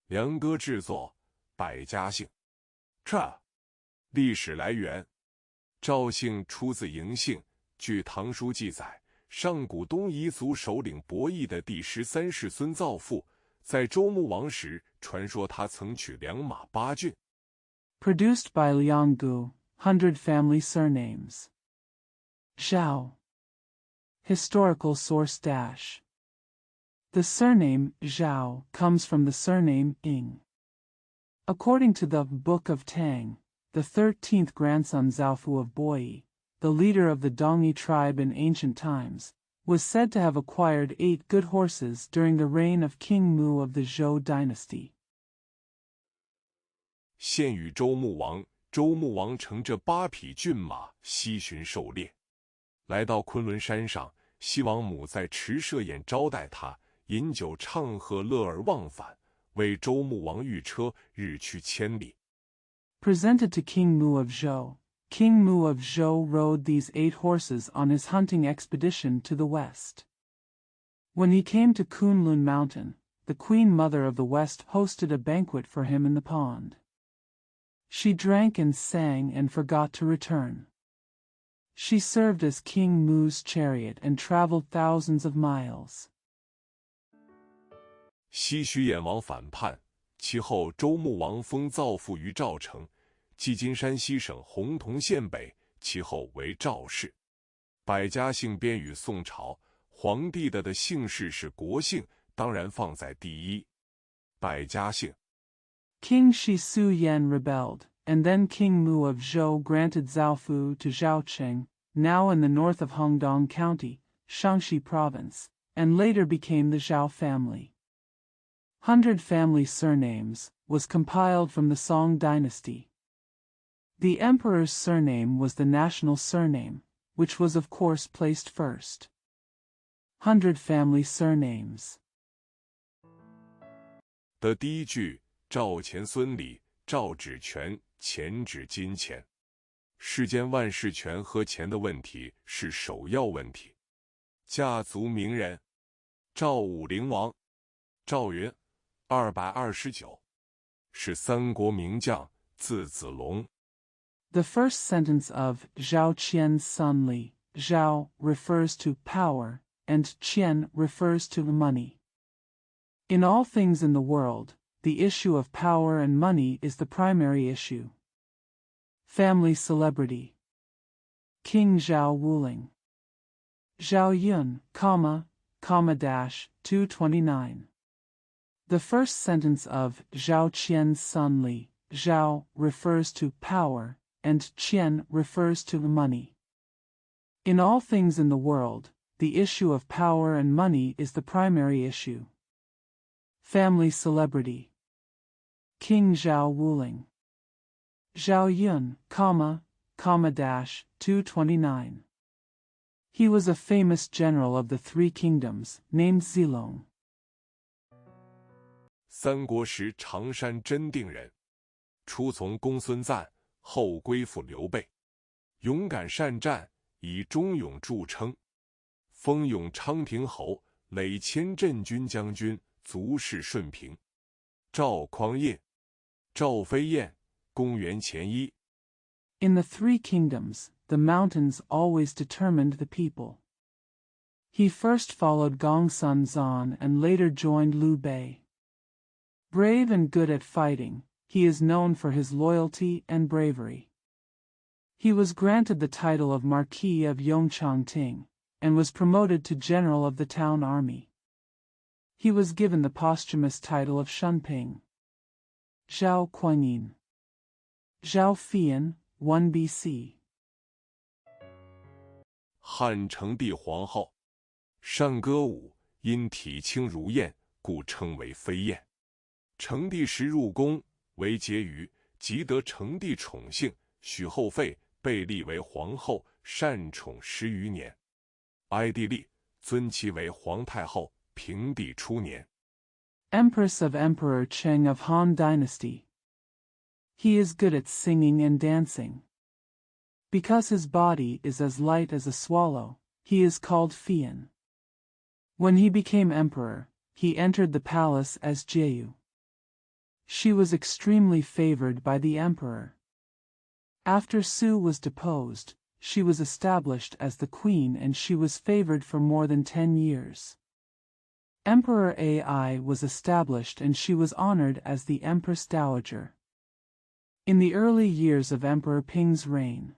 梁歌制作，百家姓。这历史来源：赵姓出自嬴姓。据《唐书》记载，上古东夷族首领伯益的第13世孙造父，在周穆王时，传说他曾取良马8骏。Produced by Lianggu, 100 Family Surnames. Zhao. Historical source dash. The surname Zhao comes from the surname Ying. According to the Book of Tang, the 13th grandson Zaofu of Boyi, the leader of the Dongyi tribe in ancient times, was said to have acquired 8 good horses during the reign of King Mu of the Zhou dynasty. 献与周穆王，周穆王乘着8匹骏马西巡狩猎，来到昆仑山上，西王母在池设宴招待他，饮酒唱和，乐而忘返，为周穆王御车，日驱千里。Presented to King Mu of Zhou, King Mu of Zhou rode these 8 horses on his hunting expedition to the west. When he came to Kunlun Mountain, the Queen Mother of the West hosted a banquet for him in the pond. She drank and sang and forgot to return. She served as King Mu's chariot and traveled thousands of miles. 西徐偃王反叛，其后周穆王封造父于赵城，即今山西省洪洞县北，其后为赵氏。百家姓编于宋朝，皇帝的姓氏是国姓，当然放在第一。百家姓。King Shi Su Yan rebelled, and then King Mu of Zhou granted Zaofu to Zhaocheng, now in the north of Hongdong County, Shaanxi Province, and later became the Zhao family. 100 Family Surnames was compiled from the Song dynasty. The emperor's surname was the national surname, which was of course placed first. 100 Family Surnames. 的第一句，赵钱孙李，赵指权，钱指金钱。世间万事权和钱的问题是首要问题。家族名人：赵武灵王，赵云，229，是三国名将，字子龙。The first sentence of Zhao Qian's son Li, Zhao refers to power, and Qian refers to money. In all things in the world, the issue of power and money is the primary issue. Family celebrity: King Zhao Wuling. Zhao Yun, 229. The first sentence of Zhao Qian's son Li, Zhao refers to power, and Qian refers to money. In all things in the world, the issue of power and money is the primary issue. Family celebrity: King Zhao Wuling. Zhao Yun, 229. He was a famous general of the 3 kingdoms, named Zilong. 三国时常山真定人，初从公孙瓒，后归附刘备，勇敢善战，以忠勇著称，封永昌平侯，累迁镇军将军，足视顺平。赵匡胤、赵飞燕，公元前1。In the 3 kingdoms, the mountains always determined the people. He first followed Gongsun Zan and later joined Liu Bei. Brave and good at fighting, he is known for his loyalty and bravery. He was granted the title of Marquis of Yongchangting, and was promoted to general of the town army. He was given the posthumous title of Shunping. Zhao Kuanyin. Zhao Fian, 1 BC. 汉成帝皇后，善歌舞，因体轻如燕，故称为飞燕。成帝时入宫，为婕妤，即得成帝宠幸，许后废，被立为皇后，善宠10余年。哀帝立，尊其为皇太后，平帝初年。Empress of Emperor Cheng of Han Dynasty. He is good at singing and dancing. Because his body is as light as a swallow, he is called Fian. When he became emperor, he entered the palace as Jeyu. She was extremely favored by the emperor. After Su was deposed, she was established as the queen and she was favored for more than 10 years. Emperor Ai was established and she was honored as the Empress Dowager. In the early years of Emperor Ping's reign,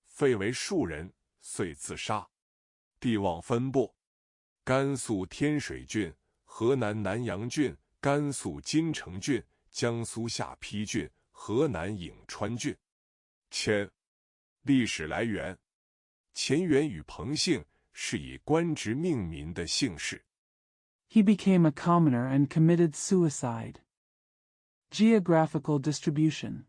废为庶人，遂自杀。地望分布：甘肃天水郡、河南南阳郡、甘肃金城郡、江苏下邳郡、河南颍川郡。谦，历史来源：乾元与彭姓是以官职命名的姓氏。he became a commoner and committed suicide. Geographical distribution: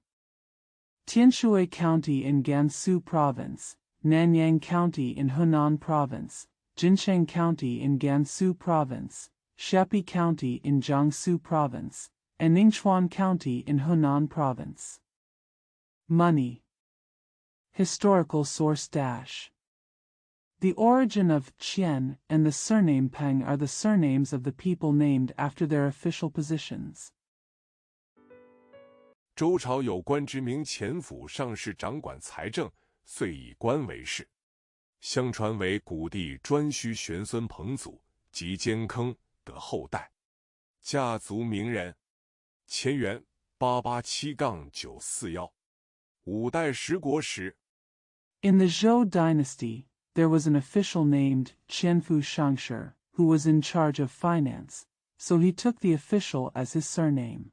Tianshui County in Gansu Province, Nanyang County in Hunan Province, Jincheng County in Gansu Province, Shapi County in Jiangsu Province, and Ningchuan County in Hunan Province. Money. Historical source dash. The origin of Qian and the surname Peng are the surnames of the people named after their official positions. 周朝有官之名前府上士，掌管财政，遂以官为氏。相传为古帝颛顼玄孙彭祖及坚坑的后代。家族名人：乾元887-941。五代十国时 In the Zhou dynasty, there was an official named Qianfu Shangshi, who was in charge of finance, so he took the official as his surname.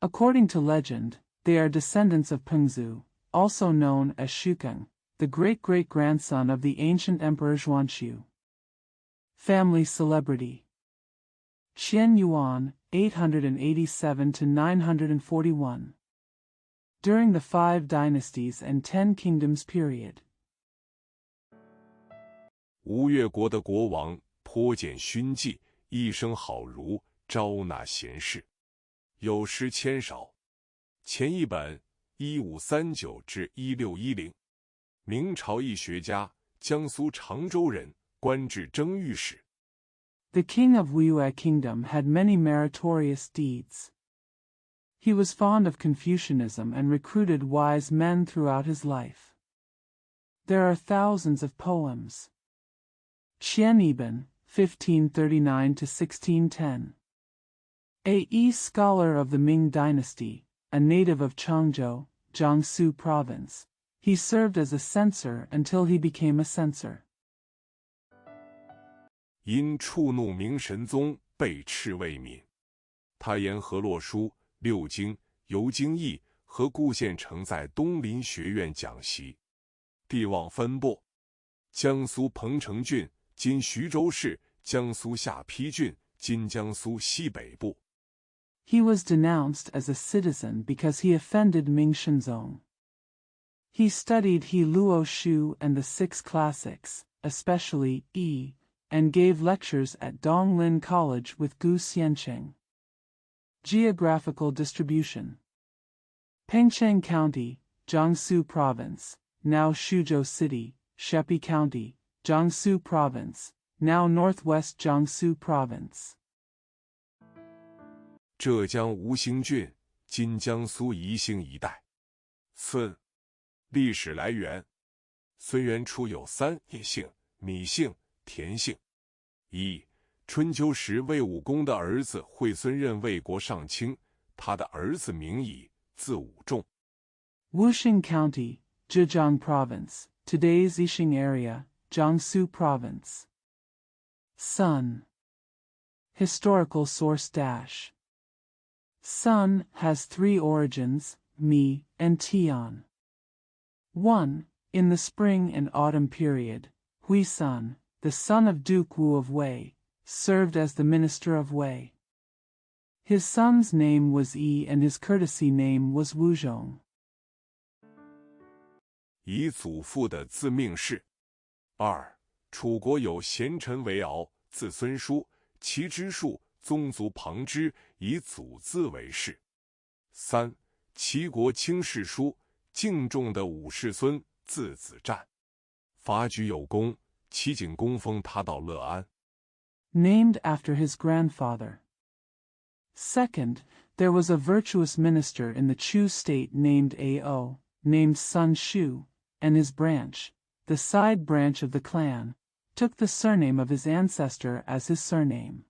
According to legend, they are descendants of Pengzu, also known as Shukeng, the great-great-grandson of the ancient Emperor Xuanqiu. Family celebrity: Qian Yuan, 887-941. During the 5 dynasties and 10 kingdoms period. 吴越国的国王颇见勋绩，一生好儒，招纳贤士，有诗千少。前一本1539-1610。明朝易学家，江苏常州人，官至征御史。The king of Wuyue Kingdom had many meritorious deeds. He was fond of Confucianism and recruited wise men throughout his life. There are thousands of poems. Qian Iban, 1539-1610. A scholar of the Ming dynasty, a native of Changzhou, Jiangsu province. He served as a censor until he became a censor. 因触怒明神宗，被斥未泯。他言河洛书、六经、游经义和顾县城在东林学院讲习。地望分布：江苏彭城郡，今徐州市；江苏下邳郡，今江苏西北部。He was denounced as a citizen because he offended Ming Shenzong. He studied He Luo Shu and the 6 classics, especially Yi, and gave lectures at Donglin College with Gu Xiancheng. Geographical distribution: Pengcheng County, Jiangsu Province, now Shuzhou City; Shepi County, Jiangsu Province, now Northwest Jiangsu Province. 浙江吴兴郡，今江苏宜兴一带。孙，历史来源：孙元初有3姓：芈姓、田姓。一，春秋时魏武公的儿子惠孙任魏国上卿，他的儿子名乙，字武仲。Wuxing County, Zhejiang Province, today's Yixing area, Jiangsu Province. Sun. Historical source dash. Sun has 3 origins, Mi and Tian. 1. In the spring and autumn period, Hui Sun, the son of Duke Wu of Wei, served as the minister of Wei. His son's name was Yi and his courtesy name was Wuzhong. 以祖父的字命氏。2. 楚国有贤臣为敖，字孙叔，其支庶，宗族旁支，以祖字为氏。3. 齐国卿士叔，敬重的武士孙，字子战。伐举有功，齐景公封他到乐安。Named after his grandfather. Second, there was a virtuous minister in the Chu state named Ao, named Sun Shu, and his branch, the side branch of the clan, took the surname of his ancestor as his surname.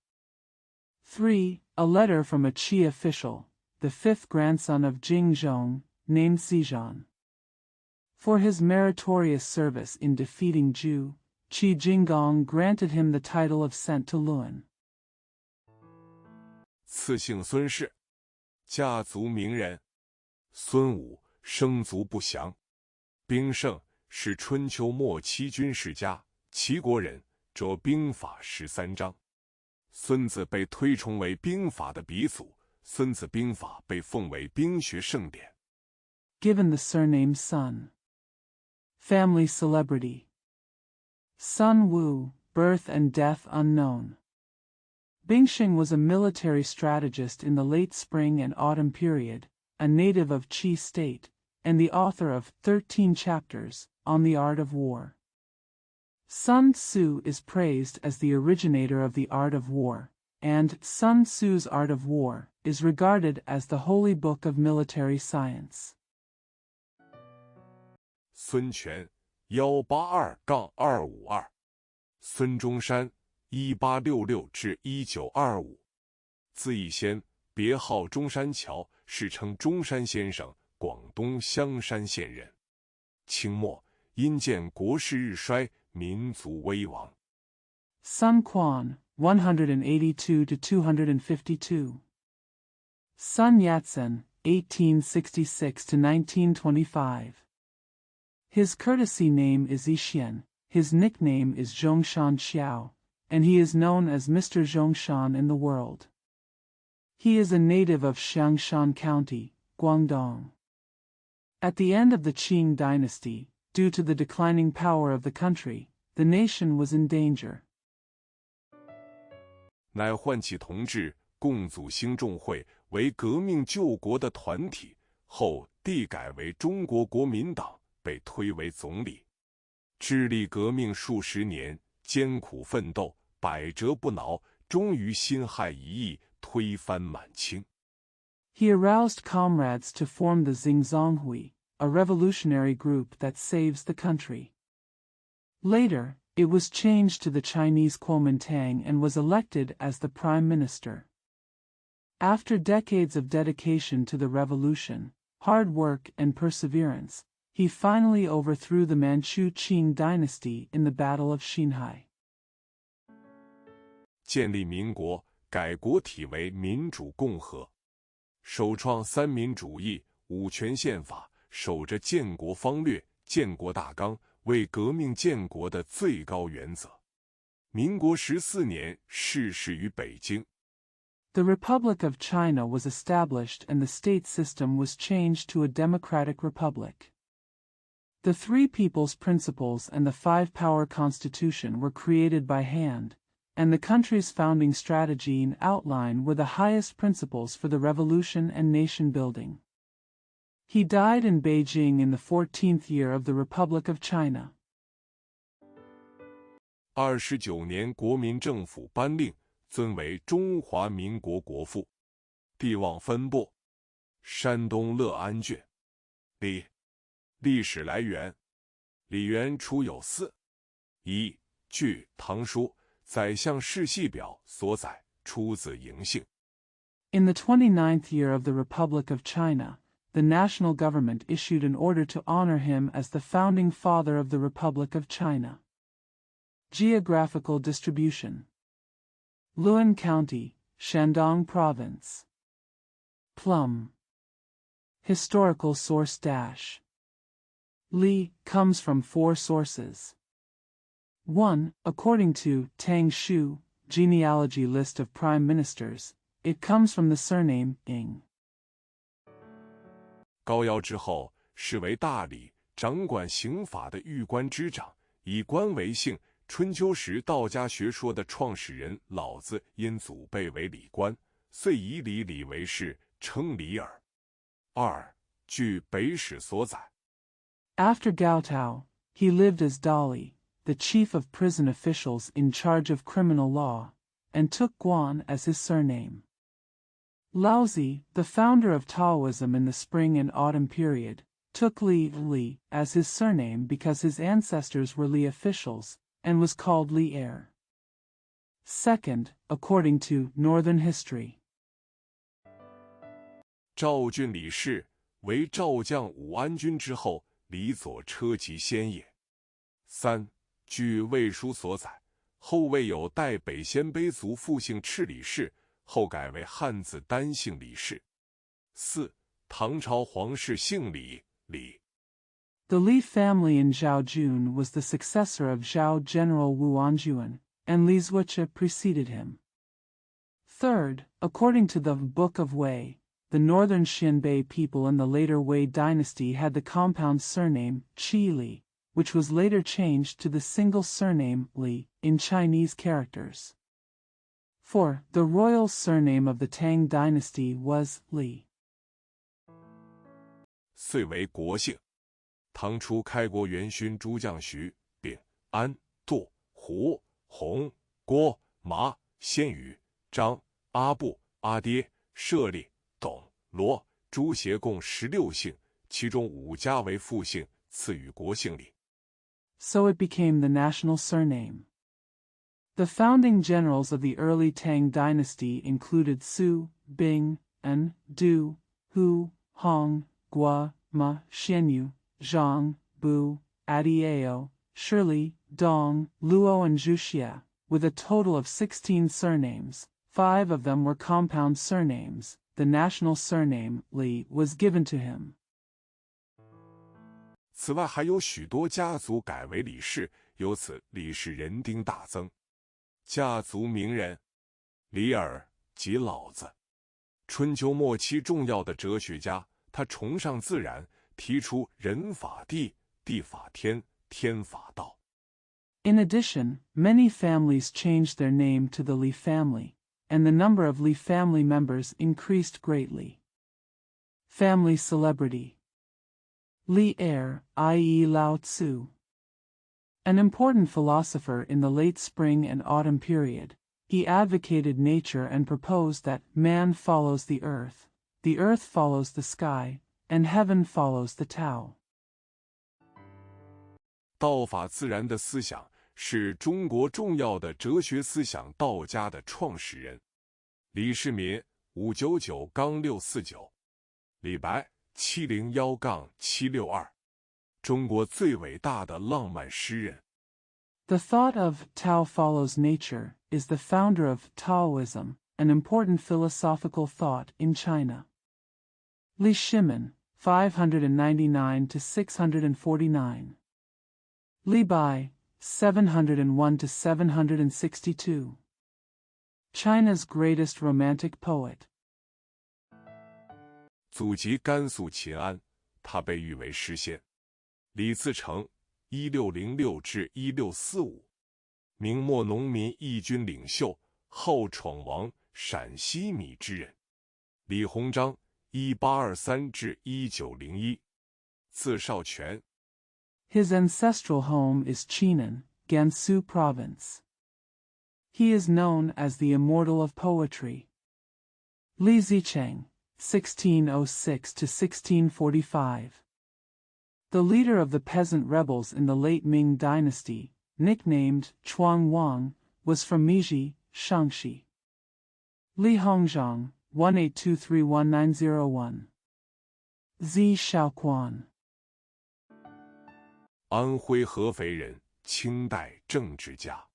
3. A letter from a Qi official, the fifth grandson of Jing Zhong, named Zizhan. For his meritorious service in defeating Zhu, Qi Jinggong granted him the title of Sent to Luan. 次姓孙氏，家族名人。孙武生卒不详。兵圣是春秋末期军事家，齐国人，着兵法13章。孙子被推崇为兵法的鼻祖，孙子兵法被奉为兵学圣典。Given the surname Sun. Family celebrity. Sun Wu, birth and death unknown. Bingxing was a military strategist in the late spring and autumn period, a native of Qi state, and the author of 13 chapters on the art of war. Sun Tzu is praised as the originator of the art of war, and Sun Tzu's Art of War is regarded as the holy book of military science. 孙权182-252，孙中山1866至1925，字逸仙，别号中山桥，世称中山先生，广东香山县人。清末因见国势日衰，民族危亡。Sun Quan 182 to 252. Sun Yat-sen 1866 to 1925. His courtesy name is Yixian, his nickname is Zhongshan Xiao, and he is known as Mr. Zhongshan in the world. He is a native of Xiangshan County, Guangdong. At the end of the Qing dynasty, due to the declining power of the country, the nation was in danger. 乃唤起同志共组兴众会为革命救国的团体，后帝改为中国国民党，被推为总理。致力革命数十年，艰苦奋斗，百折不挠，终于辛亥一役推翻满清。He aroused comrades to form the Xingzonghui, a revolutionary group that saves the country. Later, it was changed to the Chinese Kuomintang and was elected as the prime minister. After decades of dedication to the revolution, hard work and perseverance, he finally overthrew the Manchu Qing dynasty in the Battle of Xinhai. 建立民国，改国体为民主共和，首创三民主义、五权宪法，守着建国方略、建国大纲，为革命建国的最高原则。民国14年逝世于北京。The Republic of China was established and the state system was changed to a democratic republic. The Three People's Principles and the Five-Power Constitution were created by hand, and the country's founding strategy and outline were the highest principles for the revolution and nation-building. He died in Beijing in the 14th year of the Republic of China. 29年国民政府颁令，尊为中华民国国父。地望分布：山东乐安郡。历史来源：李元初有四。一，据《唐书·宰相世系表》所载，出自嬴姓。In the 29th year of the Republic of China, the national government issued an order to honor him as the founding father of the Republic of China. Geographical distribution: Luan County, Shandong Province. Plum. Historical source dash. Li comes from four sources. 1. According to Tang Shu, genealogy list of prime ministers, it comes from the surname Ing. 高尧之后，是为大理，掌管刑法的狱官之长，以官为姓。春秋时道家学说的创始人老子因祖辈为礼官，遂以礼为氏，称礼耳。二，据北史所载。After Gao Tao, he lived as Dali, the chief of prison officials in charge of criminal law, and took Guan as his surname. Laozi, the founder of Taoism in the spring and autumn period, took Li as his surname because his ancestors were Li officials, and was called Li heir. Second, according to Northern history. 赵郡李氏为赵将武安君之后，李左车骑先也。三，据魏书所载，后魏有代北鲜卑族复姓赤李氏，后改为汉字单姓李氏。四，唐朝皇室姓李，李。The Li family in Zhaojun was the successor of Zhao General Wu Anjuan, and Li Zuocha preceded him. Third, according to the Book of Wei, the northern Xianbei people in the later Wei dynasty had the compound surname Qi Li, which was later changed to the single surname Li in Chinese characters. 4. The royal surname of the Tang dynasty was Li. 遂为国姓。唐初开国元勋诸将徐、秉、安、杜、胡、洪、郭、麻、鲜于、张、阿布、阿爹、舍利、董、罗、朱协共16姓，其中5家为复姓，赐予国姓李。So it became the national surname. The founding generals of the early Tang dynasty included Su, Bing, An, Du, Hu, Hong, Gua, Ma, Xianyu, Zhang, Bu, Adiao, Shirley, Dong, Luo and Zhuxia, with a total of 16 surnames. 5 of them were compound surnames. The national surname, Li, was given to him. 此外还有许多家族改为李氏，由此李氏人丁大增。家族名人李耳即老子，春秋末期重要的哲学家，他崇尚自然，提出人法地，地法天，天法道。In addition, many families changed their name to the Li family, and the number of Li family members increased greatly. Family celebrity Li heir, i.e. Lao Tzu. An important philosopher in the late spring and autumn period, he advocated nature and proposed that man follows the earth follows the sky, and heaven follows the Tao. 道法自然的思想是中国重要的哲学思想道家的创始人。李世民599-649，李白701-762，中国最伟大的浪漫诗人。The thought of Tao follows nature is the founder of Taoism, an important philosophical thought in China. Li Shimin, 599-649. Li Bai, 701-762. China's greatest romantic poet. 祖籍甘肃秦安，他被誉为诗仙。李自成1606-1645，明末农民义军领袖，后闯王陕西米之人。李鸿章1823-1901，字少泉。His ancestral home is Chinan, Gansu Province. He is known as the immortal of poetry. Li Zicheng, 1606-1645. The leader of the peasant rebels in the late Ming dynasty, nicknamed Chuang Wang, was from Miji, Shaanxi. Li Hongzhang, 1823-1901. Zi Shaoquan. 安徽合肥人，清代政治家，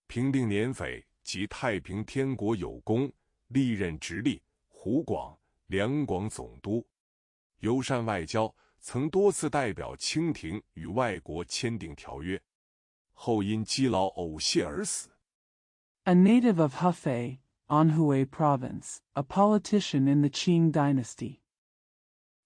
平定捻匪及太平天国有功，历任直隶、湖广、两广总督，尤善外交，曾多次代表清廷与外国签订条约，后因积劳呕泻而死。A native of Hefei, Anhui Province, a politician in the Qing dynasty.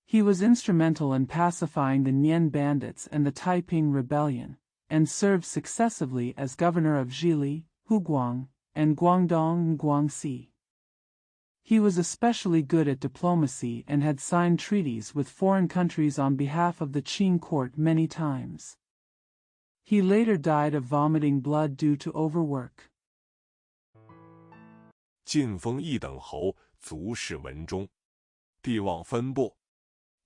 He was instrumental in pacifying the Nian bandits and the Taiping Rebellion, and served successively as governor of Zhili, Huguang, and Guangdong and Guangxi. He was especially good at diplomacy and had signed treaties with foreign countries on behalf of the Qing court many times. He later died of vomiting blood due to overwork. 晋封一等侯，族氏文中。地望分布：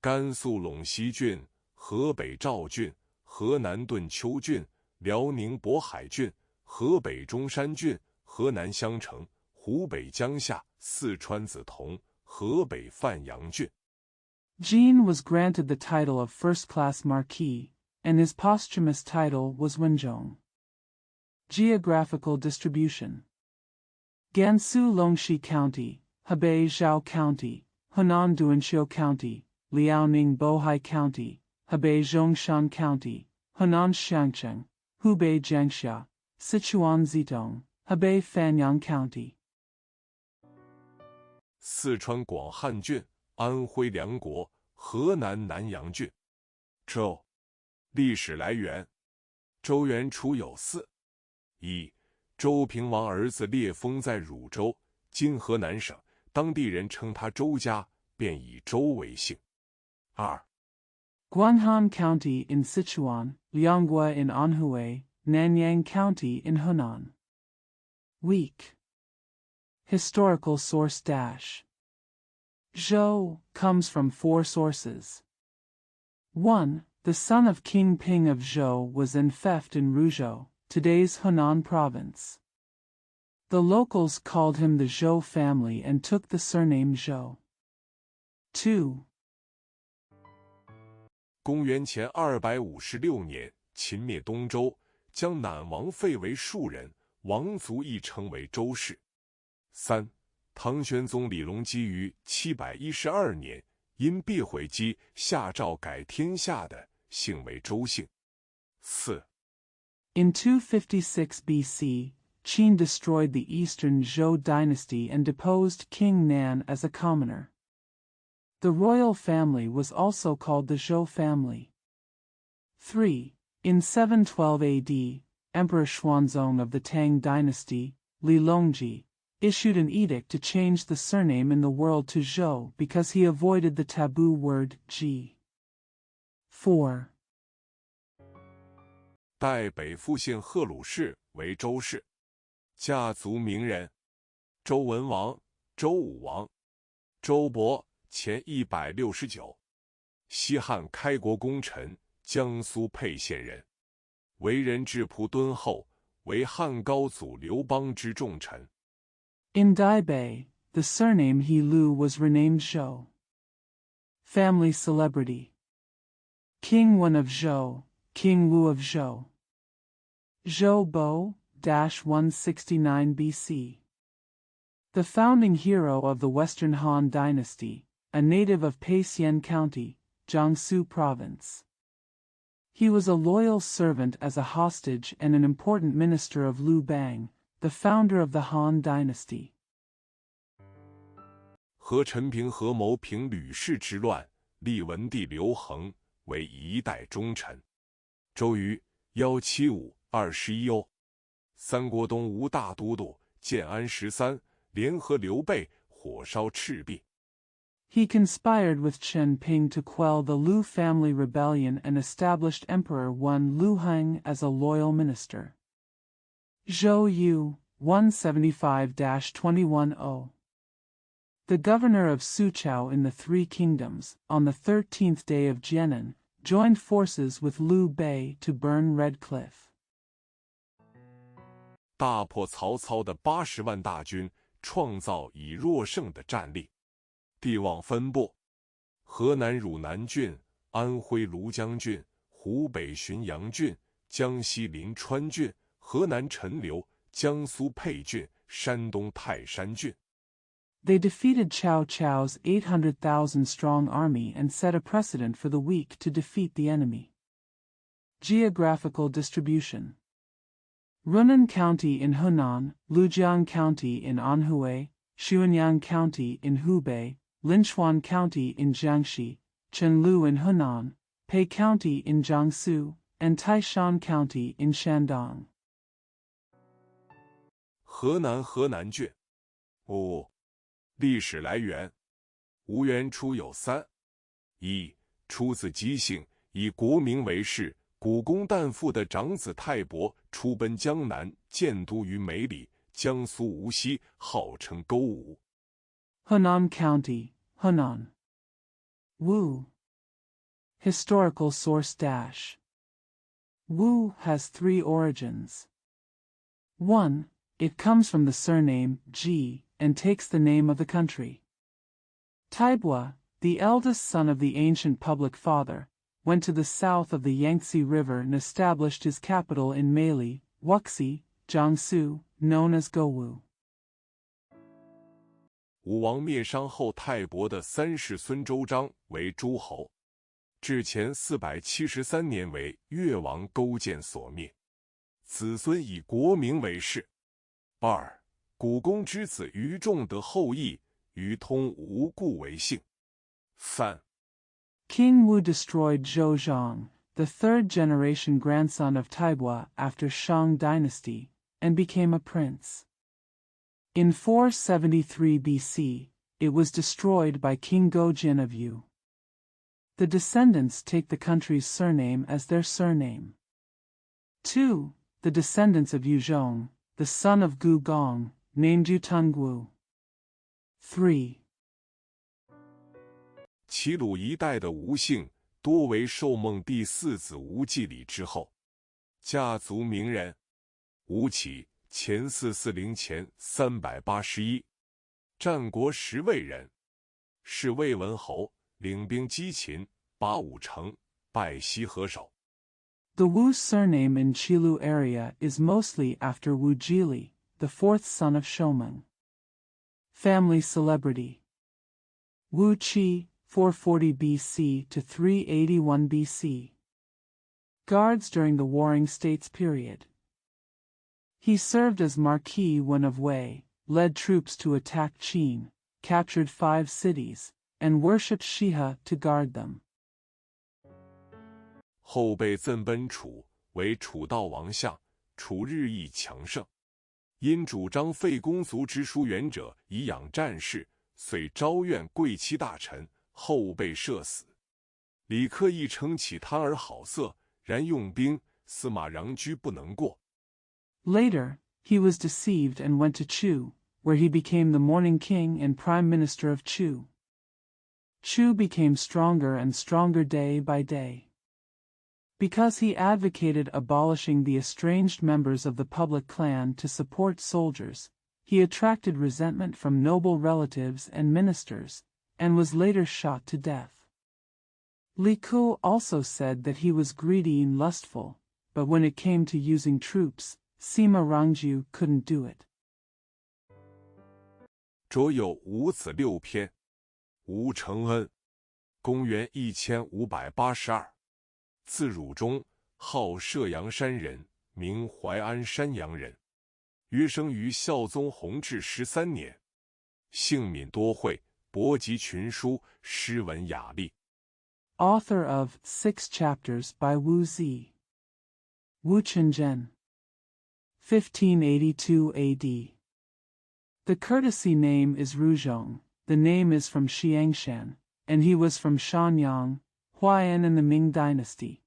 甘肃陇西郡、河北赵郡、河南顿丘郡、辽宁渤海郡、河北中山郡、河南襄城、湖北江夏、四川梓潼、河北范阳郡。Jean was granted the title of first-class marquis, and his posthumous title was Wenzhong. Geographical distribution: Gansu Longxi County, Hebei Zhao County, Henan Duanqiu County, Liaoning Bohai County, Hebei Zhongshan County, Henan Xiangcheng, Hubei Jiangxia, Sichuan Zitong, Hebei Fanyang County. 四川广汉郡、安徽梁国、河南南阳郡。周，历史来源：周元初有四。一，周平王儿子烈封在汝州，今河南省，当地人称他周家，便以周为姓。二， Guanhan County in Sichuan, Lianghua in Anhui, Nanyang County in Henan. Weak. Historical source dash. Zhou comes from four sources. 1. The son of King Ping of Zhou was enfeoffed in Ruzhou, today's Henan province. The locals called him the Zhou family and took the surname Zhou. 2. 公元前256年，秦灭东周，将赧王废为庶人，王族亦称为周氏。3. 唐玄宗李隆基于712年因避讳姬下诏改天下的，姓为周姓。4. In 256 BC, Qin destroyed the eastern Zhou dynasty and deposed King Nan as a commoner. The royal family was also called the Zhou family. 3. In 712 AD, Emperor Xuanzong of the Tang dynasty, Li Longji, issued an edict to change the surname in the world to Zhou because he avoided the taboo word ji. 4. 代北复姓贺鲁氏为周氏，家族名人：周文王、周武王、周勃前169，西汉开国功臣，江苏沛县人，为人质朴敦厚，为汉高祖刘邦之重臣。In Daibei, the surname He Lu was renamed Zhou. Family celebrity: King Wen of Zhou, King Wu of Zhou. Zhou Bo, 169 BC. The founding hero of the Western Han Dynasty, a native of Peixian County, Jiangsu Province. He was a loyal servant as a hostage and an important minister of Liu Bang, the founder of the Han Dynasty. 和陈平合谋平吕氏之乱，立文帝刘恒为一代忠臣。周瑜175-21欧。三国东吴大都督建安13联合刘备火烧赤壁。He conspired with Chen Ping to quell the Liu family rebellion and established Emperor Wen Luheng as a loyal minister. Zhou Yu, 175-210. The governor of Suqiao in the Three Kingdoms, on the 13th day of Jianan, joined forces with Liu Bei to burn Red Cliff. 大破曹操的80万大军，创造以弱胜的战力。地望分布：河南汝南郡、安徽庐江郡、湖北浔阳郡、江西临川郡、河南陈留、江苏沛郡、山东泰山郡。They defeated Cao Cao's 800,000-strong army and set a precedent for the weak to defeat the enemy. Geographical distribution: Runan County in Henan, Lujiang County in Anhui, Xuanyang County in Hubei, Linchuan County in Jiangxi, Chenlu in Henan, Pei County in Jiangsu, and Taishan County in Shandong. 河南郡。5. 历史来源：吴元初有三。一，出自姬姓，以国名为氏，古公旦父的长子泰伯出奔江南，建都于梅里，江苏无锡，号称勾吴。Henan County, Henan. Wu. Historical source dash. Wu has three origins. 1. It comes from the surname Ji and takes the name of the country. Taibwa, the eldest son of the ancient public father, went to the south of the Yangtze River and established his capital in Meili, Wuxi, Jiangsu, known as Gowu. 武王灭商后，泰伯的三世孙周章为诸侯，至前473年为越王勾践所灭，子孙以国名为氏。2. 古公之子于仲得后裔，于通无故为姓。3. King Wu destroyed Zhou Zhang, the third-generation grandson of Taibwa after Shang dynasty, and became a prince. In 473 BC, it was destroyed by King Gojin of Yu. The descendants take the country's surname as their surname. 2. The descendants of Yu Zhong, the son of Gu Gong, named Yutungwu. 3. 齐鲁一带的吴姓多为寿梦第四子吴季礼之后，家族名人。吴起，前440前381，战国10魏人，是魏文侯，领兵击秦，拔五城，拜西河首。The Wu surname in Qilu area is mostly after Wu Jili, the fourth son of Shomeng. Family celebrity. Wu Qi, 440 BC to 381 BC. Guards during the Warring States period. He served as Marquis when of Wei, led troops to attack Qin, captured 5 cities, and worshipped Shiha to guard them. 后被赠奔楚，为楚悼王相，楚日益强盛。因主张废公族之书远者以养战士，遂招怨贵戚大臣，后被射死。李克亦称其贪而好色，然用兵，司马穰居不能过。Later, he was deceived and went to Chu, where he became the morning king and prime minister of Chu. Chu became stronger and stronger day by day. Because he advocated abolishing the estranged members of the public clan to support soldiers, he attracted resentment from noble relatives and ministers, and was later shot to death. Li Ku also said that he was greedy and lustful, but when it came to using troops, Sima Rangju couldn't do it. 着有五子6篇。吴承恩，公元1582，字汝中，号射阳山人，名淮安山阳人。约生于孝宗弘治13年，性敏多慧，博集群书，诗文雅丽。Author of 6 chapters by Wu Zi. Wu Chenzhen. 1582 AD. The courtesy name is Ruzhong, the name is from Xiangshan, and he was from Shanyang, Huaian in the Ming dynasty.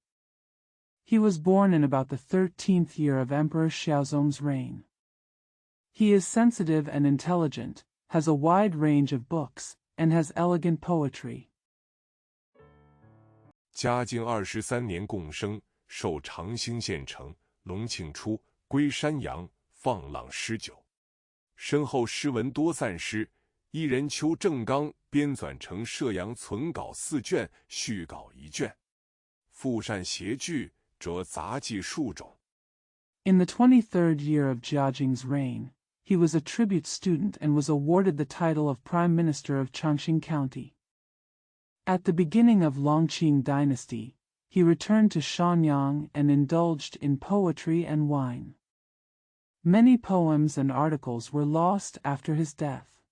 He was born in about the 13th year of Emperor Xiaozong's reign. He is sensitive and intelligent, has a wide range of books, and has elegant poetry. 嘉靖23年贡生，授长兴县丞，隆庆初归山阳，放浪诗酒。身后诗文多赞诗，一人邱正刚编纂成射阳存稿4卷，续稿1卷。赋善谐句，着杂记数种。In the 23rd year of Jiajing's reign, he was a tribute student and was awarded the title of Prime Minister of Changxing County. At the beginning of Longqing dynasty, he returned to Shanyang and indulged in poetry and wine. Many poems and articles were lost after his death.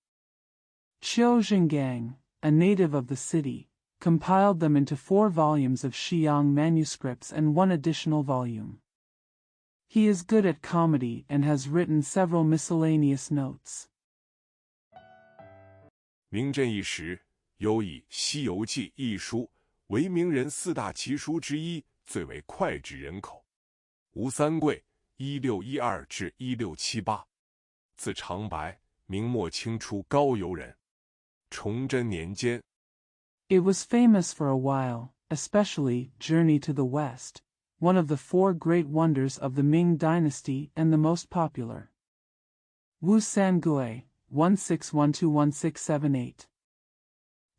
Qiu Zhenggang, a native of the city, compiled them into 4 volumes of Shiyang manuscripts and 1 additional volume. He is good at comedy and has written several miscellaneous notes. 明朕一时，有以《西游记》一书为明人4大奇书之一，最为脍炙人口。吴三桂1612至1678，字长白，明末清初高邮人。崇祯年间 It was famous for a while, especially Journey to the West, one of the four great wonders of the Ming Dynasty and the most popular. Wu Sangui, 1612-1678.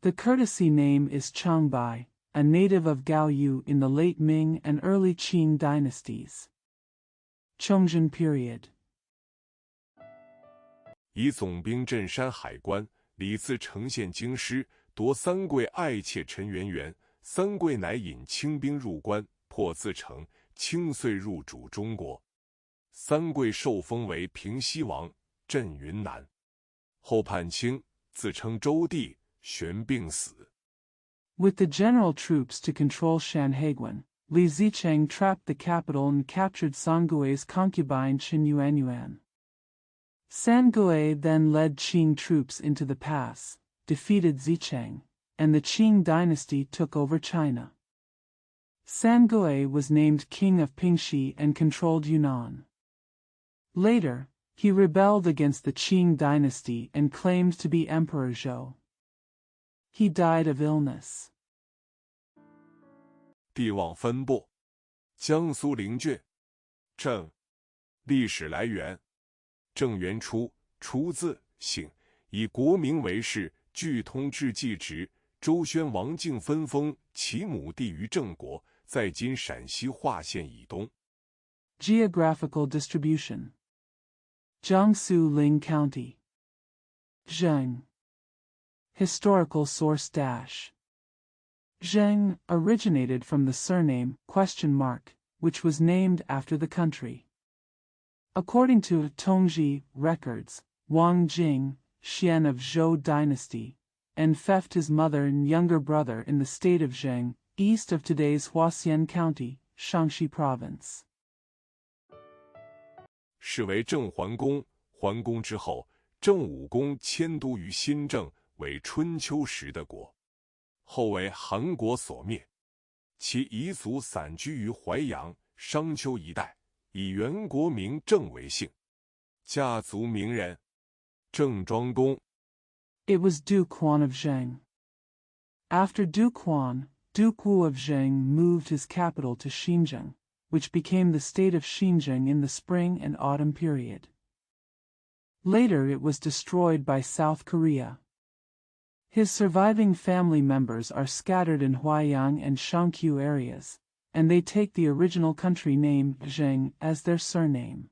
The courtesy name is Changbai, a native of Gaoyu in the late Ming and early Qing dynasties. Chongzhen period. 以总兵镇山海关，李自成献京师，夺三桂爱妾陈圆圆。三桂乃引清兵入关，破自成，清遂入主中国。三桂受封为平西王，镇云南。后叛清，自称周帝，玄病死。With the general troops to control Shanhaiguan, Li Zicheng trapped the capital and captured Sangui's concubine Chen Yuanyuan. Sangui then led Qing troops into the pass, defeated Zicheng, and the Qing dynasty took over China. Sangui was named king of Pingxi and controlled Yunnan. Later, he rebelled against the Qing dynasty and claimed to be Emperor Zhou. He died of illness. 地望分布：江苏灵郡。郑，历史来源：郑元初，初字姓，以国名为氏，据通志记职。周宣王敬分封其母地于郑国，在今陕西华县以东。Geographical distribution: Jiangsu Ling County. Zheng. Historical source dash. Zheng originated from the surname (?), which was named after the country. According to Tongji records, Wang Jing, Xian of Zhou dynasty, enfeoffed his mother and younger brother in the state of Zheng, east of today's Huaxian County, Shaanxi Province. 是为郑桓公，桓公之后，郑武公迁都于新郑，为春秋时的国，后为韩国所灭。其遗族散居于淮阳、商丘一带，以原国名郑为姓。家族名人：郑庄公。It was Duke Huan of Zheng. After Duke Huan, Duke Wu of Zheng moved his capital to Xinjiang, which became the state of Xinjiang in the spring and autumn period. Later it was destroyed by South Korea. His surviving family members are scattered in Huaiyang and Shangqiu areas, and they take the original country name Zheng as their surname.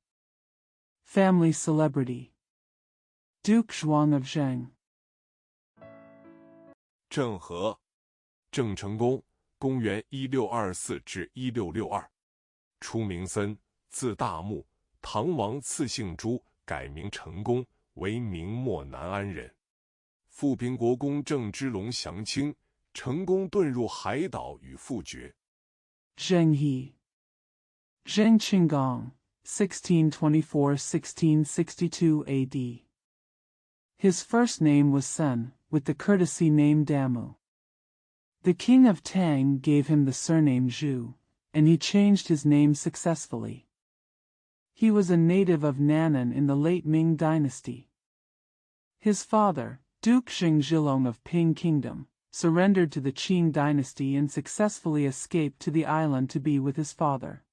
Family celebrity: Duke Zhuang of Zheng. 郑和，郑成功，公元1624至1662，初名森，字大木，唐王赐姓朱，改名成功，为明末南安人。复平国公郑芝龙降清，成功遁入海岛与父绝。Zheng He. Zheng Qinggong, 1624-1662 AD. His first name was Sen, with the courtesy name Damu. The king of Tang gave him the surname Zhu, and he changed his name successfully. He was a native of Nan'an in the late Ming dynasty. His father, Duke Xingzhilong of Ping Kingdom, surrendered to the Qing dynasty and successfully escaped to the island to be with his father.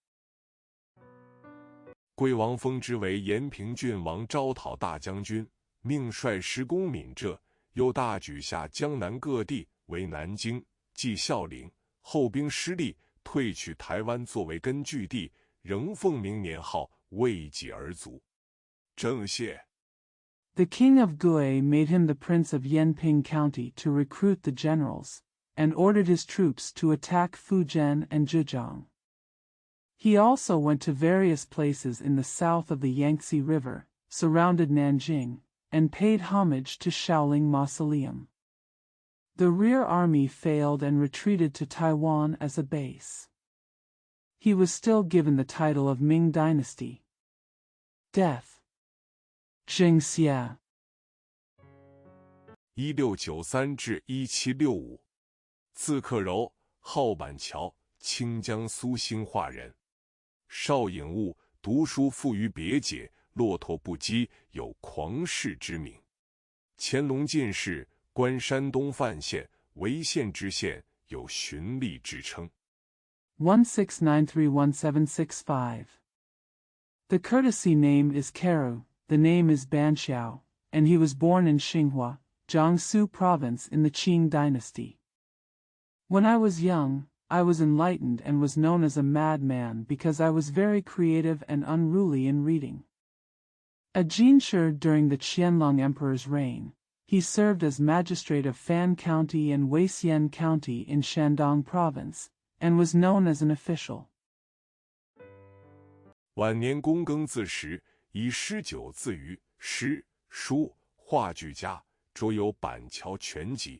桂王封之为延平郡王，招讨大将军，命率10公闽浙，又大举下江南各地，为南京、即孝陵。后兵失利，退取台湾作为根据地，仍奉明年号，为己而卒。郑燮。The king of Gui made him the prince of Yanping County to recruit the generals, and ordered his troops to attack Fujian and Zhejiang. He also went to various places in the south of the Yangtze River, surrounded Nanjing, and paid homage to Shaoling Mausoleum. The rear army failed and retreated to Taiwan as a base. He was still given the title of Ming Dynasty. Death: Zheng Xia. 1693至1765，字克柔，号板桥，清江苏兴化人。少颖悟，读书富于别解，骆驼不羁，有狂士之名。乾隆进士，官山东范县为县知县，有循吏之称。16931765. The courtesy name is Karu, the name is Banqiao, and he was born in Xinhua, Jiangsu province in the Qing dynasty. When I was young, I was enlightened and was known as a madman because I was very creative and unruly in reading. A Jinshi during the Qianlong Emperor's reign, he served as magistrate of Fan County and Weixian County in Shandong province, and was known as an official. 晚年躬耕自食，以诗酒自娱，诗、书、话俱佳，着有《板桥全集》。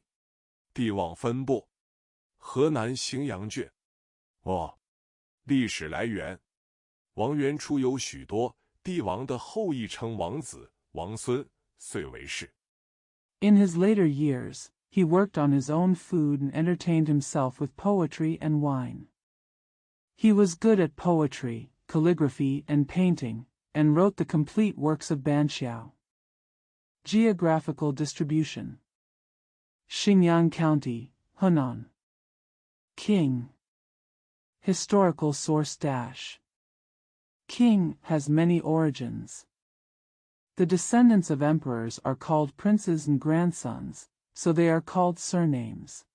帝王分布，河南荥阳郡。历史来源：王元初有许多帝王的后裔称王子、王孙，遂为氏。In his later years, he worked on his own food and entertained himself with poetry and wine. He was good at poetry, calligraphy, and painting, and wrote the complete works of Banqiao. Geographical distribution: Xinjiang County, Hunan. King. Historical source dash. King has many origins. The descendants of emperors are called princes and grandsons, so they are called surnames.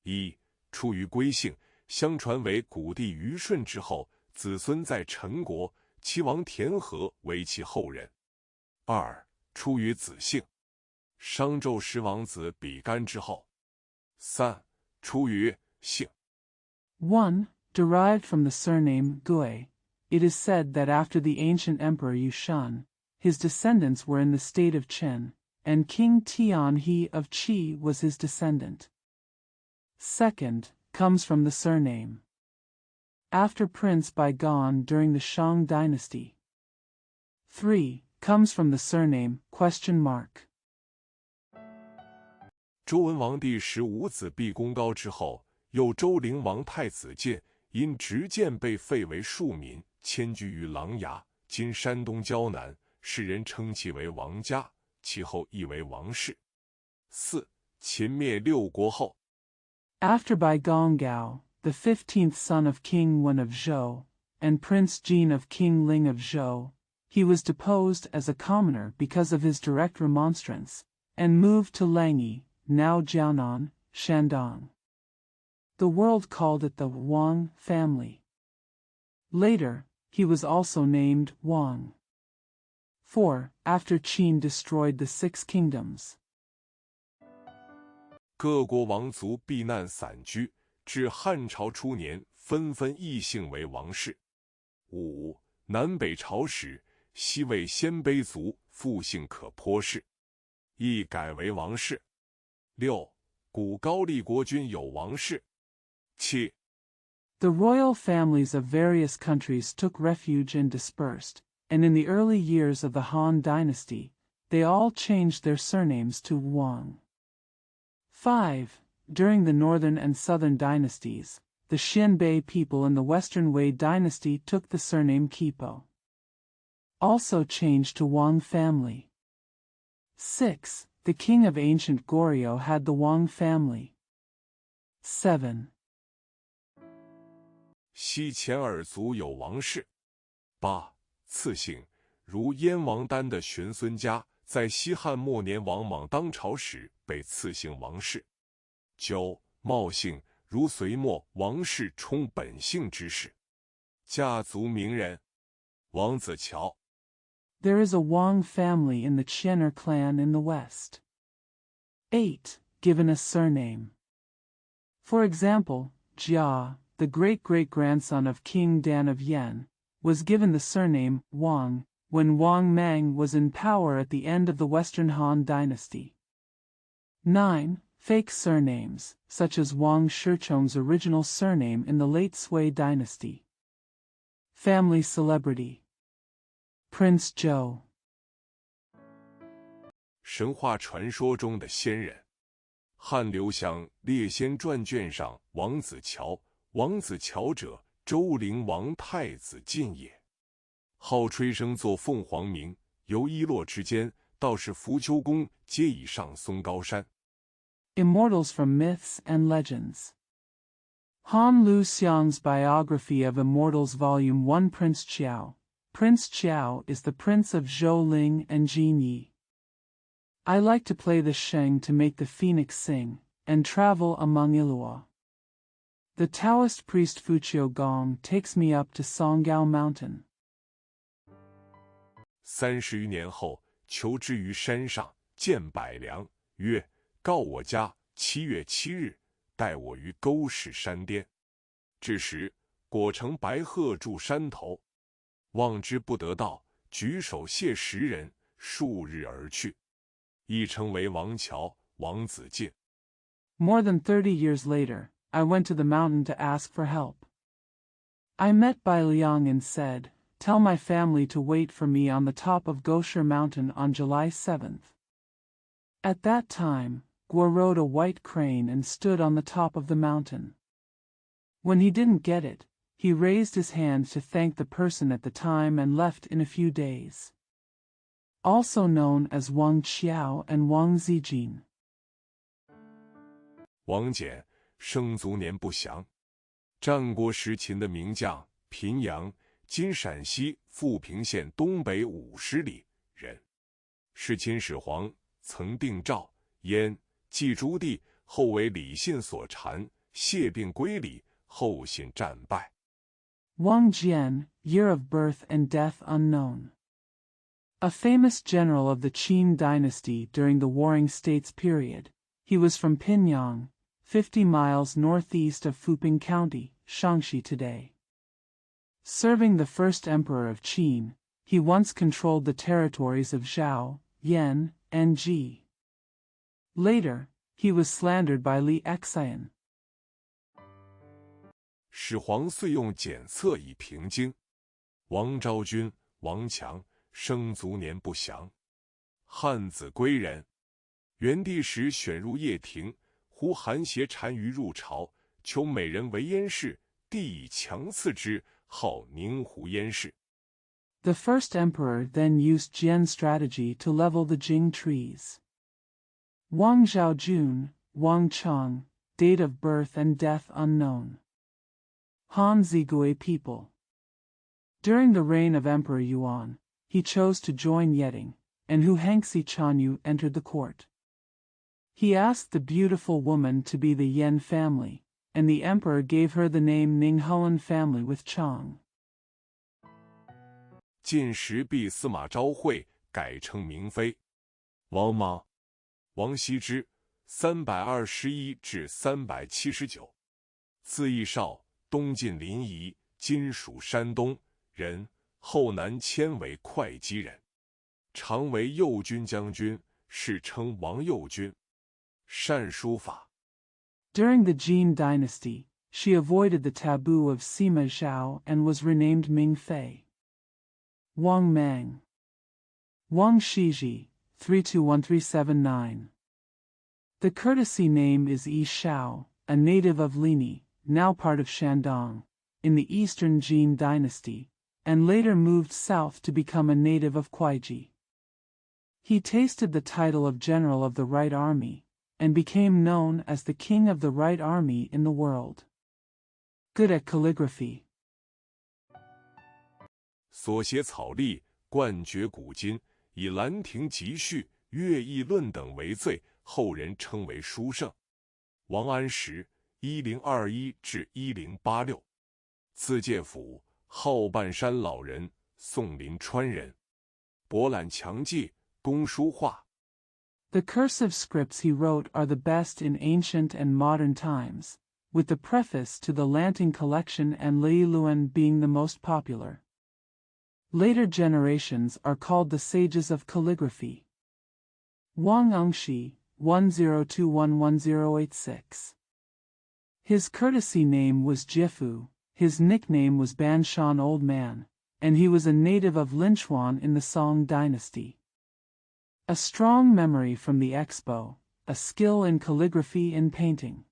一、出于归姓，相传为古帝虞舜之后，子孙在陈国，其王田和为其后人。二、出于子姓，商纣十王子比干之后。三、出于姓。1. Derived from the surname Gui, it is said that after the ancient emperor Yushan, his descendants were in the state of Chen, and King Tianhe of Qi was his descendant. 2nd, comes from the surname. After Prince Baigan during the Shang dynasty. 3. Comes from the surname ? 周文王第15子毕公高之后，又周灵王太子建因执剑被废为庶民，迁居于琅琊（今山东胶南），世人称其为王家，其后亦为王氏。4. 秦灭六国后。After Baigan Gao, the 15th son of King Wen of Zhou, and Prince Jin of King Ling of Zhou, he was deposed as a commoner because of his direct remonstrance, and moved to Langyi, now Jianan, Shandong. The world called it the Wang family. Later, he was also named Wang. 4. After Qin destroyed the Six Kingdoms. 各国王族避难散居，至汉朝初年，纷纷异姓为王氏。5. 南北朝时，西魏鲜卑族复姓可颇氏，亦改为王氏。6. 古高丽国君有王氏。7. The royal families of various countries took refuge and dispersed, and in the early years of the Han dynasty, they all changed their surnames to Wang. 5. During the northern and southern dynasties, the Xianbei people in the western Wei dynasty took the surname Qipo. Also changed to Wang family. 6. The king of ancient Goryeo had the Wang family. 7. 西前尔族有王氏。8. 次姓，如燕王丹的玄孙家，在西汉末年王莽当朝时被赐姓王氏。9. 茂姓，如隋末王氏充本姓之氏。家族名人，王子乔。There is a Wang family in the Qianer clan in the west. 8. Given a surname. For example, Jia, the great-great-grandson of King Dan of Yan, was given the surname Wang when Wang Mang was in power at the end of the Western Han dynasty. 9. Fake surnames, such as Wang Shichong's original surname in the late Sui dynasty. Family celebrity. Prince Zhou. 神话传说中的仙人。汉刘襄列仙传卷上，王子乔，王子乔者，周灵王太子晋也。号吹笙作凤凰鸣，由璎珞之间，道士扶丘公皆已上嵩高山。 Immortals from Myths and Legends. Han Lu Xiang's Biography of Immortals Volume 1. Prince Qiao. Prince Qiao is the prince of Zhou Ling and Jin Yi. I like to play the sheng to make the phoenix sing, and travel among Ilua. The Taoist priest Fuqiu Gong takes me up to Songgao Mountain. 30余年后，求之于山上，见百良，曰：“告我家7月7日，待我于沟氏山巅。”至时，果成白鹤住山头，望之不得道，举手谢10人，数日而去，亦称为王乔、王子敬。 More than 30 years later, I went to the mountain to ask for help. I met Bai Liang and said, "Tell my family to wait for me on the top of Gosher Mountain on July 7th. At that time, Guo rode a white crane and stood on the top of the mountain. When he didn't get it, he raised his hand to thank the person at the time and left in a few days. Also known as Wang Qiao and Wang Zijin. 王翦，生卒年不详，战国时秦的名将，平阳（今陕西富平县东北50里）人，是秦始皇曾定诏燕祭朱棣，后为李信所谗，谢病归里，后信战败。 Wang Jian, year of birth and death unknown. A famous general of the Qin dynasty during the Warring States period, he was from Pinyang, 50 miles northeast of Fuping County, Shaanxi today. Serving the first emperor of Qin, he once controlled the territories of Zhao, Yan, and Ji. Later, he was slandered by Li Xian. 始皇遂用检测以平经。王昭君，王强，生卒年不详，汉子归人。元帝时选入掖庭，呼韩邪单于入朝，求美人为燕氏，帝以强赐之，号宁胡燕氏。 The first emperor then used Jian strategy to level the Jing trees. Wang Zhaojun, Wang Cheng, date of birth and death unknown. Han Zigui people. During the reign of Emperor Yuan, he chose to join Yeting, and Hu Hangxi Chanyu entered the court. He asked the beautiful woman to be the Yan family, and the emperor gave her the name Ninghuan family with Chang. 晋时避司马昭惠改称明妃。王莽，王羲之，321至379，字义绍，东晋临沂（今属山东）人，后南迁为会稽人，常为右军将军，世称王右军，善书法。 During the Jin dynasty, she avoided the taboo of Sima Zhao and was renamed Ming Fei. Wang Mang. Wang Shiji, 321379. The courtesy name is Yi Shao, a native of Lini, now part of Shandong, in the eastern Jin dynasty, and later moved south to become a native of Kuaiji. He tasted the title of General of the Right Army, and became known as the King of the Right Army in the world. Good at calligraphy. 所写草隶冠绝古今，以《兰亭集序》《乐毅论》等为最，后人称为书圣。王安石，1021至1086，字介甫，号半山老人，宋临川人，博览强记，工书画。 The cursive scripts he wrote are the best in ancient and modern times, with the preface to the Lanting collection and Lei Luan being the most popular. Later generations are called the sages of calligraphy. Wang Engshi, 10211086. His courtesy name was Jifu, his nickname was Banshan Old Man, and he was a native of Linchuan in the Song dynasty. A strong memory from the expo, a skill in calligraphy and painting.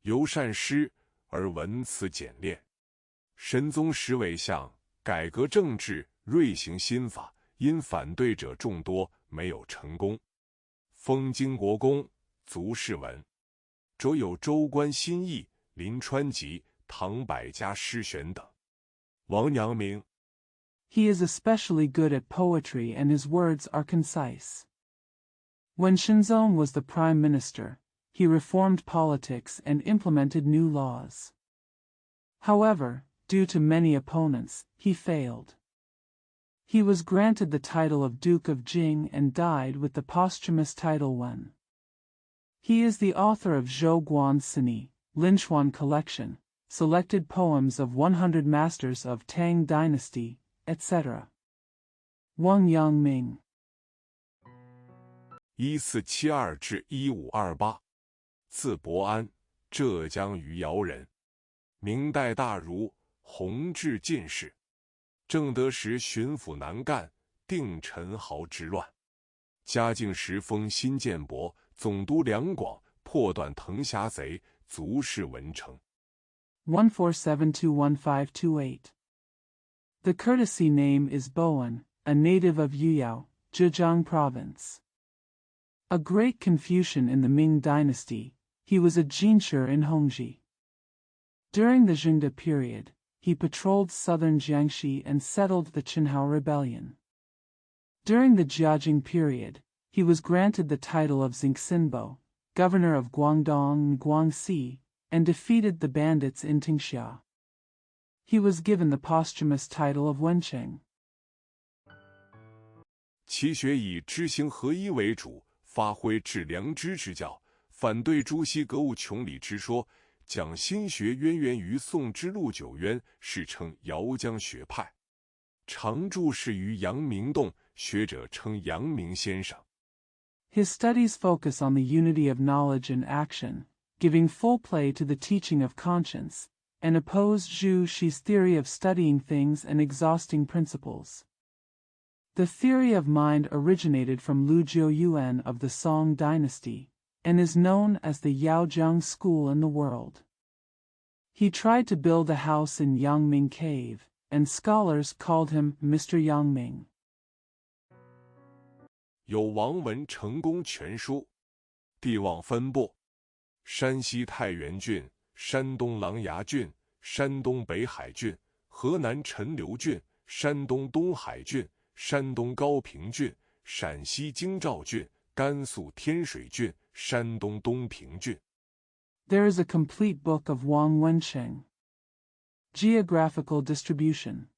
尤善诗，而文辞简练。神宗时为相，改革政治，锐行新法，因反对者众多，没有成功。封金国公，卒谥文，着有《州官新义》《临川集》《唐百家诗选》等。王阳明 He is especially good at poetry and his words are concise. When Shinzong was the prime minister, he reformed politics and implemented new laws. However, due to many opponents, he failed. He was granted the title of Duke of Jing and died with the posthumous title Wen. He is the author of Zhou Guan Sini, Linchuan Collection, selected poems of 100 masters of Tang Dynasty, etc. Wang Yangming 1472至1528，字伯安，浙江余姚人，明代大儒，弘治进士。正德时巡抚南赣，定陈豪之乱。嘉靖时封新建伯，总督两广，破断藤峡贼，卒谥文成。14721528. The courtesy name is Bowen, a native of Yuyao, Zhejiang Province. A great Confucian in the Ming Dynasty, he was a jinshi in Hongji. During the Zhengde period, he patrolled southern Jiangxi and settled the Qinhao Rebellion. During the Jiajing period, he was granted the title of Xingxinbo, governor of Guangdong and Guangxi, and defeated the bandits in Tingxia. He was given the posthumous title of Wencheng. 其学以知行合一为主，发挥致良知之教，反对朱熹格物穷理之说，讲心学渊源于宋之陆九渊，世称姚江学派。常注释于阳明洞，学者称阳明先生。His studies focus on the unity of knowledge and action, giving full play to the teaching of conscience, and oppose Zhu Xi's theory of studying things and exhausting principles. The theory of mind originated from Lu Jiuyuan of the Song dynasty, and is known as the Yaojiang school in the world. He tried to build a house in Yangming Cave, and scholars called him Mr. Yangming. 有王文成功全书，地望分布：山西太原郡、山东琅琊郡、山东北海郡、河南陈留郡、山东东海郡、山东高平郡、陕西京兆郡、甘肃天水郡、山东东平郡。There is a complete book of Wang Wencheng. Geographical distribution: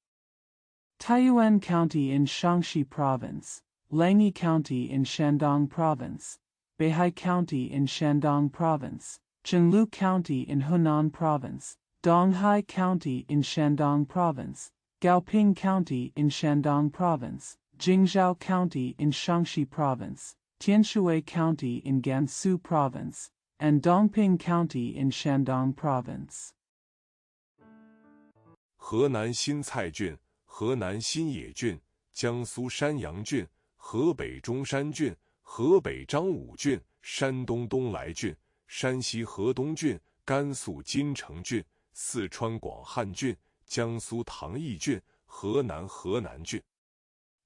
Taiyuan County in Shaanxi Province, Langyi County in Shandong Province, Beihai County in Shandong Province, Chenlu County in Hunan Province, Donghai County in Shandong Province, Gaoping County in Shandong Province, Jingzhou County in Shaanxi Province, Tianshui County in Gansu Province, and Dongping County in Shandong Province. 河南新蔡郡、河南新野郡、江苏山阳郡、河北中山郡、河北张武郡、山东东来郡、山西河东郡、甘肃金城郡、四川广汉郡、江苏唐邑郡、河南河南郡。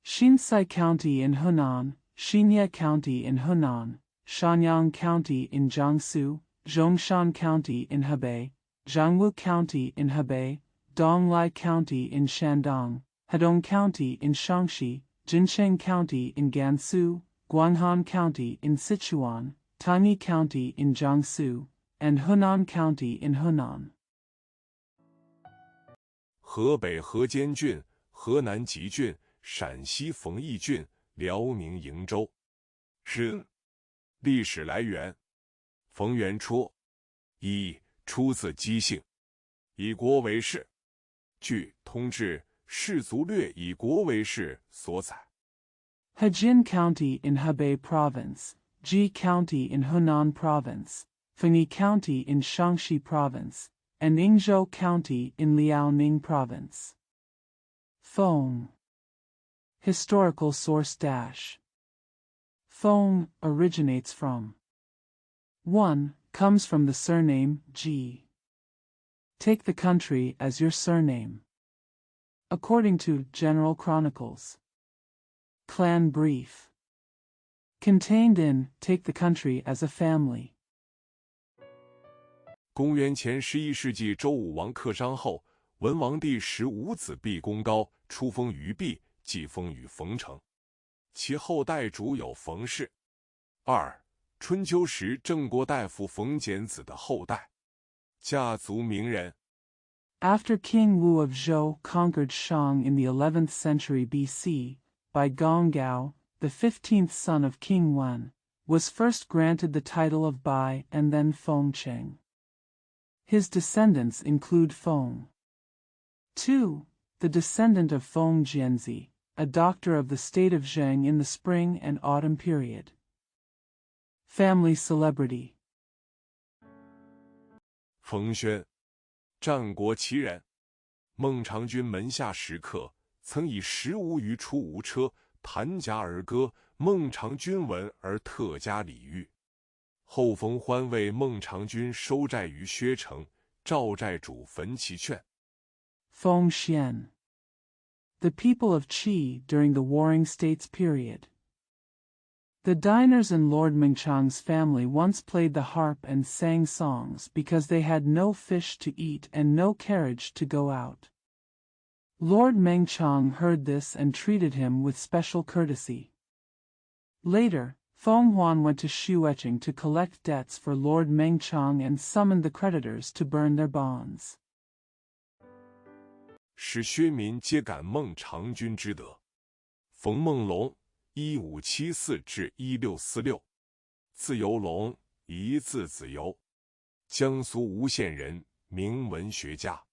Xinsai County in Hunan, Xinya County in Hunan, Shanyang County in Jiangsu, Zhongshan County in Hebei, Jiangwu County in Hebei, Donglai County in Shandong, Hedong County in Shaanxi, Jincheng County in Gansu, Guanghan County in Sichuan, Tangyi County in Jiangsu, and Hunan County in Hunan. 河北河间郡、河南吉郡、陕西冯邑郡、辽宁鄞州。日，历史来源：冯元初。一，出自姬姓，以国为事。据《通志士族略》以国为事所载。Hejin County in Hebei Province, Ji County in Hunan Province, Fengyi County in Shaanxi Province, and Yingzhou County in Liaoning Province. Feng. Historical source dash. Feng originates from 1. Comes from the surname Ji. Take the country as your surname. According to General Chronicles. clan brief. Contained in, take the country as a family. 公元前11世纪，周武王克商后，文王帝使五子毕公高出封于毕，继封于冯城，其后代主有冯氏。二、春秋时郑国大夫冯简子的后代，家族名人。After King Wu of Zhou conquered Shang in the 11th century BC, by Gong Gao, the 15th son of King Wen, was first granted the title of Bai and then Feng Cheng. His descendants include Feng. 2. The descendant of Feng Jianzi, a doctor of the state of Zheng in the spring and autumn period. Family celebrity. 冯轩，战国奇人，孟尝君门下食客，曾以15余出吴车，弹夹而歌，孟尝君闻而特加礼遇。后冯欢为孟尝君收债于薛城，赵债主焚其券。Feng Xian. The people of Qi during the Warring States period. The diners in Lord Mengchang's family once played the harp and sang songs because they had no fish to eat and no carriage to go out. Lord Mengchang heard this and treated him with special courtesy. Later, Feng Huan went to Xuecheng to collect debts for Lord Mengchang and summoned the creditors to burn their bonds. 使薛民皆感孟尝君之德。冯梦龙，1574至1646，字游龙，一字子游，江苏吴县人，名文学家，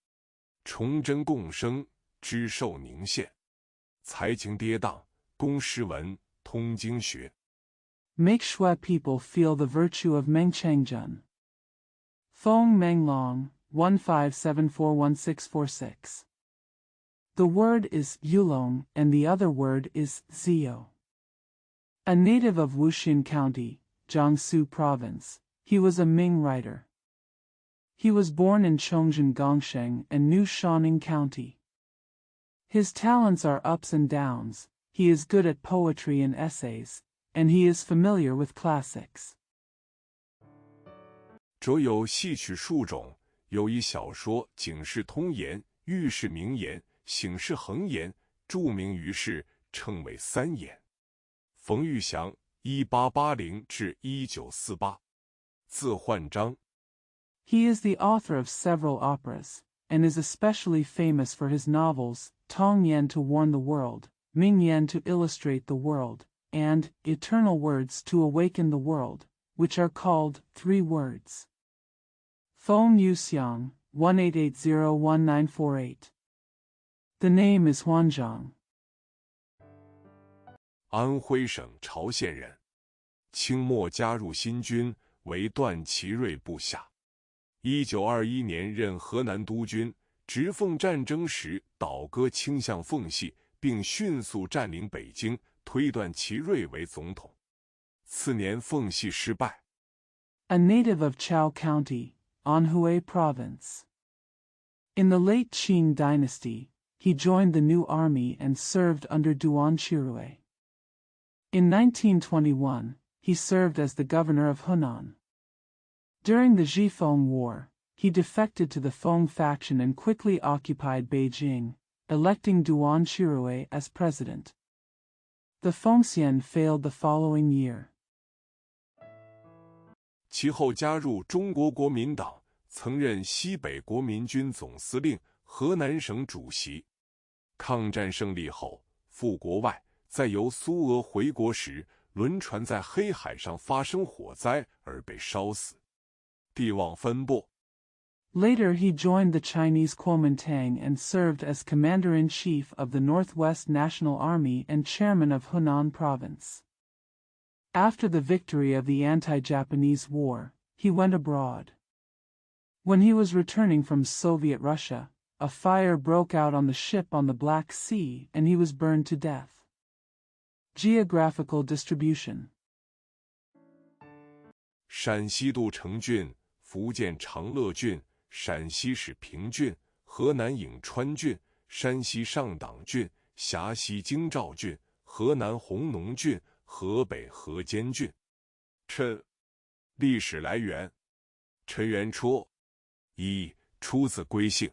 崇祯共生，知寿宁县，才情跌宕，工诗文，通经学。Make Shui people feel the virtue of Mengchangjun. Feng Menglong, 15741646. The word is Yulong and the other word is Zio. A native of Wuxin County, Jiangsu Province, he was a Ming writer. He was born in Chongzhen Gongsheng and New Shaning County. His talents are ups and downs, he is good at poetry and essays, and he is familiar with classics. 着有戏曲数种，有一小说《警世通言》，喻世名言，醒世恒言，著名于世，称为三言。冯玉祥，1880至1948，字焕章。He is the author of several operas, and is especially famous for his novels, Tong Yan to Warn the World, Ming Yan to Illustrate the World, and Eternal Words to Awaken the World, which are called 3 words. Feng Yuxiang, 18801948. The name is Huanzhang. 安徽省巢县人，清末加入新军，为段祺瑞部下。1921年任河南督军，直奉战争时倒戈倾向奉系，并迅速占领北京，推段祺瑞为总统。次年奉系失败。A native of Chao County, Anhui Province. In the late Qing dynasty, he joined the new army and served under Duan Qirui. In 1921, he served as the governor of Hunan. During the Zhifeng War, he defected to the Feng faction and quickly occupied Beijing, electing Duan Qirui as president. The Fengxian failed the following year. 其后加入中国国民党，曾任西北国民军总司令、河南省主席。抗战胜利后，赴国外，在由苏俄回国时，轮船在黑海上发生火灾而被烧死。地望分拨。Later he joined the Chinese Kuomintang and served as commander-in-chief of the Northwest National Army and chairman of Hunan Province. After the victory of the anti-Japanese war, he went abroad. When he was returning from Soviet Russia, a fire broke out on the ship on the Black Sea and he was burned to death. Geographical distribution. 陕西杜城郡，福建长乐郡，陕西始平郡，河南颍川郡，山西上党郡，峡西京兆郡，河南弘农郡，河北河间郡。谶，历史来源：陈元初。一，出自归姓。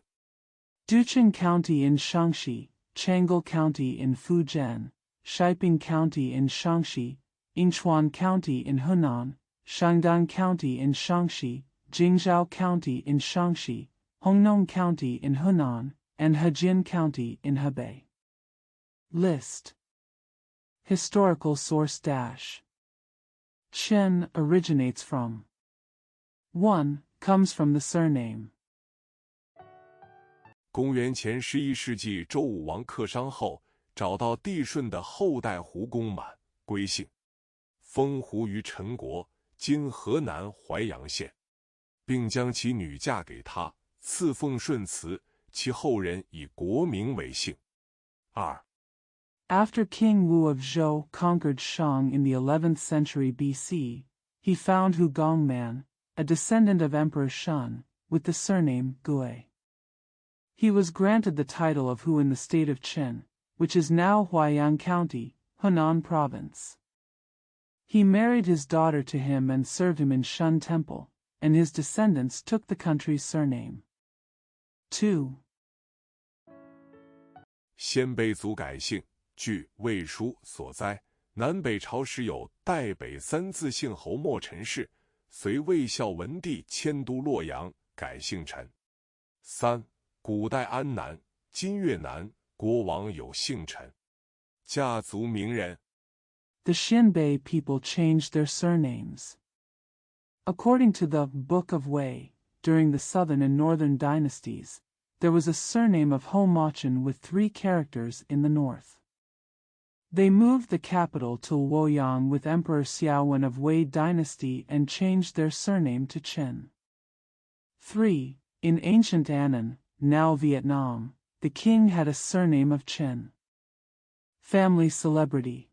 Ducheng County in Shaanxi, Changle County in Fujian, Shiping County in Shaanxi, Yinchuan County in Hunan, Shandong County in Shaanxi, Jingzhou County in Shaanxi, Hongnong County in Hunan, and Hejian County in Hebei. List. Historical source dash. Chen originates from. 1. Comes from the surname. 公元前11世纪，周武王克商后，找到帝舜的后代胡公满，归姓，封胡于陈国（今河南淮阳县），并将其女嫁给他，赐奉顺祠。其后人以国名为姓。2. After King Wu of Zhou conquered Shang in the 11th century BC, he found Hu Gongman, a descendant of Emperor Shun, with the surname Gui. He was granted the title of Hu in the state of Qin, which is now Huaiyang County, Hunan Province. He married his daughter to him and served him in Shun Temple, and his descendants took the country's surname. 2. 鲜卑族改姓，据《魏书》所载，南北朝时有代北三字姓侯莫陈氏，随魏孝文帝迁都洛阳，改姓陈。3. 古代安南、今越南国王有姓陈，家族名人。The Xianbei people changed their surnames. According to the Book of Wei, during the southern and northern dynasties, there was a surname of Ho-Mochen with 3 characters in the north. They moved the capital to Luoyang with Emperor Xiaowen of Wei dynasty and changed their surname to Chen. 3. In ancient Annan, now Vietnam, the king had a surname of Chen. Family celebrity.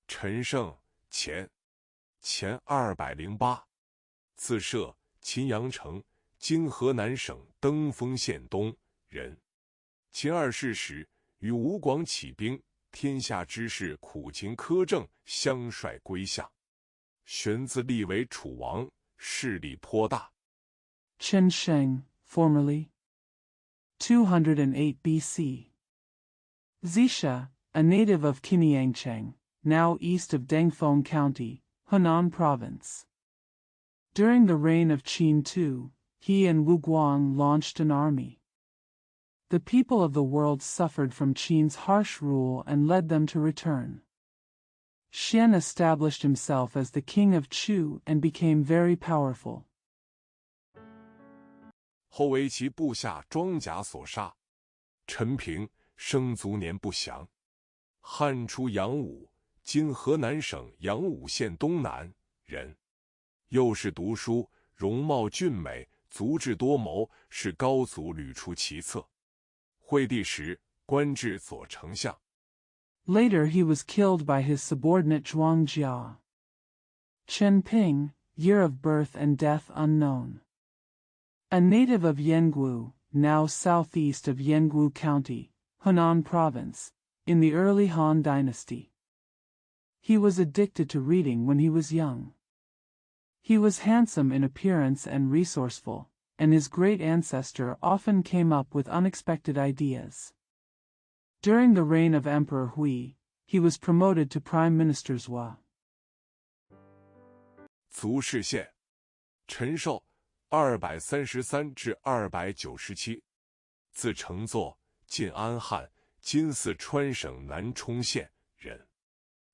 陈胜，前208，自社，秦阳城，今河南省登封县东人。秦二世时，与吴广起兵，天下之士苦秦苛政，相率归降。玄自立为楚王，势力颇大。Chen Sheng, formerly 208 BC. Zisha, a native of Qiniangcheng, now east of Dengfeng County, Hunan Province. During the reign of Qin II, he and Wu Guang launched an army. The people of the world suffered from Qin's harsh rule and led them to return. Xian established himself as the king of Chu and became very powerful. 后为其部下庄甲所杀。陈平，生卒年不详。汉初阳武，今河南省阳武县东南人。幼时读书，容貌俊美，足智多谋，是高祖屡出奇策。惠帝时，官至左丞相。Later he was killed by his subordinate Zhuang Jia. Chen Ping, year of birth and death unknown. A native of Yanguo, now southeast of Yanguo County, Hunan Province, in the early Han Dynasty. He was addicted to reading when he was young. He was handsome in appearance and resourceful, and his great ancestor often came up with unexpected ideas. During the reign of Emperor Hui, he was promoted to Prime Minister's Wa. 族氏县，陈寿，233至297，字承作，晋安汉，今四川省南充县人。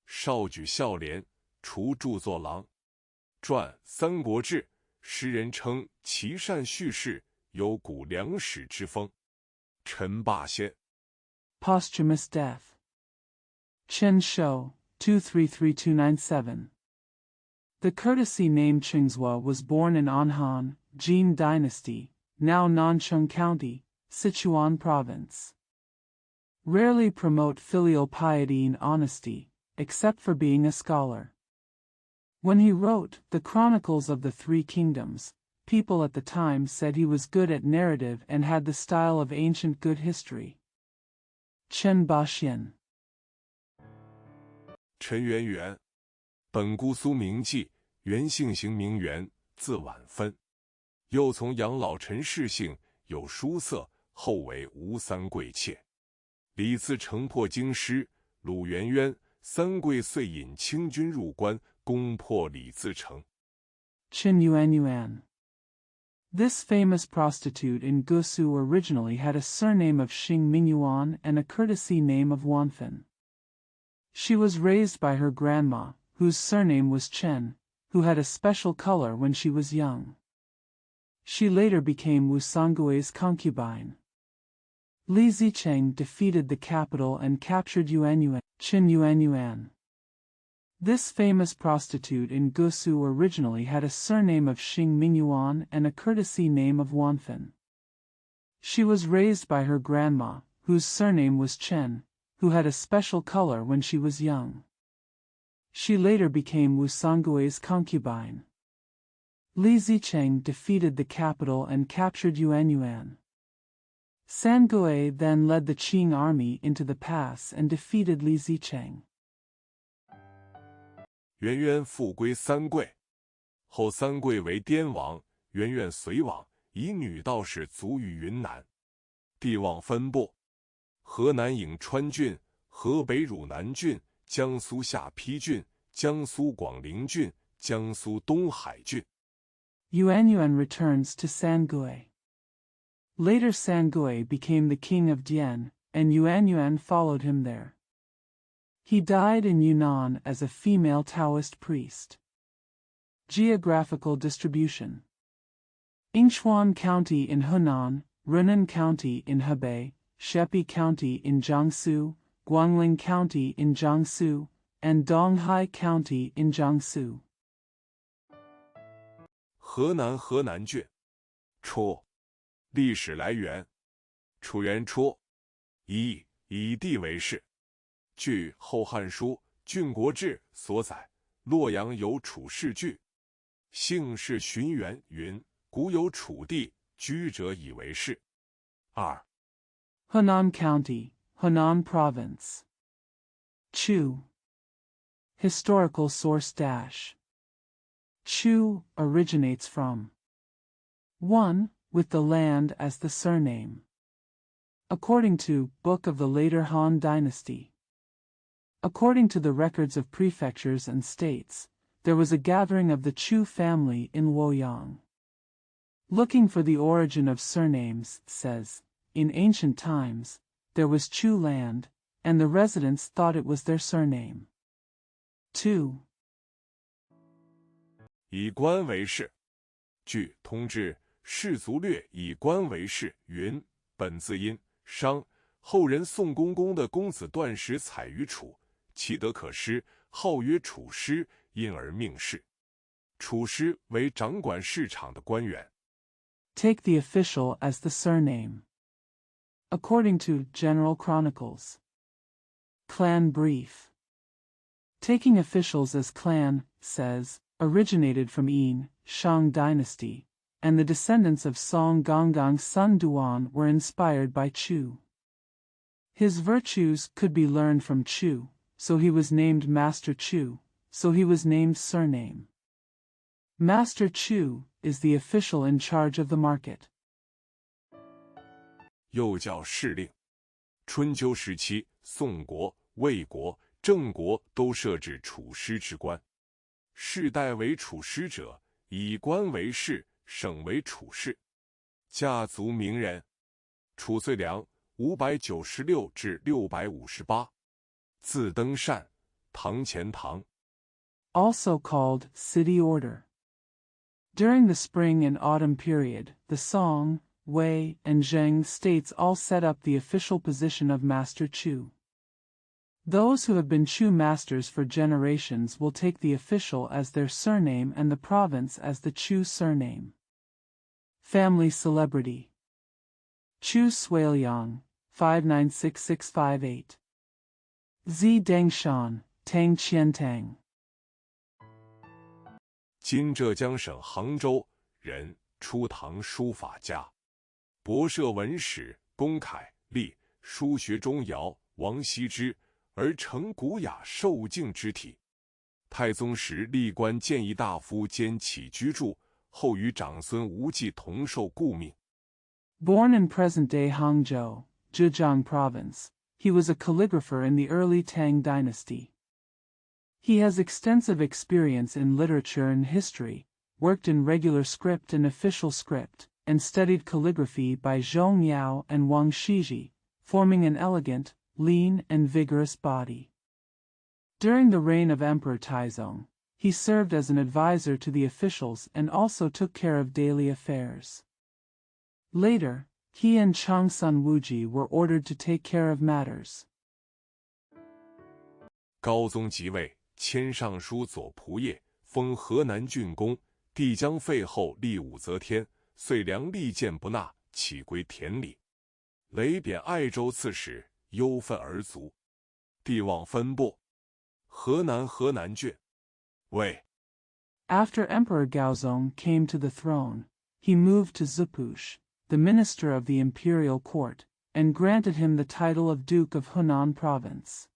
少举孝廉，除著作郎。传《三国志》，时人称其善叙事，有古良史之风。陈霸先。Posthumous death. Chen Shou, 233-297. The courtesy named Qingzhua was born in Anhan, Jin Dynasty, now Nancheng County, Sichuan Province. Rarely promote filial piety and honesty, except for being a scholar. When he wrote The Chronicles of the Three Kingdoms, people at the time said he was good at narrative and had the style of ancient good history. Chen Baxian. 陈圆圆，本姑苏名妓，原姓邢名媛，字婉芬。又从养老陈氏姓，有书色，后为吴三桂妾。李自成破京师，鲁元渊，三桂遂引清军入关，攻破李自成。Qin Yuan Yuan. This famous prostitute in Gusu originally had a surname of Xing Mingyuan and a courtesy name of Wanfen. She was raised by her grandma, whose surname was Chen, who had a special color when she was young. She later became Wu Sanggui's concubine. Li Zicheng defeated the capital and captured Yuanyuan, Qin Yuanyuan. This famous prostitute in Gusu originally had a surname of Xing Mingyuan and a courtesy name of Wanfen. She was raised by her grandma, whose surname was Chen, who had a special color when she was young. She later became Wu Sanggui's concubine. Li Zicheng defeated the capital and captured Yuanyuan. Sangui then led the Qing army into the pass and defeated Li Zicheng. 圆渊复归三桂，后三桂为滇王，圆渊随往，以女道士卒于云南。地望分布：河南颍川郡、河北汝南郡、江苏下邳郡、江苏广陵郡、江苏东海郡。Yuanyuan returns to Sangui. Later Sangui became the king of Dian, and Yuanyuan followed him there. He died in Yunnan as a female Taoist priest. Geographical distribution: Yingchuan County in Hunan, Runan County in Hebei, Shepi County in Jiangsu, Guangling County in Jiangsu, and Donghai County in Jiangsu. 河南郡，初，历史来源：楚元初，以地为市。据《后汉书·郡国志》所载，洛阳有楚氏郡，姓氏荀元云，古有楚地，居者以为市。二， Hunan County, Hunan Province. Chu. Historical source dash. Chu originates from 1. With the land as the surname. According to Book of the Later Han Dynasty. According to the records of prefectures and states, there was a gathering of the Chu family in Luoyang. Looking for the origin of surnames, says, in ancient times, there was Chu land, and the residents thought it was their surname. 2. 以官为氏。据《通志·氏族略》以官为氏云，本字音，商，后人宋公公的公子段氏采于楚，其德可施，号曰楚师，因而命氏。楚师为掌管市场的官员。Take the official as the surname. According to General Chronicles. Clan Brief. Taking officials as clan, says, originated from Yin, Shang dynasty, and the descendants of Song Gonggong's son Duan were inspired by Chu. His virtues could be learned from Chu, so he was named Master Chu, so he was named surname. Master Chu is the official in charge of the market. 又叫市令。春秋时期，宋国、魏国、郑国都设置楚师之官。世代为楚师者，以官为氏，省为楚氏。家族名人：褚遂良596至658，字登善，唐前唐。Also called city order. During the spring and autumn period, the Song, Wei, and Zheng states all set up the official position of Master Chu. Those who have been Chu masters for generations will take the official as their surname and the province as the Chu surname. Family celebrity: Chu Suiliang, 596658. Zi Dengshan, Tang Qiantang. 今浙江省杭州人，初唐书法家，博涉文史，公楷隶，书学钟繇，王羲之、而成古雅受敬之体。太宗时历官谏议大夫兼起居注，后与长孙无忌同受顾命。Born in present-day Hangzhou, Zhejiang Province, he was a calligrapher in the early Tang dynasty. He has extensive experience in literature and history, worked in regular script and official script, and studied calligraphy by Zhong Yao and Wang Shiji, forming an elegant, lean, and vigorous body. During the reign of Emperor Taizong, he served as an advisor to the officials and also took care of daily affairs. Later, he and Changsun Wuji were ordered to take care of matters. 高宗即位，迁尚书左仆射，封河南郡公。帝将废后，立武则天，遂良吏谏不纳，起归田里。累贬爱州刺史，忧愤而卒。帝望分拨河南郡，魏。After Emperor Gaozong came to the throne, he moved to Zupush, the minister of the imperial court, and granted him the title of Duke of Hunan Province.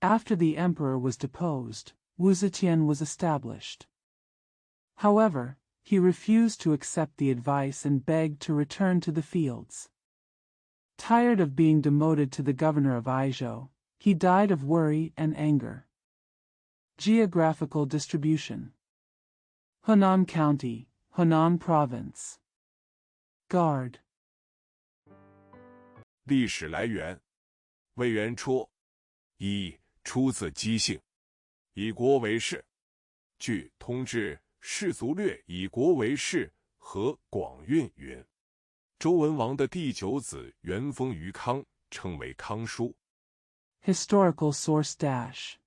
After the emperor was deposed, Wu Zetian was established. However, he refused to accept the advice and begged to return to the fields. Tired of being demoted to the governor of Aizhou, he died of worry and anger. Geographical distribution: Hunan County, Hunan Province. Guard. 历史来源：魏元初。一、出自姬姓，以国为事。据《通志士族略》以国为事和广运云，周文王的第9子元封于康，称为康叔。Historical source dash.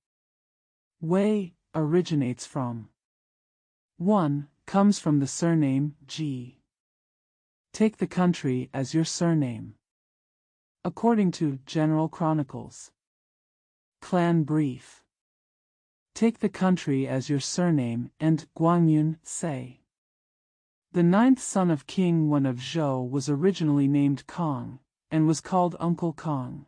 Wei originates from 1. Comes from the surname Ji. Take the country as your surname. According to General Chronicles. Clan brief. Take the country as your surname and Guangyun say. The 9th son of King Wen of Zhou was originally named Kong, and was called Uncle Kong.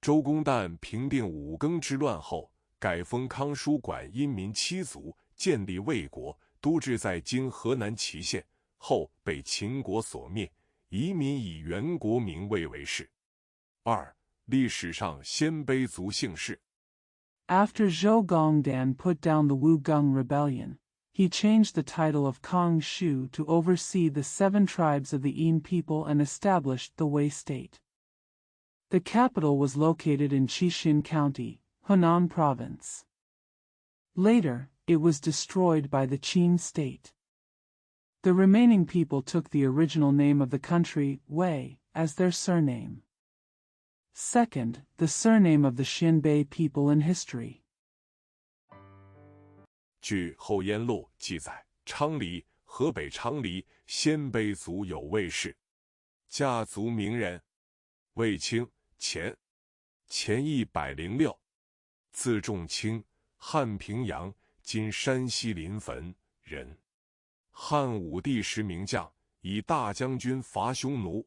周公旦平定五更之乱后，改封康叔管阴民7族，建立魏国，都治在今河南淇县，后被秦国所灭，移民以原国名魏为氏。2. 历史上鲜卑族姓氏。After Zhou Gongdan put down the Wu Gung rebellion, he changed the title of Kong Shu to oversee the 7 tribes of the Yin people and established the Wei state. The capital was located in Qixin County, Hunan Province. Later, it was destroyed by the Qin state. The remaining people took the original name of the country, Wei, as their surname. Second, the surname of the Xinbei people in history. 据《后燕录》记载，昌黎，河北昌黎，鲜卑族有魏氏，家族名人，卫青，前106，字仲卿，汉平阳（今山西临汾）人，汉武帝时名将，以大将军伐匈奴。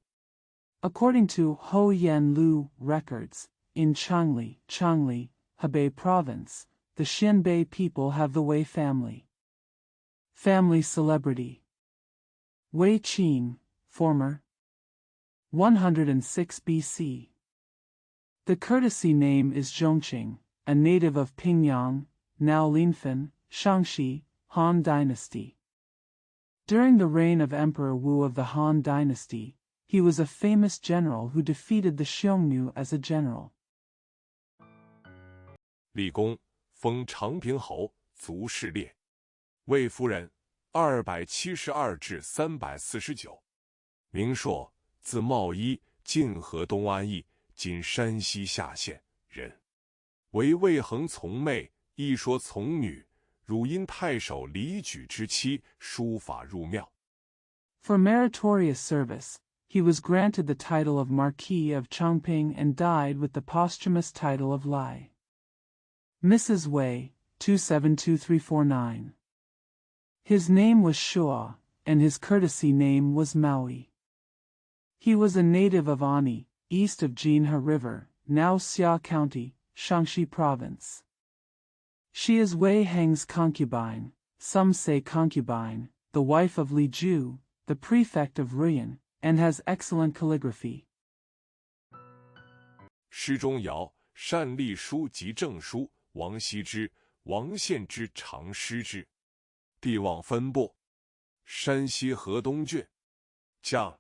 According to Ho Yan Lu records, in Changli, Hebei Province, the Xinbei people have the Wei family. Family celebrity: Wei Qin, former 106 BC. The courtesy name is Zhongqing, a native of Pingyang, now Linfen, Shangxi, Han Dynasty. During the reign of Emperor Wu of the Han Dynasty, he was a famous general who defeated the Xiongnu as a general. 立功，封长平侯，族氏列。魏夫人，272至349。名硕，字茂一，晋河东安邑（今山西夏县）人。为魏恒从妹，亦说从女，汝因太守李举之妻，书法入庙。For meritorious service, he was granted the title of Marquis of Chongping and died with the posthumous title of Lai. Mrs. Wei, 272-349. His name was Shua, and his courtesy name was Maui. He was a native of Ani, east of Jinha River, now Xia County, Shaanxi Province. She is Wei Heng's concubine, some say concubine, the wife of Li Ju, the prefect of Ruyan, and has excellent calligraphy. 诗中谣善隶书及正书，王羲之、王献之常诗之。地望分布，山西河东郡。将，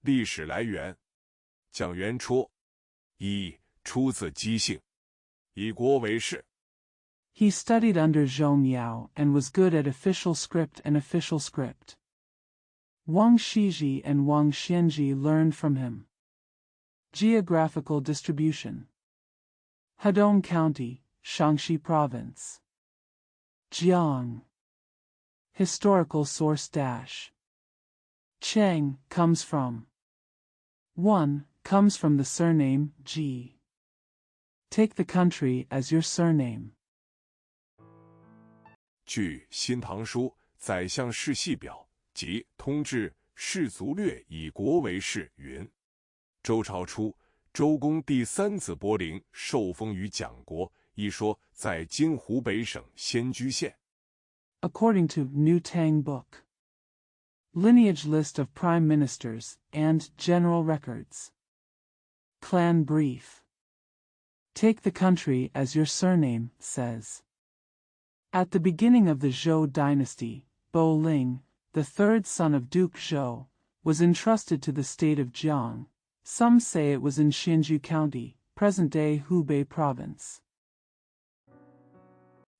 历史来源，蒋元初。一，出自姬姓，以国为事。He studied under Zhong Yao and was good at official script and official script. Wang Shiji and Wang Xianji learned from him. Geographical distribution. Hedong County, Shaanxi Province. Jiang. Historical source dash. Cheng comes from. 1. Comes from the surname Ji. Take the country as your surname. 据《新唐书·宰相世系表》及《通志·士族略》以国为事云：周朝初，周公第三子伯陵受封于蒋国，一说在今湖北省仙居县。According to New Tang Book. Lineage list of prime ministers and general records. Clan brief. Take the country as your surname, says. At the beginning of the Zhou dynasty, Bo Ling, the third son of Duke Zhou, was entrusted to the state of Jiang. Some say it was in Xinju County, present-day Hubei Province.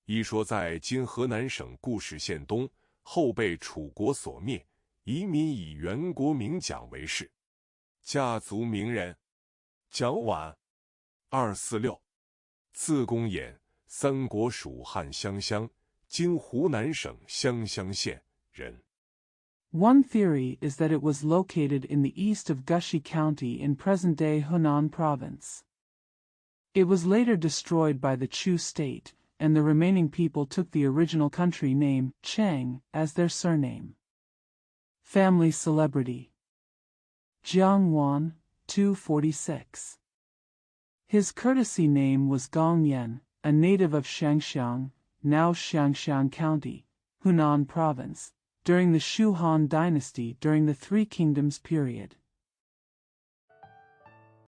一说在今河南省固始县东，后被楚国所灭，移民以原国名蒋为氏。家族名人，蒋琬，246，字公衍，三国蜀汉湘乡，今湖南省湘乡县人。One theory is that it was located in the east of Gushi County in present-day Hunan Province. It was later destroyed by the Chu state, and the remaining people took the original country name, Cheng, as their surname. Family celebrity. Jiang Wan, 246. His courtesy name was Gong Yan, a native of Shangxiang, now Xiangshan County, Hunan Province, during the Shu Han dynasty during the Three Kingdoms period.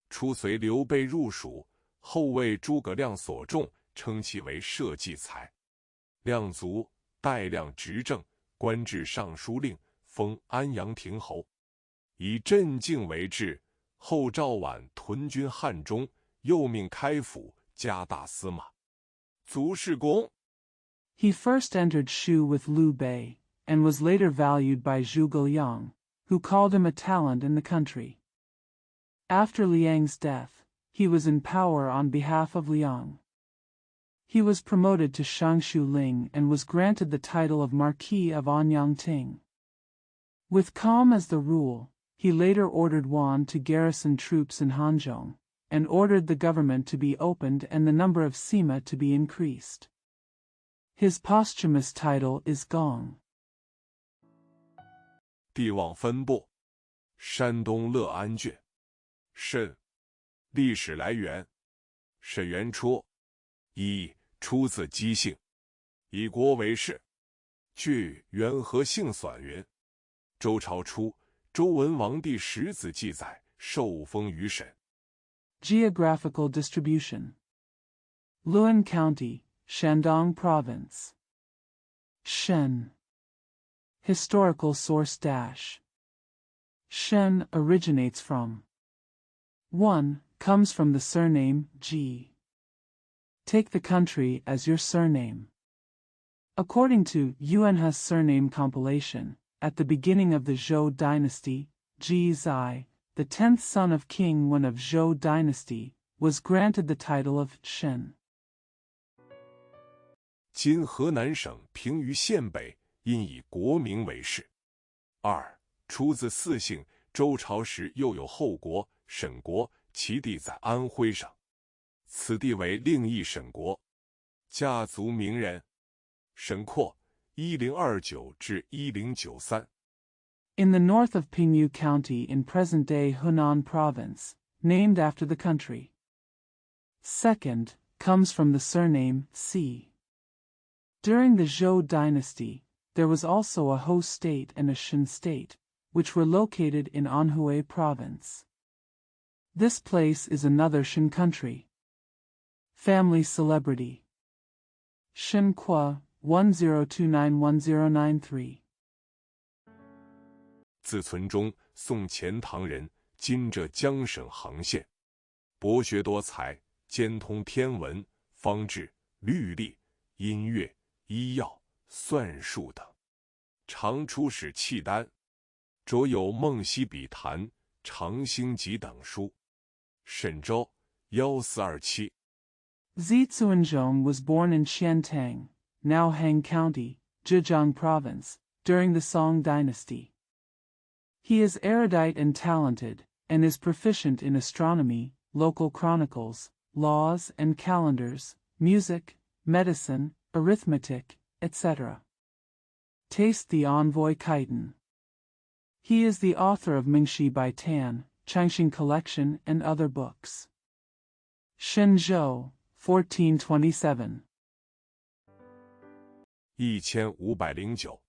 初随刘备入蜀，后为诸葛亮所重，称其为社稷才。亮卒，代亮执政，官至尚书令，封安阳亭侯，以镇静为治。后赵绾屯军汉中，又命开府，加大司马，卒事功。He first entered Shu with Liu Bei, and was later valued by Zhuge Liang, who called him a talent in the country. After Liang's death, he was in power on behalf of Liang. He was promoted to Shangshu Ling and was granted the title of Marquis of Anyangting. With calm as the rule, he later ordered Wan to garrison troops in Hanzhong, and ordered the government to be opened and the number of Sima to be increased. His posthumous title is Gong. 地望分布，山东乐安郡。慎，历史来源，沈元初。一，出自姬姓，以国为事。据《元和姓算》云：周朝初，周文王第10子记载，受封于沈。Geographical distribution. Luan County, Shandong Province. Shen. Historical source dash. Shen originates from. 1. Comes from the surname Ji. Take the country as your surname. According to Yuanhe's surname compilation, at the beginning of the Zhou dynasty, Ji Zai, the 10th son of King Wen of Zhou dynasty, was granted the title of Shen. 今河南省平舆县北，因以国名为氏。二，出自四姓，周朝时又有后国、沈国，其地在安徽省，此地为另一沈国。家族名人，沈括，1029至1093。In the north of Pingyu County in present-day Hunan Province, named after the country. Second comes from the surname Si. During the Zhou dynasty, there was also a Hou state and a Shen state, which were located in Anhui province. This place is another Shen country. Family celebrity. Shen Kwa 10291093。自存中，宋前唐人，今浙江省杭县，博学多才，兼通天文、方志、律历、音乐、医药、算术等，常出使契丹，着有《梦溪笔谈》《长兴集》等书。沈周1427。Zi Cuanzhong was born in Qiantang, now Hang County, Zhejiang Province, during the Song dynasty. He is erudite and talented, and is proficient in astronomy, local chronicles, laws and calendars, music, medicine, arithmetic, etc. Taste the Envoy Khitan. He is the author of Mingxi Bai Tan, Changxing Collection and other books. Shenzhou 1427。1509，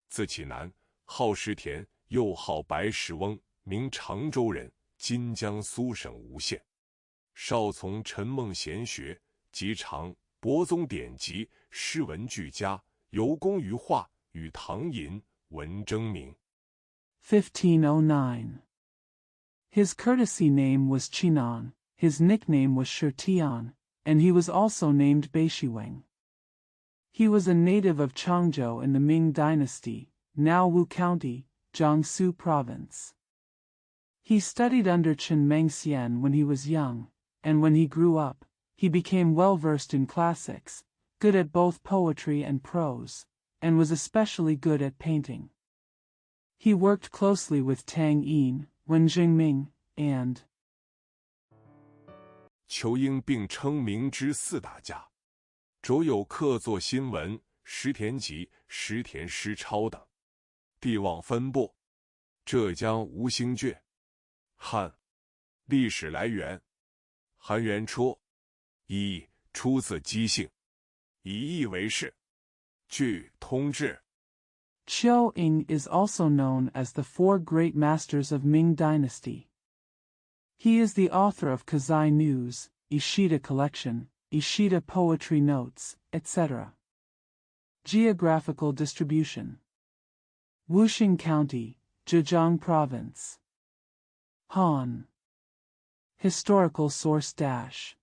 字启南，号石田，又号白石翁，名常州人，今江苏省吴县。少从陈孟闲学，及常博宗典籍，诗文俱佳，尤工于画，与唐寅、文征明。1509. His courtesy name was Chinan, his nickname was Shirtian, and he was also named Beishiweng. He was a native of Changzhou in the Ming dynasty, now Wu County, Jiangsu Province. He studied under Chen Mengxian when he was young, and when he grew up, he became well versed in classics, good at both poetry and prose, and was especially good at painting. He worked closely with Tang Yin, Wen Jingming, and 仇英并称明之四大家，着有刻作新闻、石田集、石田诗抄等。地望分布：浙江吴兴郡。汉历史来源：韩元初。一出自姬姓，以义为事。据通志。Qiu Ying is also known as the Four Great Masters of Ming Dynasty. He is the author of Kazai News, Ishida Collection, Ishida Poetry Notes, etc. Geographical distribution: Wuxing County, Zhejiang Province. Han. Historical source dash.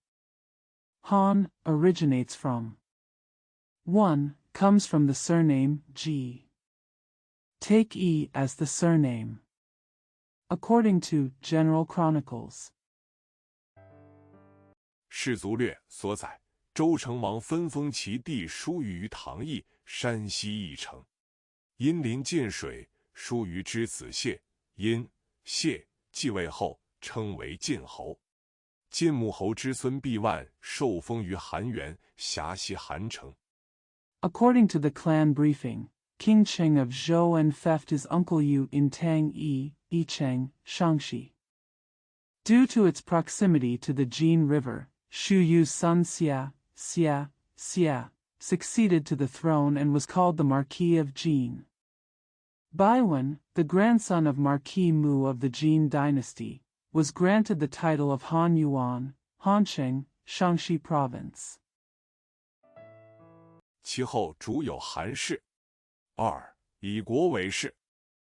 Han originates from 1. Comes from the surname Ji. Take E as the surname. According to General Chronicles. 士族略所载，周成王分封其地疏于唐邑，山西邑城。因临晋水，疏于之子谢，因谢继位后，称为晋侯。晋穆侯之孙毕万受封于韩原，辖西韩城。According to the clan briefing, King Cheng of Zhou and theft his uncle Yu in Tang Yi, Yicheng, Shangxi. Due to its proximity to the Jin River, Shu Yu's son Xia succeeded to the throne and was called the Marquis of Jin. Baiwen, the grandson of Marquis Mu of the Jin dynasty, was granted the title of Han Yuan, Hansheng, Shangxi Province. 其后主有韩氏。二以国为氏。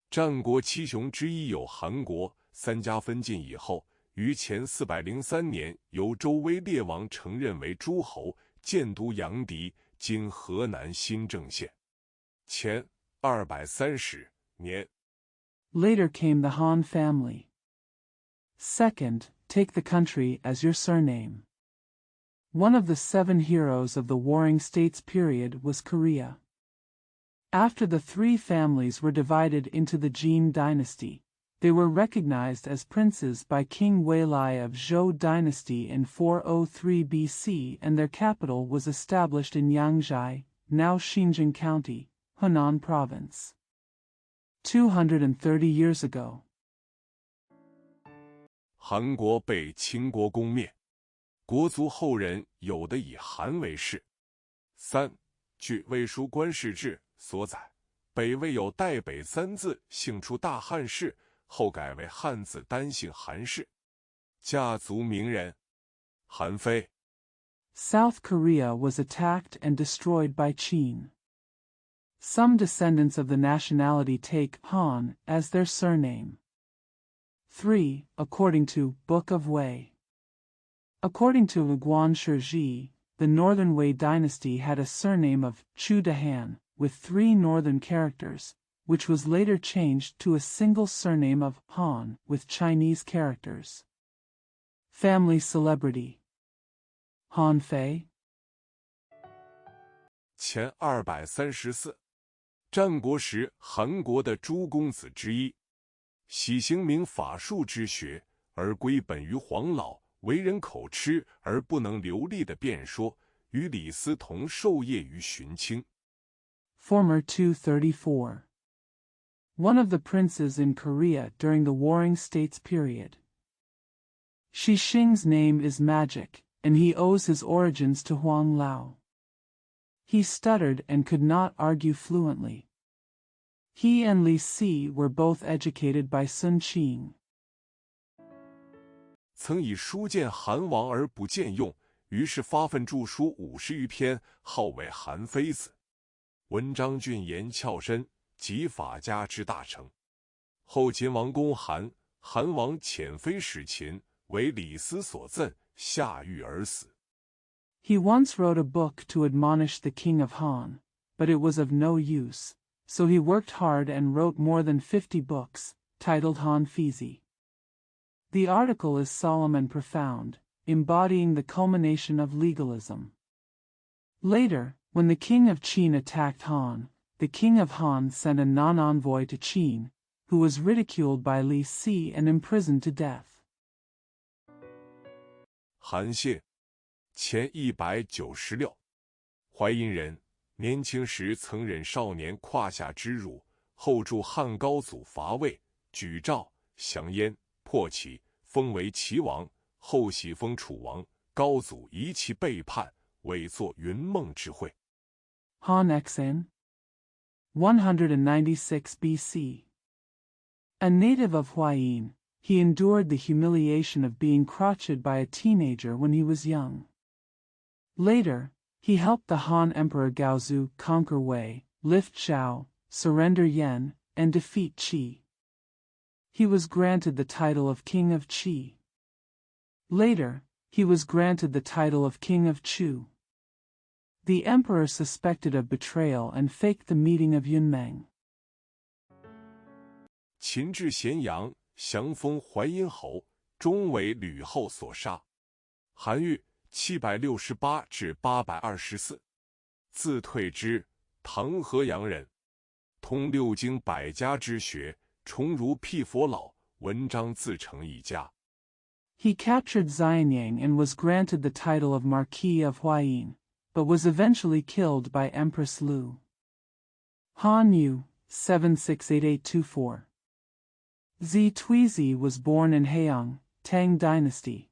战国七雄之一有韩国，三家分晋以后，于前403年由周威烈王承认为诸侯，建都阳翟，今河南新郑县。前230年。Later came the Han family. Second, take the country as your surname. One of the 7 heroes of the Warring States period was Korea. After the 3 families were divided into the Jin dynasty, they were recognized as princes by King Weilai of Zhou dynasty in 403 BC, and their capital was established in Yangzhai, now Xinjiang County, Hunan Province. 230 years ago. 韩国被秦国攻灭。国族后人有的以韩为氏。3. 据《魏书官氏志》所载，北魏有代北三字姓出大汉氏，后改为汉字单姓韩氏。家族名人，韩非。South Korea was attacked and destroyed by Qin. Some descendants of the nationality take Han as their surname. 3. According to Book of Wei. According to Guan Shiji, the Northern Wei dynasty had a surname of Chu Dahan, with 3 northern characters, which was later changed to a single surname of Han with Chinese characters. Family celebrity. Han Fei. 前234，战国时韩国的诸公子之一，喜行明法术之学，而归本于黄老，为人口吃而不能流利的辩说，与李斯同授业于荀卿。Former 234. One of the princes in Korea during the Warring States period. Shi Xing's name is magic, and he owes his origins to Huang Lao. He stuttered and could not argue fluently. He and Li Si were both educated by Sun Qing. 曾以书见韩王而不见用，于是发愤著书50余篇，号为韩非子。文章俊言翘深，集法家之大成。后秦王攻韩，韩王遣妃使秦，为李斯所赠，下狱而死。He once wrote a book to admonish the king of Han, but it was of no use, so he worked hard and wrote more than 50 books, titled Han Fizi. The article is solemn and profound, embodying the culmination of legalism. Later, when the king of Qin attacked Han, the king of Han sent a non-envoy to Qin, who was ridiculed by Li Si and imprisoned to death. 韩信，前196，淮阴人，年轻时曾忍少年胯下之辱，后助汉高祖伐魏，举赵、降燕，破齐，封为齐王，后袭封楚王。高祖疑其背叛，委作云梦之会。Han Xen 196 BC. A native of Huayin, he endured the humiliation of being crotcheted by a teenager when he was young. Later, he helped the Han Emperor Gaozu conquer Wei, lift Zhao, surrender Yan, and defeat Qi. He was granted the title of King of Qi. Later, he was granted the title of King of Chu. The emperor suspected of betrayal and faked the meeting of Yunmeng. 秦至咸阳，降封淮阴侯，终为吕后所杀。韩愈768至824，字退之，唐河阳人，通6经百家之学，崇儒辟佛老，文章自成一家。He captured Xianyang and was granted the title of Marquis of Huayin, but was eventually killed by Empress Lu. Han Yu 768824. Zi Tuizi was born in Heiyang, Tang Dynasty.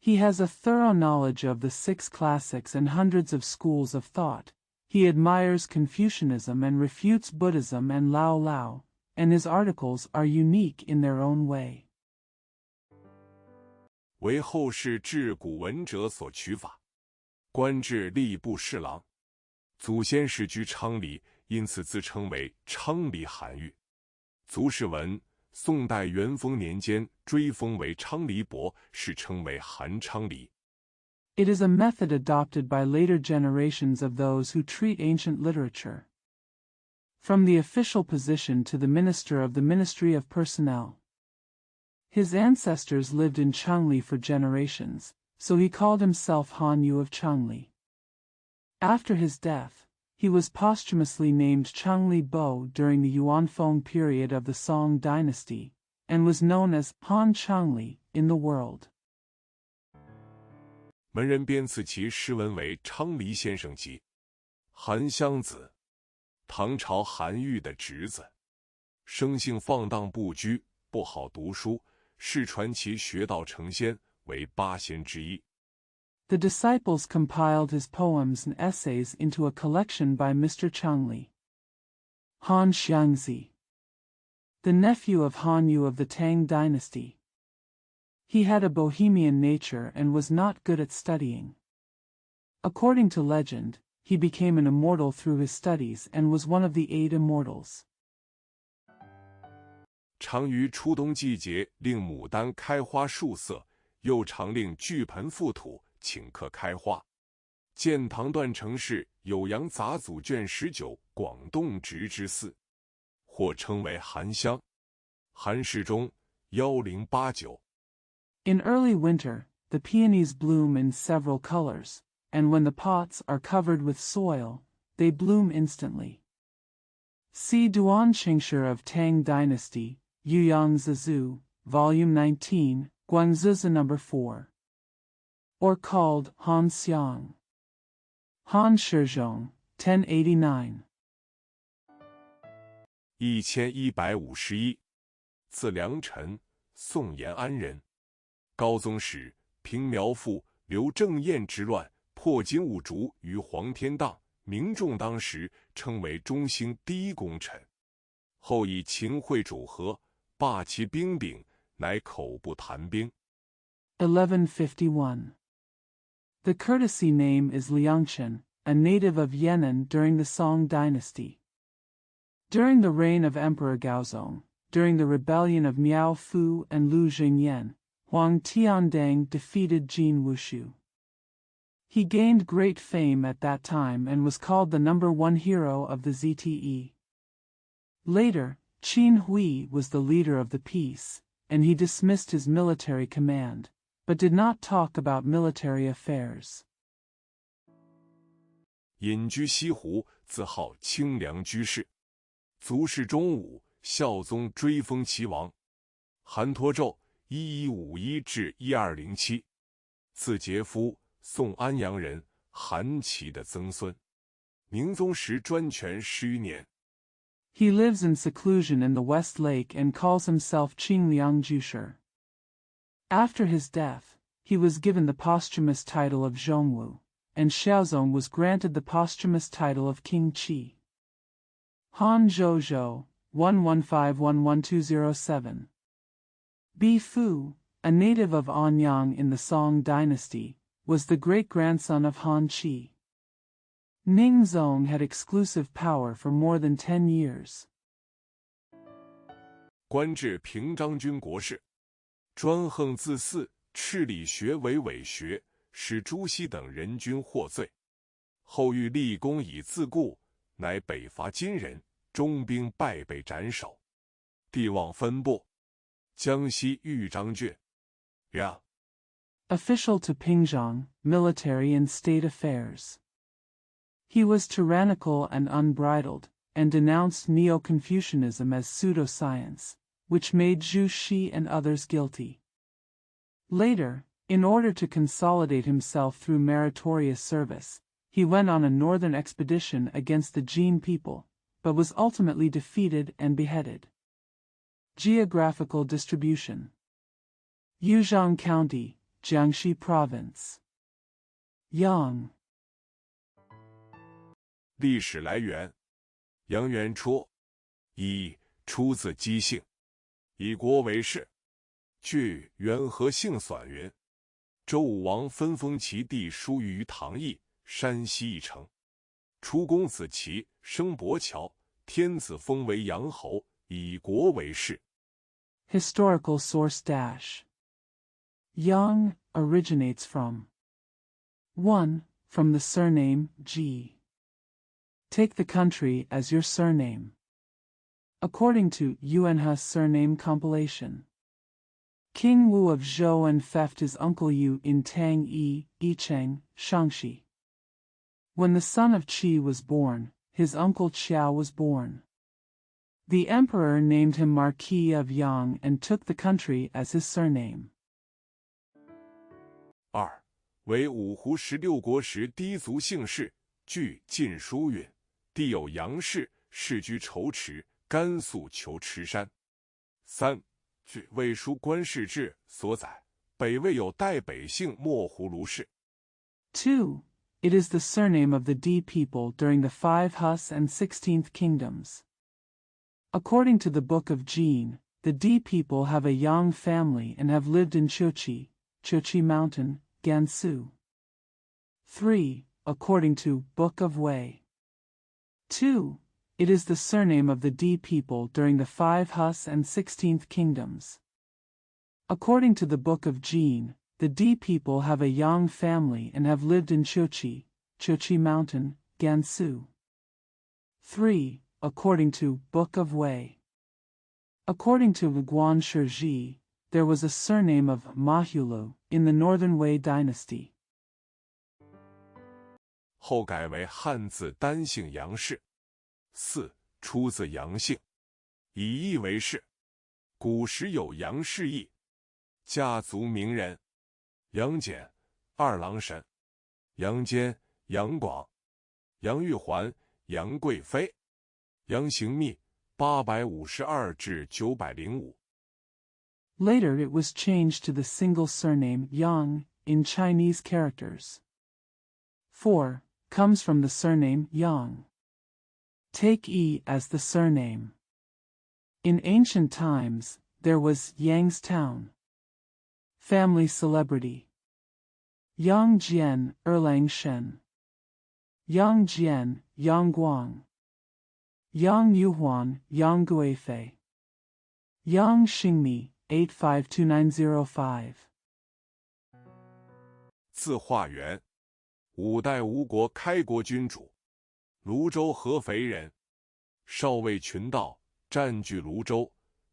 He has a thorough knowledge of the 6 classics and hundreds of schools of thought. He admires Confucianism and refutes Buddhism and Lao Lao, and his articles are unique in their own way. 为后世治古文者所取法，官至吏部侍郎，祖先世居昌黎，因此自称为昌黎韩愈。卒世文，宋代元丰年间追封为昌黎伯，世称为韩昌黎。It is a method adopted by later generations of those who treat ancient literature. From the official position to the minister of the Ministry of Personnel. His ancestors lived in Changli for generations, so he called himself Han Yu of Changli. After his death, he was posthumously named Changli Bo during the Yuanfeng period of the Song dynasty, and was known as Han Changli in the world. 门人编赐其诗文为《昌黎先生集》。韩湘子，唐朝韩愈的侄子，生性放荡不拘，不好读书，世传其学道成仙，为8仙之一。The disciples compiled his poems and essays into a collection by Mr. Changli. Han Xiangzi, the nephew of Han Yu of the Tang dynasty. He had a bohemian nature and was not good at studying. According to legend, he became an immortal through his studies and was one of the 8 immortals. 常于初冬季节令牡丹开花树色，又常令巨盆覆土，顷刻开花。建唐段成式酉阳杂俎卷19广东直之4，或称为寒香。寒士中1089。In early winter, the peonies bloom in several colors, and when the pots are covered with soil, they bloom instantly. See Duan Qingshi of Tang Dynasty, Yuyang Zizu, Volume 19, Guangzizi No. 4. Or called Han Xiang. Han Shizhong, 1089. 1151，字良臣，宋延安人。高宗时，平苗阜刘正彦之乱，破金兀术于黄天荡，民众当时称为中兴第一功臣。后以秦桧主和，罢其兵柄，乃口不谈兵。1151. The courtesy name is Liangchen, a native of Yan'an during the Song dynasty. During the reign of Emperor Gaozong, during the rebellion of Miao Fu and Lu Jingyan, Huang Tiandang defeated Jin Wushu. He gained great fame at that time and was called the #1 hero of the ZTE. Later, Qin Hui was the leader of the peace, and he dismissed his military command, but did not talk about military affairs. 隐居西湖，自号清凉居士。卒世中武，孝宗追封其王。韩托胄1151至1207，字杰夫，宋安阳人，韩琦的曾孙。明宗时专权10余年。He lives in seclusion in the West Lake and calls himself Qingliang Jushi. After his death, he was given the posthumous title of Zhongwu, and Xiaozong was granted the posthumous title of King Qi. Han Zhozhou, 11511207. Bi Fu, a native of Anyang in the Song dynasty, was the great-grandson of Han Qi. Ningzong had exclusive power for more than 10 years. 官至平章军国事，专横自肆，斥理学为伪学，使朱熹等人均获罪。后欲立功以自固，乃北伐金人，中兵败被斩首。帝望分拨，江西豫章郡。呀 Official to Pingzhang, military and state affairs. He was tyrannical and unbridled, and denounced Neo-Confucianism as pseudoscience, which made Zhu Xi and others guilty. Later, in order to consolidate himself through meritorious service, he went on a northern expedition against the Jin people, but was ultimately defeated and beheaded. Geographical distribution. Yuzhang County, Jiangxi Province. Yang. 历史来源：杨元初，出自姬姓，以国为氏。据元和姓算云，周武王分封其地疏于唐邑，山西一城。出公子齐，生伯乔，天子封为阳侯，以国为氏。Historical source dash. Yang originates from 1. From the surname Ji. Take the country as your surname. According to Yuanhe surname compilation, King Wu of Zhou and theft his uncle Yu in Tang Yi, Yicheng, Shangxi. When the son of Qi was born, his uncle Qiao was born. The emperor named him Marquis of Yang and took the country as his surname. 2. 为五胡16国时氐族姓氏，据《晋书》云：地有杨氏，世居仇池，甘肃求池山。3. 据《魏书·官氏志》所载，北魏有代北姓莫胡卢氏。2. It is the surname of the D people during the 5 Hus and 16th kingdoms. According to the Book of Jin, the D people have a Yang family and have lived in Chochi, Chochi Mountain, Gansu. 3. According to Book of Wei. 2. It is the surname of the D people during the 5 Hus and 16th kingdoms. According to the Book of Jin, the D people have a Yang family and have lived in Chochi, Chochi Mountain, Gansu. 3. According to Book of Wei. According to Guan Shiji, there was a surname of Mahulu in the Northern Wei dynasty. 后改为汉字单姓杨氏。4. 出自杨姓，以义为氏。古时有杨氏义，家族名人：杨戬、二郎神、杨坚、杨广、杨玉环、杨贵妃、杨行密852至905。Later it was changed to the single surname Yang in Chinese characters. 4. Comes from the surname Yang. Take E as the surname. In ancient times, there was Yang's town. Family celebrity: Yang Jian, Erlang Shen. Yang Jian, Yang Guang. Yang Yuhuan, Yang Guifei. Yang Xingmi, 852905. 字化元，五代吴国开国君主，泸州合肥人，少尉群盗，占据泸州。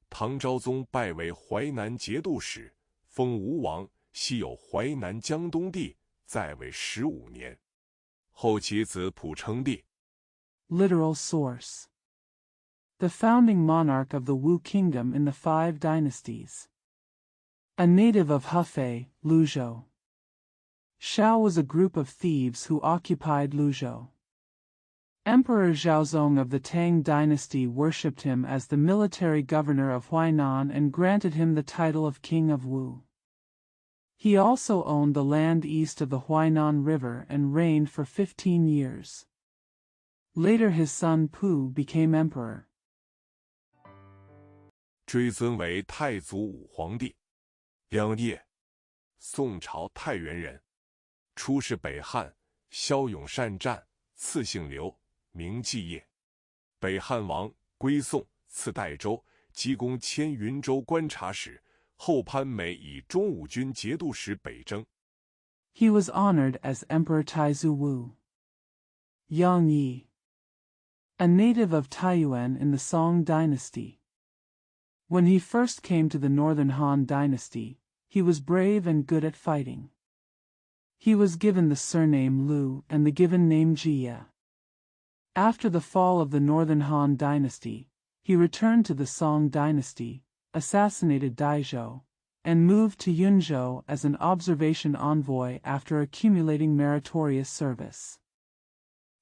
唐昭宗拜为淮南节度使，封吴王，昔有淮南江东地，在位15年。后其子溥称帝。Literal source: the founding monarch of the Wu kingdom in the 5 dynasties. A native of Hefei, Luzhou. Shao was a group of thieves who occupied Luzhou. Emperor Zhaozong of the Tang dynasty worshipped him as the military governor of Huainan and granted him the title of King of Wu. He also owned the land east of the Huainan River and reigned for 15 years. Later his son Pu became emperor. 追尊为太祖武皇帝。梁业，宋朝太原人，出仕北汉，骁勇善战，赐姓刘，名继业。北汉王归宋，赐代州，积功迁云州观察使。后潘美以中武军节度使北征。He was honored as Emperor Taizu Wu. Yang Yi, a native of Taiyuan in the Song dynasty. When he first came to the Northern Han dynasty, he was brave and good at fighting. He was given the surname Lu and the given name Jia. After the fall of the Northern Han dynasty, he returned to the Song dynasty, assassinated Daizhou, and moved to Yunzhou as an observation envoy after accumulating meritorious service.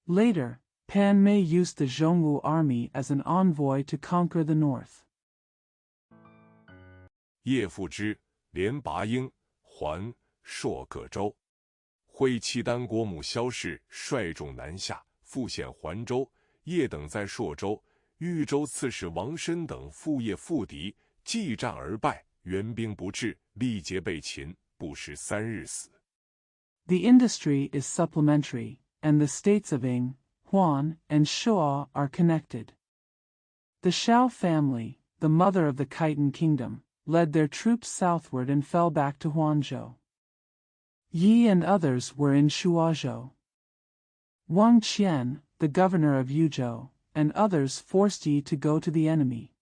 Later, Pan Mei used the Zhongwu army as an envoy to conquer the north. 叶复之、连拔英、桓、朔各州。会契丹国母萧氏率众南下，复险环州。叶等在朔州、豫州刺史王申等副业复敌，继战而败，援兵不至，力竭被擒，不时3日死。The industry is supplementary, and the states of Ying, Huan, and Shuo are connected. The Shao family, the mother of the Khitan kingdom, led their troops southward and fell back to Huanzhou. Yi and others were in Shuozhou. Wang Qian, the governor of Yuzhou, and others forced Yi to go to the enemy.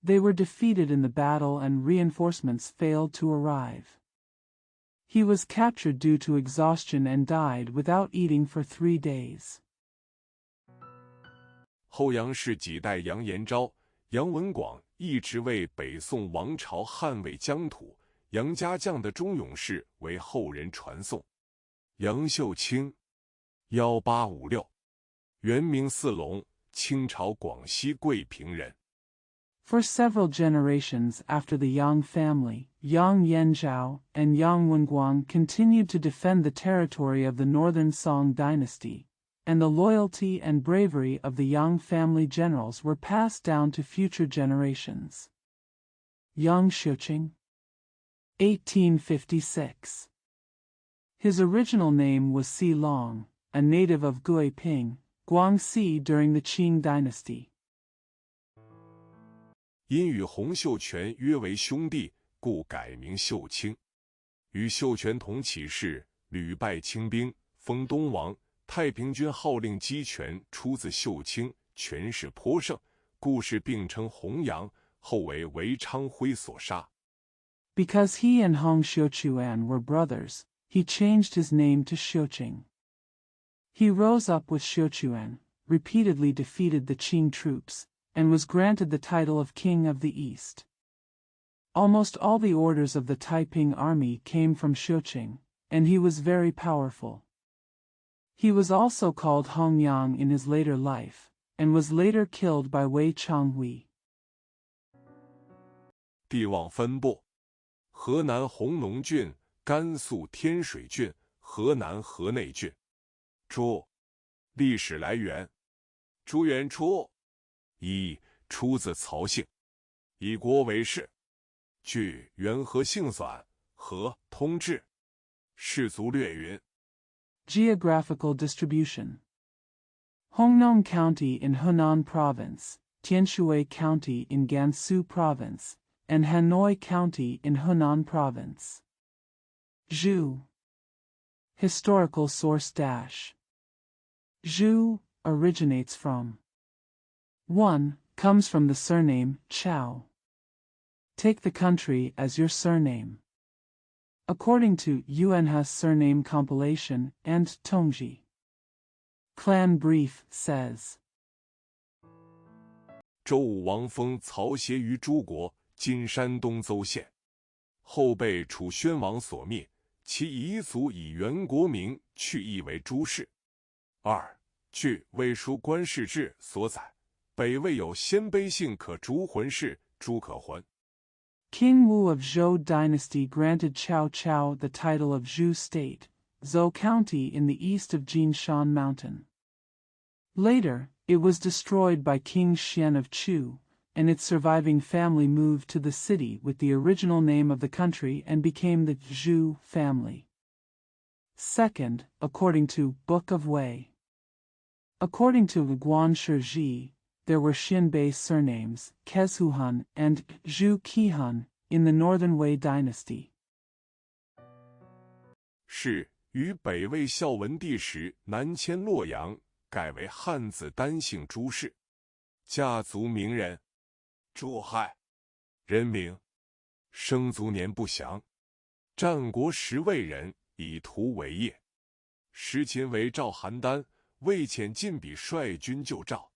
They were defeated in the battle and reinforcements failed to arrive. He was captured due to exhaustion and died without eating for 3 days. 后杨氏几代杨延昭、杨文广一直为北宋王朝捍卫疆土。杨家将的忠勇士为后人传颂。杨秀清，1856，原名四龙，清朝广西桂平人。For several generations after the Yang family, Yang Yanzhao, and Yang Wenguang continued to defend the territory of the northern Song dynasty, and the loyalty and bravery of the Yang family generals were passed down to future generations. Yang Xiuqing, 1856. His original name was Si Long, a native of Guiping, Guangxi during the Qing dynasty. 因与洪秀全约为兄弟，故改名秀清。与秀全同起事，屡败清兵，封东王。太平军号令鸡权出自秀清，权势颇盛，故事并称洪阳，后为韦昌辉所杀。Because he and Hong Xiuquan were brothers, he changed his name to Xiuqing. He rose up with Xiuquan, repeatedly defeated the Qing troops, and was granted the title of King of the East. Almost all the orders of the Taiping army came from Xiuqing, and he was very powerful. He was also called Hongyang in his later life, and was later killed by Wei Changhui. 地望分布：河南弘农郡、甘肃天水郡、河南河内郡。注：历史来源：朱元初。一、出自曹姓，以国为氏。据元和姓算，和通志。氏族略云。Geographical distribution: Hongnong County in Henan Province, Tianshui County in Gansu Province, and Hanoi County in Henan Province. Zhu. Historical source dash. Zhu originates from 1. Comes from the surname Chao. Take the country as your surname. According to Yuanha's surname compilation and Tongji. Clan Brief says. 周武王封曹协于诸国，今山东邹县，后被楚宣王所灭，其遗族以原国名去意为朱氏。二、据《魏书·官氏志》所载，北魏有鲜卑姓可逐魂氏，朱可魂。King Wu of Zhou dynasty granted Chao Chao the title of Zhu State, Zhou County in the east of Jinshan Mountain. Later, it was destroyed by King Xian of Chu, and its surviving family moved to the city with the original name of the country and became the Zhu family. Second, according to Book of Wei. According to Guan Shiji, there were Xinbei surnames, Kezhuhan and Zhu Qihan, in the Northern Wei dynasty. 是于北魏孝文帝时南迁洛阳，改为汉字单姓朱氏。家族名人。朱亥。人名。生卒年不详。战国时魏人，以图为业。时秦为赵邯郸，魏遣晋鄙率军救赵。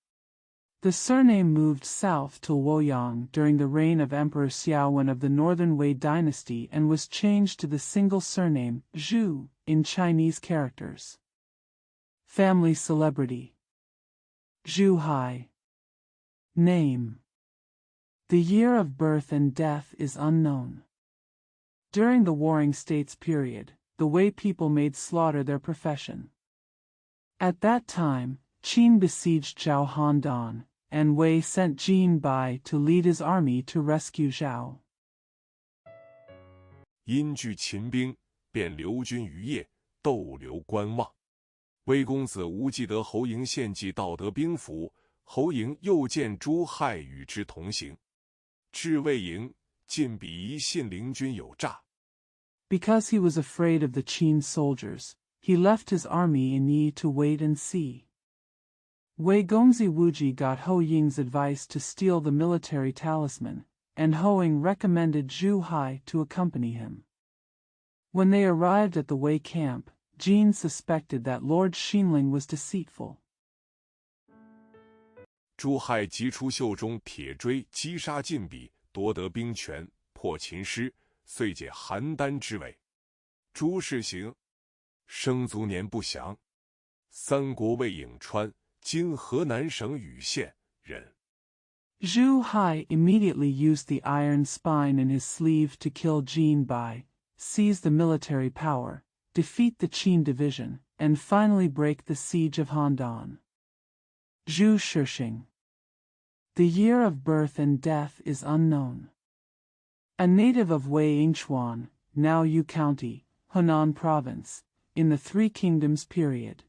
The surname moved south to Luoyang during the reign of Emperor Xiaowen of the Northern Wei dynasty and was changed to the single surname, Zhu, in Chinese characters. Family celebrity. Zhu Hai. Name. The year of birth and death is unknown. During the Warring States period, the Wei people made slaughter their profession. At that time, Qin besieged Zhao Handan, and Wei sent Jin Bai to lead his army to rescue Zhao. 因惧秦兵，便留军于邺，逗留观望。魏公子无忌得侯嬴献计道德兵符，侯嬴又见朱亥与之同行。至魏营，晋鄙疑信陵军有诈。Because he was afraid of the Qin soldiers, he left his army in Yi to wait and see. Wei Gongzi Wuji got Ho Ying's advice to steal the military talisman, and Ho Ying recommended Zhu Hai to accompany him. When they arrived at the Wei camp, Jin suspected that Lord Xinling was deceitful. 朱亥急出袖中铁锥，击杀晋鄙，夺得兵权，破秦师，遂解邯郸之围。朱氏行。生卒年不详。三国魏颍川。今河南省禹县人。Zhu Hai immediately used the iron spine in his sleeve to kill Jin Bai, seize the military power, defeat the Qin division, and finally break the siege of Handan. Zhu Shixing. The year of birth and death is unknown. A native of Wei Yingchuan, now Yu County, Hunan Province, in the Three Kingdoms period.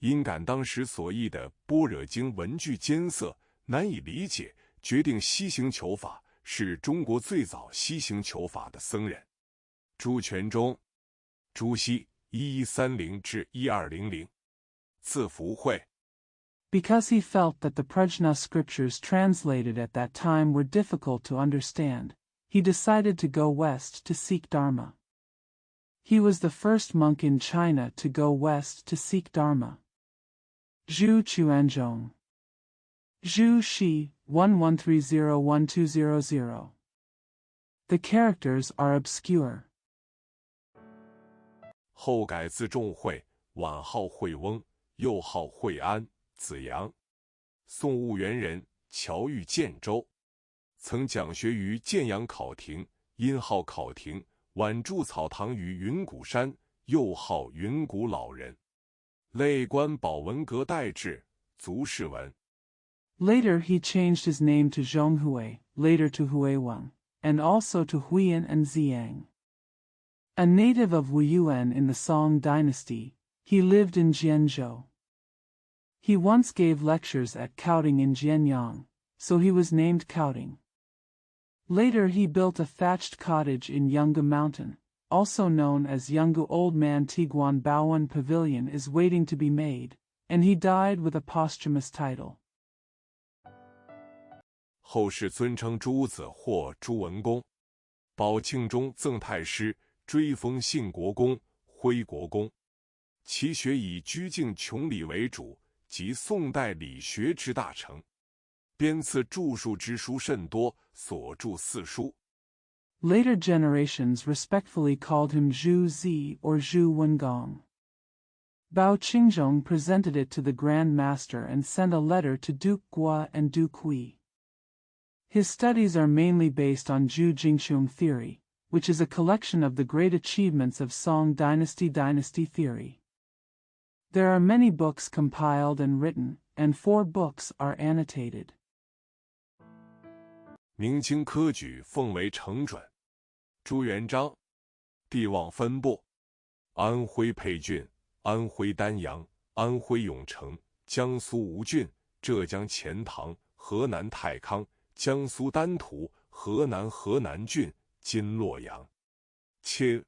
因感当时所译的般若经文句艰涩，难以理解，决定西行求法，是中国最早西行求法的僧人。朱全忠，朱熹1130至1200，字福慧。Because he felt that the Prajna scriptures translated at that time were difficult to understand, he decided to go west to seek Dharma. He was the first monk in China to go west to seek Dharma. Zhu Chuanzhong. Zhu Shi, 11301200. The characters are obscure. 后改字仲惠，晚号惠翁，又号惠安，子阳，宋婺源人，侨寓建州，曾讲学于建阳考亭，因号考亭，晚住草堂于云谷山，又号云谷老人。累官保文阁待制，卒谥文。Later he changed his name to Zhonghui, later to Huiwang, and also to Huiyan and Ziyang. A native of Wuyuan in the Song dynasty, he lived in Jianzhou. He once gave lectures at Kaoting in Jianyang, so he was named Kaoting. Later he built a thatched cottage in Yungu Mountain, also known as Yungu Old Man Tiguan Baoan Pavilion is waiting to be made, and he died with a posthumous title. 后世尊称朱子或朱文公，宝庆中赠太师，追封信国公、徽国公。其学以居敬穷理为主，即宋代理学之大成。编次著述之书甚多，所著四书。Later generations respectfully called him Zhu Zi or Zhu Wengong. Bao Qingzhong presented it to the Grand Master and sent a letter to Duke Gua and Duke Hui. His studies are mainly based on Zhu Jingxiong theory, which is a collection of the great achievements of Song dynasty theory. There are many books compiled and written, and 4 books are annotated. 明清科举奉为成准。朱元璋，地望分布：安徽沛郡、安徽丹阳、安徽永城、江苏吴郡、浙江钱塘、河南太康、江苏丹徒、河南郡、今洛阳。切。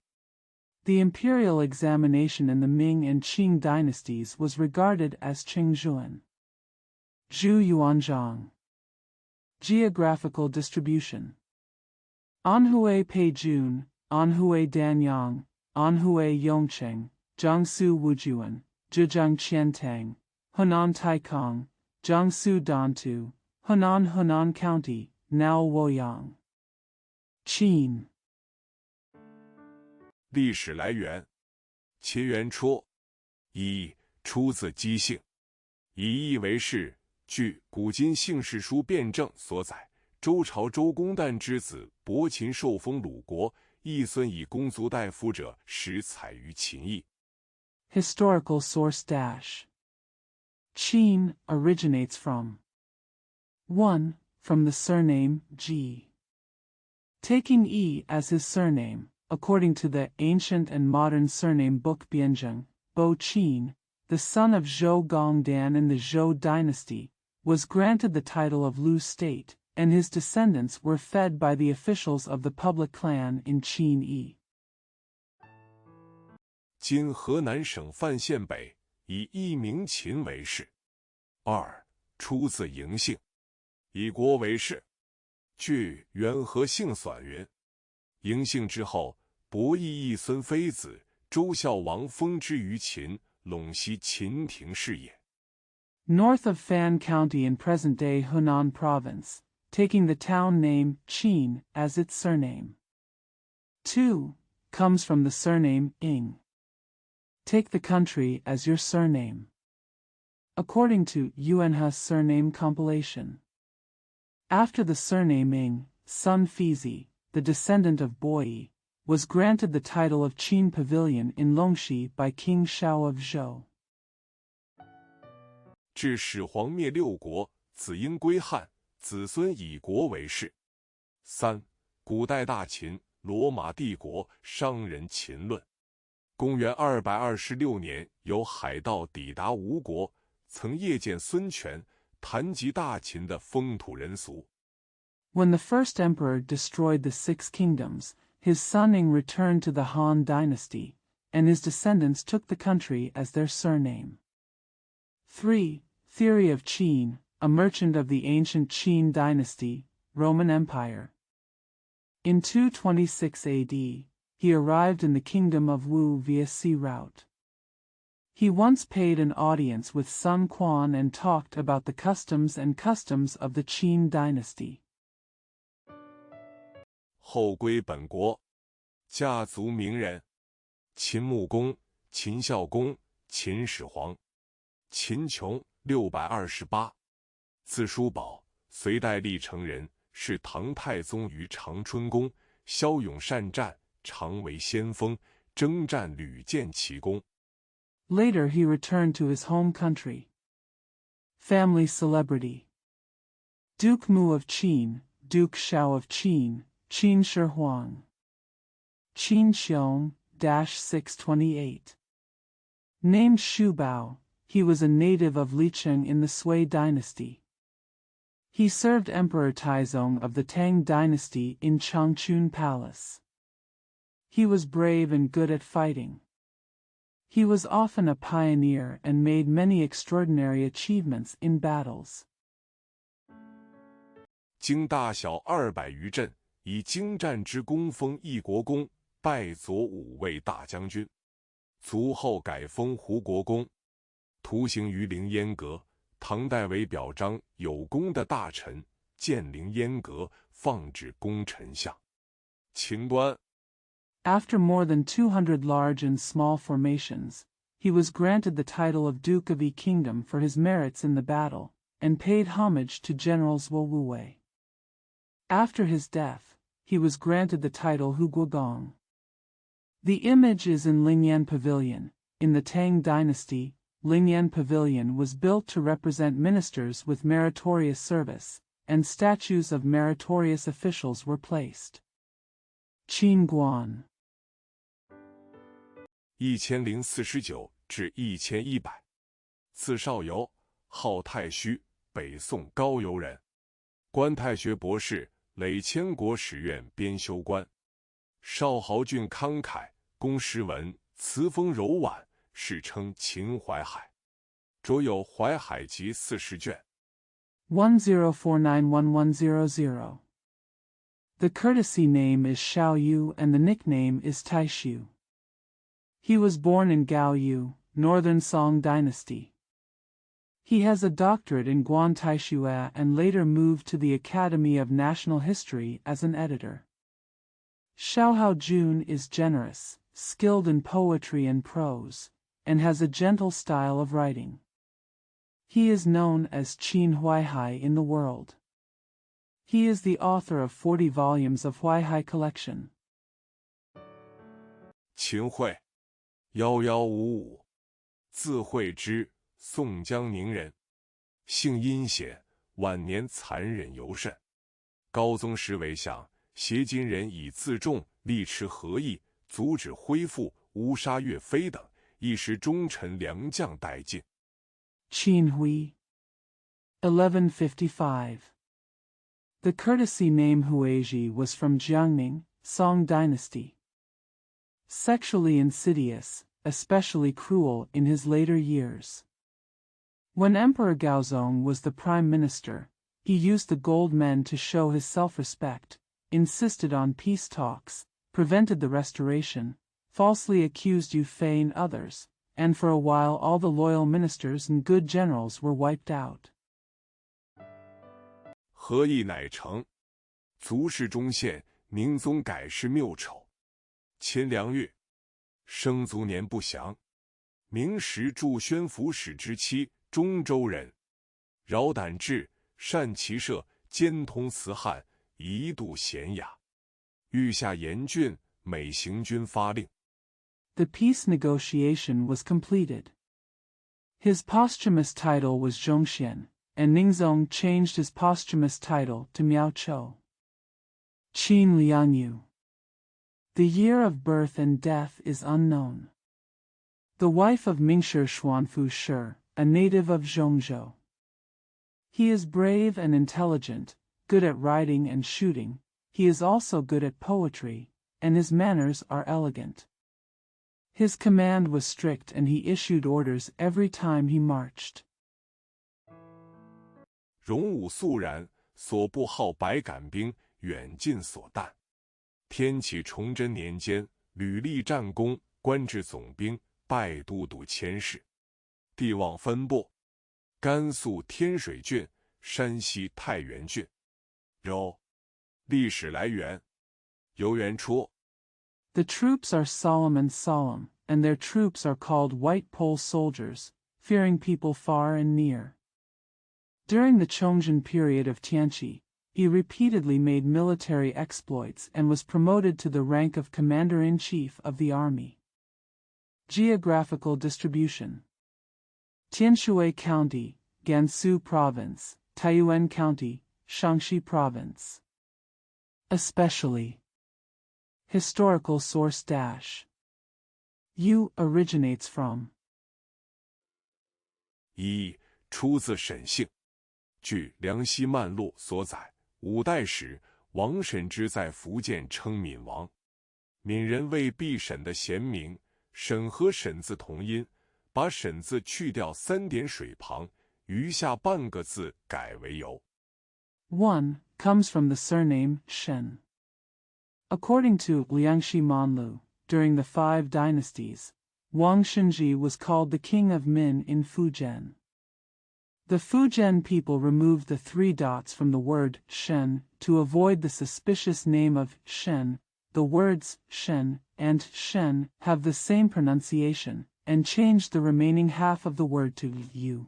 The imperial examination in the Ming and Qing dynasties was regarded as Qingzhuan. Zhu Yuanzhang. Geographical distribution. Anhui Peijun, Anhui Danyang, Anhui Yongcheng, Jiangsu Wujuan, Zhejiang Qiantang, Hunan Taikang, Jiangsu Dantu, Hunan County, now Luoyang. Qin. 历史来源：其源出。一，出自姬姓，以义为氏。据《古今姓氏书辩证》所载，周朝周公旦之子伯禽受封鲁国，义孙以公族大夫者，始采于秦邑。Historical source dash. Qin originates from 1. From the surname Ji. Taking E as his surname, according to the ancient and modern surname book Bianzheng, Bo Qin, the son of Zhou Gongdan in the Zhou dynasty, was granted the title of Lu State, and his descendants were fed by the officials of the public clan in Qin Yi. 今河南省范县北，以一名秦为氏。2. 出自嬴姓，以国为氏。据《元和姓算》云：嬴姓之后，伯益一孙妃子，周孝王封之于秦，陇西秦庭氏也。North of Fan County in present-day Hunan Province, taking the town name Qin as its surname. 2. Comes from the surname Ing. Take the country as your surname. according to Yuanha's surname compilation. After the surname Ing, Sun Fizi, the descendant of Boyi, was granted the title of Qin Pavilion in Longxi by King Shao of Zhou. 至始皇灭六国，子婴归汉，子孙以国为氏。3. 古代大秦，罗马帝国，商人秦论。公元226年，有海盗抵达吴国，曾谒见孙权，谈及大秦的风土人俗。When the first emperor destroyed the 6 kingdoms, his son Ing returned to the Han dynasty, and his descendants took the country as their surname. 3. Theory of Qin, a merchant of the ancient Qin dynasty, Roman Empire. In 226 AD, he arrived in the kingdom of Wu via sea route. He once paid an audience with Sun Quan and talked about the customs of the Qin dynasty. 后归本国，家族名人：秦穆公、秦孝公、秦始皇。秦琼628，字叔宝，隋代历城人，是唐太宗于长春宫，骁勇善战，常为先锋，征战屡建奇功。Later he returned to his home country. Family celebrity: Duke Mu of Qin, Duke Shao of Qin, Qin Shi Huang. Qin Xiong, 628. Named Xu Bao, he was a native of Licheng in the Sui dynasty. He served Emperor Taizong of the Tang dynasty in Changchun Palace. He was brave and good at fighting. He was often a pioneer and made many extraordinary achievements in battles. 经大小200余阵，以精战之功封义国公，拜左武卫大将军。卒后改封胡国公，图形于凌烟阁。唐代为表彰有功的大臣，建凌烟阁，放置功臣像。秦端。After more than 200 large and small formations, he was granted the title of Duke of Yi Kingdom for his merits in the battle, and paid homage to generals Wu Wuwei. After his death, he was granted the title Hu Guogong. The image is in Lingyan Pavilion. In the Tang dynasty, Lingyan Pavilion was built to represent ministers with meritorious service, and statues of meritorious officials were placed. Qin Guan 1049至1100，字少游，号太虚，北宋高邮人，官太学博士，累千国史院编修官。少豪俊慷慨，工诗文，词风柔婉，世称秦淮海。着有《淮海集》40卷。10491100. The courtesy name is Xiao Yu and the nickname is Taishu. He was born in Gaoyu, Northern Song Dynasty. He has a doctorate in Guan Taishua and later moved to the Academy of National History as an editor. Xiao Haojun is generous, skilled in poetry and prose, and has a gentle style of writing. He is known as Qin Huaihai in the world. He is the author of 40 volumes of Huaihai collection. 秦桧，1155，字惠之，宋江宁人，性阴险，晚年残忍尤甚。高宗时为相，挟金人以自重，力持和议，阻止恢复，乌杀岳飞等，一时忠臣良将殆尽。Qin Hui 1155. The courtesy name Huizhi was from Jiangning, Song Dynasty. Sexually insidious, especially cruel in his later years. When Emperor Gaozong was the prime minister, he used the gold men to show his self-respect, insisted on peace talks, prevented the restoration, falsely accused Yu Fei and others, and for a while all the loyal ministers and good generals were wiped out. 和议乃成，卒世中宪，宁宗改谥谬丑。秦良玉，生卒年不详。明时驻宣抚使之妻，中州人，饶胆志，善骑射，兼通辞汉，一度娴雅。欲下严峻，每行军发令。The peace negotiation was completed. His posthumous title was Zhongxian, and Ningzong changed his posthumous title to Miaochou. Qin Liangyu. The year of birth and death is unknown. The wife of Mingshi Xuanfu Shi, a native of Zhongzhou. He is brave and intelligent, good at riding and shooting. He is also good at poetry, and his manners are elegant. His command was strict and he issued orders every time he marched. 荣武肃然，所部号百杆兵，远近所惮。天启崇祯年间，屡立战功，官至总兵，拜都督佥事。地望分布：甘肃天水郡、山西太原郡。柔。历史来源：游元初。The troops are solemn and solemn, and their troops are called White Pole soldiers, fearing people far and near. During the Chongzhen period of Tianqi, he repeatedly made military exploits and was promoted to the rank of Commander-in-Chief of the Army. Geographical distribution: Tianshui County, Gansu Province, Taiyuan County, Shaanxi Province. Especially. Historical source dash. U originates from. 一，出自沈姓。据《梁溪漫录》所载，五代时，王审知在福建称闽王。闽人为避沈的贤名，沈和沈字同音，把沈字去掉3点水旁，余下半个字改为由。1 comes from the surname Shen. According to Liangshi Manlu, during the 5 dynasties, Wang Shenji was called the king of Min in Fujian. The Fujian people removed the 3 dots from the word Shen to avoid the suspicious name of Shen. The words Shen and Shen have the same pronunciation, and changed the remaining half of the word to Yu.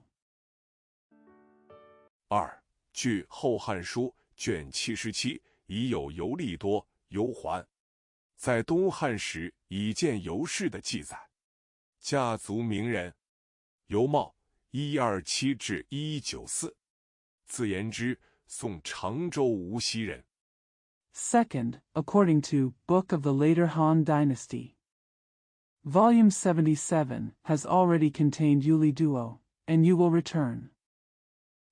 2. 据《后汉书》卷77已有游历多、游还，在东汉时已见游氏的记载。家族名人：游茂，1127至1194。字言之，宋常州无锡人。Second, according to Book of the Later Han Dynasty. Volume 77 has already contained Yuli Duo, and you will return.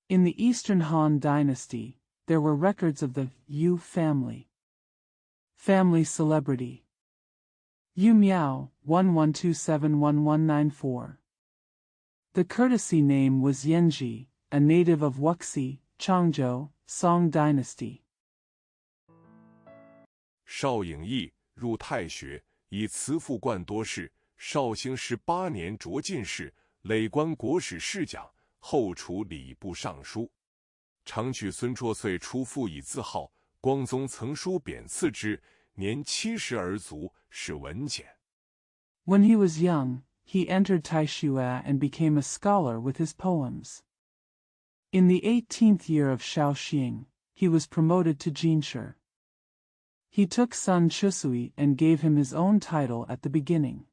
In the Eastern Han Dynasty, there were records of the Yu family. Family celebrity: Yu Miao, 1127-1194. The courtesy name was Yanji, a native of Wuxi, Changzhou, Song Dynasty. 邵颖毅入太学，以辞赋冠多士。绍兴18年着进士，累官国史侍讲，后除礼部尚书。常取孙绰岁出赋以自号，光宗曾书贬赐之，年70而卒，是文简。When he was young, he entered Taishua and became a scholar with his poems. In the 18th year of Shaoxing, he was promoted to Jinshi. He took Sun Chusui and gave him his own title at the beginning.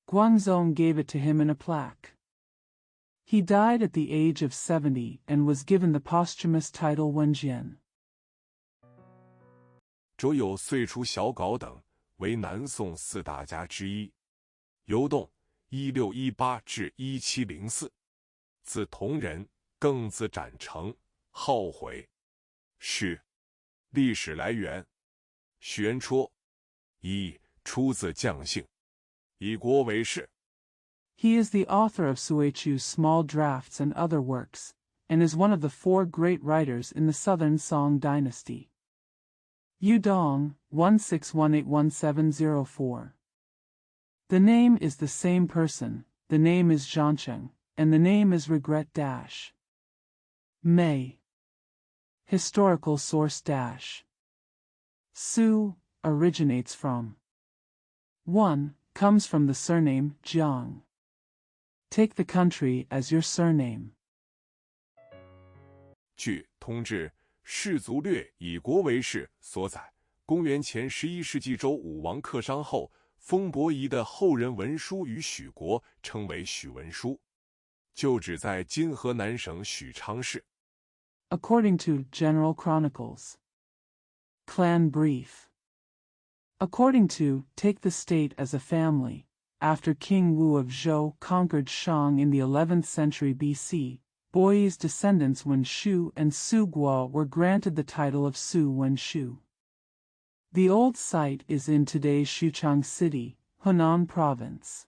Guanzong gave it to him in a plaque. He died at the age of 70 and was given the posthumous title Wenjian. 着有岁出小稿等，为南宋4大家之一。游动1618至1704，字同人，更字展成，号回。是。历史来源：许渊戳。一，出自将姓，以国为事。He is the author of Suechu's small drafts and other works, and is one of the 4 great writers in the southern Song dynasty. Yudong, 16181704. The name is the same person, the name is Zhancheng, and the name is Regret Dash. May. Historical source dash. Su originates from. 1 comes from the surname Jiang. take the country as your surname. 据《通志·氏族略》以国为氏所载，公元前11世纪周武王克商后，封伯夷的后人文书与许国，称为许文书，旧址在今河南省许昌市。According to General Chronicles. Clan Brief. According to Take the State as a Family, after King Wu of Zhou conquered Shang in the 11th century BC, Boyi's descendants Wen Shu and Su Guo were granted the title of Su Wen Shu. The old site is in today's Xuchang City, Hunan Province.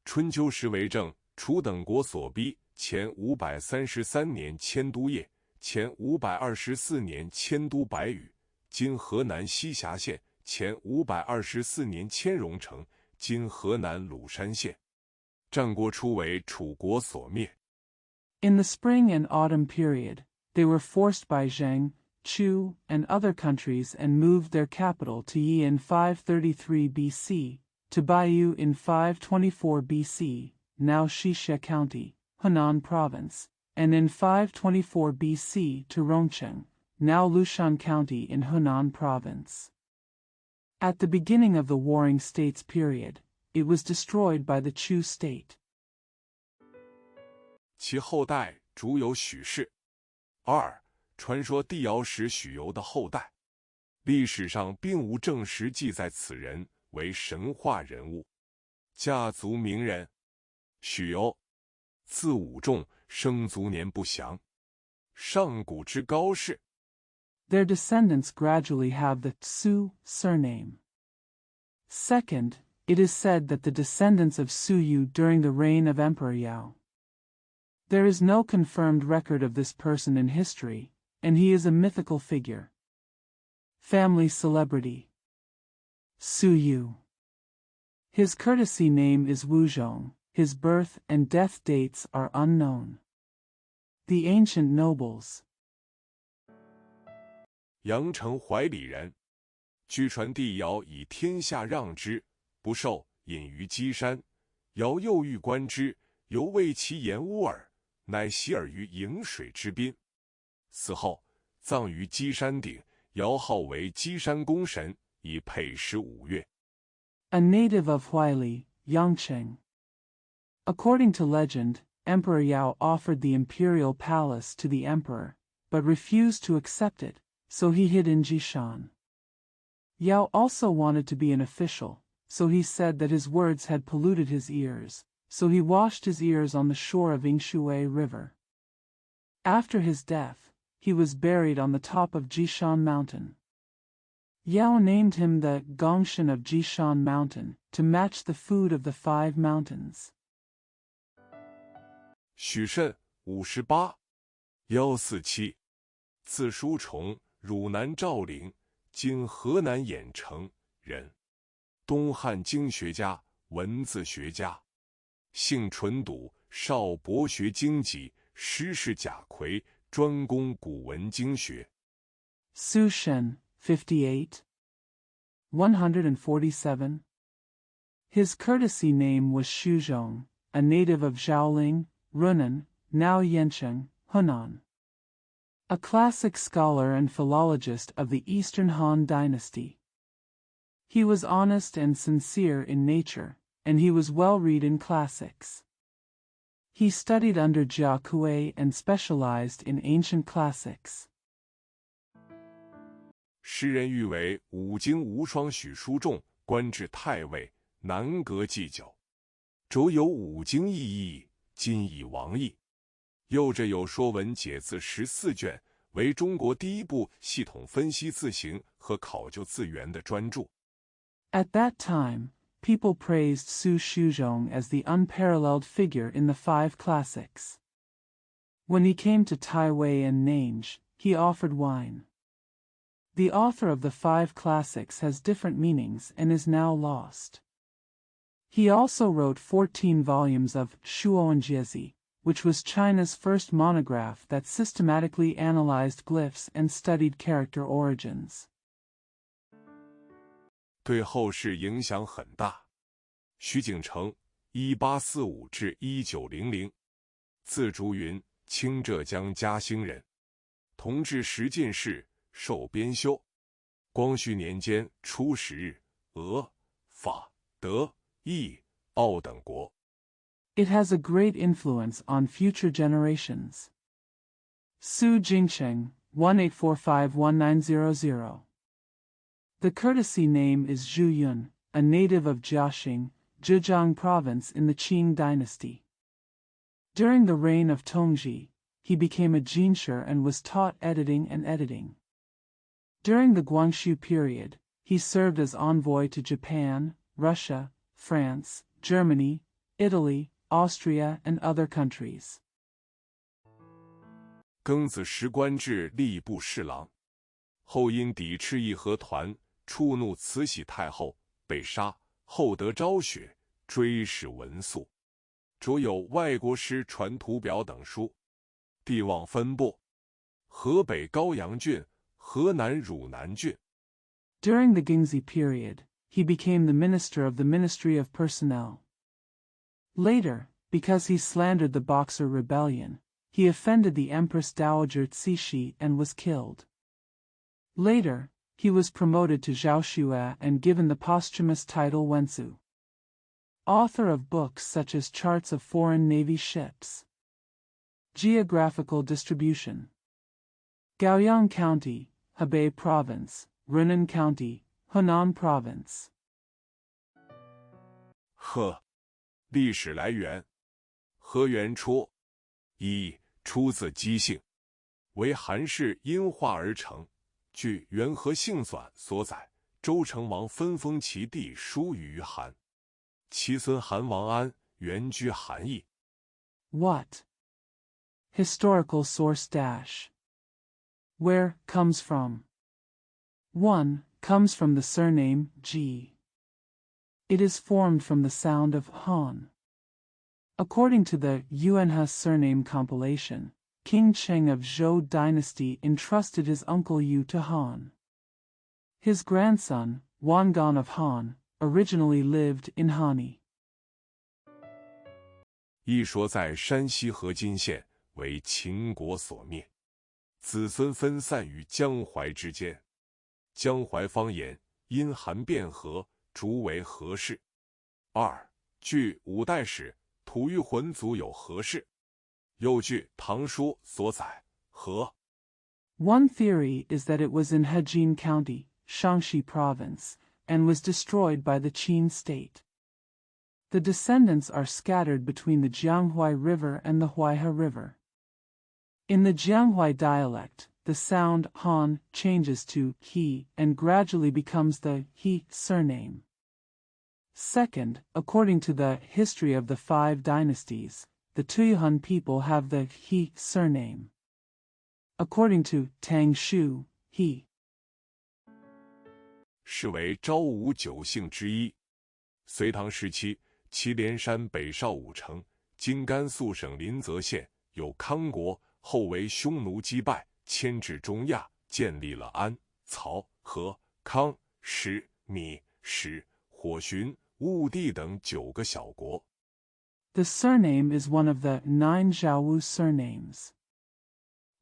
春秋时为政，楚等国所逼，前533年迁都邺，前524年迁都白羽，今河南西峡县，前524年迁荣城，今河南鲁山县。战国初为楚国所灭。In the spring and autumn period, they were forced by Zheng, Chu, and other countries and moved their capital to Yi in 533 BC, to Baiyu in 524 BC, now Xixia County, Hunan Province, and in 524 BC to Rongcheng, now Lushan County in Hunan Province. At the beginning of the Warring States period, it was destroyed by the Chu state. 其后代主有许氏。2. 传说帝尧时许由的后代，历史上并无证实记载此人为神话人物。家族名人，许由，字武仲，生卒年不详，上古之高士。Their descendants gradually have the Su surname. Second, it is said that the descendants of Su Yu during the reign of Emperor Yao. There is no confirmed record of this person in history, and he is a mythical figure. Family celebrity. Su Yu. His courtesy name is Wuzhong, his birth and death dates are unknown. The ancient nobles. 阳城怀里人，据传帝尧以天下让之，不受，隐于箕山。尧又欲观之，犹谓其言乌耳，乃袭尔于饮水之滨。死后，葬于箕山顶，尧号为箕山公神，以配食5月。A native of Huili, Yangcheng. According to legend, Emperor Yao offered the imperial palace to the emperor, but refused to accept it, so he hid in Jishan. Yao also wanted to be an official, so he said that his words had polluted his ears, so he washed his ears on the shore of Yingshui River. After his death, he was buried on the top of Jishan Mountain. Yao named him the Gongshan of Jishan Mountain, to match the food of the 5 mountains. 许慎58 147，字叔崇，汝南赵陵，今河南兖城人，东汉经学家、文字学家，性纯笃，少博学经籍，师事贾逵，专攻古文经学。Su Shen, 58. 147. His courtesy name was Shuzhong, a native of Zhaoling, Runan, now Yancheng, Hunan. A classic scholar and philologist of the Eastern Han Dynasty. He was honest and sincere in nature, and he was well read in classics. He studied under Jia Kui and specialized in ancient classics. 诗人誉为五经无双许叔仲，官至太尉，南阁祭酒。着有五经意义，今已亡佚。又着有说文解字14卷，为中国第一部系统分析字形和考究字源的专著。At that time, people praised Su Shuzhong as the unparalleled figure in the 5 classics. When he came to Taiwei and Nange, he offered wine. The author of the 5 classics has different meanings and is now lost. He also wrote 14 volumes of Shuoanjiezi, which was China's first monograph that systematically analyzed glyphs and studied character origins. 对后世影响很大。徐景成1845至1900，字竹云，清浙江嘉兴人，同治时进士，授编修。光绪年间出使日、俄、法、德、意、奥等国。It has a great influence on future generations. Su Jingsheng, 1845-1900. The courtesy name is Zhu Yun, a native of Jiaxing, Zhejiang Province in the Qing dynasty. During the reign of Tongji, he became a jinsher and was taught editing and editing. During the Guangxu period, he served as envoy to Japan, Russia, France, Germany, Italy, Austria, and other countries. 庚子时官至吏部侍郎，后因抵斥义和团，触怒慈禧太后，被杀，后得昭雪，追谥文肃，着有外国师传图表等书。地望分布：河北高阳郡、河南汝南郡。During the Gingzi period, he became the minister of the Ministry of Personnel. Later, because he slandered the Boxer Rebellion, he offended the Empress Dowager Cixi and was killed. Later, he was promoted to Zhaoxue and given the posthumous title Wensu. Author of books such as Charts of Foreign Navy Ships. Geographical distribution: Gaoyang County, Hebei Province, Runan County, Hunan Province. 呵，历史来源：河源初，出自姬姓，为韩氏因化而成。据《元和姓纂》所载，周成王分封其地疏于韩，其孙韩王安原居韩邑。What? Historical source dash. Where comes from? 1. Comes from the surname Ji. It is formed from the sound of Han. According to the Yuanhe surname compilation, King Cheng of Zhou dynasty entrusted his uncle Yu to Han. His grandson, Wangan of Han, originally lived in Hani. 一说在山西河津县，为秦国所灭，子孙分散于江淮之间。江淮方言因韩变和，逐为何氏。2. 据五代史，吐谷浑族有何氏。又据唐书所载，何。One theory is that it was in Hejin County, Shaanxi Province, and was destroyed by the Qin state. The descendants are scattered between the Jianghuai River and the Huaihe River. In the Jianghuai dialect, the sound Han changes to he and gradually becomes the he surname. Second, according to the History of the Five Dynasties, the Tuyuhun people have the he surname. According to Tang Shu, he 是为昭武九姓之一。隋唐时期，祁连山北邵武城，今甘肃省临泽县，有康国，后为匈奴击败，迁至中亚，建立了安、曹、和、康、石、米、石、火寻、兀地等9个小国。The surname is one of the 9 Zhaowu surnames.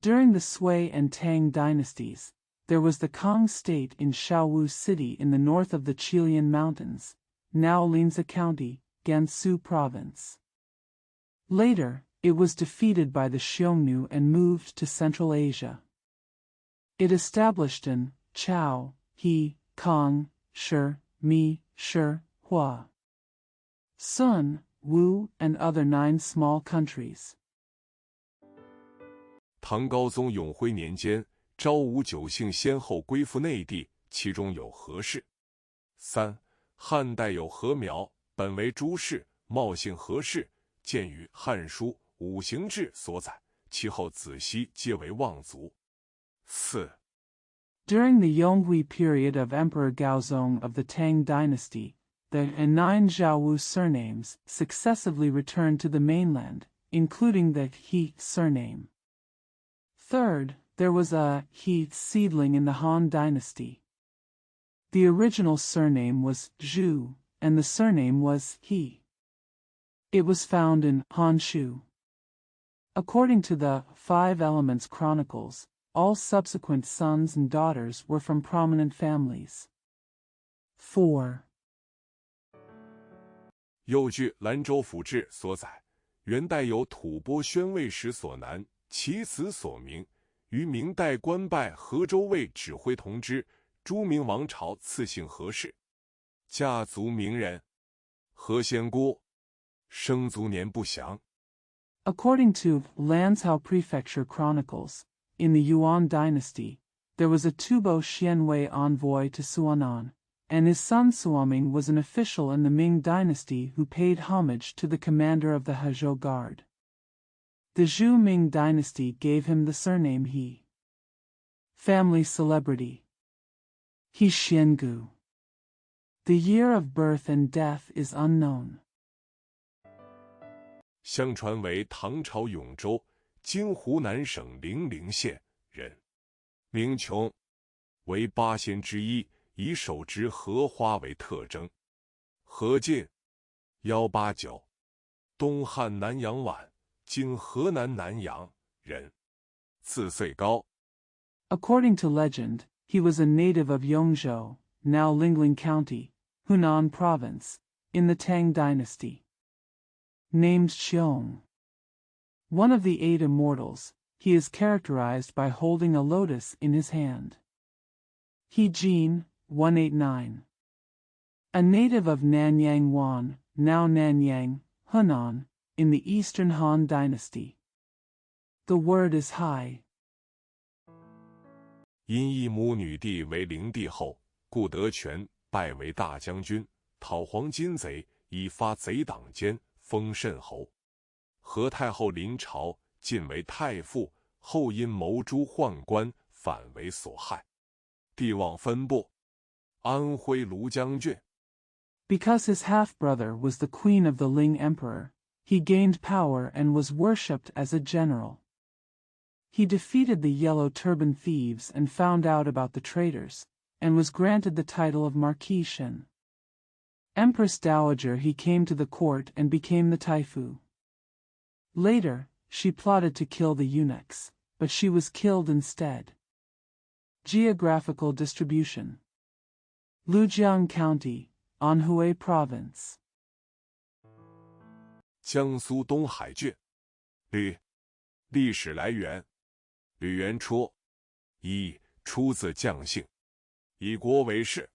During the Sui and Tang dynasties, there was the Kang state in Shaowu City in the north of the Qilian Mountains, now Linzi County, Gansu Province. Later, it was defeated by the Xiongnu and moved to Central Asia. It established an Chao, He, Kang, Shi, Mi, Shi, Hua, Sun, Wu, and other 9 small countries. 唐高宗永徽年间，昭武9姓先后归附内地，其中有何氏。3. 汉代有何苗，本为朱氏，茂姓何氏，见于《汉书·五行志》所载，其后子息皆为望族。4. During the Yonghui period of Emperor Gaozong of the Tang dynasty, the 9 Zhaowu surnames successively returned to the mainland, including the He surname. Third, there was a He seedling in the Han dynasty. The original surname was Zhu, and the surname was He. It was found in Honshu. According to the Five Elements Chronicles, all subsequent sons and daughters were from prominent families. 4. 又据兰州府志所载，元代有吐蕃宣慰使所南，其子所名，于明代官拜河州卫指挥同知，朱明王朝赐姓何氏，家族名人，何仙姑，生卒年不详。According to Lanzhou Prefecture Chronicles, in the Yuan dynasty, there was a Tubo Xianwei envoy to Suanan, and his son Suaming was an official in the Ming dynasty who paid homage to the commander of the Hezhou Guard. The Zhou Ming dynasty gave him the surname He. Family celebrity. He Xiangu. The year of birth and death is unknown. 相传为唐朝永州（今湖南省零陵县）人，名琼，为八仙之一，以手执荷花为特征。何进，189，东汉南阳宛（今河南南阳）人，字岁高。According to legend, he was a native of Yongzhou, now Lingling County, Hunan Province, in the Tang dynasty. Named Xiong. One of the 8 immortals, he is characterized by holding a lotus in his hand. He Jin, 189. A native of Nanyang Wan, now Nanyang, Hunan, in the Eastern Han dynasty. The word is high. 因一母女弟为灵帝后，故得权，拜为大将军，讨黄金贼，以发贼党间，封慎侯。何太后临朝，晋为太傅，后因谋诛宦官，反为所害。帝望分部，安徽庐江郡。Because his half-brother was the queen of the Ling emperor, he gained power and was worshipped as a general. He defeated the Yellow Turban thieves and found out about the traitors, and was granted the title of Marquis Shen. Empress Dowager, he came to the court and became the Taifu. Later, she plotted to kill the eunuchs, but she was killed instead. Geographical distribution. Lujiang County, Anhui Province. 江苏东海郡。吕，历史来源：吕元初，出自将姓，以国为事。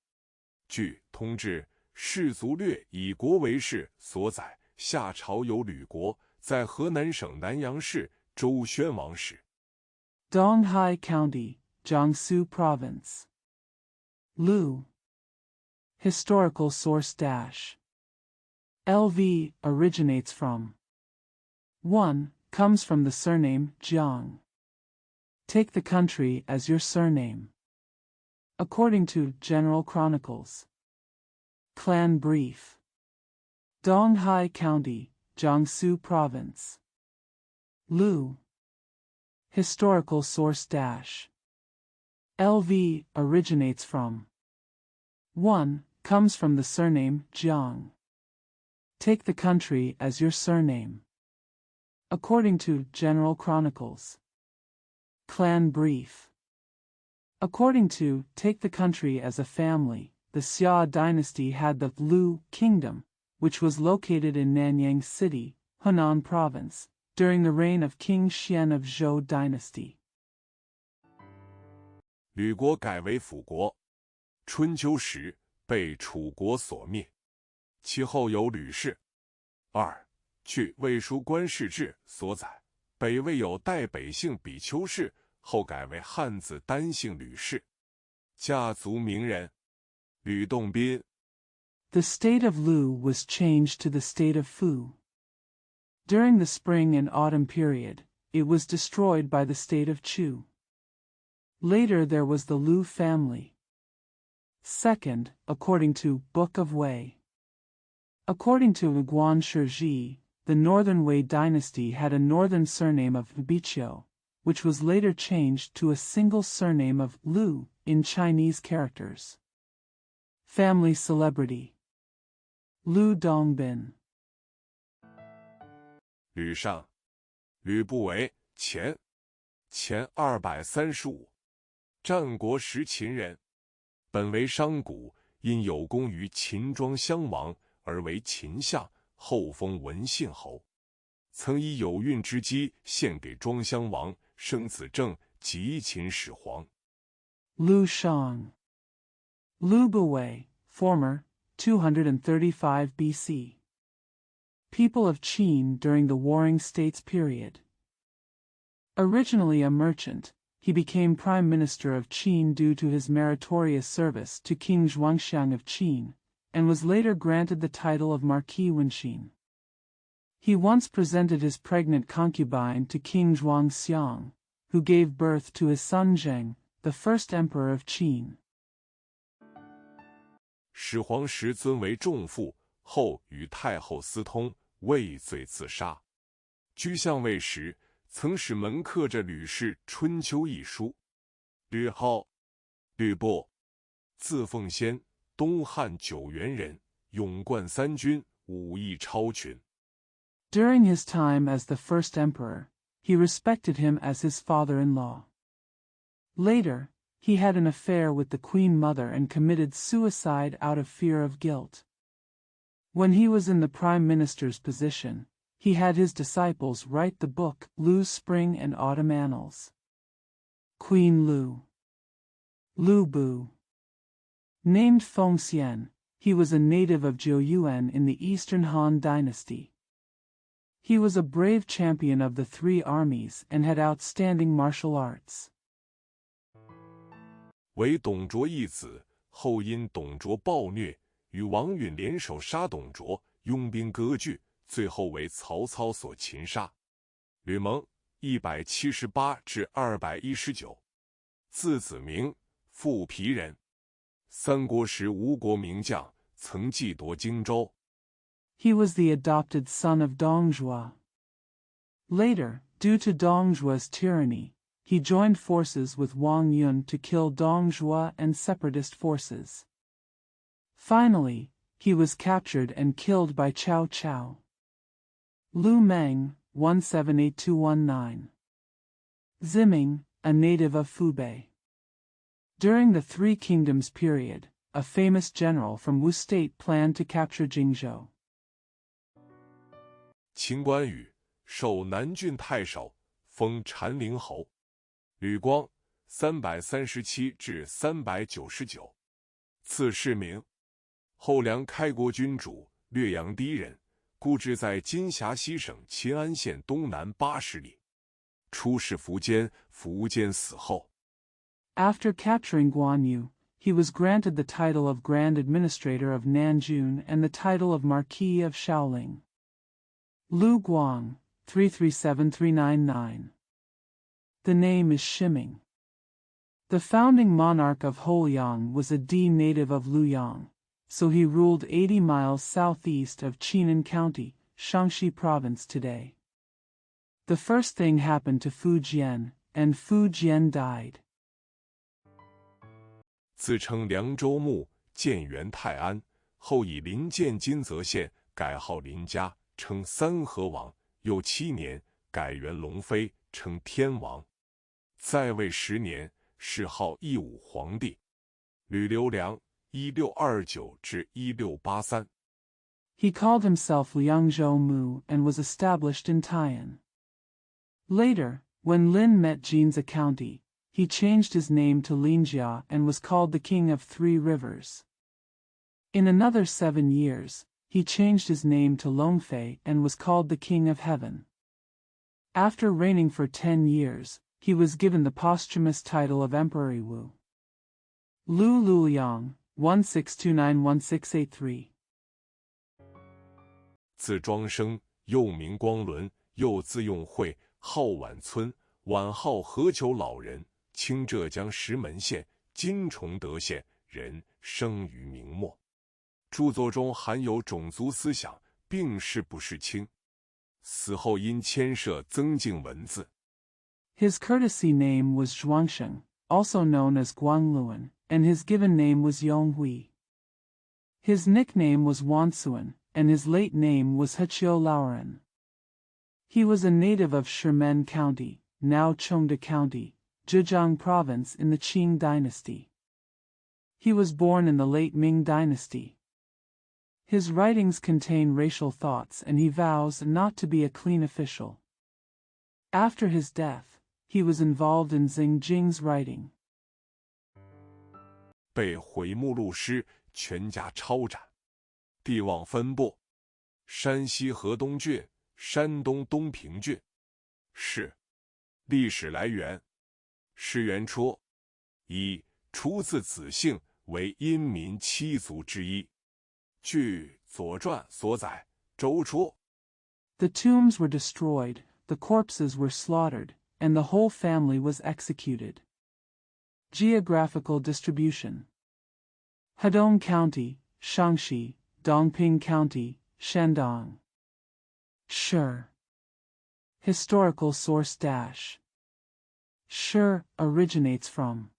据《通志·士族略》以国为事所载，夏朝有吕国，在河南省南阳市，周宣王时。Donghai County, Jiangsu Province. Lu. Historical source dash. LV originates from 1. Comes from the surname Jiang. Take the country as your surname. According to General Chronicles. Clan Brief. Donghai County, Jiangsu Province. Lu. Historical source dash. LV originates from 1. Comes from the surname Jiang. Take the country as your surname. According to General Chronicles. Clan Brief. According to Take the Country as a Family, the Xia dynasty had the Lu Kingdom, which was located in Nanyang City, Hunan Province, during the reign of King Xian of Zhou dynasty. 吕国改为辅国，春秋时被楚国所灭，其后有吕氏。2. 据《魏书官氏志》所载，北魏有代北姓比丘氏，后改为汉字单姓吕氏。家族名人：吕洞宾。The state of Lu was changed to the state of Fu. During the spring and autumn period, it was destroyed by the state of Chu. Later there was the Lu family. 2nd, according to Book of Wei. According to Guan Shiji, the Northern Wei dynasty had a northern surname of Biqiu, which was later changed to a single surname of Lu in Chinese characters. Family celebrity: Lu Dongbin. 吕尚，吕不韦，前235，战国时秦人，本为商贾，因有功于秦庄襄王而为秦相，后封文信侯。曾以有孕之姬献给庄襄王，生子正，即秦始皇。Lu Shang. Lu Buwei, former, 235 BC. People of Qin during the Warring States period. Originally a merchant, he became prime minister of Qin due to his meritorious service to King Zhuangxiang of Qin, and was later granted the title of Marquis Wenxin. He once presented his pregnant concubine to King Zhuangxiang, who gave birth to his son Zheng, the first emperor of Qin. 始皇时尊为仲父，后与太后私通，畏罪自杀。居相位时，曾使门刻着《吕氏春秋》一书。吕浩，吕布，字奉先，东汉九原人，勇冠三军，武艺超群。During his time as the first emperor, he respected him as his father-in-law. Later, he had an affair with the queen mother and committed suicide out of fear of guilt. When he was in the prime minister's position, he had his disciples write the book Lu's Spring and Autumn Annals. Queen Lu. Lu Bu. Named Fengxian, he was a native of Jiuyuan in the Eastern Han Dynasty. He was a brave champion of the three armies and had outstanding martial arts. 为董卓一子，后因董卓暴虐，与王允联手杀董卓，拥兵割据，最后为曹操所擒杀。吕蒙178至219，字子明，富皮人。三国时吴国名将，曾计夺荆州。He was the adopted son of Dongzhuo. Later, due to Dongzhuo's tyranny, he joined forces with Wang Yun to kill Dongzhuo and separatist forces. Finally, he was captured and killed by Cao Cao. Lu Meng, 178219. Ziming, a native of Fubei. During the Three Kingdoms period, a famous general from Wu State planned to capture Jingzhou. 秦关羽，授南郡太守，封禅陵侯。吕光337至399，字世明，后梁开国君主，略阳堤人，故治在今陕西省秦安县东南80里。出仕苻坚，苻坚死后。After capturing Guanyu, he was granted the title of Grand Administrator of Nanjun and the title of Marquis of Shaoling. Lu Guang, 337399. The name is Shiming. The founding monarch of Houyang was a D native of Luyang, so he ruled 80 miles southeast of Qinan County, Shaanxi Province today. The first thing happened to Fu Jian, and Fu Jian died. 自称凉州牧，建元泰安，后以临建金泽县，改号林家，称三河王。又7年，改元龙飞，称天王。在位10年，谥号义武皇帝。吕留良1629至1683。He called himself Liangzhou Mu and was established in Tai'an. Later, when Lin met Jinza County, he changed his name to Linjia and was called the King of Three Rivers. In another 7 years, he changed his name to Longfei and was called the King of Heaven. After reigning for 10 years, he was given the posthumous title of Emperor Wu. Lu Luliang, 1629-1683。字庄生，又名光伦，又字用会，号晚村，晚号何求老人，清浙江石门县金崇德县人，生于明末。著作中含有种族思想，并世不世卿。死后因牵涉增进文字。His courtesy name was Zhuangsheng, also known as Guangluan, and his given name was Yonghui. His nickname was Wansuan, and his late name was Heqiu Laoren. He was a native of Shimen County, now Cheongda County, Zhejiang Province in the Qing dynasty. He was born in the late Ming dynasty. His writings contain racial thoughts and he vows not to be a clean official. After his death, he was involved in Xingjing's writing. 被毁目录师全家抄斩。地望分布：山西河东郡、山东东平郡。是。历史来源：诗源说：一、出自子姓，为殷民七族之一。据《左传》所载，周说 The tombs were destroyed, the corpses were slaughtered, and the whole family was executed. Geographical distribution: Hedong County, Shaanxi, Dongping County, Shandong. Shi. Historical source dash. Shi originates from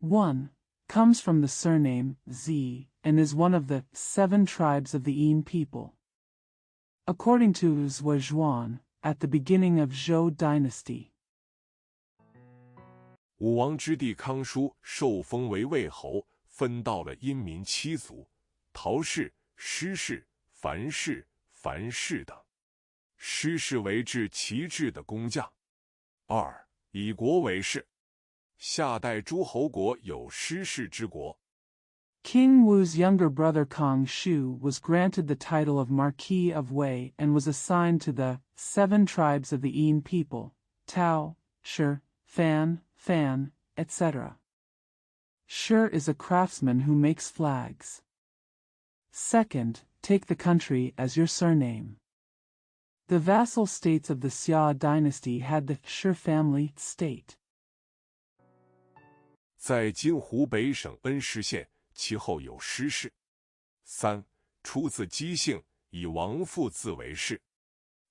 1. Comes from the surname Z and is one of the 7 tribes of the Yin people. According to Zhua Zhuan, at the beginning of Zhou dynasty. 武王之弟康叔受封为魏侯，分到了殷民七族：陶氏、施氏、樊氏、樊氏等。施氏为治旗帜的工匠。2. 以国为氏。夏代诸侯国有施氏之国。King Wu's younger brother Kong Shu was granted the title of Marquis of Wei and was assigned to the 7 tribes of the Yin people: Tao, Shi, Fan, etc. Shi is a craftsman who makes flags. 2nd, take the country as your surname. The vassal states of the Xia dynasty had the Shi family state. 在今湖北省恩施县，其后有施氏。3. 出自姬姓，以王父字为氏。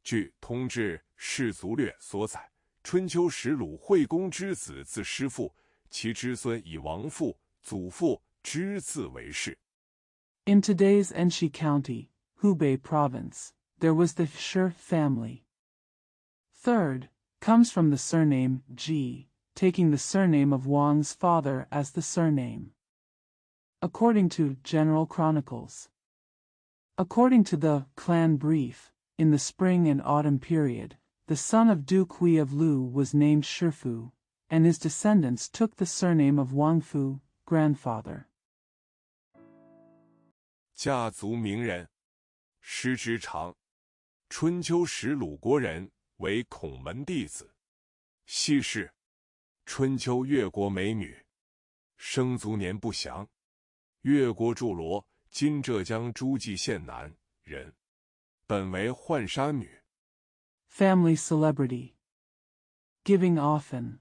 据《通志氏族略》所载，春秋时鲁惠公之子字师父，其之孙以王父、祖父之字为氏。In today's Enshi County, Hubei Province, there was the Shi family. 3rd, comes from the surname Ji, taking the surname of Wang's father as the surname. According to General Chronicles. According to the clan brief, in the spring and autumn period, the son of Duke Hui of Lu was named Shifu, and his descendants took the surname of Wangfu, grandfather. 家族名人：施之长，春秋时鲁国人，为孔门弟子。系氏，春秋越国美女，生卒年不详。越国祝罗，今浙江诸暨县南人，本为浣纱女。Family celebrity. Giving often.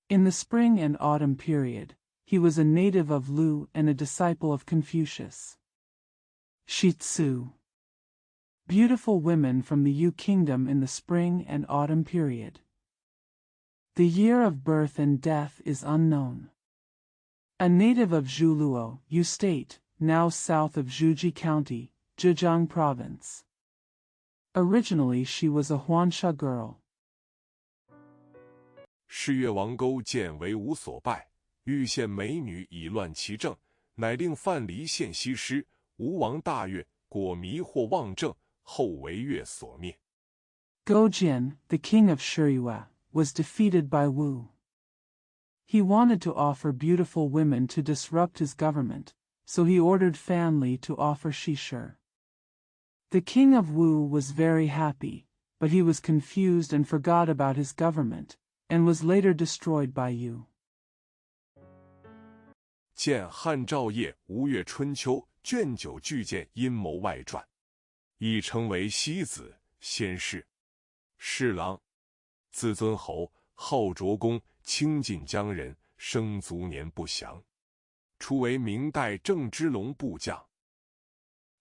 In the spring and autumn period, he was a native of Lu and a disciple of Confucius. Shitsu. Beautiful women from the Yu kingdom in the spring and autumn period. The year of birth and death is unknown. A native of Zhuluo, Yu State, now south of Zhuji County, Zhejiang Province. Originally she was a Huansha girl. 是越王勾见为吴所败，欲献美女以乱其政，乃令范蠡献西施。吴王大悦，果迷惑妄政，后为越所灭。Gojian, the king of Shiyue, was defeated by Wu. He wanted to offer beautiful women to disrupt his government, so he ordered Fan Li to offer Shishir. The king of Wu was very happy, but he was confused and forgot about his government, and was later destroyed by Yu. 见汉赵业吴越春秋卷9巨舰阴谋外传，亦称为西子先世。侍郎，字尊侯，号卓公，清晋江人，生卒年不详。初为明代郑芝龙部将。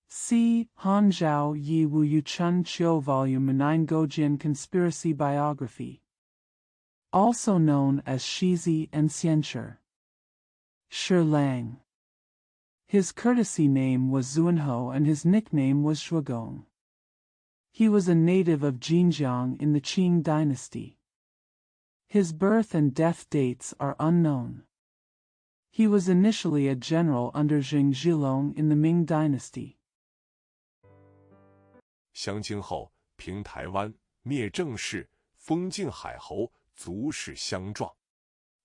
See Han Zhao Yi Wu Yu Chun Chiu Volume 9 Gojian Conspiracy Biography. Also known as Shizi and Xianshi. Shi Lang. His courtesy name was Zuanho and his nickname was Shuagong. He was a native of Jinjiang in the Qing dynasty. His birth and death dates are unknown. He was initially a general under Zheng Zhilong in the Ming dynasty. 襄清后，平台湾，灭郑氏，封靖海侯，族氏相壮。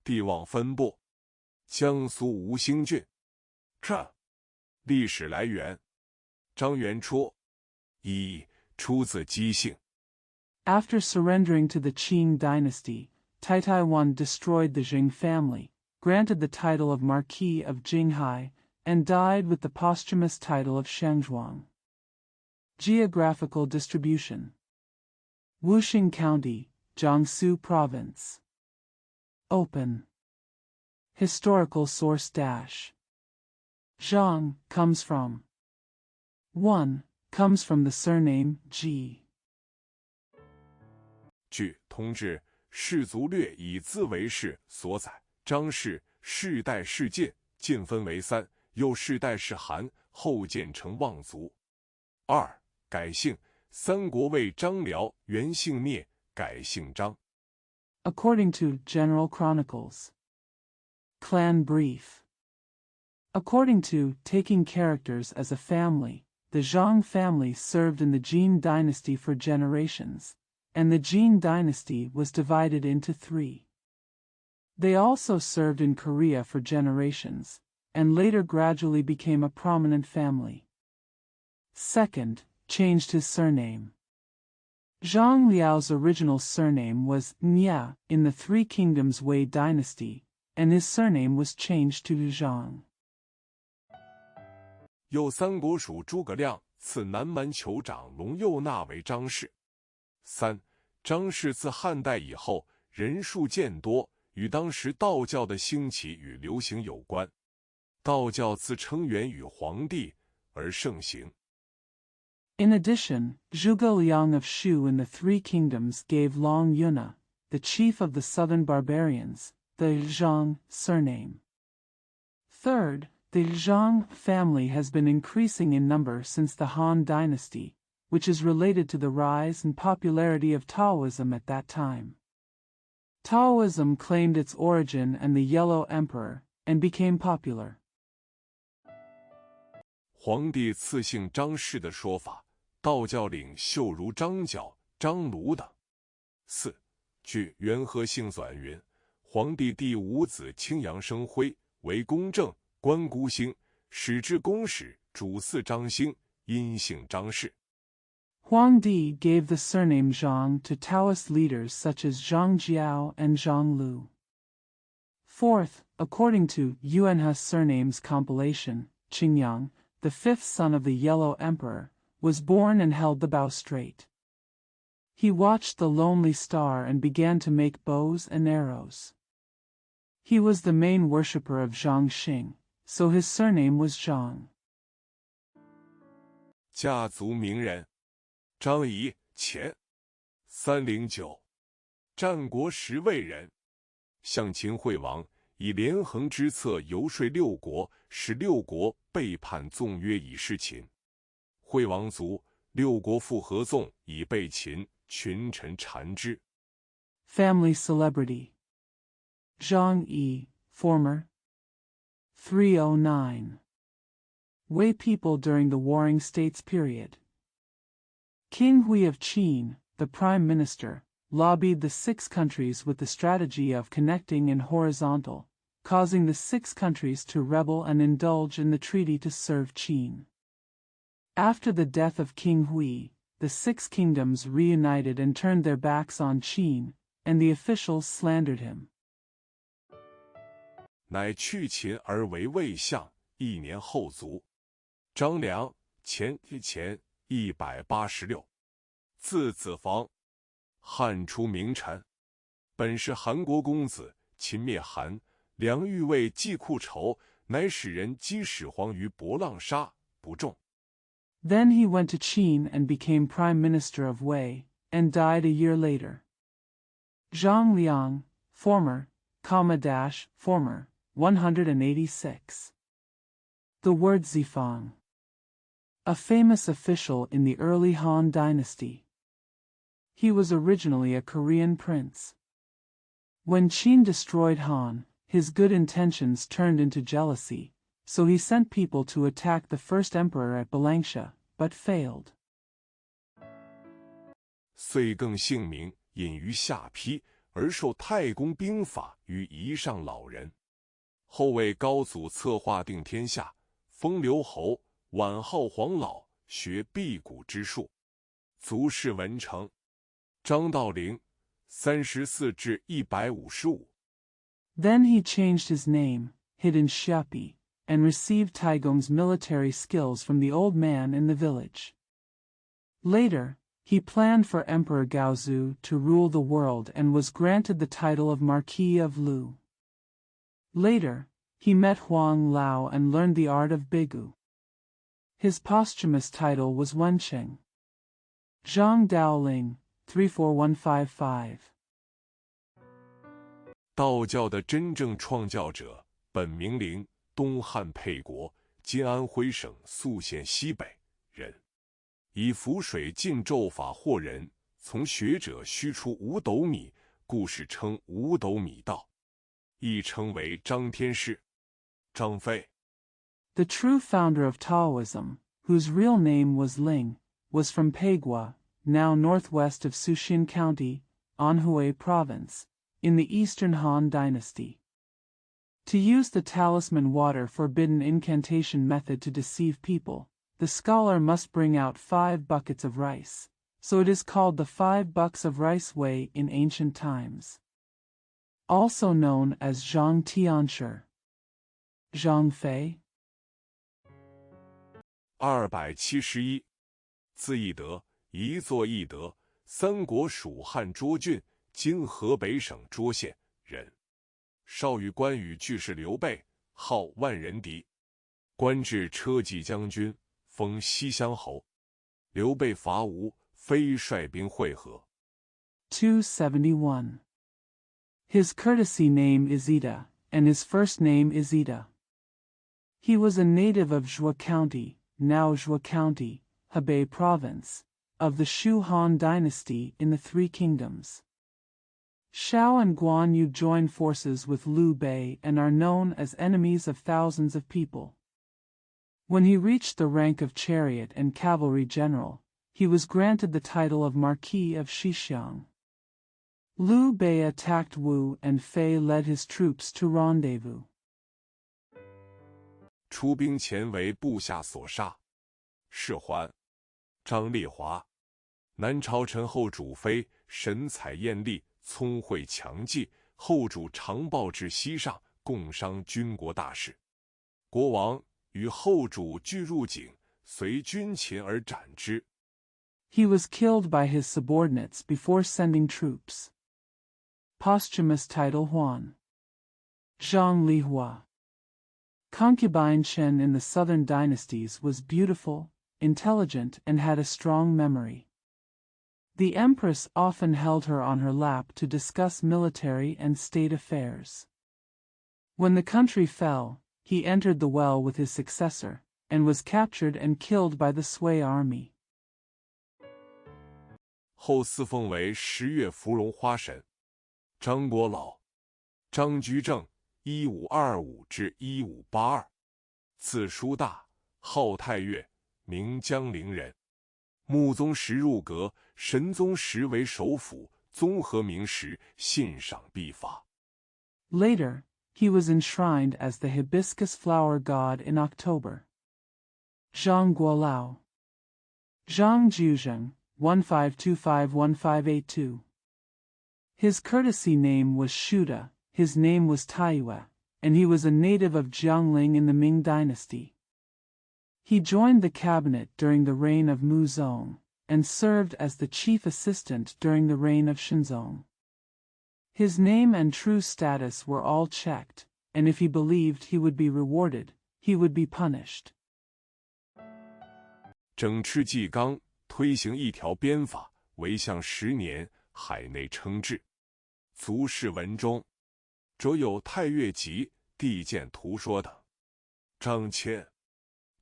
地望分布：江苏吴兴郡。这历史来源：张元初。一，出自姬姓。After surrendering to the Qing dynasty, Taiwan destroyed the Zheng family, granted the title of Marquis of Jinghai, and died with the posthumous title of Shangzhuang. Geographical distribution: Wuxing County, Jiangsu Province. Open. Historical source dash. Zhang comes from 1. Comes from the surname Ji. 据《通志·氏族略》以字为氏所载，张氏世代氏晋，晋分为三，又世代氏韩，后建成望族。二，改姓，三国魏张辽原姓聂，改姓张。According to General Chronicles. Clan brief. According to Taking Characters as a Family, the Zhang family served in the Jin dynasty for generations, and the Jin dynasty was divided into 3. They also served in Korea for generations, and later gradually became a prominent family. Second, changed his surname. Zhang Liao's original surname was Nia in the Three Kingdoms Wei dynasty, and his surname was changed to Zhang. 又三国属诸葛亮赐南蛮酋长龙右纳为张氏。三，张氏自汉代以后人数渐多，与当时道教的兴起与流行有关。道教自称源于黄帝而盛行。In addition, Zhuge Liang of Shu in the Three Kingdoms gave Long Yuna, the chief of the southern barbarians, the Zhang surname. Third, the Zhang family has been increasing in number since the Han dynasty, which is related to the rise and popularity of Taoism at that time. Taoism claimed its origin and the Yellow Emperor, and became popular. 皇帝赐姓张氏的说法，道教领袖如张角、张卢等。四，据《元和姓纂》云，皇帝第五子青阳生辉，为公正，官孤星，使至公使，主祀张兴，因姓张氏。Huangdi gave the surname Zhang to Taoist leaders such as Zhang Jiao and Zhang Lu. Fourth, according to Yuanha's surnames compilation, Qingyang, the fifth son of the Yellow Emperor, was born and held the bow straight. He watched the lonely star and began to make bows and arrows. He was the main worshipper of Zhang Xing, so his surname was Zhang. 家族名人：张仪，前309，战国时魏人，向秦惠王以连横之策游说六国，使六国背叛纵约以事秦。惠王卒，六国复合纵以备秦，群臣缠之。Family celebrity: Zhang Yi, former. 309. Wei people during the Warring States period. King Hui of Qin, the prime minister, lobbied the 6 countries with the strategy of connecting in horizontal, causing the 6 countries to rebel and indulge in the treaty to serve Qin. After the death of King Hui, the 6 kingdoms reunited and turned their backs on Qin, and the officials slandered him. 乃去秦而为魏相，1年后卒。张良，前186，字子房，汉初名臣，本是韩国公子。秦灭韩，梁欲为济库仇，乃使人击始皇于博浪沙，不中。Then he went to Qin and became prime minister of Wei, and died a year later. Zhang Liang, former, former, 186. The word Zifang. a famous official in the early Han Dynasty. He was originally a Korean prince. When Qin destroyed Han, his good intentions turned into jealousy, so he sent people to attack the first emperor at Bilingual, but failed. 遂更姓名隐于下邳，而受太公兵法于夷上老人。后为高祖策划定天下，封留侯，晚号黄老，学辟谷之术，卒谥文成。张道陵34至155。Then he changed his name, hid in Xiapi, and received Taigong's military skills from the old man in the village. Later, he planned for Emperor Gaozu to rule the world and was granted the title of Marquis of Lu. Later, he met Huang Lao and learned the art of Bigu. His posthumous title was Wencheng. Zhang Daoling, 34155。道教的真正创教者，本名灵，东汉沛国（今安徽省宿县西北）人，以符水浸咒法惑人，从学者虚出五斗米，故事称五斗米道，亦称为张天师、张飞。The true founder of Taoism, whose real name was Ling, was from Peigua, now northwest of Suxin County, Anhui Province, in the Eastern Han Dynasty. To use the talisman water forbidden incantation method to deceive people, the scholar must bring out 5 buckets of rice, so it is called the 5 bucks of rice way in ancient times. Also known as Zhang Tianshi. Zhang Fei. 271，字翼德，一作翼德，三国蜀汉涿郡（今河北省涿县）人。少与关羽俱是刘备，号万人敌，官至车骑将军，封西乡侯。刘备伐吴，飞率兵会合。271. His courtesy name is Ida, and his first name is Ida. He was a native of Zhuo County, now Zhuo County, Hebei Province, of the Shu Han Dynasty in the Three Kingdoms. Shao and Guan Yu joined forces with Liu Bei and are known as enemies of thousands of people. When he reached the rank of chariot and cavalry general, he was granted the title of Marquis of Xixiang. Liu Bei attacked Wu and Fei led his troops to rendezvous. 出兵前为部下所杀。释桓、张烈华。南朝陈后主妃神采艳丽，聪慧强记，后主常报至西上，共商军国大事。国王与后主俱入井，随军秦而斩之。He was killed by his subordinates before sending troops. Posthumous title Huan. Zhang Lihua. Concubine Chen in the southern dynasties was beautiful, intelligent, and had a strong memory. The empress often held her on her lap to discuss military and state affairs. When the country fell, he entered the well with his successor, and was captured and killed by the Sui army. 后嗣封为10月芙蓉花神。张国老，张居正，1525至1582，字叔大，号太岳，名江陵人。穆宗时入阁，神宗时为首辅，综合名实，信赏秘法。Later, he was enshrined as the hibiscus flower god in October. Zhang Guolao. Zhang Jiuzheng, 1525-1582. His courtesy name was Shuda, his name was Taiyue, and he was a native of Jiangling in the Ming dynasty. He joined the cabinet during the reign of Muzong, and served as the chief assistant during the reign of Shenzong. His name and true status were all checked, and if he believed he would be rewarded, he would be punished. 整饬纪纲推行一条鞭法，为相10年，海内称制。卒谥文忠。着有太岳集、地鉴图说等。张骞，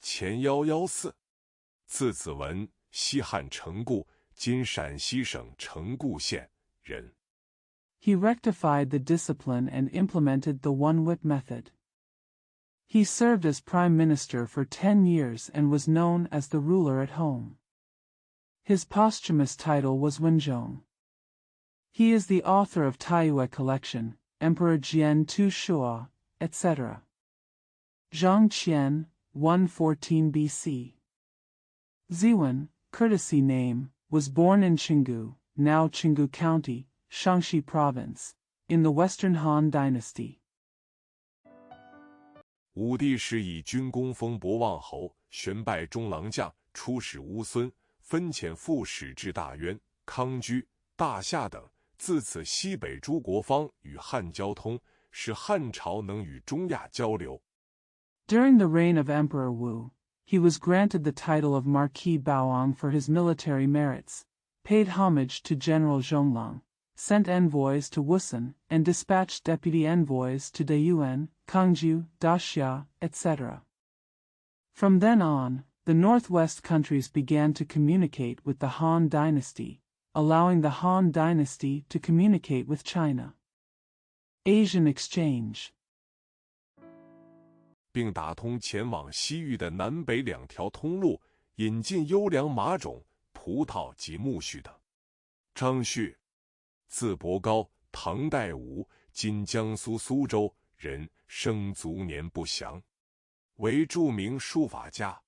前114。字子文，西汉成固（今陕西省成固县）人。He rectified the discipline and implemented the one-whip method. He served as prime minister for 10 years and was known as the ruler at home. His posthumous title was Wenzhong. He is the author of Taiyue Collection, Emperor Jian Tu Shua, etc. Zhang Qian, 114 BC. Ziwen, courtesy name, was born in Qinggu, now Qinggu County, Shaanxi Province, in the Western Han Dynasty. 武帝时以军功封博望侯，旋拜中郎将，出使乌孙，分遣副使至大渊、康居、大夏等，自此西北诸国方与汉交通，使汉朝能与中亚交流。During the reign of Emperor Wu, he was granted the title of Marquis Baoang for his military merits, paid homage to General Zhonglang, sent envoys to Wusun, and dispatched deputy envoys to Dayuan, Kangju, Daxia, etc. From then on, the northwest countries began to communicate with the Han Dynasty, allowing the Han Dynasty to communicate with China. Asian exchange. 并打通前往西域的南北2条通路，引进优良马种、葡萄及苜蓿等。张旭，字伯高，唐代武（今江苏苏州）人，生卒年不详，为著名书法家。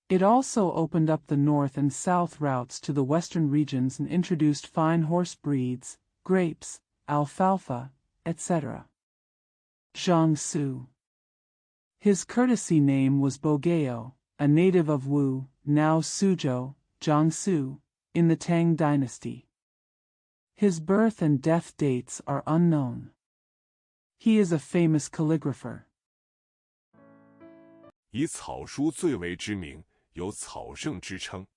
It also opened up the north and south routes to the western regions and introduced fine horse breeds, grapes, alfalfa, etc. Zhang Su. His courtesy name was Bogeo, a native of Wu, now Suzhou, Jiangsu, in the Tang Dynasty. His birth and death dates are unknown. He is a famous calligrapher. 以草书最为知名，有草圣之称。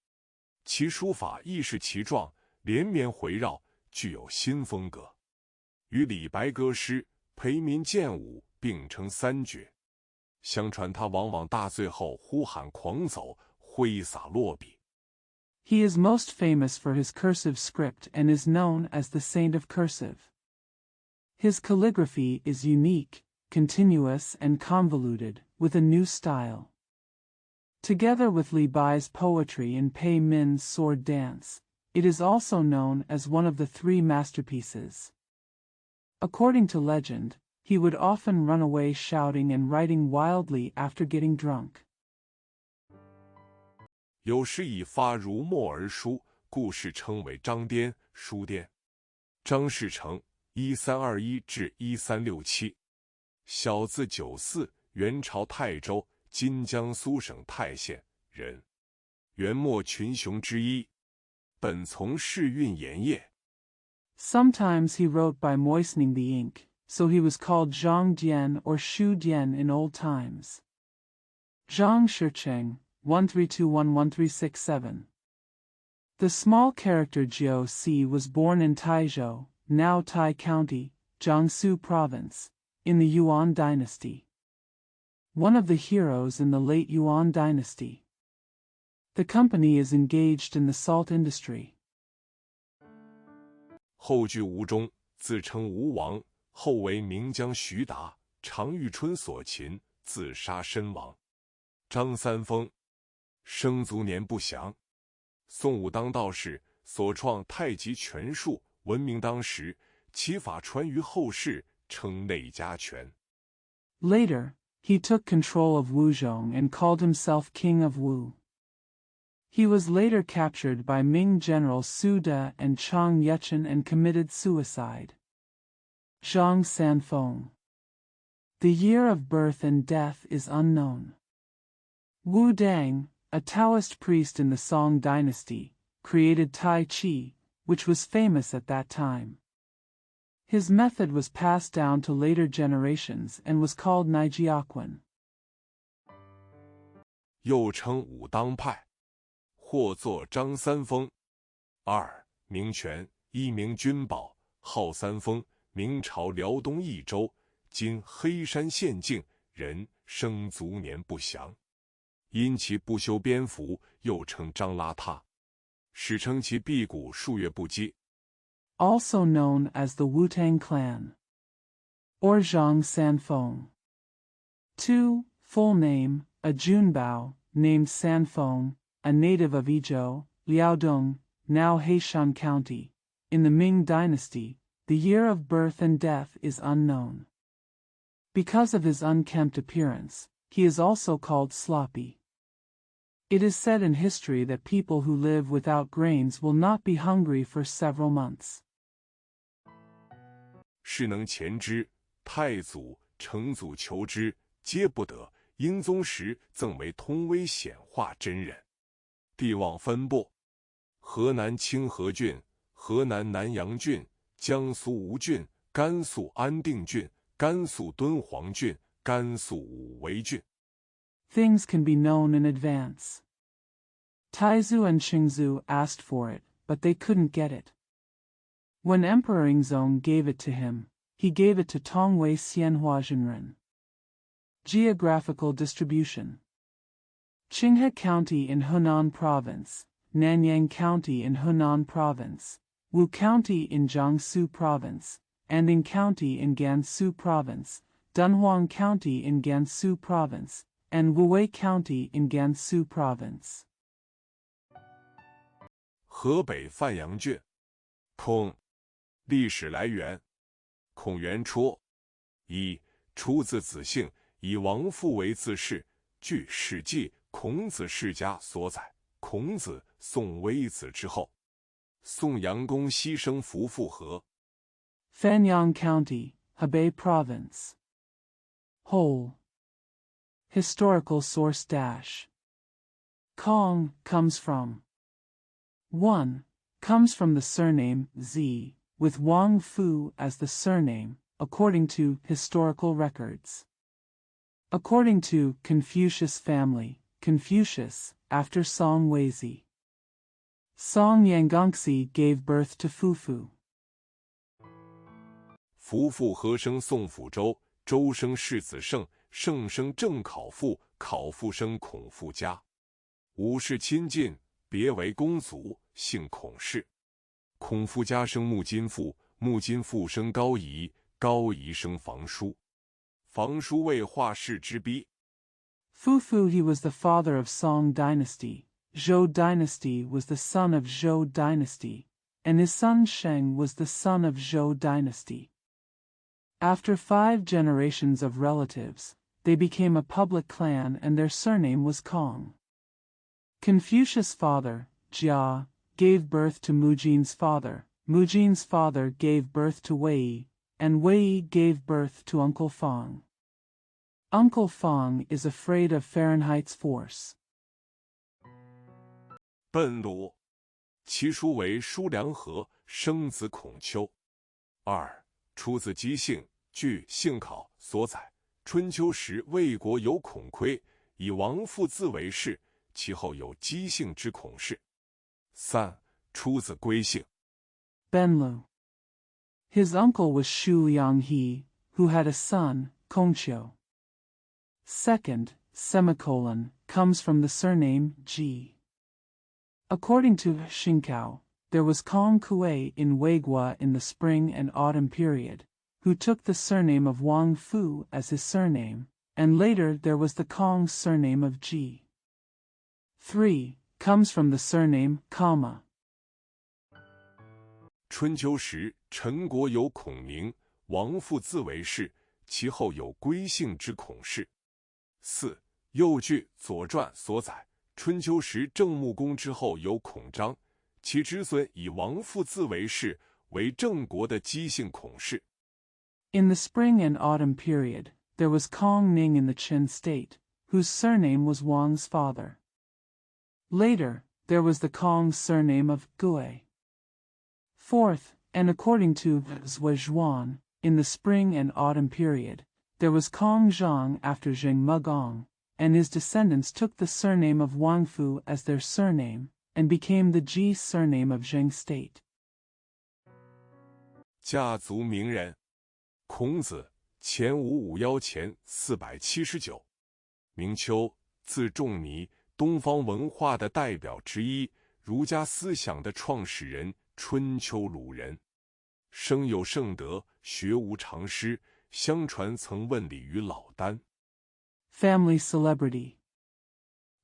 其书法亦是奇壮，连绵回绕，具有新风格，与李白歌诗、裴民剑舞并称三绝。相传他往往大醉后呼喊狂走，挥洒落笔。He is most famous for his cursive script and is known as the Saint of Cursive. His calligraphy is unique, continuous and convoluted, with a new style. Together with Li Bai's poetry and Pei Min's sword dance, it is also known as one of the 3 masterpieces. According to legend, he would often run away shouting and writing wildly after getting drunk. 有时以发如墨而书，故事称为张颠、书颠。张士诚1321至1367，小字九四，元朝泰州（今江苏省泰县）人，元末群雄之一，本从事运盐业。Sometimes he wrote by moistening the ink, so he was called Zhang Dian or Shu Dian in old times. Zhang Shicheng, 1321-1367. The small character Jiu Si was born in Taizhou, now Tai County, Jiangsu Province, in the Yuan Dynasty. One of the heroes in the late Yuan Dynasty. The company is engaged in the salt industry. 后居吴中，自称吴王，后为名将徐达、常遇春所擒，自杀身亡。张三丰，生卒年不详。宋武当道士，所创太极拳术闻名当时，其法传于后世，称内家拳。Later, he took control of Wuzhong and called himself King of Wu. He was later captured by Ming general Su De and Chang Yechen and committed suicide. Zhang Sanfeng. The year of birth and death is unknown. Wu Dang, a Taoist priest in the Song dynasty, created Tai Chi, which was famous at that time. His method was passed down to later generations and was called Naijiaquan. 又称武当派，或作张三丰。2. 名权，一名君宝，号三丰，明朝辽东益州（今黑山县境）人，生卒年不详。因其不修边幅，又称张邋遢，史称其辟谷数月不饥。Also known as the Wu-Tang Clan, or Zhang Sanfeng. 2. Full name, a Junbao, named Sanfeng, a native of Izhou, Liaodong, now Heishan County, in the Ming Dynasty. The year of birth and death is unknown. Because of his unkempt appearance, he is also called sloppy. It is said in history that people who live without grains will not be hungry for several months. 是能前之，太祖、成祖求之，皆不得。英宗时赠为通威显化真人。地望分布：河南清河郡、河南南阳郡、江苏吴郡、甘肃安定郡、甘肃敦煌郡、甘肃武威郡。Things can be known in advance. Taizu and Qingzu asked for it, but they couldn't get it. When Emperor Yingzong gave it to him, he gave it to Tongwei Xianhua Zhenren. Geographical distribution: Qinghe County in Henan Province, Nanyang County in Henan Province, Wu County in Jiangsu Province, Anding County in Gansu Province, Dunhuang County in Gansu Province, and Wuwei County in Gansu Province. 河北范阳郡。孔。历史来源：孔元初。一、出自子姓，以王父为自氏。据《史记·孔子世家》所载，孔子宋微子之后，宋阳公牺牲服父和。Fanyang County, Hebei Province. Whole. Historical source dash. Kong comes from 1. Comes from the surname Z, with Wang Fu as the surname, according to historical records. According to Confucius family, Confucius, after Song Weizi. Song Yanggongxi gave birth to Fufu. 夫妇和生宋抚周，周生世子胜，胜生郑考父，考父生孔父家。五世亲近，别为公族，姓孔氏。孔父家生穆金父，穆金父生高仪，高仪生房叔，房叔为华氏之逼。Fufu he was the father of Song dynasty, Zhou dynasty was the son of Zhou dynasty, and his son Sheng was the son of Zhou dynasty. After 5 generations of relatives, they became a public clan and their surname was Kong. Confucius' father, Jia, gave birth to Mujin's father, Mujin's father gave birth to Wei, and Wei gave birth to Uncle Fang. Uncle Fang is afraid of Fahrenheit's force. 苯鲁，其叔为叔梁纥，生子孔丘。二、出自姬姓，据《姓考》所载，春秋时魏国有孔窥，以王父自为氏，其后有姬姓之孔氏。三、出自归姓。Benlu. His uncle was Shu Lianghe, who had a son, Kongqiu. Second, semicolon, comes from the surname Ji. According to Xingkao, there was Kong Kuei in Weigua in the spring and autumn period, who took the surname of Wang Fu as his surname, and later there was the Kong surname of Ji. 3. Comes from the surname Kama. 春秋时，陈国有孔明，王父自为氏，其后有归姓之孔氏。四、又据《左传》所载，春秋时郑穆公之后有孔章，其侄孙以王父自为氏，为郑国的姬姓孔氏。In the spring and autumn period, there was Kong Ning in the Qin state, whose surname was Wang's father. Later, there was the Kong surname of Gui. Fourth, and according to Zhuan, in the spring and autumn period, there was Kong Zhang after Zheng Mugong, and his descendants took the surname of Wangfu as their surname, and became the Ji surname of Zheng state. 家族名人：孔子，前551前479，明秋，字仲尼，东方文化的代表之一，儒家思想的创始人，春秋鲁人。生有圣德，学无常师，相传曾问礼于老聃。Family celebrity.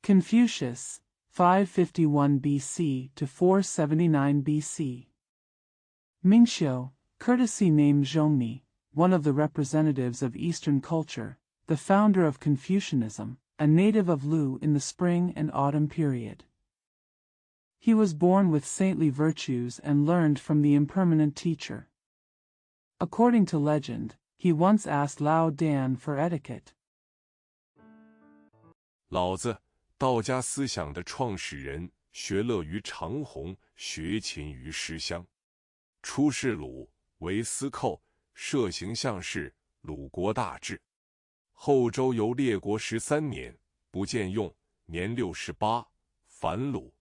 Confucius, 551 BC to 479 BC. Mingxiu, courtesy name Zhongni, one of the representatives of Eastern culture, the founder of Confucianism, a native of Lu in the spring and autumn period. He was born with saintly virtues and learned from the impermanent teacher. According to legend, he once asked Lao Dan for etiquette. 老子，道家思想的创始人，学乐于长虹，学琴于诗乡。出仕鲁，为司寇，摄形象事，鲁国大治。后周游列国13年，不见用，年68，反鲁。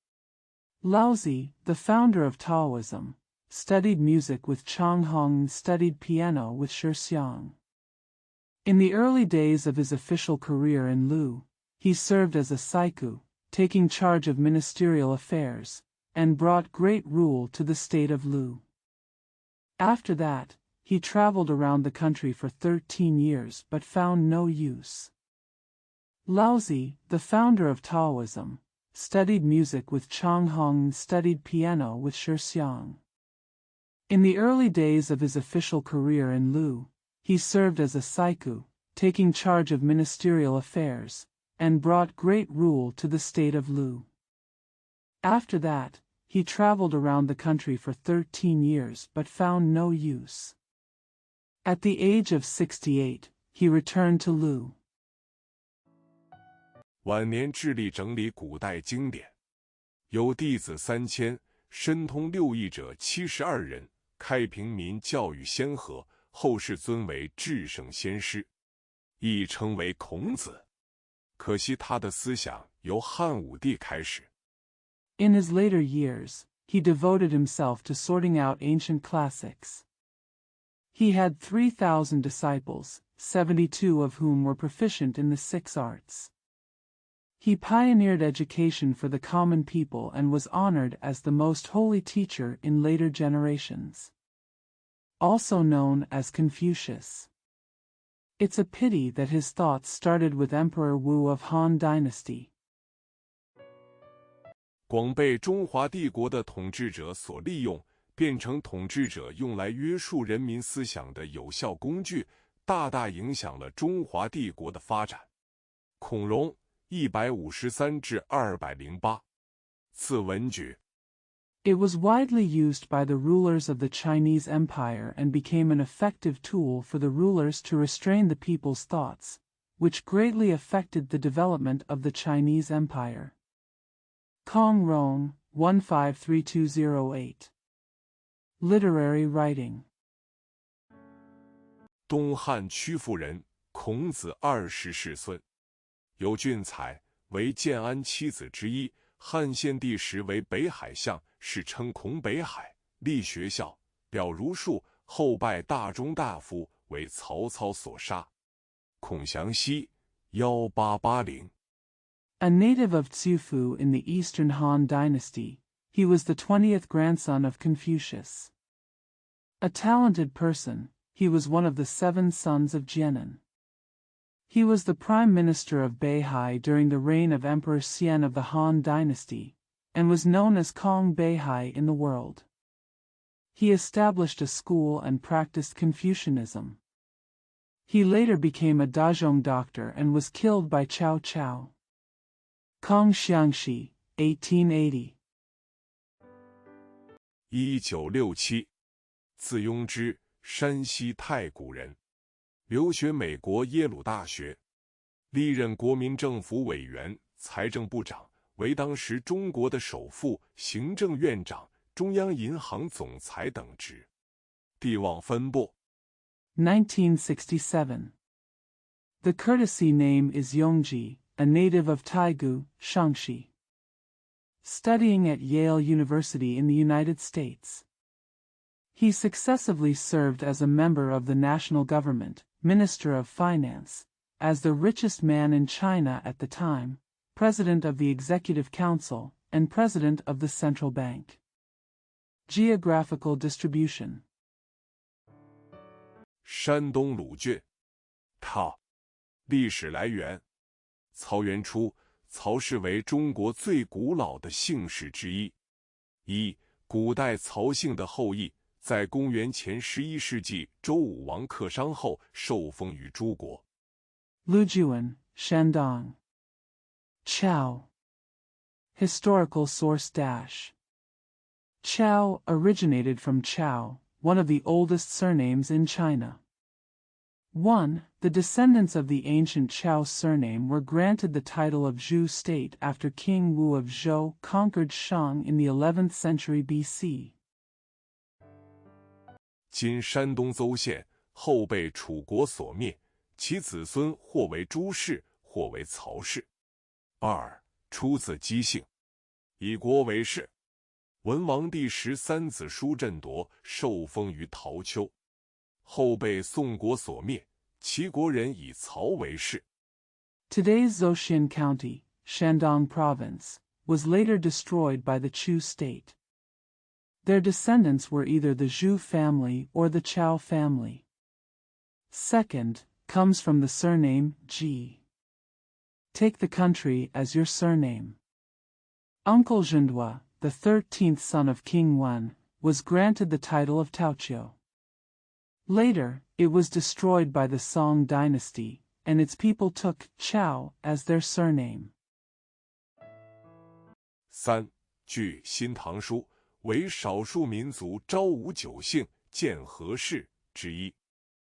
Laozi, the founder of Taoism, studied music with Chang Hong and studied piano with Shi Xiang. In the early days of his official career in Lu, he served as a saiku, taking charge of ministerial affairs, and brought great rule to the state of Lu. After that, he traveled around the country for 13 years but found no use. Laozi, the founder of Taoism, studied music with Chang Hong and studied piano with Shi Xiang. In the early days of his official career in Lu, he served as a saiku, taking charge of ministerial affairs, and brought great rule to the state of Lu. After that, he traveled around the country for 13 years but found no use. At the age of 68, he returned to Lu. 晚年致力整理古代经典，有弟子3000，深通六艺者72人，开平民教育先河，后世尊为至圣先师，亦称为孔子。可惜他的思想由汉武帝开始。In his later years, he devoted himself to sorting out ancient classics. He had 3,000 disciples, 72 of whom were proficient in the 6 arts. He pioneered education for the common people and was honored as the most holy teacher in later generations. Also known as Confucius. It's a pity that his thoughts started with Emperor Wu of Han Dynasty. 广被中华帝国的统治者所利用，变成统治者用来约束人民思想的有效工具，大大影响了中华帝国的发展。孔融153至208。次文举。It was widely used by the rulers of the Chinese Empire and became an effective tool for the rulers to restrain the people's thoughts, which greatly affected the development of the Chinese Empire. Kong Rong, 153208. Literary writing. 东汉曲阜人，孔子20世孙，有俊才，为建安七子之一。汉献帝时为北海相，世称孔北海，立学校，表儒术，后拜大中大夫，为曹操所杀。孔祥熙1880。A native of Tsufu in the Eastern Han Dynasty, he was the 20th grandson of Confucius. A talented person, he was one of the 7 sons of Jianan. He was the prime minister of Beihai during the reign of Emperor Xian of the Han Dynasty, and was known as Kong Beihai in the world. He established a school and practiced Confucianism. He later became a Dazhong doctor and was killed by Cao Cao. Kong Xiangxi, 1880. 1967，字雍之，山西太谷人，留学美国耶鲁大学，历任国民政府委员、财政部长，为当时中国的首富、行政院长、中央银行总裁等职。地望分布。1967. The courtesy name is Yongji, a native of Taigu, Shaanxi. Studying at Yale University in the United States. He successively served as a member of the national government, Minister of Finance, as the richest man in China at the time, President of the Executive Council, and President of the Central Bank. Geographical distribution. 山东鲁郡。套。历史来源：曹元初，曹氏为中国最古老的姓氏之一。古代曹姓的后裔，在公元前11世纪周武王克商后受封于诸国。Lujuan, Shandong. Chao. Historical source dash. Chao originated from Chao, one of the oldest surnames in China. 1. The descendants of the ancient Chao surname were granted the title of Zhou state after King Wu of Zhou conquered Shang in the 11th century BC. 今山东邹县，后被楚国所灭，其子孙或为朱氏，或为曹氏。2. 出自姬姓，以国为氏。文王第13子叔振铎受封于陶丘，后被宋国所灭，齐国人以曹为氏。Today's Zhoushan County, Shandong Province, was later destroyed by the Chu state. Their descendants were either the Zhu family or the Chao family. Second, comes from the surname Ji. Take the country as your surname. Uncle Zhendua, the 13th son of King Wen, was granted the title of Taoqiu. Later, it was destroyed by the Song dynasty, and its people took Chao as their surname. 3. 据《新唐书》，为少数民族昭武9姓建和氏之一。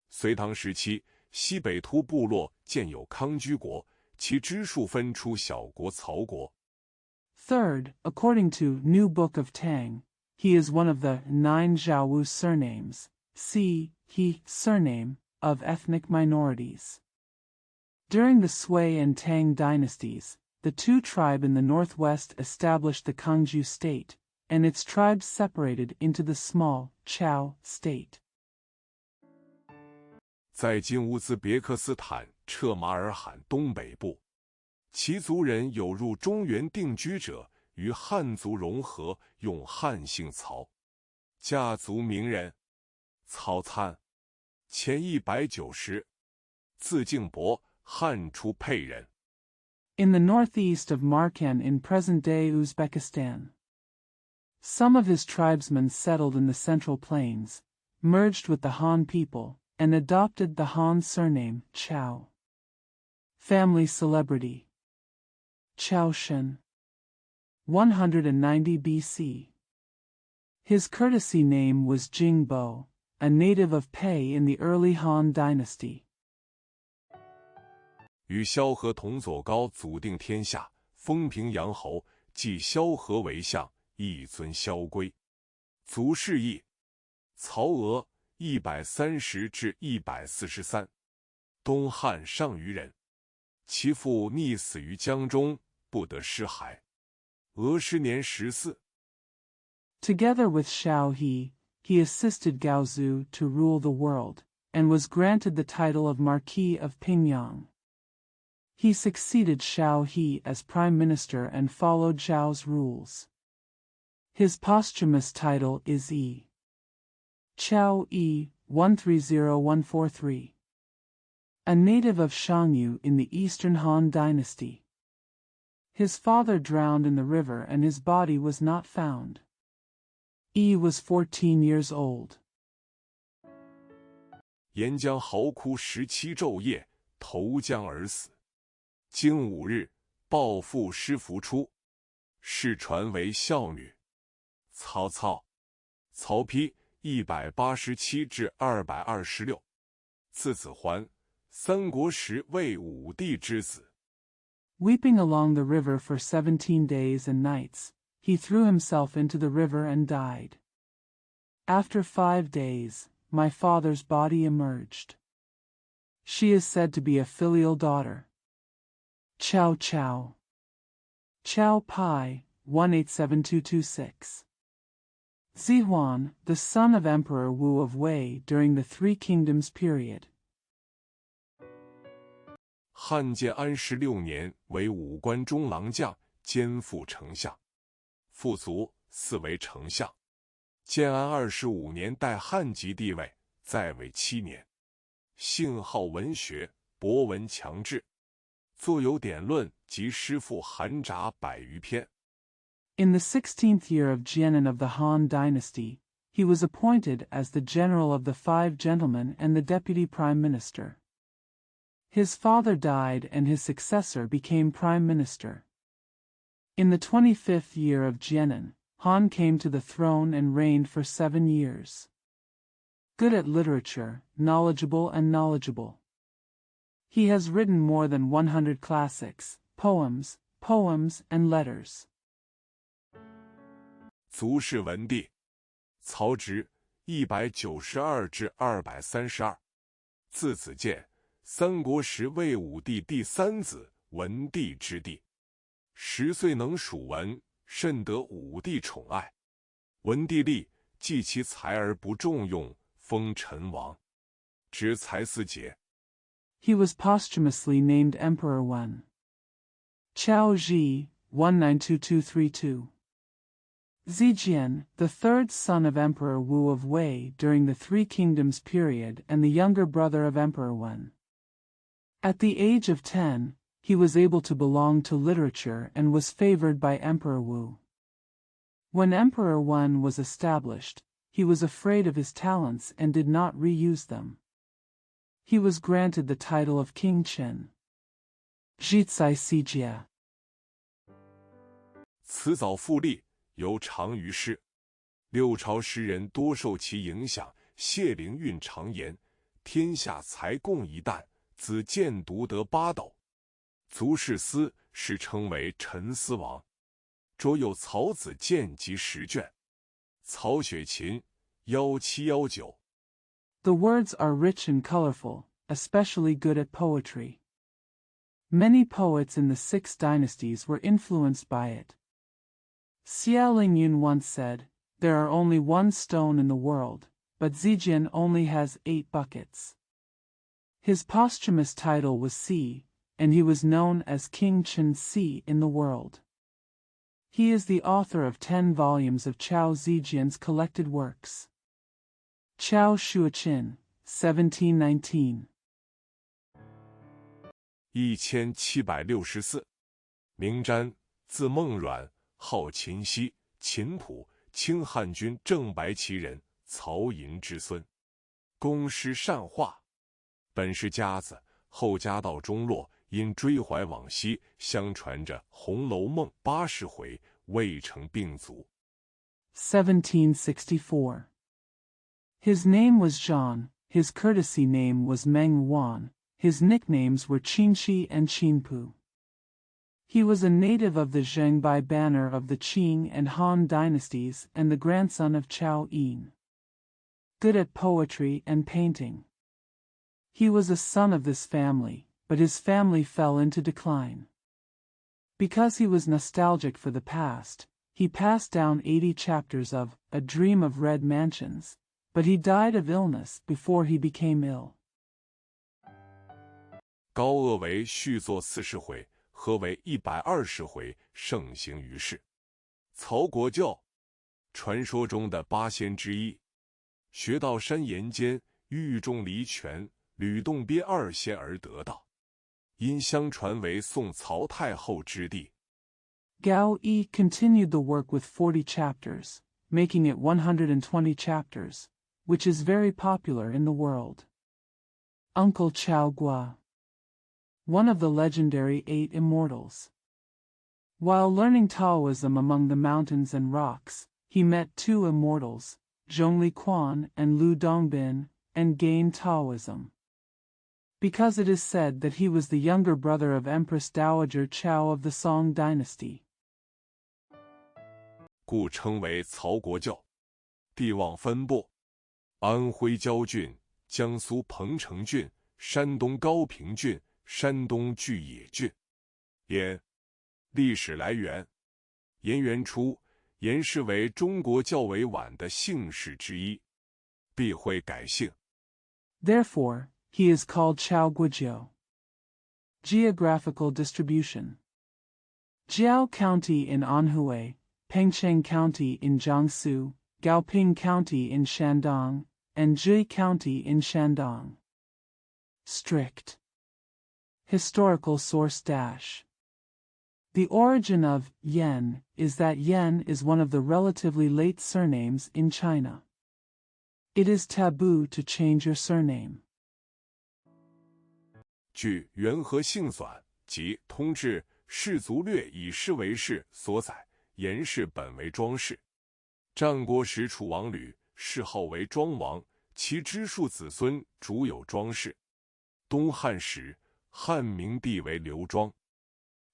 隋唐时期，西北突部落建有康居国，其支数分出小国曹国。Third, according to New Book of Tang, he is one of the 9 Zhaowu surnames, he surname, of ethnic minorities. During the Sui and Tang dynasties, the Tu tribe in the northwest established the Kangju state, and its tribes separated into the small Chao state. 在今乌兹别克斯坦彻马尔罕东北部，其族人有入中原定居者，与汉族融合，用汉姓曹。家族名人：曹参，前190，字敬伯，汉初沛人。In the northeast of Markan in present-day Uzbekistan. Some of his tribesmen settled in the Central Plains, merged with the Han people, and adopted the Han surname Chao. Family celebrity: Chao Shen. 190 BC. His courtesy name was Jingbo, a native of Pei in the early Han dynasty. 与萧何同左高祖定天下，封平阳侯，继萧何为相，一尊萧规。族氏义：曹娥，130至143，东汉上虞人。其父溺死于江中，不得尸骸。娥时年14。Together with Shao He assisted Gaozu to rule the world, and was granted the title of Marquis of Pingyang. He succeeded Shao He as prime minister and followed Zhao's rules. His posthumous title is Chao 130143. A native of Shangyu in the Eastern Han dynasty. His father drowned in the river and his body was not found. Was 14 years old. 沿江嚎哭17昼夜，投江而死。经5日，抱父尸弗出，世传为孝女。曹操，曹丕187至226，字子桓，三国时魏武帝之子。Weeping along the river for 17 days and nights, he threw himself into the river and died. After 5 days, my father's body emerged. She is said to be a filial daughter. Chao Chao. Chao Pai, 187226. Zihuan, the son of Emperor Wu of Wei during the Three Kingdoms period. 汉建安16年为武官中郎将，兼副丞相，副卒4为丞相。建安25年代汉及帝位，在位7年。性好文学，博闻强志，作有典论及诗赋函札100余篇。In the 16th year of Jianan of the Han dynasty, he was appointed as the general of the 5 gentlemen and the deputy prime minister. His father died and his successor became prime minister. In the 25th year of Jianan, Han came to the throne and reigned for 7 years. Good at literature, knowledgeable and knowledgeable. He has written more than 100 classics, poems, and letters. 卒谥文帝，曹植192至232，字子建，三国时魏武帝第3子，文帝之弟。10岁能属文，甚得武帝宠爱。文帝立，忌其才而不重用，封陈王，执才司节。He was posthumously named Emperor Wen. Chao Ji, 192232. Zijian, the third son of Emperor Wu of Wei during the Three Kingdoms period and the younger brother of Emperor Wen. At the age of 10, he was able to belong to literature and was favored by Emperor Wu. When Emperor Wen was established, he was afraid of his talents and did not reuse them. He was granted the title of King Qin. Zhicai Sijia. 辞藻复例，尤长于诗。六朝诗人多受其影响。谢灵运常言：“天下才共一担，子建独得8斗。”卒谥司时称为陈思王。着有曹子建集10卷。曹雪芹1719。The words are rich and colorful, especially good at poetry. Many poets in the 6 dynasties were influenced by it. Xia Lingyun once said, "There are only 1 stone in the world, but Zijian only has 8 buckets." His posthumous title was Si, and he was known as King Qin Si in the world. He is the author of 10 volumes of Chao Zijian's collected works. Chao Shuaqin, 1719. 1764，名瞻，字孟阮，号秦熙，秦谱，清汉军正白旗人，曹寅之孙。工诗善画，本是家子，后家道中落，因追怀往昔，相传着《红楼梦》80回，未成病卒。1764. His name was Zhang, his courtesy name was Meng Wan, his nicknames were Qingxi and Qinpu. He was a native of the Zhengbai banner of the Qing and Han dynasties and the grandson of Chao Yin. Good at poetry and painting. He was a son of this family, but his family fell into decline. Because he was nostalgic for the past, he passed down 80 chapters of A Dream of Red Mansions, but he died of illness before he became ill. 高鄂为续作40回，合为120回，盛行于世。曹国舅，传说中的8仙之一，学道山岩间，狱中离泉，吕洞宾2仙而得道，因相传为宋曹太后之弟。Gao Yi continued the work with 40 chapters, making it 120 chapters, which is very popular in the world. Uncle Chao Gua, one of the legendary 8 immortals. While learning Taoism among the mountains and rocks, he met 2 immortals, Zhongli Quan and Lu Dongbin, and gained Taoism. Because it is said that he was the younger brother of Empress Dowager Chao of the Song dynasty. 故称为曹国舅。地望分布：安徽焦郡、江苏彭城郡、山东高平郡、山东巨野郡。延，历史来源：延元初，延氏为中国较为晚的姓氏之一，避讳改姓。 Therefore, he is called Chao Guizhou. Geographical distribution. Jiao County in Anhui, Pengcheng County in Jiangsu, Gaoping County in Shandong, and Zhui County in Shandong. Strict. Historical source dash. The origin of Yan is that Yan is one of the relatively late surnames in China. It is taboo to change your surname. 据元和姓算及通志氏族略以氏为氏所载，颜氏本为庄氏。战国时楚王吕谥号为庄王，其支庶子孙主有庄氏。东汉时，汉明帝为刘庄。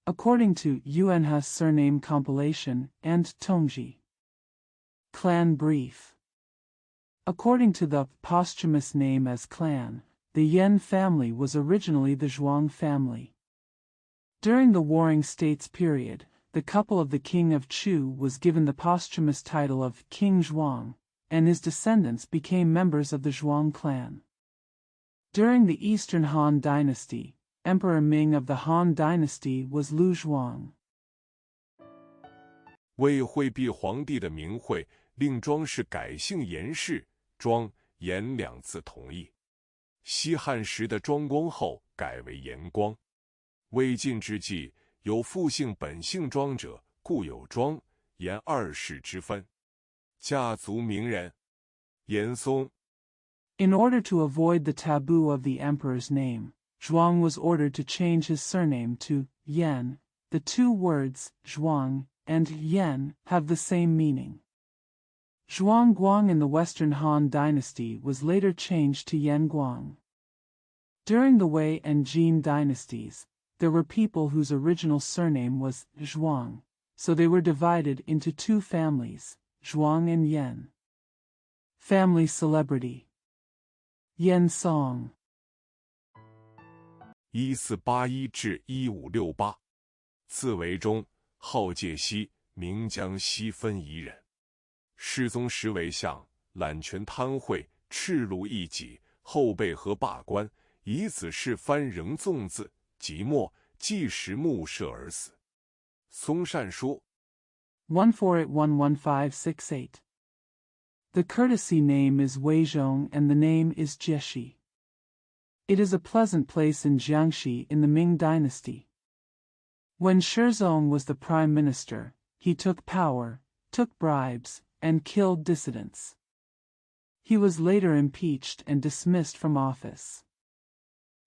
According to Yuanha's surname compilation and Tongji. Clan brief. According to the posthumous name as clan, the Yan family was originally the Zhuang family. During the Warring States period, the couple of the king of Chu was given the posthumous title of King Zhuang, and his descendants became members of the Zhuang clan. During the Eastern Han Dynasty, Emperor Ming of the Han Dynasty was Lu Zhuang. 为惠帝皇帝的名讳，令庄氏改姓颜氏，庄、颜两字同义。西汉时的庄光后改为颜光。魏晋之际，有父姓本姓庄者，故有庄、颜二氏之分。家族名人，颜嵩。In order to avoid the taboo of the emperor's name, Zhuang was ordered to change his surname to Yan. The two words, Zhuang and Yan, have the same meaning. Zhuang Guang in the Western Han Dynasty was later changed to Yan Guang. During the Wei and Jin dynasties, there were people whose original surname was Zhuang, so they were divided into two families, Zhuang and Yan. Family celebrity. Yan Song. 1481至1568，字维中，号介西，名江西分宜人。世宗时为相，揽权贪贿，赤禄一己，后被和罢官，以子事藩仍纵字，即末即时目射而死。松善说 148111568. The courtesy name is Weizhong and the name is Jieshi. It is a pleasant place in Jiangxi in the Ming dynasty. When Shizong was the prime minister, he took power, took bribes, and killed dissidents. He was later impeached and dismissed from office.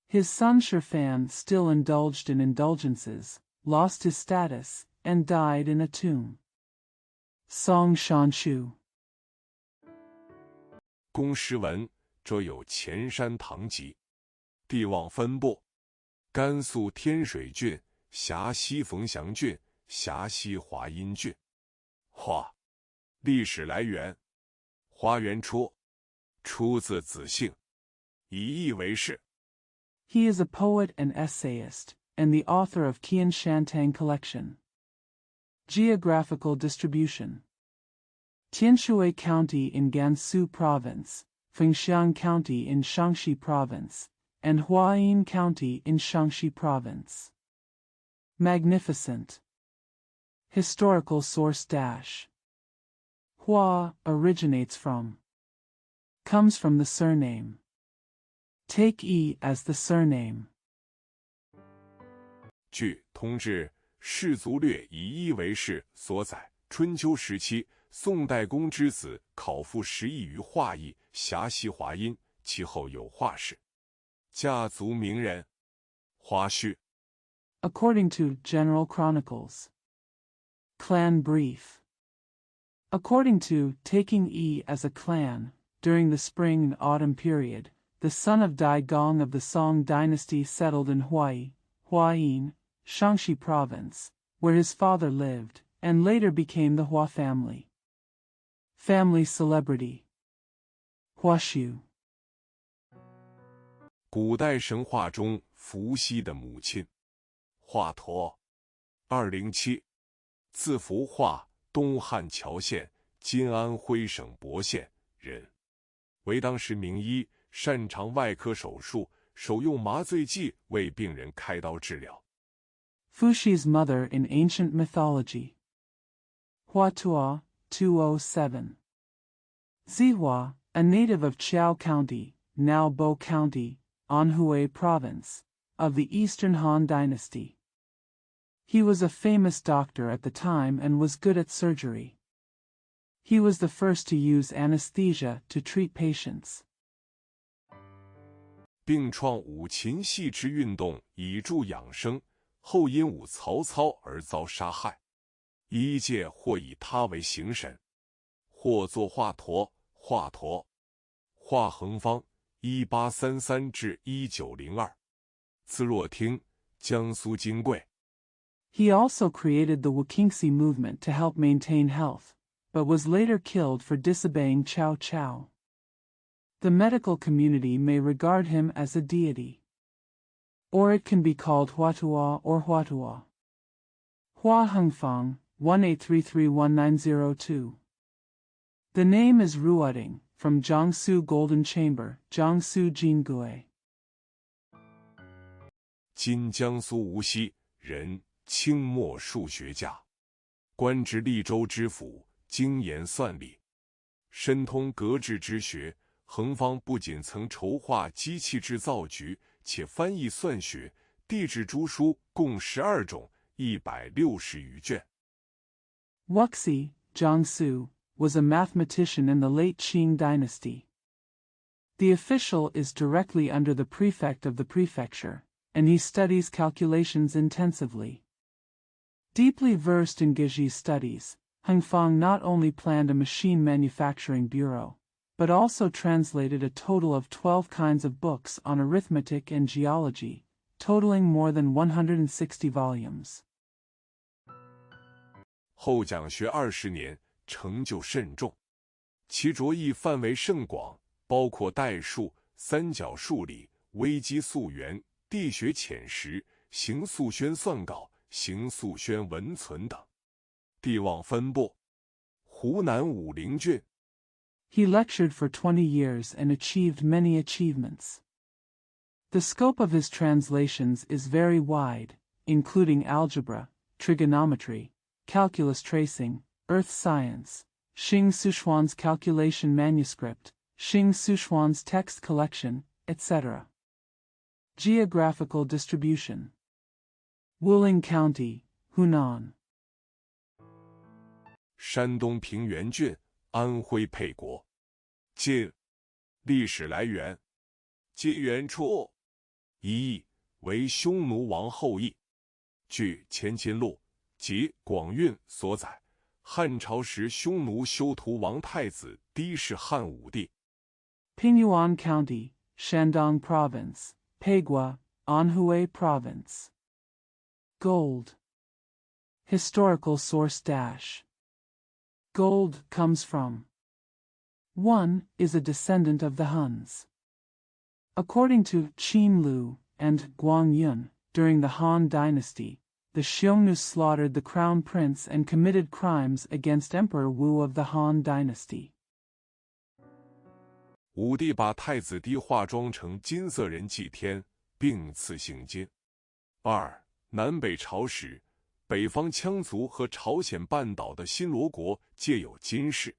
His son Shirfan still indulged in indulgences, lost his status, and died in a tomb. Song Shanshu. 公时文则有前山堂集。地望分布：甘肃天水郡、峡西冯祥郡、峡西华阴郡。华，历史来源：花园出，出自子姓，以义为氏。He is a poet and essayist, and the author of Qian Shantang collection. Geographical distribution. Tianshui County in Gansu Province, Fengxiang County in Shaanxi Province, and Huayin County in Shaanxi Province. Magnificent. Historical source dash. Hua originates from. Comes from the surname. Take E as the surname. 据通志氏族略以一为氏所载，春秋时期，宋代公之子考父10亿于华邑，峡西华阴，其后有华氏。家族名人，花絮。According to General Chronicles. Clan brief. According to taking E as a clan, during the spring and autumn period, the son of Dai Gong of the Song dynasty settled in Huai, Huayin, Shaanxi province, where his father lived, and later became the Hua family. Family celebrity. Huaxiu. 古代神话中伏羲的母亲，华佗，207，字伏化，东汉谯县（今安徽省亳县）人，为当时名医，擅长外科手术，手用麻醉剂为病人开刀治疗。Fuxi's mother in ancient mythology. Huatua, 207. Zihua, a native of Qiao County, now Bo County, Anhui Province, of the Eastern Han Dynasty. He was a famous doctor at the time and was good at surgery. He was the first to use anesthesia to treat patients. 并创五禽戏之运动以助养生，后因武曹操而遭杀害。一界或以他为形神，或作华佗、华恒方，1833至1902，字若听，江苏金贵。He also created the Wakingsi movement to help maintain health, but was later killed for disobeying Cao Cao. The medical community may regard him as a deity. Or it can be called Huatua or Huatua. Hua Hengfang, 1833-1902. The name is Ruoding, from Jiangsu Golden Chamber, Jiangsu Jingui. 今江苏无锡人，清末数学家，官至利州知府，精研算理，深通格致之学。恒方不仅曾筹划机器制造局，且翻译算学、地质诸书共12种，160余卷。Wuxi, Jiangsu, was a mathematician in the late Qing dynasty. The official is directly under the prefect of the prefecture, and he studies calculations intensively. Deeply versed in Geji studies, Hengfang not only planned a machine manufacturing bureau, but also translated a total of 12 kinds of books on arithmetic and geology, totaling more than 160 volumes. 后讲学20年，成就甚重，其着意范围甚广，包括代数、三角数理、微积溯源、地学浅识、形塑宣算稿、形塑宣文存等。地望分布：湖南武陵郡。He lectured for 20 years and achieved many achievements. The scope of his translations is very wide, including algebra, trigonometry, calculus tracing, earth science, Xing Suchuan's calculation manuscript, Xing Suchuan's text collection, etc. Geographical distribution. Wuling County, Hunan. 山东平原郡，安徽沛国。晋，历史来源：晋元初，一义为匈奴王后裔。据《前秦录》及《广韵》所载，汉朝时匈奴修图王太子低是汉武帝。Pingyuan County, Shandong Province, Pegua, Anhui Province. Gold. Historical source dash. Gold comes from. 1 is a descendant of the Huns. According to Qin Lu and Guang Yun, during the Han Dynasty, the Xiongnu slaughtered the crown prince and committed crimes against Emperor Wu of the Han Dynasty. 武帝把太子帝化妆成金色人祭天，并赐姓金。2. 南北朝时，北方羌族和朝鲜半岛的新罗国皆有金氏。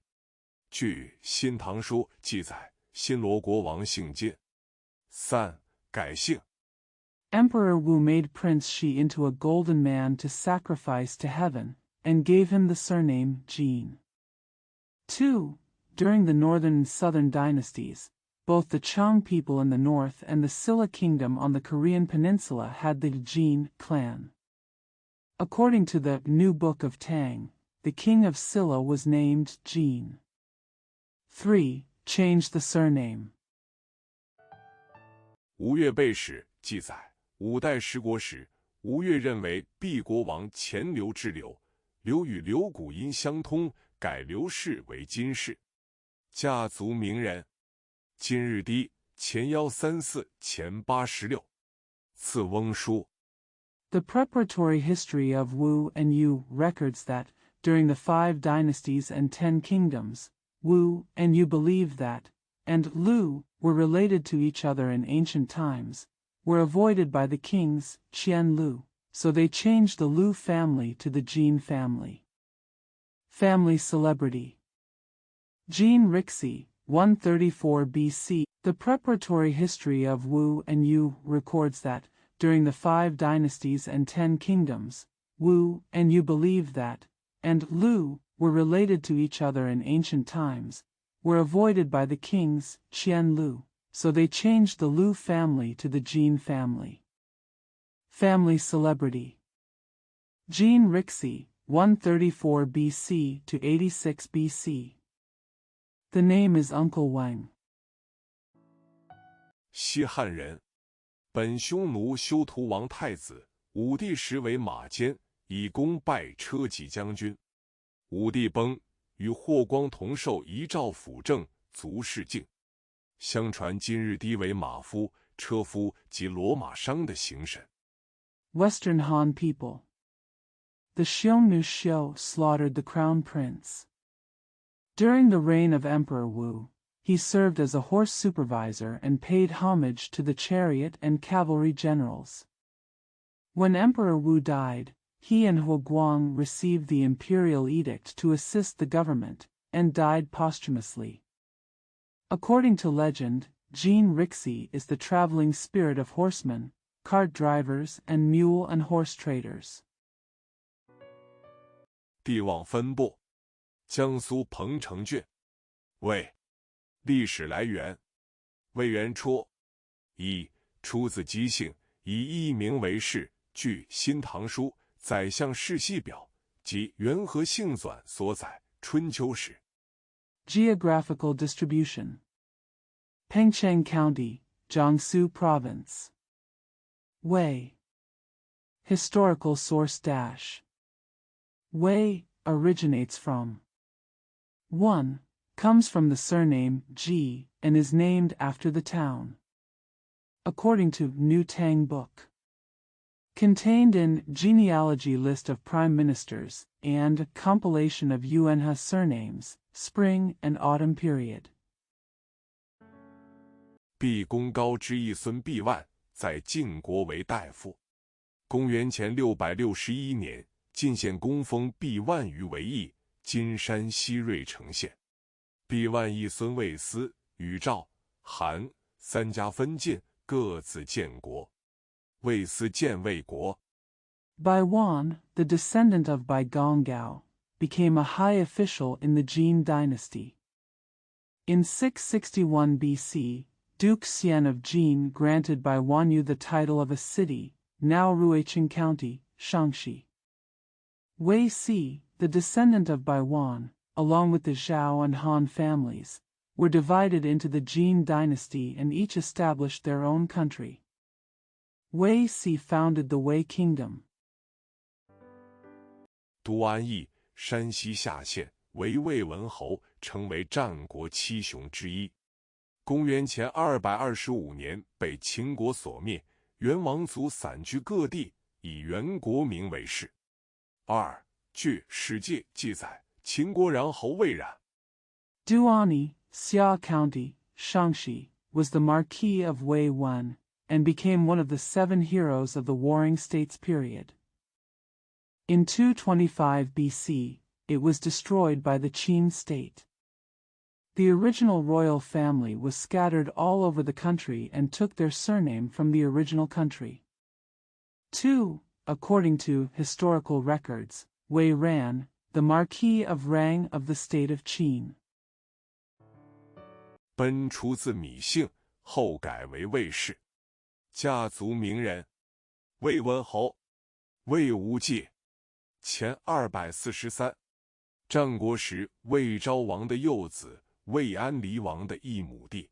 据《新唐书》记载，新罗国王姓金。3. 改姓。Emperor Wu made Prince Shi into a golden man to sacrifice to heaven, and gave him the surname Jin. 2. During the northern and southern dynasties, both the Chang people in the north and the Silla kingdom on the Korean peninsula had the Jin clan. According to the New Book of Tang, the king of Silla was named Jin. 3. Changed the surname. 吴越备史记载，五代十国时，吴越认为毕国王钱刘之刘，刘与刘古音相通，改刘氏为金氏。家族名人。今日低前134前86。次翁书。The preparatory history of Wu and Yu records that, during the 5 dynasties and 10 kingdoms, Wu and Yu believed that, and Lu were related to each other in ancient times, were avoided by the kings Qian Lu, so they changed the Lu family to the Jin family. Family celebrity. Jin Rixi, 134 BC. The preparatory history of Wu and Yu records that, during the 5 dynasties and 10 kingdoms, Wu and Yu believed that, and Lu were related to each other in ancient times, were avoided by the kings Qian Lu, so they changed the Lu family to the Jin family. Family celebrity. Jin Rixi, 134 BC to 86 BC. The name is Uncle Wang. 西汉人，本匈奴休屠王太子，武帝时为马监，以功拜车骑将军。武帝崩，与霍光同受遗诏辅政，足世敬。相传今日低为马夫、车夫及骡马商的行省。Western Han people. The Xiongnu Xiu slaughtered the crown prince. During the reign of Emperor Wu, he served as a horse supervisor and paid homage to the chariot and cavalry generals. When Emperor Wu died, he and Huoguang received the imperial edict to assist the government, and died posthumously. According to legend, Jin Rixi is the traveling spirit of horsemen, cart drivers, and mule and horse traders. 地望分布，江苏彭城郡。魏。历史来源：魏元初。一、出自姬姓，以艺名为氏，据《新唐书·宰相世系表》及《元和姓纂》所载，《春秋时》。Geographical distribution. Pengcheng County, Jiangsu Province. Wei. Historical source dash. Wei originates from 1. Comes from the surname Ji and is named after the town. According to New Tang Book. Contained in Genealogy List of Prime Ministers and Compilation of Yuanhe Surnames, Spring and Autumn Period. 毕公高之一孙毕万，在晋国为大夫。公元前661年，晋献公封毕万于为邑，今山西芮城县。毕万一孙魏斯、与赵、韩3家分晋，各自建国。魏斯建魏国。Baiwan, the descendant of Bai Gonggao, became a high official in the Jin dynasty. In 661 BC, Duke Xian of Jin granted Baiwanyu the title of a city, now Ruiqing County, Shaanxi. Wei Si, the descendant of Baiwan, along with the Zhao and Han families, were divided into the Jin dynasty and each established their own country. Wei Si founded the Wei Kingdom. 都安邑，山西夏县，为魏文侯，成为战国7雄之一。公元前225年被秦国所灭，元王族散居各地，以元国名为氏。2. 据《史记》记载，秦国穰侯魏冉。Duani, Xia County, Shaanxi, was the Marquis of Wei Wen, and became one of the 7 heroes of the Warring States period. In 225 BC, it was destroyed by the Qin state. The original royal family was scattered all over the country and took their surname from the original country. 2. According to historical records, Wei Ran, the Marquis of Rang of the state of Qin. 本出自芈姓，后改为魏氏。家族名人：魏文侯、魏无忌。前243。战国时魏昭王的幼子，魏安离王的一母弟。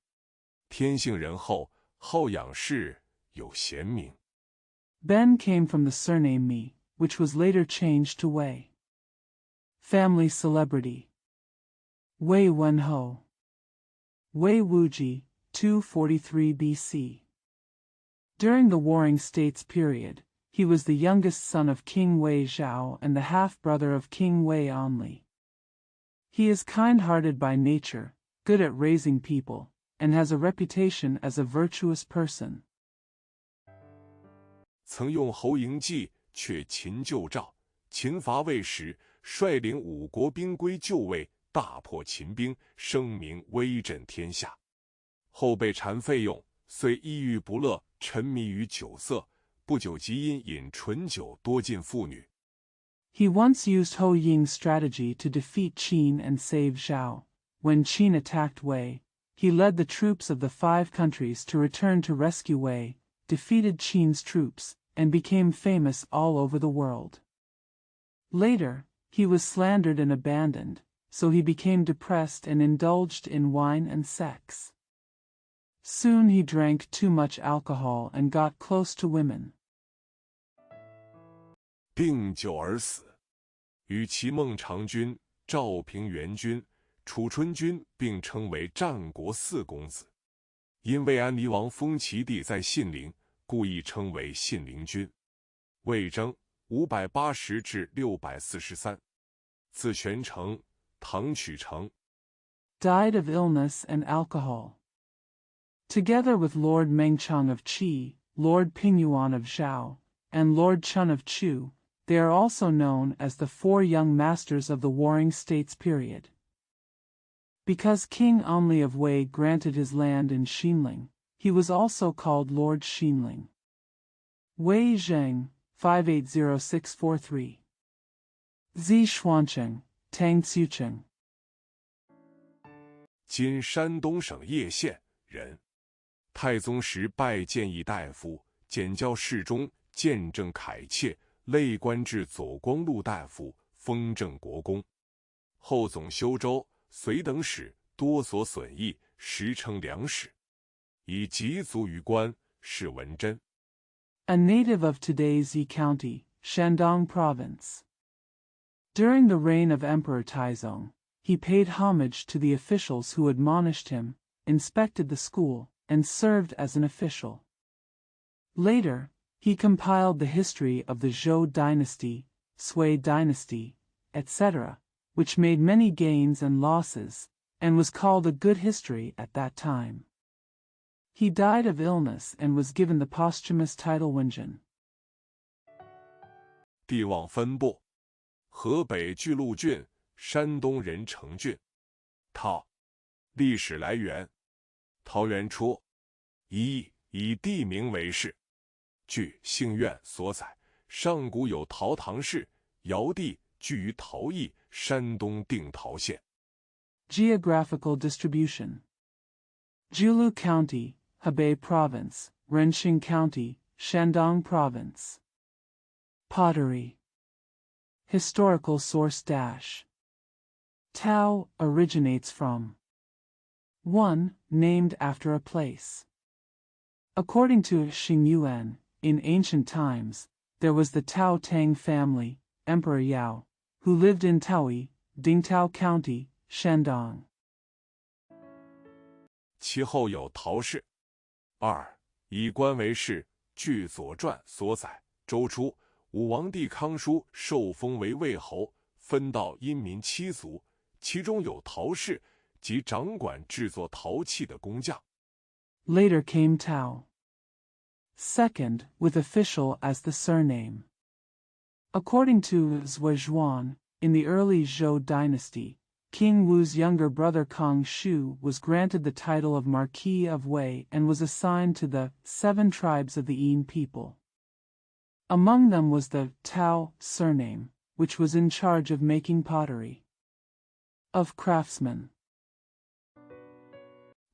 天性仁厚，好养士，有贤名。Ben came from the surname Mi, which was later changed to Wei. Family celebrity. Wei Wenhou. Wei Wuji, 243 BC. During the Warring States period, he was the youngest son of King Wei Zhao and the half-brother of King Wei Onli. He is kind-hearted by nature, good at raising people, and has a reputation as a virtuous person. 曾用侯嬴计，却秦救赵。秦伐魏时，率领5国兵归就魏，大破秦兵，声名威震天下。后被谗废用，遂抑郁不乐，沉迷于酒色，不久即因饮醇酒多尽妇女。He once used Hou Ying's strategy to defeat Qin and save Zhao. When Qin attacked Wei, he led the troops of the 5 countries to return to rescue Wei, defeated Qin's troops, and became famous all over the world. Later, he was slandered and abandoned, so he became depressed and indulged in wine and sex. Soon he drank too much alcohol and got close to women. 病久而死。与其孟尝君、赵平原君、楚春君并称为战国4公子。因魏安离王封其弟在信陵，故意称为信陵君。魏征580至643，字玄成，唐曲成。Died of illness and alcohol. Together with Lord Mengchang of Qi, Lord Pingyuan of Zhao, and Lord Chun of Chu, they are also known as the 4 young masters of the Warring States period. Because King Anli of Wei granted his land in Xinling, he was also called Lord Xinling. Wei Zheng, 580643. Zi Xuancheng, Tang Xiucheng. 今山东省叶县人。太宗时拜谏议大夫，检校侍中，见证凯切，累官至左光禄大夫，封正国公。后总修州、绥等使多所损益，时称良使，以及足于官，是文贞。A native of today's Yi County, Shandong Province. During the reign of Emperor Taizong, he paid homage to the officials who admonished him, inspected the school, and served as an official. Later, he compiled the history of the Zhou dynasty, Sui dynasty, etc., which made many gains and losses, and was called a good history at that time. He died of illness and was given the posthumous title Wenjin. 地望分布：河北巨鹿郡，山东任城郡。套。历史来源：桃源初，以地名为氏。据姓苑所载，上古有陶唐氏，尧帝居于陶邑，山东定陶县。Geographical distribution: Jiulu County, Hebei Province, Renqing County, Shandong Province. Pottery. Historical source dash. Tao originates from 1. Named after a place. According to Xingyuan, in ancient times, there was the Tao Tang family, Emperor Yao, who lived in Taoyi, Dingtao County, Shandong. 其后有陶氏。2. 以官为氏。据《左传》所载，周初，武王帝康叔受封为魏侯，分到殷民7族，其中有陶氏，即掌管制作陶器的工匠。Later came Tao. Second, with official as the surname. According to Zhuozhuan, in the early Zhou dynasty, King Wu's younger brother Kong Shu was granted the title of Marquis of Wei and was assigned to the 7 tribes of the Yin people. Among them was the Tao surname, which was in charge of making pottery. Of craftsmen.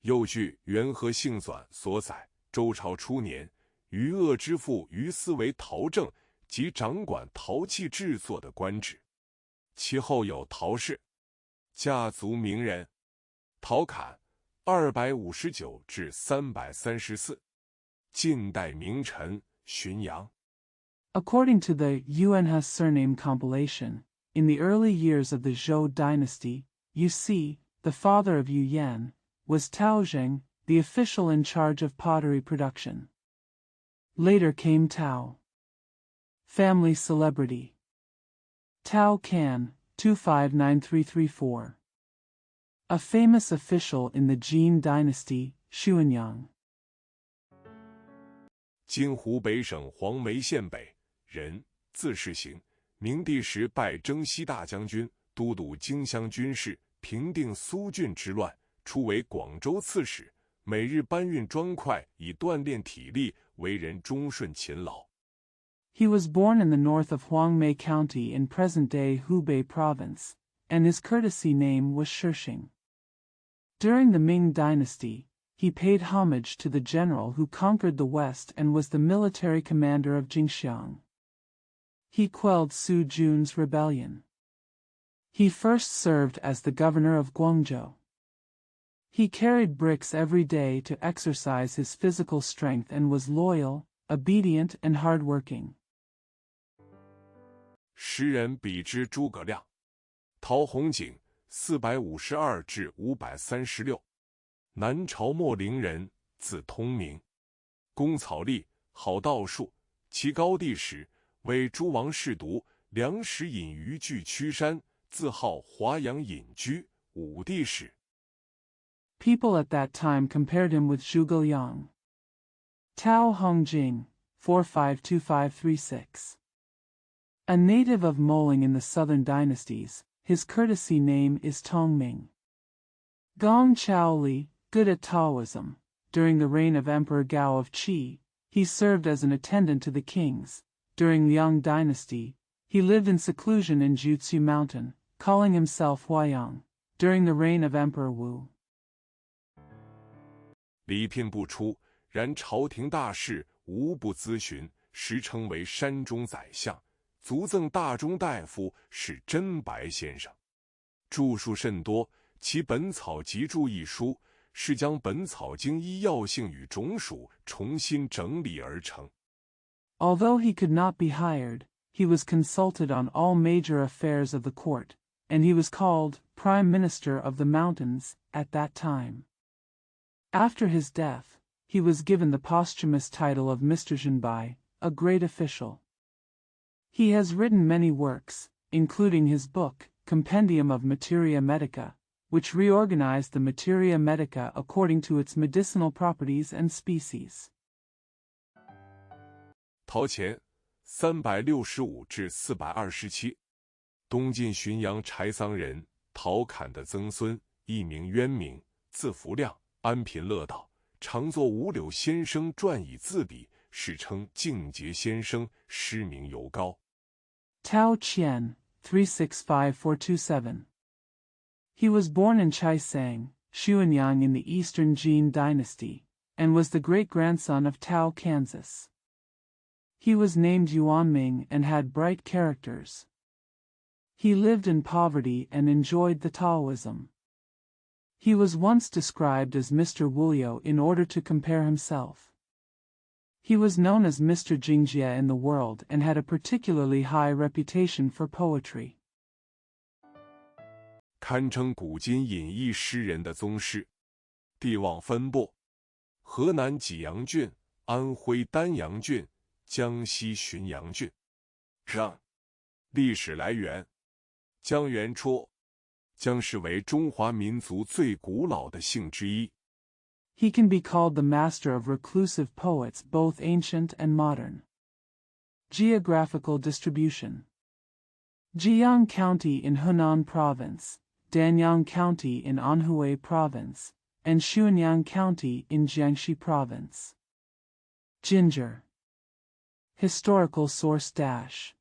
又据元和姓纂所载，周朝初年，余鄂之父余思为陶正，即掌管陶器制作的官职。其后有陶氏。家族名人：陶侃259至334。晋代名臣荀扬。According to the Yuanhas surname compilation, in the early years of the Zhou dynasty, Yu Si, the father of Yu Yan, was Tao Zheng, the official in charge of pottery production. Later came Tao. Family celebrity: Tao Can, 259334. a famous official in the Jin dynasty, Xuanyang. 今湖北省黄梅县北人，字世行，明帝时拜征西大将军，都督荆襄军事，平定苏峻之乱，初为广州刺史，每日搬运砖块以锻炼体力，为人忠顺勤劳。He was born in the north of Huangmei County in present-day Hubei Province, and his courtesy name was Shishing. During the Ming dynasty, he paid homage to the general who conquered the west and was the military commander of Jingxiang. He quelled Su Jun's rebellion. He first served as the governor of Guangzhou. He carried bricks every day to exercise his physical strength and was loyal, obedient, and hardworking. 诗人比之诸葛亮，陶弘景452至536，南朝末陵人，字通明，工草隶，好道术。其高帝时，为诸王侍读，粮食饮于巨曲山，自号华阳隐居。武帝时 People at that time compared him with Zhuge Liang. Tao Hongjing, 452536. A native of Moling in the southern dynasties, his courtesy name is Tongming. Gong Chaoli, good at Taoism, during the reign of Emperor Gao of Qi, he served as an attendant to the kings. During Liang dynasty, he lived in seclusion in Jutsu Mountain, calling himself Huayang. During the reign of Emperor Wu, 礼聘不出，然朝廷大事无不咨询，时称为山中宰相，族赠大中大夫，是真白先生。著述甚多，其《本草集注》一书是将《本草经》医药性与种属重新整理而成。Although he could not be hired, he was consulted on all major affairs of the court, and he was called Prime Minister of the Mountains at that time. After his death, he was given the posthumous title of Mr. Zhenbai, a great official. He has written many works, including his book, Compendium of Materia Medica, which reorganized the materia medica according to its medicinal properties and species. 陶潜365至427，东晋浔阳柴桑人，陶侃的曾孙，艺名渊明，字福亮，安贫乐道，常作五柳先生传以自比，世称净节先生，诗名尤高。Tao Qian, 365427. He was born in Chaisang, Xuanyang in the Eastern Jin dynasty, and was the great-grandson of Tao Kansas. He was named Yuanming and had bright characters. He lived in poverty and enjoyed the Taoism. He was once described as Mr. Wulio in order to compare himself. He was known as Mr. Jingjie in the world and had a particularly high reputation for poetry. 堪称古今隐逸诗人的宗师。地望分布：河南济阳郡、安徽丹阳郡、江西浔阳郡。上历史来源：江元初，江氏为中华民族最古老的姓之一。He can be called the master of reclusive poets, both ancient and modern. Geographical distribution: Jiang County in Hunan Province, Danyang County in Anhui Province, and Xuanyang County in Jiangxi Province. Ginger. Historical source dash.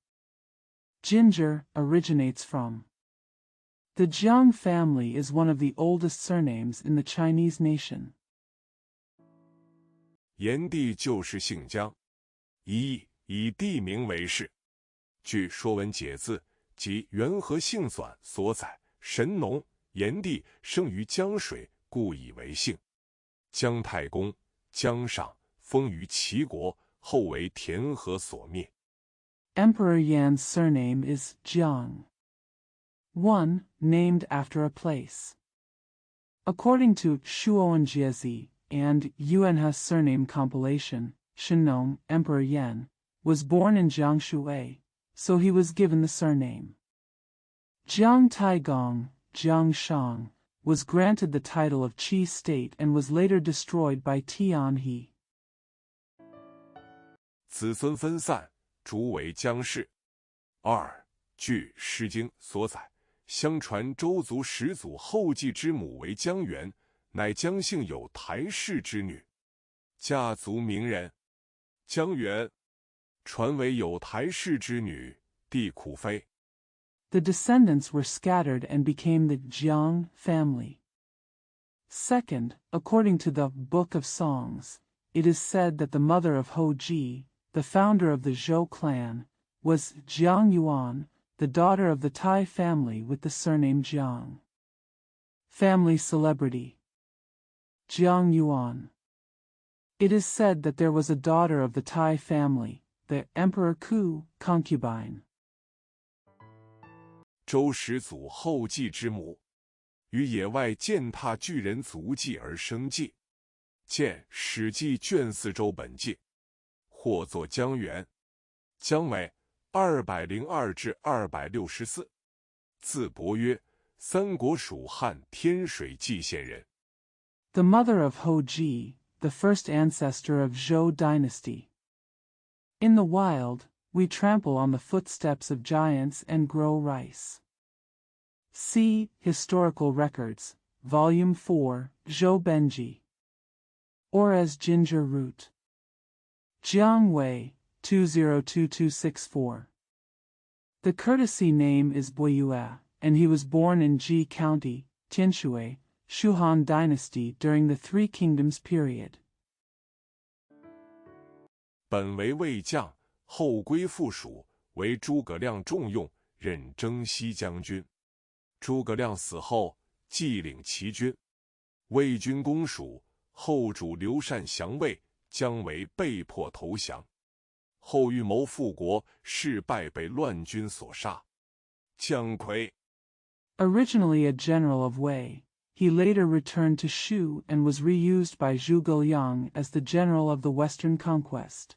Ginger originates from. The Jiang family is one of the oldest surnames in the Chinese nation. 炎帝就是姓姜，以地名为氏。据《说文解字》及元和姓纂所载，神农，炎帝生于江水，故以为姓。姜太公，姜尚，封于齐国，后为田和所灭。Emperor Yan's surname is Jiang. 1. Named after a place. According to Shuowenjiezi and Yuanha's surname compilation, Shenong, Emperor Yan, was born in Jiangshui, so he was given the surname. Jiang Taigong, Jiang Shang, was granted the title of Qi state and was later destroyed by Tianhe. 子孙分散，逐为姜氏。二，据《诗经》所载，相传周族始祖后继之母为姜原，乃姜姓有台氏之女，家族名人。姜原传为有台氏之女，弟苦妃。The descendants were scattered and became the Jiang family. Second, according to the Book of Songs, it is said that the mother of Hoji, the founder of the Zhou clan, was Jiang Yuan, the daughter of the Tai family with the surname Jiang. Family celebrity Jiang Yuan. It is said that there was a daughter of the Tai family, the Emperor Ku, concubine. 周始祖后继之母，于野外践踏巨人足迹而生计，见《史记》卷4周本纪，或作姜原。姜为202至264，字伯约，三国蜀汉天水蓟县人。The mother of Hoji, the first ancestor of Zhou dynasty. In the wild, we trample on the footsteps of giants and grow rice. See Historical Records, Volume 4, Zhou Benji. Or as ginger root. Jiang Wei, 202264. The courtesy name is Boyue, and he was born in Ji County, Tianshui, Shuhan Dynasty during the Three Kingdoms period. 本为魏将，后归附属，为诸葛亮重用，任征西将军。诸葛亮死后，继领齐军。魏军攻蜀，后主刘禅降魏，姜维被迫投降。后预谋复国，事败被乱军所杀。姜夔 Originally a general of Wei, he later returned to Shu and was reused by Zhuge Liang as the general of the Western conquest.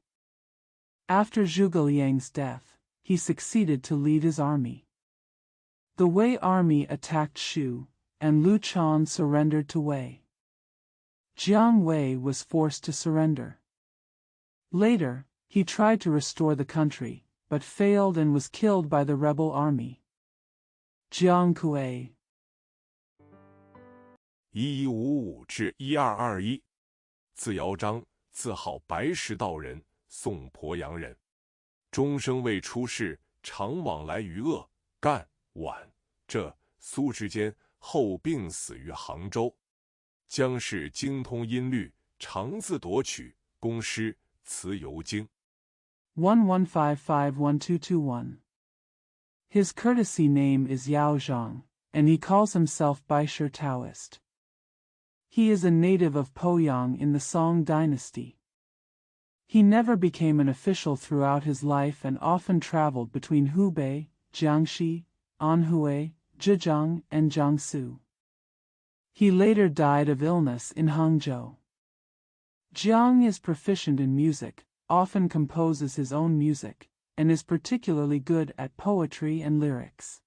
After Zhuge Liang's death, he succeeded to lead his army. The Wei army attacked Shu, and Lu Chan surrendered to Wei. Jiang Wei was forced to surrender. Later, he tried to restore the country, but failed and was killed by the rebel army. Jiang Kui 1155至1221，字尧章，自号白石道人，宋鄱阳人。终生未出仕，常往来于鄂、赣、皖、浙、苏之间，后病死于杭州。姜氏精通音律，常自夺曲，工诗，词游经。11551221. His courtesy name is Yao Zhang, and he calls himself Baisher Taoist. He is a native of Poyang in the Song dynasty. He never became an official throughout his life and often traveled between Hubei, Jiangxi, Anhui, Zhejiang, and Jiangsu. He later died of illness in Hangzhou. Jiang is proficient in music, often composes his own music, and is particularly good at poetry and lyrics.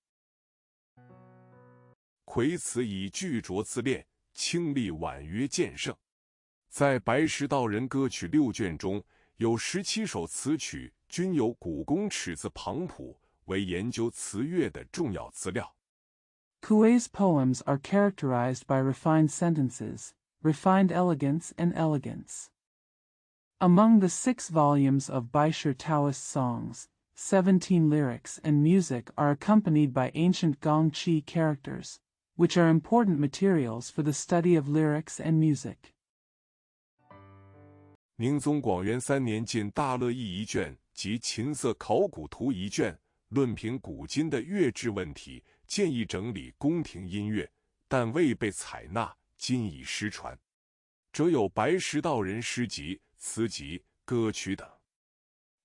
夔此以巨拙自恋，清丽婉约见胜。在白石道人歌曲6卷中，有17首词曲均有古工尺字旁谱，为研究词乐的重要资料。Kuei's poems are characterized by refined sentences, refined elegance and elegance. Among the 6 volumes of Baisher Taoist songs, 17 lyrics and music are accompanied by ancient Gongqi characters, which are important materials for the study of lyrics and music. 宁宗广元3年进大乐译1卷及琴瑟考古图1卷，论评古今的乐制问题，建议整理宫廷音乐，但未被采纳，今已失传。则有白石道人诗集、词集、歌曲等。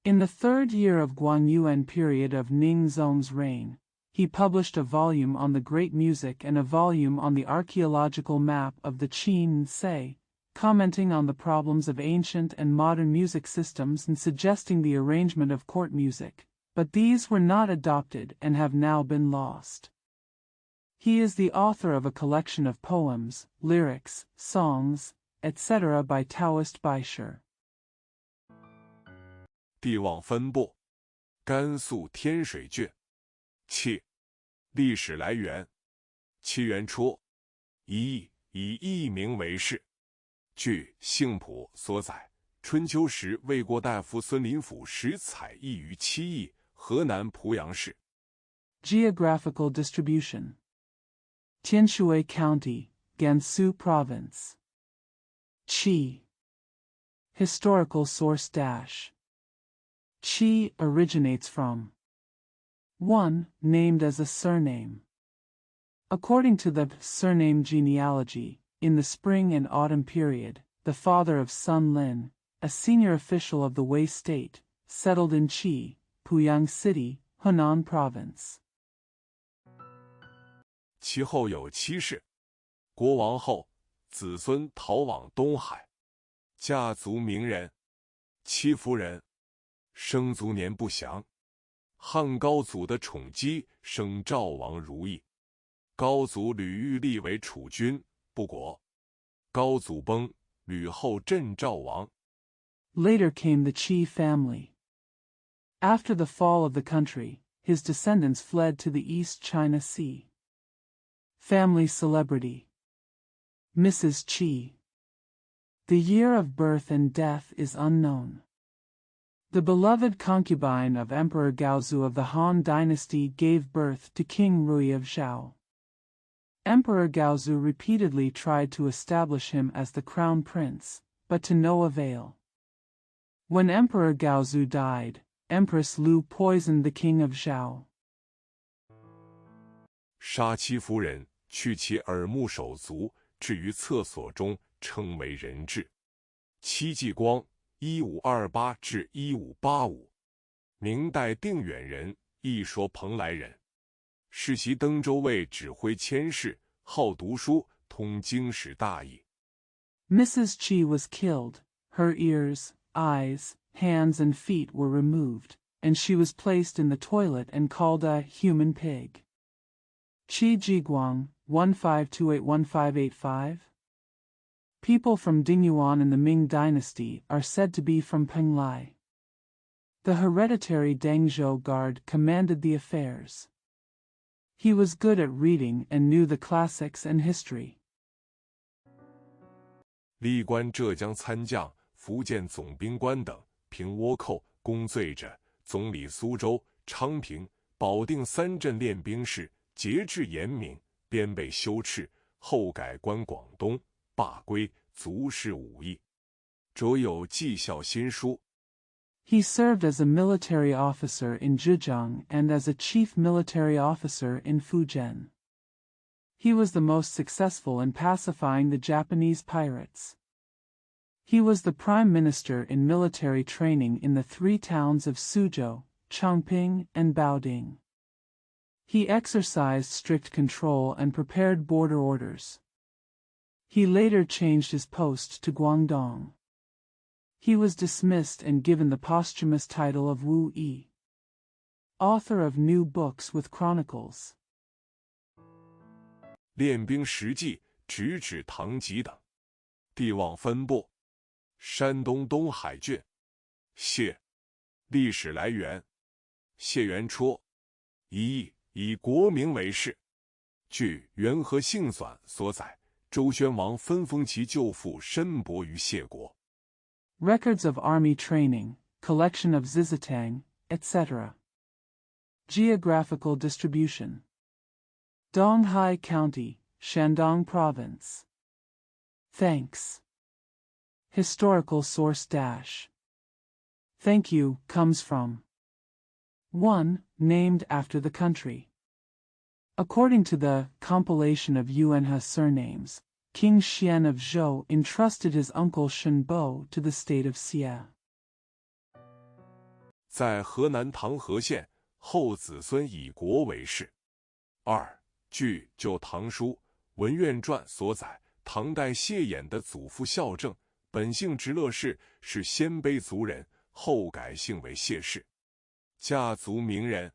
In the 3rd year of Guangyuan period of Ningzong's reign, he published a volume on the great music and a volume on the archaeological map of the Qin Se, commenting on the problems of ancient and modern music systems and suggesting the arrangement of court music, but these were not adopted and have now been lost. He is the author of a collection of poems, lyrics, songs, etc. by Taoist Baisher. 地望分布，甘肃天水郡。契，历史来源：契元初，一邑以艺名为氏。据姓谱所载，春秋时魏国大夫孙林甫时采邑于七邑，河南濮阳市。Geographical distribution. Tianshui County, Gansu Province. Qi. Historical source dash. Qi originates from 1. Named as a surname. According to the surname genealogy, in the spring and autumn period, the father of Sun Lin, a senior official of the Wei state, settled in Qi, Puyang City, Hunan Province. 其后有七世，国亡后，子孙逃往东海。家族名人，戚夫人，生卒年不详。汉高祖的宠姬生赵王如意，高祖吕玉立为储君，不果。高祖崩，吕后镇赵王。Later came the Qi family. After the fall of the country, his descendants fled to the East China Sea. Family celebrity. Mrs. Qi. The year of birth and death is unknown. The beloved concubine of Emperor Gaozu of the Han dynasty gave birth to King Rui of Zhao. Emperor Gaozu repeatedly tried to establish him as the crown prince, but to no avail. When Emperor Gaozu died, Empress Lu poisoned the king of Zhao. 杀戚夫人，去其耳目手足，置于厕所中，称为人彘。戚继光1528至1585，明代定远人，一说蓬莱人。世袭登州卫指挥佥事，好读书，通经史大义。Mrs. Qi was killed. Her ears, eyes, hands and feet were removed, and she was placed in the toilet and called a human pig. Qi Jiguang, 1528-1585. People from Dingyuan in the Ming dynasty are said to be from Penglai. The hereditary Dengzhou guard commanded the affairs. He was good at reading and knew the classics and history. 历官浙江参将、福建总兵官等，平倭寇，攻罪者，总理苏州、昌平、保定三镇练兵事，节制严明，编备修饬，后改官广东，罢归，足视武艺，着有绩效新书。He served as a military officer in Zhejiang and as a chief military officer in Fujian. He was the most successful in pacifying the Japanese pirates. He was the prime minister in military training in the three towns of Suzhou, Chongping, and Baoding. He exercised strict control and prepared border orders. He later changed his post to Guangdong. He was dismissed and given the posthumous title of Wu Yi, author of new books with chronicles. 练兵实记、直指堂籍等。地望分布：山东东海郡。谢，历史来源：谢元初，一邑以国名为氏。据《元和姓纂》所载，周宣王分封其舅父申伯于谢国。Records of army training, collection of Zizitang, etc. Geographical distribution. Donghai County, Shandong Province. Thanks. Historical source dash. Thank you comes from 1. Named after the country. According to the compilation of Yuanhe surnames, King Xian of Zhou entrusted his uncle Shenbo to the state of Xie. 在河南唐河县，后子孙以国为氏。2. 据《旧唐书·文苑传》所载，唐代谢衍的祖父孝正，本姓直乐氏，是鲜卑族人，后改姓为谢氏。家族名人。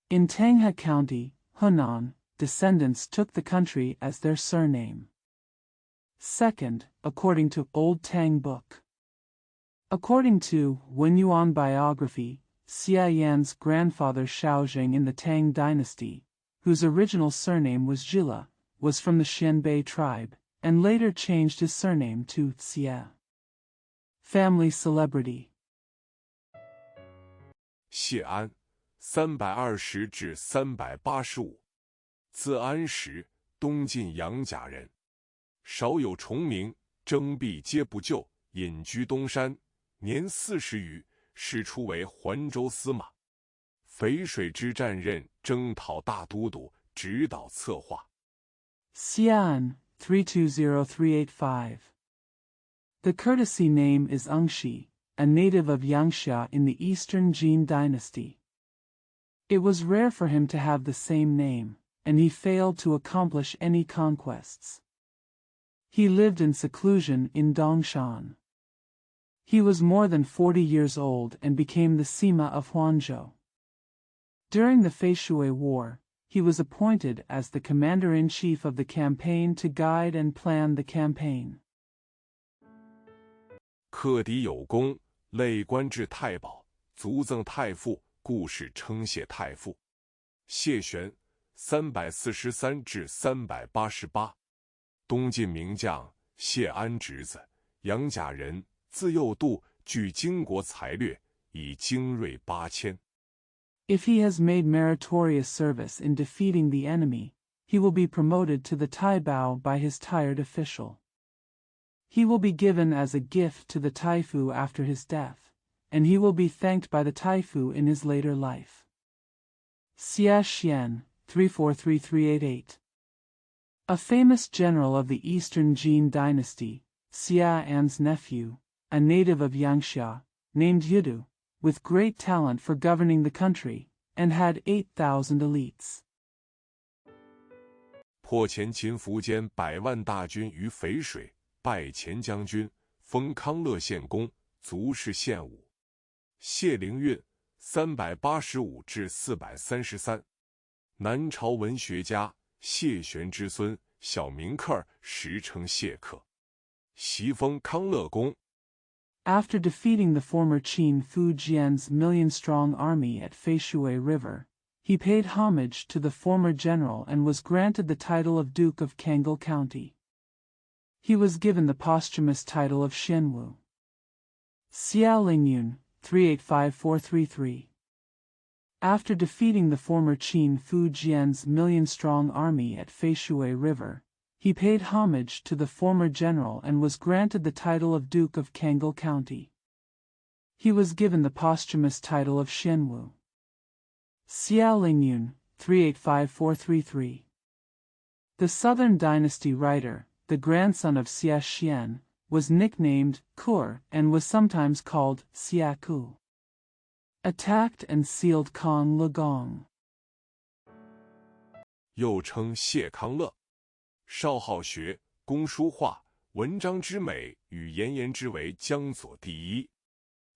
In Tanghe County, Hunan, descendants took the country as their surname. Second, according to Old Tang Book. According to Wen Yuan biography, Xia Yan's grandfather Shaojing in the Tang dynasty, whose original surname was Zhila, was from the Xianbei tribe, and later changed his surname to Xia. Family celebrity. 谢安，320至385，字安时，东晋杨贾人，少有重名，征辟皆不就，隐居东山，年40余，仕出为环州司马。淝水之战任征讨大都督，指导策划。Xian, 320385. The courtesy name is Ungshi, a native of Yangxia in the Eastern Jin dynasty. It was rare for him to have the same name, and he failed to accomplish any conquests. He lived in seclusion in Dongshan. He was more than 40 years old and became the Sima of Huanzhou. During the Feishui War, he was appointed as the commander-in-chief of the campaign to guide and plan the campaign. 克敌有功，累官至太保，族赠太傅，故事称谢太傅。谢玄，343至388，东晋名将，谢安侄子，杨贾人，字幼度，据经国才略，以精锐8000。If he has made meritorious service in defeating the enemy, he will be promoted to the Taibao by his tired official. He will be given as a gift to the Taifu after his death, and he will be thanked by the Taifu in his later life. Xia Xian, 343388. A famous general of the Eastern Jin dynasty, Xia An's nephew, a native of Yangxia, named Yudu, with great talent for governing the country, and had 8,000 elites. 破前秦苻坚100万大军于淝水，拜前将军，封康乐县公，卒谥献武。谢灵运，385至433，南朝文学家，谢玄之孙，小名克，时称谢克。袭封康乐公。After defeating the former Qin Fujian's million-strong army at Feishui River, he paid homage to the former general and was granted the title of Duke of Kangal County. He was given the posthumous title of Xianwu. Xia Lingyun, 385433. After defeating the former Qin Fujian's million-strong army at Feishui River, he paid homage to the former general and was granted the title of Duke of Kangal County. He was given the posthumous title of Xianwu. Xia Lingyun, 385433. The Southern Dynasty writer, the grandson of Xia Xian, was nicknamed Kur and was sometimes called Xia Ku. Attacked and sealed Kong Legong. 又称谢康乐。少好学，工书画，文章之美与颜之为江左第一。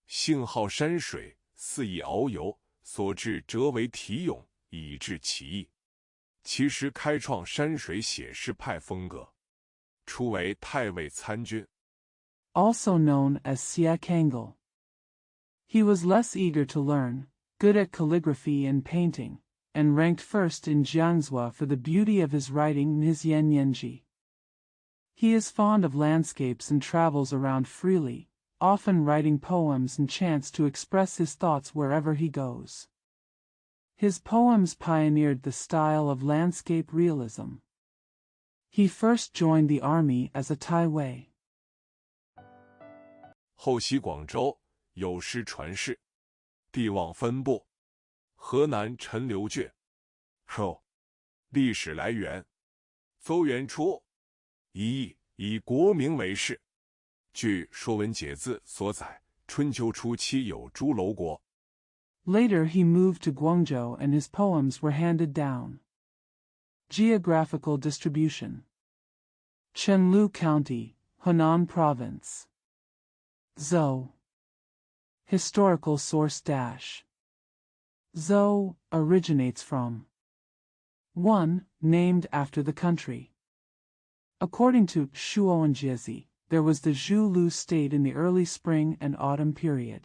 性好山水，肆意遨游，所至辄为题咏，以致其意。其时开创山水写实派风格，初为太尉参军。Also known as Xia Kangal. He was less eager to learn, good at calligraphy and painting, and ranked first in Jiangzhou for the beauty of his writing Nizyan Yanji. He is fond of landscapes and travels around freely, often writing poems and chants to express his thoughts wherever he goes. His poems pioneered the style of landscape realism. He first joined the army as a Taiwei. 后袭广州，有诗传世。地望分布，河南陈留卷。后，历史来源：邹元初，一役以国名为氏。据《说文解字》所载，春秋初期有朱楼国。Later he moved to Guangzhou and his poems were handed down. Geographical distribution: Chenlu County, Henan Province. Zhou. Historical source Zhou originates from 1. Named after the country. According to Shuowenjiezi, there was the Zhulu state in the early spring and autumn period.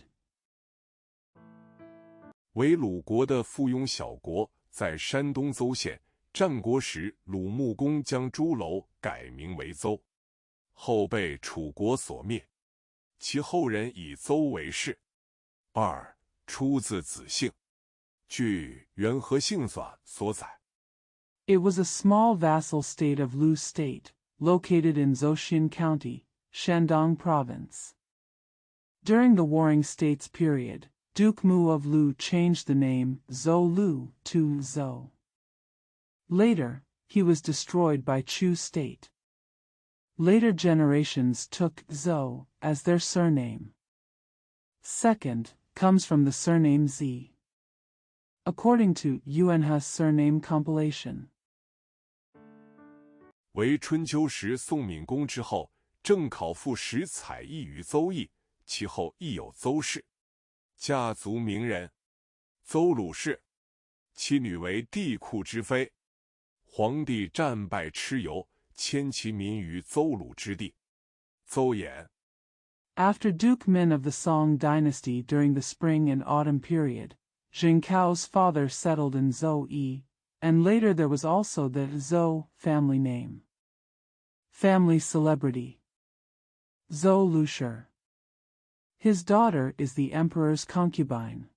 为鲁国的附庸小国，在山东邹县。战国时，鲁穆公将朱楼改名为邹，后被楚国所灭，其后人以邹为氏。2. 出自子姓，据《元和姓算》所载。It was a small vassal state of Lu State, located in Zhoushan County, Shandong Province. During the Warring States period, Duke Mu of Lu changed the name Zhou Lu to Zhou. Later, he was destroyed by Chu state. Later generations took Zhou as their surname. Second, comes from the surname Z. According to Yuanhe's surname compilation. 为春秋时宋闵公之后，郑考父使采邑于邹邑，其后亦有邹氏，家族名人，邹鲁氏，其女为帝喾之妃。皇帝战败蚩尤，迁其民于邹鲁之地。邹衍。After Duke Min of the Song dynasty during the spring and autumn period, Jin Cao's father settled in Zhou Yi, and later there was also the Zhou family name. Family celebrity. Zhou Lushi. His daughter is the emperor's concubine.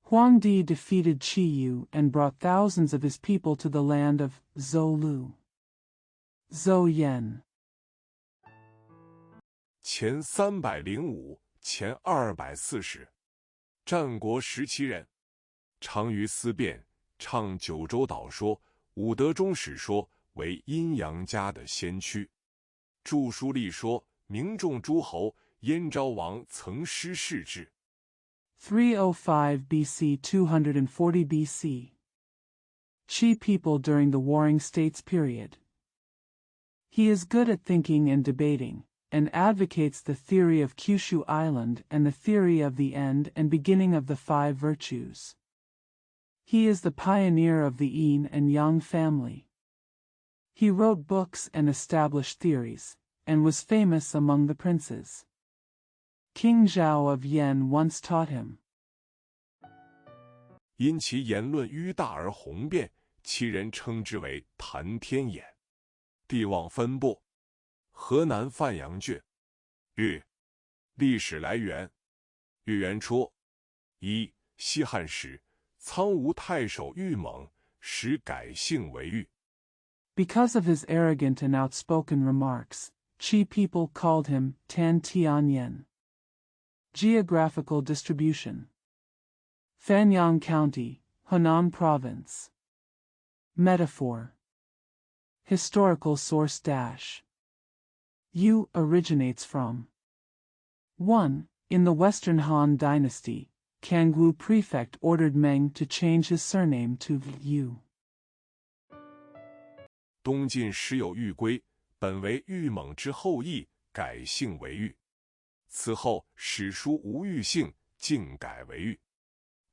Huang Di defeated Qi Yu and brought thousands of his people to the land of Zhou Lu. Zhou Yan. 前305，前240。战国时期人，常于思辨，唱九州岛说，武德中史说为阴阳家的先驱。著书立说，名众诸侯，燕昭王曾师事之。305 BC 240 BC. Qi people during the Warring States period. He is good at thinking and debating, and advocates the theory of Kyushu Island and the theory of the end and beginning of the 5 virtues. He is the pioneer of the Yin and Yang family. He wrote books and established theories, and was famous among the princes. King Zhao of Yan once taught him. 因其言论迂大而宏辩，其人称之为谈天眼。地望分布，河南范阳郡。玉。历史来源：玉元初。1. 西汉时，苍梧太守玉猛使改姓为玉。Because of his arrogant and outspoken remarks, Qi people called him Tan Tianyan. Geographical distribution: Fanyang County, Henan Province. Metaphor. Historical source dash. Yu originates from 1. In the Western Han Dynasty, Kangwu prefect ordered Meng to change his surname to Yu. 东晋时有玉圭，本为玉猛之后裔，改姓为玉。此后史书无玉姓，竟改为玉。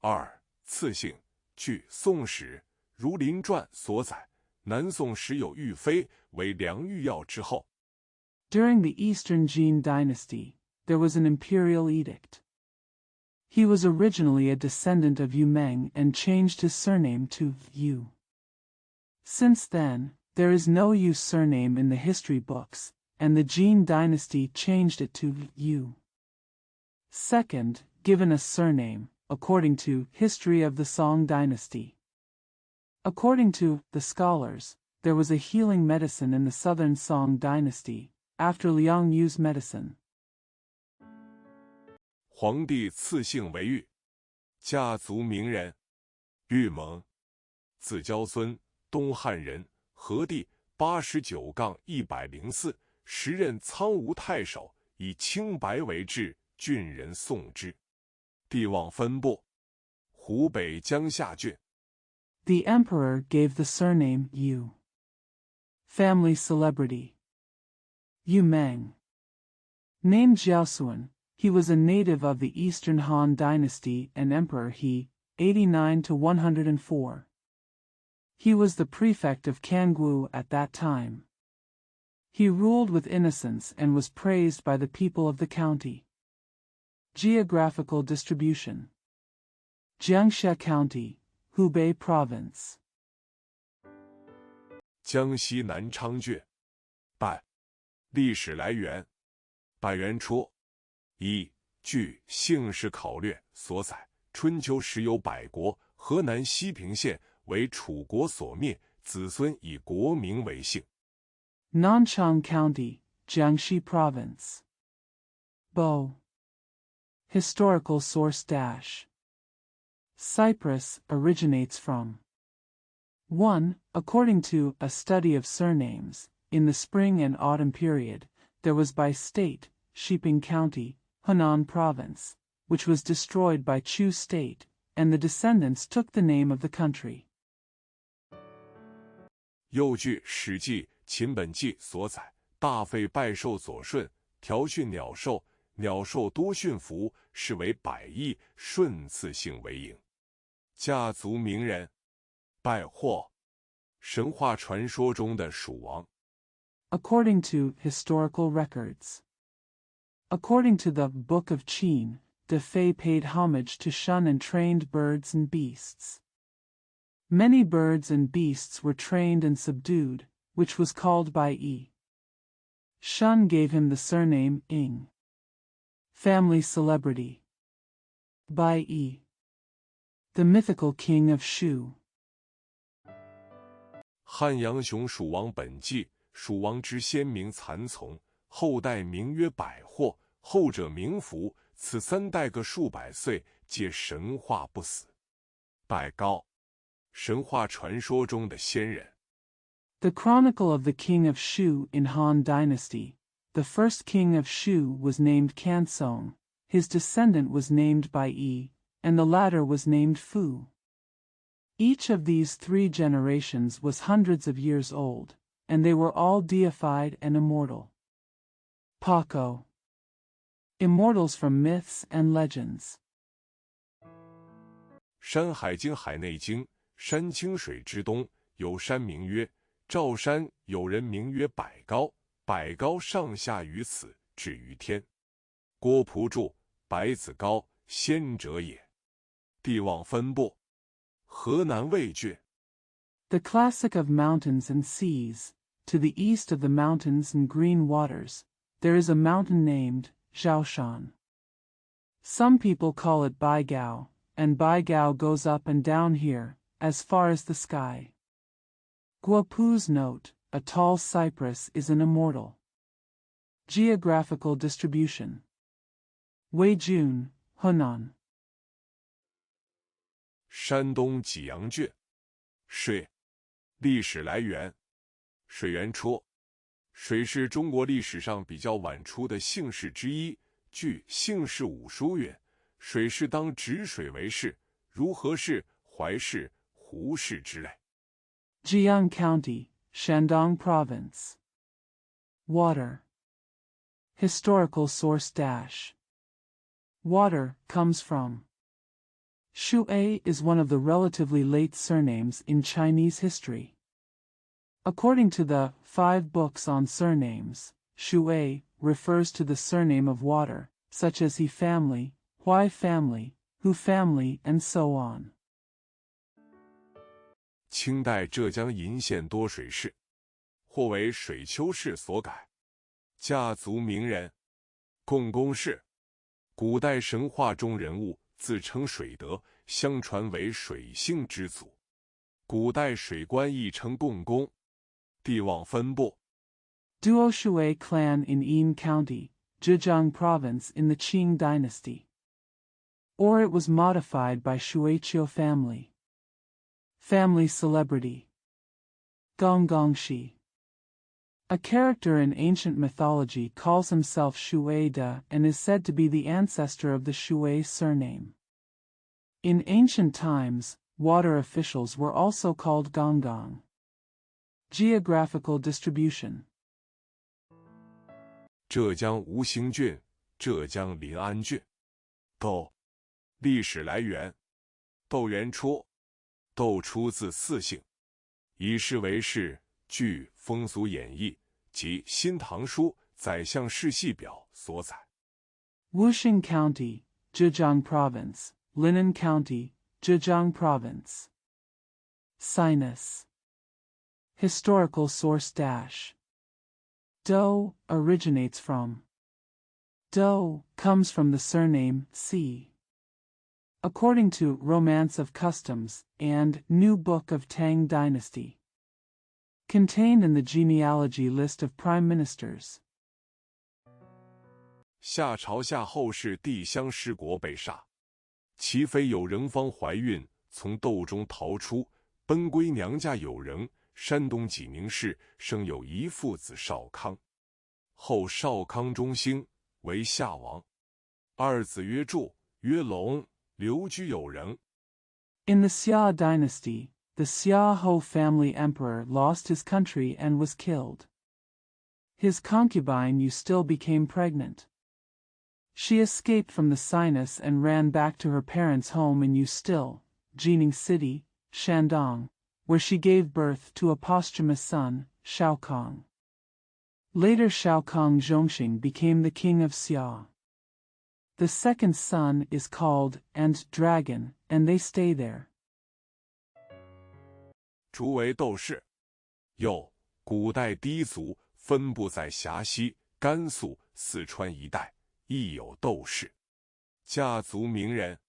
2. 次姓，据《宋史·儒林传》所载，南宋时有玉妃，为梁玉曜之后。During the Eastern Jin dynasty, there was an imperial edict. He was originally a descendant of Yu Meng and changed his surname to Yu. Since then, there is no Yu surname in the history books, and the Jin dynasty changed it to Yu. Second, given a surname, according to History of the Song dynasty. According to the scholars, there was a healing medicine in the southern Song dynasty, after Liang Yu's medicine. 皇帝赐姓为玉，家族名人，玉蒙，字焦孙，东汉人，和第89-104，时任苍梧太守，以清白为治，郡人颂之。地望分布，湖北江夏郡。The emperor gave the surname Yu. Family celebrity: Yu Meng. Named Jiaosuan, he was a native of the Eastern Han dynasty and Emperor He, 89-104. He was the prefect of Kangwu at that time. He ruled with innocence and was praised by the people of the county. Geographical distribution. Jiangxia County, Hubei Province. 江西南昌郡。百，历史来源。百元戳。一，据《姓氏考略》所载，春秋时有百国，河南西平县为楚国所灭，子孙以国名为姓。Nanchang County, Jiangxi Province. Bo. Historical source dash. Cyprus originates from 1. According to A Study of Surnames, in the spring and autumn period, there was by state, Shiping County, Hunan Province, which was destroyed by Chu State, and the descendants took the name of the country. 又据《史记·秦本纪》所载，大费拜寿左顺，调训鸟兽，鸟兽多驯服，是为百亿，顺次姓为营。家族名人。拜或，神话传说中的蜀王。According to historical records. According to the Book of Qin, De Fei paid homage to Shun and trained birds and beasts. Many birds and beasts were trained and subdued, which was called Bai Yi. Shun gave him the surname Ing. Family celebrity. Bai Yi. The mythical king of Shu. 汉阳雄蜀王本纪，蜀王之先名蚕丛，后代名曰百货，后者名福，此三代各数百岁，皆神话不死。百高，神话传说中的仙人。The Chronicle of the King of Shu in Han Dynasty. The first king of Shu was named Kansong, his descendant was named Bai Yi, and the latter was named Fu. Each of these three generations was hundreds of years old, and they were all deified and immortal. Paco. Immortals from myths and legends. 山海经海内经，山清水之东，有山名曰赵山，有人名曰百高，百高上下于此，至于天。郭璞注：百子高，仙者也。地望分布。河南魏郡。The classic of mountains and seas. To the east of the mountains and green waters, there is a mountain named Zhaoshan. Some people call it Baigao, and Baigao goes up and down here, as far as the sky. Guopu's note, a tall cypress is an immortal. Geographical distribution. Weijun, Hunan. 山东济阳郡。水，历史来源。水源戳。水是中国历史上比较晚出的姓氏之一。据《姓氏五书》曰：“水氏当指水为氏，如何氏、淮氏、胡氏之类。” Jiang County, Shandong Province. Water. Historical source dash. Water comes from. Shui is one of the relatively late surnames in Chinese history. According to the 5 books on surnames, Shui refers to the surname of water, such as He family, Huai family, Hu family, and so on. 清代浙江鄞县多水氏，或为水丘氏所改。家族名人。共工氏，古代神话中人物，自称水德，相传为水性之祖。古代水官亦称共工。地望分布。Duo Shui clan in Yin County, Zhejiang Province in the Qing Dynasty. Or it was modified by Shuiqiu family. Family celebrity. Gongongshi. A character in ancient mythology calls himself Shui De and is said to be the ancestor of the Shui surname. In ancient times, water officials were also called Gonggong. Geographical distribution. 浙江吴兴郡、浙江临安郡。窦，历史来源。窦元初，窦出自四姓。以是为是，据《风俗演义》及《新唐书·宰相世系表》所载。Wuxing County, Zhejiang Province, Linen County, Zhejiang Province. Sinus. Historical source dash. Do originates from. Do comes from the surname C. According to Romance of Customs and New Book of Tang Dynasty. Contained in the genealogy list of prime ministers. 夏朝夏后氏帝乡失国被杀，其妃有仍方怀孕，从窦中逃出，奔归娘家有仍，山东济宁市，生有一父子少康。后少康中兴，为夏王，二子曰祝、曰龙，留居有仍。In the Xia dynasty, the Xia Ho family emperor lost his country and was killed. His concubine Yu still became pregnant. She escaped from the Sinus and ran back to her parents' home in Yustil, Jining City, Shandong, where she gave birth to a posthumous son, Shaokong. Later Shaokong Zhongxing became the king of Xia. The second son is called and Dragon, and they stay there. 竹为窦氏，又古代氐族分布在峡西、甘肃、四川一带。亦有窦氏，家族名人，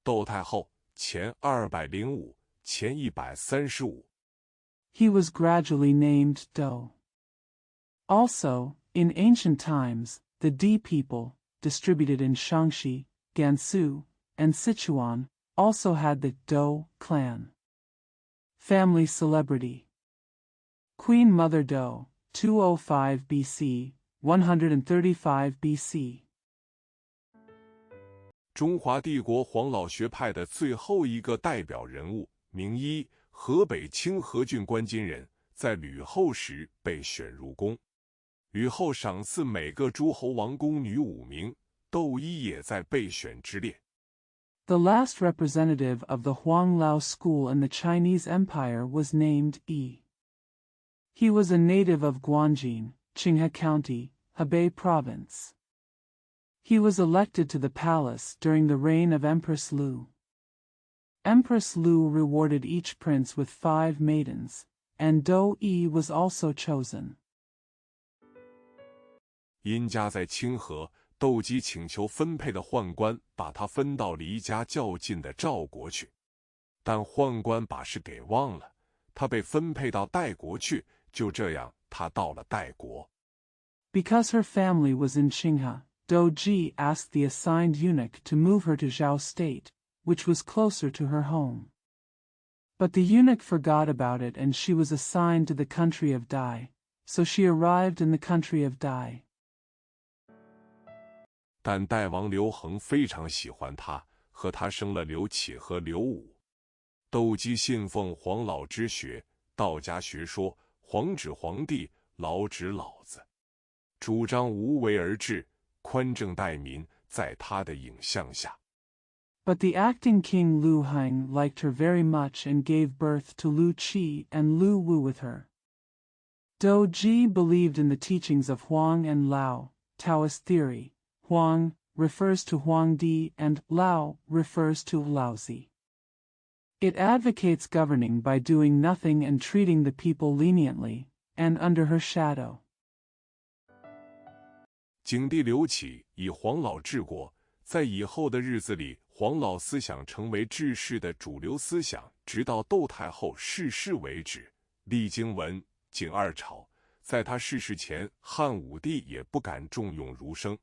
窦太后前205，前135。He was gradually named Do. Also, in ancient times, the Di people, distributed in Shaanxi, Gansu, and Sichuan, also had the Do clan. Family celebrity. Queen Mother Do, 205 BC, 135 BC. 中华帝国黄老学派的最后一个代表人物，名一，河北清河郡关津人，在吕后时被选入宫。吕后赏赐每个诸侯王宫女5名，窦一也在备选之列。The last representative of the Huanglao school in the Chinese Empire was named Yi. He was a native of Guanjin, Qinghe County, Hebei Province. He was elected to the palace during the reign of Empress Lu. Empress Lu rewarded each prince with 5 maidens, and Do Yi was also chosen. 因家在清河，窦姬请求分配的宦官把他分到离家较近的赵国去，但宦官把事给忘了，他被分配到代国去，就这样他到了代国。Because her family was in Qinghe, Do Ji asked the assigned eunuch to move her to Zhao State, which was closer to her home. But the eunuch forgot about it and she was assigned to the country of Dai, so she arrived in the country of Dai. 但代王刘恒非常喜欢他，和他生了刘启和刘武。窦姬信奉黄老之学，道家学说，黄指皇帝，老指老子，主张无为而治，宽政待民，在他的影像下。But the acting king Lu Heng liked her very much and gave birth to Lu Qi and Lu Wu with her. Do Ji believed in the teachings of Huang and Lao, Taoist theory. Huang refers to Huangdi and Lao refers to Laozi. It advocates governing by doing nothing and treating the people leniently, and under her shadow. 景帝刘启以黄老治国，在以后的日子里，黄老思想成为治世的主流思想，直到窦太后逝世为止。历经文、景二朝，在他逝世前，汉武帝也不敢重用儒生。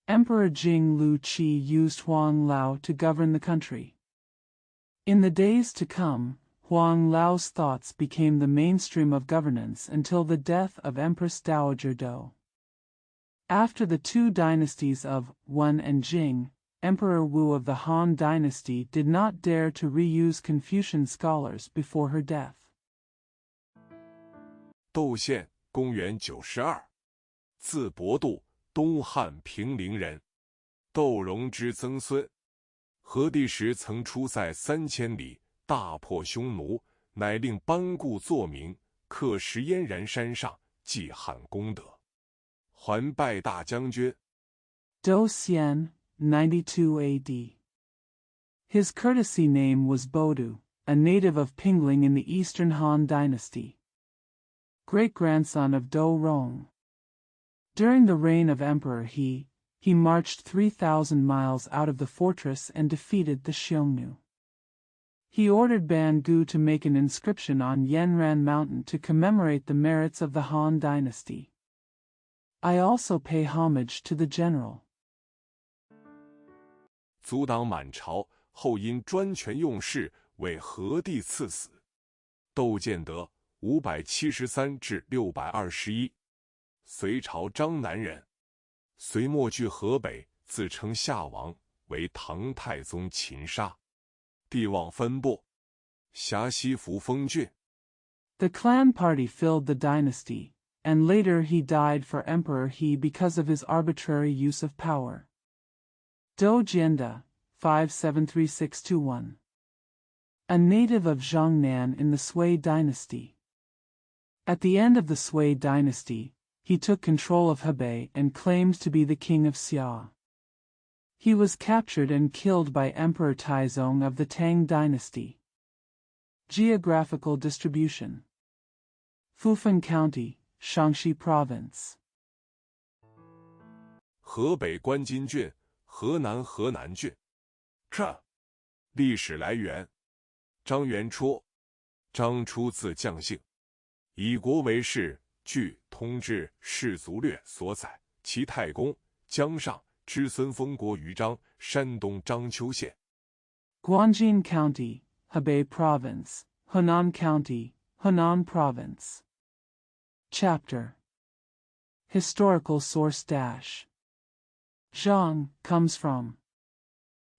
Emperor Jing Lu Qi used Huang Lao to govern the country. In the days to come, Huang Lao's thoughts became the mainstream of governance until the death of Empress Dowager Do. After the 2 dynasties of Wen and Jing, Emperor Wu of the Han dynasty did not dare to reuse Confucian scholars before her death. 窦宪，公元92，字伯度，东汉平陵人，窦融之曾孙。何帝时曾出塞3000里，大破匈奴，乃令班固作名，刻石燕然山上，记汉功德。还拜大将军。Do Xian, 92 AD. His courtesy name was Bodu, a native of Pingling in the Eastern Han Dynasty. Great-grandson of Do Rong. During the reign of Emperor He marched 3,000 miles out of the fortress and defeated the Xiongnu. He ordered Ban Gu to make an inscription on Yanran Mountain to commemorate the merits of the Han Dynasty. I also pay homage to the general. 阻挡满朝，后因专权用事，为何帝赐死。窦建德573至621，隋朝张南人。隋末据河北，自称夏王，为唐太宗擒杀。帝望分拨，辖西扶风郡。The clan party filled the dynasty, and later he died for Emperor He because of his arbitrary use of power. Do Jianda, 573621. A native of Zhongnan in the Sui dynasty. At the end of the Sui dynasty, he took control of Hebei and claimed to be the king of Xia. He was captured and killed by Emperor Taizong of the Tang dynasty. Geographical distribution. Fufan County, Shaanxi Province. 河北关津郡，河南河南郡。这历史来源：张元初。张初字将姓，以国为事。据《通志士族略》所载，其太公江上之孙封国于章，山东章丘县。Guanjin County, Hebei Province, Henan County, Henan Province. Chapter. Historical source dash. Zhang comes from.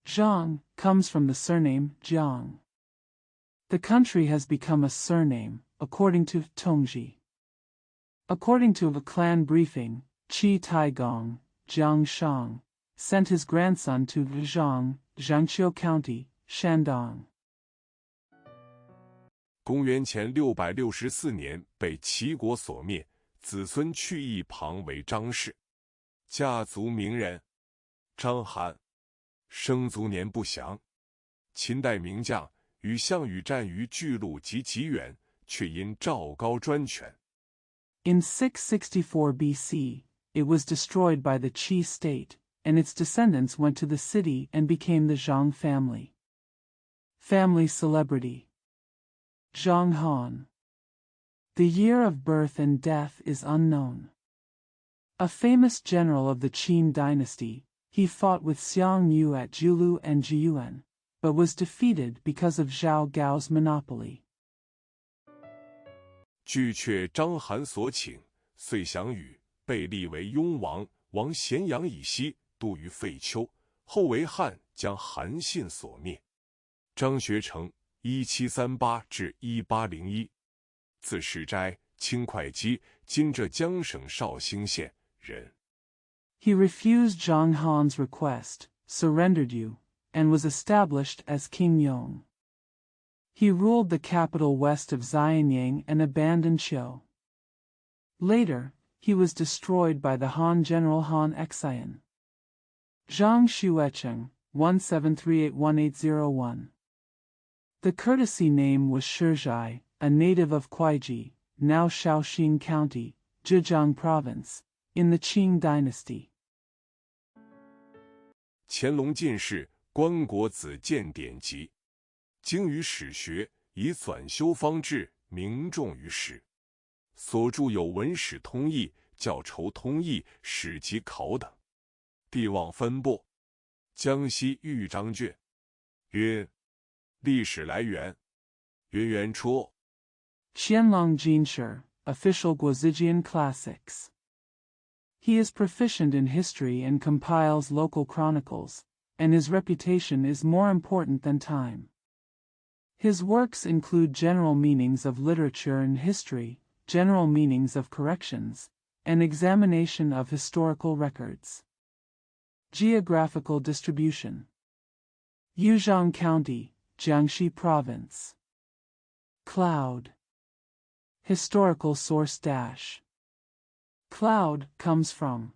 Zhang comes from the surname Jiang. The country has become a surname, according to Tongji. According to a clan briefing, Qi Taigong, Jiang Shang, sent his grandson to Zhang, Zhangqiu County, Shandong. 公元前664年被齐国所灭，子孙去义旁为张氏，家族名人。张邯，生卒年不详。秦代名将，与项羽战于巨鹿及极远，却因赵高专权。In 664 BC, it was destroyed by the Qi state, and its descendants went to the city and became the Zhang family. Family celebrity. Zhang Han. The year of birth and death is unknown. A famous general of the Qin dynasty, he fought with Xiang Yu at Julu and Jiyuan, but was defeated because of Zhao Gao's monopoly. 据阙张邯所请，遂降禹，被立为雍王，王咸阳以西，都于废丘。后为汉将韩信所灭。张学成1738至1801，字世斋，清会稽，今浙江省绍兴县人。He refused Zhang Han's request, surrendered Yu, and was established as King Yong. He ruled the capital west of Xianyang and abandoned Qiu. Later, he was destroyed by the Han general Han Xian. Zhang Xuecheng, 1738-1801. The courtesy name was Shizhai, a native of Kuaiji, now Shaoxing County, Zhejiang Province, in the Qing dynasty. 乾隆进士，关国子监典籍，精于史学，以纂修方志，名重于世。所著有《文史通义》《教筹通义》《史籍考》等。帝望分拨，江西豫章郡。曰：历史来源：元元初。Qianlong Jinshi, official Guozijian classics. He is proficient in history and compiles local chronicles, and his reputation is more important than time. His works include general meanings of literature and history, general meanings of corrections, and examination of historical records. Geographical distribution. Yuzhong County, Jiangxi Province. Cloud. Historical source dash. Cloud comes from.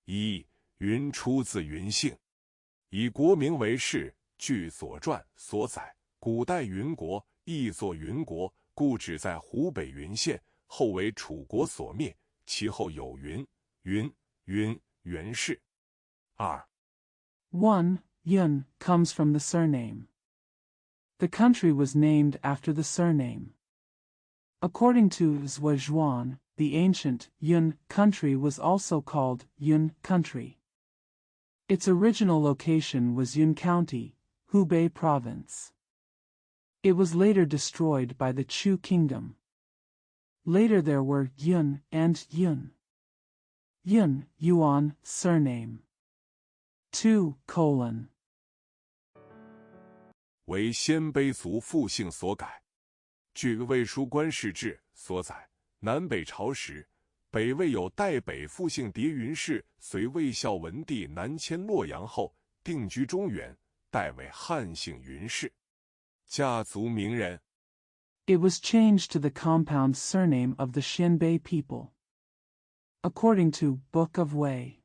一、云出自云姓，以国名为氏。据《左传》所载，古代云国亦作云国，故址在湖北云县，后为楚国所灭。其后有云、袁氏。二、1. Yun comes from the surname. The country was named after the surname. According to Zhuang, the ancient Yun country was also called Yun country. Its original location was Yun County, Hubei province. It was later destroyed by the Chu kingdom. Later there were Yun and Yun. Yun, Yuan, surname. 2. 为鲜卑族复姓所改。据《魏书官氏志》所载，南北朝时，北魏有代北复姓叠云氏，随魏孝文帝南迁洛阳后，定居中原，代为汉姓云氏。家族名人。It was changed to the compound surname of the Xianbei people. According to Book of Wei.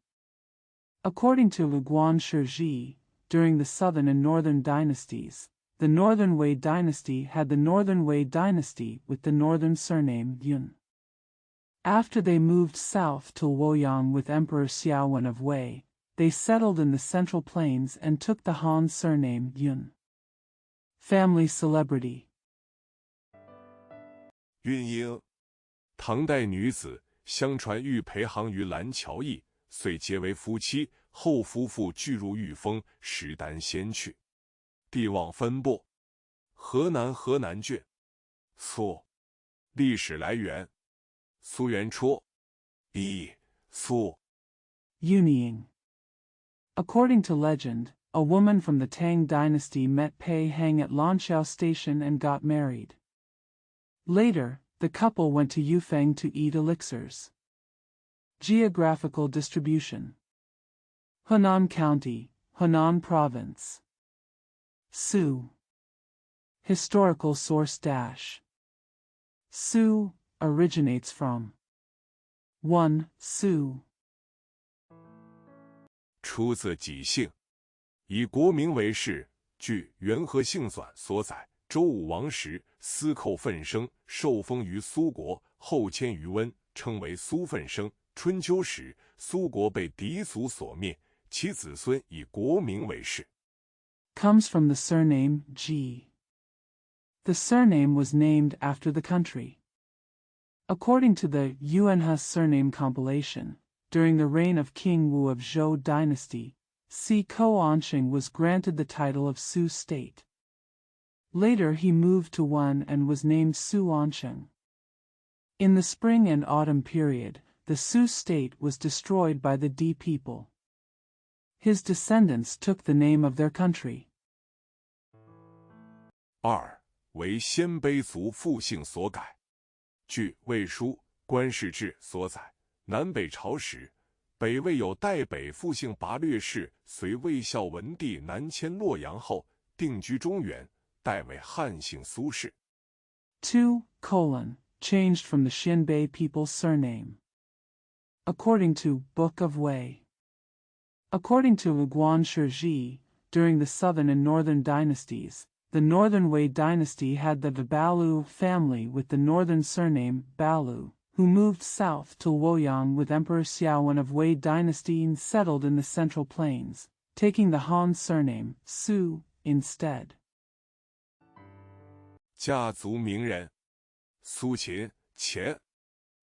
According to Guan Shiji, during the southern and northern dynasties, the northern Wei dynasty had the northern Wei dynasty with the northern surname Yun. After they moved south to Luoyang with Emperor Xiaowen of Wei, they settled in the Central Plains and took the Han surname Yun. Family celebrity. 韵英，唐代女子，相传欲陪行于蓝桥驿，遂结为夫妻，后夫妇俱入御封，实丹先去。地望分布：河南郡。苏。历史来源：苏元初。一、苏。Yunying. According to legend, a woman from the Tang dynasty met Pei Heng at Lanqiao Station and got married. Later, the couple went to Yufeng to eat elixirs. Geographical distribution: Henan County, Henan Province. Su. Historical source dash. Su originates from. 1. Su. 出自己姓，以国名为氏。据《元和姓纂》所载，周武王时，司寇奋生，受封于苏国，后迁于温，称为苏奋生。春秋时，苏国被狄族所灭，其子孙以国名为氏。Comes from the surname Ji. The surname was named after the country. According to the Yuanhe surname compilation, during the reign of King Wu of Zhou dynasty, Si Ko-Ansheng was granted the title of Su state. Later he moved to Wen and was named Su-Ansheng. In the spring and autumn period, the Su state was destroyed by the Di people. His descendants took the name of their country. 二、为鲜卑族复姓所改。据《魏书·官氏志》所载，南北朝时，北魏有代北复姓拔略氏，随魏孝文帝南迁洛阳后，定居中原，代为汉姓苏氏。2. Changed from the Xianbei people's surname. According to Book of Wei. According to Guan Shiji, during the southern and northern dynasties, the northern Wei dynasty had the Balu family with the northern surname Balu, who moved south to Luoyang with Emperor Xiaowen of Wei dynasty and settled in the Central Plains, taking the Han surname Su instead. 家族名人：苏秦，前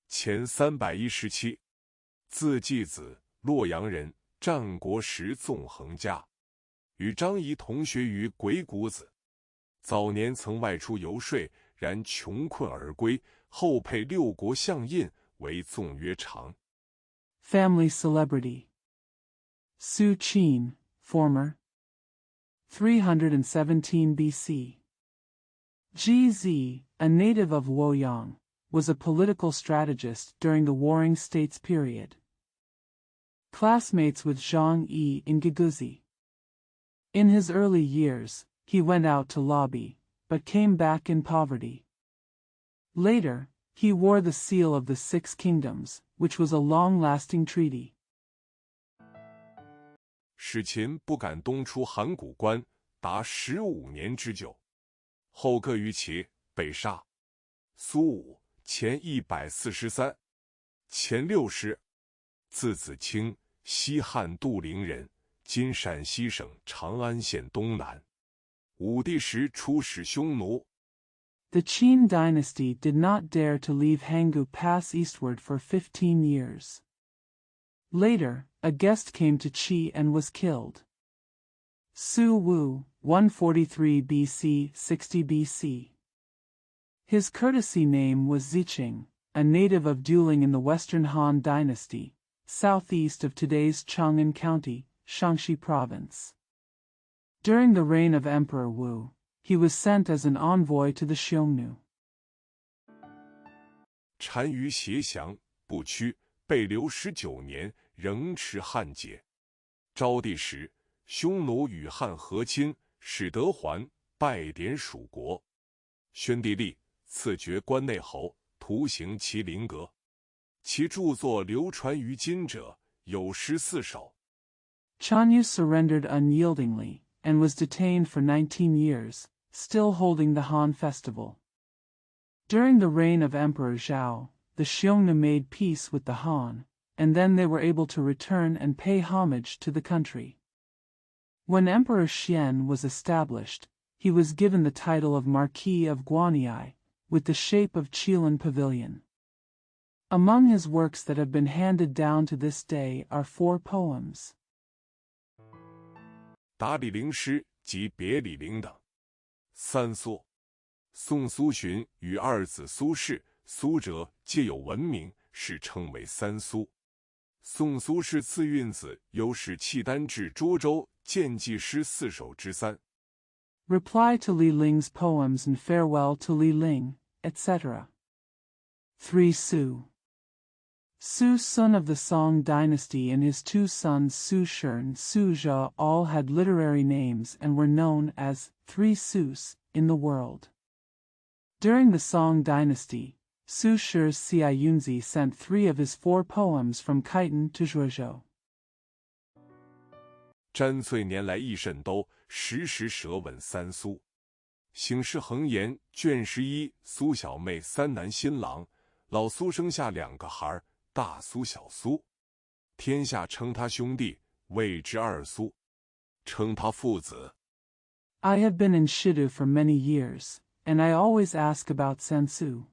317，字季子，洛阳人，战国时纵横家，与张仪同学于鬼谷子。早年曾外出游说，然穷困而归，后配六国相印，为纵约长。Family celebrity: Su Qin, former. 317 BC. GZ, a native of Luoyang, was a political strategist during the Warring States period. Classmates with Zhang Yi in Giguzi. In his early years, he went out to lobby, but came back in poverty. Later, he wore the seal of the Six Kingdoms, which was a long-lasting treaty. 使秦不敢东出函谷关，达15年之久，后各于齐，被杀。苏武，前143，前60，字子清，西汉杜陵人，今陕西省长安县东南。武帝时出使匈奴。The Qin dynasty did not dare to leave Hangu Pass eastward for 15 years. Later, a guest came to Qi and was killed. Su Wu, 143 BC, 60 BC. His courtesy name was Ziqing, a native of Duling in the Western Han Dynasty, southeast of today's Chang'an County, Shaanxi Province. During the reign of Emperor Wu, he was sent as an envoy to the Xiongnu. 单于挟降，不屈，被留19年，仍持汉节。昭帝时，匈奴与汉和亲，使得还，拜典属国。宣帝立，赐爵关内侯，图行麒麟阁。其著作流传于今者，有14首。Chinese surrendered unyieldingly, and was detained for 19 years, still holding the Han festival. During the reign of Emperor Zhao, the Xiongnu made peace with the Han, and then they were able to return and pay homage to the country. When Emperor Xian was established, he was given the title of Marquis of Guanyi, with the shape of Qilin Pavilion. Among his works that have been handed down to this day are 4 poems. 答李陵诗及别李陵等。三苏，宋苏洵与二子苏轼、苏辙皆有闻名，是称为三苏。宋苏轼次韵子，有使契丹至涿州见记诗4首之3。Reply to Li Ling's poems and farewell to Li Ling, etc. 3 Su. Su, son of the Song dynasty, and his 2 sons Su Shi and Su Zhe all had literary names and were known as 3 Sus in the world. During the Song dynasty, Su Shi's Xia Yunzi sent 3 of his 4 poems from Khitan to Zhuozhou. 詹岁年来益甚兜，时时舌吻三苏。醒世恒言卷11，苏小妹3男新郎，老苏生下2个孩儿，大苏小苏。天下称他兄弟，谓之二苏；称他父子。I have been in Shidu for many years, and I always ask about Sansu.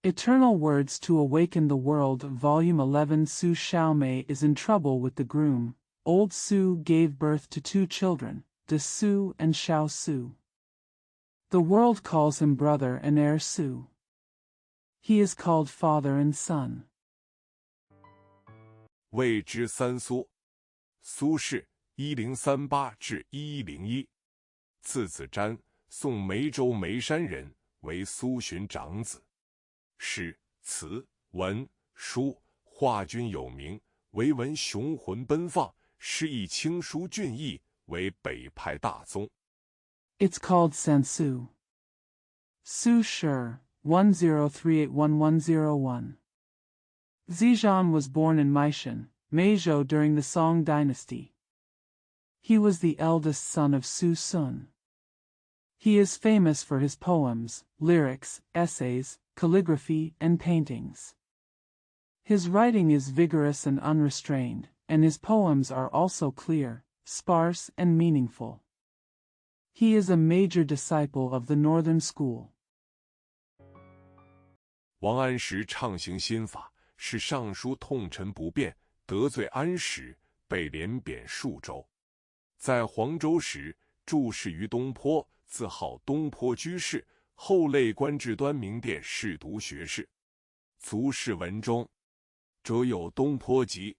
Eternal Words to Awaken the World, Volume 11. Su Xiaomei is in trouble with the groom. Old Su gave birth to 2 children, De Su and Xiao Su. The world calls him brother and heir Su. He is called father and son. 谓之三苏。苏轼1038至1101，字子瞻，宋梅州眉山人，为苏洵长子。诗、词、文、书、画均有名，为文雄浑奔放，诗意清疏俊逸，为北派大宗。It's called Sansu. Su Shi, 10381101. Zizhan was born in Maishan, Meizhou during the Song dynasty. He was the eldest son of Su Sun. He is famous for his poems, lyrics, essays, calligraphy, and paintings. His writing is vigorous and unrestrained, and his poems are also clear, sparse, and meaningful. He is a major disciple of the Northern School. 王安石畅行新法，使尚书痛陈不便，得罪安石，被连贬数州。在黄州时，注释于东坡，自号东坡居士，后累官至端明殿侍读学士。卒谥文中，辄有东坡集。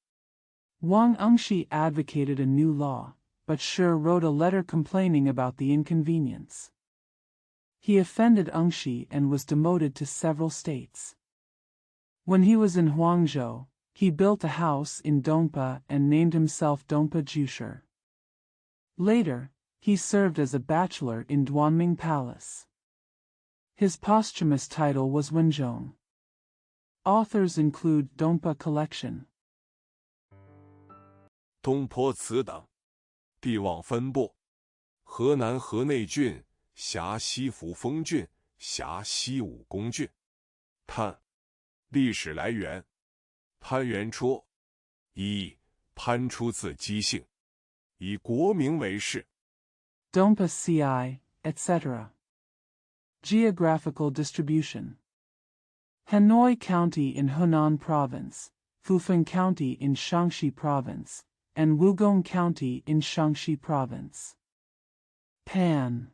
Wang Engshi advocated a new law, but Shi wrote a letter complaining about the inconvenience. He offended Engshi and was demoted to several states. When he was in Huangzhou, he built a house in Dongpa and named himself Dongpa Jushi. Later, He served as a bachelor in Duanming Palace. His posthumous title was Wenzhong. Authors include Dongpa Collection, 东坡词等。地望分布：河南河内郡辖西扶风郡，辖西武功郡。探历史来源：潘元初。一、潘出自姬姓，以国名为氏。 Dongpa Ci, etc. Geographical distribution: Hanoi County in Henan Province, Fufeng County in Shaanxi Province, and Wugong County in Shaanxi Province. Pan.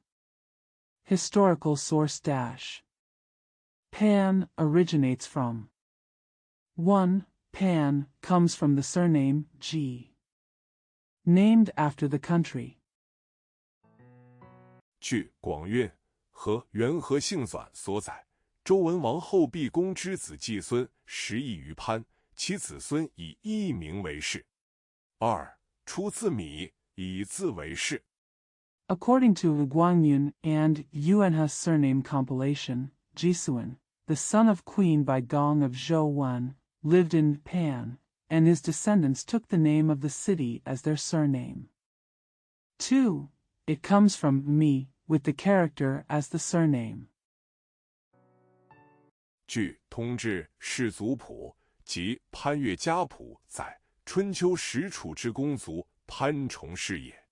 Historical source dash. Pan originates from 1. Pan comes from the surname Ji, named after the country. 据广运和元和姓纂所载，周文王后毕公之子季孙10亿于潘，其子孙以艺名为氏。二、出自米，以字为氏。 According to Guangyun and Yuanha's surname compilation, Jisuan, the son of Queen by Gong of Zhou Wan, lived in Pan, and his descendants took the name of the city as their surname. 2. It comes from Mi, with the character as the surname. 据通志世族谱及潘岳家谱载，春秋时楚之公族潘崇氏也。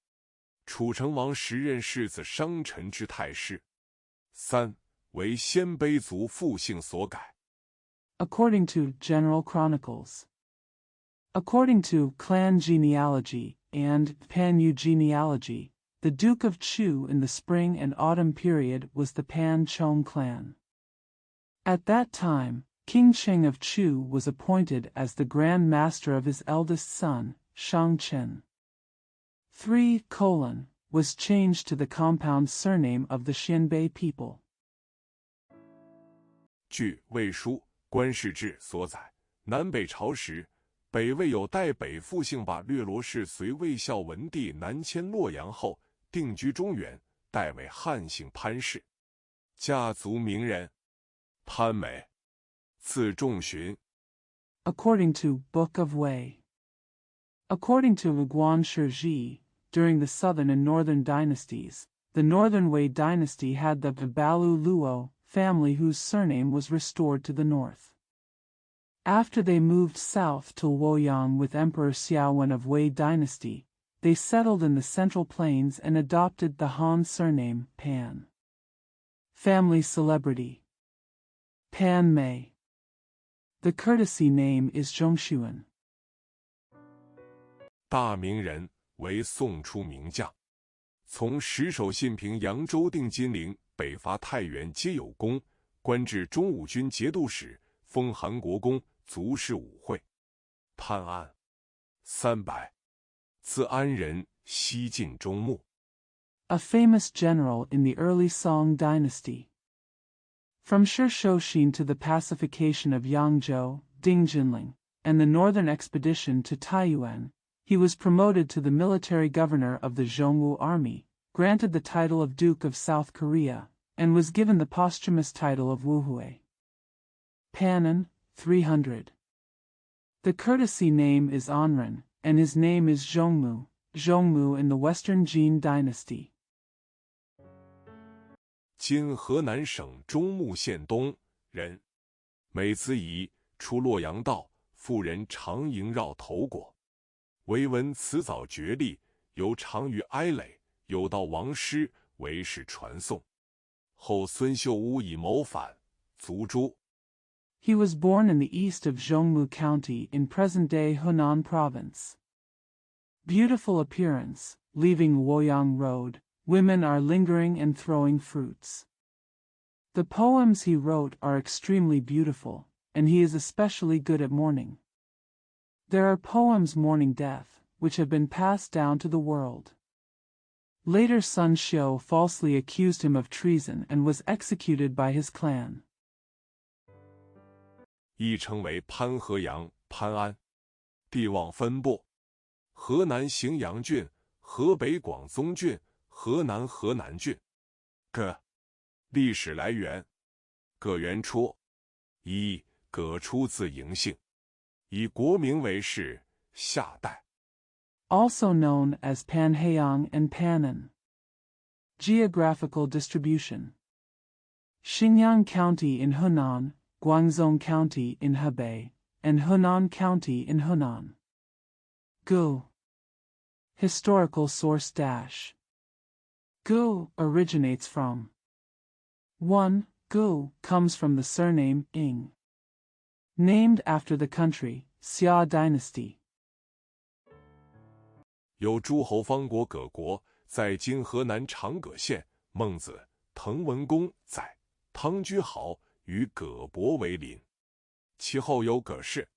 楚成王时任世子商臣之太师。三、为鲜卑族复姓所改。 According to General Chronicles. According to clan genealogy and Panyu genealogy, the Duke of Chu in the spring and autumn period was the Pan Chong clan. At that time, King Cheng of Chu was appointed as the Grand Master of his eldest son, Shang Chen. 3. Was changed to the compound surname of the Xianbei people. 据《魏书·官世志》所载，南北朝时，北魏有代北复姓把略罗氏随魏孝文帝南迁洛阳后，定居中原，代为汉姓潘氏。家族名人：潘美，字仲荀。 According to Book of Wei. According to Guan Shiji, during the southern and northern dynasties, the northern Wei dynasty had the Balu Luo family whose surname was restored to the north. After they moved south to Luoyang with Emperor Xiaowen of Wei dynasty, they settled in the Central Plains and adopted the Han surname Pan. Family celebrity: Pan Mei. The courtesy name is Zhongshuan. 大名人为宋初名将，从石守信平扬州定金陵，北伐太原皆有功，官至中武军节度使，封韩国公，卒谥武惠。潘安300，字安人，西晋中牧。 A famous general in the early Song dynasty. From Shishouxin to the pacification of Yangzhou, Dingjinling, and the northern expedition to Taiyuan, he was promoted to the military governor of the Zhongwu army, granted the title of Duke of South Korea, and was given the posthumous title of Wuhui. Panan, 300. The courtesy name is Anren, and his name is Zhongmu, Zhongmu in the Western Jin dynasty. 今河南省中牟县东人，美子仪，出洛阳道，妇人常萦绕头裹。唯闻此早绝历，由长于哀垒，有道王师，为是传颂。后孙秀乌以谋反，卒诛。 He was born in the east of Zhongmu County in present-day Henan Province. Beautiful appearance, leaving Luoyang Road, women are lingering and throwing fruits. The poems he wrote are extremely beautiful, and he is especially good at mourning. There are poems mourning death, which have been passed down to the world. Later Sun Xiu falsely accused him of treason and was executed by his clan. 亦称为潘河阳、潘安。地望分布：河南荥阳郡、河北广宗郡、河南郡。个历史来源葛元初。一葛出自嬴姓，以国名为氏，夏代。Also known as Panhaeang and Pannan. Geographical distribution. Xinjiang County in Hunan, Guangdong County in Hebei, and Hunan County in Hunan. Gu. Historical source dash. Gu originates from 1. Gu comes from the surname Ing. Named after the country, Xia Dynasty. 有诸侯方国葛国，在今河南长葛县。孟子、滕文公载，汤居豪与葛伯为邻，其后有葛氏。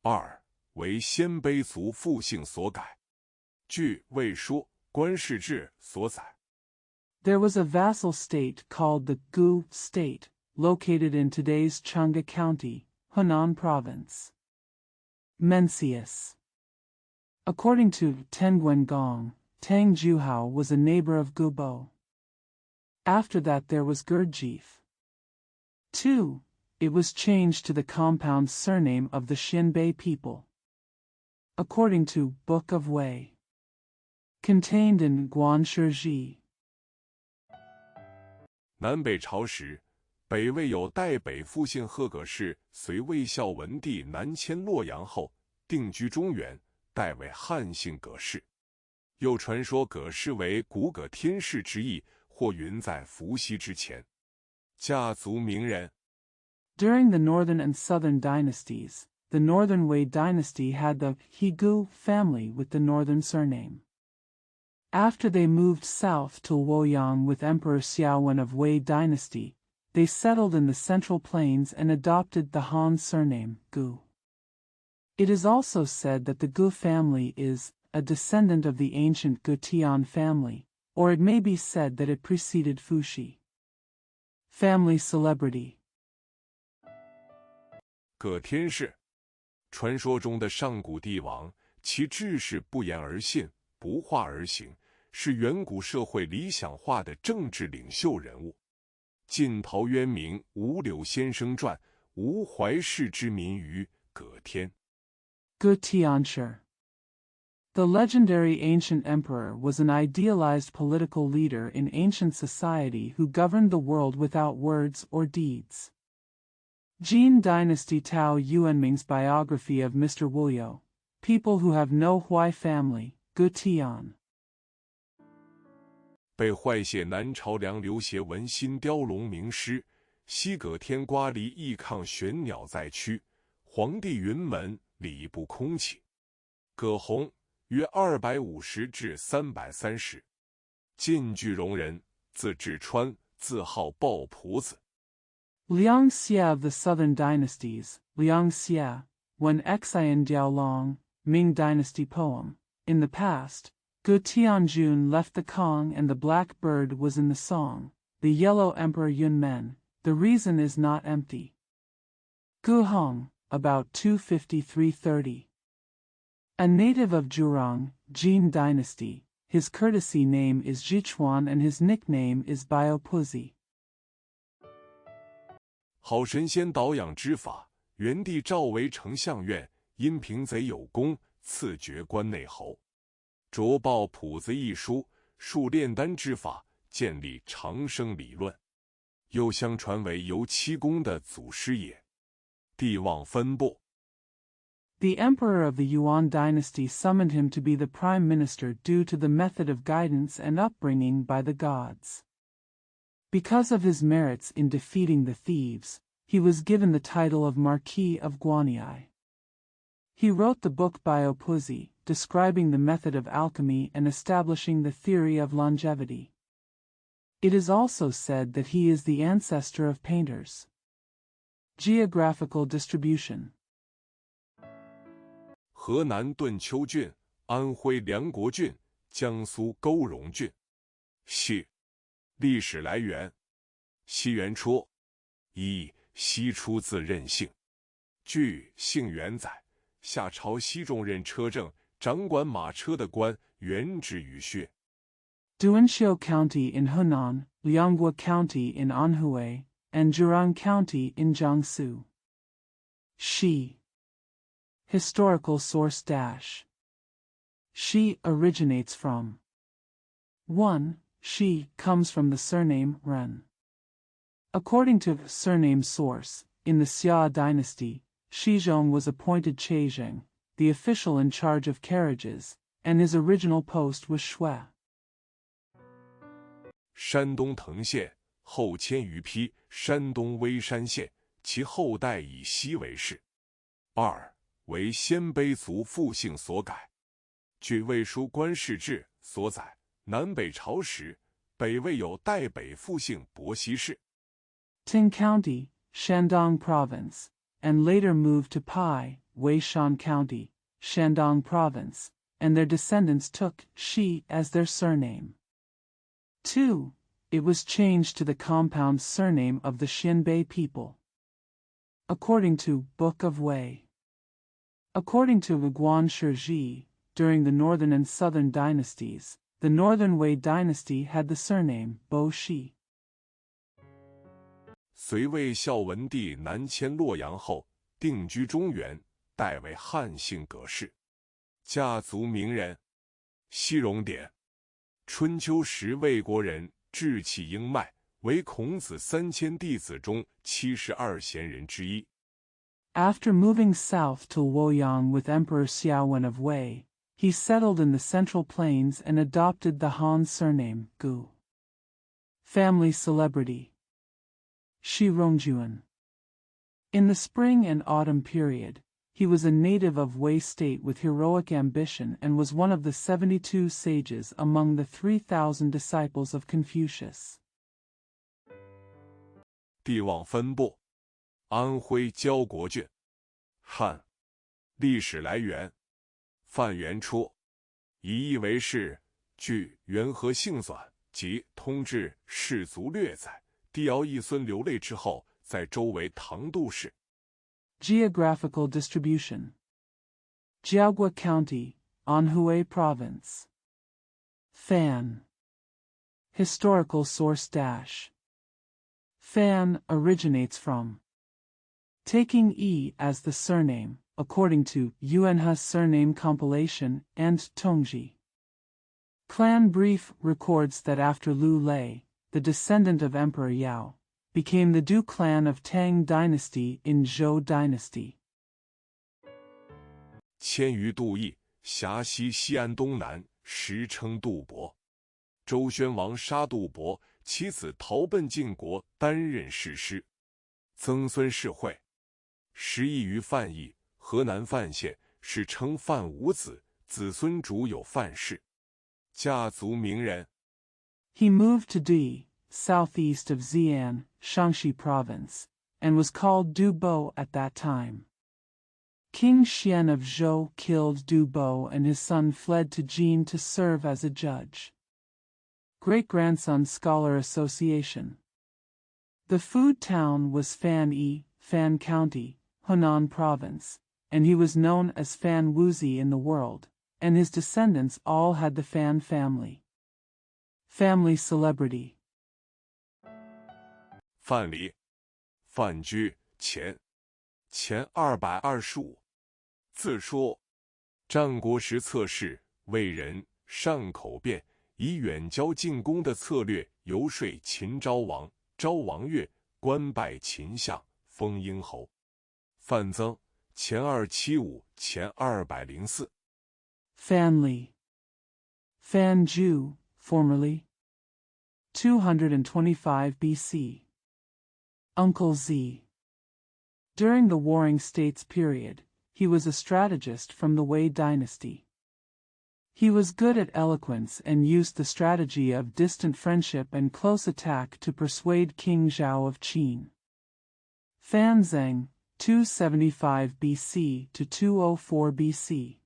二为鲜卑族复姓所改，据《魏书·官氏志》所载。There was a vassal state called the Gu state, located in today's Chunga County, Hunan Province. Mencius. According to Tenguen Gong, Tang Juhao was a neighbor of Gubo. After that there was Gurdjieff. 2. It was changed to the compound surname of the Xinbei people. According to Book of Wei. Contained in Guanshiji. 南北朝时，北魏有代北复姓贺葛氏，随魏孝文帝南迁洛阳后，定居中原，代为汉姓葛氏。又传说葛氏为古葛天氏之意，或云在伏羲之前。家族名人。During the northern and southern dynasties, the northern Wei dynasty had the Higu family with the northern surname. After they moved south to Luoyang with Emperor Xiaowen of Wei dynasty, they settled in the Central Plains and adopted the Han surname, Gu. It is also said that the Gu family is a descendant of the ancient Gutian family, or it may be said that it preceded Fuxi. Family celebrity. 葛天氏，传说中的上古帝王，其志士不言而信，不化而行，是远古社会理想化的政治领袖人物。晋陶渊明《五柳先生传》吴怀氏之民于葛天。Gutianshire. The legendary ancient emperor was an idealized political leader in ancient society who governed the world without words or deeds. Jin Dynasty Tao Yuanming's biography of Mr. Wulyo, People Who Have No Hui Family, Gutian. 被坏写南朝梁刘协文新雕龙名诗，西葛天瓜离义抗玄鸟在区，皇帝云门礼部空起。葛洪约250至330，晋句容人，字志川，字号鲍仆子。Liang Xia of the southern dynasties, Liang Xia, when Xian Diaolong, Ming Dynasty poem. In the past, Gu Tianjun left the Kong and the black bird was in the song, the yellow emperor Yunmen, the reason is not empty. Gu Hong, about 250–330. A native of Zhurong, Jin Dynasty, his courtesy name is Jichuan and his nickname is Biopuzi. 好神仙导养之法，元帝诏为丞相院，因平贼有功，赐爵关内侯。着报谱子一书，述炼丹之法，建立长生理论。又相传为游七公的祖师也。帝望分布。The emperor of the Yuan dynasty summoned him to be the prime minister due to the method of guidance and upbringing by the gods. Because of his merits in defeating the thieves, he was given the title of Marquis of Guanyi. He wrote the book Biopuzi, describing the method of alchemy and establishing the theory of longevity. It is also said that he is the ancestor of painters. Geographical distribution. 河南顿丘郡，安徽梁国郡，江苏沟荣郡。系。历史来源：西元初。一西出自任姓，据姓元载，夏朝西重任车政，掌管马车的官，原职于薛。Duanqiu County in Hunan, Lianghua County in Anhui, and Zhejiang County in Jiangsu. Shi. Historical source dash. Shi originates from 1. Shi comes from the surname Ren. According to the surname source, in the Xia dynasty, Shizhong was appointed Chaizheng, the official in charge of carriages, and his original post was Shui. 山东滕县后迁于邳山东微山县，其后代以西为氏。2. 为鲜卑族复姓所改。据魏书官世志所载，南北朝时，北魏有代北复姓伯希氏。Ting County, Shandong Province, and later moved to Pai, Weishan County, Shandong Province, and their descendants took Shi as their surname. 2. It was changed to the compound surname of the Xinbei people. According to Book of Wei. According to Guan Shiji, during the northern and southern dynasties, the northern Wei dynasty had the surname Bo Shi. 隋魏孝文帝南迁洛阳后，定居中原，代为汉姓葛氏。家族名人。西戎典。春秋时魏国人，志气英迈，为孔子3000弟子中72贤人之一。After moving south to Luoyang with Emperor Xiaowen of Wei, he settled in the Central Plains and adopted the Han surname Gu. Family celebrity. Shi Rongjuan. In the spring and autumn period, he was a native of Wei State with heroic ambition and was one of the 72 sages among the 3,000 disciples of Confucius. 地望分布。安徽焦国郡。汉。历史来源。范元初。以义为氏，据元和姓算及通志氏族略载，帝尧一孙流泪之后，在周为唐杜氏。Geographical distribution. Jiaogua County, Anhui Province. Fan. Historical source dash. Fan originates from taking E as the surname, according to Yuanhe surname compilation and Tongji. Clan Brief records that after Lu Lei, the descendant of Emperor Yao, became the Du clan of Tang dynasty in Zhou dynasty. 迁于杜邑，辖西西安东南，时称杜伯。周宣王杀杜伯，其子逃奔晋国，担任士师。曾孙氏讳。时邑于范邑，河南范县，史称范五子，子孙主有范氏。家族名人。He moved to Di, southeast of Xi'an, Shaanxi Province, and was called Du Bo at that time. King Xian of Zhou killed Du Bo and his son fled to Jin to serve as a judge. Great-grandson Scholar Association. The food town was Fanyi, Fan County, Hunan Province, and he was known as Fan Wuzi in the world, and his descendants all had the Fan family. Family celebrity. 范蠡。范雎，前225。自说。战国时侧室，魏人，善口辩，以远交近攻的策略游说秦昭王。昭王悦，官拜秦相，封殷侯。范增，前275，前204。Fanli. Fan Zhu, formerly. 225 BC. Uncle Z. During the Warring States period, he was a strategist from the Wei dynasty. He was good at eloquence and used the strategy of distant friendship and close attack to persuade King Zhao of Qin. Fan Zheng, 275 BC to 204 BC.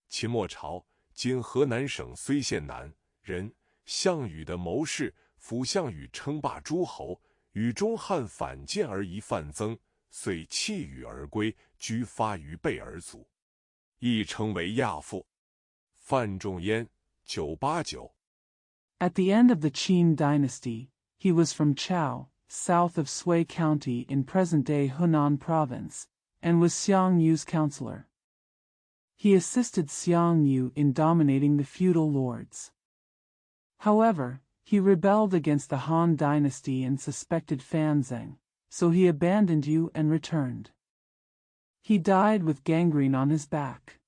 秦末朝，今河南省睢县南人，项羽的谋士，辅项羽称霸诸侯，与中汉反间而疑范增，遂弃羽而归，居发于贝尔祖，亦称为亚父。范仲淹， 989。 At the end of the Qin dynasty, he was from Chao, south of Sui County in present-day Hunan Province, and was Xiang Yu's counselor. He assisted Xiang Yu in dominating the feudal lords. However, he rebelled against the Han dynasty and suspected Fanzheng, so he abandoned Yu and returned. He died with gangrene on his back.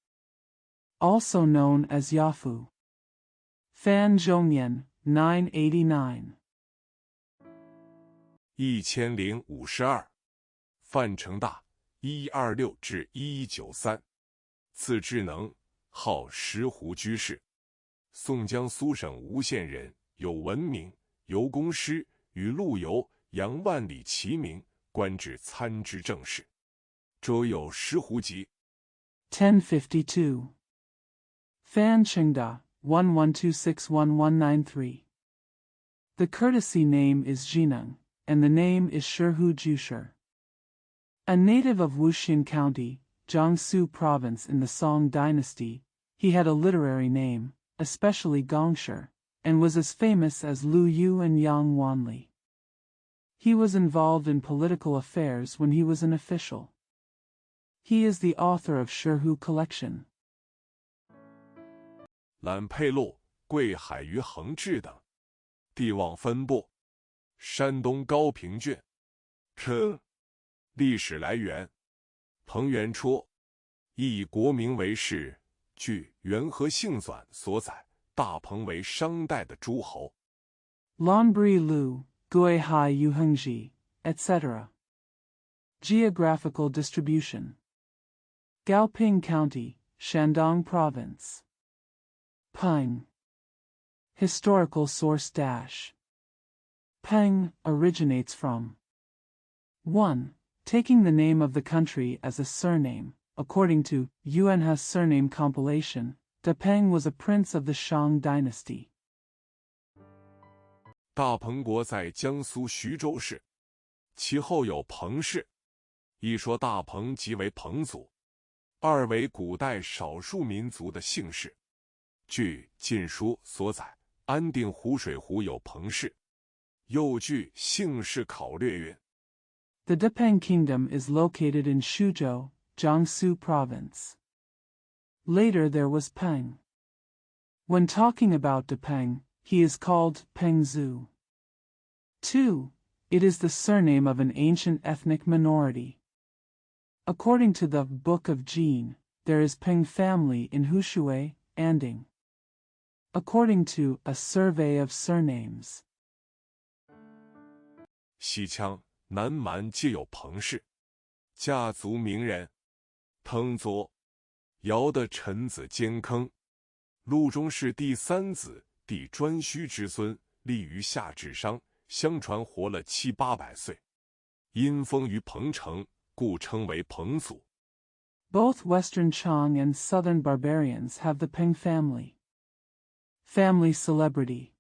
Also known as Yafu. Fan Zhongyan, 989. 1052，范成大，1126至1193，字智能，号石湖居士，宋江苏省吴县人，有文名，游公师，与陆游、杨万里齐名，官至参知政事。著有《石湖集》。1052. Fan Chengda, 11261193. The courtesy name is Jineng, and the name is Shihu Jusher. A native of Wuxin County, Jiangsu Province in the Song dynasty, he had a literary name, especially Gongshi, and was as famous as Lu Yu and Yang Wanli. He was involved in political affairs when he was an official. He is the author of Shihu Collection. 览佩洛、贵海于恒志等。地望分布：山东高平郡。历史来源：彭元初，以国名为氏，据《元和姓纂》所载，大彭为商代的诸侯。Lonbri Lu, Gui Hai Yuhengji, etc. Geographical distribution: Gaoping County, Shandong Province. Peng. Historical source dash. Peng originates from 1. Taking the name of the country as a surname. According to Yuanha's surname compilation, De Peng was a prince of the Shang dynasty. 大彭国在江苏徐州市，其后有彭氏。一说大彭即为彭族，二为古代少数民族的姓氏。据《晋书》所载，安定湖水湖有彭氏。又据《姓氏考略》云 The Depeng Kingdom is located in Shuzhou, Jiangsu Province. Later there was Peng. When talking about Depeng, he is called Pengzu. 2. It is the surname of an ancient ethnic minority. According to the Book of Jin, there is Peng family in Hushui, Anding. According to A Survey of Surnames. 西羌、南蛮皆有彭氏，家族名人。滕左，尧的臣子监坑，陆中是第三子，帝颛顼之孙，立于夏至商，相传活了700-800岁。因封于彭城，故称为彭祖。Both Western Chang and Southern barbarians have the Peng family. Family celebrity: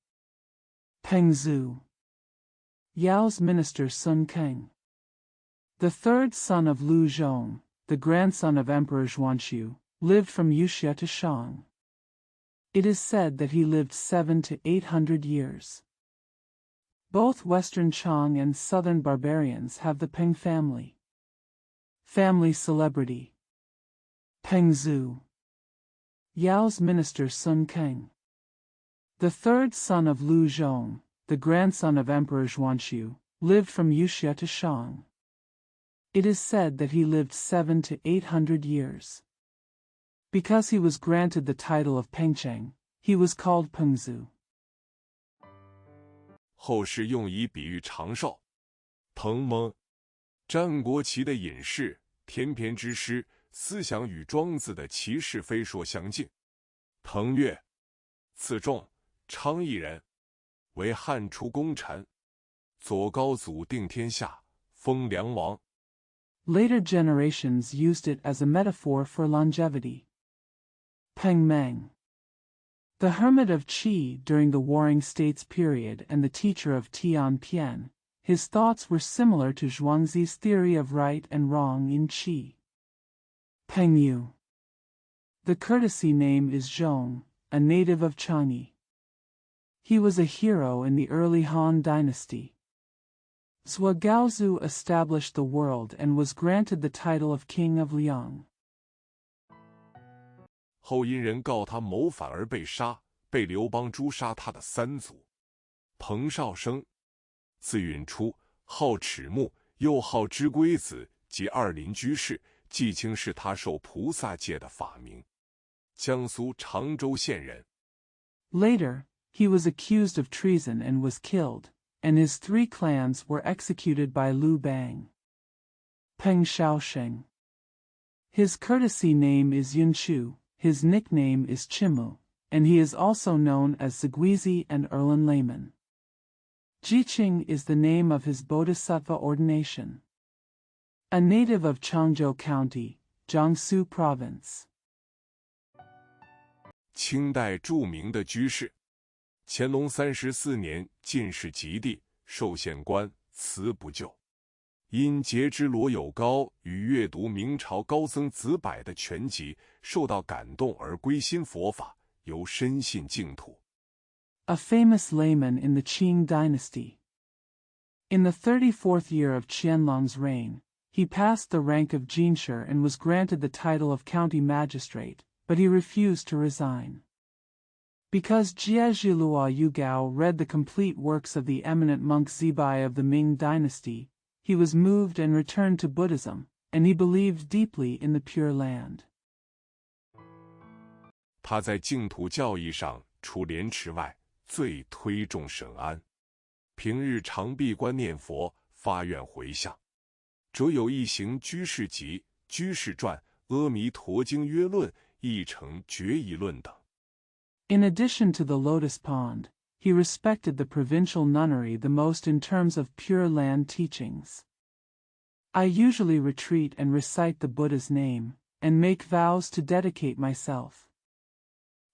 Pengzu. Yao's minister Sun Kang. The third son of Lu Zhong, the grandson of Emperor Zhuanqiu, lived from Yuxia to Shang. It is said that he lived 700 to 800 years. Both Western Chang and Southern barbarians have the Peng family. Family celebrity: Pengzu. Yao's minister Sun Kang. The third son of Lu Zhong, the grandson of Emperor Zhuanqiu, lived from Yuxia to Shang. It is said that he lived 700 to 800 years. Because he was granted the title of Pengcheng, he was called Pengzu. 后世用以比喻长寿。彭蒙，战国齐的隐士，天篇之诗，思想与庄子的齐是非说相近。彭越，字仲，昌邑人，为汉初功臣，左高祖定天下，封梁王。Later generations used it as a metaphor for longevity. Peng Meng. The hermit of Qi during the Warring States period and the teacher of Tian Pian, his thoughts were similar to Zhuangzi's theory of right and wrong in Qi. Peng Yu. The courtesy name is Zhong, a native of Changi. He was a hero in the early Han dynasty. Zhuo Gaozu established the world and was granted the title of King of Liang. 后因人告他谋反而被杀，被刘邦诛杀他的三祖。彭绍生，字允初，号齿目，又号知龟子，即二林居士，季清是他受菩萨戒的法名。江苏常州县人。 Later, he was accused of treason and was killed, and his 3 clans were executed by Liu Bang. Peng Shaosheng. His courtesy name is Yunshu, his nickname is Chimu, and he is also known as Ziguizi and Erlin Layman. Jiqing is the name of his bodhisattva ordination. A native of Changzhou County, Jiangsu Province. 清代著名的居士。乾隆34年进士及第，授县官，辞不就。因结知罗有高与阅读明朝高僧子柏的全集，受到感动而归心佛法，由深信净土。 A famous layman in the Qing dynasty. In the 34th year of Qianlong's reign, he passed the rank of Jinshi and was granted the title of county magistrate, but he refused to resign. Because Jiezhilua Yugao read the complete works of the eminent monk Zibai of the Ming dynasty, he was moved and returned to Buddhism, and he believed deeply in the Pure Land. 他在净土教义上，除莲池外，最推重审安。平日常闭关念佛，发愿回向。着有一行居士集、居士传、阿弥陀经约论，译成决议论等。 In addition to the Lotus Pond, he respected the provincial nunnery the most in terms of Pure Land teachings. I usually retreat and recite the Buddha's name, and make vows to dedicate myself.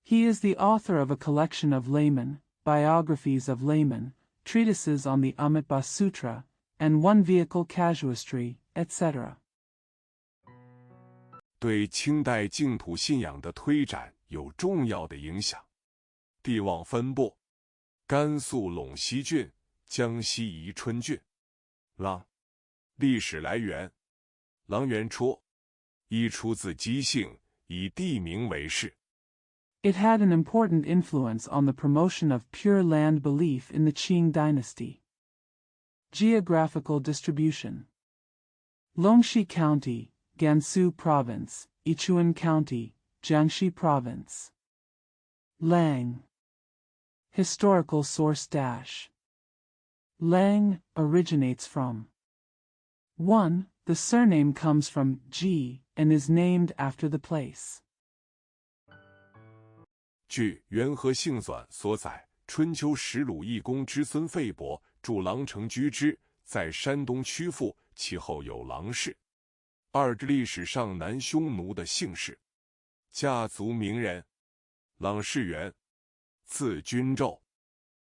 He is the author of a collection of laymen, biographies of laymen, treatises on the Amitabha Sutra, and one vehicle casuistry, etc. 对清代净土信仰的推展有重要的影响。地望分布：甘肃陇西郡、江西宜春郡。郎，历史来源：郎元初，一出自姬姓，以地名为氏。 It had an important influence on the promotion of Pure Land belief in the Qing dynasty. Geographical distribution: Longxi County, Gansu Province, Yichuan County, Jiangxi Province. Lang. Historical source dash. Lang originates from 1. The surname comes from Ji and is named after the place. 据《元和姓纂》所载，春秋时鲁义公之孙费伯筑郎城居之，在山东曲阜，其后有郎氏。二历史上南匈奴的姓氏，家族名人，郎氏元，字君胄。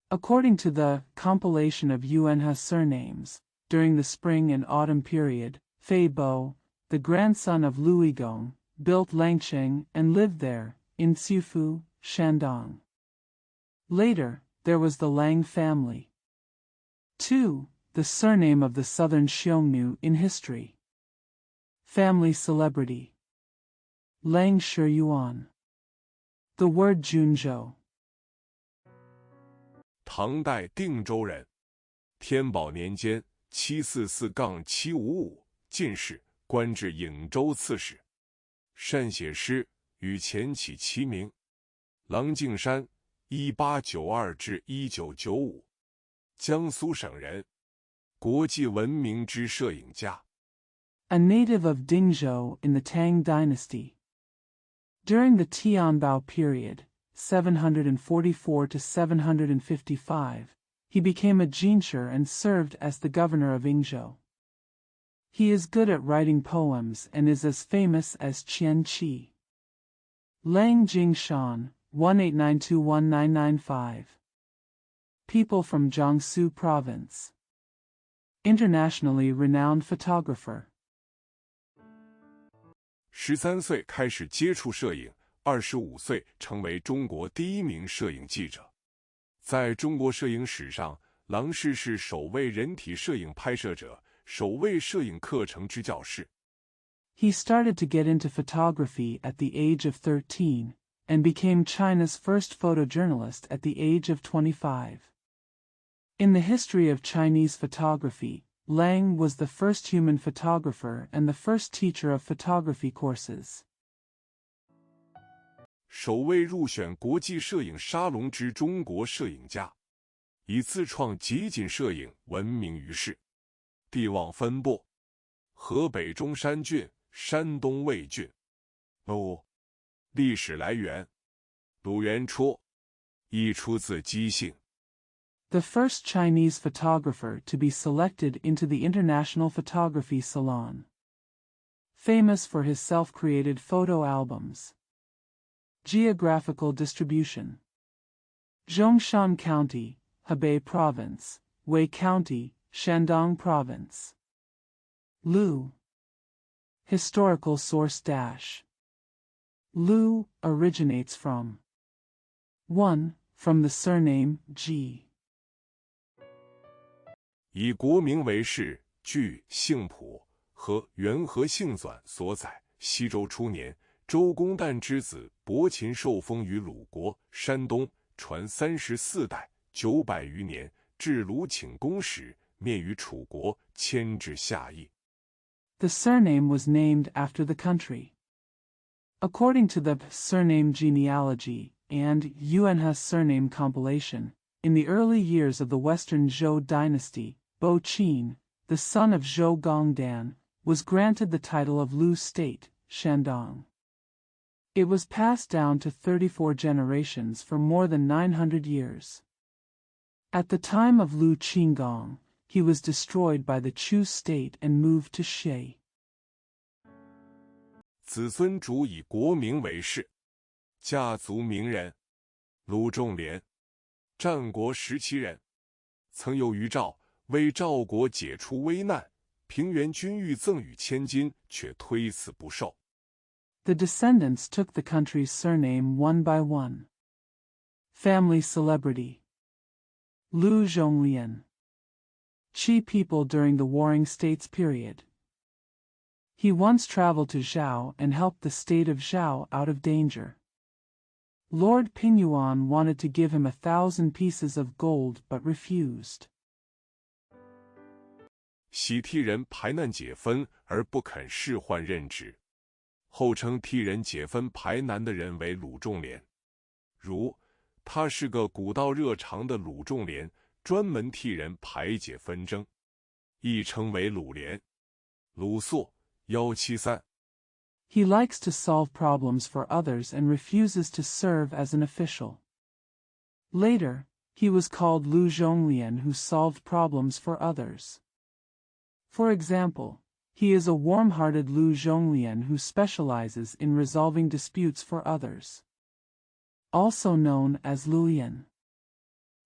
According to the compilation of Yuanha surnames, during the spring and autumn period, Fei Bo, the grandson of Lu Yigong, built Langcheng and lived there, in Xiufu, Shandong. Later, there was the Lang family. 2. The surname of the southern Xiongnu in history. Family celebrity. Lang Shiyuan. The word Junzhou. 唐代定州人，天宝年间744-755进士，官至颍州刺史，善写诗，与钱起齐名。郎敬山1892-1995，江苏省人，国际闻名之摄影家。 A native of Dingzhou in the Tang dynasty. During the Tianbao period, 744 to 755, he became a jinshi and served as the governor of Yingzhou. He is good at writing poems and is as famous as Qian Qi. Lang Jingshan, 1892-1995. People from Jiangsu Province. Internationally renowned photographer. 13岁开始接触摄影， 25岁成为中国第一名摄影记者。在中国摄影史上，郎世是首位人体摄影拍摄者，首位摄影课程支教师。He started to get into photography at the age of 13, and became China's first photojournalist at the age of 25. In the history of Chinese photography, Lang was the first human photographer and the first teacher of photography courses. 首位入选国际摄影沙龙之中国摄影家，以自创集锦摄影闻名于世。地网分布：河北中山郡、山东魏郡。历史来源：鲁元初，亦出自姬姓。The first Chinese photographer to be selected into the International Photography Salon. Famous for his self-created photo albums. Geographical distribution: Zhongshan County, Hebei Province, Wei County, Shandong Province. Lu. Historical source dash. Lu originates from 1. From the surname Ji. 以国名为氏，据姓谱和元和姓纂所载，西周初年，周公旦之子伯禽受封于鲁国山东，传34代，900余年，至鲁顷公时，灭于楚国，迁至夏邑。The surname was named after the country. According to the surname genealogy and Yuanhe surname compilation, in the early years of the Western Zhou dynasty, Bo Qin, the son of Zhou Gongdan, was granted the title of Lu State, Shandong. It was passed down to 34 generations for more than 900 years. At the time of Lu Qinggong, he was destroyed by the Chu state and moved to Shay. 子孙主以国名为氏，家族名人，鲁仲连，战国时期人，曾有于赵为赵国解除危难，平原君欲赠与千金，却推辞不受。The descendants took the country's surname one by one. Family celebrity: Lu Zhonglian. Qi people during the Warring States period. He once traveled to Zhao and helped the state of Zhao out of danger. Lord Pingyuan wanted to give him 1,000 pieces of gold but refused. 喜替人排难解纷而不肯仕宦任职，后称替人解纷排难的人为鲁仲连。如他是个古道热肠的鲁仲连，专门替人排解纷争，亦称为鲁连。鲁肃173。He likes to solve problems for others and refuses to serve as an official. Later, he was called Lu Zhonglian, who solved problems for others. For example, he is a warm-hearted Lu Zhonglian who specializes in resolving disputes for others. Also known as Lulian.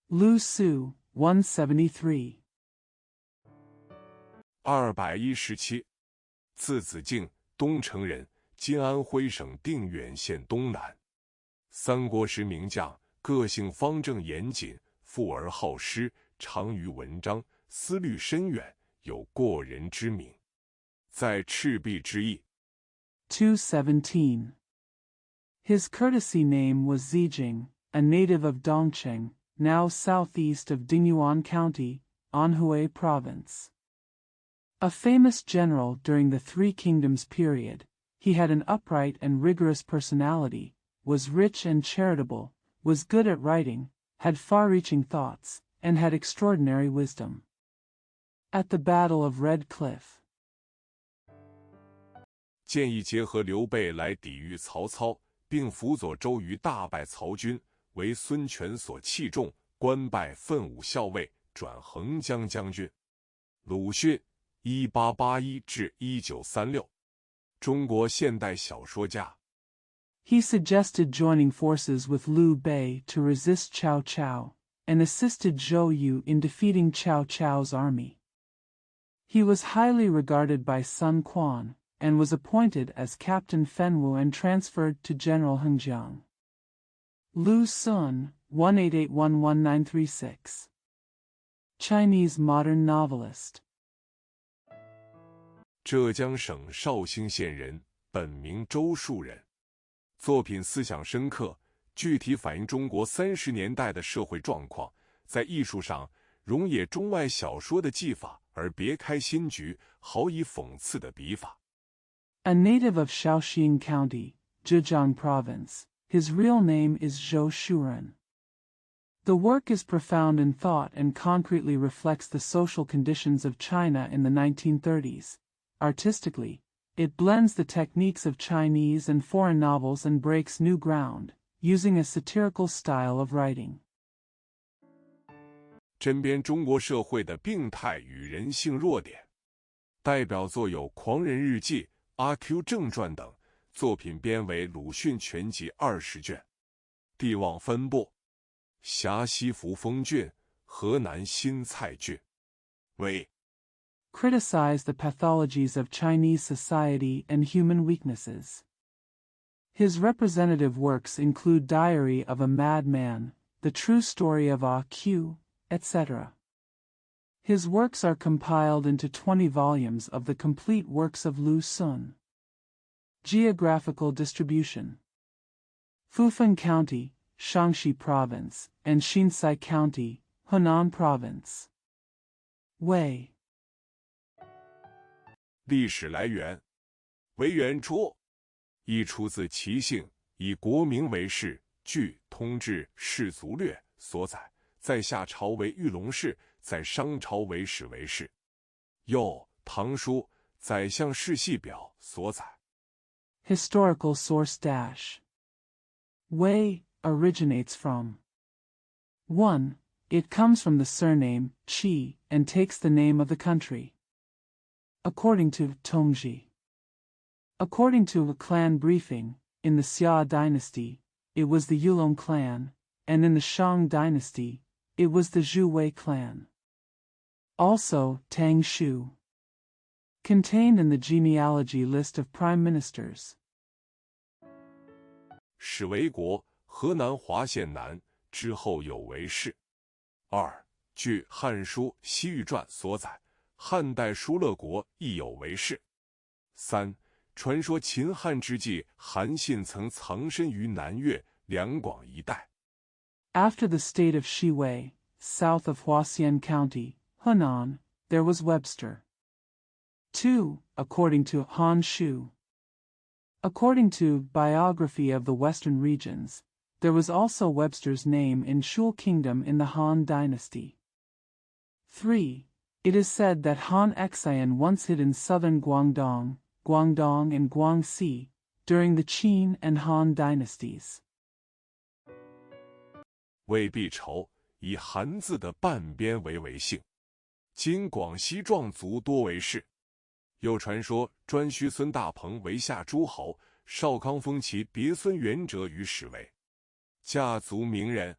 Lu Su, 173. 217，字子敬，东城人，今安徽省定远县东南。三国时名将，个性方正严谨，富而好诗，长于文章，思虑深远，有过人之名。在赤壁之役。217. His courtesy name was Zijing, a native of Dongcheng, now southeast of Dingyuan County, Anhui Province. A famous general during the Three Kingdoms period, he had an upright and rigorous personality, was rich and charitable, was good at writing, had far-reaching thoughts, and had extraordinary wisdom. At the Battle of Red Cliff. 建议结合刘备来抵御曹操，并辅佐周瑜大败曹军，为孙权所器重，官拜奋武校尉，转横江将军。鲁迅1881至1936，中国现代小说家。He suggested joining forces with Liu Bei to resist Cao Cao, and assisted Zhou Yu in defeating Cao Cao's army. He was highly regarded by Sun Quan, and was appointed as Captain Fenwu and transferred to General Hengjiang. Lu Sun, 18811-936. Chinese modern novelist. 浙江省绍兴县人，本名周树人。作品思想深刻，具体反映中国30年代的社会状况，在艺术上融也中外小说的技法，而别开新局，好以讽刺的笔法。A native of Shaoxing County, Zhejiang Province, his real name is Zhou Shuren. The work is profound in thought and concretely reflects the social conditions of China in the 1930s. Artistically, it blends the techniques of Chinese and foreign novels and breaks new ground, using a satirical style of writing. 针砭中国社会的病态与人性弱点，代表作有《狂人日记》、《阿 Q 正传》等，作品编为鲁迅全集20卷。地望分布：辖西扶风郡、河南新蔡郡。为 Criticize the pathologies of Chinese society and human weaknesses. His representative works include Diary of a Madman, The True Story of Ah Q, etc. His works are compiled into 20 volumes of the complete works of Lu Sun. Geographical distribution: Fufeng County, Shaanxi Province, and Xinsai County, Hunan Province. Wei. 历史来源：为元初，亦出自其姓，以国名为氏，据《通志氏族略》所载，在夏朝为玉龙氏，在商朝为始为氏。又《唐书·宰相世系表》所载。Historical source dash. Wei originates from 1. It comes from the surname Qi and takes the name of the country. According to Tongji. According to a clan briefing, in the Xia dynasty, it was the Yulong clan, and in the Shang dynasty, it was the Zhu Wei clan. Also, Tang Shu. Contained in the genealogy list of prime ministers. 始为国，河南滑县南，之后有为氏。2. 据《汉书·西域传》所载，汉代疏勒国亦有为氏。3. 传说秦汉之际，韩信曾藏身于南越、两广一带。After the state of Shiwei, south of Huaxian County, Hunan, there was Webster. 2. According to Han Shu. According to Biography of the Western Regions, there was also Webster's name in Shul Kingdom in the Han Dynasty. 3. It is said that Han Xian once hid in southern Guangdong, Guangdong and Guangxi, during the Qin and Han dynasties. 魏必仇，以韩字的半边为为姓，今广西壮族多为氏。有传说颛顼孙大鹏为夏诸侯，少康封其别孙元哲于始为。家族名人：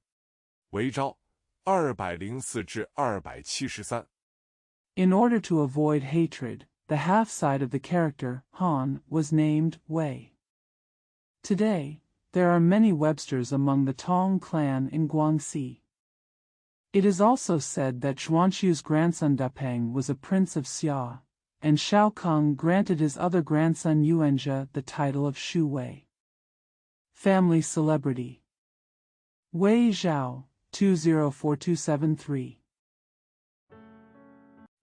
韦昭，204至273。In order to avoid hatred, the half side of the character, Han, was named Wei. Today, there are many Websters among the Tong clan in Guangxi. It is also said that Zhuanxu's grandson Dapeng was a prince of Xia, and Shao Kung granted his other grandson Yuanzhe the title of Shu Wei. Family celebrity: Wei Zhao, 204273.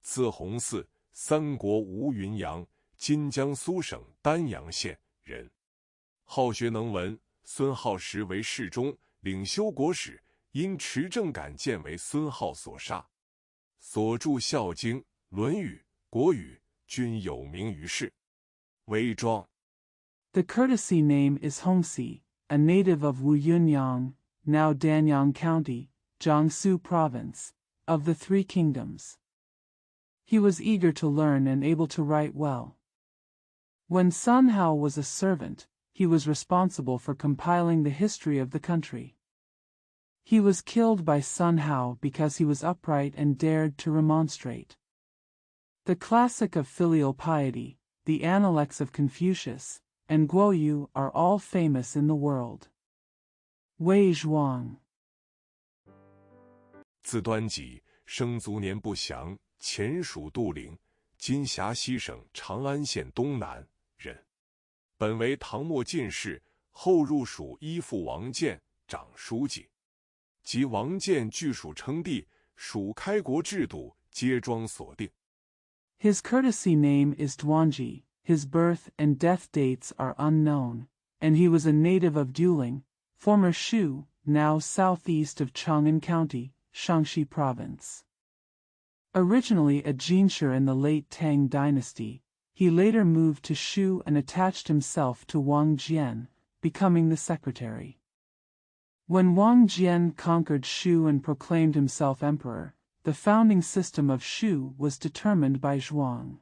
字弘嗣，三国吴云阳，今江苏省丹阳县人。好学能文，孙皓时为侍中，领修国史，因持政敢谏为孙皓所杀。所著《孝经》《论语》《国语》均有名于世。韦庄。The courtesy name is Hongxi, a native of Wuyunyang, now Danyang County, Jiangsu Province, of the Three Kingdoms. He was eager to learn and able to write well. When Sun Hao was a servant, he was responsible for compiling the history of the country. He was killed by Sun Hao because he was upright and dared to remonstrate. The classic of filial piety, the Analects of Confucius, and Guoyu are all famous in the world. Wei Zhuang. 字端己，生卒年不详，前属杜陵，今陕西省长安县东南人。本为唐末进士，后入蜀依附王建，长书记。及王建据蜀称帝，蜀开国制度皆庄所定。His courtesy name is Duanji, his birth and death dates are unknown, and he was a native of Duling, former Shu, now southeast of Chang'an County, Shaanxi Province. Originally a Jinsher in the late Tang dynasty, he later moved to Shu and attached himself to Wang Jian, becoming the secretary. When Wang Jian conquered Shu and proclaimed himself emperor, the founding system of Shu was determined by Zhuang.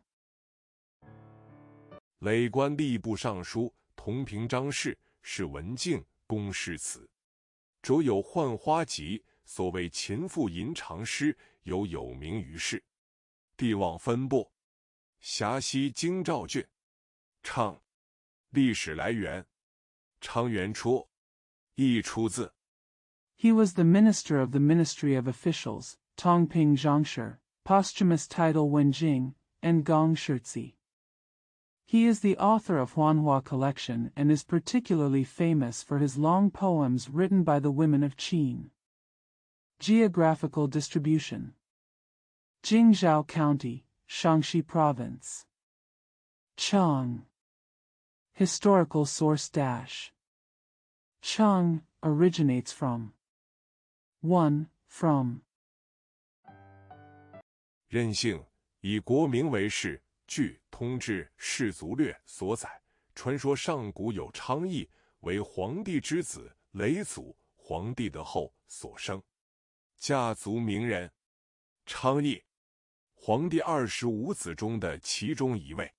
累官吏部尚书、同平章事，是文静公诗词。着有《浣花集》，所谓秦赋吟长诗，有名于世。地望分布，陕西京兆郡。唱，历史来源，昌元初，亦出自。He was the minister of the Ministry of Officials, Tongping Zhangshi, posthumous title Wenjing, and Gong Shirzi. He is the author of Huanhua collection and is particularly famous for his long poems written by the women of Qin. Geographical distribution. Jingzhou County, Shaanxi Province. Chang. Historical source dash. Chang originates from. 1. From. 任性，以国名为氏，据《通志士族略》所载，传说上古有昌邑，为皇帝之子，雷祖，皇帝的后所生，家族名人。昌邑，皇帝25子中的其中一位。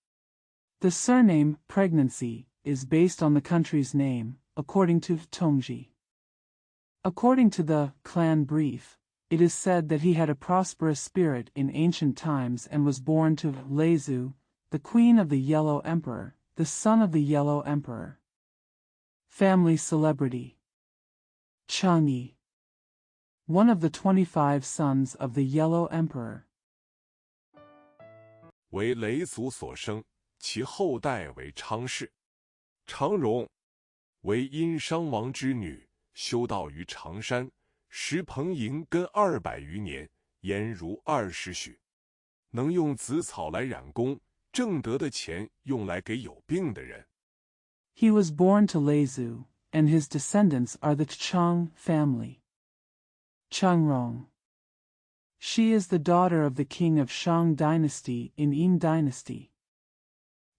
The surname pregnancy is based on the country's name, according to Tongji. According to the clan brief, it is said that he had a prosperous spirit in ancient times and was born to Leizu, the queen of the Yellow Emperor, the son of the Yellow Emperor. Family celebrity. Chang'e. One of the 25 sons of the Yellow Emperor. 为雷祖所生，其后代为昌氏。长荣，为殷商王之女，修道于常山，时彭莹根200余年，颜如20许，能用紫草来染工，挣得的钱用来给有病的人。He was born to Leizu, and his descendants are the Chang family. Changrong. She is the daughter of the king of Shang dynasty in Yin dynasty.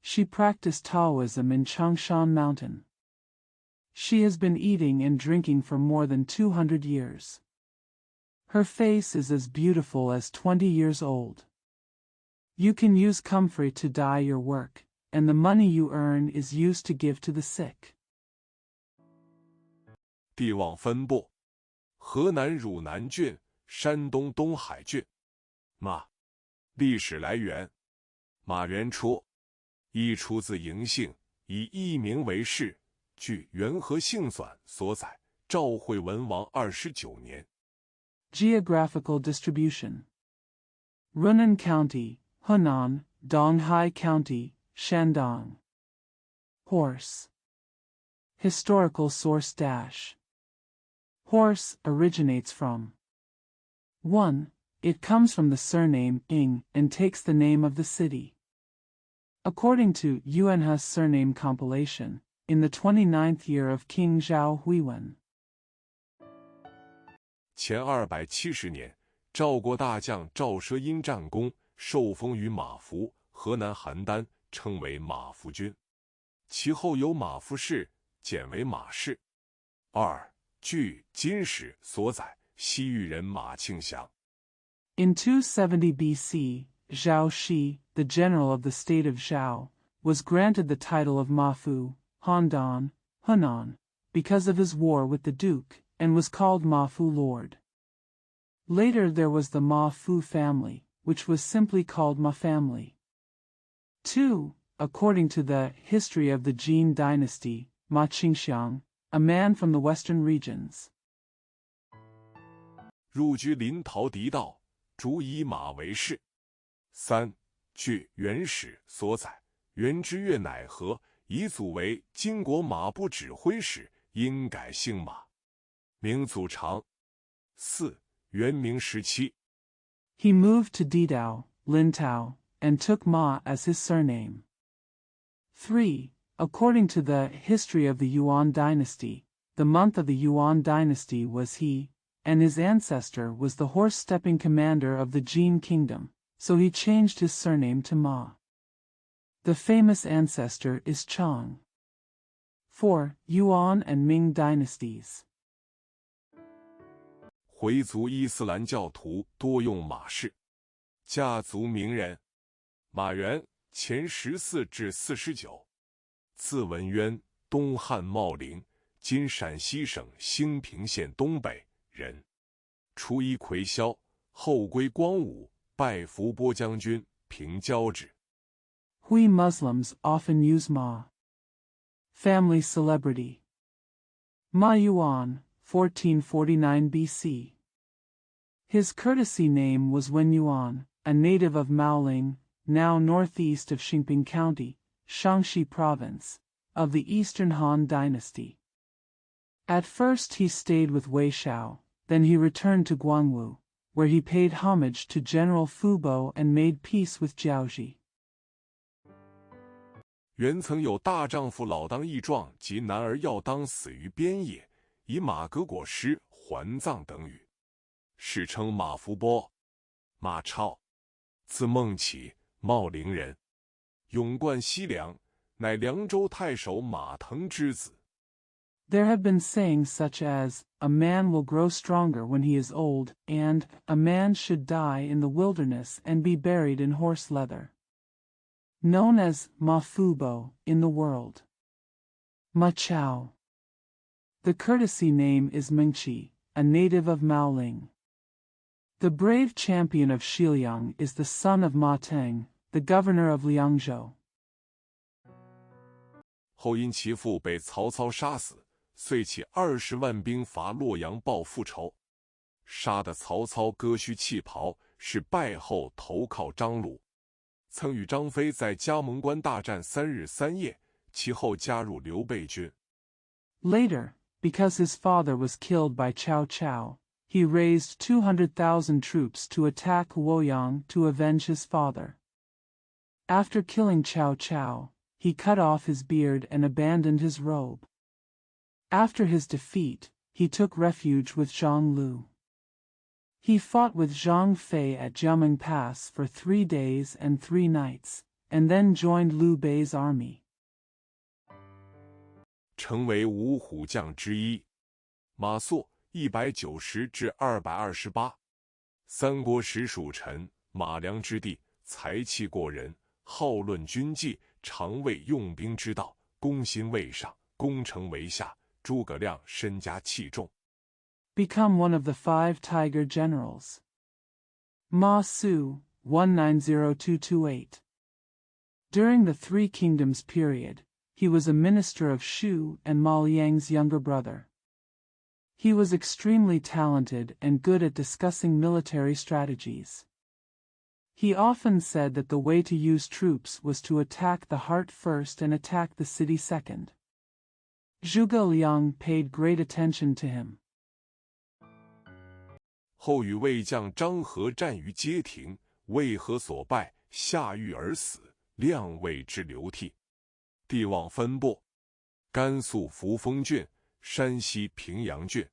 She practiced Taoism in Changshan Mountain. She has been eating and drinking for more than 200 years. Her face is as beautiful as 20 years old. You can use comfrey to dye your work, and the money you earn is used to give to the sick. 地望分布，河南汝南郡、山东东海郡。马，历史来源，马元初，亦出自嬴姓，以艺名为氏。据《元和姓纂》所载，赵惠文王29年。Geographical distribution. Runan County, Hunan, Donghai County, Shandong. Horse. Historical source dash. Horse originates from. 1. It comes from the surname Ing and takes the name of the city. According to Yuanhe's surname compilation, in the 29th year of King Zhao Huiwen. 前270年，赵国大将赵奢因战功，受封于马服，河南邯郸，称为马服君。其后有马服氏，简为马氏。2. 据《金史》所载，西域人马庆祥。In 270 BC, Zhao Shi, the general of the state of Zhao, was granted the title of Mafu, Handan, Hunan, because of his war with the duke, and was called Mafu Lord. Later there was the Ma Fu family, which was simply called Ma family. 2. according to the history of the Jin dynasty, Ma Qingxiang, a man from the western regions. 入居临洮狄道，主以马为氏。3. 据元史所载，元之月乃和，以祖为金国马部指挥使，因改姓马，名祖长。4. 元明17。He moved to Didao, Lintao, and took Ma as his surname. 3. According to the history of the Yuan dynasty, the month of the Yuan dynasty was he, and his ancestor was the horse-stepping commander of the Jin kingdom, so he changed his surname to Ma. The famous ancestor is Chang. 4. Yuan and Ming dynasties. 回族伊斯兰教徒多用马氏，家族名人。马元，前14至49，字文渊，东汉茂陵（今陕西省兴平县东北）人。初依魁骁，后归光武，拜伏波将军，平交趾。We Muslims often use Ma. Family celebrity. Ma Yuan, 1449 BC. His courtesy name was Wen Yuan, a native of Maoling, now northeast of Xinping County, Shaanxi Province, of the Eastern Han Dynasty. At first he stayed with Wei Shao, then he returned to Guangwu, where he paid homage to General Fu Bo and made peace with Jiaoji. 原曾有大丈夫老当益壮及男儿要当死于边野，以马革裹尸还葬等语，世称马伏波。马超，字孟起，茂陵人，勇冠西凉，乃凉州太守马腾之子。There have been sayings such as, a man will grow stronger when he is old, and, a man should die in the wilderness and be buried in horse leather. Known as Ma Fubo in the world. Ma Chao. The courtesy name is Mengqi, a native of Maoling. The brave champion of Xiliang is the son of Ma Teng, the governor of Liangzhou. 后因其父被曹操杀死，遂起20万兵伐洛阳报复仇，杀得曹操割须弃袍，是败后投靠张鲁。曾与张飞在加盟关大战3日3夜，其后加入刘备军。Later, because his father was killed by Cao Cao, he raised 200,000 troops to attack Luoyang to avenge his father. After killing Cao Cao, he cut off his beard and abandoned his robe. After his defeat, he took refuge with Zhang Lu. He fought with Zhang Fei at Jiameng Pass for 3 days and 3 nights, and then joined Liu Bei's army. 成为五虎将之一。马谡190至228。三国时属臣，马梁之地，才气过人，好论军纪，常为用兵之道，攻心为上，攻城为下。诸葛亮身家器重。Become one of the 5 Tiger generals. Ma Su, 190228. During the Three Kingdoms period, he was a minister of Shu and Ma Liang's younger brother. He was extremely talented and good at discussing military strategies. He often said that the way to use troops was to attack the heart first and attack the city second. Zhuge Liang paid great attention to him. 后与魏将张合战于街亭，为何所败，下狱而死，亮为之流涕。地望分布：甘肃扶风郡、山西平阳郡。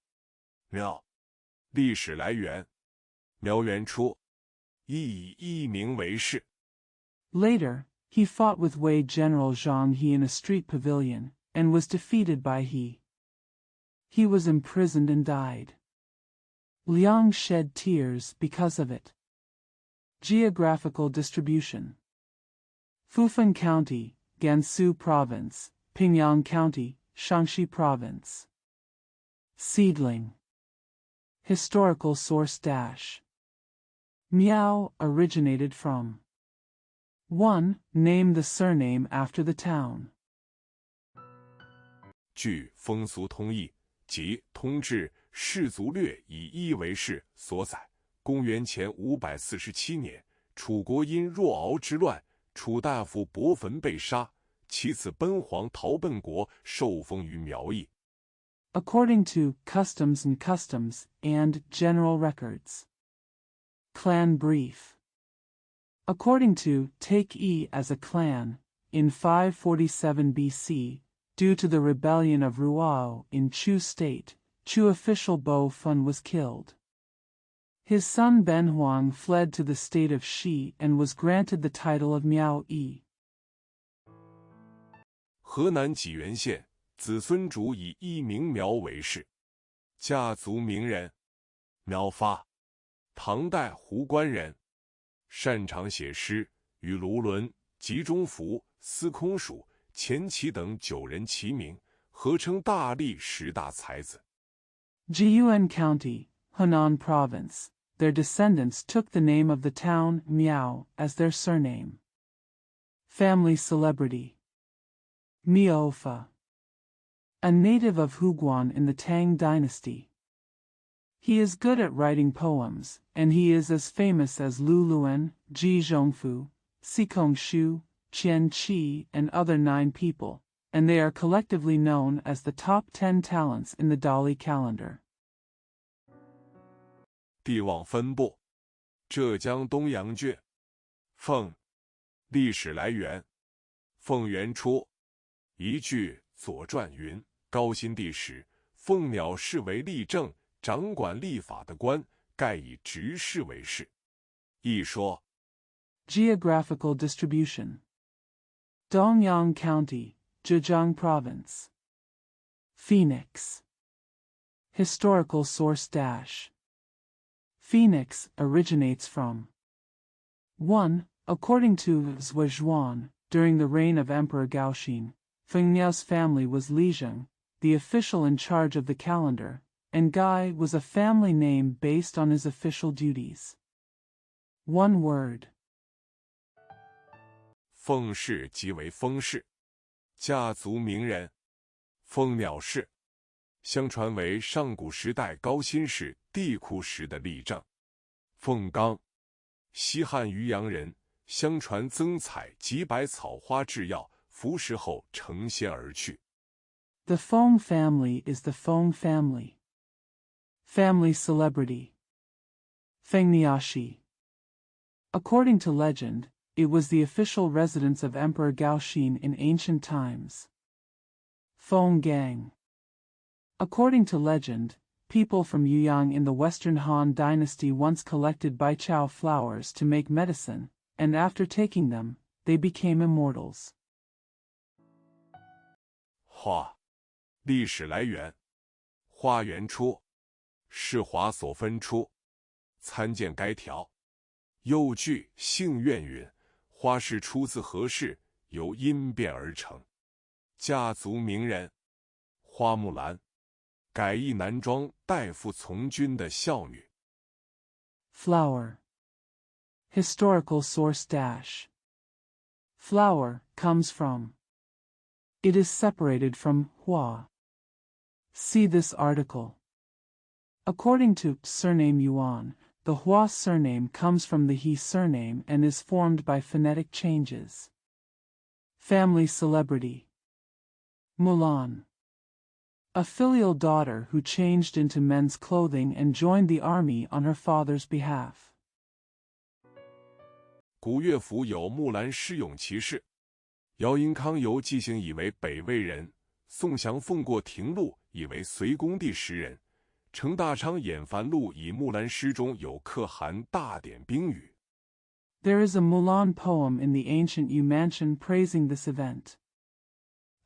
苗，历史来源：苗元初，以艺名为氏。Later, he fought with Wei General Zhang He in a street pavilion, and was defeated by He. He was imprisoned and died. Liang shed tears because of it. Geographical distribution: Fufeng County, Gansu Province, Pingyang County, Shaanxi Province. Seedling. Historical source dash. Miao originated from 1. Name the surname after the town. 据风俗通义及通志士族略以一为氏所载，公元前547年，楚国因若敖之乱，楚大夫伯坟被杀，其子奔黄逃奔国，受封于苗邑。 According to Customs and General Records. Clan Brief. According to Take E as a clan, in 547 BC, due to the rebellion of Ruao in Chu state, Chu official Bo Fun was killed. His son Ben Huang fled to the state of Shi and was granted the title of Miao Yi. 河南济源县子孙主以一名苗为氏，家族名人，苗发，唐代湖关人，擅长写诗，与卢纶、集中福、司空曙、钱琦等9人齐名，合称大历10大才子。 Jiuan County, Henan Province. Their descendants took the name of the town Miao as their surname. Family celebrity. Miaofa. A native of Huguan in the Tang dynasty. He is good at writing poems, and he is as famous as Lu Luan, Ji Zhongfu, Sikong Shu, Qian Qi, and other 9 people, and they are collectively known as the top 10 talents in the Dali calendar. 地望分布：浙江东阳郡。凤，历史来源：凤元初。一句《左传》云：“高辛帝时，凤鸟视为立政，掌管立法的官，盖以执事为事。”一说。 Geographical distribution. Dongyang County, Zhejiang Province. Phoenix. Historical source dash. Phoenix originates from 1. According to Zhuozhuan, during the reign of Emperor Gaoxin, Feng Niao's family was Lizheng, the official in charge of the calendar, and Gai was a family name based on his official duties. One word. 凤氏即为封氏，家族名人，蜂鸟氏，相传为上古时代高辛氏帝喾时的例证。凤刚，西汉渔阳人，相传增采几百草花制药，服食后成仙而去。The Feng family is the Feng family. Family celebrity. Fengniashi. According to legend, it was the official residence of Emperor Gaoxin in ancient times. Feng Gang. According to legend, people from Yuyang in the Western Han Dynasty once collected baichao flowers to make medicine, and after taking them, they became immortals. 华，历史来源：花元初，是华所分出。参见该条。右句幸愿云：花是出自何氏，由因变而成。家族名人：花木兰，改役男装代父从军的孝女。Flower. Historical source dash. Flower comes from. It is separated from hua. See this article. According to Surname Yuan, the Hua surname comes from the He surname and is formed by phonetic changes. Family celebrity. Mulan. A filial daughter who changed into men's clothing and joined the army on her father's behalf. 古乐府有木兰诗咏其事。姚因康由纪行以为北魏人，宋祥凤过廷录以为隋恭帝时人，程大昌演繁录以木兰诗中有可汗大典宾语。There is a Mulan poem in the ancient Yu mansion praising this event.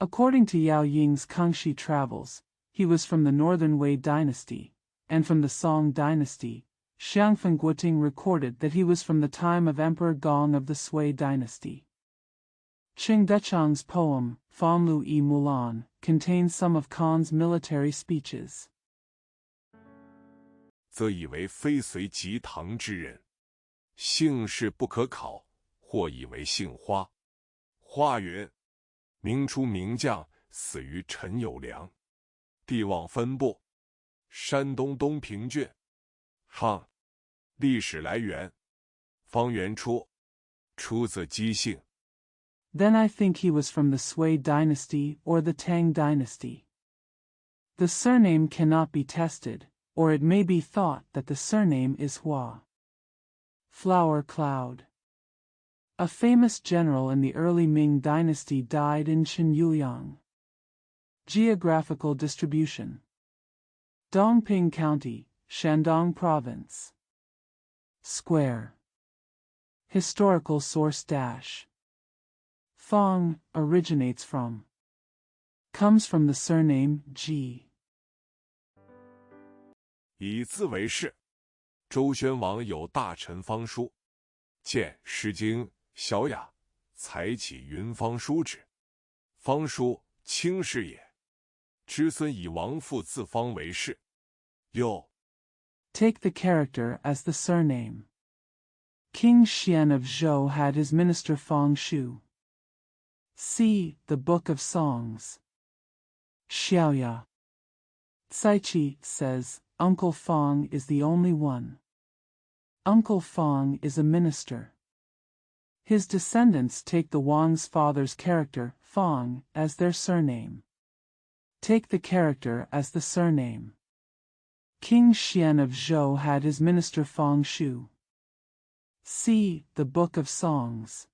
According to Yao Ying's Kangxi Travels, he was from the Northern Wei dynasty, and from the Song dynasty. Xiangfen Guoting recorded that he was from the time of Emperor Gong of the Sui dynasty. Qing Dechang's poem, Fanlu e Mulan, contains some of Khan's military speeches. 则以为非隋及唐之人，姓氏不可考，或以为姓花。话云：明初名将，死于陈友良。地望分布：山东东平郡。汉。历史来源：方元初，出自姬姓。Then I think he was from the Sui dynasty or the Tang dynasty. The surname cannot be tested, or it may be thought that the surname is Hua. Flower cloud. A famous general in the early Ming dynasty died in Qinyuliang. Geographical distribution: Dongping County, Shandong Province. Square. Historical source dash. Fong originates from. Comes from the surname Ji. 以字为氏。周宣王有大臣方叔，见《诗经·小雅》，才起云方叔之。方叔，卿士也。之孙以王父字方为氏。又 Take the character as the surname. King Xian of Zhou had his minister Fang Shu. See the Book of Songs. Xiaoya. Caiqi says, Uncle Fang is the only one. Uncle Fang is a minister. His descendants take the Wang's father's character, Fang, as their surname. Take the character as the surname. King Xian of Zhou had his minister Fang Shu. See the Book of Songs.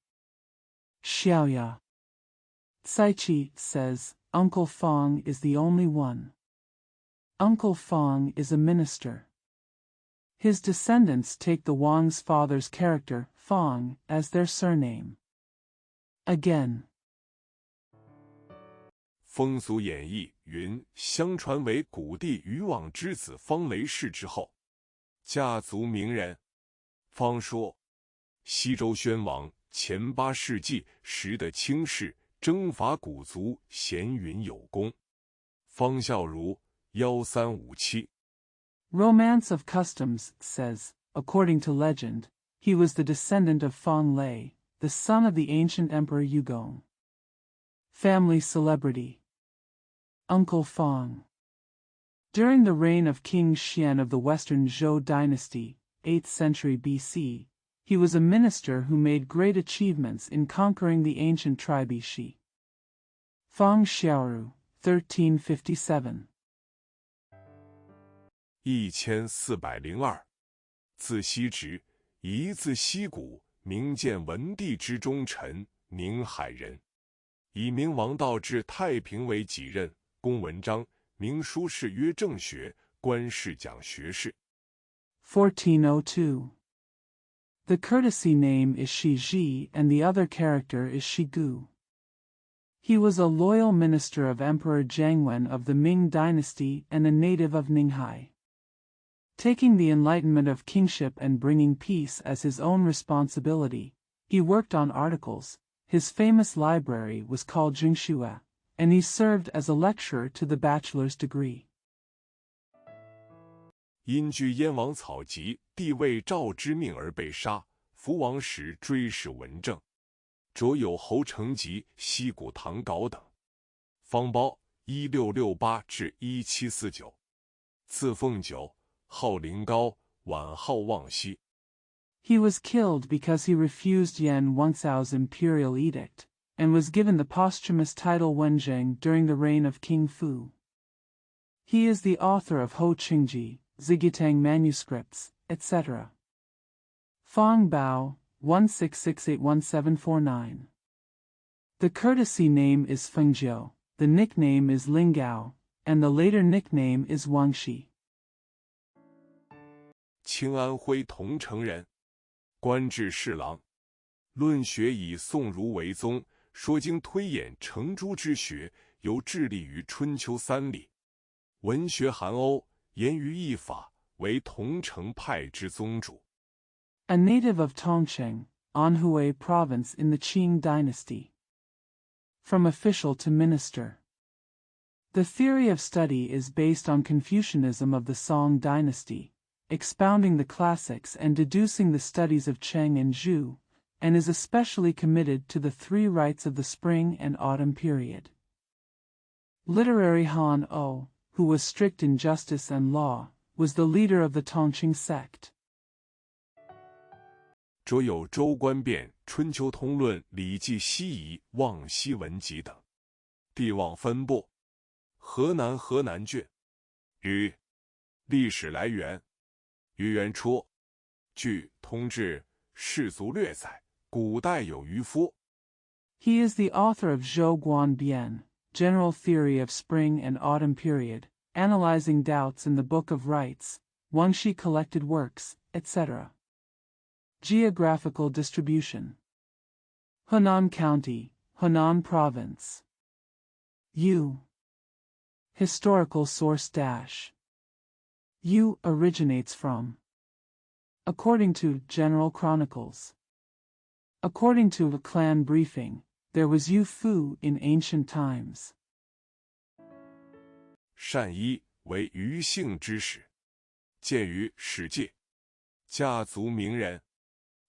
Xiaoya. Caiqi says, Uncle Fang is the only one. Uncle Fang is a minister. His descendants take the Wang's father's character, Fang, as their surname. Again. 风俗演义云：相传为古帝禹往之子方雷氏之后，家族名人。方说，西周宣王前8世纪时的卿士，征伐古族，贤允有功。方孝孺1357。Romance of Customs says, according to legend, he was the descendant of Fang Lei, the son of the ancient emperor Yugong. Family celebrity: Uncle Fang. During the reign of King Xian of the Western Zhou dynasty, 8th century BC, he was a minister who made great achievements in conquering the ancient tribe Shi. Fang Xiaoru, 1357. 1402，字希直，一字希谷，明建文帝之忠臣，宁海人。以明王道治太平为己任，公文章，明书士曰正学，官士讲学士。1402. The courtesy name is Shiji and the other character is Shigu. He was a loyal minister of Emperor Jiangwen of the Ming dynasty and a native of Ninghai. Taking the enlightenment of kingship and bringing peace as his own responsibility, he worked on articles. His famous library was called Jingxue, and he served as a lecturer to the bachelor's degree. 因据燕王草疾，帝为赵之命而被杀。福王时追谥文正，着有侯成吉、西谷堂稿等。方苞1668至1749，字凤九，号灵高，晚号望西。He was killed because he refused Yan Wangcao's imperial edict, and was given the posthumous title Wenzheng during the reign of King Fu. He is the author of Ho Qingji, Zigitang manuscripts, etc. Fang Bao, 16681749. The courtesy name is Fengjiu, the nickname is Linggao, and the later nickname is Wangxi. 清安徽桐城人，官至侍郎，论学以宋儒为宗，说经推演程朱之学，尤致力于春秋三礼。文学韩欧，言于义法，为桐城派之宗主。A native of Tongcheng, Anhui province in the Qing dynasty. From official to minister. The theory of study is based on Confucianism of the Song dynasty, expounding the classics and deducing the studies of Cheng and Zhu, and is especially committed to the three rites of the spring and autumn period. Literary Han O, who was strict in justice and law, was the leader of the Tongqing sect. 着有《周官变》《春秋通论》《礼记西夷》《望西文集》等。地望分布：河南郡。语历史来源：于元初。据《通志·士族略》载，古代有渔夫。He is the author of Zhou Guan Bian, General Theory of Spring and Autumn Period, Analyzing Doubts in the Book of Rites, Wangxi Collected Works, etc. Geographical distribution: Henan County, Henan Province. U. Historical source dash. U originates from. According to General Chronicles. According to a clan briefing, there was Yu Fu in ancient times. 善一为余姓之始，见于《史记》。家族名人，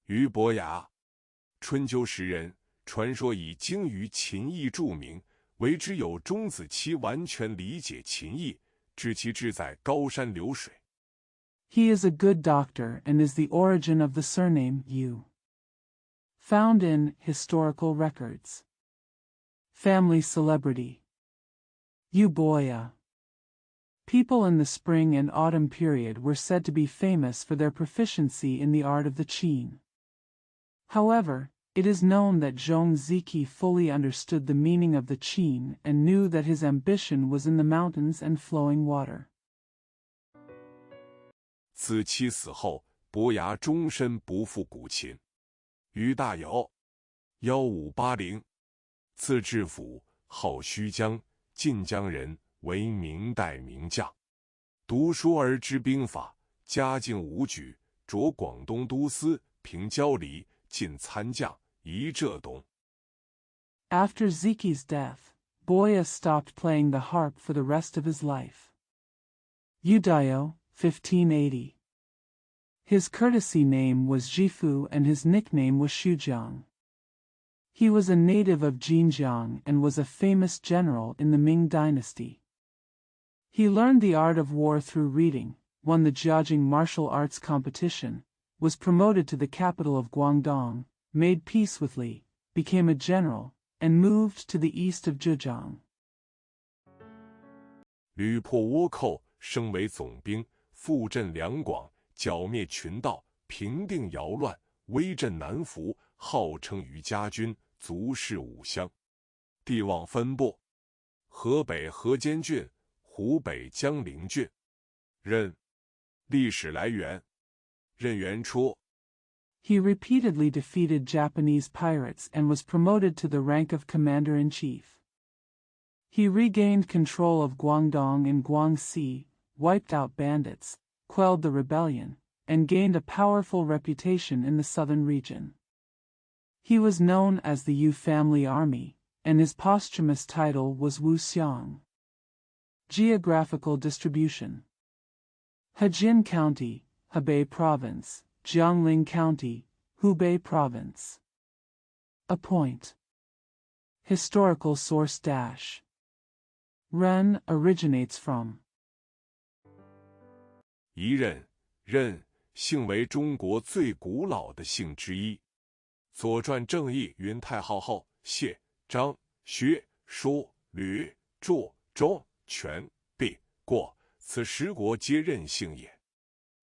俞伯牙，春秋时人，传说以精于秦义著名，为之有钟子期完全理解秦义，知其志在高山流水。He is a good doctor and is the origin of the surname Yu. Found in historical records. Family celebrity: Euboea. People in the spring and autumn period were said to be famous for their proficiency in the art of the qin. However, it is known that Zhong Ziki fully understood the meaning of the qin and knew that his ambition was in the mountains and flowing water. 子期死后，伯牙终身不复古琴。俞大猷，1580，字质甫，号须江，晋江人，为明代名将。读书而知兵法，家境武举，着广东都司，平交离，进参将，仪浙东。After Ziki's death, Boya stopped playing the harp for the rest of his life. Udayo, 1580. His courtesy name was Jifu and his nickname was Shujiang. He was a native of Jinjiang and was a famous general in the Ming dynasty. He learned the art of war through reading, won the Jiaojing martial arts competition, was promoted to the capital of Guangdong, made peace with Li, became a general, and moved to the east of Zhejiang. 屡破倭寇，升为总兵，复镇两广，剿灭群盗，平定谣乱，威震南服，号称于家军，足视5乡。地望分布：河北河间郡、湖北江陵郡。任历史来源：任元初。He repeatedly defeated Japanese pirates and was promoted to the rank of commander-in-chief. He regained control of Guangdong and Guangxi, wiped out bandits, quelled the rebellion, and gained a powerful reputation in the southern region. He was known as the Yu family army, and his posthumous title was Wu Xiang. Geographical distribution: Hejin County, Hebei Province, Jiangling County, Hubei Province. A point. Historical source dash. Ren originates from. 一任，任姓为中国最古老的姓之一。左传正义云太昊后，谢、张、薛、舒、吕、祝、钟、权、毕、过，此10国皆任姓也。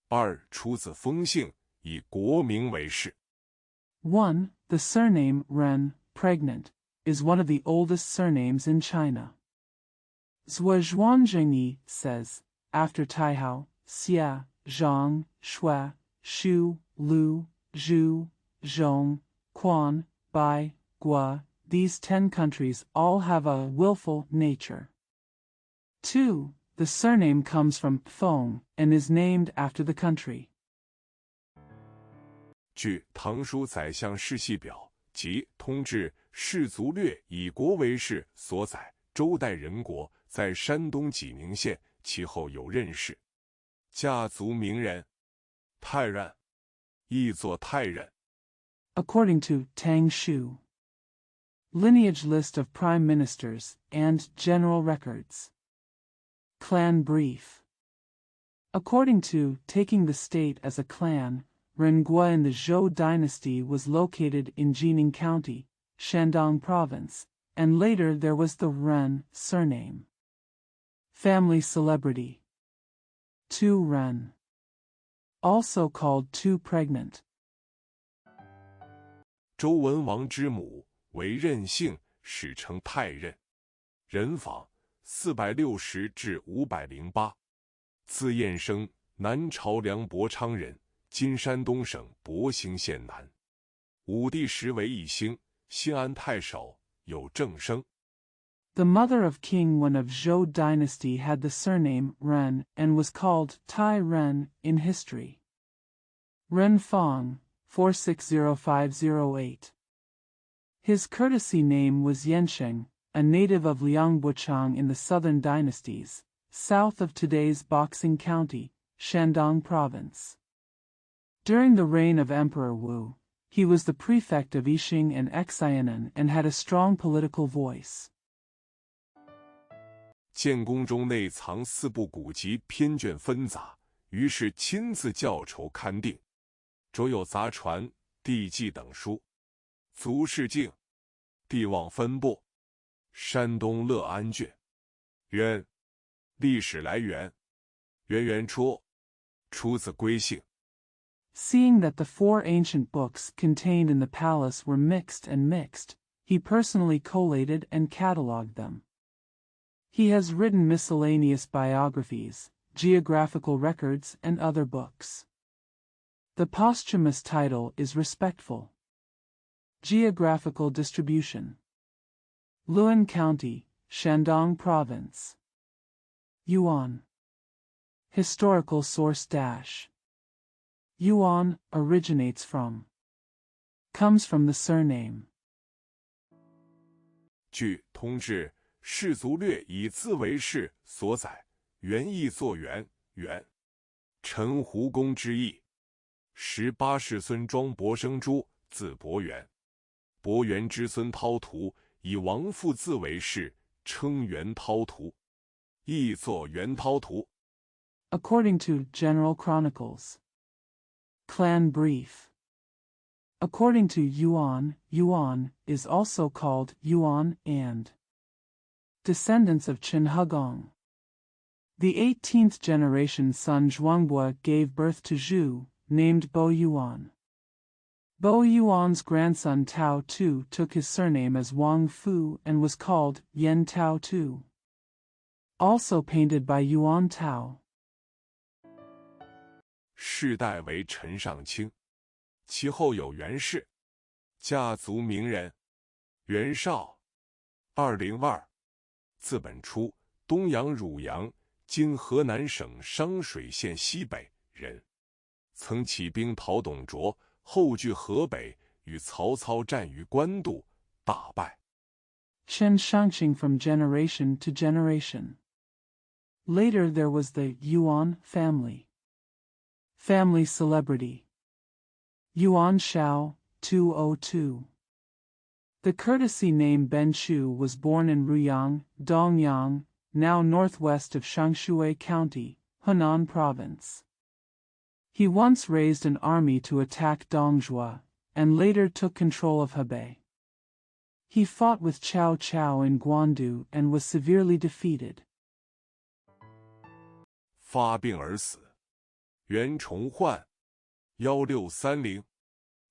二出自封姓，以国名为氏。 1. The surname Ren, pregnant, is one of the oldest surnames in China. Zhuangzhengyi says, after Taihao, Xia, Zhang, Shui, Shu, Lu, Zhu, Zhong, Quan, Bai, Gua, these 10 countries all have a willful nature. 2. The surname comes from Pfong and is named after the country. 据《唐书宰相世系表》及《通志士族略》以国为氏所载，周代人国，在山东济宁县，其后有任氏。家族名人，太任，亦作太任。according to Tang Shu. Lineage list of prime ministers and general records. Clan brief. According to Taking the State as a Clan, Rengua in the Zhou dynasty was located in Jining County, Shandong Province, and later there was the Ren surname. Family celebrity. Tu Ren. Also called Tu pregnant. 周文王之母为任姓，史称太任。人访460至508。字彦生，南朝梁博昌人，今山东省博兴县南。武帝时为义兴，新安太守，有正生。The mother of King Wen of Zhou dynasty had the surname Ren and was called Tai Ren in history. Ren Fong, 460508. His courtesy name was Yansheng, a native of Liangbuchang in the southern dynasties, south of today's Boxing County, Shandong Province. During the reign of Emperor Wu, he was the prefect of Yixing and Xianan and had a strong political voice. 建宫中内藏4部古籍，篇卷纷杂，于是亲自校筹勘定，着有杂传、地纪等书。足世镜、地望分部、山东乐安卷。渊，历史来源，渊源出，出自归姓。Seeing that the 4 ancient books contained in the palace were mixed, he personally collated and catalogued them. He has written miscellaneous biographies, geographical records, and other books. The posthumous title is respectful. Geographical distribution. Luan County, Shandong Province. Yuan. Historical source dash. Yuan originates from. Comes from the surname. 据通志氏族略以字为氏所载，原意作元，陈胡公之意。18世孙庄伯生诸，字伯元。伯元之孙涛图，以王父字为氏，称元涛图，意作元涛图。According to General Chronicles. Clan brief. According to Yuan, Yuan is also called Yuan and descendants of Qin Hugong. The 18th generation son Zhuangbua gave birth to Zhu, named Bo Yuan. Bo Yuan's grandson Tao Tu took his surname as Wang Fu and was called Yan Tao Tu. Also painted by Yuan Tao. 世代为陈上清，其后有袁氏，家族名人。袁绍，202，字本初，东阳汝阳（今河南省商水县西北）人，曾起兵讨董卓，后据河北，与曹操战于官渡，大败。Chen Shangqing from generation to generation. Later there was the Yuan family. Family celebrity. Yuan Shao, 202. The courtesy name Ben Chu was born in Ruyang, Dongyang, now northwest of Shangshui County, Hunan Province. He once raised an army to attack Dongzhou, and later took control of Hebei. He fought with Cao Cao in Guandu and was severely defeated. 发病而死。袁崇焕，1630，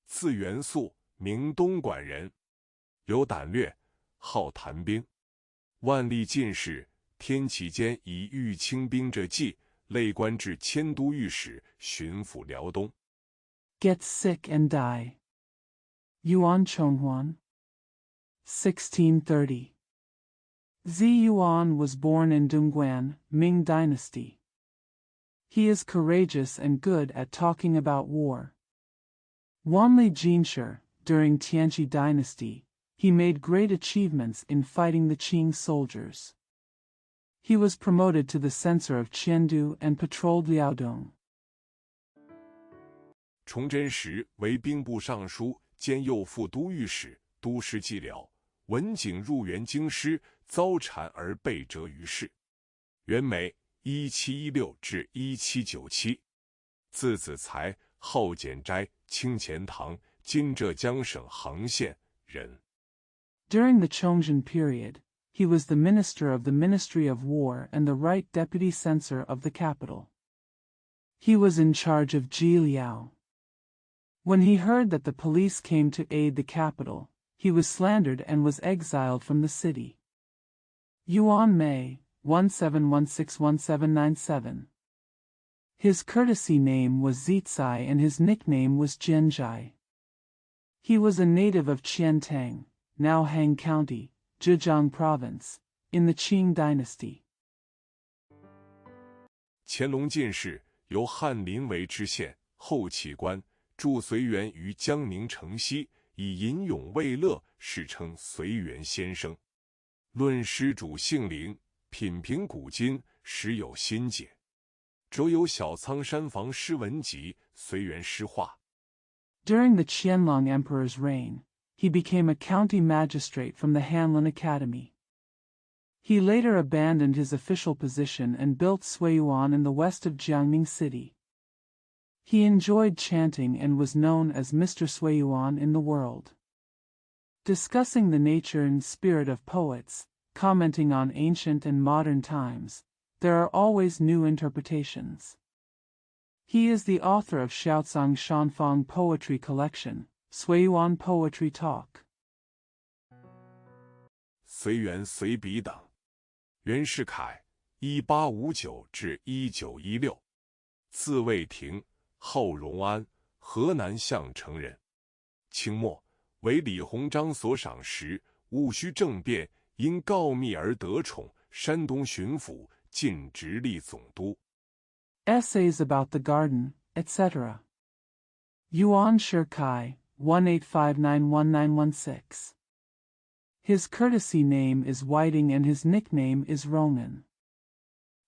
字元素，名东莞人，有胆略，好谈兵。万历进士，天启间以御清兵者计，累官至迁都御史，巡抚辽东。Get sick and die. Yuan Chonghuan. 1630. Zi Yuan was born in Dongguan, Ming Dynasty. He is courageous and good at talking about war. Wanli Jinshe, during Tianqi Dynasty, he made great achievements in fighting the Qing soldiers. He was promoted to the censor of Qiandu and patrolled Liaodong. 崇祯时为兵部尚书兼右副都御史、都师蓟辽，文景入园京师，遭谗而被谪于市。元眉1716至1797，字子才，号简斋，清钱塘（今浙江省杭县）人。During the Chongzhen period, he was the minister of the Ministry of War and the Right Deputy Censor of the capital. He was in charge of Jiliao. When he heard that the police came to aid the capital, he was slandered and was exiled from the city. Yuan Mei, 1716-1797. His courtesy name was Zicai and his nickname was Jianzhai. He was a native of Qiantang, now Han County, Zhejiang Province, in the Qing dynasty. 乾隆进士，由翰林为知县，后弃官，驻绥远于江宁城西，以吟咏慰乐，世称绥远先生。论诗主姓林，品评古今，时有新解。着有小仓山房诗文集、绥远诗话。During the Qianlong Emperor's reign, he became a county magistrate from the Hanlin Academy. He later abandoned his official position and built Suiyuan in the west of Jiangning City. He enjoyed chanting and was known as Mr. Suiyuan in the world. Discussing the nature and spirit of poets, commenting on ancient and modern times, there are always new interpretations. He is the author of Xiaozang Shanfang poetry collection, Suiyuan Poetry Talk. 绥远随笔等，袁世凯，1859至1916，字卫庭，号荣安，河南项城人。清末为李鸿章所赏识，戊戌政变，因告密而得宠，山东巡抚，晋直隶总督。Essays about the garden, etc. Yuan Shikai, 1859-1916. His courtesy name is Whiting and his nickname is Rongan.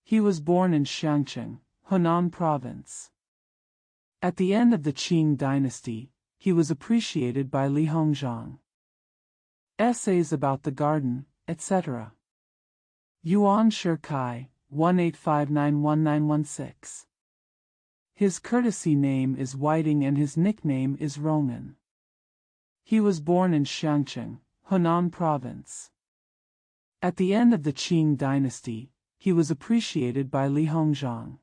He was born in Xiangcheng, Hunan Province. At the end of the Qing dynasty, he was appreciated by Li Hongzhang. Essays about the garden, etc. Yuan Shikai, 1859-1916. His courtesy name is Whiting and his nickname is Rongan. He was born in Xiangcheng, Hunan Province. At the end of the Qing dynasty, he was appreciated by Li Hongzhang.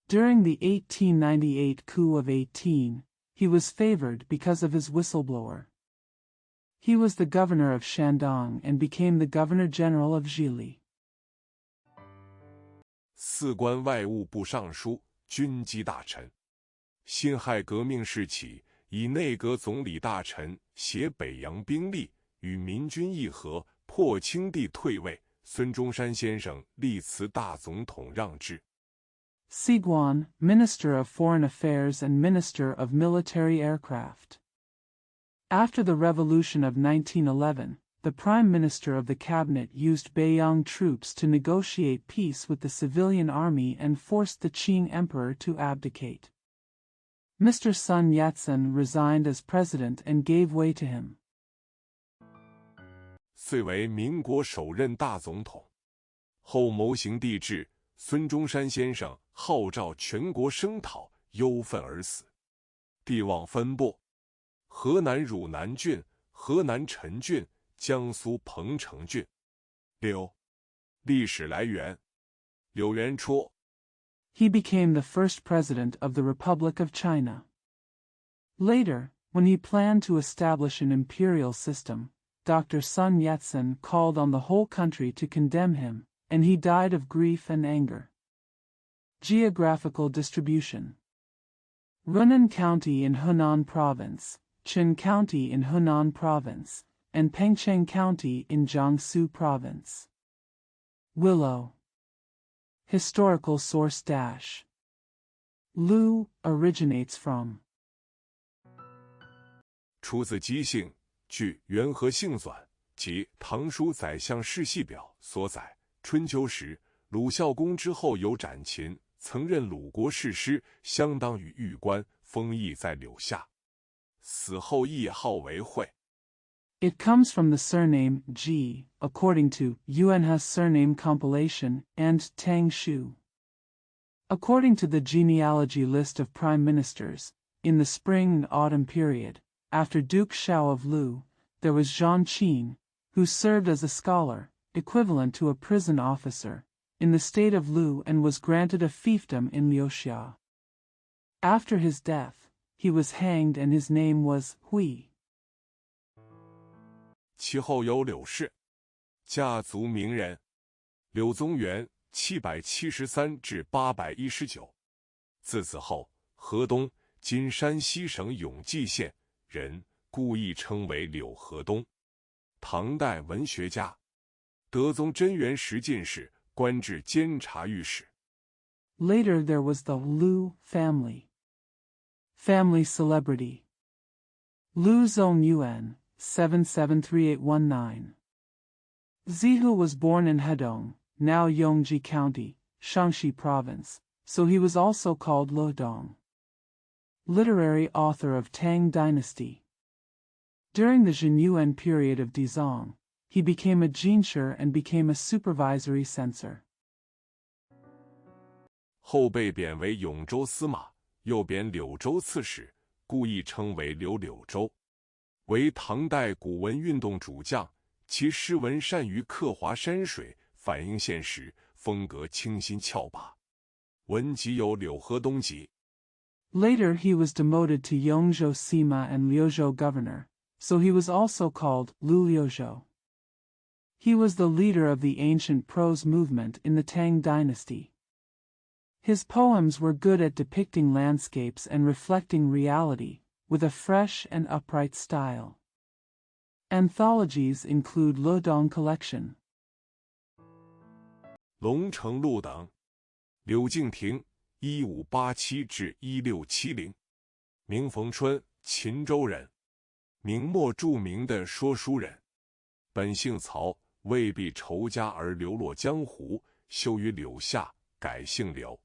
During the 1898 coup of 18, he was favored because of his whistleblower. He was the governor of Shandong and became the governor-general of Zhili. 四官外务部尚书，军机大臣。辛亥革命时起，以内阁总理大臣携北洋兵力，与民军议和，破清帝退位。孙中山先生历辞大总统让制。Siguan, Minister of Foreign Affairs and Minister of Military Aircraft. After the Revolution of 1911, the Prime Minister of the Cabinet used Beiyang troops to negotiate peace with the civilian army and forced the Qing Emperor to abdicate. Mr. Sun Yat-sen resigned as president and gave way to him. 遂为民国首任大总统。后谋行帝制，孙中山先生号召全国声讨，忧愤而死。帝望分拨：河南汝南郡、河南陈郡、江苏彭城郡。六、历史来源：柳元绰。He became the first president of the Republic of China. Later, when he planned to establish an imperial system, Dr. Sun Yat-sen called on the whole country to condemn him, and he died of grief and anger. Geographical distribution: Runan County in Hunan Province, Qin County in Hunan Province, and Pengcheng County in Jiangsu Province. Willow. Historical source dash. Lu originates from. 出自姬姓，据《元和姓纂》及《唐书宰相世系表》所载，春秋时，鲁孝公之后有斩秦，曾任鲁国士师，相当于御官，封邑在柳下。死后谥号为惠。It comes from the surname Ji, according to Yuan's surname compilation, and Tang Shu. According to the genealogy list of prime ministers, in the spring and autumn period, after Duke Shao of Lu, there was Zhang Qin, who served as a scholar, equivalent to a prison officer, in the state of Lu and was granted a fiefdom in Liuxia. After his death, he was hanged and his name was Hui. 其后有柳氏，家族名人，柳宗元773至819。自此后，河东今山西省永济县人，故意称为柳河东。唐代文学家，德宗贞元时进士，官至监察御史。Later there was the Lu family. Family celebrity. Lu Zongyuan, 773819. Zihu was born in Hedong, now Yongji County, Shaanxi Province, so he was also called Lodong. Literary author of Tang Dynasty. During the Zhenyuan period of Dizong, he became a jinshi and became a supervisory censor. 后被贬为永州司马，又贬柳州刺史，故意称为柳州。为唐代古文运动主将，其诗文善于刻画山水，反映现实，风格清新峭拔。文集有《柳河东集》。Later he was demoted to Yongzhou Sima and Liuzhou governor, so he was also called Lu Liuzhou. He was the leader of the ancient prose movement in the Tang dynasty. His poems were good at depicting landscapes and reflecting reality, with a fresh and upright style. Anthologies include Lodong Collection. 龙城路等，柳敬亭1587至1670，名逢春，秦州人，明末著名的说书人，本姓曹，为避仇家而流落江湖，休于柳下，改姓柳。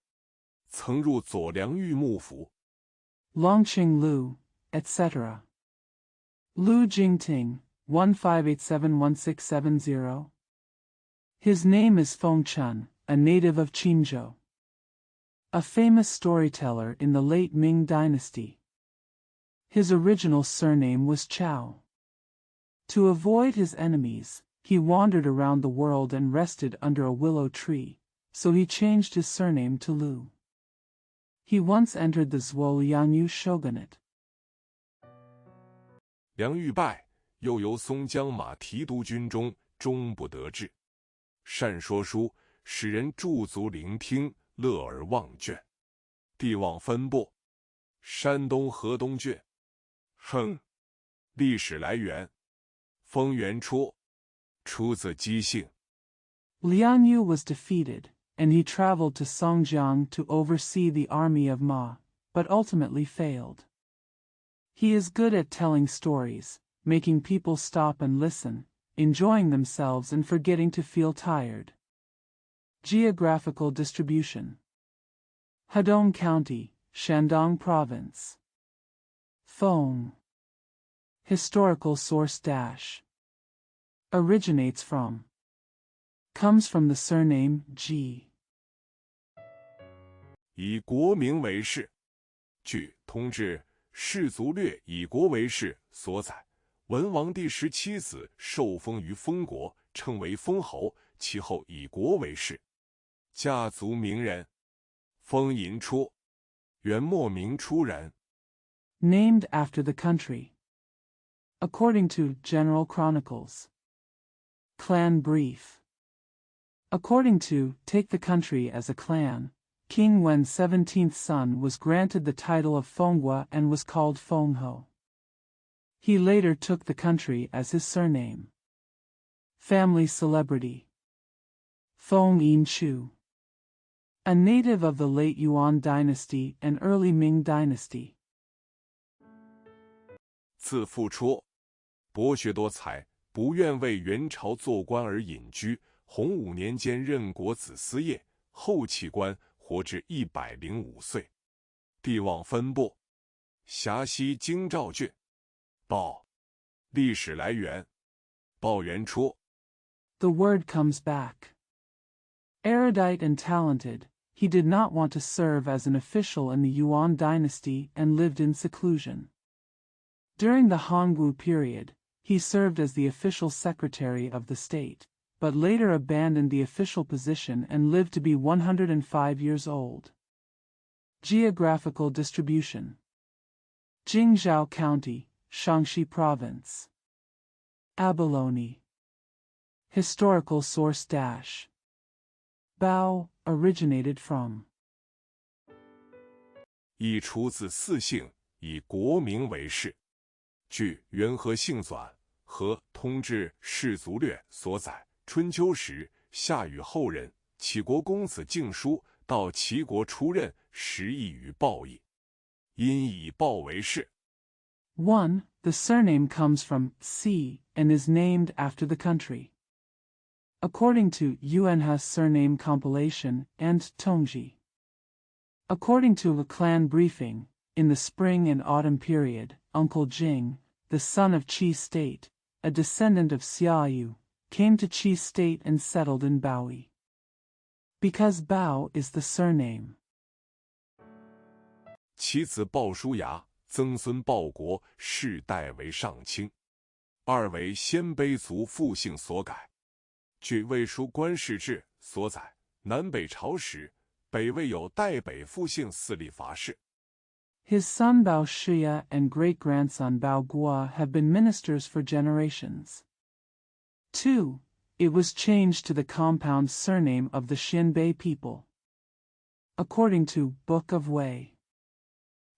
曾入左良玉幕府。Longqing Lu, etc. Lu Jingting, 1587-1670. His name is Feng Chun, a native of Qinzhou. A famous storyteller in the late Ming dynasty. His original surname was Chao. To avoid his enemies, he wandered around the world and rested under a willow tree, so he changed his surname to Lu. He once entered the Zhuo Liangyu shogunate. 梁玉败，又由松江马提督军中，终不得志。善说书，使人驻足聆听，乐而忘倦。地望分布，山东河东郡。历史来源，封元初，出自姬姓。Liangyu was defeated, and he traveled to Songjiang to oversee the army of Ma, but ultimately failed. He is good at telling stories, making people stop and listen, enjoying themselves and forgetting to feel tired. Geographical distribution. Hedong County, Shandong Province. Feng. Historical source dash. Originates from. Comes from the surname Ji. 以国名为氏。据《通志·氏族略》以国为氏所载，文王第17子受封于封国，称为封侯，其后以国为氏。家族名人，封银初，元末明初人。Named after the country. According to General Chronicles. Clan brief. According to Take the Country as a Clan, King Wen's 17th son was granted the title of Fenghua and was called Fengho. He later took the country as his surname. Family celebrity. Feng Yinchu. A native of the late Yuan dynasty and early Ming dynasty. 自父出，博学多才，不愿为元朝做官而隐居。洪武年间任国子司业，后弃官，活至105岁。地望分布，辖西京兆郡。报，历史来源，报元初。The word comes back. Erudite and talented, he did not want to serve as an official in the Yuan dynasty and lived in seclusion. During the Hongwu period, he served as the official secretary of the state, but later abandoned the official position and lived to be 105 years old. Geographical distribution. Jingzhou County, Shaanxi Province. Abalone. Historical source dash. Bao originated from. 亦出自四姓，以国名为氏。据《元和姓纂》和《通志士族略》所载，春秋时，夏禹后任齐国公子敬叔到齐国出任，时亦与鲍邑，因以鲍为氏。1. The surname comes from Si and is named after the country. According to Yuanha's surname compilation and Tongji. According to a clan briefing, in the spring and autumn period, Uncle Jing, the son of Qi State, a descendant of Xiaoyu, came to Qi State and settled in Baoyi. Because Bao is the surname. 其子鲍叔牙，曾孙鲍国，世代为上卿。二为鲜卑族复姓所改。据《魏书官氏志》所载，南北朝时，北魏有代北复姓4例伐氏。His son Bao Shiya and great-grandson Bao Guo have been ministers for generations. 2. It was changed to the compound surname of the Xinbei people. According to Book of Wei.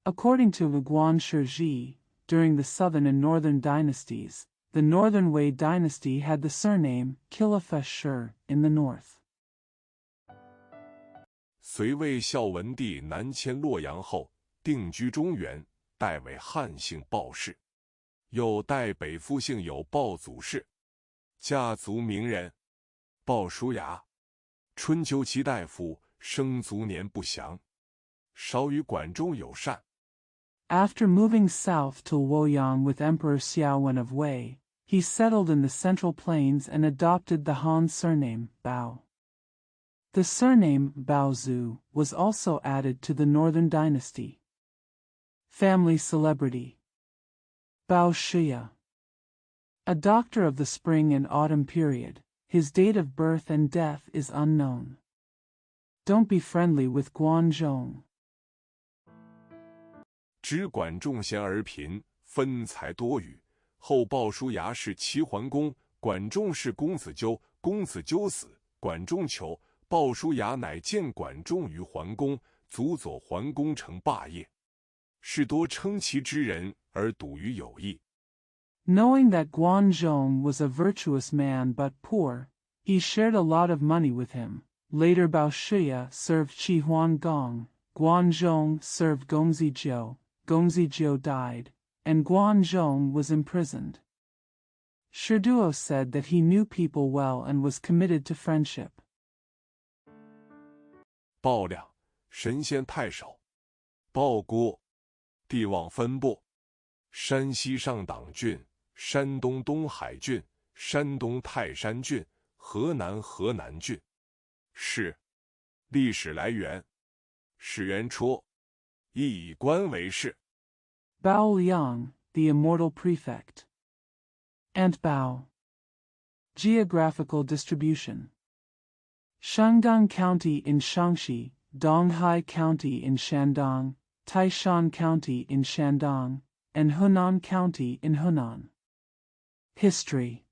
According to Guan Shiji, during the southern and northern dynasties, the northern Wei dynasty had the surname Khilafah Shur in the north. 隋魏孝文帝南迁洛阳后，定居中原，代为汉姓鲍氏。又代北复姓有鲍祖氏。家族名人，鲍叔牙。春秋期大夫，生卒年不详，少与管仲友善。After moving south to Luoyang with Emperor Xiaowen of Wei, he settled in the Central Plains and adopted the Han surname, Bao. The surname Baozu was also added to the Northern Dynasty. Family celebrity. Bao Shiya. A doctor of the spring and autumn period, his date of birth and death is unknown. Don't be friendly with Guanzhong. 知管仲贤而贫，分财多语。后鲍叔牙是齐桓公，管仲是公子纠，公子纠死，管仲求，鲍叔牙乃见管仲于桓公，阻左桓公成霸业。是多称其之人，而笃于有义。Knowing that Guanzhong was a virtuous man but poor, he shared a lot of money with him. Later Bao Shiya served Qi Huanggang, Guanzhong served Gongzhijiu, Gongzhijiu died, and Guanzhong was imprisoned. Shiduo said that he knew people well and was committed to friendship. 鲍亮，神仙太守。鲍郭，地望分布：山西上党郡、山东东海郡、山东泰山郡、河南河南郡。是。历史来源：始元初，亦以官为氏。Bao Liang, the immortal prefect. And Bao. Geographical distribution. Shandong County in Shaanxi, Donghai County in Shandong, Taishan County in Shandong, and Hunan County in Hunan. History.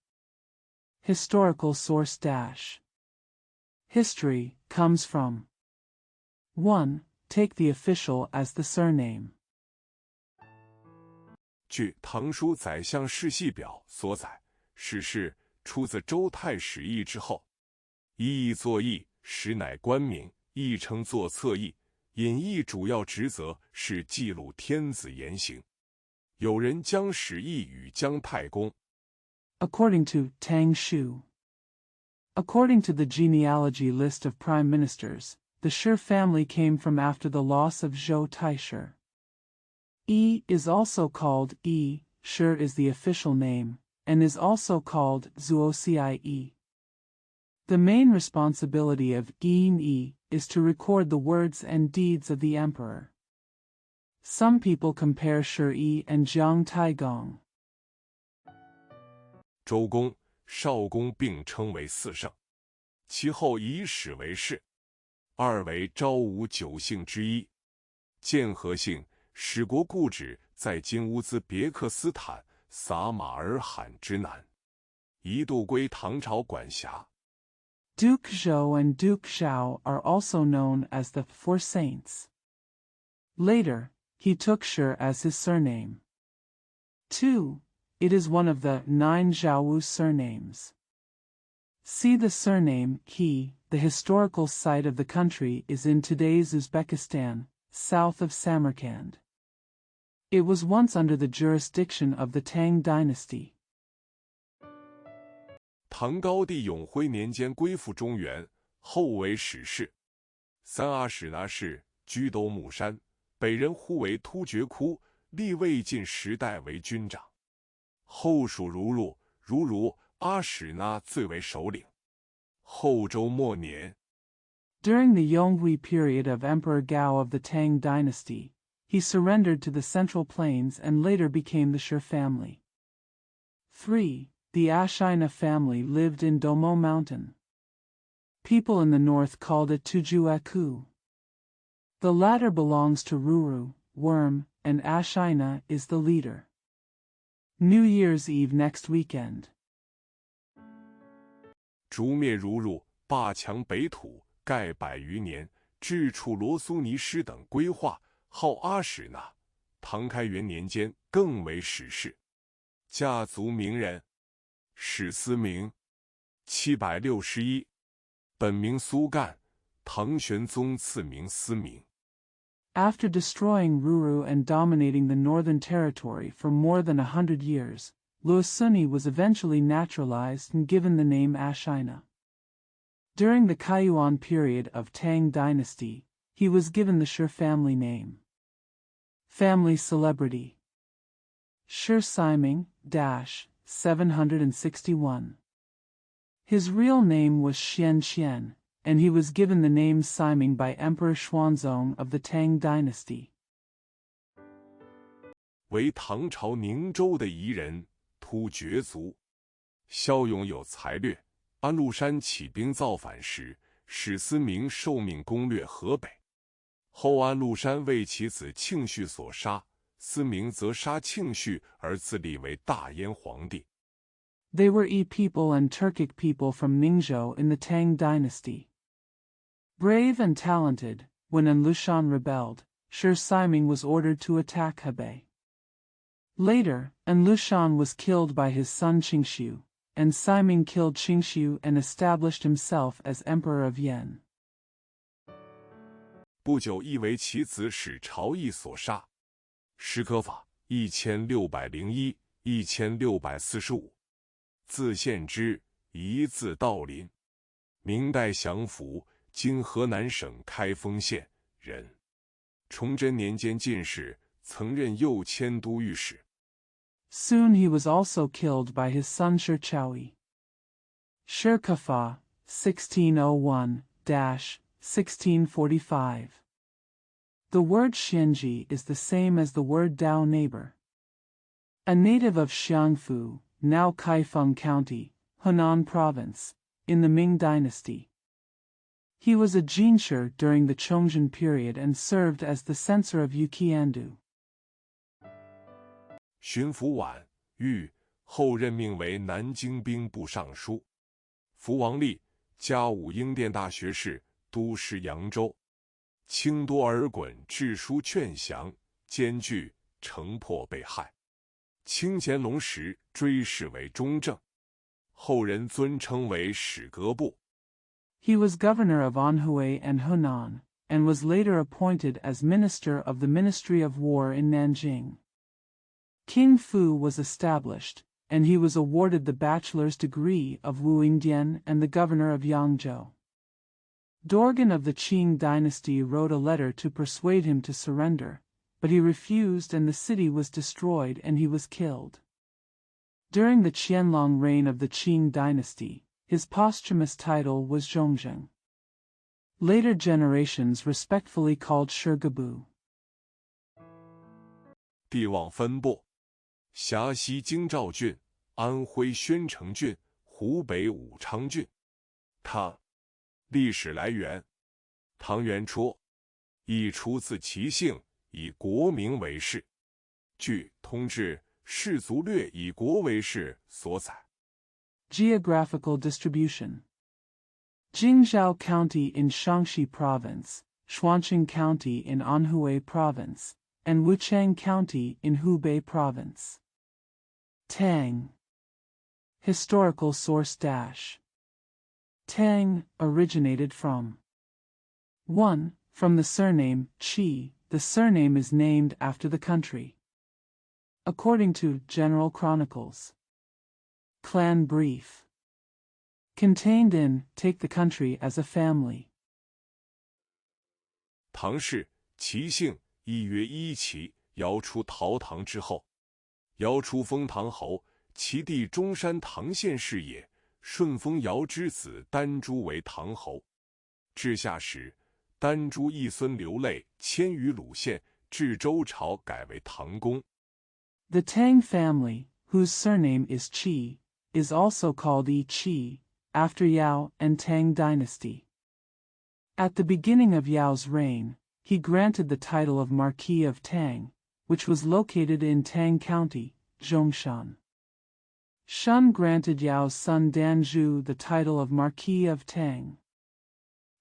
Historical source dash. History comes from 1. Take the official as the surname. 据《唐书宰相世系表》所载，史事出自周太史议之后。一议作议，实乃官名，亦称作侧议。引议主要职责是记录天子言行。有人将史议与姜太公。According to Tang Shu. According to the genealogy list of prime ministers, the Shi family came from after the loss of Zhou Taisher. Yi is also called Yi, Shi is the official name, and is also called Zuocie. The main responsibility of Yi is to record the words and deeds of the emperor. Some people compare Shi and Jiang Taigong. 周公、少公并称为四圣，其后以始为氏，二为昭武九姓之一。建和姓，始国故址在今乌兹别克斯坦撒马尔罕之南，一度归唐朝管辖。Duke Zhou and Duke Xiao are also known as the Four Saints. Later, he took Shi as his surname. 2. It is one of the 9 Zhaowu surnames. See the surname He. The historical site of the country is in today's Uzbekistan, south of Samarkand. It was once under the jurisdiction of the Tang dynasty. 唐高帝永徽年间归附中原，后为史氏。三阿史那氏居斗木山，北人呼为突厥窟，历魏晋时代为军长。后属如如阿史那最为首领。后周末年 During the Yonghui period of Emperor Gao of the Tang dynasty, he surrendered to the Central Plains and later became the Shi family. 3. The Ashina family lived in Domo Mountain. People in the north called it Tujueku. The latter belongs to Ruru, Worm, and Ashina is the leader. New Year's Eve next weekend. 诛灭如霸强北土，盖100余年，至处罗苏尼师等归化，号阿史那。唐开元年间更为史氏。家族名人。史思明761，本名苏干，唐玄宗赐名思明。After destroying Ruru and dominating the northern territory for more than 100 years, Luosuni was eventually naturalized and given the name Ashina. During the Kaiyuan period of Tang dynasty, he was given the Shi family name. Family celebrity. Shi Siming, 761. His real name was Xian Qian, and he was given the name Siming by Emperor Xuanzong of the Tang dynasty. 为唐朝宁州的彝人，突厥族。骁勇有才略。安禄山起兵造反时，史思明受命攻略河北。后安禄山为其子庆绪所杀，思明则杀庆绪而自立为大燕皇帝。They were people and Turkic people from Ningzhou in the Tang dynasty. Brave and talented, when Anlushan rebelled, Shi Siming was ordered to attack Hebei. Later, Anlushan was killed by his son Qingshu, and Siming killed Qingshu and established himself as Emperor of Yan. 不久亦为其子史朝义所杀。史可法1601、1645。字献之，一字道林。明代降服，今河南省开封县人。崇祯年间进士，曾任右迁都御史。Soon he was also killed by his son Shi Chaoyi. Shi Kafa, 1601-1645. The word Xianji is the same as the word Dao neighbor. A native of Xiangfu, now Kaifeng County, Hunan Province, in the Ming Dynasty. He was a jinshi during the Chongzhen period and served as the censor of Yuqiandu. 巡抚婉玉后任命为南京兵部尚书。福王立，嘉武英殿大学士，都师扬州。清多尔衮致书劝降，艰巨，城破被害。清乾隆时追谥为中正，后人尊称为史阁部。He was governor of Anhui and Hunan, and was later appointed as minister of the Ministry of War in Nanjing. King Fu was established, and he was awarded the bachelor's degree of Wuingdian and the governor of Yangzhou. Dorgan of the Qing dynasty wrote a letter to persuade him to surrender, but he refused and the city was destroyed and he was killed. During the Qianlong reign of the Qing dynasty, his posthumous title was Zhongzheng. Later generations respectfully called Shirgabu. 地望分布：辖西京兆郡、安徽宣城郡、湖北武昌郡。唐。历史来源：唐元初，亦出自其姓，以国名为氏。据《通志士族略》以国为氏所载。Geographical distribution: Jingzhou County in Shaanxi Province, Shuanqing County in Anhui Province, and Wuchang County in Hubei Province. Tang. Historical source dash. Tang originated from 1. From the surname Qi, the surname is named after the country. According to General Chronicles. Clan brief. Contained in Take the Country as a Family. 唐氏，其姓，亦曰伊岐，尧出陶唐之后，尧出封唐侯，其弟中山唐县氏也。顺封尧之子丹朱为唐侯。至夏时，丹朱一孙流泪，迁于鲁县，至周朝改为唐公。The Tang family, whose surname is Qi, is also called Yi Qi, after Yao and Tang dynasty. At the beginning of Yao's reign, he granted the title of Marquis of Tang, which was located in Tang County, Zhongshan. Shun granted Yao's son Danzhu the title of Marquis of Tang.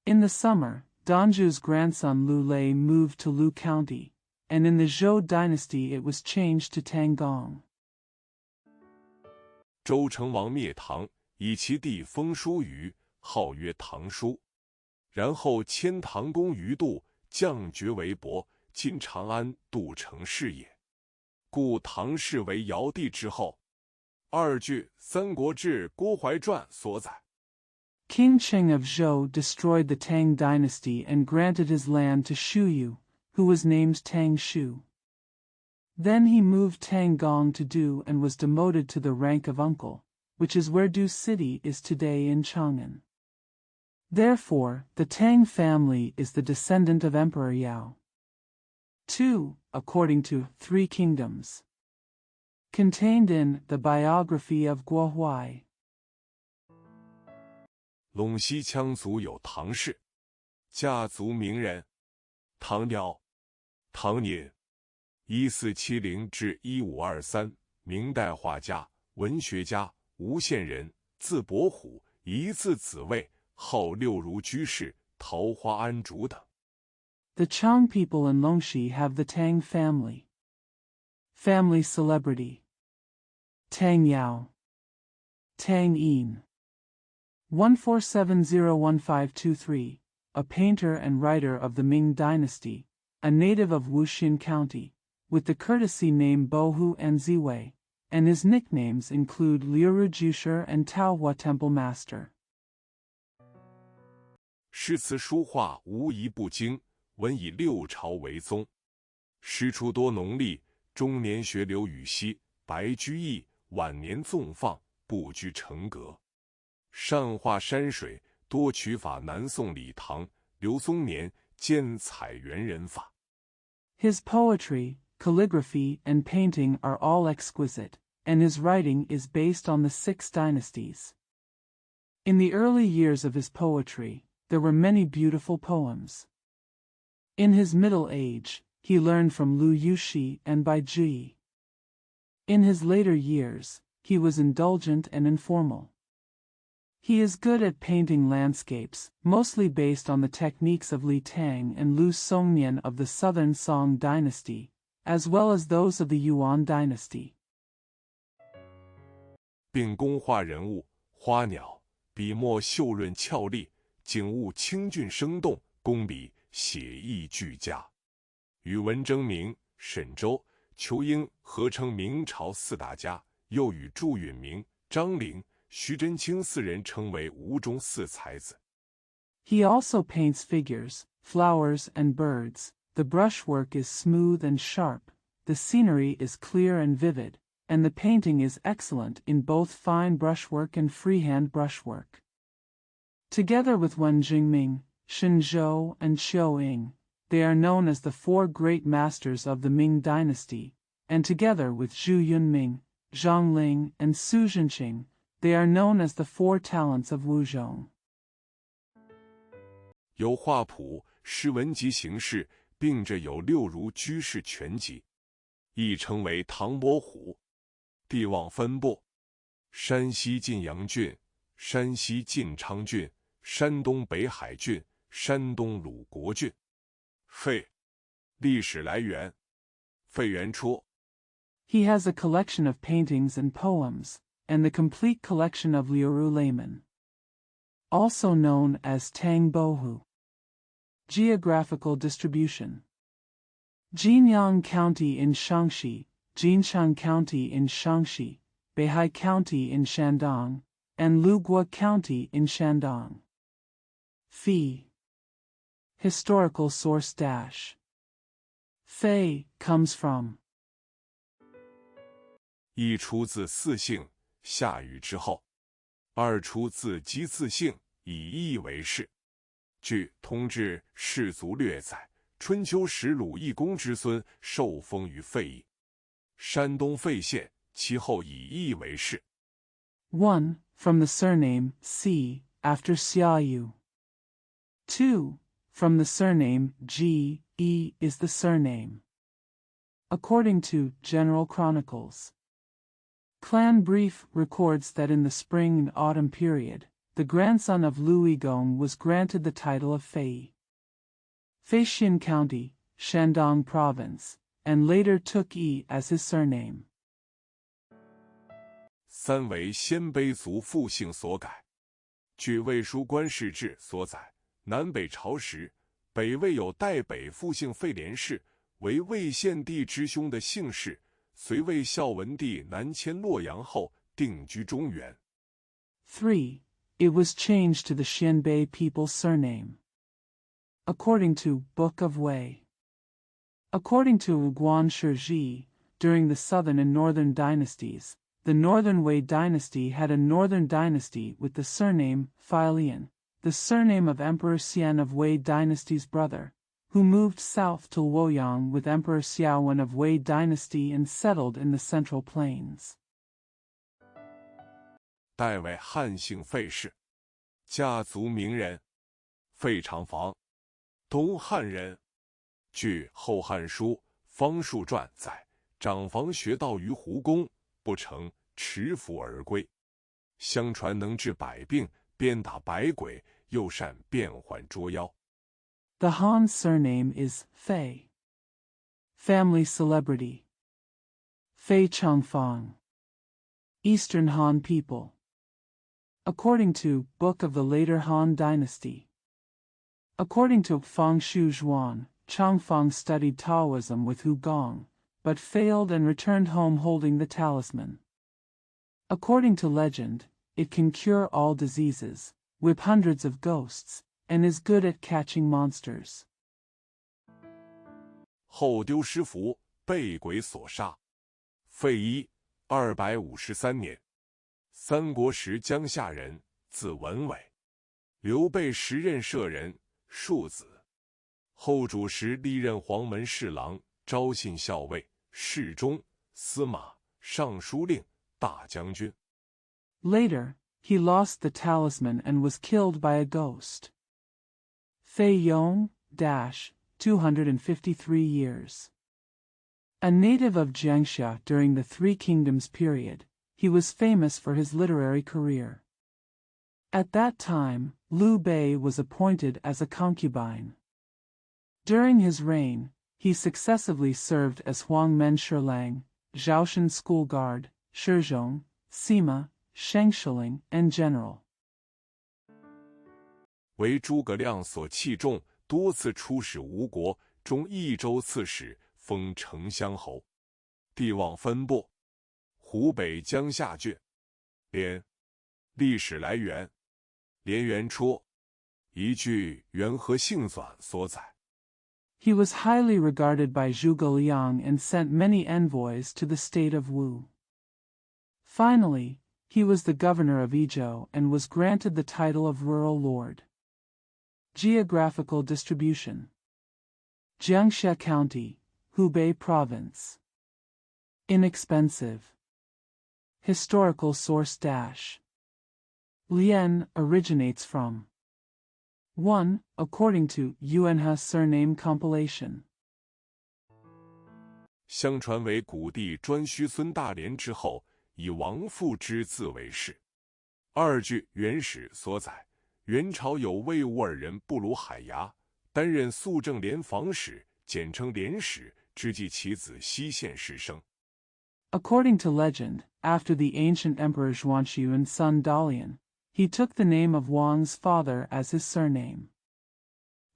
In the summer, Danzhu's grandson Lu Lei moved to Lu County, and in the Zhou dynasty it was changed to Tanggong. 周成王灭唐，以其弟封叔虞，号曰唐叔。然后迁唐公于杜，降爵为伯，今长安杜城氏也。故唐氏为尧帝之后。二据《三国志·郭淮传》所载。King Cheng of Zhou destroyed the Tang dynasty and granted his land to Shuyu, who was named Tang Shu. Then he moved Tanggong to Du and was demoted to the rank of uncle, which is where Du City is today in Chang'an. Therefore, the Tang family is the descendant of Emperor Yao. 2. According to Three Kingdoms. Contained in The Biography of Guo Huai. 陇西羌族有唐氏，家族名人。唐尧，唐寅，1470至1523，明代画家、文学家，吴县人，字伯虎，一字子卫，号六如居士、桃花庵主等。The Chang people in Longxi have the Tang family. Family celebrity: Tang Yao, Tang Yin. 14701523, a painter and writer of the Ming dynasty, a native of Wuxin County, with the courtesy name Bohu and Ziwei, and his nicknames include Liuru Jusher and Taohua Temple Master. 诗词书画无一不精，文以六朝为宗。诗出多农历，中年学刘禹锡、白居易，晚年纵放，不拘成格。善画山水，多取法南宋李唐、刘松年兼彩园人法。His poetry, calligraphy, and painting are all exquisite, and his writing is based on the 6 dynasties. In the early years of his poetry, there were many beautiful poems. In his middle age, he learned from Lu Yushi and Bai Zhi. In his later years, he was indulgent and informal. He is good at painting landscapes, mostly based on the techniques of Li Tang and Lu Songnian of the Southern Song dynasty, as well as those of the Yuan dynasty. 并工画人物、花鸟，笔墨秀润俏丽，景物清俊生动，工笔写意俱佳。与文征明、沈周、仇英合称明朝4大家，又与祝允明、张陵、徐祯卿4人称为吴中4才子。He also paints figures, flowers, and birds, the brushwork is smooth and sharp, the scenery is clear and vivid, and the painting is excellent in both fine brushwork and freehand brushwork. Together with Wen Jingming, Shenzhou, and Qiu Ying, they are known as the four great masters of the Ming dynasty, and together with Zhu Yunming, Zhang Ling, and Su Zhenqing, they are known as the four talents of Wuzhong. 有画谱、诗文集形式，并着有六如居士全集，亦称为唐伯虎。地望分布：山西晋阳郡、山西晋昌郡、山东北海郡、山东鲁国郡。废，历史来源：费元初。He has a collection of paintings and poems, and the complete collection of Liuru laymen. Also known as Tang Bohu. Geographical distribution: Jinyang County in Shaanxi, Jinshan County in Shaanxi, Beihai County in Shandong, and Lugua County in Shandong. Fei. Historical source dash. Fei comes from. 一出自四姓，下雨之后；二出自及字姓，以义为氏。据《通志士族略》载，春秋时鲁懿公之孙受封于费邑，山东费县，其后以义为氏。 1. From the surname Si, after Xiaoyu. 2. From the surname Ji, E is the surname. According to General Chronicles. Clan Brief records that in the spring and autumn period, the grandson of Lu Yigong was granted the title of Fei. Feixian County, Shandong Province, and later took Yi as his surname. 三为鲜卑族复姓所改。据魏书官世志所载，南北朝时，北魏有代北复姓费连氏，为魏献帝之兄的姓氏，随魏孝文帝南迁洛阳后定居中原。 3. It was changed to the Xianbei people's surname. According to Book of Wei. According to Guan Shiji, during the southern and northern dynasties, the northern Wei dynasty had a northern dynasty with the surname Filian, the surname of Emperor Xian of Wei dynasty's brother, who moved south to Luoyang with Emperor Xiaowen of Wei dynasty and settled in the Central Plains. 代为汉姓费氏，家族名人，费长房，东汉人。据《后汉书·方术传》载，长房学道于胡公，不成，持符而归。相传能治百病，鞭打百鬼，又善变幻捉妖。 The Han surname is Fei. Family celebrity. Fei Changfang. Eastern Han people. According to Book of the Later Han Dynasty. According to Fang Shuzhuan, Changfang studied Taoism with Hu Gong, but failed and returned home holding the talisman. According to legend, it can cure all diseases, whip hundreds of ghosts, and is good at catching monsters. 后丢失符，被鬼所杀。费祎253年，三国时江夏人，字文伟，刘备时任舍人，庶子。后主时历任黄门侍郎、昭信校尉、侍中、司马、尚书令、大将军。 Later, he lost the talisman and was killed by a ghost. Fei Yong, 253 years. A native of Jiangxia during the Three Kingdoms period, he was famous for his literary career. At that time, Liu Bei was appointed as a concubine. During his reign, he successively served as Huangmen Shilang, Zhaoshan school guard, Shizhong, Sima, Shengshiling, and general. 为诸葛亮所器重，多次出使吴国，中益州刺史，封丞相侯。地望分布：湖北江夏郡。连。历史来源：连元初。一据《元和姓纂》所载。He was highly regarded by Zhuge Liang and sent many envoys to the state of Wu. Finally, he was the governor of Ezhou and was granted the title of rural lord. Geographical distribution. Jiangxia County, Hubei Province. Inexpensive. Historical source dash. Lian originates from 1. According to Yuanhe Surname Compilation. 相传为古帝颛顼孙大连之后，以王父之字为氏。二据《元史》所载，元朝有魏武尔人布鲁海牙，担任肃政廉防使，简称廉使，之际其子西县失生。According to legend, after the ancient emperor Zhuanxuan's son Dalian, he took the name of Wang's father as his surname.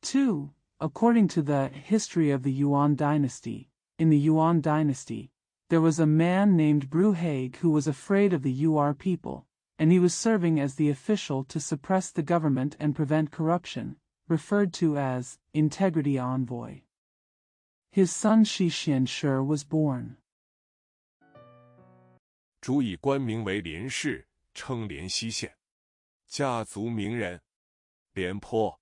2. According to the history of the Yuan dynasty, in the Yuan dynasty, there was a man named Bruhaig who was afraid of the Yuan people, and he was serving as the official to suppress the government and prevent corruption, referred to as integrity envoy. His son Shixian was born. 主以官名为廉氏，称廉西县。家族名人，廉颇，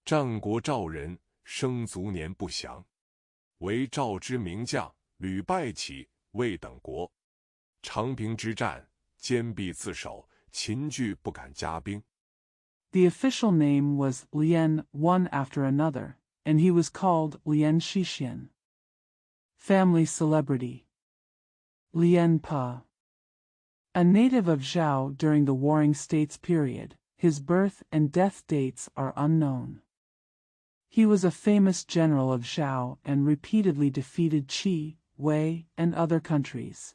战国赵人，生卒年不详，为赵之名将，屡败齐、魏等国。长平之战，坚壁自守，秦惧不敢加兵。The official name was Lian, one after another, and he was called Lian Shixian. Family celebrity. Lian Pa. A native of Zhao during the Warring States period, his birth and death dates are unknown. He was a famous general of Zhao and repeatedly defeated Qi, Wei, and other countries.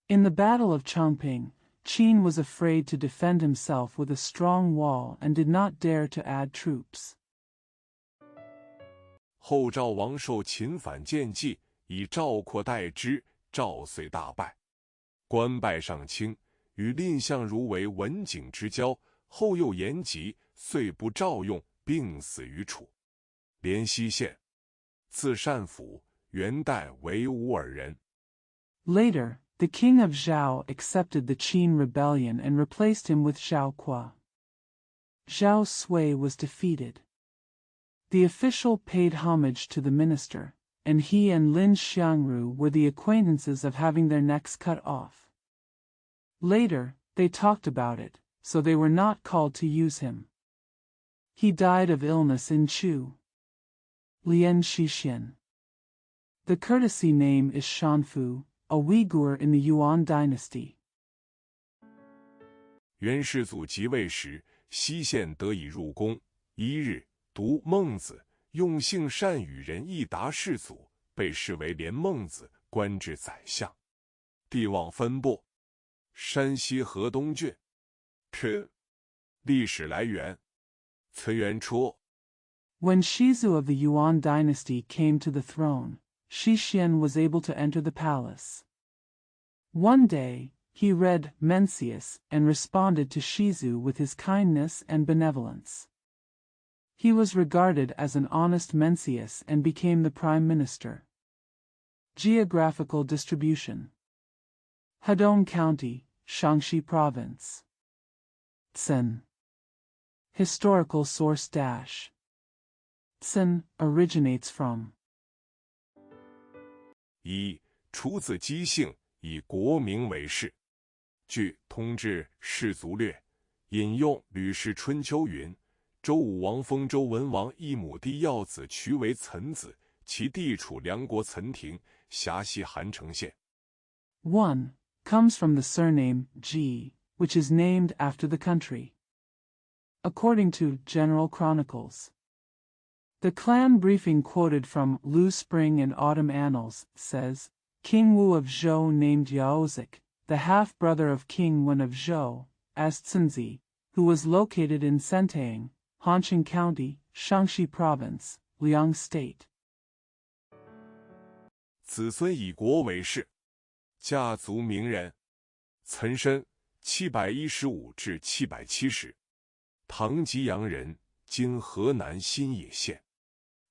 In the Battle of Chongping, Qin was afraid to defend himself with a strong wall and did not dare to add troops. 后赵王受秦反见计，以赵括代之，赵遂大败。官拜上卿，与蔺相如为文景之交，后又延吉，遂不召用，病死于楚。廉西县，字善甫，元代为乌尔人。Later, the king of Zhao accepted the Qin rebellion and replaced him with Zhao Qua. Zhao Sui was defeated. The official paid homage to the minister, and he and Lin Xiangru were the acquaintances of having their necks cut off. Later, they talked about it, so they were not called to use him. He died of illness in Chu. Lian Shixian. The courtesy name is Shanfu, a Uyghur in the Yuan dynasty. 元世祖即位时，西县得以入宫。一日，读孟子，用性善与人义达世祖，被视为廉孟子，官至宰相。地望分布，山西河东郡。历史来源：崔元初。When Shizu of the Yuan dynasty came to the throne, Shixian was able to enter the palace. One day, he read Mencius and responded to Shizu with his kindness and benevolence. He was regarded as an honest Mencius and became the prime minister. Geographical distribution. Hedong County, Shaanxi Province. Tsen. Historical source dash. Tsen originates from 一、楚子姬姓，以国名为氏。据《通志士族略》引用《吕氏春秋》云：周武王封周文王一母弟耀子渠为岑子，其地处梁国岑亭，辖西韩城县。1. Comes from the surname Ji, which is named after the country. According to General Chronicles. The clan briefing quoted from Lu Spring and Autumn Annals says, King Wu of Zhou named Yaozik, the half-brother of King Wen of Zhou, as Tsinzi, who was located in Sentaing, Hanqing County, Shaanxi Province, Liang State. 子孙以国为氏，家族名人，岑参715至770，唐吉阳人，今河南新野县。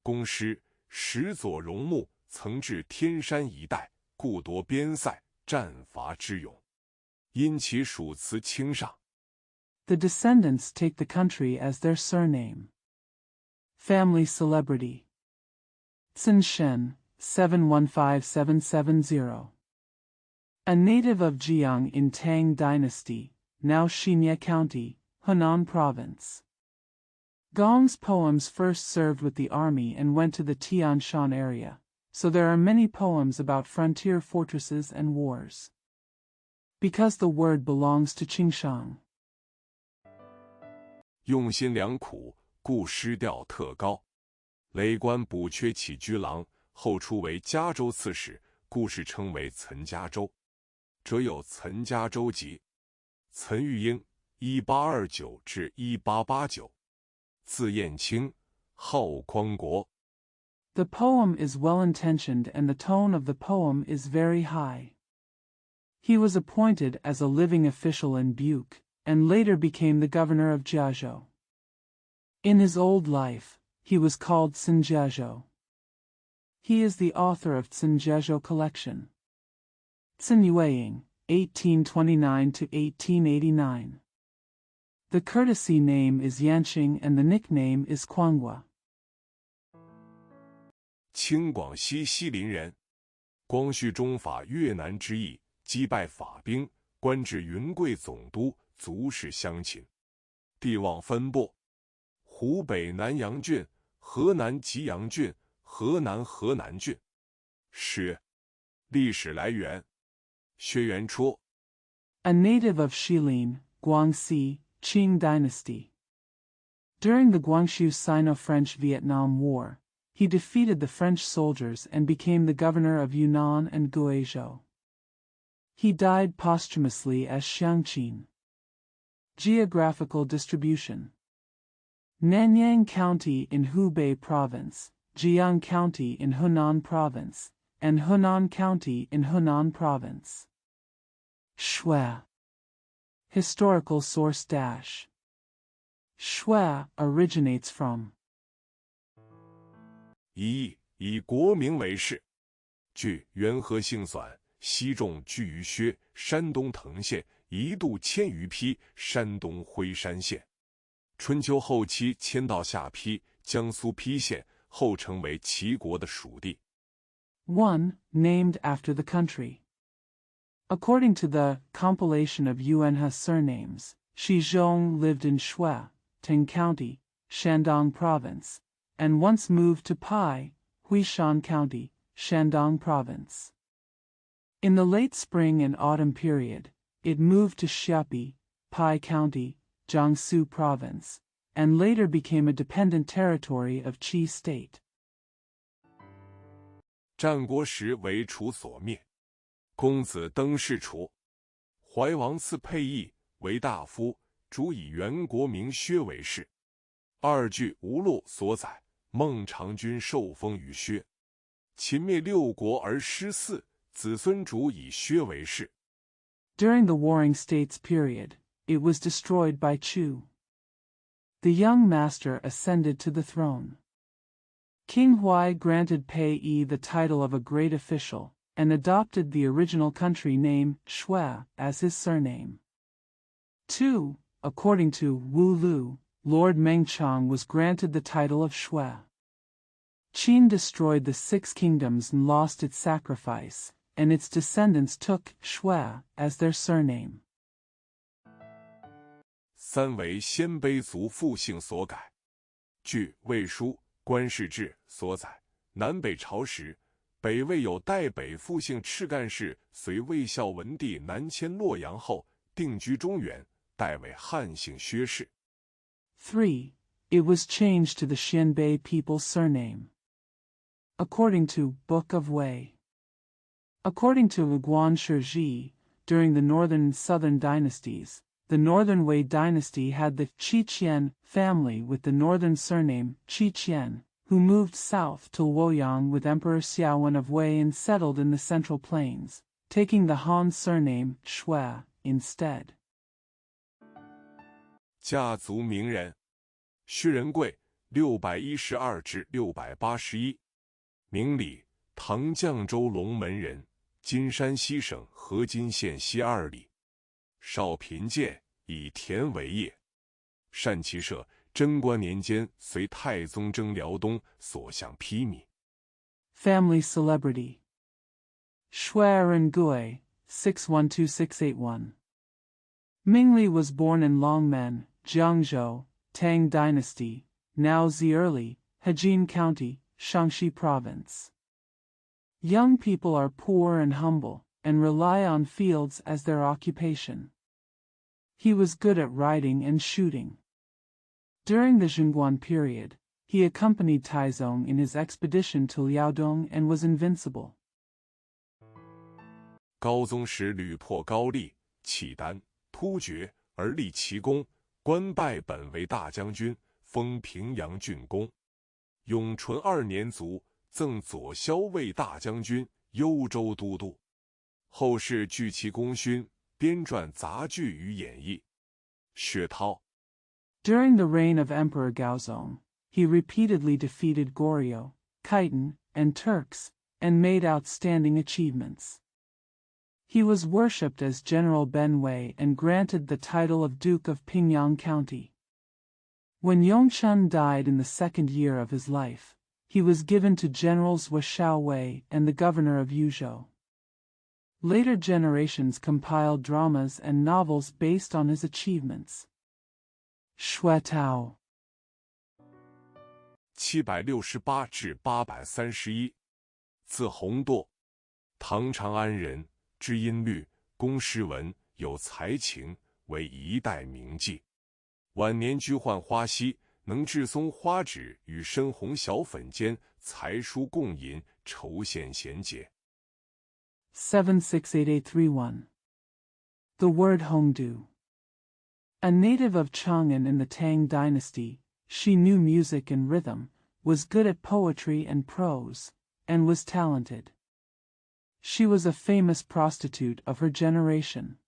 公师始佐荣穆曾至天山一带，故夺边塞，战伐之勇，因其属词清上。The descendants take the country as their surname. Family celebrity. Sun Shen, 715770. A native of Jiang in Tang Dynasty, now Xinye County, Hunan Province. Gong's poems first served with the army and went to the Tian Shan area, so there are many poems about frontier fortresses and wars. Because the word belongs to Qingshang. 用心良苦，故诗调特高。累官补阙起居郎，后出为嘉州刺史，故事称为岑嘉州。则有岑嘉州籍。岑玉英，1829至1889，字彦清，号匡国。The poem is well-intentioned and the tone of the poem is very high. He was appointed as a living official in Buke, and later became the governor of Jiazhou. In his old life, he was called Tsinjiazhou. He is the author of Tsinjiazhou collection. Tsinyueying, 1829–1889. The courtesy name is Yanqing and the nickname is Kuanghua. 清广西西林人，光绪中法越南之役，击败法兵，官至云贵总督，族世乡亲。地望分布：湖北南阳郡、河南吉阳郡、河南河南郡。诗。历史来源：薛元初。A native of Shilin, Guangxi, Qing Dynasty. During the Guangxu Sino-French-Vietnam War, he defeated the French soldiers and became the governor of Yunnan and Guizhou. He died posthumously as Xiangqin. Geographical distribution: Nanyang County in Hubei Province, Jiang County in Hunan Province, and Hunan County in Hunan Province. Shui. Historical source dash. Shui originates from 一以国名为氏。据元和姓算，西仲居于薛，山东滕县，一度迁于邳，山东徽山县。春秋后期迁到下邳，江苏邳县，后成为齐国的属地。1. Named after the country. According to the compilation of Yuanhe surnames, Shi Zhong lived in Shui, Teng County, Shandong Province, and once moved to Pai, Huishan County, Shandong Province. In the late spring and autumn period, it moved to Xiapi, Pai County, Jiangsu Province, and later became a dependent territory of Qi State. 战国时为楚所灭，公子登仕楚，怀王赐沛邑为大夫，主以原国名薛为氏。二句无录所载，孟尝君受封于薛。秦灭六国而失嗣，子孙主以薛为氏。During the Warring States period, it was destroyed by Chu. The young master ascended to the throne. King Huai granted Pei Yi the title of a great official, and adopted the original country name Shui as his surname. 2. According to Wu Lu, Lord Mengchang was granted the title of Shui. Qin destroyed the 6 kingdoms and lost its sacrifice, and its descendants took Shui as their surname. 三为鲜卑族复姓所改。据《魏书·官氏志》所载，南北朝时，北魏有代北复姓赤干氏，随魏孝文帝南迁洛阳后，定居中原，代为汉姓薛氏。3. It was changed to the Xianbei people's surname. According to Book of Wei. According to Guan Shiji, during the northern and southern dynasties, the northern Wei dynasty had the Qiqian family with the northern surname Qiqian, who moved south to Luoyang with Emperor Xiaowen of Wei and settled in the Central Plains, taking the Han surname Shui instead. 家族名人：薛仁贵， 612至681。明里，唐绛州龙门人，今山西省河津县西2里。少贫贱，以田为业。善骑射，贞观年间随太宗征辽东，所向披靡。Family celebrity. Shuai Gui, 612681. Mingli was born in Longmen, Jiangzhou, Tang Dynasty, now Zierli, Hejin County, Shaanxi Province. Young people are poor and humble, and rely on fields as their occupation. He was good at riding and shooting. During the Zhongguan period, he accompanied Taizong in his expedition to Liaodong and was invincible. 高宗时屡破高丽，契丹，突厥，而立奇功，官拜本为大将军，封平阳郡公。永淳2年卒，赠左骁卫大将军、幽州都督。后世据其功勋，编撰杂剧与演绎。薛涛。During the reign of Emperor Gaozong, he repeatedly defeated Goryeo, Khitan, and Turks, and made outstanding achievements. He was worshipped as General Ben Wei and granted the title of Duke of Pingyang County. When Yongchun died in the second year of his life, he was given to Generals Wu Xiaowei and the governor of Yuzhou. Later generations compiled dramas and novels based on his achievements. Shuetao 768至831，字洪铎，唐长安人，知音律，工诗文，有才情，为一代名妓。晚年居浣花溪，能制松花纸与深红小粉间，才书共吟，酬献贤节。76881. The word Hongdu. A native of Chang'an in the Tang Dynasty, she knew music and rhythm, was good at poetry and prose, and was talented. She was a famous prostitute of her generation.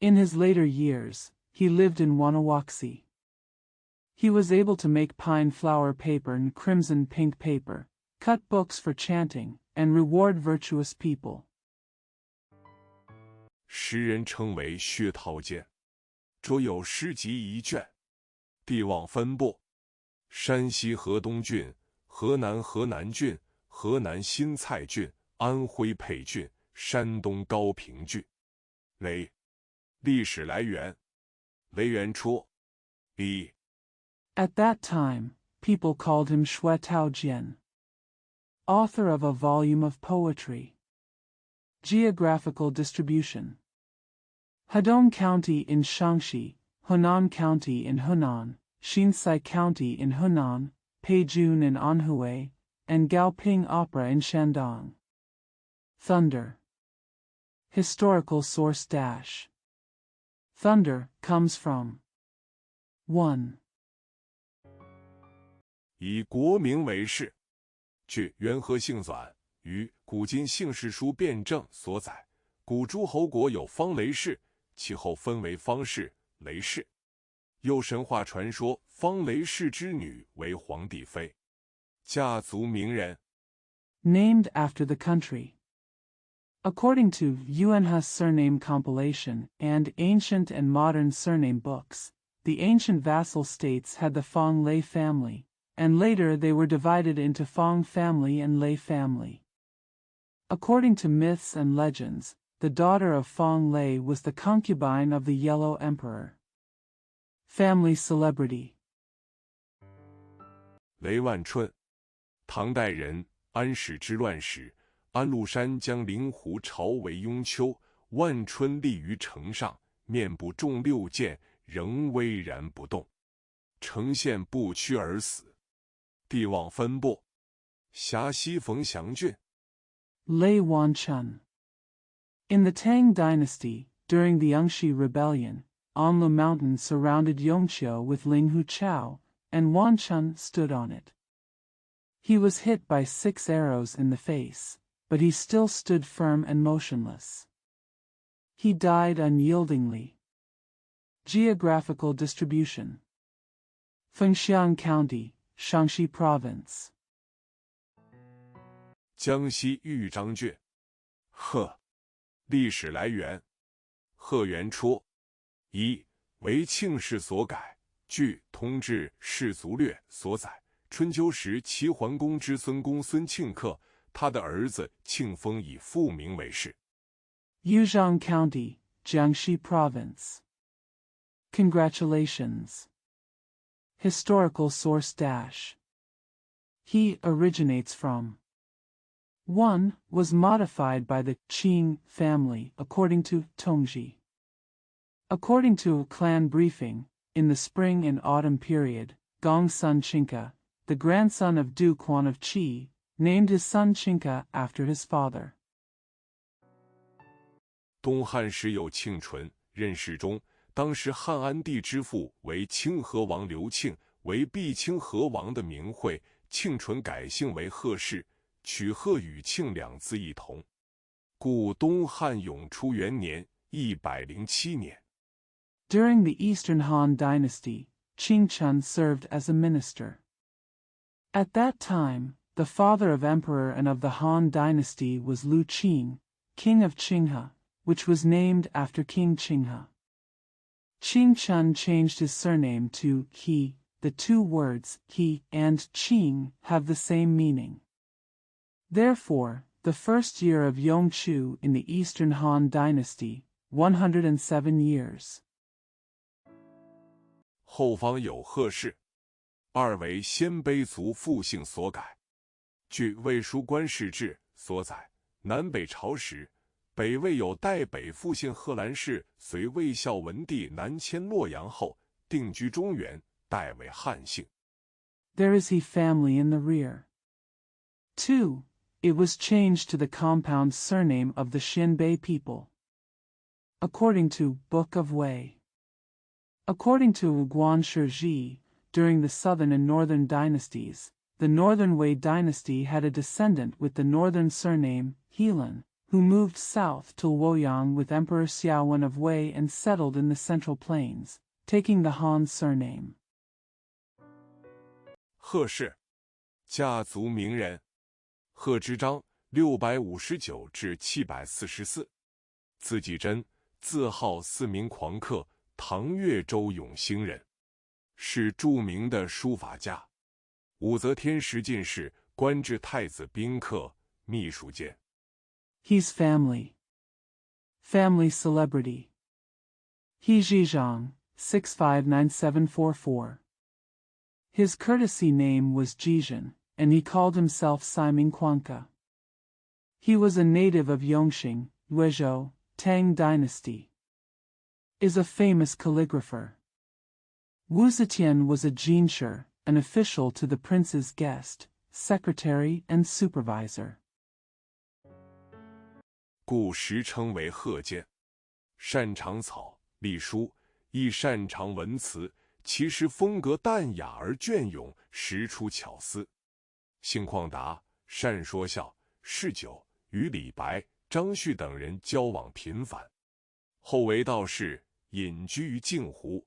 In his later years, he lived in Wanawaxi. He was able to make pine flower paper and crimson pink paper, cut books for chanting, and reward virtuous people. 时人称为薛涛监，着有诗集1卷。地望分布：山西河东郡、河南河南郡、河南新蔡郡、安徽沛郡、山东高平郡。雷，历史来源：为元初。一。At that time, people called him Shui Taojian, author of a volume of poetry. Geographical distribution: Hedong County in Shaanxi, Hunan County in Hunan, Xinsai County in Hunan, Peijun in Anhui, and Gaoping Opera in Shandong. Thunder. Historical source dash. Thunder comes from 1. 以国名为氏。据《元和姓纂》于《古今姓氏书辨证》所载，古诸侯国有方雷氏，其后分为方氏、雷氏。又神话传说方雷氏之女为皇帝妃，家族名人。Named after the country. According to Yuanha's surname compilation and ancient and modern surname books, the ancient vassal states had the Fang Lei family, and later they were divided into Fang family and Lei family. According to myths and legends, the daughter of Fang Lei was the concubine of the Yellow Emperor. Family celebrity. 雷万春，唐代人，安史之乱时，安禄山将灵狐朝为雍丘，万春立于城上，面部中6箭，仍巍然不动，呈现不屈而死。地望分布：辖西冯祥郡。Lei Wanchun. In the Tang Dynasty, during the Yangshi Rebellion, Anlu Mountain surrounded Yongqiu with Linghu Chao, and Wanchun stood on it. He was hit by 6 arrows in the face, but he still stood firm and motionless. He died unyieldingly. Geographical distribution: Fengxiang County, Shaanxi Province. 江西豫章郡。贺，历史来源：贺元初，一为庆氏所改，据《通志士族略》所载，春秋时齐桓公之孙公孙庆克，他的儿子庆封以父名为氏。Yuzhang County, Jiangxi Province. Congratulations. Historical source dash. He originates from. 1. Was modified by the Qing family according to Tongji. According to a clan briefing, in the spring and autumn period, Gongsun Chinka, the grandson of Duke Huan of Qi, named his son Chinka after his father. 东汉时有庆纯，任世忠。当时汉安帝之父为清河王刘庆，为必清河王的名讳。庆纯改姓为贺氏，取贺与庆两字异同，故东汉永初元年107年。During the Eastern Han Dynasty, Qingchun served as a minister. At that time, the father of emperor and of the Han Dynasty was Lu Qing, king of Qinghe, which was named after King Qinghe. Qingchun changed his surname to He. The two words he and Qing have the same meaning. Therefore, the first year of Yongchu in the Eastern Han Dynasty, 107 years. 后方有贺氏。二为鲜卑族复姓所改。据《魏书官世志》所载，南北朝时，北魏有代北复姓贺兰氏，随魏孝文帝南迁洛阳后，定居中原，代为汉姓。There is he family in the rear. 2. It was changed to the compound surname of the Xinbei people. According to Book of Wei. According to Guan Shiji, during the southern and northern dynasties, the northern Wei dynasty had a descendant with the northern surname, Helan, who moved south to Luoyang with Emperor Xiaowen of Wei and settled in the Central Plains, taking the Han surname. 贺氏，家族名人。贺知章659至744，字季真，字号四民狂客，唐越州永兴人，是著名的书法家。武则天时进士，官至太子宾客、秘书监。He's family. Family celebrity. He Zhizhang, 659744. His courtesy name was Jizhen, and he called himself Siming Quanka. He was a native of Yongxing, Luizhou, Tang Dynasty. Is a famous calligrapher. Wu Zetian was a jinshi, an official to the prince's guest, secretary and supervisor. 故时称为贺监。擅长草隶书，亦擅长文辞，其实风格淡雅而隽永，时出巧思。性旷达，善说笑，嗜酒，与李白、张旭等人交往频繁。后为道士，隐居于镜湖。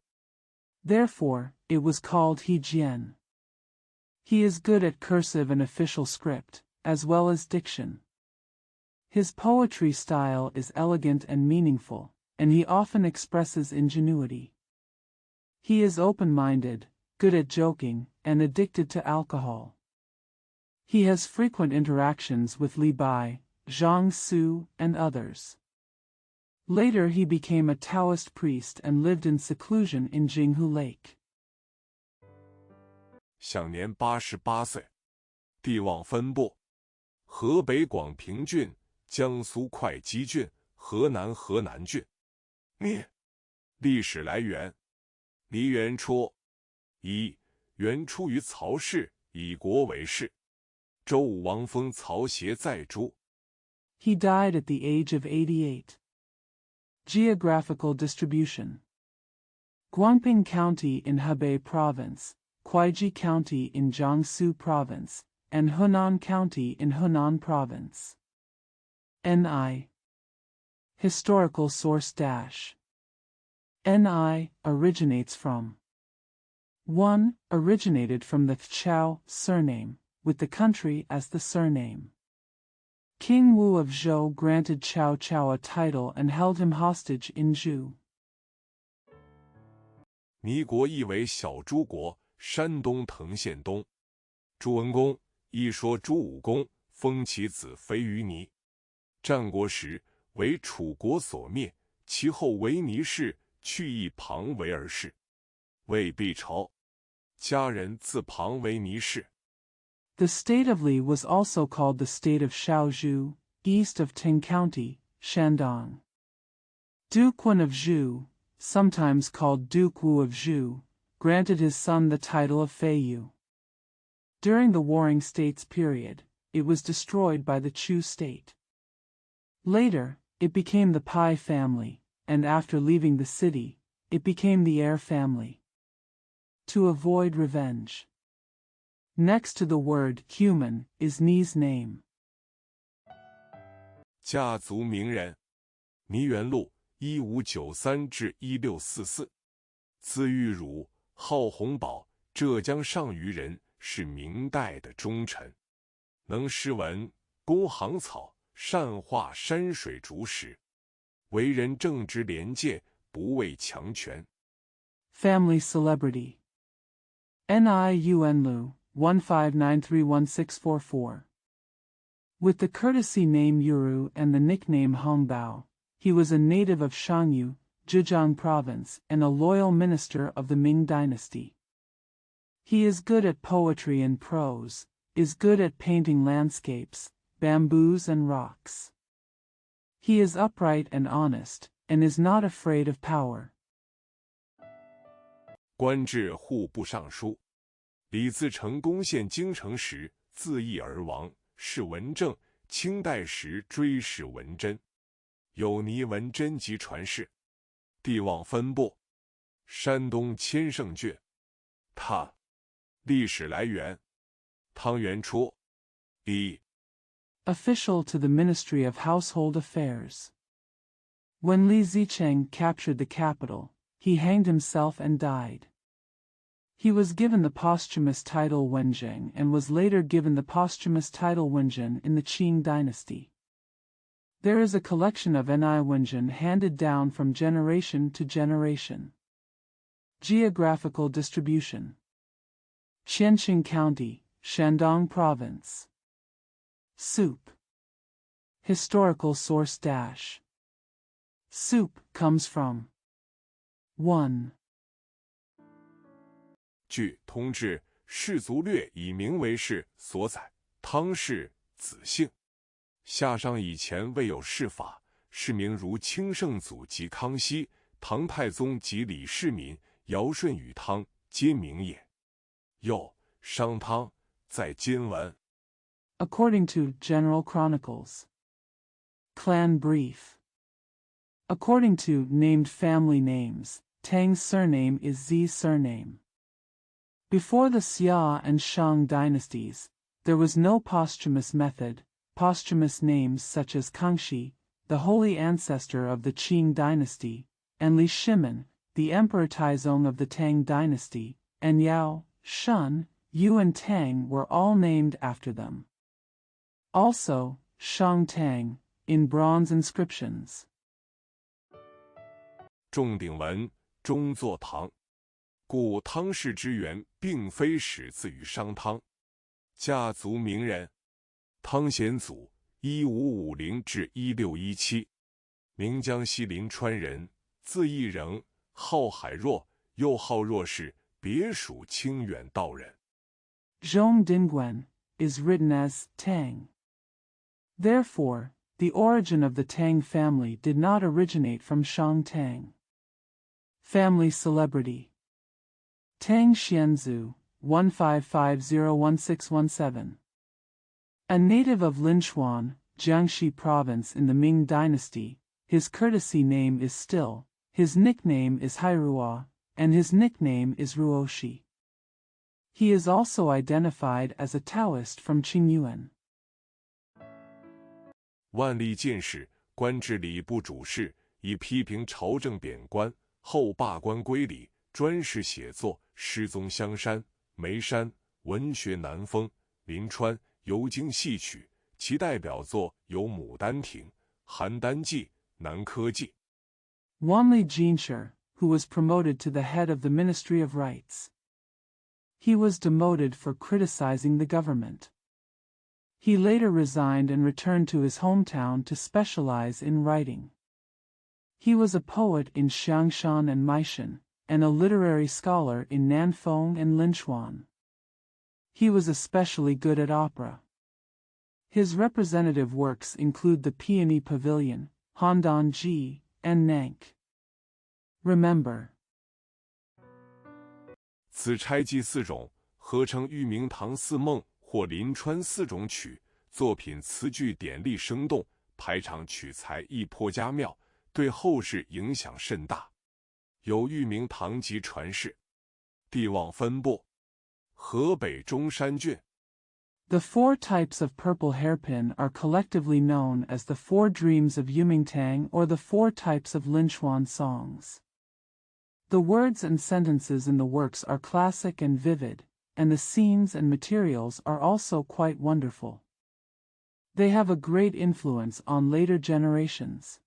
Therefore, it was called He Jian. He is good at cursive and official script, as well as diction. His poetry style is elegant and meaningful, and he often expresses ingenuity. He is open-minded, good at joking, and addicted to alcohol. He has frequent interactions with Li Bai, Zhang Su, and others. Later he became a Taoist priest and lived in seclusion in Jinghu Lake. 享年88岁。地望分布：河北广平郡、江苏会稽郡、河南郡。灭。历史来源：黎元初。一，元初于曹氏，以国为氏。周武王封曹协在诸。He died at the age of 88. Geographical distribution: Guangping County in Hebei Province, Huaiji County in Jiangsu Province, and Hunan County in Hunan Province. Ni. Historical source dash. Ni originates from. 1 originated from the Chao surname, with the country as the surname. King Wu of Zhou granted Cao Cao a title and held him hostage in Zhu. 倪国亦为小诸国，山东滕县东。朱文公一说朱武公封其子肥于倪。战国时为楚国所灭，其后为倪氏，去意庞为而氏。魏毕朝，家人自庞为倪氏。The state of Li was also called the state of Shaozhou, east of Ting County, Shandong. Duke Wen of Zhu, sometimes called Duke Wu of Zhu, granted his son the title of Feiyu. During the Warring States period, it was destroyed by the Chu state. Later, it became the Pai family, and after leaving the city, it became the Heir family. To avoid revenge. Next to the word human is Ni's name. 家族名人，倪元禄1593-1644，字玉汝，号洪宝，浙江上虞人，是明代的忠臣，能诗文，工行草，善画山水竹石，为人正直廉洁，不畏强权。Family celebrity. Niunlu, 15931644. With the courtesy name Yuru and the nickname Hongbao, he was a native of Shangyu, Zhejiang Province, and a loyal minister of the Ming Dynasty. He is good at poetry and prose, is good at painting landscapes, bamboos and rocks. He is upright and honest, and is not afraid of power. 官至户部尚书。李自成攻陷京城时自缢而亡，是文正。清代时追谥文贞，有倪文贞及传世。地望分布：山东千圣郡。他历史来源：汤元初。Official to the Ministry of Household Affairs. When Li Zicheng captured the capital, he hanged himself and died. He was given the posthumous title Wenzheng and was later given the posthumous title Wenzhen in the Qing dynasty. There is a collection of Ni Wenzhen handed down from generation to generation. Geographical distribution: Qianqing County, Shandong Province. Soup. Historical source dash. Soup comes from 1. 据通志氏族略以名为氏所载，汤氏子姓。夏商以前未有氏法，氏名如清圣祖及康熙、唐太宗及李世民、尧舜禹汤皆名也。又商汤在今文。According to General Chronicles. Clan Brief. According to named family names, Tang's surname is Zi's surname. Before the Xia and Shang dynasties, there was no posthumous method. Posthumous names such as Kangxi, the holy ancestor of the Qing dynasty, and Li Shimen, the emperor Taizong of the Tang dynasty, and Yao, Shun, Yu and Tang were all named after them. Also, Shang Tang, in bronze inscriptions. 仲鼎文，中作唐，故汤氏之源并非始自于商汤。家族名人：汤显祖，1550-1617，岷江西临川人，字义仍，号海若，又号若氏，别属清远道人。Zhong Dingguan is written as Tang. Therefore, the origin of the Tang family did not originate from Shang Tang. Family celebrity: Tang Xianzu, 15501617. A native of Linchuan, Jiangxi Province in the Ming Dynasty, his courtesy name is Still, his nickname is Hairua, and his nickname is Ruoshi. He is also identified as a Taoist from Qingyuan. 万历进士，官至礼部主事，以批评朝政贬官，后罢官归里，专事写作，诗宗香山、眉山，文学南风、临川，游经戏曲，其代表作有《牡丹亭》、邯郸记、南柯记。Wanli Jinsher, who was promoted to the head of the Ministry of Rights. He was demoted for criticizing the government. He later resigned and returned to his hometown to specialize in writing. He was a poet in Xiangshan and Maishan, and a literary scholar in Nanfeng and Linchuan. He was especially good at opera. His representative works include the Peony Pavilion, Handan Ji, and Nank. Remember. 此钗记4种，合称玉茗堂4梦或临川4种曲，作品词句典丽生动，排场取材亦颇佳妙，对后世影响甚大。有玉茗堂集传世。地望分布：河北中山郡。The 4 types of purple hairpin are collectively known as the 4 dreams of Yumingtang or the 4 types of Linchuan songs. The words and sentences in the works are classic and vivid, and the scenes and materials are also quite wonderful. They have a great influence on later generations.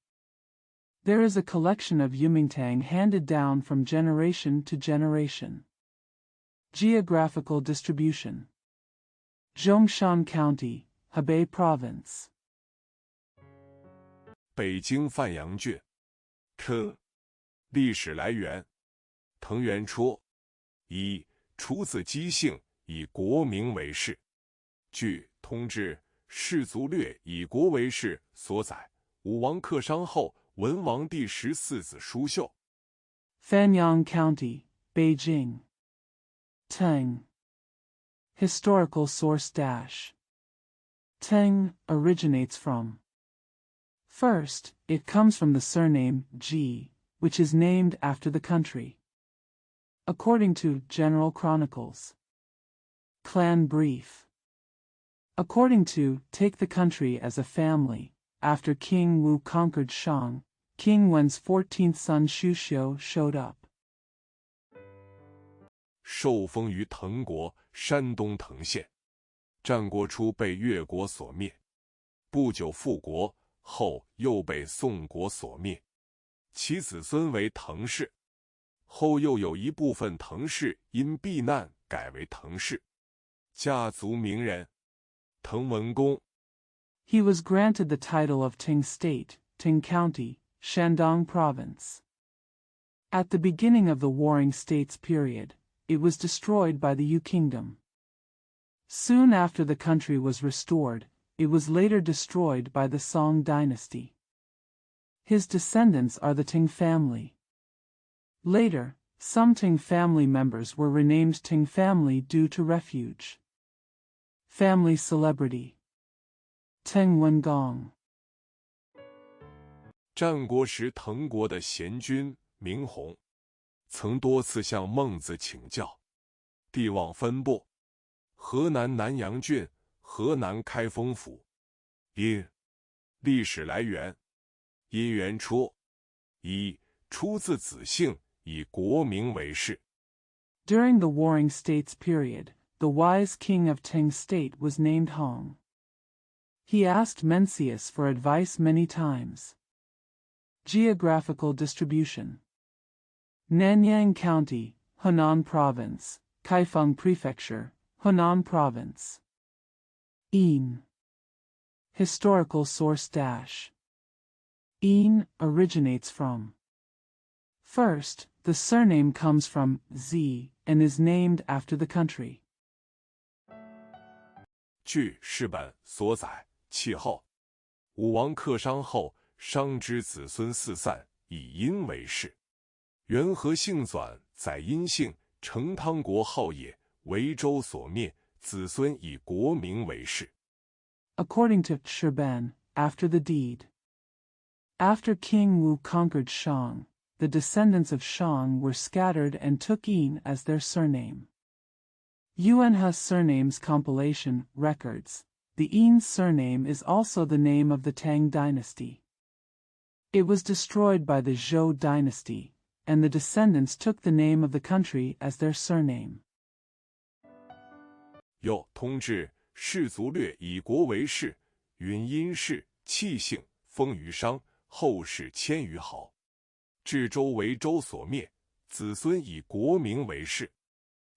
There is a collection of Yumingtang handed down from generation to generation. Geographical distribution. Zhongshan County, Hebei Province. 北京范阳郡。历史来源：藤原初。1. 出自姬姓，以国名为氏。据《通志士族略》以国为氏所载，武王克商后，文王第14子叔秀。Fanyang County, Beijing. Teng. Historical source dash. Teng originates from. First, it comes from the surname Ji, which is named after the country. According to General Chronicles. Clan Brief. According to Take the Country as a Family, after King Wu conquered Shang, King Wen's 14th son Shuxiu showed up. 受封于滕国，山东滕县。战国初被越国所灭，不久复国，后又被宋国所灭。其子孙为滕氏，后又有一部分滕氏因避难改为滕氏。家族名人：滕文公。He was granted the title of Ting State, Ting County, Shandong Province. At the beginning of the Warring States period, it was destroyed by the Yu Kingdom. Soon after the country was restored, it was later destroyed by the Song dynasty. His descendants are the Ting family. Later, some Ting family members were renamed Ting family due to refuge. Family celebrity. Teng Wengong. 战国时滕国的贤君明弘，曾多次向孟子请教。地望分布：河南南阳郡、河南开封府。历史来源：殷元初。1. 出自子姓，以国名为氏。 During the Warring States period, the wise king of Teng State was named Hong. He asked Mencius for advice many times. Geographical distribution. Nanyang County, Henan Province, Kaifeng Prefecture, Henan Province. Yin. Historical source dash. Yin originates from. First, the surname comes from Z and is named after the country. 据世本所载，其后，武王克商后，商之子孙四散，以殷为氏。元和姓纂，载殷姓，成汤国号也，为周所灭，子孙以国名为氏。 According to Shirban, after the deed. After King Wu conquered Shang, the descendants of Shang were scattered and took Yin as their surname. Yuanhe Surnames compilation records, the Yin surname is also the name of the Tang dynasty. It was destroyed by the Zhou dynasty, and the descendants took the name of the country as their surname. 又通志士族略以国为氏，云因氏气性丰于商，后世千余豪。至周为周所灭，子孙以国名为氏。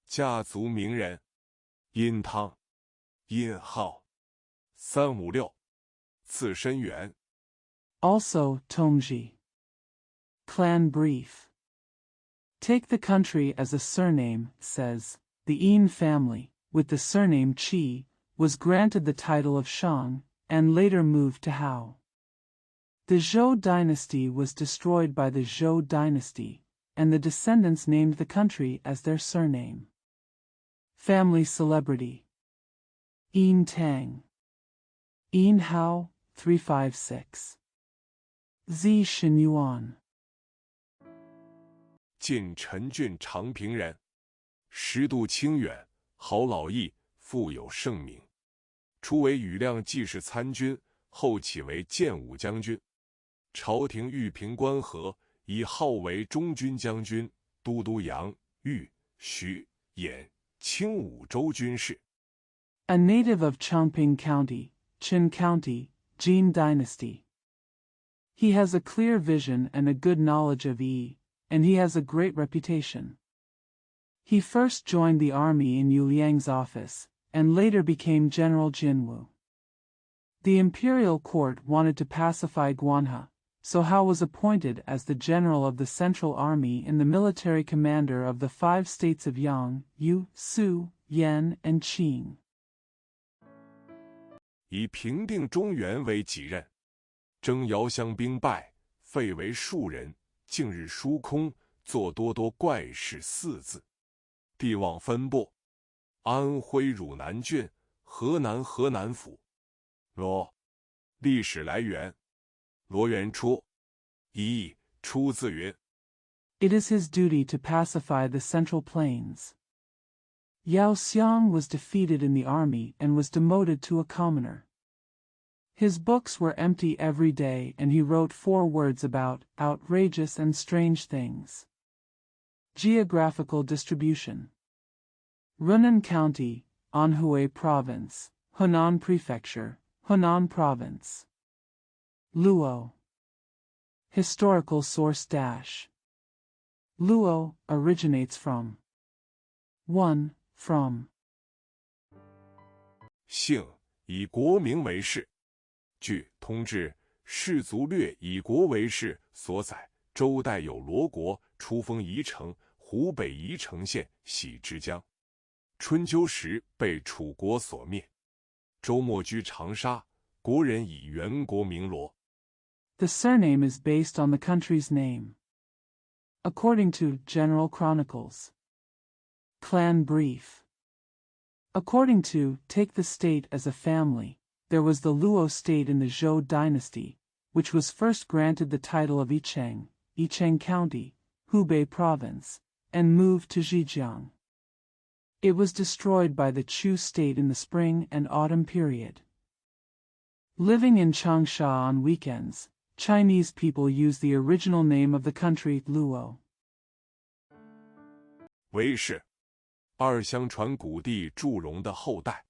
家族名人，殷汤，殷浩，356，次申元。Also, Tongji. Clan brief. Take the country as a surname, says, the Yin family, with the surname Qi, was granted the title of Shang, and later moved to Hao. The Zhou dynasty was destroyed by the Zhou dynasty, and the descendants named the country as their surname. Family celebrity. Yin Tang. Yin Hao, 356. Zi Shinyuan. 晋陈郡长平人，识度清远，好老义，富有盛名。初为羽亮记事参军，后起为建武将军。朝廷御平关河，以号为中军将军、都督杨、豫、徐、兖、清五州军事。A native of Changping County, Qin County, Jin Dynasty. He has a clear vision and a good knowledge of Yi, and he has a great reputation. He first joined the army in Yu Liang's office, and later became General Jinwu. The imperial court wanted to pacify Guanha, so Hao was appointed as the general of the central army and the military commander of the 5 states of Yang, Yu, Su, Yan, and Qing. 以平定中原为己任，征遥襄兵败，废为庶人。近日疏空，作多多怪事4字。地望分布：安徽汝南郡、河南府。罗。历史来源：罗元初。一出自云。It is his duty to pacify the central plains. Yao Xiang was defeated in the army and was demoted to a commoner. His books were empty every day, and he wrote 4 words about outrageous and strange things. Geographical distribution. Runan County, Anhui Province, Hunan Prefecture, Hunan Province. Luo. Historical source dash. Luo originates from 1. From 姓以国名为氏。据通志士族略以国为氏所载，周代有罗国，初封宜城，湖北宜城县喜之江。春秋时被楚国所灭。周末居长沙，国人以原国名罗。The surname is based on the country's name. According to General Chronicles. Clan brief. According to Take the State as a Family, there was the Luo state in the Zhou dynasty, which was first granted the title of Yicheng, Yicheng County, Hubei Province, and moved to Zhejiang. It was destroyed by the Chu state in the spring and autumn period. Living in Changsha on weekends, Chinese people use the original name of the country, Luo. 为氏，二相传古帝祝融的后代。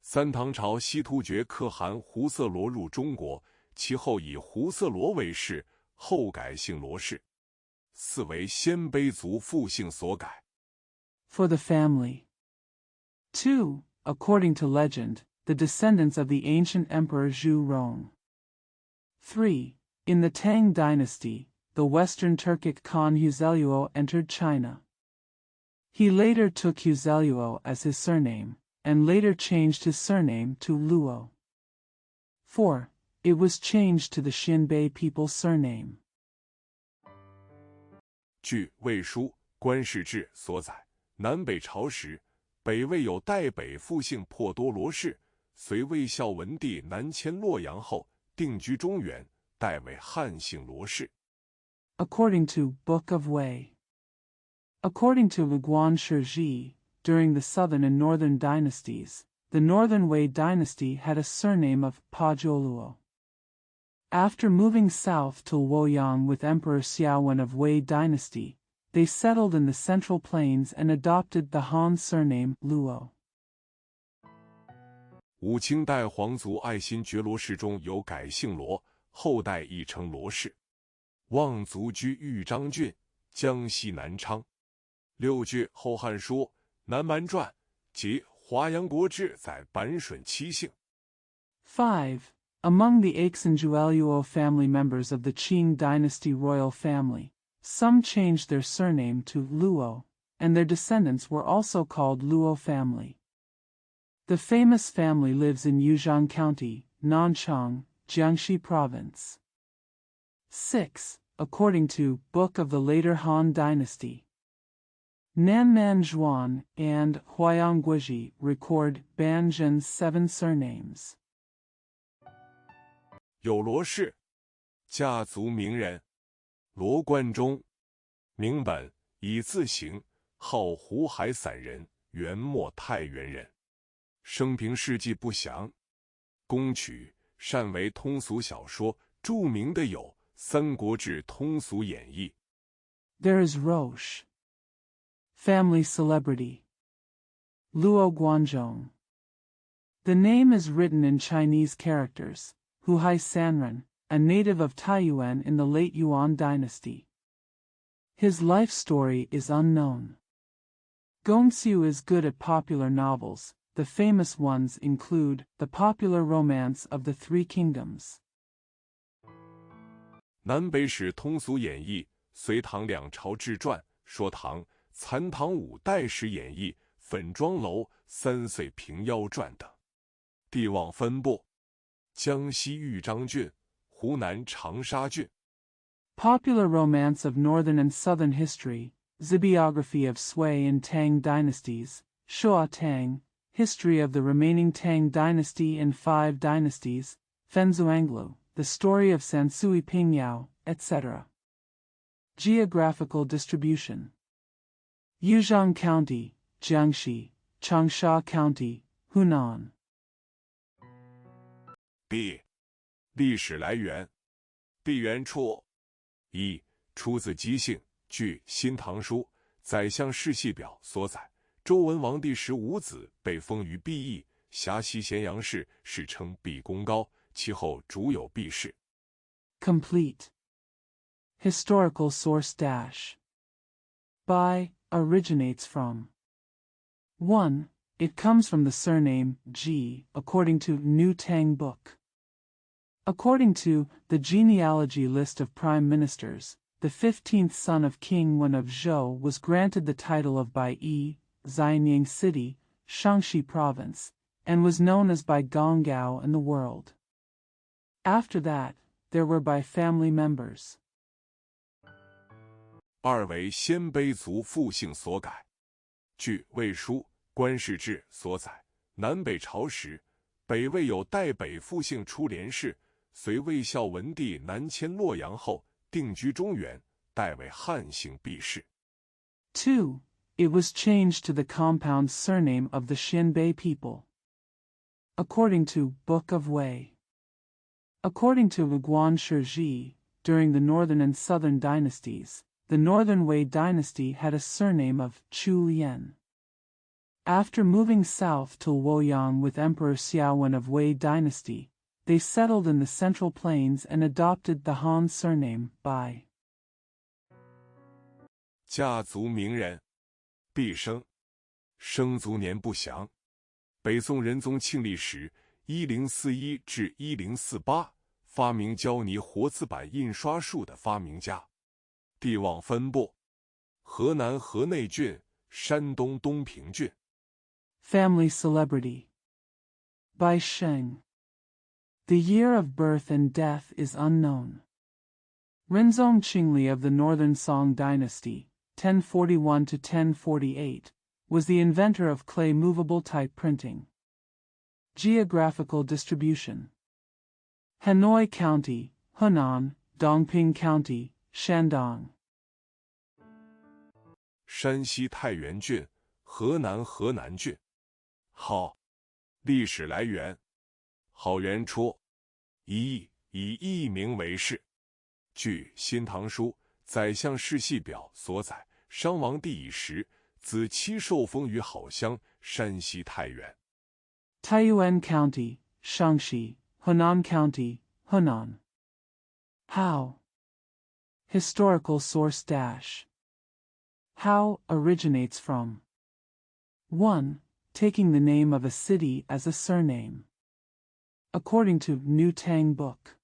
3唐朝西突厥可汗胡色罗入中国，其后以胡色罗为氏，后改姓罗氏。4为鲜卑族复姓所改。For the family. 2. According to legend, the descendants of the ancient emperor Zhu Rong. 3. In the Tang dynasty, the Western Turkic Khan Huzeluo entered China. He later took Huzeluo as his surname, and later changed his surname to Luo. 4. It was changed to the Xinbei people's surname. 据魏书官世志所载，南北朝时，北魏有代北复姓破多罗氏，随魏孝文帝南迁洛阳后，定居中原，代为汉姓罗氏。According to Book of Wei. According to Guan Shiji, during the southern and northern dynasties, the northern Wei dynasty had a surname of Pajoluo. After moving south to Luoyang with Emperor Xiaowen of Wei Dynasty, they settled in the Central Plains and adopted the Han surname Luo. 五清代皇族爱新觉罗氏中有改姓罗，后代亦称罗氏。望族居豫章郡，江西南昌。六句《后汉书·南蛮传》及《华阳国志》载版顺七姓。5. Among the Aixinjueluo family members of the Qing dynasty royal family, some changed their surname to Luo, and their descendants were also called Luo family. The famous family lives in Yuzhang County, Nanchang, Jiangxi Province. 6. According to Book of the Later Han Dynasty, Nanman Zhuan and Huayang Guizhi record Ban Zhen's 7 surnames. 有罗氏，家族名人，罗贯中，名本，以字行，号湖海散人，元末太原人。生平事迹不详，宫曲善为通俗小说，著名的有《三国志通俗演义》。There is Roche. Family celebrity. Luo Guanzhong. The name is written in Chinese characters. Huhai Sanren, a native of Taiyuan in the late Yuan dynasty. His life story is unknown. Gongxiu is good at popular novels. The famous ones include the popular romance of the Three Kingdoms. 南北史通俗演义，隋唐两朝志传，说唐、残唐五代史演义，粉妆楼、3岁平妖传等。地望分布：江西豫章郡、湖南长沙郡。 Popular romance of northern and southern history, the biography of Sui and Tang dynasties, Shua Tang, history of the remaining Tang dynasty and 5 dynasties, Fenzuanglu, the story of Sansui Pingyao, etc. Geographical distribution: Yuzhang County, Jiangxi, Changsha County, Hunan. B. 历史来源。地原处。一、出自姬姓，据《新唐书·宰相世系表》所载，周文王第15子被封于毕邑，辖西咸阳市，世称毕公高，其后主有毕氏。 Complete. Historical source dash. By, originates from. 1. It comes from the surname Ji, according to New Tang Book. According to the genealogy list of prime ministers, the 15th son of King Wen of Zhou was granted the title of Bai Yi, Xianyang City, Shaanxi Province, and was known as Bai Gonggao in the world. After that, there were Bai family members. 二为鲜卑族复姓所改。据《魏书·官氏志》所载，南北朝时，北魏有代北复姓出连氏，随魏孝文帝南迁洛阳后，定居中原，代为汉姓毕氏。 2. It was changed to the compound surname of the Xianbei people. According to Book of Wei. According to Guan Shiji, during the northern and southern dynasties, the northern Wei dynasty had a surname of Chu Lian. After moving south to Luoyang with Emperor Xiaowen of Wei dynasty, they settled in the Central Plains and adopted the Han surname Bai. 家族名人，毕生，生卒年不详。北宋仁宗庆历时（1041至1048）发明胶泥活字版印刷术的发明家。地望分布：河南河内郡、山东东平郡。 Family celebrity. Bai Sheng. The year of birth and death is unknown. Renzong Qingli of the Northern Song Dynasty, 1041 to 1048, was the inventor of clay movable type printing. Geographical distribution: Hanoi County, Hunan, Dongping County, Shandong. 山西太原郡、河南河南郡。号。历史来源：郝元初，一以艺名为氏。据《新唐书·宰相世系表》所载，商王帝乙时，子期受封于好乡山西太原。Taiyuan County, Shaanxi, Hunan County, Hunan. How? Historical source dash. How originates from 1. Taking the name of a city as a surname. According to New Tang Book.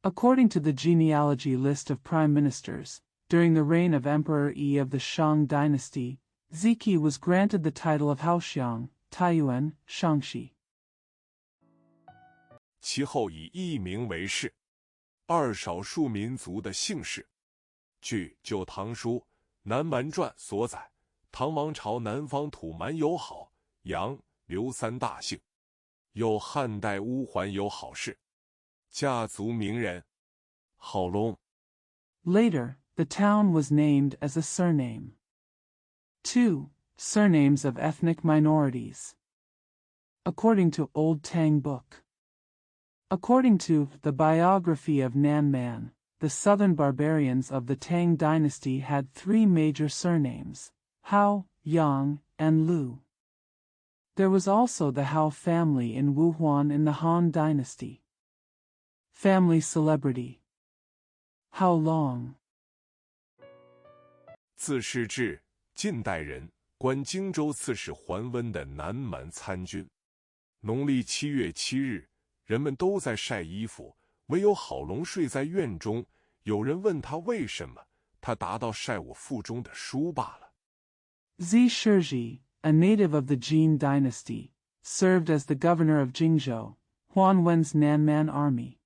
According to the genealogy list of prime ministers, during the reign of Emperor Yi of the Shang dynasty, Ziki was granted the title of Haoxiang, Taiyuan, Shaanxi. 其后以艺名为氏。二少数民族的姓氏。据《旧唐书·南蛮传》所载，唐王朝南方土蛮友好，杨、刘三大姓。有汉代乌桓有好氏，家族名人，郝龙。Later, the town was named as a surname. 2. Surnames of ethnic minorities. According to Old Tang Book. According to the biography of Nan Man, the southern barbarians of the Tang dynasty had 3 major surnames, Hao, Yang, and Lu. There was also the Hao family in Wuhuan in the Han dynasty. Family celebrity. How long? 自是至晋代人，官荆州刺史桓温的南蛮参军。农历7月7日，人们都在晒衣服，唯有郝龙睡在院中。有人问他为什么，他答道：“晒我腹中的书罢了。” Zi Shizhi, a native of the Jin dynasty, served as the governor of Jingzhou, Huan Wen's Nanman army.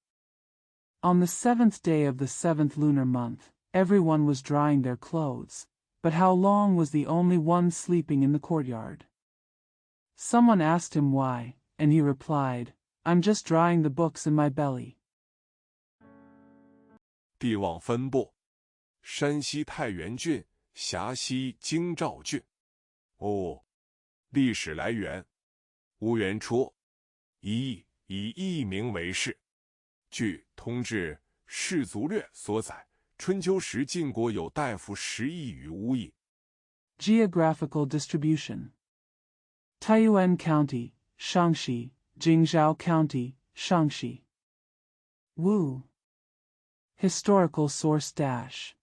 On the 7th day of the 7th lunar month, everyone was drying their clothes, but How Long was the only one sleeping in the courtyard. Someone asked him why, and he replied, "I'm just drying the books in my belly." 地望分布：山西太原郡辖西京兆郡。历史来源：吴元初。以艺名为氏。据《通志·士族略》所载，春秋时晋国有大夫10亿与巫裔。Geographical distribution: Taiyuan County, Shaanxi, Jingzhou County, Shaanxi. Wu. Historical source dash.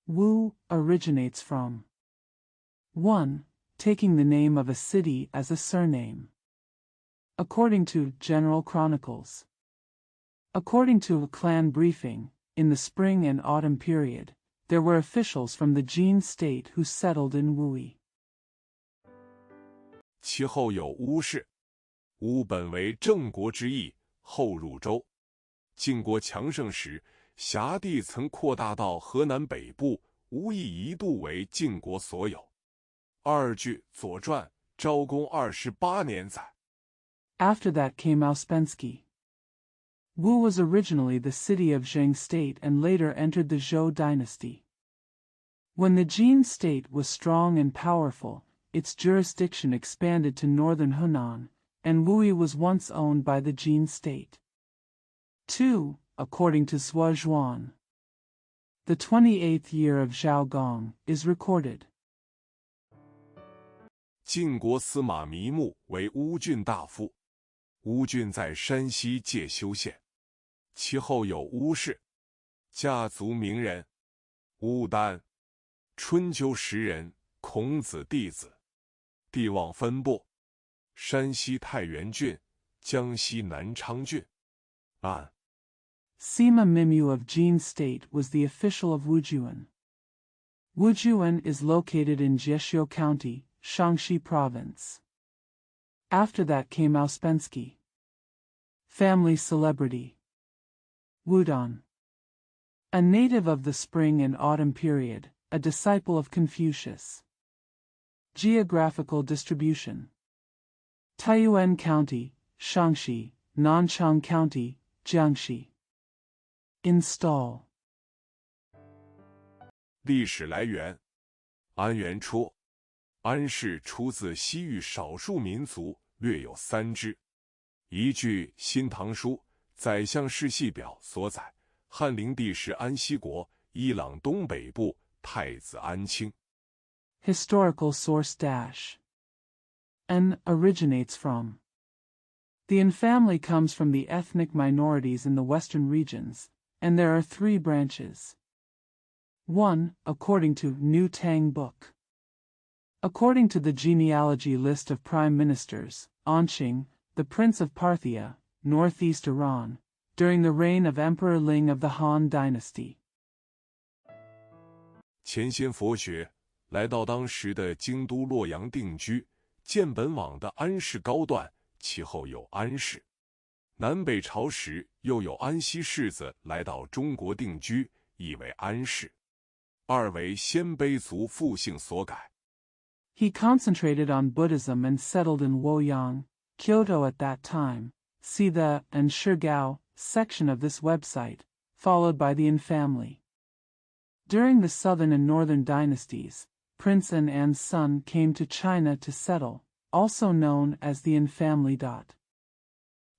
Wu originates from 1. Taking the name of a city as a surname. According to General Chronicles. According to a clan briefing, in the spring and autumn period, there were officials from the Jin state who settled in Wui. 其后有巫氏。巫本为郑国之邑，后入周。晋国强盛时，辖地曾扩大到河南北部，巫邑一度为晋国所有。据《左传》昭公28年载。After that came Ouspensky. Wu was originally the city of Zheng State and later entered the Zhou dynasty. When the Jin state was strong and powerful, its jurisdiction expanded to northern Hunan, and Wui was once owned by the Jin state. 2. According to Zhua Zhuan. The 28th year of Zhao Gong is recorded. 晋国司马弥木为乌郡大夫。乌郡在山西介休县。其后有乌氏。家族名人：乌丹。春秋时人，孔子弟子。地望分布：山西太原郡、江西南昌郡。按 Sima Mimyu of Jin State was the official of Wujuan. Wujuan is located in Jieshou County, Shaanxi Province. After that came Ouspensky. Family celebrity: Wudong. A native of the spring and autumn period, a disciple of Confucius. Geographical distribution: Taiyuan County, Shaanxi, Nanchang County, Jiangxi. Install. 历史来源：安元初。安氏出自西域少数民族，略有3支。依据《新唐书·宰相世系表所载，汉灵帝时安息国，伊朗东北部，太子安庆。Historical source dash. N originates from. The N family comes from the ethnic minorities in the western regions, and there are 3 branches. 1. According to New Tang Book. According to the genealogy list of prime ministers, Anqing, the prince of Parthia, northeast Iran, during the reign of Emperor Ling of the Han Dynasty. 前仙佛学来到当时的京都洛阳定居，建本网的安氏高段，其后有安氏。南北朝时又有安息世子来到中国定居，亦为安氏。2为鲜卑族复姓所改。He concentrated on Buddhism and settled in Woyang, Kyoto at that time. See the and Shigao section of this website, followed by the An family. During the southern and northern dynasties, Prince An and son came to China to settle, also known as the An family.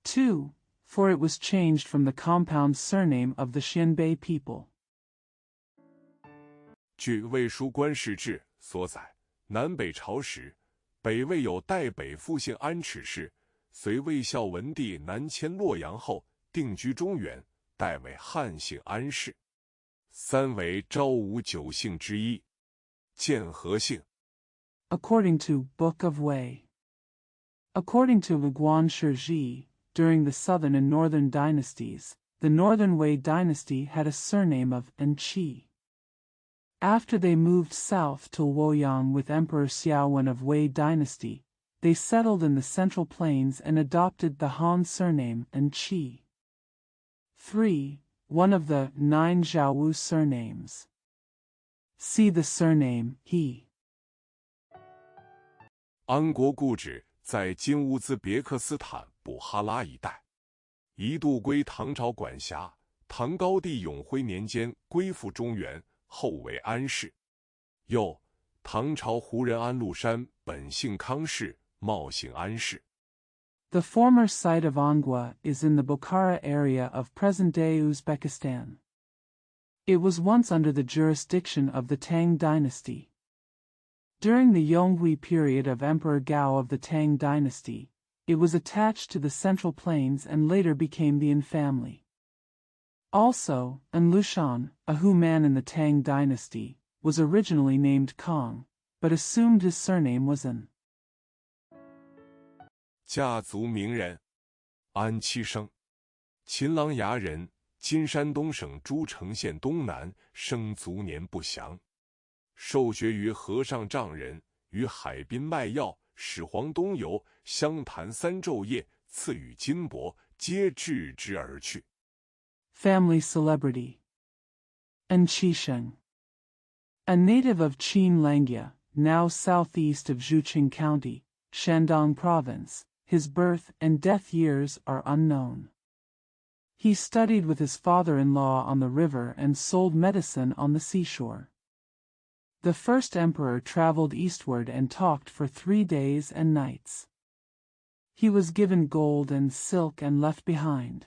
2. For it was changed from the compound surname of the Xianbei people. 据魏书官世志所载，南北朝时，北魏有代北复姓安齿氏，随魏孝文帝南迁洛阳后，定居中原，代为汉姓安氏。3为昭武9姓之一，建和姓。According to Book of Wei. According to Guan Shiji, during the southern and northern dynasties, the northern Wei dynasty had a surname of Anqi. After they moved south to Luoyang with Emperor Xiaowen of Wei dynasty, they settled in the Central Plains and adopted the Han surname Anqi. 3. One of the 9 Zhaowu surnames. See the surname He. 安国故址在今乌兹别克斯坦布哈拉一带，一度归唐朝管辖，唐高帝永徽年间归附中原，后为安氏。又，唐朝胡人安禄山本姓康氏，冒姓安氏。The former site of Angwa is in the Bukhara area of present-day Uzbekistan. It was once under the jurisdiction of the Tang dynasty. During the Yonghui period of Emperor Gao of the Tang dynasty, it was attached to the Central Plains and later became the An family. Also, An Lushan, a Hu man in the Tang dynasty, was originally named Kong, but assumed his surname was An. 家族名人，安七生，秦琅琊人，今山东省诸城县东南，生卒年不详。受学于和尚丈人，于海滨卖药，始皇东游，相谈3昼夜，赐予金帛，皆置之而去。Family celebrity. An Qisheng. A native of Qinlangya, now southeast of Zhuqing County, Shandong Province, his birth and death years are unknown. He studied with his father-in-law on the river and sold medicine on the seashore. The first emperor traveled eastward and talked for 3 days and nights. He was given gold and silk and left behind.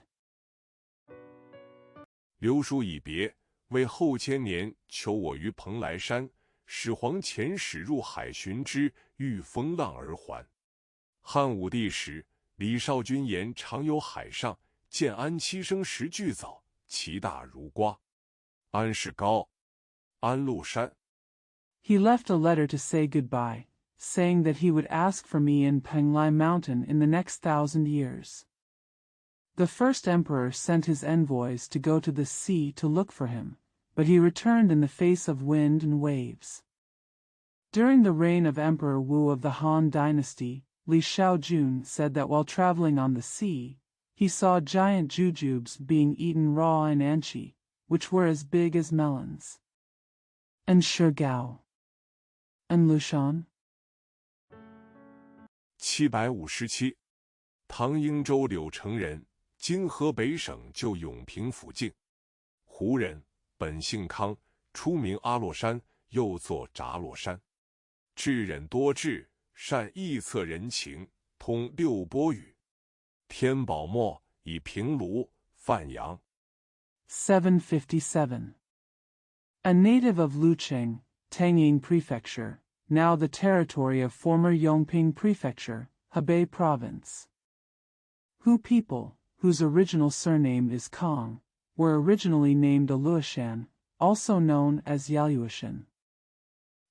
留书已别，为后千年求我于蓬莱山，始皇遣使入海寻之，遇风浪而还。汉武帝时，李少君言常有海上，见安七生时巨藻，其大如瓜。安是高，安禄山。He left a letter to say goodbye, saying that he would ask for me in Penglai Mountain in the next 1,000 years. The first emperor sent his envoys to go to the sea to look for him, but he returned in the face of wind and waves. During the reign of Emperor Wu of the Han dynasty, Li Shaojun said that while traveling on the sea, he saw giant jujubes being eaten raw in Anqi, which were as big as melons. An Shigao. An Lushan. 757，唐英州柳城人，今河北省旧永平府境，胡人，本姓康，出名阿洛山，又作札洛山。智忍多智，善臆测人情，通6波语。天宝末以平卢，范阳。757. A native of Lucheng, Tangying Prefecture, now the territory of former Yongping Prefecture, Hebei Province. Hu people, whose original surname is Kong, were originally named Aluoshan, also known as Yaluoshan.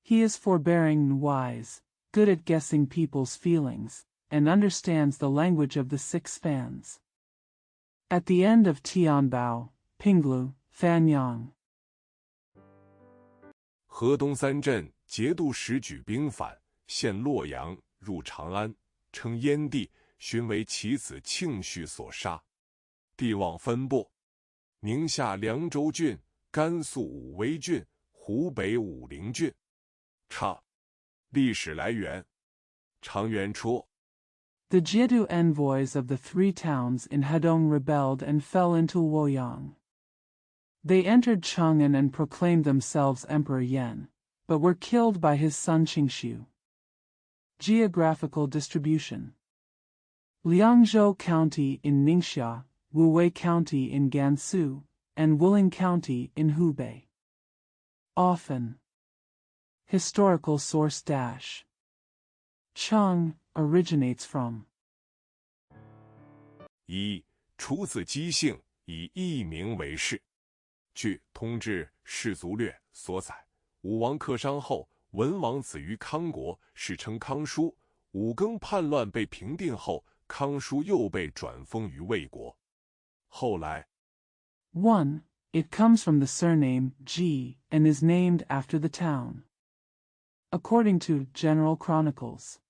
He is forbearing and wise, good at guessing people's feelings, and understands the language of the six fans. At the end of Tianbao, Pinglu, Fanyang. 河东三镇节度使举兵反，陷洛阳，入长安，称燕帝，寻为其子庆绪所杀。帝望分布，宁夏凉州郡、甘肃武威郡、湖北武陵郡。历史来源：长元初。The Jiedu envoys of the three towns in Hedong rebelled and fell into Luoyang. They entered Chang'an and proclaimed themselves Emperor Yan, but were killed by his son Qingshu. Geographical distribution: Liangzhou County in Ningxia, Wuwei County in Gansu, and Wuling County in Hubei. Often. Historical source dash. Chang originates from. 一、出自姬姓，以艺名为氏。据《通志氏族略》所载，武王克商后，文王子于康国，史称康叔。武庚叛乱被平定后，康叔又被转封于魏国。后来 1. It comes from the surname Ji and is named after the town. According to General Chronicles.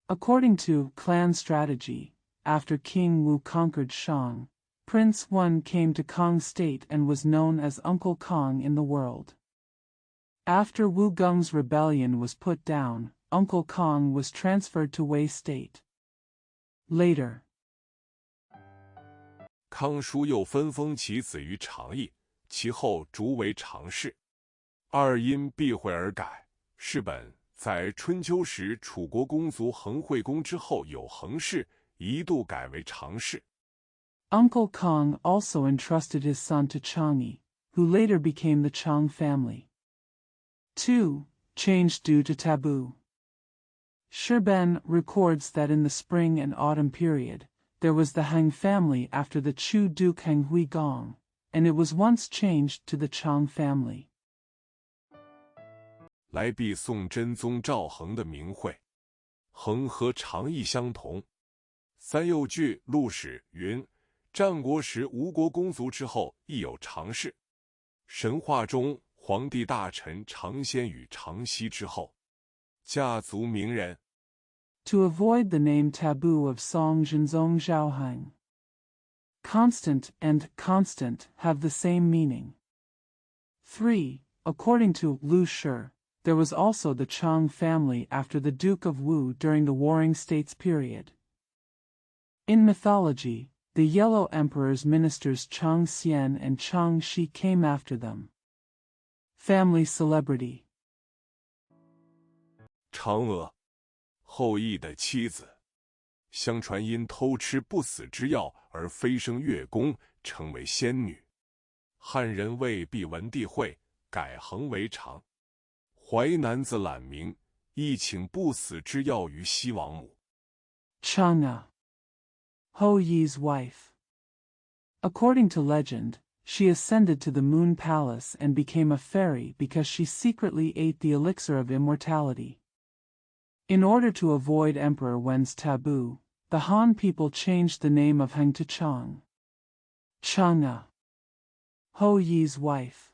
According to clan strategy, after King Wu conquered Shang, Prince Wen came to Kong State and was known as Uncle Kong in the world. After Wu Geng's rebellion was put down, Uncle Kong was transferred to Wei State. Later. 康叔又分封其子于长邑，其后逐为常氏。二因避讳而改。是本在春秋时楚国公族恒惠公之后有恒氏，一度改为常氏。Uncle Kong also entrusted his son to Changyi, who later became the Chang family. 2. Changed due to taboo. Shirben records that in the spring and autumn period, there was the Han family after the Chu Duke Han Huigong, and it was once changed to the Chang family. 来避宋真宗赵恒的名讳，恒和长邑相同。三又据陆史云，战国时吴国公族之后亦有常氏。神话中皇帝大臣常先与常熙之后，家族名人。To avoid the name taboo of Song Zhenzong Zhaohang. Constant and constant have the same meaning. 3. According to Lu Shi, there was also the Chang family after the Duke of Wu during the Warring States period. In mythology, the Yellow Emperor's ministers Chang Xian and Chang Shi came after them. Family celebrity. 嫦娥，后羿的妻子，相传因偷吃不死之药而飞升月宫，成为仙女。汉人为避文帝讳，改恒为常。淮南子览明，亦请不死之药于西王母。Chang'e, Hou Yi's wife. According to legend, she ascended to the moon palace and became a fairy because she secretly ate the elixir of immortality. In order to avoid Emperor Wen's taboo, the Han people changed the name of Heng to Chang. Chang'e, Hou Yi's wife.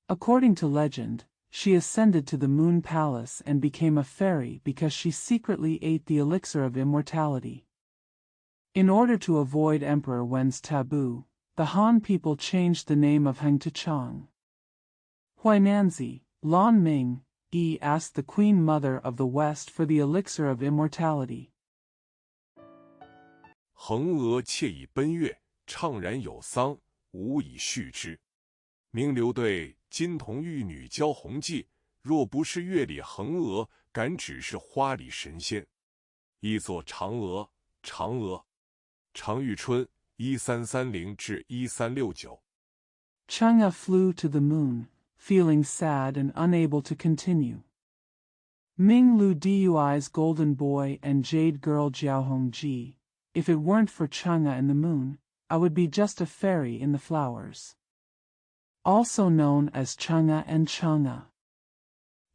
According to legend, she ascended to the moon palace and became a fairy because she secretly ate the elixir of immortality. In order to avoid Emperor Wen's taboo, the Han people changed the name of Heng to Chang. Huainanzi, Lan Ming, asked the Queen Mother of the West for the elixir of immortality. 恒娥妾以奔月，怅然有丧，无以续之。名流对金童玉女交红记，若不是月里恒娥，敢只是花里神仙。亦作嫦娥，嫦娥。常遇春， 1330至1369。Chang'e flew to the moon, feeling sad and unable to continue. Ming Lu Dui's golden boy and jade girl Jiaohongji. If it weren't for Chang'e and the moon, I would be just a fairy in the flowers. Also known as Chang'e and Chang'e.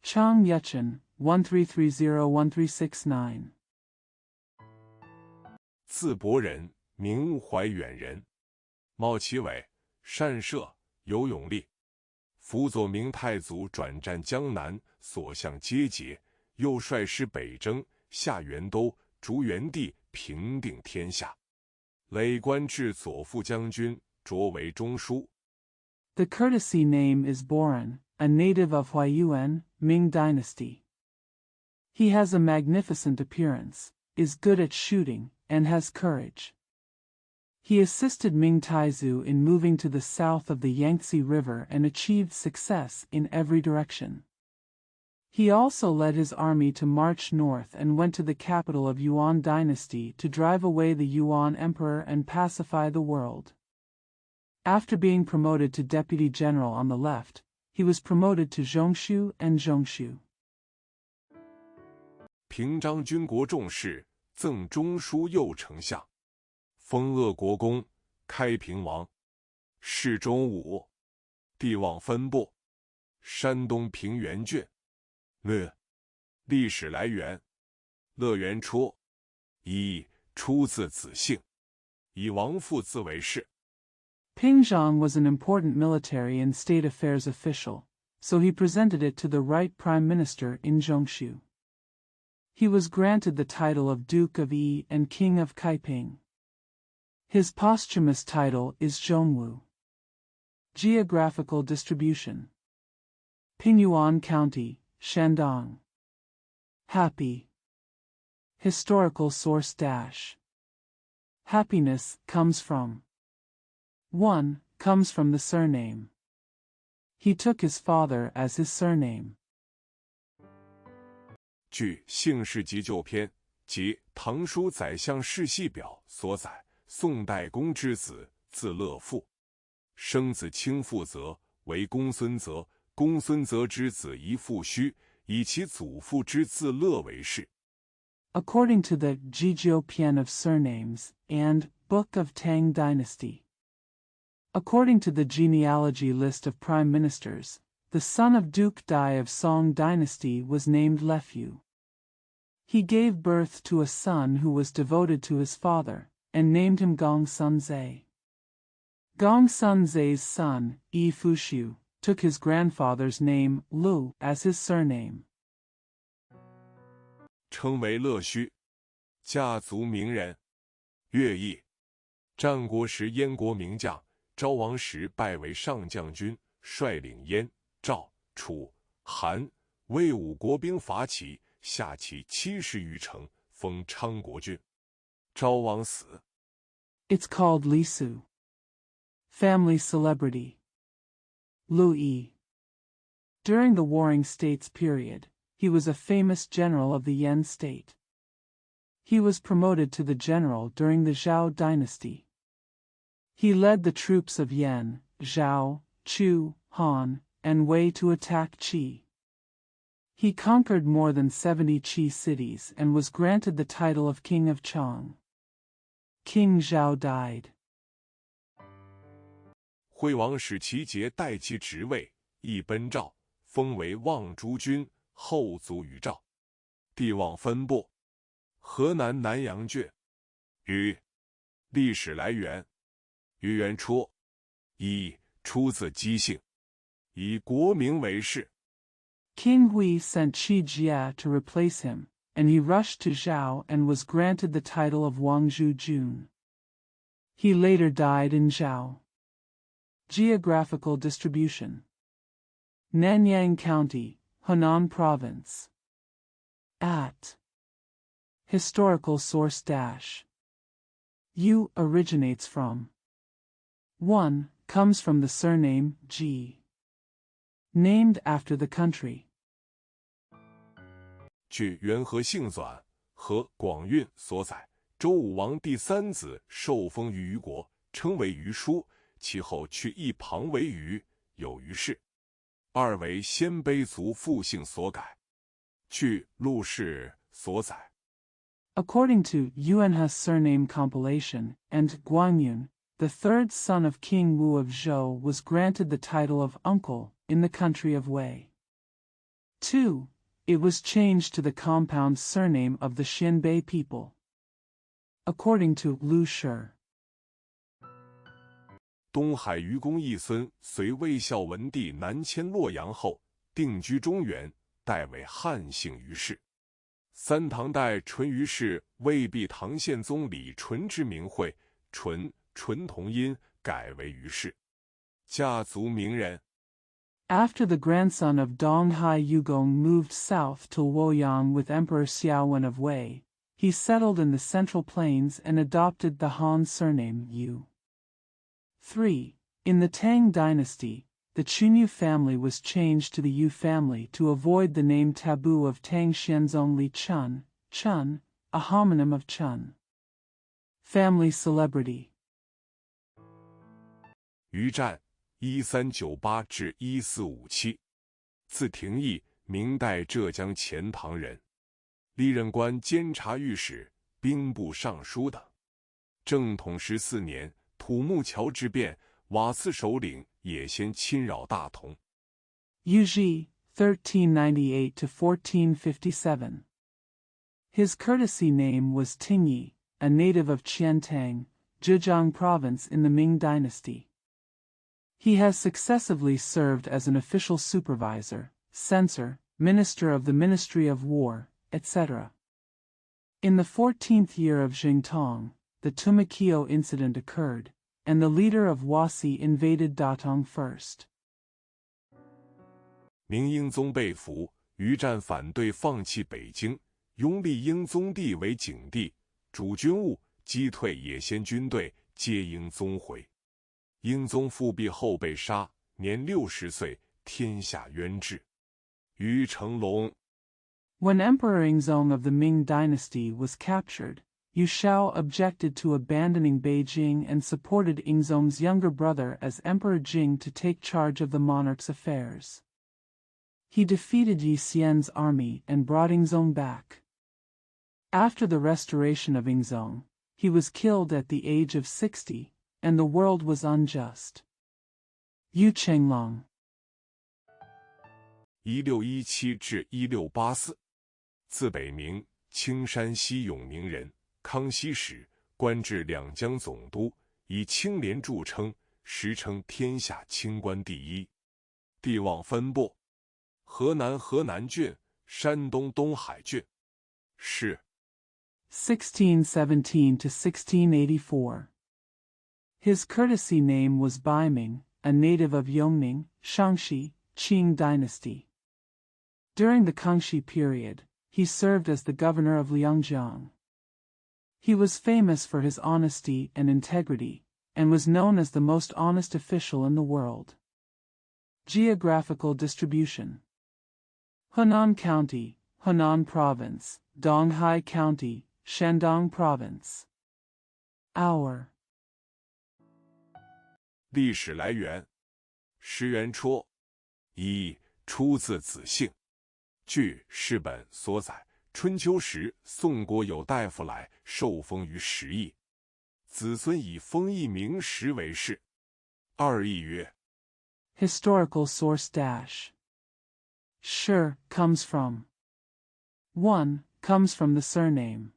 Chang Yechen, 1330-1369。字伯仁，名怀远人，貌其伟，善射，有勇力。辅佐明太祖转战江南，所向皆捷，又率师北征，下元都，逐元帝，平定天下。累官至左副将军，擢为中书。The courtesy name is Boran, a native of Huaiyuan, Ming Dynasty. He has a magnificent appearance, is good at shooting, and has courage. He assisted Ming Taizu in moving to the south of the Yangtze River and achieved success in every direction. He also led his army to march north and went to the capital of Yuan Dynasty to drive away the Yuan Emperor and pacify the world. After being promoted to deputy general on the left, he was promoted to Zhongshu and Zhongshu. 平章军国重事，赠中书右丞相，封鄂国公，开平王，侍中武，地望分部，山东平原郡。历史来源：乐元初，出自子姓，以王父字为氏。Pingzhang was an important military and state affairs official, so he presented it to the right prime minister in Zhongshu. He was granted the title of Duke of Yi and King of Kaiping. His posthumous title is Zhongwu. Geographical distribution: Pingyuan County, Shandong. Happy. Historical source dash. Happiness comes from 1. Comes from the surname. He took his father as his surname. 据《姓氏急救篇》及《唐书宰相世系表》所载，宋代公之子，字乐父，生子卿父泽，为公孙泽。公孙泽之子宜父须，以其祖父之字乐为氏。According to the Jijiopian of Surnames and Book of Tang Dynasty. According to the genealogy list of prime ministers, the son of Duke Dai of Song Dynasty was named Lefu. He gave birth to a son who was devoted to his father, and named him Gong Sunzai. Gong Sunzai's son, Yi Fushu, took his grandfather's name, Lu, as his surname. 称为乐须，家族名人，乐毅。战国时燕国名将，昭王时拜为上将军，率领燕、赵、楚、韩、魏五国兵伐齐，下齐70余城，封昌国郡。昭王死。It's called Li Su. Family celebrity. Lu Yi. During the Warring States period, he was a famous general of the Yan state. He was promoted to the general during the Zhao dynasty. He led the troops of Yan, Zhao, Chu, Han, and Wei to attack Qi. He conquered more than 70 Qi cities and was granted the title of King of Chang. King Zhao died. 惠王使其节代其职位，亦奔赵，封为望诸军，后卒于赵。地望分部，河南南阳郡。历史来源：于元初，出自姬姓，以国名为氏。King Hui sent Qi Jia to replace him, and he rushed to Zhao and was granted the title of Wangzhu Jun. He later died in Zhao. Geographical distribution: Nanyang County, Henan Province. At. Historical source dash. U originates from. 1. Comes from the surname Ji. Named after the country. 据《元和姓纂》和《广运》所载，周武王第三子受封于虞国，称为余书，其后去一旁为余，有余氏。二为鲜卑族复姓所改。据陆氏所载。According to Yuan's surname compilation and Guangyun, the third son of King Wu of Zhou was granted the title of uncle in the country of Wei. 2. It was changed to the compound surname of the Xinbei people. According to Lu Shi. 东海愚公一孙随魏孝文帝南迁洛阳后，定居中原，代为汉姓于氏。三唐代淳于氏为避唐宪宗李纯之名讳，纯同音，改为于氏。家族名人。After the grandson of Donghai Yugong moved south to Luoyang with Emperor Xiaowen of Wei, he settled in the Central Plains and adopted the Han surname Yu. 3. In the Tang dynasty, the Chunyu family was changed to the Yu family to avoid the name taboo of Tang Xianzong Li Chun, a homonym of Chun. Family celebrity. 于占1398至1457，字廷义，明代浙江钱塘人，历任官监察御史、兵部尚书等。正统14年，土木桥之变，瓦剌首领也先侵扰大同。Yuji, 1398 to 1457. His courtesy name was Tingyi, a native of Qiantang, Zhejiang province in the Ming dynasty. He has successively served as an official supervisor, censor, minister of the Ministry of War, etc. In the 14th year of Jingtong, the Tumikio incident occurred, and the leader of Wasi invaded Datong first. 明英宗被俘，于占反对放弃北京，拥立英宗帝为景帝，主军务，击退野先军队，接英宗回。英宗复辟后被杀，年60岁，天下冤至。于成龙。When Emperor Yingzong of the Ming dynasty was captured, Yu Shao objected to abandoning Beijing and supported Yingzong's younger brother as Emperor Jing to take charge of the monarch's affairs. He defeated Yi Xian's army and brought Yingzong back. After the restoration of Yingzong, he was killed at the age of 60, and the world was unjust. Yu Chenglong 1617至1684，字北明，青山西永宁人，康熙时官至两江总督，以清廉著称，时称天下清官第一。地望分布：河南河南郡、山东东海郡。是 1617 to 1684. His courtesy name was Baiming, a native of Yongning, Shangxi, Qing dynasty. During the Kangxi period, he served as the governor of Liangjiang. He was famous for his honesty and integrity, and was known as the most honest official in the world. Geographical distribution: Henan County, Henan Province, Donghai County, Shandong Province. Hour. 历史来源：石原戳。一、出自子姓。据世本所载，春秋时宋国有大夫来，受封于石邑，子孙以封邑名石为氏。二义曰 Historical source dash. Shi comes from. 1. Comes from the surname.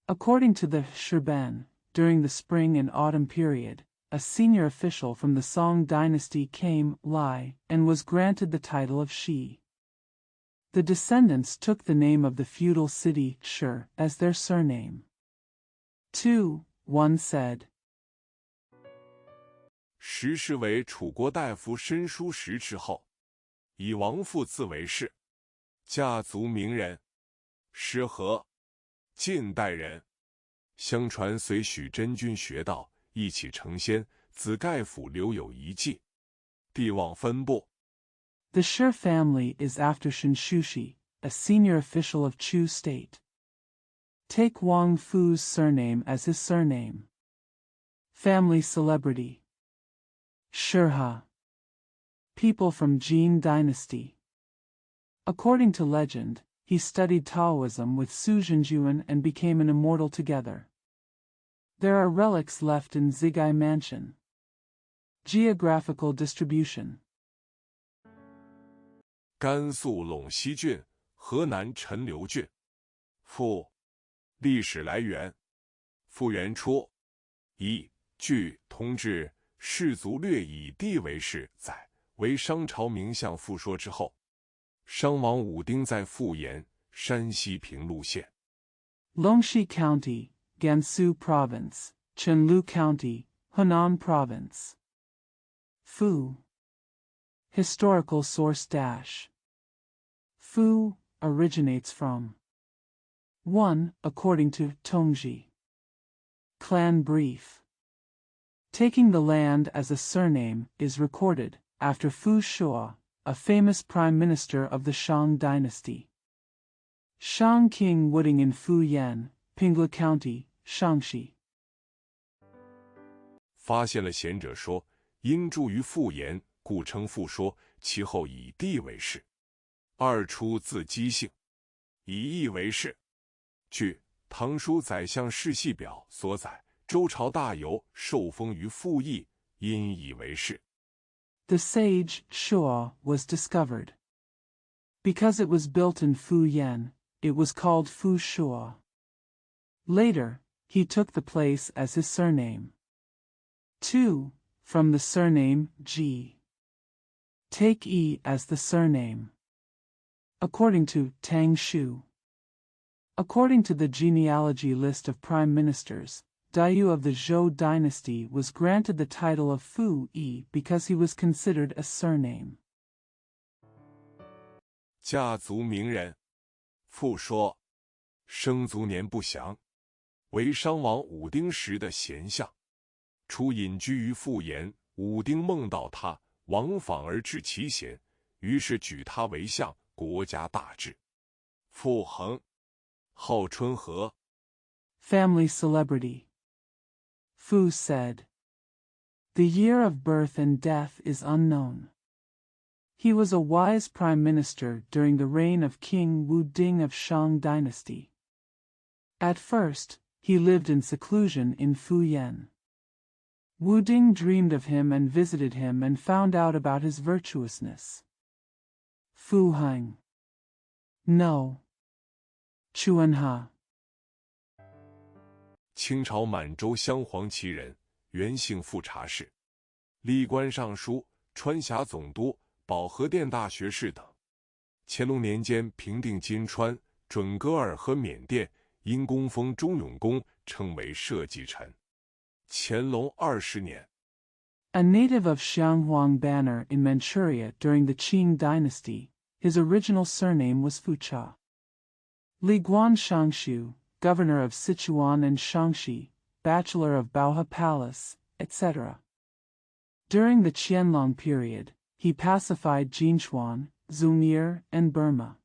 According to the Shirban, during the spring and autumn period, a senior official from the Song dynasty came, Lai, and was granted the title of Shi. The descendants took the name of the feudal city, Shi, as their surname. 2. One said. 石氏为楚国大夫申叔时之后，以王父字为氏，家族名人。石河，晋代人。相传随许真君学道，一起成仙，子盖府留有遗迹。地望分布。The Shi family is after Shinshushi, a senior official of Chu state. Take Wang Fu's surname as his surname. Family celebrity. Shurha. People from Jin dynasty. According to legend, he studied Taoism with Su Zhenjuan and became an immortal together. There are relics left in Zigai Mansion. Geographical distribution. 甘肃陇西郡、河南陈留郡。父。历史来源。复原初。一、据同治士族略以地为氏载，为商朝名相复说之后，商王武丁在富延，山西平陆县。Longxi County, Gansu Province, Chenlu County, Hunan Province. Fu. Historical source dash. Fu originates from 1. According to Tongji. Clan brief. Taking the land as a surname is recorded after Fu Shuo, a famous prime minister of the Shang dynasty. Shang King Wooding in Fuyan, Pingla County, Shangxi. 发现了贤者说，因住于富延，故称复说，其后以地为氏。二出自姬姓，以义为氏。据《唐书宰相世系表》所载，周朝大游，受封于富邑，因以为氏。The sage Shuo was discovered. Because it was built in Fuyan, it was called Fu Shuo. Later, he took the place as his surname. 2. From the surname Ji. Take E as the surname. According to Tang Shu. According to the genealogy list of prime ministers, Daiyu of the Zhou dynasty was granted the title of Fu Yi because he was considered a surname. 家族名人。复说，生卒年不详，为商王武丁时的贤相。初隐居于富延，武丁梦到他，往访而致其贤，于是举他为相，国家大治。傅恒。号春和。Family celebrity. Fu said, "The year of birth and death is unknown." He was a wise prime minister during the reign of King Wu Ding of Shang dynasty. At first, he lived in seclusion in Fuyan. Wu Ding dreamed of him and visited him and found out about his virtuousness. Fu Heng. No. Chuanha. 清朝满洲镶黄旗人，原姓富察氏，历官尚书、川峡总督、保和殿大学士等。乾隆年间平定金川、准噶尔和缅甸，因功封忠永公，称为社稷臣。乾隆20年。A native of Xianghuang Banner in Manchuria during the Qing dynasty, his original surname was Fucha. Li Guan Shangshu, governor of Sichuan and Shaanxi, bachelor of Baohe Palace, etc. During the Qianlong period, he pacified Jinchuan, Zhongye, and Burma.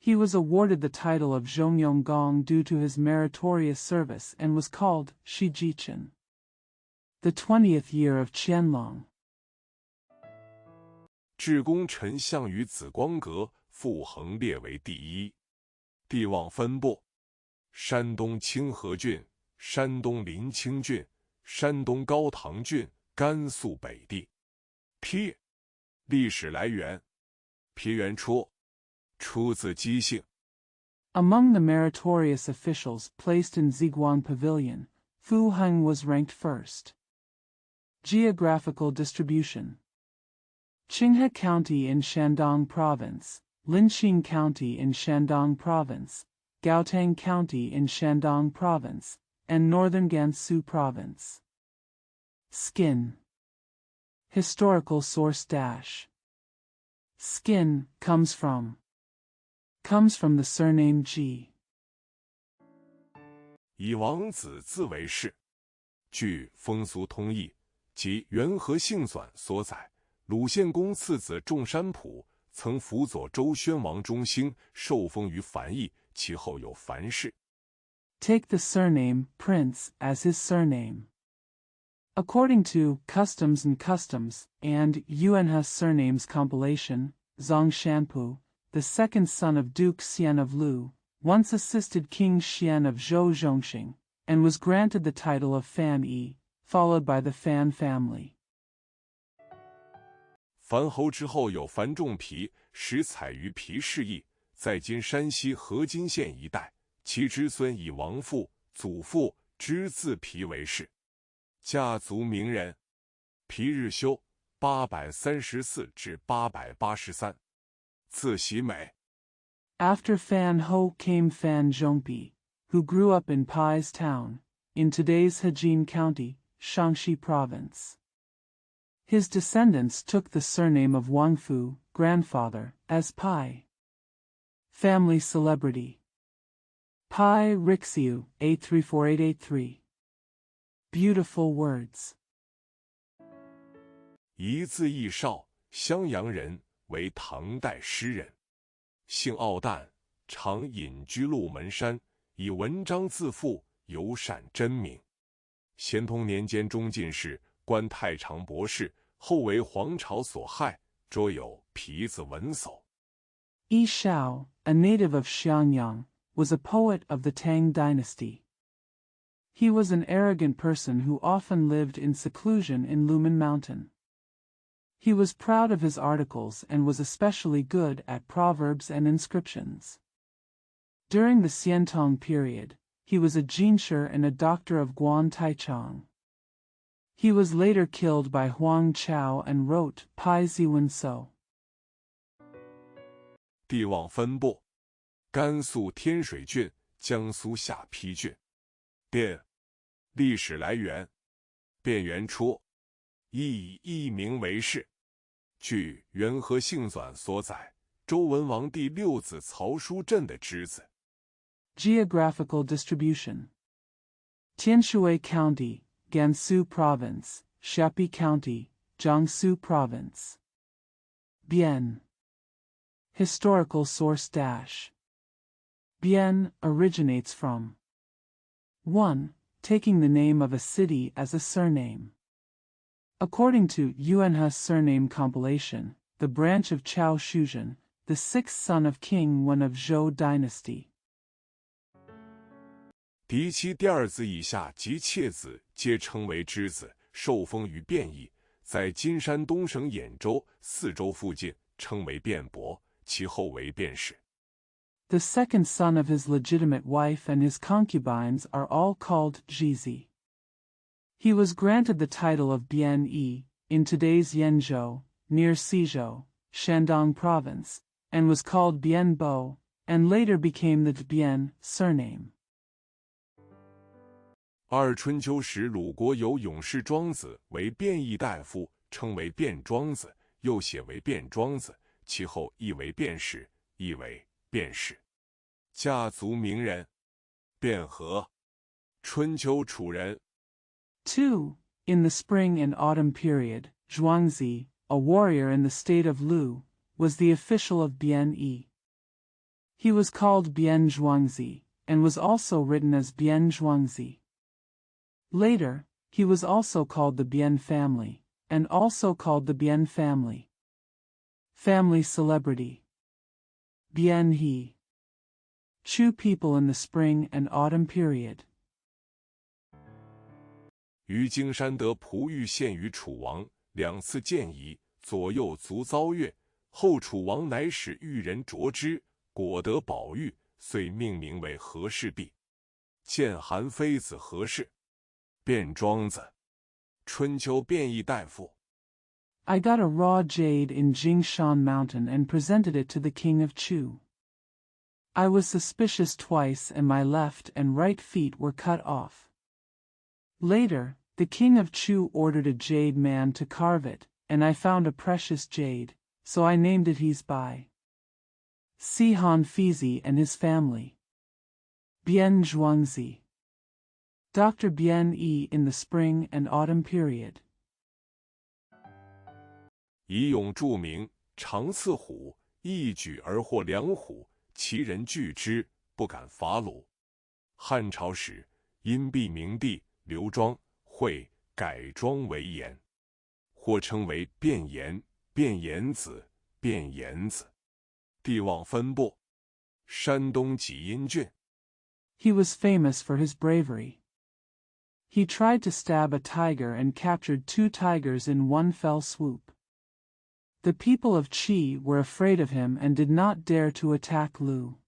He was awarded the title of Zhongyonggong due to his meritorious service and was called Shijichen. The 20th year of Qianlong. 至功臣项羽子光格，傅恒列为第一。地望分布：山东清河郡、山东临清郡、山东高唐郡、甘肃北地。批。历史来源：批元初。出自姬姓。 Among the meritorious officials placed in Ziguang Pavilion, Fu Heng was ranked first. Geographical distribution: Qinghe County in Shandong Province, Linqing County in Shandong Province, Gaotang County in Shandong Province, and Northern Gansu Province. Skin. Historical source dash. Skin comes from the surname Ji. 以王子自为氏。据风俗通义及元和姓纂所载，鲁献公次子仲山甫曾辅佐周宣王中兴，受封于樊邑，其后有樊氏。 Take the surname Prince as his surname. According to Customs and Customs and Yuan's Surnames compilation, Zhang Shanpu, the second son of Duke Xian of Lu, once assisted King Xian of Zhou Zhongxing, and was granted the title of Fan Yi, followed by the Fan family. 樊侯之后有樊仲皮，始采于皮氏邑，在今山西河津县一带。其之孙以亡父、祖父之字皮为氏，家族名人。皮日休834至883，字喜美。After Fan Ho came Fan Zhongpi, who grew up in Pai's town, in today's Hejin County, Shaanxi Province. His descendants took the surname of Wangfu, grandfather, as Pai. Family celebrity. Pai Rixiu, 834883. Beautiful words. 一字义少，襄阳人，为唐代诗人，姓傲诞，常隐居鹿门山，以文章自负，尤善真名。咸通年间中进士，官太常博士，后为黄巢所害，捉有皮子文叟。Yi Shao, a native of Xiangyang, was a poet of the Tang dynasty. He was an arrogant person who often lived in seclusion in Lumen Mountain. He was proud of his articles and was especially good at proverbs and inscriptions. During the Xiantong period, he was a jinshi and a doctor of Guan Taichang. He was later killed by Huang Chao and wrote Pai Ziwen So. 地望分布：甘肃天水郡、江苏下邳郡。卞，历史来源：卞元初，以艺名为氏。据《元和姓纂》所载，周文王第六子曹叔振的侄子。Geographical distribution: Tianshui County, Gansu Province, Xiapi County, Jiangsu Province. Bian. Historical source dash. Bian originates from 1. Taking the name of a city as a surname. According to Yuan's Surname compilation, the branch of Chao Shuzhen, the sixth son of King Wen of Zhou dynasty. 嫡妻第二子以下及妾子皆称为之子，受封于卞邑，在今山东省兖州、泗州附近，称为卞伯，其后为卞氏。The second son of his legitimate wife and his concubines are all called Jizi. He was granted the title of Bian Yi, in today's Yenzhou, near Xizhou, Shandong Province, and was called Bian Bo, and later became the Bian surname. 二春秋时，鲁国有勇士庄子为卞邑大夫，称为卞庄子，又写为卞庄子，其后译为卞氏，译为卞氏。家族名人：卞和，春秋楚人。2. In the spring and autumn period, Zhuangzi, a warrior in the state of Lu, was the official of Bian Yi. He was called Bian Zhuangzi, and was also written as Bian Zhuangzi. Later, he was also called the Bian family, and also called the Bian family. Family celebrity: Bian He. Chu people in the spring and autumn period. 于京山得璞玉献于楚王，2次见仪，左右足遭月。后楚王乃使玉人啄之，果得宝玉，遂命名为和氏璧。见韩非子和氏。卞庄子，春秋卞邑大夫。I got a raw jade in Jingshan Mountain and presented it to the king of Chu. I was suspicious twice and my left and right feet were cut off. Later, the king of Chu ordered a jade man to carve it, and I found a precious jade, so I named it He's Bai. Si Han Fizi and his family. Bian Zhuangzi. Dr. Bian Yi in the spring and autumn period. 以勇著名，常刺虎，一举而获2虎，其人惧之，不敢伐虏。汉朝时，因避明帝刘庄，会改装为言，或称为变言、变言子、变言子。地望分布：山东济阴郡。He was famous for his bravery. He tried to stab a tiger and captured 2 tigers in one fell swoop. The people of Qi were afraid of him and did not dare to attack Lu.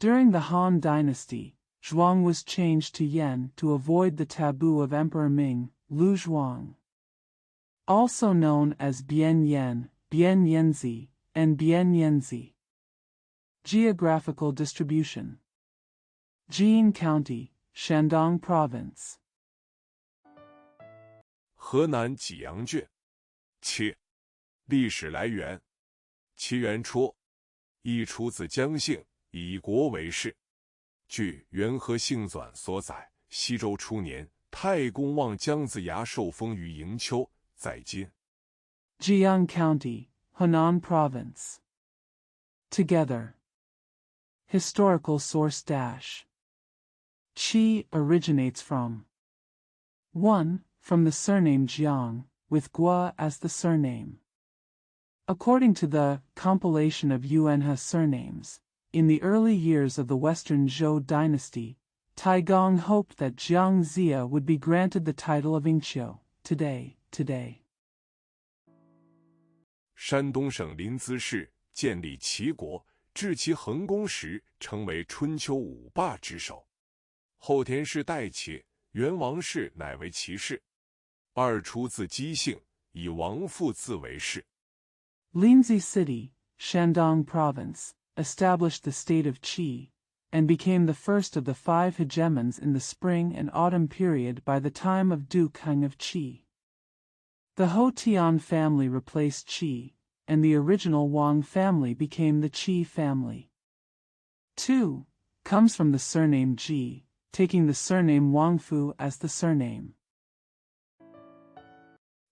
During the Han Dynasty, Zhuang was changed to Yan to avoid the taboo of Emperor Ming, Lu Zhuang. Also known as Bian Yan, Bian Yanzi, and Bian Yanzi. Geographical distribution: Jiying County, Shandong Province. 河南济阳郡。七、历史来源：其源初，亦出自姜姓，以国为氏。据《元和姓纂》所载，西周初年，太公望姜子牙受封于营丘，在今 Jiyang County, Henan Province. Together. Historical source dash. Qi originates from 1. From the surname Jiang, with Gua as the surname. According to the compilation of Yuanhe surnames, in the early years of the Western Zhou dynasty, Taigong hoped that Jiang Zia would be granted the title of Ingqiu, today. 山东省临淄市建立齐国，至其桓公时，成为春秋五霸之首。后田氏代齐，元王氏乃为其氏。二出自姬姓，以王父字为氏。Linzi City, Shandong Province, established the state of Qi, and became the first of the 5 hegemons in the spring and autumn period by the time of Duke Heng of Qi. The Hotian family replaced Qi, and the original Wang family became the Qi family. 2. Comes from the surname Ji, taking the surname Wangfu as the surname.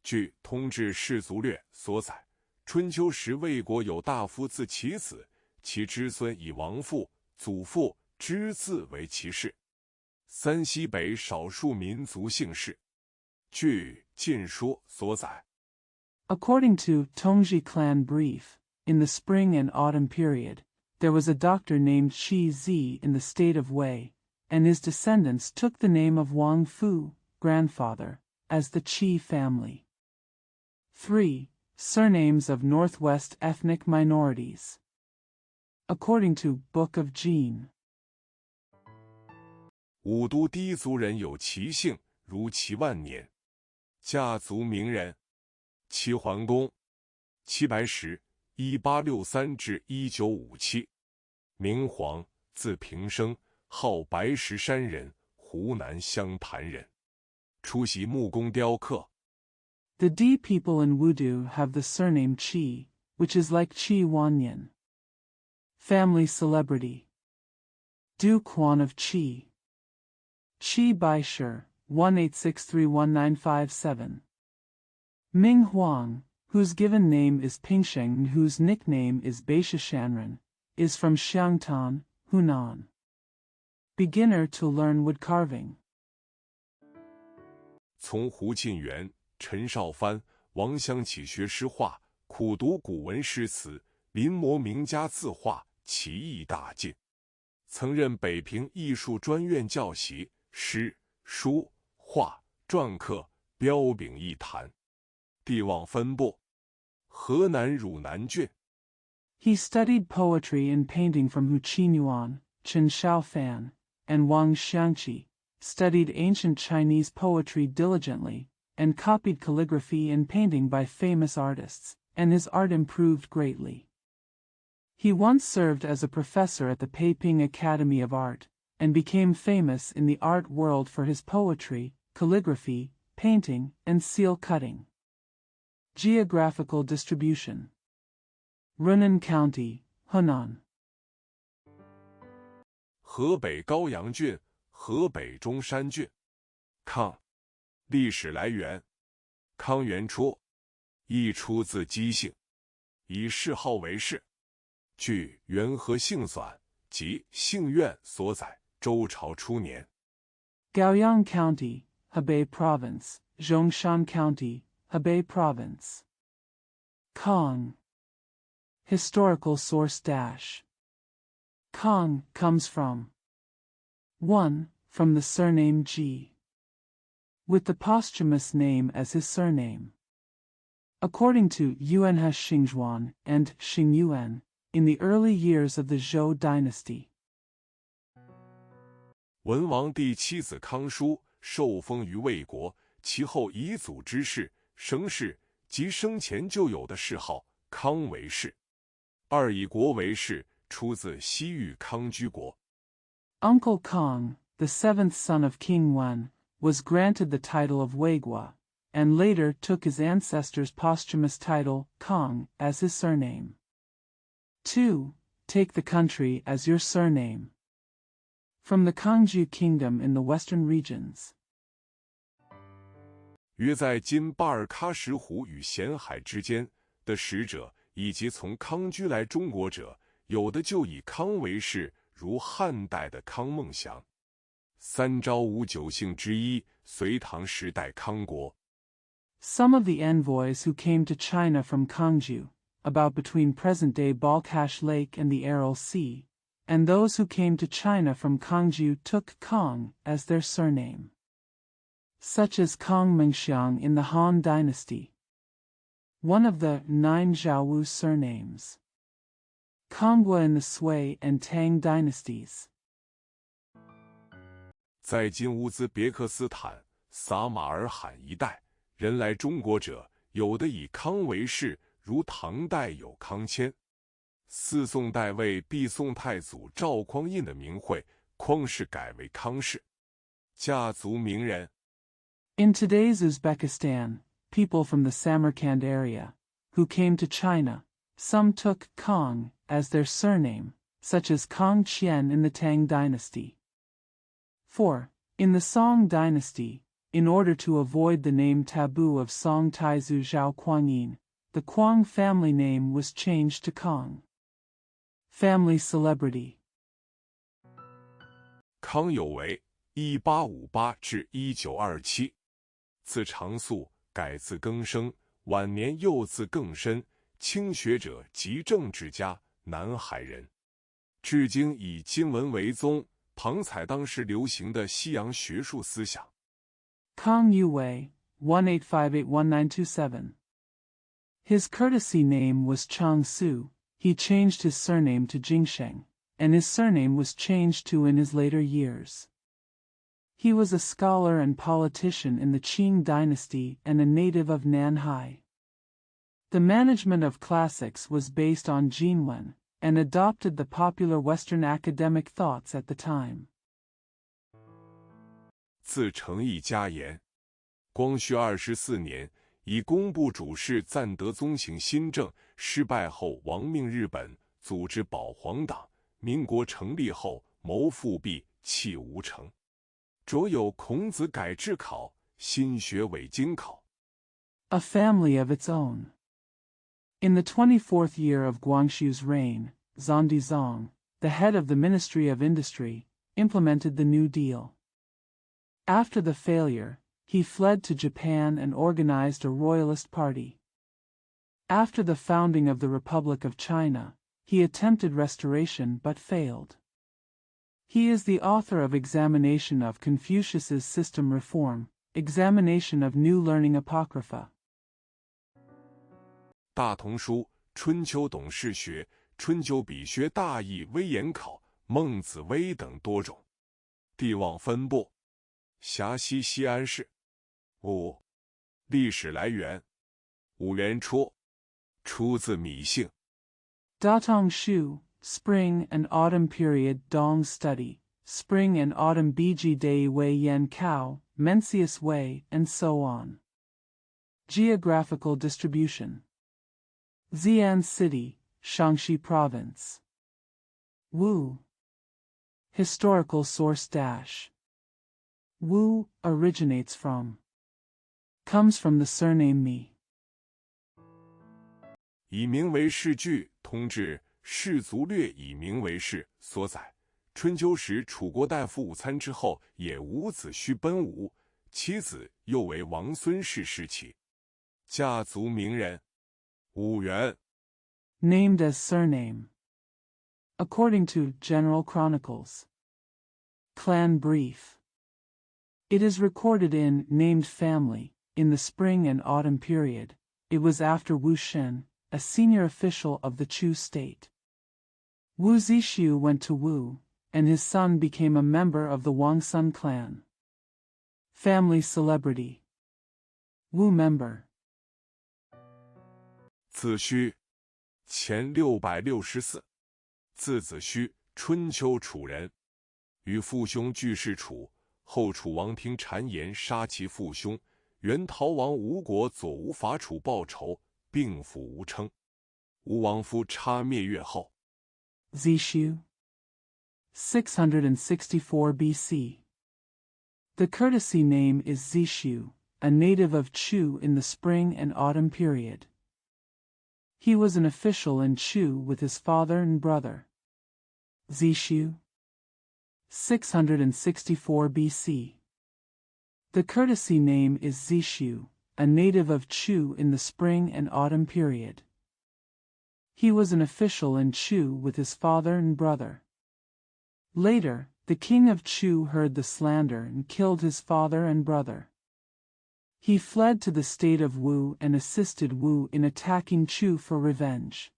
据《通志士族略》所载，春秋时魏国有大夫字其子，其之孙以王父、祖父之字为其氏。三西北少数民族姓氏。据《晋书》所载。According to Tongji clan brief, in the spring and autumn period, there was a doctor named Shi Zi in the state of Wei, and his descendants took the name of Wang Fu, grandfather, as the Qi family. 3. Surnames of Northwest ethnic minorities. According to Book of Jin. 武都氐族人有齐姓，如齐万年。家族名人：齐桓公、齐白石 （1863 至1957），明皇，字平生，号白石山人，湖南湘潭人，出席木工雕刻。The Di people in Wudu have the surname Qi, which is like Qi Wanyan. Family celebrity: Duke Huan of Qi. Qi Baishir, 18631957. Ming Huang, whose given name is Pingsheng and whose nickname is Baishishanren, is from Xiangtan, Hunan. Beginner to learn wood carving. 从胡沁园、陈少藩、王湘起学诗画，苦读古文诗词，临摹名家字画，其艺大进。曾任北平艺术专院教习，诗、书、画、篆刻彪炳一坛。地望分布：河南汝南郡。He studied poetry and painting from Hu Qinyuan, Chen Shaofan, and Wang Xiangqi, studied ancient Chinese poetry diligently, and copied calligraphy and painting by famous artists, and his art improved greatly. He once served as a professor at the Peiping Academy of Art, and became famous in the art world for his poetry, calligraphy, painting, and seal cutting. Geographical distribution: Runan County, Henan. 河北高阳郡、河北中山郡。抗。历史来源：康元初，亦出自姬姓，以谥号为氏。据《元和姓纂》及《姓苑》所载，周朝初年。 Gaoyang County, Hebei Province, Zhongshan County, Hebei Province. Kong. Historical source dash. Kong comes from 1. From the surname Ji, with the posthumous name as his surname. According to Yuanhe Xingzhuan and Xingyuan, in the early years of the Zhou dynasty, 文王第七子康叔受封于魏国，其后以祖之氏、生氏及生前就有的谥号康为氏。二以国为氏，出自西域康居国。Uncle Kong, the seventh son of King Wen, was granted the title of Weigua, and later took his ancestor's posthumous title, Kong, as his surname. 2. Take the country as your surname. From the Kangju Kingdom in the western regions. 约在今巴尔喀什湖与咸海之间的使者，以及从康居来中国者，有的就以康为氏，如汉代的康孟祥。三昭五九姓之一，隋唐时代康国。Some of the envoys who came to China from Kangju, about between present-day Balkhash Lake and the Aral Sea, and those who came to China from Kangju took Kong as their surname, such as Kong Mengxiang in the Han Dynasty, one of the 9 Zhaowu surnames. Konghua in the Sui and Tang dynasties. 在今乌兹别克斯坦、撒马尔罕一带，人来中国者，有的以康为氏，如唐代有康谦。四宋代为毕宋太祖赵匡胤的名讳，匡氏改为康氏。家族名人。In today's Uzbekistan, people from the Samarkand area, who came to China, some took Kong as their surname, such as Kong Qian in the Tang dynasty. 4. In the Song dynasty, in order to avoid the name taboo of Song Taizu Zhao Kuangyin, the Kuang family name was changed to Kong. Family celebrity. 康有为，1858至1927，字长素，改字更生，晚年又字更深，清学者及政治家，南海人。至今以金文为宗，旁采当时流行的西洋学术思想。Kong Yuwei, 1858-1927. His courtesy name was Chang Su. He changed his surname to Jingsheng, and his surname was changed to in his later years. He was a scholar and politician in the Qing dynasty and a native of Nanhai. The management of classics was based on Jinwen, and adopted the popular Western academic thoughts at the time. 自成义嘉言，光绪24年，以工部主事赞德宗行新政，失败后亡命日本，组织保皇党。民国成立后，谋复辟，弃吴成。着有孔子改制考，新学伪经考。A family of its own. In the 24th year of Guangxu's reign, Zhang, the head of the Ministry of Industry, implemented the New Deal. After the failure, he fled to Japan and organized a royalist party. After the founding of the Republic of China, he attempted restoration but failed. He is the author of Examination of Confucius's System Reform, Examination of New Learning Apocrypha. 大同书、春秋董事学、春秋比学大义微言考、孟子微等多种。地望分布：辖西西安市。5. 历史来源：五元初，出自芈姓。Datong Shu, Spring and Autumn Period Dong Study, Spring and Autumn Biji Dei Wei Yan Kao, Mencius Wei, and so on. Geographical distribution: Xi'an City, Shaanxi Province. Wu. Historical source dash. Wu originates from. Comes from the surname Mi. 以名为氏句，通志氏族略以名为氏所载。春秋时楚国大夫午餐之后，也伍子胥奔吴，其子又为王孙氏世戚，家族名人。武元 Named as surname. According to General Chronicles. Clan brief. It is recorded in Named Family, in the spring and autumn period. It was after Wu Shen, a senior official of the Chu state. Wu Zishu went to Wu, and his son became a member of the Wangsun clan. Family celebrity. Wu member. 子虚，前664。字子虚，春秋楚人，与父兄俱是楚。后楚王听谗言，杀其父兄。原逃亡吴国，左吴伐楚报仇，并辅吴称。吴王夫差灭越后。Zishu. 664 BC. The courtesy name is Zishu, a native of Chu in the spring and autumn period. He was an official in Chu with his father and brother. Zishu. 664 BC. The courtesy name is Zishu, a native of Chu in the spring and autumn period. He was an official in Chu with his father and brother. Later, the king of Chu heard the slander and killed his father and brother. He fled to the state of Wu and assisted Wu in attacking Chu for revenge.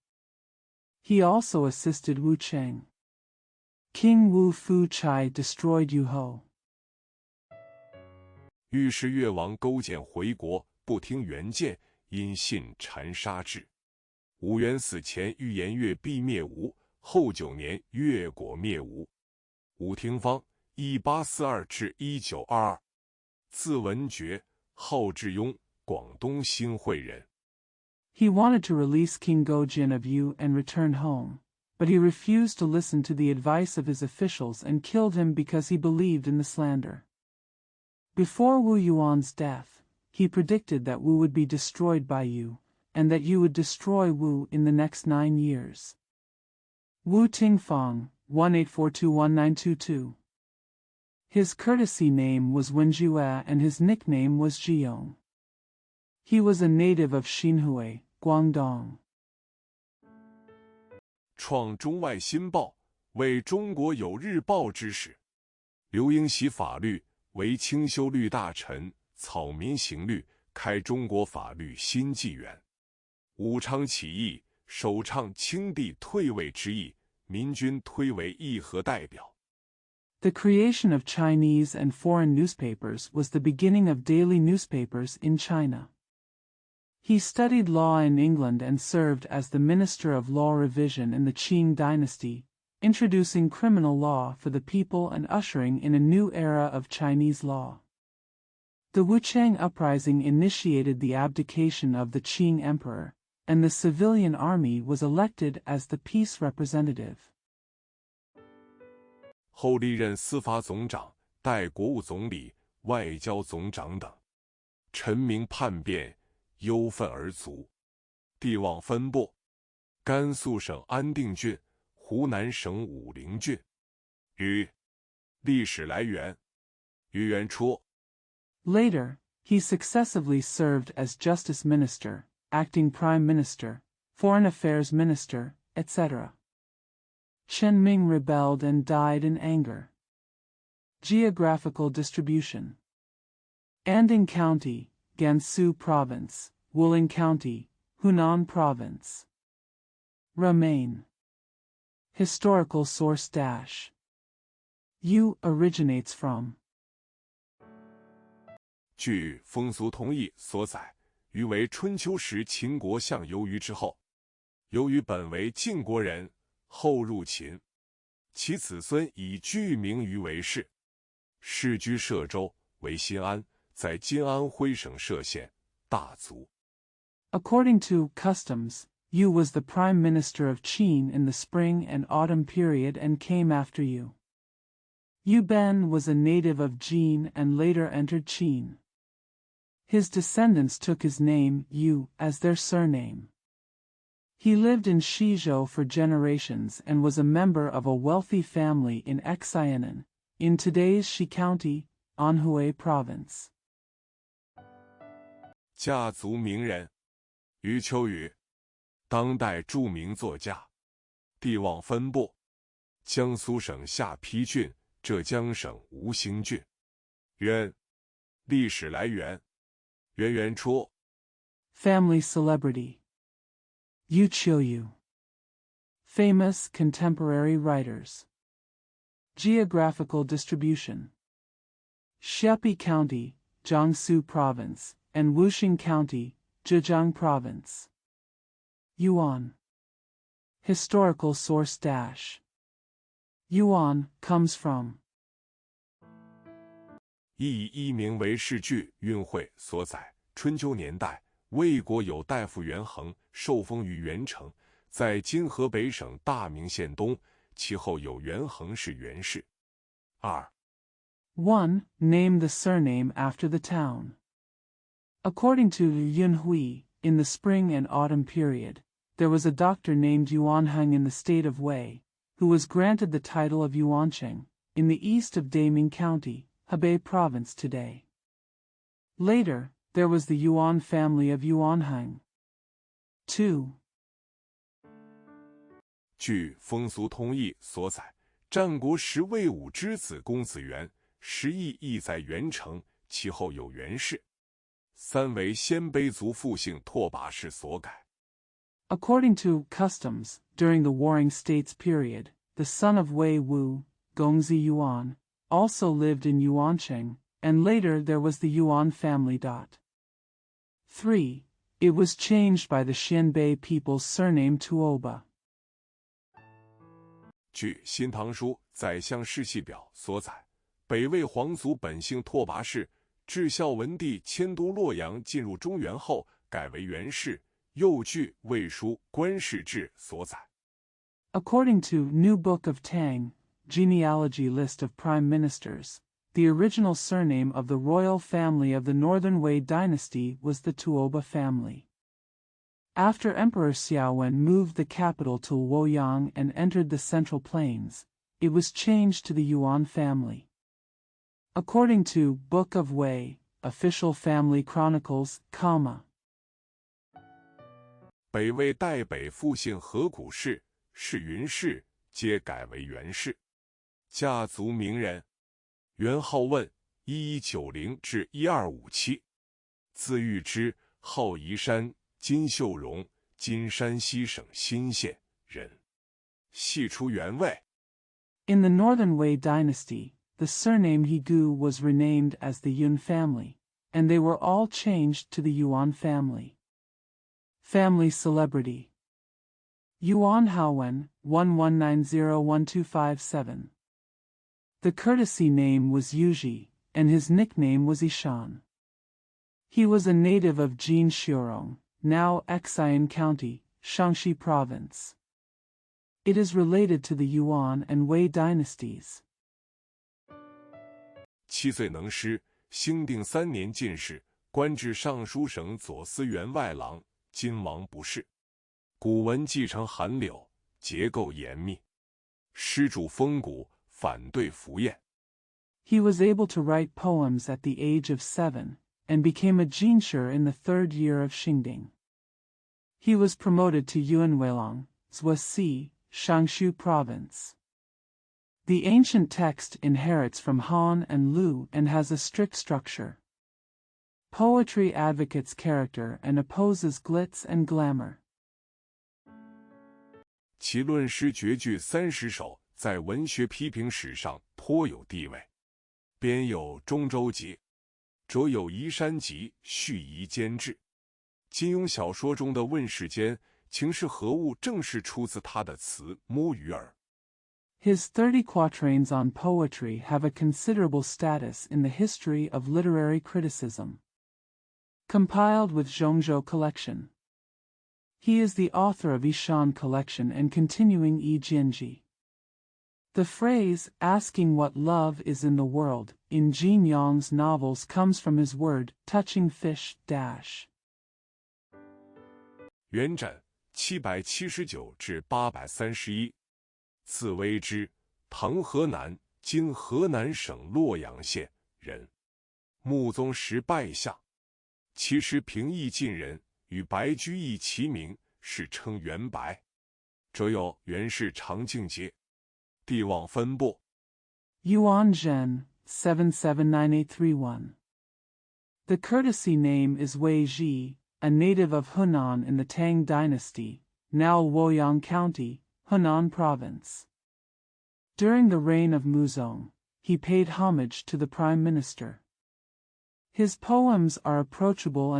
He also assisted Wu Cheng. King Wu Fu Chai destroyed Yuho. 御史越王勾践回国，不听原谏，因信谗杀之。武元死前预言越必灭吴，后9年越果灭吴。武廷芳 1842至1922，字文觉，号致庸，广东新会人。He wanted to release King Gojin of Yu and return home, but he refused to listen to the advice of his officials and killed him because he believed in the slander. Before Wu Yuan's death, he predicted that Wu would be destroyed by Yu, and that Yu would destroy Wu in the next 9 years. Wu Tingfang, 1842-1922. His courtesy name was Wenjue and his nickname was Jiong. He was a native of Xinhui, Guangdong. 创中外新报，为中国有日报之始。刘英习法律，为清修律大臣，草民刑律，开中国法律新纪元。武昌起义，首倡清帝退位之意，民军推为议和代表。The creation of Chinese and foreign newspapers was the beginning of daily newspapers in China. He studied law in England and served as the Minister of Law Revision in the Qing dynasty, introducing criminal law for the people and ushering in a new era of Chinese law. The Wuchang Uprising initiated the abdication of the Qing Emperor, and the civilian army was elected as the peace representative. 后历任司法总长、代国务总理、外交总长等。臣民叛变，忧愤而卒。地望分布：甘肃省安定郡、湖南省武陵郡。禹。历史来源：禹元初。Later, he successively served as Justice Minister, Acting Prime Minister, Foreign Affairs Minister, etc. Chen Ming rebelled and died in anger. Geographical distribution: Anding County, Gansu Province, Wuling County, Hunan Province. Remain. Historical source dash. Yu originates from. 据风俗同义所载，禹为春秋时秦国相由于之后。由于本为晋国人，后入秦，其子孙以具名于为氏。世居歙州，为新安，在今安徽省歙县，大族。According to customs, Yu was the prime minister of Qin in the spring and autumn period and came after Yu. Yu Ben was a native of Jin and later entered Qin. His descendants took his name, Yu, as their surname. He lived in Shizhou for generations and was a member of a wealthy family in Xianan, in today's Shi County, Anhui Province. 家族名人。余秋雨，当代著名作家。地望分布：江苏省下邳郡、浙江省吴兴郡。渊，历史来源：渊源出。Family celebrity. Yu Qiuyu. Famous contemporary writers. Geographical distribution. Xiapi County, Jiangsu Province, and Wuxing County, Zhejiang Province. Yuan. Historical source dash. Yuan comes from. 亦以名为世据运会所载。春秋年代，魏国有大夫元衡，受封于元城，在今河北省大名县东，其后有元衡氏元氏。2. 1. Name the surname after the town. According to Yunhui, in the spring and autumn period, there was a doctor named Yuanheng in the state of Wei, who was granted the title of Yuancheng, in the east of Daming County, Hebei Province today. Later, there was the Yuan family of Yuanheng. 2. 据风俗通义所载，战国时魏武之子公子元，时亦在元城，其后有元氏。3为鲜卑族复姓拓跋氏所改。According to customs, during the Warring States period, the son of Wei Wu, Gongzi Yuan, also lived in Yuancheng, and later there was the Yuan family. 3. It was changed by the Xianbei people's surname Tuoba. 据《新唐书·宰相世系表》所载，北魏皇族本姓拓跋氏，至孝文帝迁都洛阳，进入中原后，改为元氏。又据《魏书·官氏志》所载。According to New Book of Tang, genealogy list of prime ministers, the original surname of the royal family of the Northern Wei dynasty was the Tuoba family. After Emperor Xiaowen moved the capital to Luoyang and entered the Central Plains, it was changed to the Yuan family. According to Book of Wei, Official Family Chronicles, 北魏代北复姓河谷氏、氏云氏，皆改为元氏。家族名人：元好问，1190至1257，字玉之，号宜山，今秀容，今山西省新县人。系出原魏。In the Northern Wei dynasty, the surname Higu was renamed as the Yun family, and they were all changed to the Yuan family. Family celebrity: Yuan Haowen, 11901257. The courtesy name was Yuji, and his nickname was Ishan. He was a native of Jinxiurong, now Xian County, Shaanxi Province. It is related to the Yuan and Wei dynasties. 7岁能诗，兴定3年进士，官至尚书省左司员外郎，今王不仕。古文继承韩柳，结构严密。诗主风骨，反对符砚。He was able to write poems at the age of 7, and became a jinshi in the 3rd year of Xingding. He was promoted to Yuanweilong, Zhuasi, Shaanxi Province. The ancient text inherits from Han and Lu and has a strict structure. Poetry advocates character and opposes glitz and glamour. 其论诗绝句30首，在文学批评史上颇有地位。编有《中州集》，着有《移山集》，续夷监制。金庸小说中的问世间，情是何物，正是出自他的词《摸鱼儿》。His 30 quatrains on poetry have a considerable status in the history of literary criticism. Compiled with Zhongzhou Collection. He is the author of Ishan Collection and continuing Yi Jianji. The phrase, asking what love is in the world, in Jin Yang's novels comes from his word, touching fish, dash. 元稹779至831，字微之，唐河南（今河南省洛阳县）人。穆宗时拜相。其实平易近人，与白居易齐名，是称元白。则有元氏长庆节。帝王分布。Yuan Zhen, 779831. The courtesy name is Wei Ji, a native of Hunan in the Tang dynasty, now Luoyang County, Hunan Province. During the reign of Muzong, he paid homage to the prime minister. His poems are approachable,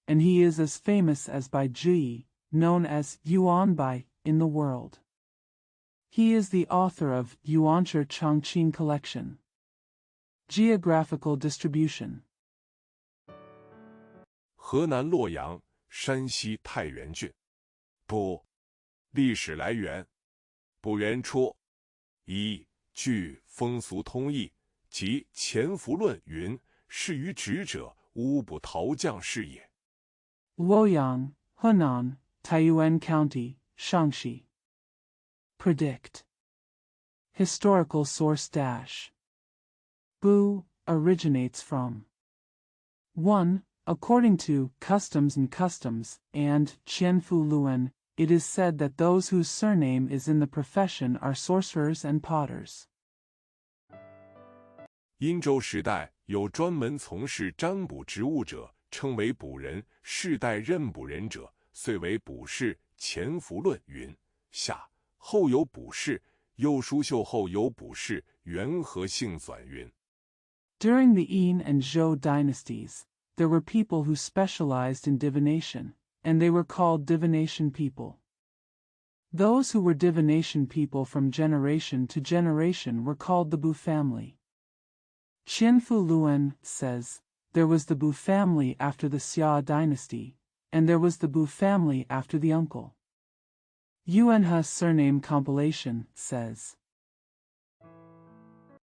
and he is as famous as Bai Ji, known as Yuan Bai, in the world. He is the author of Yuanshi Chongqing Collection. Geographical distribution. 河南洛阳，山西太原郡。不，历史来源。不原初。一，据风俗通义及潜伏论云：是于直者，无不陶匠是也。Luoyang, Hunan, Taiyuan County, Shaanxi. Predict. Historical source dash. Bu originates from. 1. According to Customs and Customs and Qianfu Luan, it is said that those whose surname is in the profession are sorcerers and potters. 殷周时代有专门从事占卜职务者，称为卜人，世代任卜人者，遂为卜士。潜伏论云：夏后有卜士，右书秀后有卜士，元和姓纂云。During the Yin and Zhou dynasties, there were people who specialized in divination, and they were called divination people. Those who were divination people from generation to generation were called the Bu family. Qianfu Luan says, there was the Bu family after the Xia dynasty, and there was the Bu family after the uncle. Yuanhe Surname Compilation says,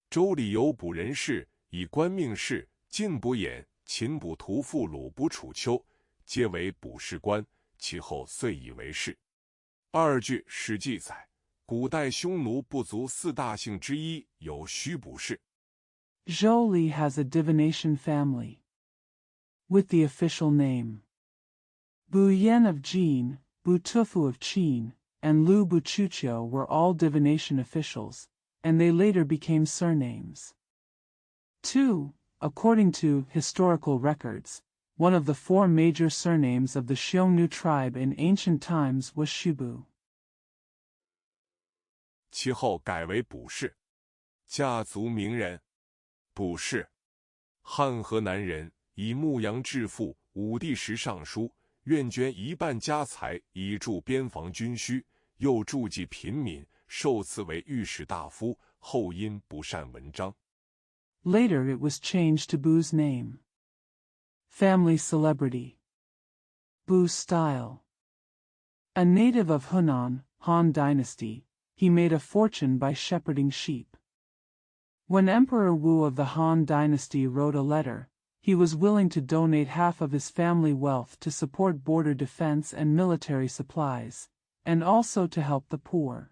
周礼有卜人氏，以官命氏，晋卜衍、秦卜屠父、鲁卜楚丘，皆为卜士官，其后遂以为氏。二句史记载，古代匈奴部族四大姓之一有须卜氏。Zhou Li has a divination family with the official name. Bu Yan of Jin, Bu Tufu of Qin, and Lu Buchuqiu were all divination officials, and they later became surnames. 2. According to historical records, one of the four major surnames of the Xiongnu tribe in ancient times was Shubu. 其后改为卜氏。家族名人。卜氏，汉河南人，以牧羊致富。武帝时上书，愿捐一半家财以助边防军需，又助济贫民，受赐为御史大夫。后因不善文章。Later it was changed to Bu's name. Family celebrity. Bu style. A native of Hunan, Han Dynasty, he made a fortune by shepherding sheep. When Emperor Wu of the Han Dynasty wrote a letter, he was willing to donate half of his family wealth to support border defense and military supplies, and also to help the poor.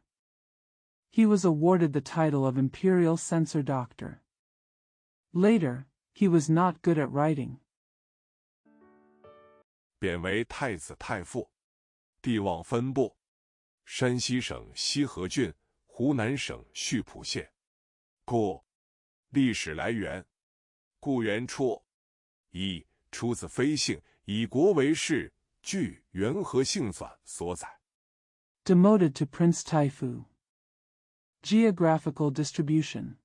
He was awarded the title of Imperial Censor Doctor. Later, he was not good at writing. 贬为太子太傅。地望分布：山西省西河郡、湖南省溆浦县。故历史来源。故原初。一，出自非姓，以国为氏，据元和姓纂所载。Demoted to Prince Taifu. Geographical distribution.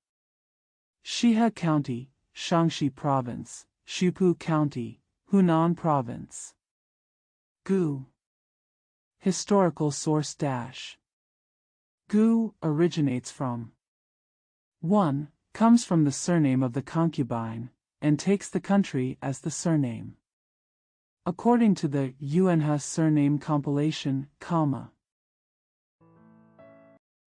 Shihe County, Shaanxi Province, Shupu County, Hunan Province. Gu. Historical source dash. Gu originates from. 1. Comes from the surname of the concubine, and takes the country as the surname. According to the Yuanhe Surname Compilation, comma.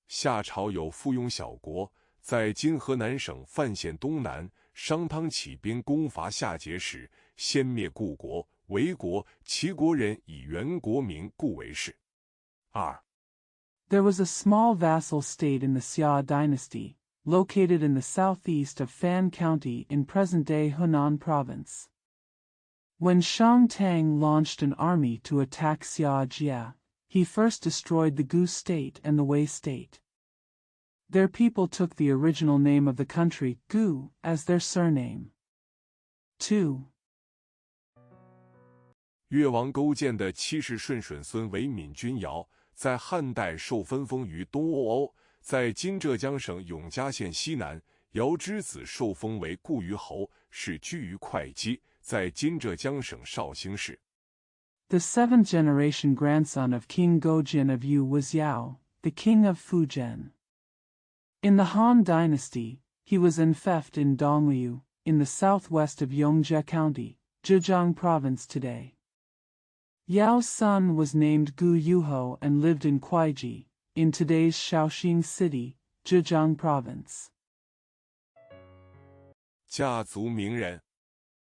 夏朝有附庸小国，在今河南省范县东南，商汤起兵攻伐夏桀时，先灭故国，为国，齐国人以原国名，故为氏。二 There was a small vassal state in the Xia dynasty, located in the southeast of Fan County in present-day Hunan Province. When Shang Tang launched an army to attack Xiajia, he first destroyed the Gu state and the Wei state. Their people took the original name of the country, Gu, as their surname. 2. 越王勾践的七世顺顺孙为闵君瑶，在汉代受分封于东欧，在今浙江省永嘉县西南。瑶之子受封为固于侯，是居于会稽，在今浙江省绍兴市。The seventh generation grandson of King Gojian of Yu was Yao, the king of Fujian. In the Han Dynasty, he was enfeoffed in Dongyu, in the southwest of Yongjia County, Zhejiang Province today. Yao's son was named Gu Yuho and lived in Kuaiji, in today's Shaoxing City, Zhejiang Province. 家族名人：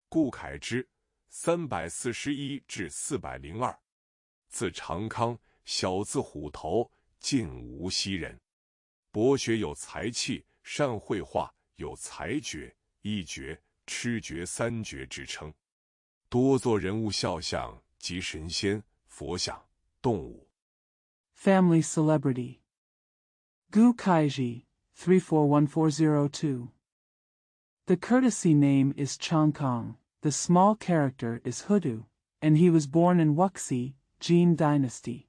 顾恺之，341至402，字长康，小字虎头，晋无锡人。博学有才气，善绘画，有才绝、一绝、痴绝三绝之称，多作人物肖像及神仙、佛像、动物。Family celebrity: Gu Kaiji, 341402. The courtesy name is Changkang, the small character is Hudu, and he was born in Wuxi, Jin Dynasty.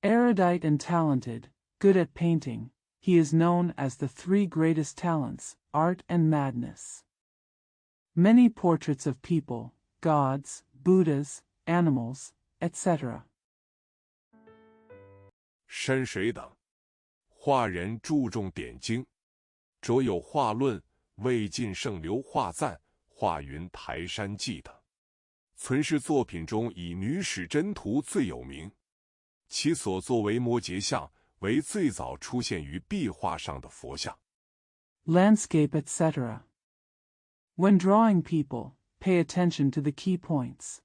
Erudite and talented, good at painting, he is known as the three greatest talents, art and madness. Many portraits of people, gods, Buddhas, animals, etc. 山水等，画人注重点睛，着有画论、魏晋圣流画赞、画云台山记等。存世作品中以女史箴图最有名，其所作为摩诘像，为最早出现于壁画上的佛像。Landscape, etc. When drawing people, pay attention to the key points.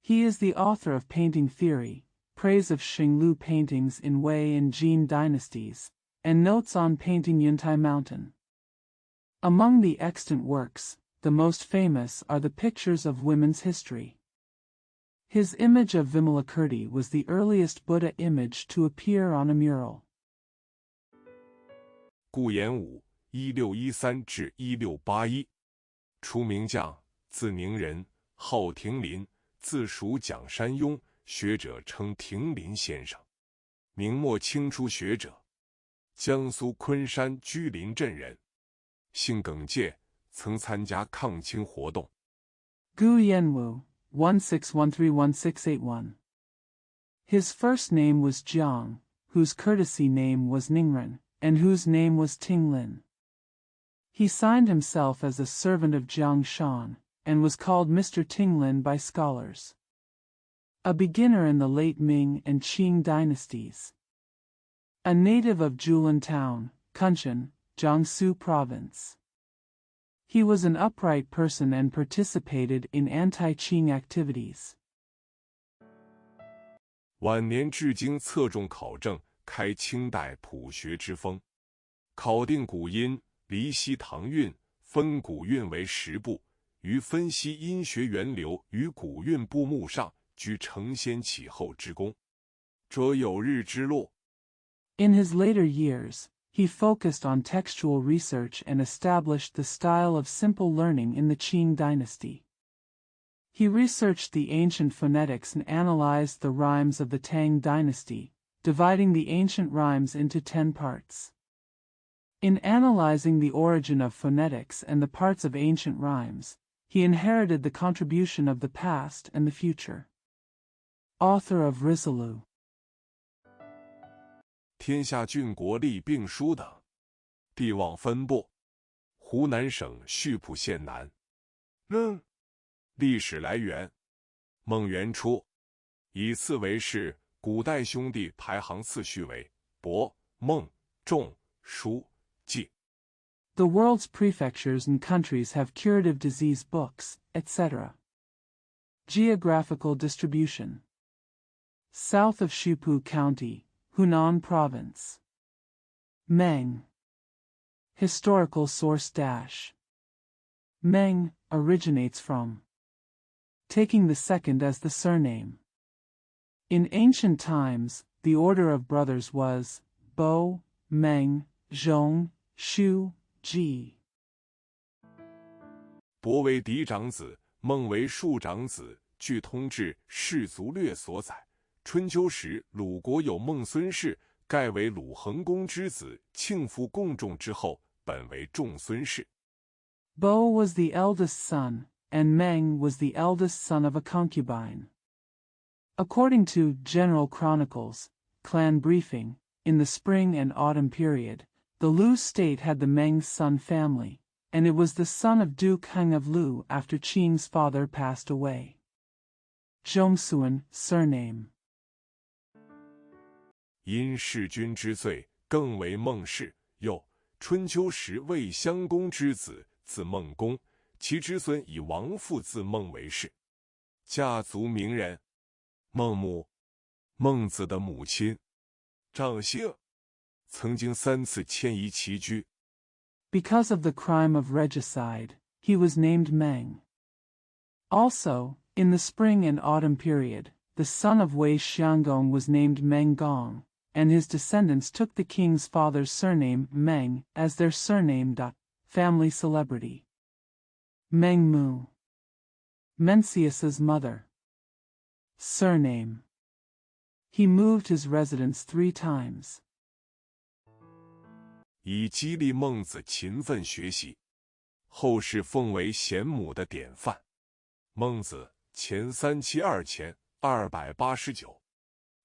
He is the author of Painting Theory, praise of Xinglu paintings in Wei and Jin dynasties, and notes on painting Yuntai Mountain. Among the extant works, the most famous are the pictures of women's history. His image of Vimalakirti was the earliest Buddha image to appear on a mural. 顾炎武1613至1681，初名将，字宁人，号亭林，自属蒋山庸，学者称亭林先生。明末清初学者，江苏昆山居临镇人，姓耿介，曾参加抗清活动。Gu Yanwu, 16131681. His first name was Jiang, whose courtesy name was Ningren, and whose name was Tinglin. He signed himself as a servant of Jiang Shan, and was called Mr. Tinglin by scholars. A beginner in the late Ming and Qing dynasties. A native of Julan Town, Kunshan, Jiangsu Province. He was an upright person and participated in anti-Qing activities. 晚年至今侧重考证，开清代朴学之风，考定古音，离析唐韵，分古韵为10部，于分析音学源流与古韵部目上居承先启后之功，着有日之路。In his later years, he focused on textual research and established the style of simple learning in the Qing dynasty. He researched the ancient phonetics and analyzed the rhymes of the Tang dynasty, dividing the ancient rhymes into 10 parts. In analyzing the origin of phonetics and the parts of ancient rhymes, he inherited the contribution of the past and the future. Author of Risalu. 天下郡国立并书等。地望分布：湖南省溆浦县南。历史来源：孟元初，以次为氏，古代兄弟排行次序为伯、孟、仲、舒、季。The world's prefectures and countries have curative disease books, etc. Geographical distribution: South of Shipu County, Hunan Province. Meng. Historical source dash. Meng originates from taking the second as the surname. In ancient times, the order of brothers was Bo, Meng, Zhong, Shu, Ji. 伯为嫡长子，孟为庶长子。据通志《氏族略》所载，春秋时鲁国有孟孙氏，盖为鲁桓公之子，庆父共仲之后，本为仲孙氏。Bo was the eldest son, and Meng was the eldest son of a concubine. According to General Chronicles, Clan Briefing, in the spring and autumn period, the Lu state had the Meng son family, and it was the son of Duke Heng of Lu after Qing's father passed away. Zhongsuan, surname. 因弑君之罪，更为孟氏。又春秋时魏襄公之子，字孟公，其之孙以王父字孟为氏，家族名人。孟母，孟子的母亲，长姓，曾经3次迁移其居。Because of the crime of regicide, he was named Meng. Also, in the spring and autumn period, the son of Wei Xianggong was named Meng Gong, and his descendants took the king's father's surname Meng as their surname. Family celebrity. Meng Mu. Mencius's mother. Surname. He moved his residence 3 times. 以激励孟子勤奋学习，后世奉为贤母的典范。孟子前372前289，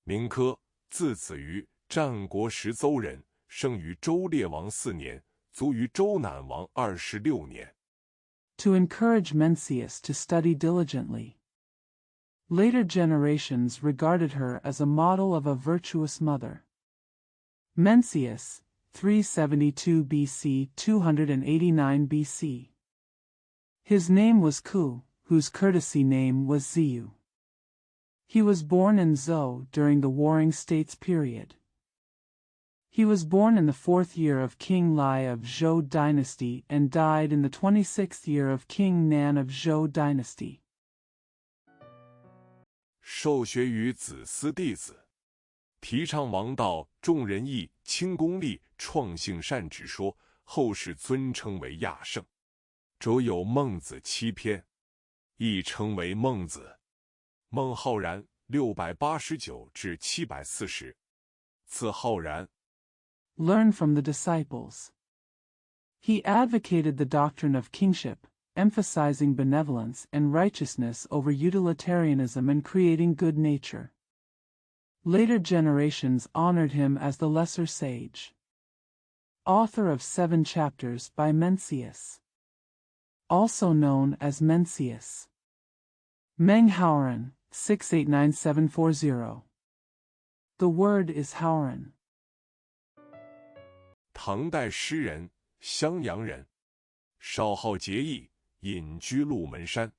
名轲，字子瑜，战国时邹人，生于周烈王4年，卒于周赧王26年。To encourage Mencius to study diligently. Later generations regarded her as a model of a virtuous mother. Mencius, 372 BC 289 BC. His name was Ku, whose courtesy name was Ziyu. He was born in Zhou during the Warring States period. He was born in the 4th year of King Lai of Zhou dynasty and died in the 26th year of King Nan of Zhou dynasty. 受学于子思弟子，提倡王道，重仁义，轻功利，创性善之说，后世尊称为亚圣。周有孟子7篇，亦称为孟子。孟浩然689至740，字浩然。Learn from the disciples. He advocated the doctrine of kingship, emphasizing benevolence and righteousness over utilitarianism and creating good nature. Later generations honored him as the lesser sage. Author of 7 chapters by Mencius. Also known as Mencius. Meng Haoran, 689-740. The word is Haoran. 唐代诗人，襄阳人，少好节义，隐居鹿门山。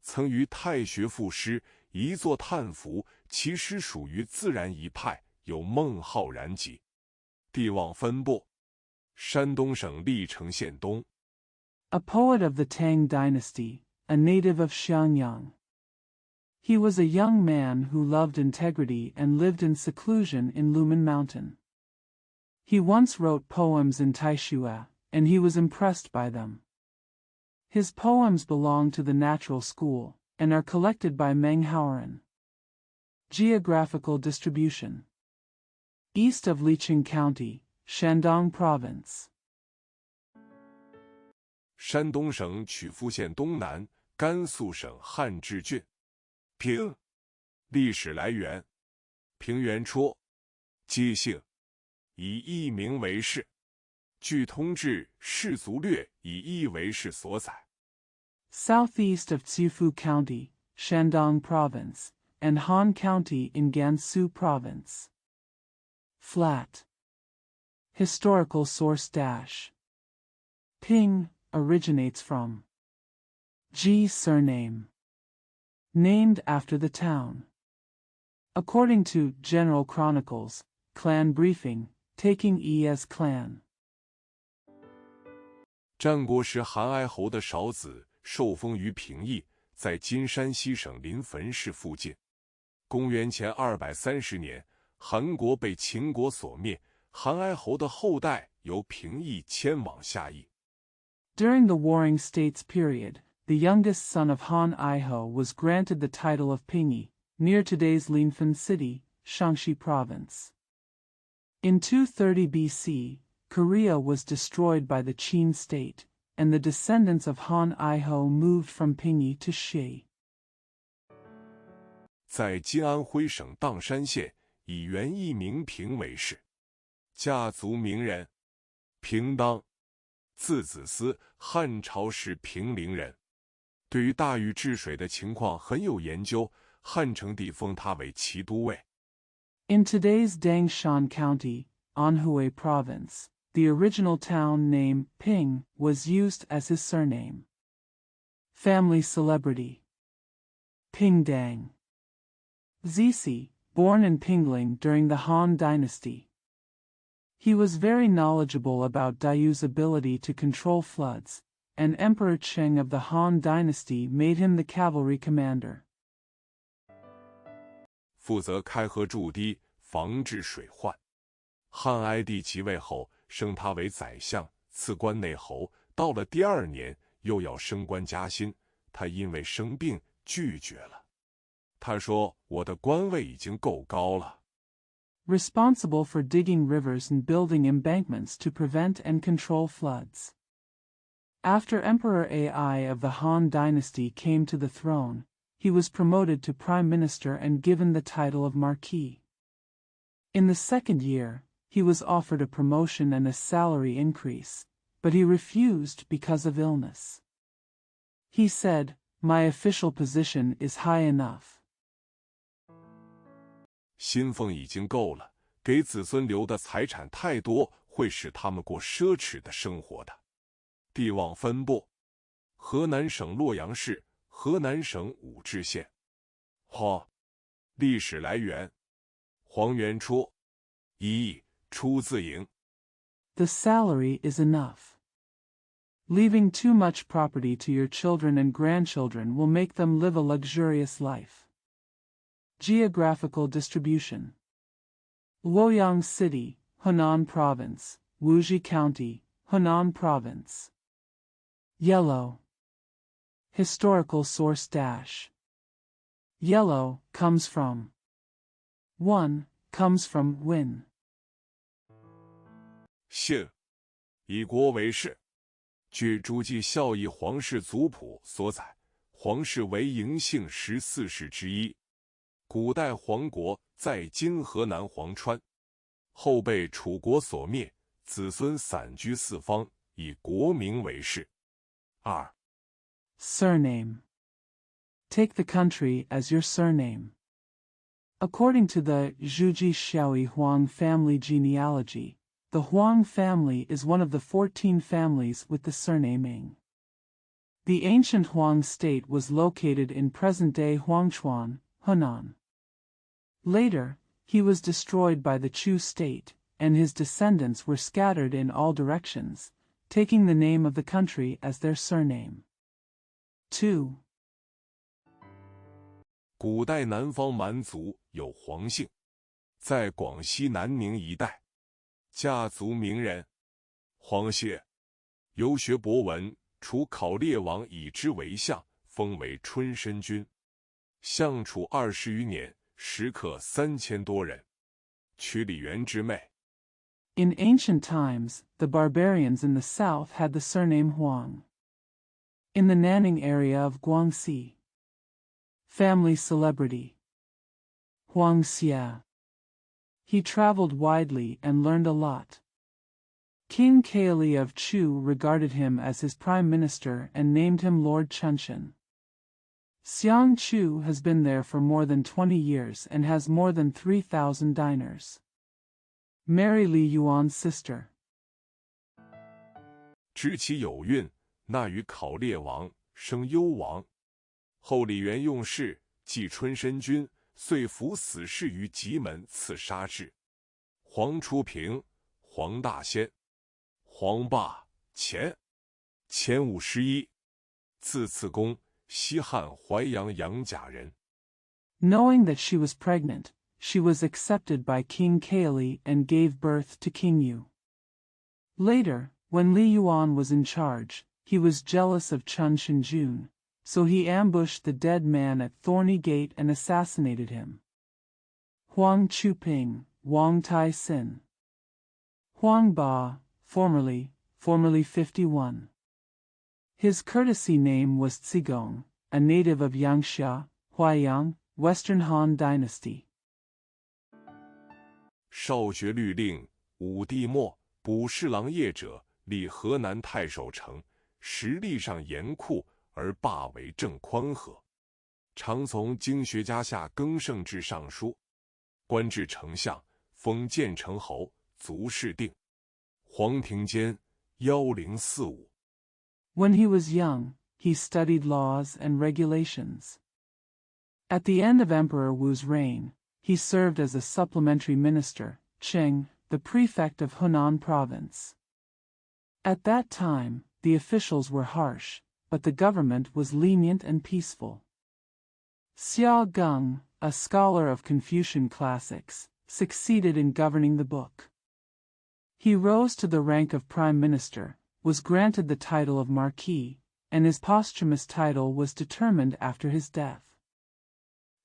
曾于太学赋诗，一作叹服，其诗属于自然一派，有孟浩然集。地望分布，山东省历城县东。A poet of the Tang dynasty, a native of Xiangyang. He was a young man who loved integrity and lived in seclusion in Lumen Mountain. He once wrote poems in Taishua, and he was impressed by them. His poems belong to the natural school, and are collected by Meng Haoran. Geographical distribution. East of Liqing County, Shandong Province. 山东省曲阜县东南，甘肃省汉志郡。平，历史来源：平原初，姬姓，以艺名为氏。据通志《氏族略》以艺为氏所载。Southeast of Tsifu County, Shandong Province, and Han County in Gansu Province. Flat. Historical source dash. Ping originates from Ji surname. Named after the town. According to General Chronicles, Clan Briefing, taking E as clan. 战国时韩哀侯的少子受封于平邑，在今山西省临汾市附近。公元前230年，韩国被秦国所灭，韩哀侯的后代由平邑迁往下邑。During the Warring States period, the youngest son of Han Aiho was granted the title of Pingyi, near today's Linfen city, Shaanxi province. In 230 BC, Korea was destroyed by the Qin state, and the descendants of Han Aiho moved from Pingyi to Shi. 在今安徽省砀山县，以袁义明平为氏，家族名人，平当，字子思，汉朝时平陵人。对于大禹治水的情况很有研究，汉成帝封他为骑都尉。In today's Dangshan County, Anhui Province, the original town name Ping was used as his surname. Family celebrity Ping Dang. Zisi, born in Pingling during the Han Dynasty. He was very knowledgeable about Dayu's ability to control floods, and Emperor Cheng of the Han Dynasty made him the cavalry commander. 负责开河筑堤，防治水患。汉哀帝即位后，升他为宰相，赐官内侯。到了第2年，又要升官加薪，他因为生病拒绝了。他说：“我的官位已经够高了。” Responsible for digging rivers and building embankments to prevent and control floods. After Emperor Ai of the Han Dynasty came to the throne, he was promoted to prime minister and given the title of marquis. In the 2nd year, he was offered a promotion and a salary increase, but he refused because of illness. He said, "My official position is high enough." 薪俸已经够了，给子孙留的财产太多，会使他们过奢侈的生活的。地望分布：河南省洛阳市，河南省武陟县。历史来源：黄元初，一亿，出自营。The salary is enough. Leaving too much property to your children and grandchildren will make them live a luxurious life. Geographical distribution: Luoyang City, Henan Province, Wuxi County, Henan Province. Yellow. Historical source dash. Yellow comes from 1. Comes from win. 姓，以国为氏。据诸暨孝义皇室族谱所载，皇氏为嬴姓14世之一。古代黄国在今河南黄川，后被楚国所灭，子孙散居四方，以国名为氏。2. Surname. Take the country as your surname. According to the Zhuji Xiaoyi Huang family genealogy, the Huang family is one of the 14 families with the surname Ing. The ancient Huang state was located in present-day Huangchuan, Henan. Later, he was destroyed by the Chu state, and his descendants were scattered in all directions, taking the name of the country as their surname. 2. 古代南方蛮族有黄姓，在广西南宁一带，家族名人，黄谢，游学博闻，楚考烈王以之为相，封为春申君。相处20余年，食客3000多人，娶李元之妹。In ancient times, the barbarians in the south had the surname Huang. In the Nanning area of Guangxi. Family celebrity Huang Xia. He traveled widely and learned a lot. King Kaili of Chu regarded him as his prime minister and named him Lord Chunshan. Xiang Chu has been there for more than 20 years and has more than 3,000 diners. Mary Li Yuan's sister. 知其有孕，纳于考烈王，生幽王。后李元用事，继春申君，遂服死士于棘门，刺杀之。黄初平，黄大仙，黄霸，前51，字次公，西汉淮阳杨贾人。Knowing that she was pregnant, she was accepted by King Kaili and gave birth to King Yu. Later, when Li Yuan was in charge, he was jealous of Chun Shinjun, so he ambushed the dead man at Thorny Gate and assassinated him. Huang Chuping, Wang Tai Sin. Huang Ba, formerly 51. His courtesy name was Zigong, a native of Yangxia, Huaiyang, Western Han Dynasty. 少学律令，武帝末，补侍郎业者，立河南太守丞，实力上严酷，而罢为政宽和。常从经学家下更胜至尚书，官至丞相，封建成侯，卒谥定。黄庭坚1045。When he was young, he studied laws and regulations. At the end of Emperor Wu's reign, he served as a supplementary minister, Cheng, the prefect of Hunan province. At that time, the officials were harsh, but the government was lenient and peaceful. Xia Geng, a scholar of Confucian classics, succeeded in governing the book. He rose to the rank of prime minister, was granted the title of marquis, and his posthumous title was determined after his death.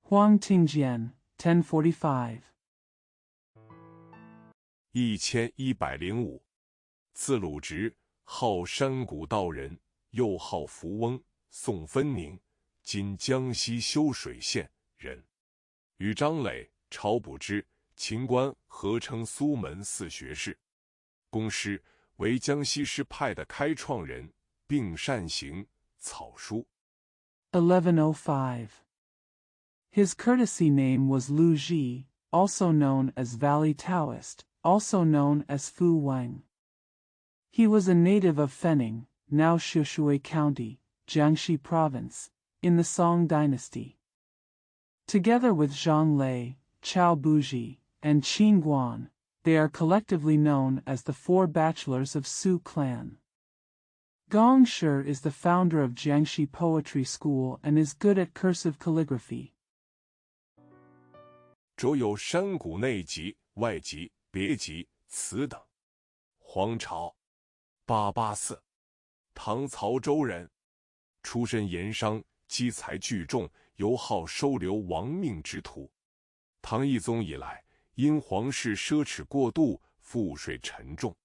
Huang Tingjian, 1045. 1105，字鲁直，号山谷道人，又号福翁，宋分宁（今江西修水县）人，与张磊、晁补之、秦观合称苏门四学士。公师为江西诗派的开创人，并善行草书。1105. His courtesy name was Lu Ji, also known as Valley Taoist, also known as Fu Wang. He was a native of Fenning, now Shishui County, Jiangxi Province, in the Song dynasty. Together with Zhang Lei, Chao Buji, and Qin Guan, they are collectively known as the Four Bachelors of Su clan. Gong Shi is the founder of Jiangxi Poetry School and is good at cursive calligraphy. 着有山谷内籍、外籍、别籍、词等。黄巢884，唐曹州人，出身盐商，积财聚众，尤好收留亡命之徒。唐懿宗以来，因皇室奢侈过度，赋税沉重。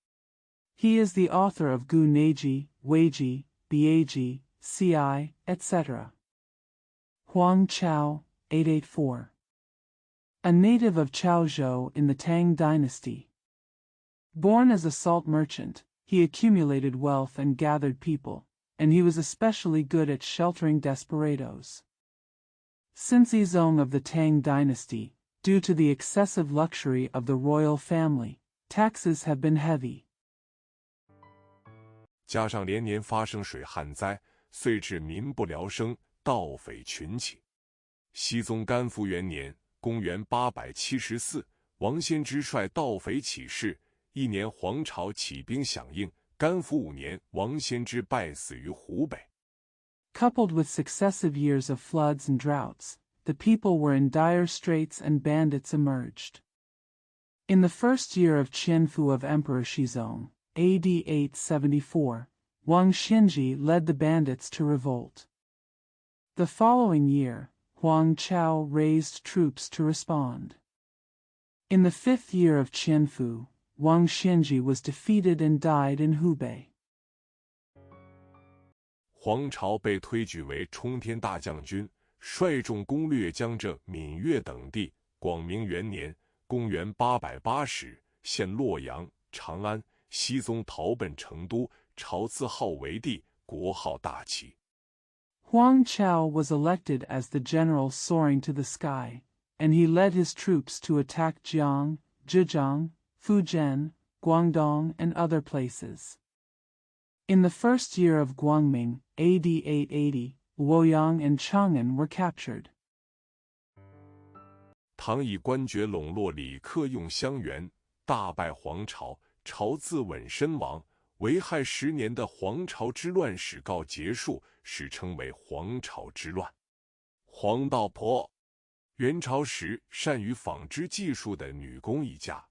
He is the author of Gu Neiji, Weiji, Biaji, Ci, etc. Huang Chao, 884. A native of Chaozhou in the Tang dynasty. Born as a salt merchant, he accumulated wealth and gathered people, and he was especially good at sheltering desperados. Since Yizong of the Tang dynasty, due to the excessive luxury of the royal family, taxes have been heavy. 加上连年发生水旱灾，遂致民不聊生，盗匪群起。熹宗干符元年，公元874，王先之率盗匪起事，一年黄巢起兵响应。干符5年，王先之败死于湖北。Coupled with successive years of floods and droughts, the people were in dire straits and bandits emerged. In the first year of Qianfu of Emperor Xizong, AD 874, Wang Xinji led the bandits to revolt. The following year, Huang Chao raised troops to respond. In the 5th year of Qianfu, Wang Xinji was defeated and died in Hubei. 黄巢被推举为冲天大将军，率众攻略江浙、闽粤等地。广明元年，公元880，陷洛阳、长安。熹宗逃奔成都，朝自号为帝，国号大齐。Huang Chao was elected as the general soaring to the sky, and he led his troops to attack Jiang, Zhejiang, Fujian, Guangdong, and other places. In the first year of Guangming, AD 880, Luoyang and Chang'an were captured. 唐以官爵笼络李克用襄垣，大败黄巢，朝自刎身亡，危害10年的黄巢之乱始告结束，史称为黄巢之乱。黄道婆，元朝时善于纺织技术的女工艺家。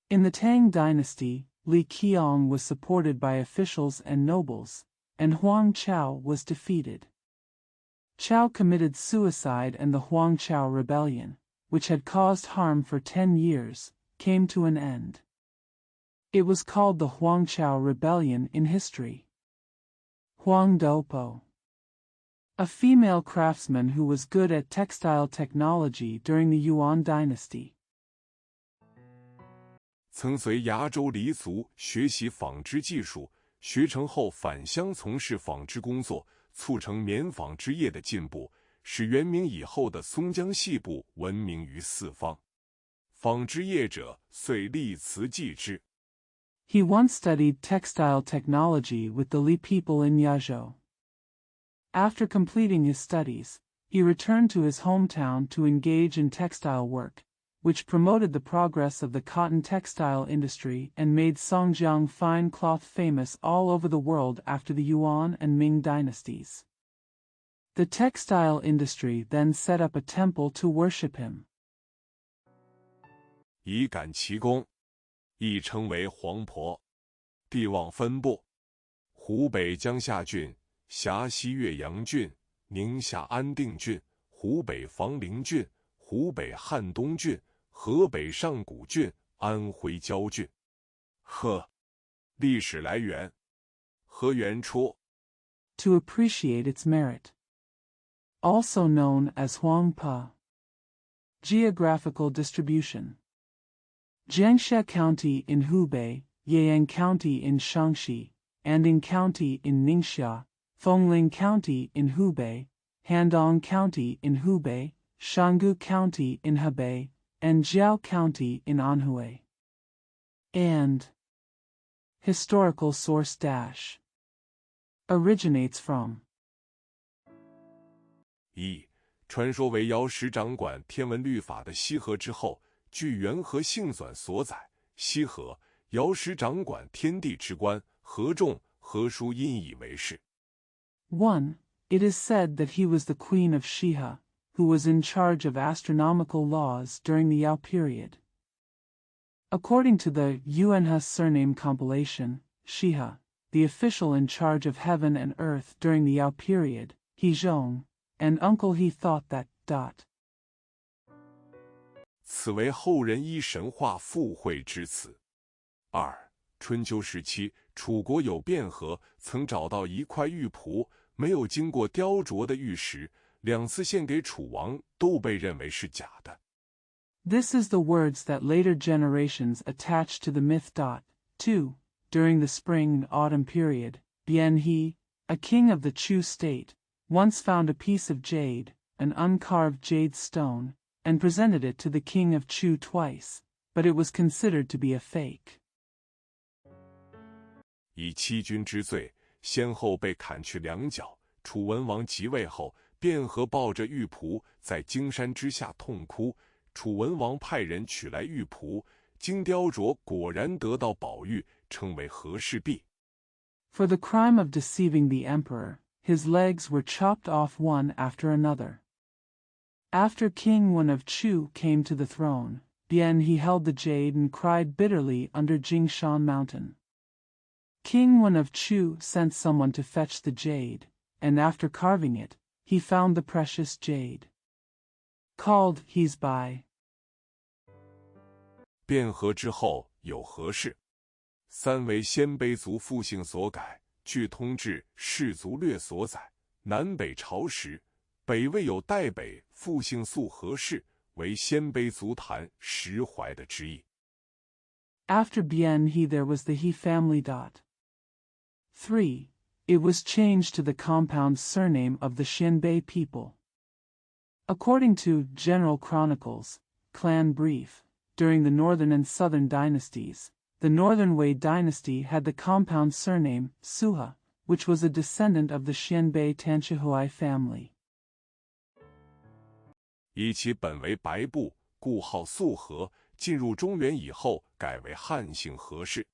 In the Tang dynasty, Li Qiang was supported by officials and nobles, and Huang Chao was defeated. Chao committed suicide and the Huang Chao rebellion, which had caused harm for 10 years, came to an end. It was called the Huang Chao Rebellion in history. Huang Doupo, a female craftsman who was good at textile technology during the Yuan dynasty. 曾随崖州黎族学习纺织技术，学成后返乡从事纺织工作，促成棉纺织业的进步，使元明以后的松江细部闻名于四方。纺织业者遂立辞继之。He once studied textile technology with the Li people in Yazhou. After completing his studies, he returned to his hometown to engage in textile work, which promoted the progress of the cotton textile industry and made Songjiang fine cloth famous all over the world after the Yuan and Ming dynasties. The textile industry then set up a temple to worship him. 以感其功，亦称为黄婆。地望分布：湖北江夏郡、辖西岳阳郡、宁夏安定郡、湖北房陵郡、湖北汉东郡、河北上古郡、安徽焦郡。历史来源：和元初。To appreciate its merit. Also known as Huangpa. Geographical distribution. Jiangxia County in Hubei, Yeyang County in Shaanxi, Anding County in Ningxia, Fengling County in Hubei, Handong County in Hubei, Shangu County in Hebei, and Jiao County in Anhui. And historical source dash originates from 1. 传说为尧始掌管天文律法的西河之后，据元和幸纂所载，西河尧始掌管天地之官，河众河书因以为是。 1. It is said that he was the queen of Shiha, who was in charge of astronomical laws during the Yao period. According to the Yuanhe surname compilation, Shiha, the official in charge of heaven and earth during the Yao period, he Zhong, and uncle he thought that. 此为后人依神话附会之词。2. 春秋时期，楚国有卞和曾找到一块玉璞，没有经过雕琢的玉石，2次献给楚王，都被认为是假的。 This is the words that later generations attached to the myth. 2. During the spring and autumn period, Bian He, a king of the Chu state, once found a piece of jade, an uncarved jade stone, and presented it to the king of Chu twice, but it was considered to be a fake. 以欺君之罪，先后被砍去2脚。楚文王即位后，卞和抱着玉璞在荆山之下痛哭。楚文王派人取来玉璞，经雕琢，果然得到宝玉，称为和氏璧。 For the crime of deceiving the emperor, his legs were chopped off one after another. After King Wen of Chu came to the throne, Bian He held the jade and cried bitterly under Jingshan mountain. King Wen of Chu sent someone to fetch the jade, and after carving it, he found the precious jade. Called He's by. 卞和之后有和氏。3为鲜卑族复姓所改，据通志氏族略所载，南北朝时，北魏有代北复姓肃和氏，为鲜卑族谭石怀的之意。 After Bian He there was the He family. 3. It was changed to the compound surname of the Xianbei people. According to General Chronicles, Clan Brief, during the northern and southern dynasties, the northern Wei dynasty had the compound surname Suha, which was a descendant of the Xianbei Tanchihuai family. 以其本为白部，故号肃和，进入中原以后改为汉姓和氏。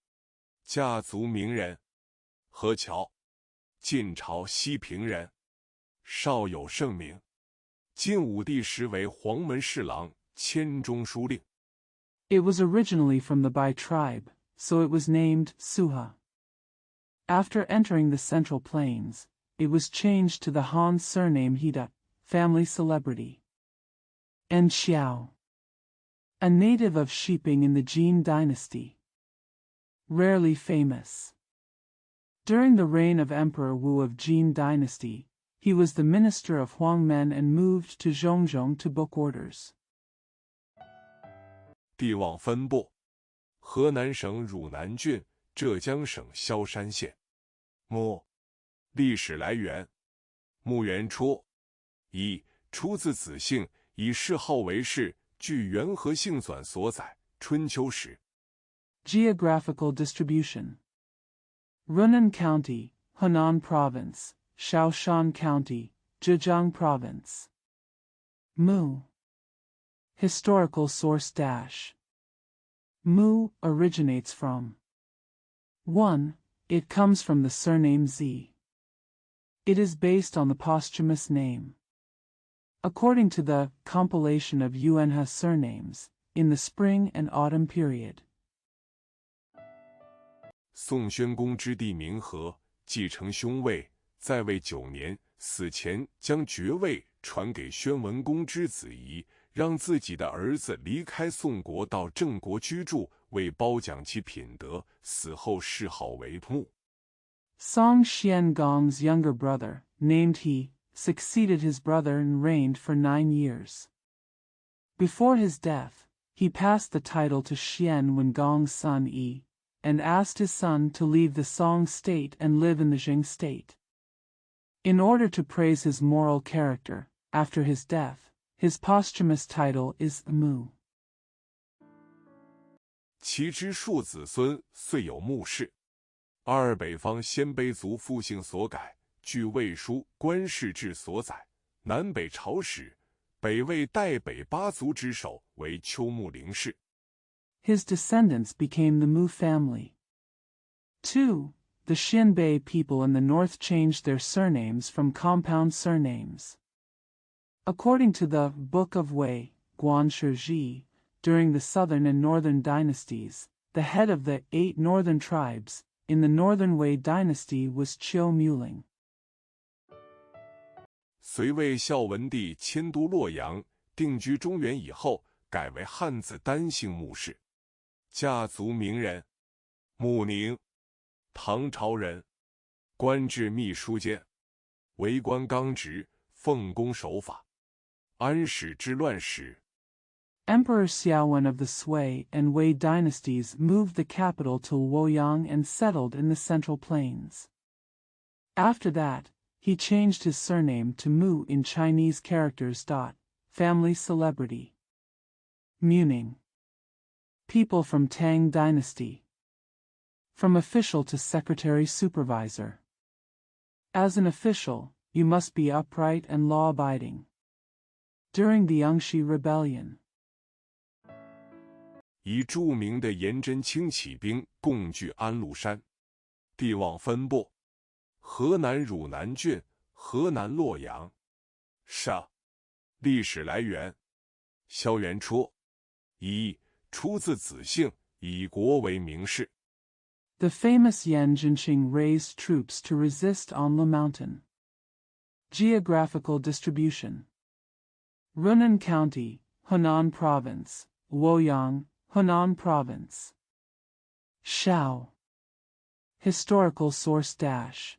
家族名人。何乔，晋朝西平人，少有盛名。晋武帝时为黄门侍郎、迁中书令。It was originally from the Bai tribe, so it was named Suha. After entering the Central Plains, it was changed to the Han surname Hida, family celebrity. And Xiao, a native of Shiping in the Jin dynasty. Rarely famous. During the reign of Emperor Wu of Jin dynasty, he was the minister of Huangmen and moved to Zhongzhong to book orders. 地网分布：河南省汝南郡，浙江省萧山县。墓，历史来源：墓原初，一出自子姓，以谥号为氏，据元和姓纂所载，春秋时。Geographical distribution: Runan County, Henan Province, Shaoshan County, Zhejiang Province. Mu. Historical source dash. Mu originates from 1. It comes from the surname Z. It is based on the posthumous name. According to the compilation of Yuanhe surnames, in the spring and autumn period. 宋宣公之弟明和继承兄位，在位9年，死前将爵位传给宣文公之子仪，让自己的儿子离开宋国到郑国居住，为褒奖其品德，死后谥号为穆。Song Xiangong's younger brother, named He, succeeded his brother and reigned for 9 years. Before his death, he passed the title to Xian Wengong's son Yi, and asked his son to leave the Song state and live in the Jing state. In order to praise his moral character, after his death, his posthumous title is Mu. 其之庶子孙遂有穆氏。二北方鲜卑族复姓所改，据魏书官世志所载，南北朝时，北魏代北八族之首为丘穆陵氏。His descendants became the Mu family. 2. The Xinbei people in the north changed their surnames from compound surnames. According to the Book of Wei, Guan Shiji, during the southern and northern dynasties, the head of the 8 northern tribes, in the northern Wei dynasty was Qiu Muling. 隋魏孝文帝迁都洛阳，定居中原以后，改为汉字单姓穆氏。家族名人：穆宁，唐朝人，官至秘书监，为官刚直，奉公守法。安史之乱时， Emperor Xiaowen of the Sui and Wei dynasties moved the capital to Luoyang and settled in the Central Plains. After that, he changed his surname to Mu in Chinese characters. Family celebrity. Muning. People from Tang dynasty. From official to secretary supervisor. As an official, you must be upright and law-abiding. During the Yangshi Rebellion, 以著名的颜真卿起兵共据安禄山。地网分布：河南汝南郡，河南洛阳。上，历史来源：萧元初。一出自子姓，以国为名士。the famous Yan Jinqing raised troops to resist Anlu Mountain. Geographical distribution: Runan County, Henan Province, Luoyang, Henan Province. Shao. Historical source dash.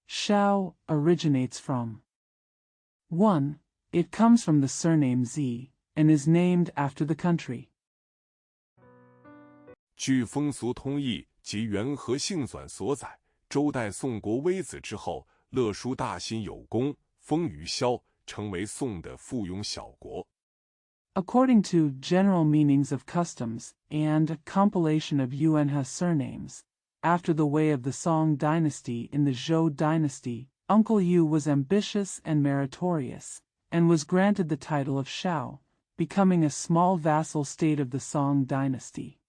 Shao originates from 1. It comes from the surname Z, and is named after the country. 据风俗通义及元和姓纂所载，周代宋国微子之后，乐书大兴有功，封于萧，成为宋的附庸小国。According to general meanings of customs and a compilation of Yuanhe surnames, after the Wei of the Song dynasty in the Zhou dynasty, Uncle Yu was ambitious and meritorious, and was granted the title of Shao, becoming a small vassal state of the Song dynasty.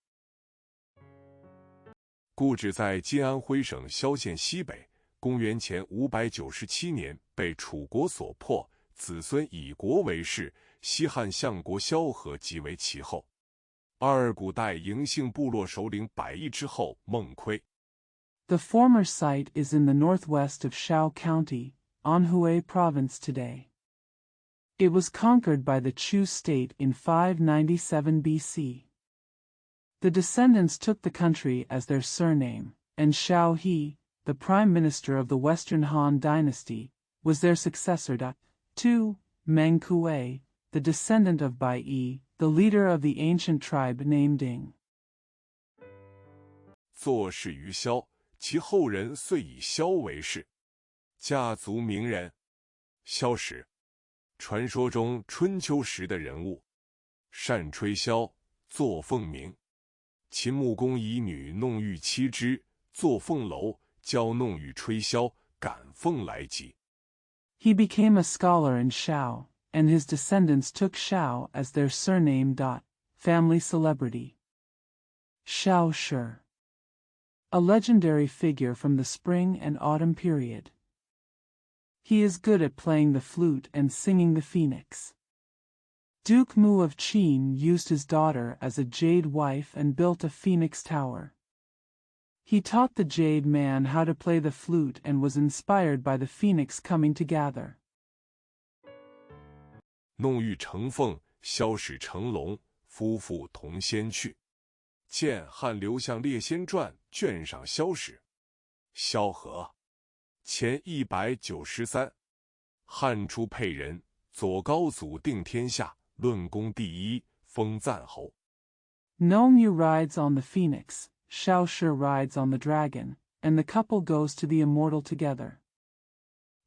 故址在今安徽省萧县西北，公元前597年被楚国所破，子孙以国为氏，西汉相国萧何即为其后。古代嬴姓部落首领百亿之后孟亏。The former site is in the northwest of Shao County, Anhui Province today. It was conquered by the Chu state in 597 BC. The descendants took the country as their surname, and Shao He, the prime minister of the Western Han dynasty, was their successor. 2. Meng Kuei, the descendant of Bai Yi, the leader of the ancient tribe named Ding. 作事于萧，其后人遂以萧为氏。家族名人。萧史，传说中春秋时的人物，善吹箫，作凤鸣。秦穆公以女弄玉妻之，作凤楼，教弄玉吹箫，赶凤来集。He became a scholar in Shao, and his descendants took Shao as their surname. Family celebrity. Shao Shi, a legendary figure from the spring and autumn period. He is good at playing the flute and singing the phoenix. Duke Mu of Qin used his daughter as a jade wife and built a phoenix tower. He taught the jade man how to play the flute and was inspired by the phoenix coming to gather. 弄玉成凤，萧史成龙，夫妇同仙去。见《汉刘向列仙传》卷上萧史。萧何，前193。汉初沛人，左高祖定天下，论功第一，封赞侯。Nongyu rides on the phoenix, Shao Shi rides on the dragon, and the couple goes to the immortal together.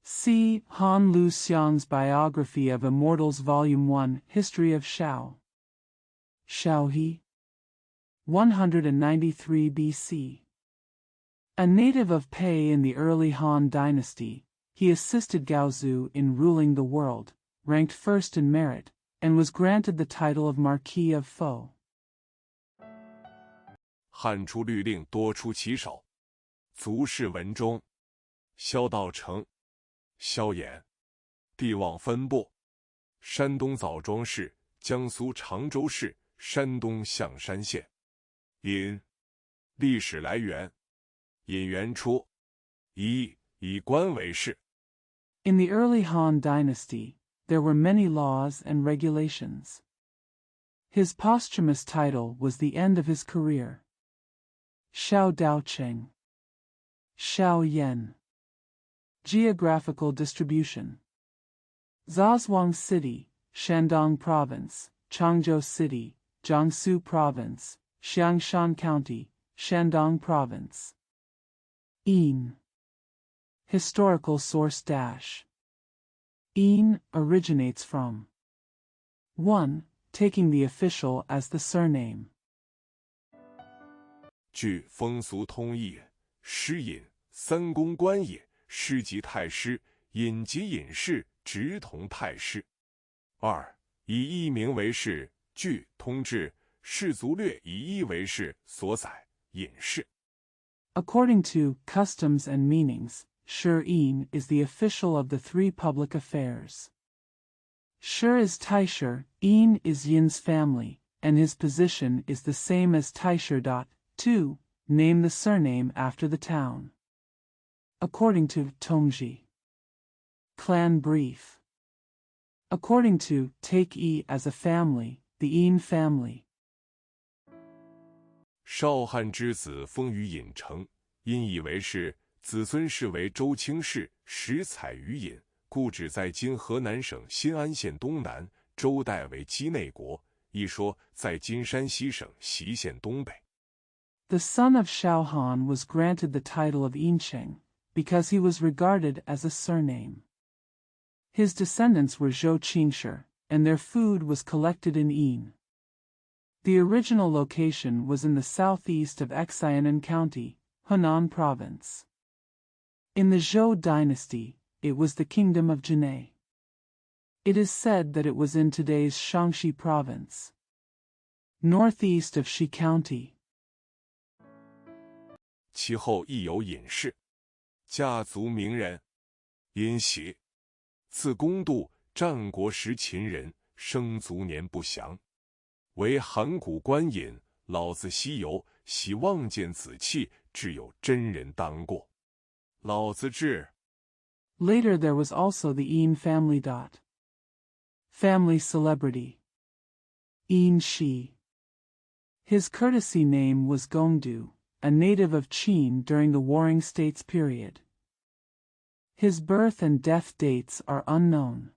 See Han Lu Xiang's Biography of Immortals Volume 1, History of Shao. Shao He, 193 BC. A native of Pei in the early Han dynasty, he assisted Gaozu in ruling the world, ranked first in merit, and was granted the title of Marquis of Fo. 汉初律令多出其手，族氏文中，萧道成、萧衍。地望分布：山东枣庄市、江苏常州市、山东象山县。隐，历史来源：隐元初，以官为氏。In the early Han dynasty, there were many laws and regulations. His posthumous title was the end of his career. Shao Daocheng. Shao Yan. Geographical distribution: Zazhuang City, Shandong Province, Changzhou City, Jiangsu Province, Xiangshan County, Shandong Province. Yin. Historical source. Yin originates from 1. Taking the official as the surname. 据风俗通义，师隐，三公官也，师即太师，隐即隐士，直同太师。2. 以一名为氏，据通志，氏族略以一为氏所载，隐士。According to Customs and Meanings, Shi Yin is the official of the three public affairs. Shi is Taisher, Yin is Yin's family, and his position is the same as Taisher. 2. Name the surname after the town. According to Tongji. Clan Brief. According to Take Yi as a family, the Yin family. 少汉之子封于隐城，因以为是，子孙氏为周卿氏，始采于隐，故址在今河南省新安县东南，周代为畿内国。一说在今山西省习县东北。The son of Shao Han was granted the title of Yincheng, because he was regarded as a surname. His descendants were Zhou Qingshi, and their food was collected in Yin. The original location was in the southeast of Xianan County, Hunan Province. In the Zhou dynasty, it was the kingdom of Jinei. It is said that it was in today's Shaanxi Province, northeast of Shi County. 其后亦有隐士。家族名人，殷喜，字公度，战国时秦人，生卒年不详。为函谷关尹，老子西游，喜望见子气，至有真人当过。老子志。 Later there was also the Yin family. Family celebrity. Yin Shi. His courtesy name was Gongdu, a native of Qin during the Warring States period. His birth and death dates are unknown.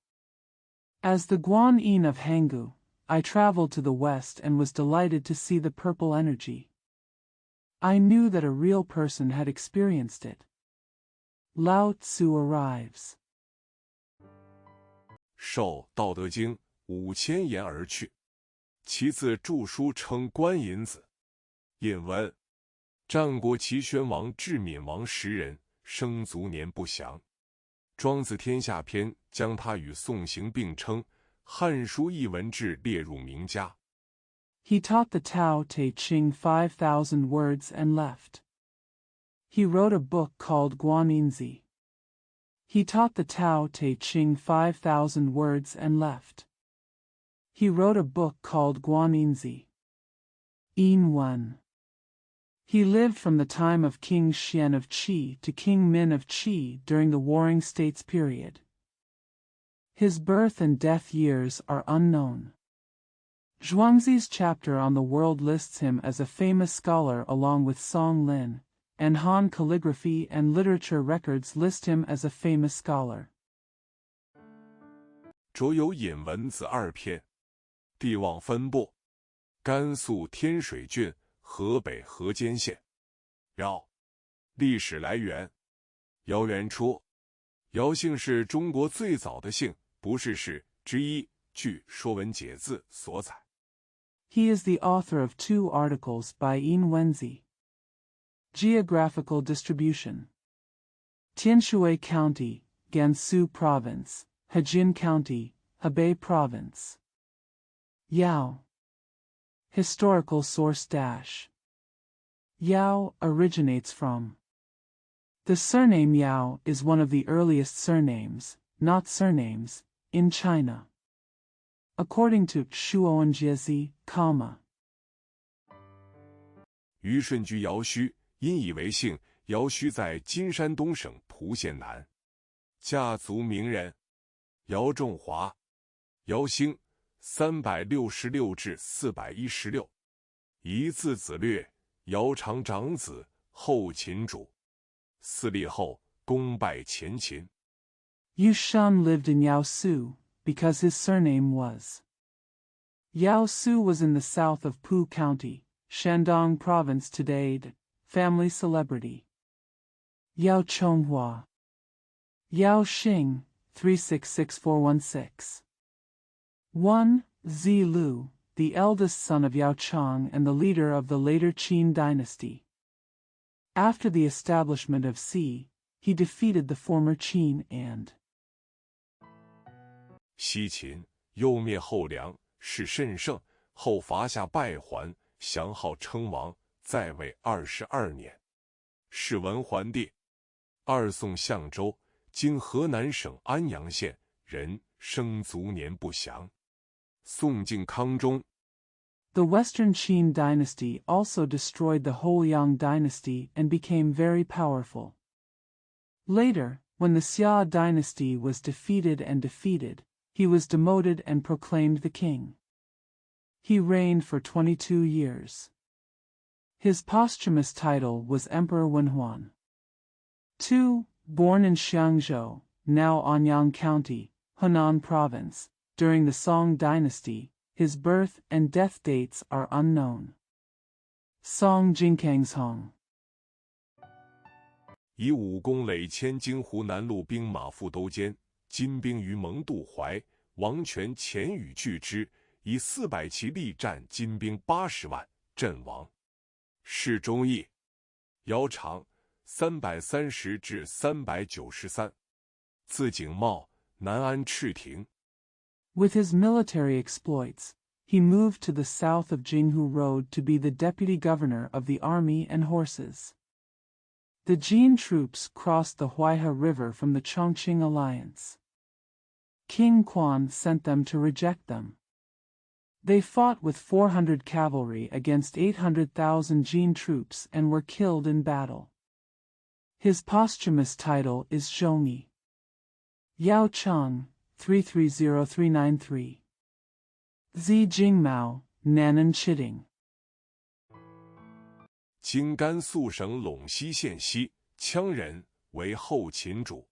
As the Guan Yin of Hanggu, I traveled to the west and was delighted to see the purple energy. I knew that a real person had experienced it. Lao Tzu arrives. 受《道德经》5000言而去。其次著书称观尹子。引文：战国齐宣王至闵王时人，生卒年不详。庄子天下篇将他与宋刑并称，汉书艺文志列入名家。He taught the Tao Te Ching 5,000 words and left. He wrote a book called Guaninzi. He taught the Tao Te Ching 5,000 words and left. He wrote a book called Guaninzi. Yin 1. He lived from the time of King Xian of Qi to King Min of Qi during the Warring States period. His birth and death years are unknown. Zhuangzi's chapter on the world lists him as a famous scholar along with Song Lin, and Han calligraphy and literature records list him as a famous scholar. 着有引文子2篇。地望分布：甘肃天水郡、河北河间县。尧，历史来源：尧元初。尧姓是中国最早的姓，不是氏之一，据《说文解字》所载。He is the author of 2 articles by Yin Wenzi. Geographical distribution: Tianshui County, Gansu Province, Hejin County, Hebei Province. Yao. Historical source dash. Yao originates from. The surname Yao is one of the earliest surnames, not surnames, in China. According to Shuowenjiezi, comma. 虞舜居尧墟，因以为姓。尧墟在今山东省蒲县南。家族名人：尧仲华、尧兴，366至416。一字子略：尧长长子，后秦主。4立后，功败前秦。Yu Shan lived in Yaosu, because his surname was. Yaosu was in the south of Pu County, Shandong Province today. Family celebrity. Yao Chonghua. Yao Xing, 366416. 1. Zi Lu, the eldest son of Yao Chang and the leader of the later Qin dynasty. After the establishment of Xi, he defeated the former Qin and 西秦，又灭后梁，势甚盛，后伐夏败还，降号称王，在位22年。是文桓帝。2宋相州，今河南省安阳县人，生卒年不详。宋靖康中。The Western Qin dynasty also destroyed the whole Yang dynasty and became very powerful. Later, when the Xia dynasty was defeated, he was demoted and proclaimed the king. He reigned for 22 years. His posthumous title was Emperor Wenhuan. 2. Born in Xiangzhou, now Anyang County, Henan Province, during the Song dynasty, his birth and death dates are unknown. Song Jinkangshong. 以武功累迁京湖南路兵马副都监，金兵于蒙渡淮，王权前与拒之，以400骑力战金兵80万，阵亡。是忠义。尧长330至393。字景茂，南安赤亭。With his military exploits, he moved to the south of Jinghu Road to be the deputy governor of the army and horses. The Jin troops crossed the Huaihe River from the Chongqing alliance. King Quan sent them to reject them. They fought with 400 cavalry against 800,000 Jin troops and were killed in battle. His posthumous title is Zhongyi. Yao Cheng, 330393. Zi Jingmao, Nanan Chitting. 今甘肃省陇西县西羌人，为后秦主。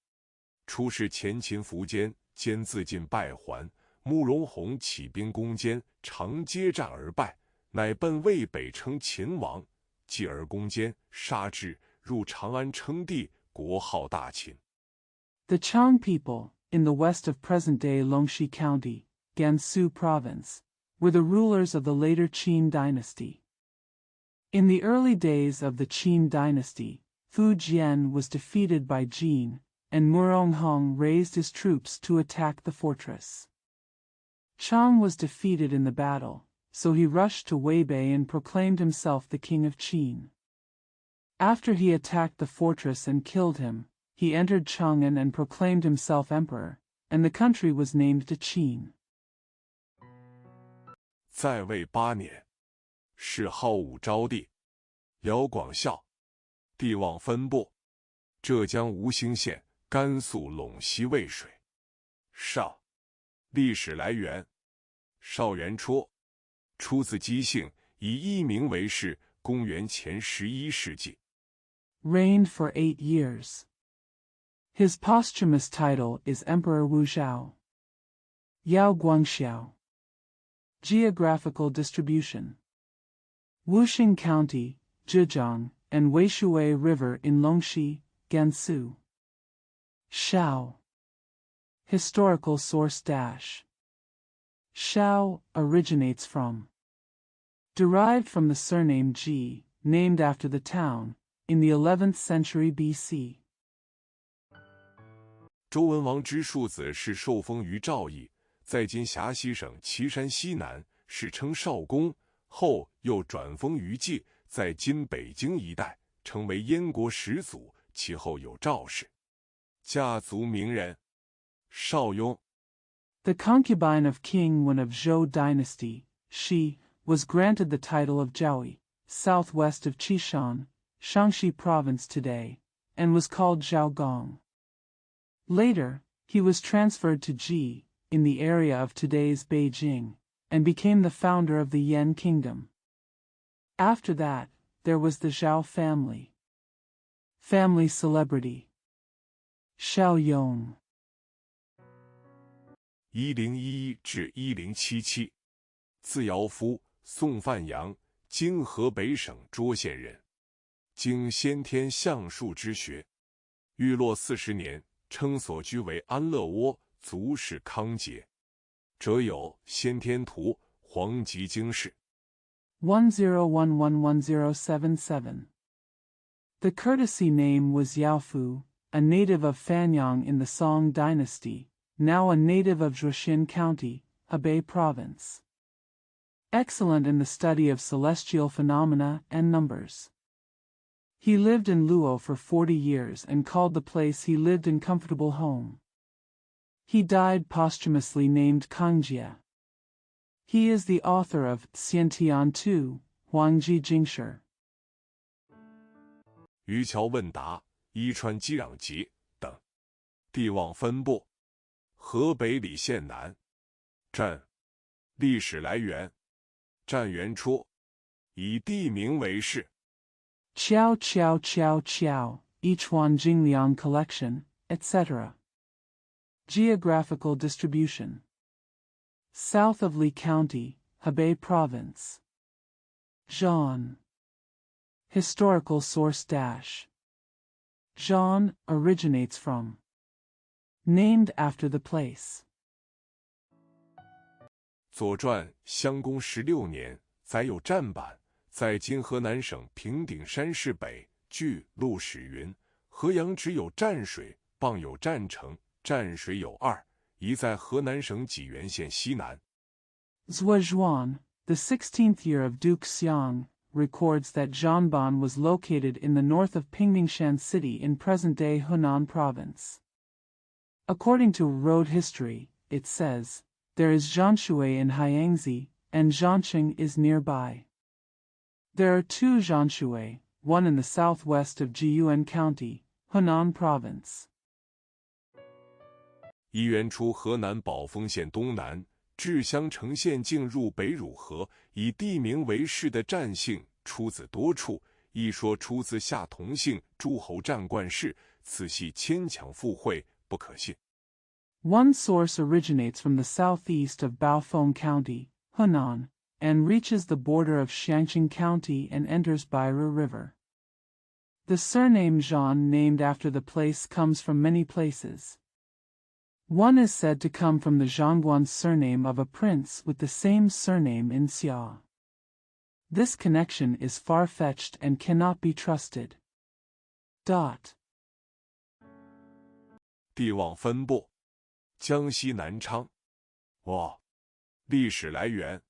出使前秦苻坚，兼自尽败还。慕容宏起兵攻坚，常接战而败，乃奔魏北称秦王，继而攻坚，杀之，入长安称帝，国号大秦。 The Chang people, in the west of present-day Longxi County, Gansu Province, were the rulers of the later Qin dynasty. In the early days of the Qin dynasty, Fu Jian was defeated by Jin, and Muronghong raised his troops to attack the fortress. Chang was defeated in the battle, so he rushed to Weibei and proclaimed himself the king of Qin. After he attacked the fortress and killed him, he entered Chang'an and proclaimed himself emperor, and the country was named to Qin. 在位8年，谥号武昭帝，辽广孝，地望分布，浙江吴兴县、甘肃陇西渭水。少，历史来源：邵元绰，出自姬姓，以艺名为氏，公元前11世纪。 Reigned for 8 years. His posthumous title is Emperor Wu Zhao. Yao Guangxiao. Geographical distribution: Wuxing County, Zhejiang, and Weishui River in Longxi, Gansu. Shao. Historical source dash. Shao originates from. Derived from the surname Ji, named after the town, in the 11th century BC. 周文王之庶子是受封于赵邑，在今陕西省岐山西南，史称少公，后又转封于冀，在今北京一带，成为燕国始祖。其后有赵氏。家族名人：邵雍。 The concubine of King Wen of Zhou dynasty, she was granted the title of Zhaoi, southwest of Qishan, Shaanxi province today, and was called Zhaogong. Later, he was transferred to Ji, in the area of today's Beijing, and became the founder of the Yan kingdom. After that, there was the Zhao family. Family celebrity: Xiao Yong. 1011至1077，字尧夫，宋范阳，今河北省涿县人，经先天相术之学。玉落40年，称所居为安乐窝，族氏康节。谪有《先天图》，黄极经世。 10111077. The courtesy name was Yaofu, a native of Fanyang in the Song dynasty, now a native of Zhuoxin County, Hebei Province. Excellent in the study of celestial phenomena and numbers. He lived in Luo for 40 years and called the place he lived in comfortable home. He died posthumously named Kangjia. He is the author of Xiantian 2, Huangji Jingshi. 渔樵问答、伊川击壤集等。地望分布：河北礼县南。战，历史来源：战元初，以地名为氏。 Qiao Qiao Qiao Qiao, Yichuan Jingliang Collection, etc. Geographical distribution: South of Li County, Hebei Province. Zhan. Historical source dash. Zhan originates from. Named after the place. 左传襄公16年，载有战版，在今河南省平顶山市北。据录史云：河阳只有战水，傍有战城，战水有2，一在河南省济源县西南。 Zhuozhuan, the 16th year of Duke Xiang, records that Zhanban was located in the north of Pingdingshan City in present-day Hunan Province. According to road history, it says, there is Zhanshui in Hyangzi, and Zhanqing is nearby. There are two Zhanshui, one in the southwest of Jiyuan County, Hunan Province. 一元出河南宝丰县东南，至襄城县境入北汝河，以地名为氏的占姓出自多处，一说出自夏同姓诸侯占冠氏，此系牵强附会，不可信。One source originates from the southeast of Baofeng County, Hunan, and reaches the border of Xiangqing County and enters Bairu River. The surname Zhan named after the place comes from many places. One is said to come from the Zhangguan surname of a prince with the same surname in Xia. This connection is far-fetched and cannot be trusted. 地网分布，江西南昌。历史来源：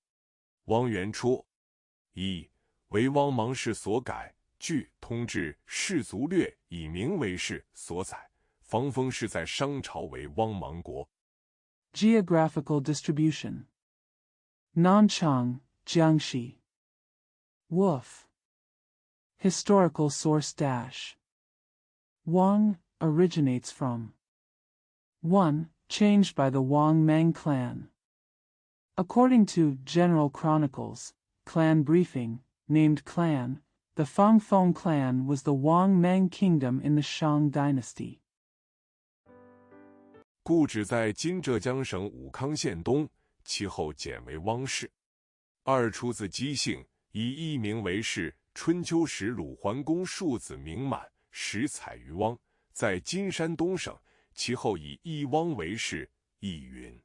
汪元初。一为汪芒氏所改，据《通志氏族略》以名为氏所载。防风氏在商朝为汪芒国。Geographical distribution. Nanchang, Jiangxi. Woof. Historical source dash. Wang originates from 1. Changed by the Wang Mang clan. According to General Chronicles, Clan Briefing, named clan, the Fangfeng clan was the Wang Mang kingdom in the Shang dynasty. 故址在今浙江省武康县东，其后简为汪氏。二出自姬姓，以艺名为氏。春秋时鲁桓公庶子名满，始采于汪，在今山东省，其后以义汪为氏，义云。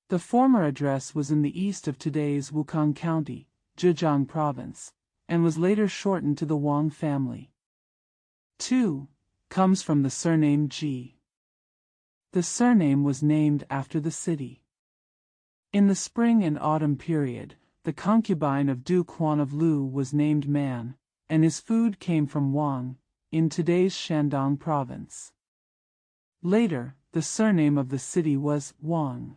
The former address was in the east of today's Wukong County, Zhejiang Province, and was later shortened to the Wang family. 2. Comes from the surname Ji. The surname was named after the city. In the spring and autumn period, the concubine of Duke Huan of Lu was named Man, and his food came from Wang, in today's Shandong Province. Later, the surname of the city was Wang.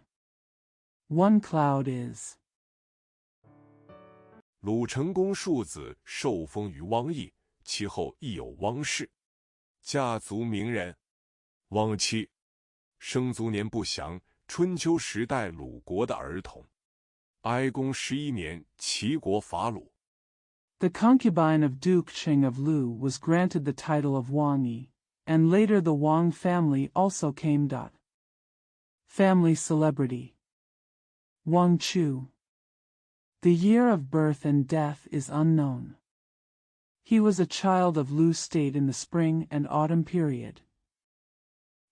One cloud is 鲁成公庶子受封于汪邑，其后亦有汪氏。家族名人。汪妻。生卒年不详，春秋时代鲁国的儿童。哀公11年，齐国伐鲁。The concubine of Duke Cheng of Lu was granted the title of Wang Yi, and later the Wang family also came. Family celebrity. Wang Chu. The year of birth and death is unknown. He was a child of Lu state in the spring and autumn period.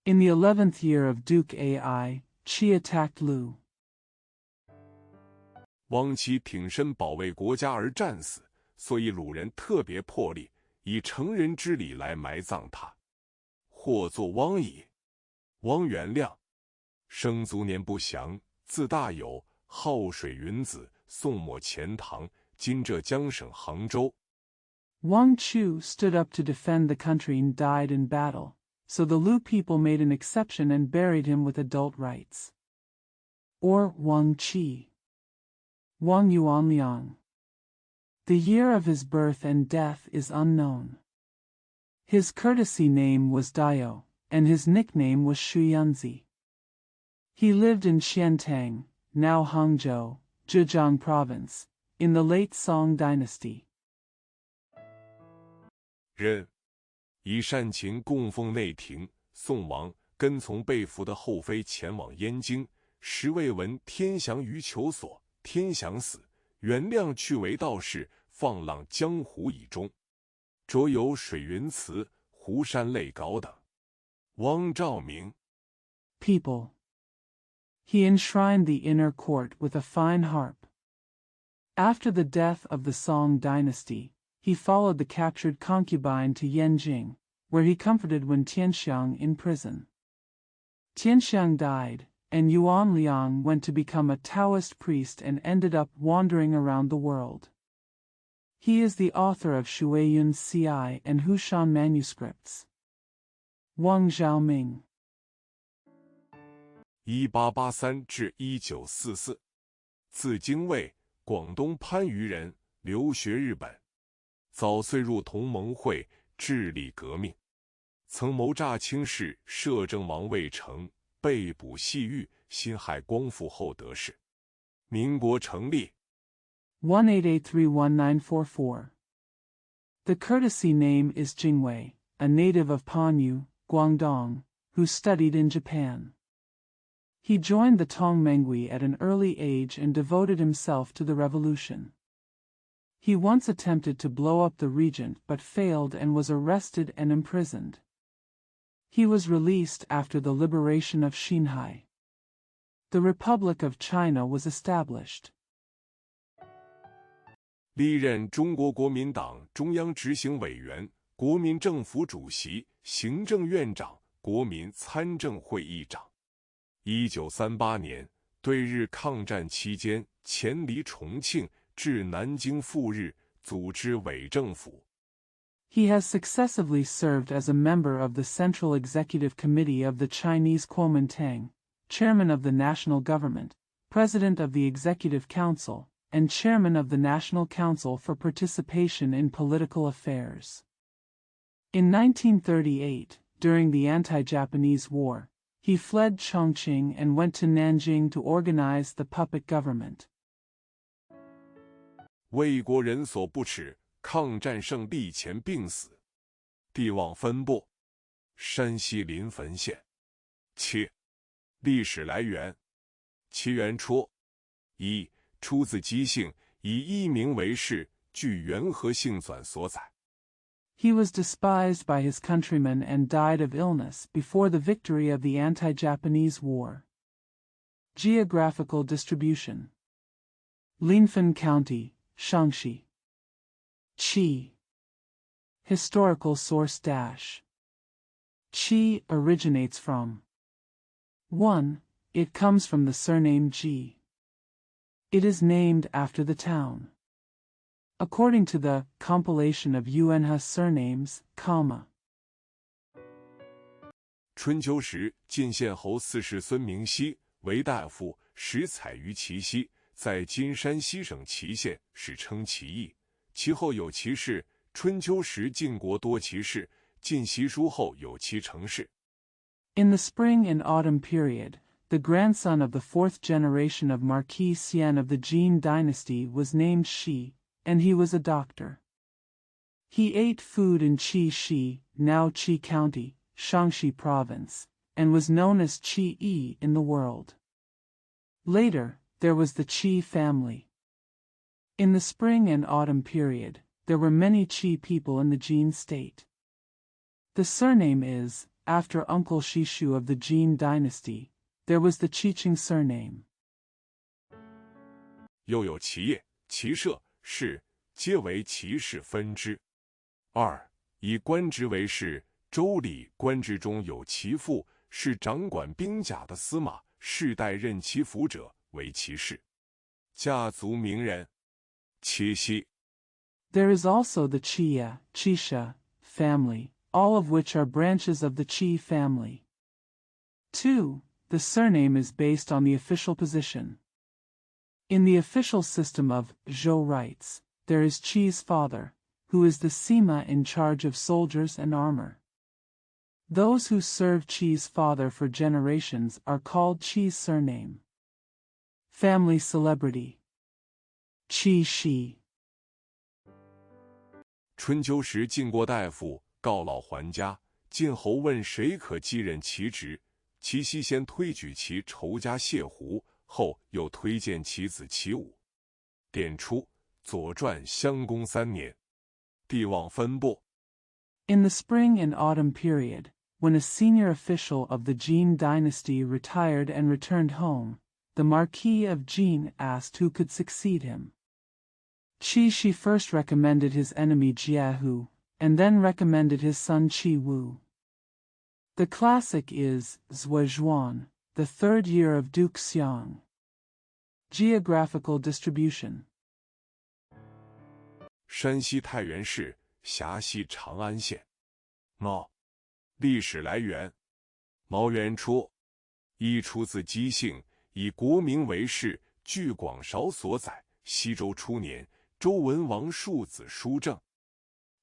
In the 11th year of Duke Ai, Qi attacked Lu. 汪妻挺身保卫国家而战死，所以鲁人特别破例，以成人之礼来埋葬他。或作汪乙。汪元亮。生卒年不详，字大有，号水云子，宋末钱塘，今浙江省杭州。Wang Chu stood up to defend the country and died in battle, so the Lu people made an exception and buried him with adult rites. Or Wang Qi. Wang Yuanliang. The year of his birth and death is unknown. His courtesy name was Daio, and his nickname was Shuyunzi. He lived in Xiantang, now Hangzhou, Zhejiang Province, in the late Song dynasty. 任以善勤供奉内廷，宋王跟从被俘的后妃前往燕京，时未闻天祥于求所，天祥死，元亮去为道士，放浪江湖以终。着有水云祠、湖山泪稿等。汪兆铭。People. He enshrined the inner court with a fine harp. After the death of the Song dynasty, he followed the captured concubine to Yanjing, where he comforted Wen Tianxiang in prison. Tianxiang died, and Yuan Liang went to become a Taoist priest and ended up wandering around the world. He is the author of Shuiyun's Ci and Hushan manuscripts. Wang Xiaoming 1883至1944，字精卫，广东番禺人，留学日本。早岁入同盟会，致力革命，曾谋诈清室摄政王魏成，被捕系狱，辛亥光复后得势。民国成立。1883-1944. The courtesy name is Jingwei, a native of Panyu, Guangdong, who studied in Japan. He joined the Tongmenghui at an early age and devoted himself to the revolution. He once attempted to blow up the regent but failed and was arrested and imprisoned. He was released after the liberation of Xinhai. The Republic of China was established. 历任中国国民党中央执行委员、国民政府主席、行政院长、国民参政会议长。1938年，对日抗战期间迁离重庆，至南京赴日，组织伪政府。He has successively served as a member of the Central Executive Committee of the Chinese Kuomintang, Chairman of the National Government, President of the Executive Council, and Chairman of the National Council for Participation in Political Affairs. In 1938, during the anti-Japanese war, he fled Chongqing and went to Nanjing to organize the puppet government. 为国人所不耻，抗战胜利前病死。地望分布：山西临汾县。七、历史来源：其源初。一、出自姬姓，以艺名为氏，据元和姓纂所载。He was despised by his countrymen and died of illness before the victory of the anti-Japanese war. Geographical distribution: Linfen County, Shaanxi. Qi. Historical source dash. Qi originates from 1. It comes from the surname Ji. It is named after the town. According to the compilation of Yuanhe surnames, 春秋时，晋献侯四世孙明熙为大夫，始采于祁溪，在今山西省祁县，史称祁邑。其后有祁氏。春秋时晋国多祁氏，晋习书后有其成氏。In the spring and autumn period, the grandson of the fourth generation of Marquis Xian of the Jin dynasty was named Shi, and he was a doctor. He ate food in Qi Shi, now Qi County, Shaanxi Province, and was known as Qi Yi in the world. Later, there was the Qi family. In the spring and autumn period, there were many Qi people in the Jin state. The surname is, after Uncle Shishu of the Jin dynasty, there was the Qiqing surname. 又有祁业、祁社、氏，皆为祁氏分支。二、以官职为氏，州里官职中有祁父，是掌管兵甲的司马，世代任其府者为祁氏。家族名人：祁熙。There is also the Qia, Qisha, family, all of which are branches of the Qi family. 2. The surname is based on the official position. In the official system of Zhou rights, there is Qi's father, who is the Sima in charge of soldiers and armor. Those who serve Qi's father for generations are called Qi's surname. Family celebrity: Qi Shi. 春秋时晋国大夫告老还家，晋侯问谁可继任其职，祁奚先推举其仇家谢胡，后又推荐其子祁武。典出左传襄公3年。地望分布： In the spring and autumn period, when a senior official of the Jin dynasty retired and returned home, the Marquis of Jin asked who could succeed him. Qi Shi first recommended his enemy Jiahu, and then recommended his son Qi Wu. The classic is Zhuozhuan, the third year of Duke Xiang. Geographical distribution: 山西太原市辖系长安县。毛，历史来源：毛元初，一出自姬姓，以国名为氏，据广韶所载。西周初年，周文王庶子叔正。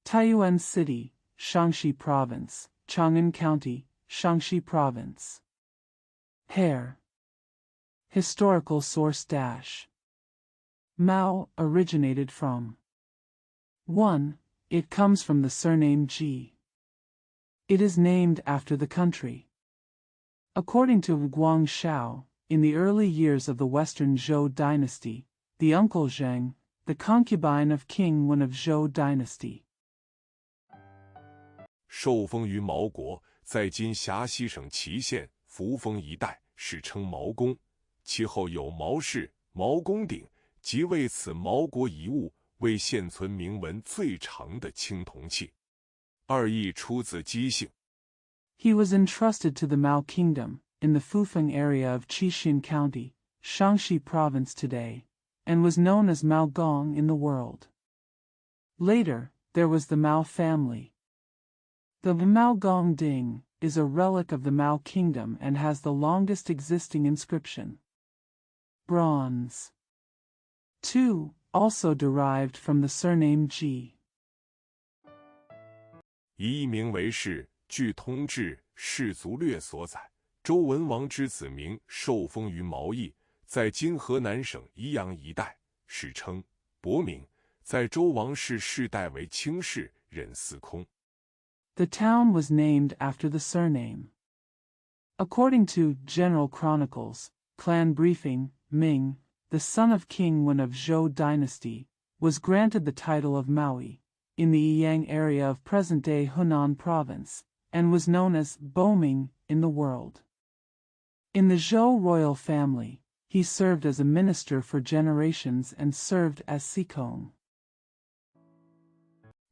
Taiyuan City, Shaanxi Province, Chang'an County, Shaanxi Province. Hair. Historical source dash. Mao originated from 1. It comes from the surname Ji. It is named after the country. According to Guang Shao, in the early years of the Western Zhou dynasty, the uncle Zheng, the concubine of King Wen of Zhou dynasty, 受封于毛国，在今陕西省祁县扶风一带，史称毛公。其后有毛氏、毛公鼎，即为此毛国遗物，为现存铭文最长的青铜器。二亦出自姬姓。He was entrusted to the Mao Kingdom, in the Fufeng area of Qixin County, Shaanxi Province today, and was known as Mao Gong in the world. Later, there was the Mao family. The Mao Gong Ding is a relic of the Mao Kingdom and has the longest existing inscription. Bronze. 2. Also derived from the surname Ji. 以名为氏，据通志氏族略所载，周文王之子名受封于毛邑，在今河南省宜阳一带，史称伯名，在周王室世代为卿士，任司空。The town was named after the surname. According to General Chronicles, Clan Briefing, Ming, the son of King Wen of Zhou dynasty, was granted the title of Maui, in the Yiyang area of present-day Hunan province, and was known as Boming in the world. In the Zhou royal family, he served as a minister for generations and served as Sikong.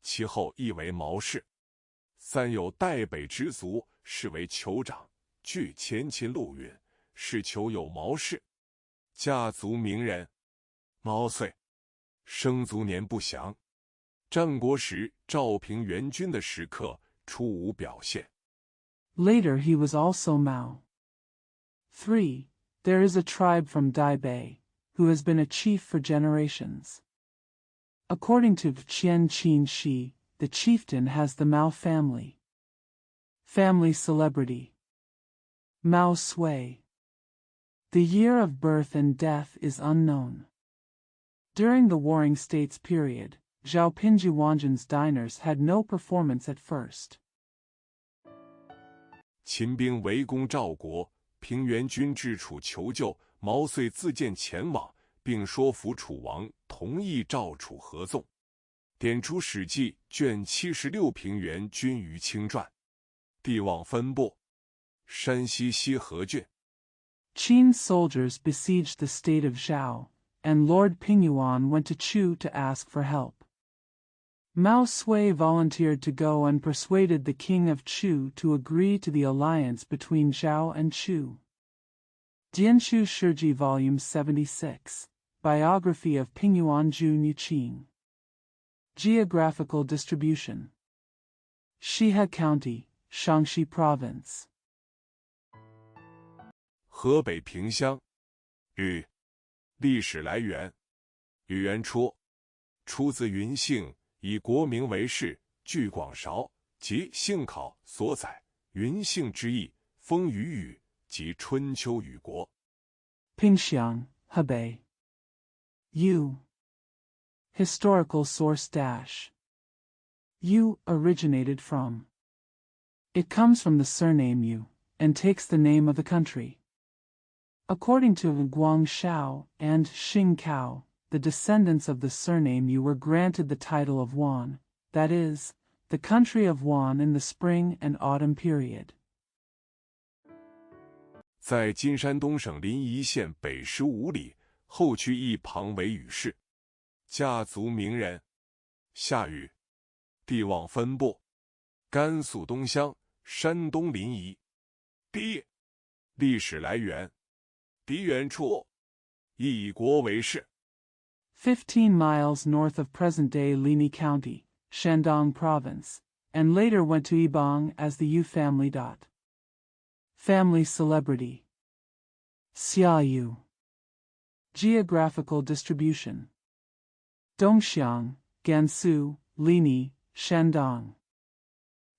其后亦为毛氏。三有代北之族，是为酋长。据前秦录云，是酋有毛氏，家族名人。毛岁，生卒年不详。战国时赵平元君的时刻初无表现。Later he was also Mao. 3. There is a tribe from Daibei, who has been a chief for generations. According to Qian Qin Shi, the chieftain has the Mao family. Family celebrity. Mao Sui. The year of birth and death is unknown. During the Warring States period, Zhao Pinji Wanzhen's diners had no performance at first. 秦兵围攻赵国，平原君至楚求救，毛遂自荐前往，并说服楚王同意赵楚合纵。点出《史记》卷76平原君于清传。地望分部，山西西河郡。Qin soldiers besieged the state of Zhao, and Lord Pingyuan went to Chu to ask for help. Mao Sui volunteered to go and persuaded the king of Chu to agree to the alliance between Zhao and Chu. Dianshu Shiji Volume 76, Biography of Pingyuan Zhu Nuqing. Geographical distribution. Shihe County, Shaanxi Province. 河北萍乡。禹，历史来源：禹元初，出自云姓，以国名为氏，据广韶及姓考所载。云姓之意，封于禹，即春秋禹国。Pingxiang, Hebei. U. Historical source dash. U originated from. It comes from the surname Yu, and takes the name of the country. According to Guang Shao and Xing Cao, the descendants of the surname Yu were granted the title of Wan, that is, the country of Wan in the spring and autumn period. 在今山东省临沂县北15里，后区一旁为禹氏。家族名人。夏禹，地望分布，甘肃东乡，山东临沂。狄，历史来源：狄元初，以国为氏。15 miles north of present-day Lini County, Shandong Province, and later went to Ibang as the Yu family. Family celebrity. Xia Yu. Geographical distribution. Dongxiang, Gansu, Lini, Shandong.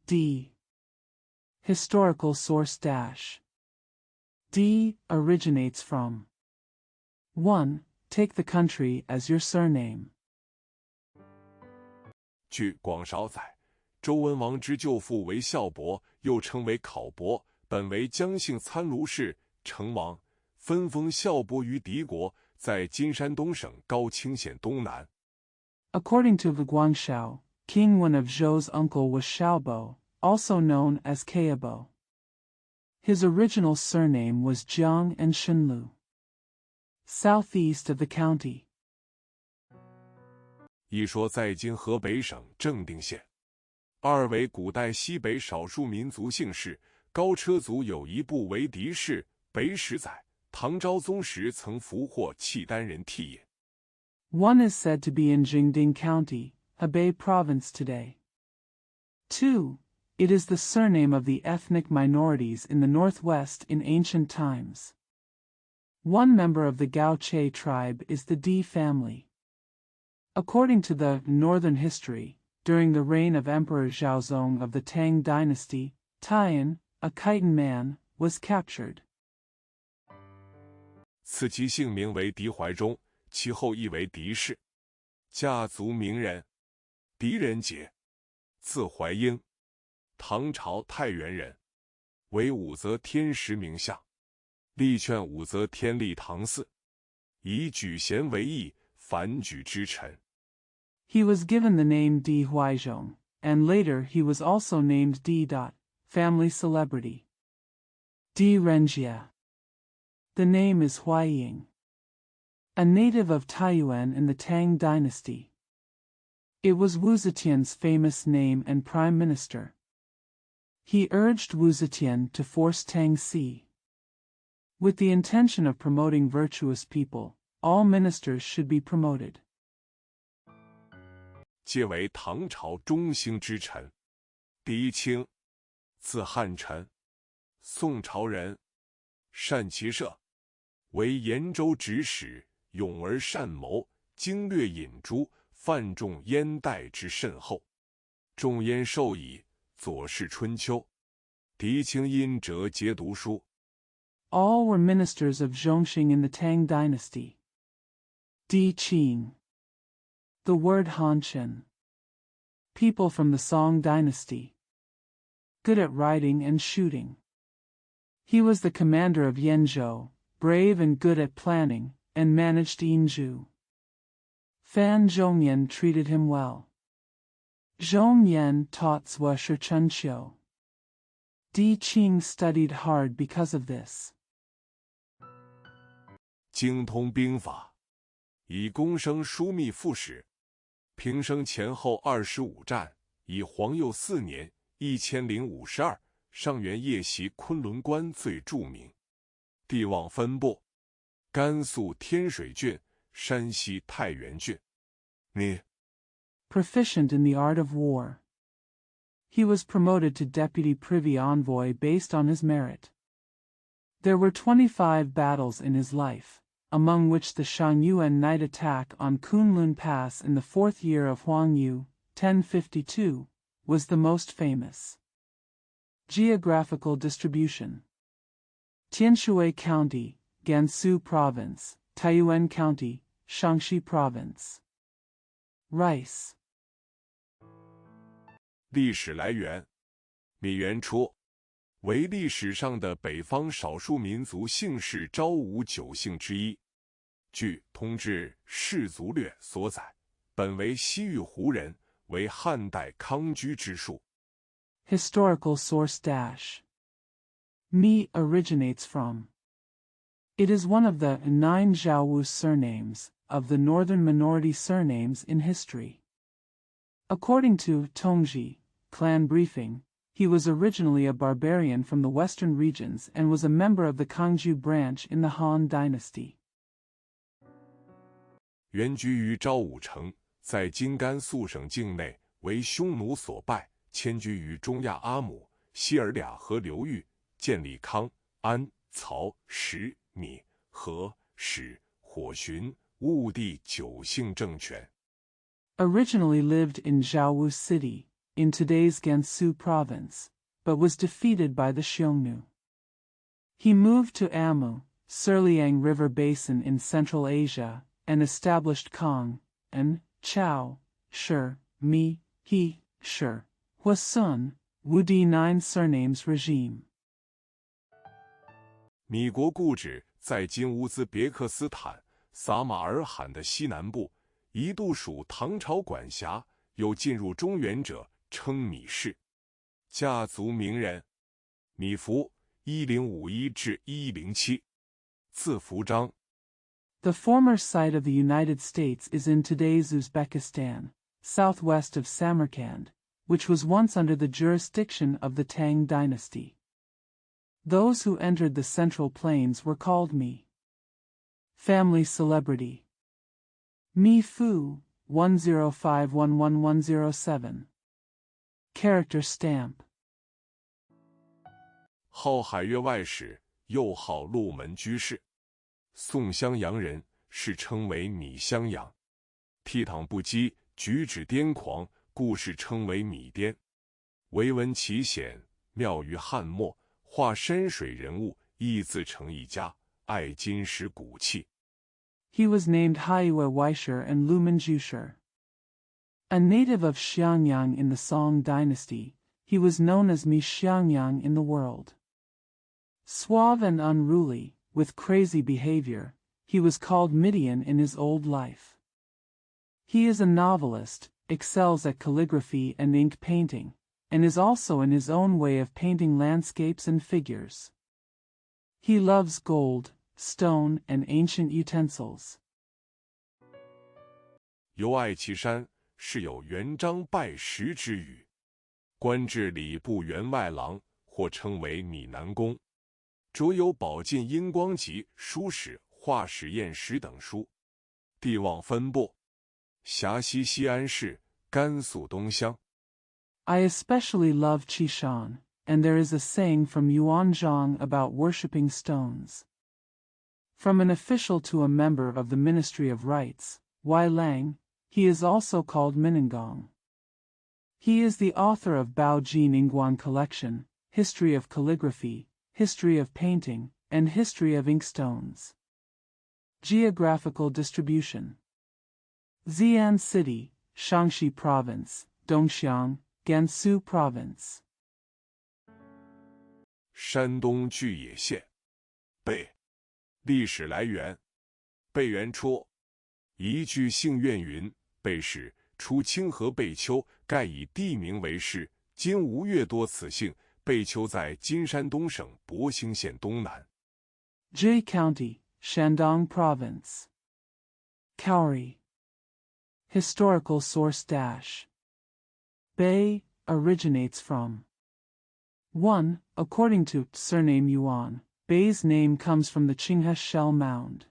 D. Historical source dash. D originates from 1. Take the country as your surname. 据广少载，周文王之舅父为孝伯，又称为考伯，本为姜姓参卢氏，成王，分封孝伯于敌国，在今山东省高清县东南。According to the Guangshao, King Wen of Zhou's uncle was Xiaobo, also known as Kayabo. His original surname was Jiang and Shenlu. Southeast of the county. 一说在今河北省正定县。二为古代西北少数民族姓氏，高车族有一部为狄氏，北史载，唐昭宗时曾俘获契丹人替也。One is said to be in Jingding County, Hebei Province today. 2. It is the surname of the ethnic minorities in the northwest in ancient times. One member of the Gao-Che tribe is the Di family. According to the Northern History, during the reign of Emperor Zhaozong of the Tang dynasty, Tian, a Khitan man, was captured. 赐其姓名为狄怀忠，其后亦为狄氏。家族名人，狄仁杰，字怀英，唐朝太原人，为武则天时名相，力劝武则天立唐嗣，以举贤为义，反举之臣。He was given the name Di Huaizhong, and later he was also named Di. Family celebrity. Di Renjia. The name is Huaiying. A native of Taiyuan in the Tang dynasty. It was Wu Zetian's famous name and prime minister. He urged Wu Zetian to force Tangxi. With the intention of promoting virtuous people, all ministers should be promoted. 皆为唐朝中兴之臣。狄青，字汉臣，宋朝人，善骑射，为延州指使，勇而善谋，经略引诸，犯众燕代之甚厚。众燕授以《左氏春秋》。狄青因折节读书。All were ministers of Zhongxing in the Tang dynasty. Di Qing. The word Hanshen. People from the Song dynasty. Good at riding and shooting. He was the commander of Yanzhou, brave and good at planning, and managed Yinzhou. Fan Zhongyan treated him well. Zhongyan taught Zhua Shichenqiu. Di Qing studied hard because of this. 精通兵法，以公生枢密副使，平生前后25战，以皇佑4年1052上元夜袭昆仑关最著名。地望分布：甘肃天水郡、山西太原郡。你 Proficient in the art of war. He was promoted to deputy privy envoy based on his merit. There were 25 battles in his life, among which the Shangyuan night attack on Kunlun Pass in the 4th year of Huang Yu, 1052, was the most famous. Geographical distribution. Tianshui County, Gansu Province, Taiyuan County, Shaanxi Province. Rice. 历史来源：米元初，为历史上的北方少数民族姓氏昭武9姓之一。据《通志氏族略》所载，本为西域胡人，为汉代康居之术。Historical source dash. Mi originates from. It is one of the 9 Zhaowu surnames, of the northern minority surnames in history. According to Tongji, Clan Briefing, he was originally a barbarian from the western regions and was a member of the Kangju branch in the Han dynasty. 原居于昭武城，在今甘肃省境内，为匈奴所败，迁居于中亚阿姆、希尔俩河流域，建立康、安、曹、石、米、和、史、火寻、兀地9姓政权。Originally lived in Zhaowu City, in today's Gansu province, but was defeated by the Xiongnu. He moved to Amu, Surliang River Basin in Central Asia, and established Kong, An, Chao, Shi, Mi, He, Shi, Huasun, Wudi 9 surnames regime. 米国故址在今乌兹别克斯坦撒马尔罕的西南部，一度属唐朝管辖，有进入中原者称米氏。家族名人：米芾，1051至1107，字福章。The former site of the United States is in today's Uzbekistan, southwest of Samarkand, which was once under the jurisdiction of the Tang dynasty. Those who entered the Central Plains were called Mi. Family celebrity: Mi Fu, 1051107. Character stamp: 号海岳外史，又号鹿门居士，宋襄阳人，世称为米襄阳。倜傥不羁，举止癫狂，故事称为米癫。为文奇险，妙于汉末，画山水人物，亦自成一家，爱金石骨器。He was named Haiyue Weisher and Lumenjusher. A native of Xiangyang in the Song dynasty, he was known as Mi Xiangyang in the world. Suave and unruly, with crazy behavior, he was called Midian in his old life. He is a novelist, excels at calligraphy and ink painting, and is also in his own way of painting landscapes and figures. He loves gold, stone, and ancient utensils. 由爱其山，是有元璋拜石之语。官至礼部员外郎，或称为米南公。着有宝晋阴光集、书史、画史验史等书。地望分布：辖西西安市，甘肃东乡。I especially love Qishan, and there is a saying from Yuanzhong about worshipping stones. From an official to a member of the Ministry of Rites, Wai Lang, he is also called Minangong. He is the author of Bao Jin Ingguan Collection, History of Calligraphy, History of Painting, and History of Inkstones. Geographical distribution: Xi'an City, Shaanxi Province, Dongxiang, Gansu Province. 山东巨野县。贝。历史来源：贝元初。一句姓苑云：贝氏，出清河贝丘，盖以地名为氏。今吴越多此姓。贝丘在今山东省博兴县东南。Jie County, Shandong Province. Kauri. Historical source dash. Bei originates from. 1. According to surname Yuan, Bei's name comes from the Qinghe Shell Mound.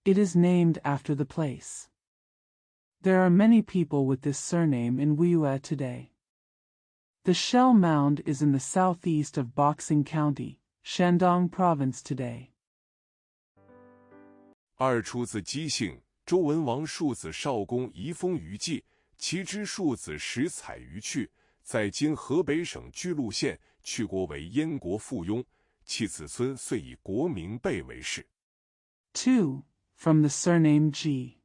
It is named after the place. There are many people with this surname in Wuyue today. The Shell Mound is in the southeast of Boxing County, Shandong Province today. 二出自姬姓，周文王庶子少公遗封于纪，其之庶子拾采于去，在今河北省巨鹿县，去国为燕国附庸，其子孙遂以国名贝为氏。2. From the surname Ji.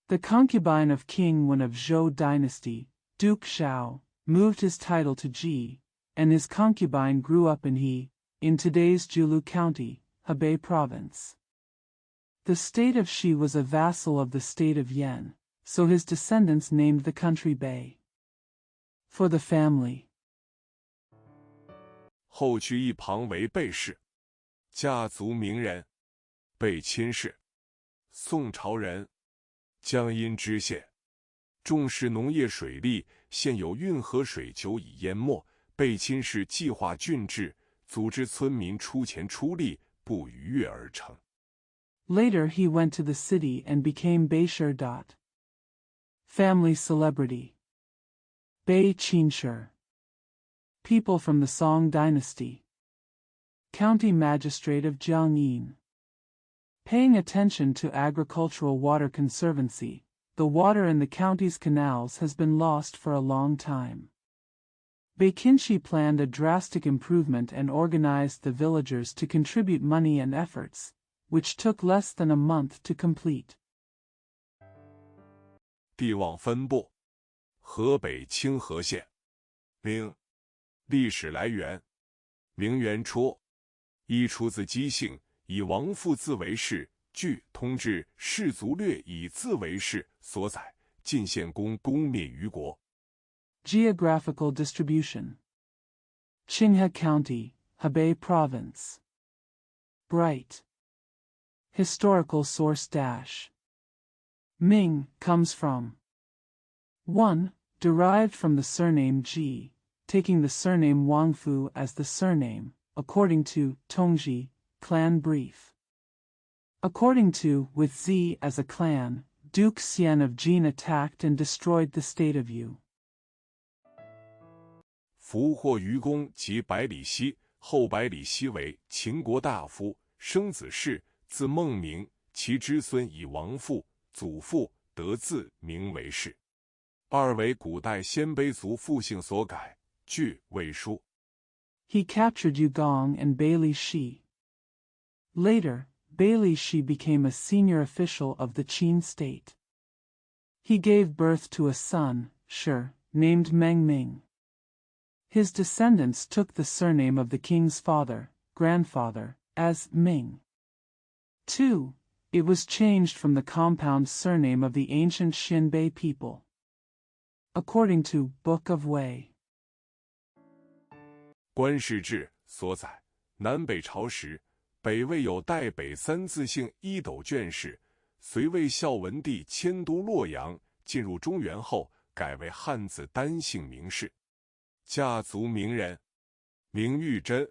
The concubine of King Wen of Zhou dynasty, Duke Xiao, moved his title to Ji, and his concubine grew up in He, in today's Jiulu County, Hebei Province. The state of Shi was a vassal of the state of Yan, so his descendants named the country Bei. For the family. 后去一旁为贝氏。家族名人：贝钦氏，宋朝人，江阴知县。重视农业水利，现有运河水久已淹没。贝钦氏计划郡治，组织村民出钱出力，不逾越而成。Later he went to the city and became Beishir. Family celebrity. Bei Qinshi. People from the Song dynasty. County magistrate of Jiangyin. Paying attention to agricultural water conservancy, the water in the county's canals has been lost for a long time. Bei Qinshi planned a drastic improvement and organized the villagers to contribute money and efforts, which took less than a month to complete. 地望分布：河北清河县。明。历史来源：明元初，一出自姬姓，以王父字为氏。据《通志士族略》以字为氏所载，晋献公攻灭虞国。Geographical distribution. Qinghe County, Hebei Province. Bright. Historical source dash. Ming comes from 1. Derived from the surname Ji, taking the surname Wangfu as the surname, according to Tongji, clan brief. According to, with Z as a clan, Duke Xian of Jin attacked and destroyed the state of Yu. 俘获虞公及百里奚，后百里奚为秦国大夫，生子氏，字孟明，其之孙以王父、祖父得字名为氏。二为古代鲜卑族复姓所改，据《魏书》。He captured Yugong and Bailey Shi. Later, Bailey Shi became a senior official of the Qin state. He gave birth to a son, Shi, named Meng Ming. His descendants took the surname of the king's father, grandfather, as Ming. 2. It was changed from the compound surname of the ancient Xinbei people. According to Book of Wei. 官世志所载，南北朝时，北魏有代北三字姓一斗卷氏，隋魏孝文帝迁都洛阳，进入中原后，改为汉字单姓名氏。家族名人，明玉珍。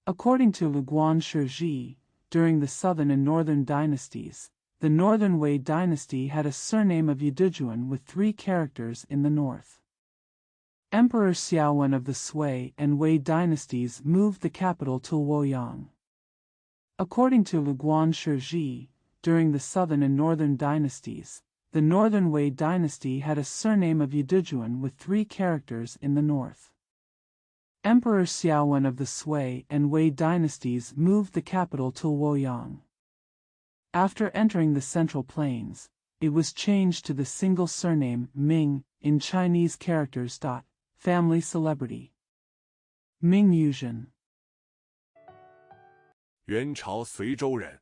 According to Luguan Shiji, during the southern and northern dynasties, the northern Wei dynasty had a surname of Yudujuan with 3 characters in the north. Emperor Xiaowen of the Sui and Wei dynasties moved the capital to Luoyang. According to Luguan Shiji, during the southern and northern dynasties, the northern Wei dynasty had a surname of Yudujuan with 3 characters in the north. Emperor Xiaowen of the Sui and Wei dynasties moved the capital to Luoyang. After entering the Central Plains, it was changed to the single surname Ming in Chinese characters. Family celebrity. Ming Yuzhen. 元朝随州人，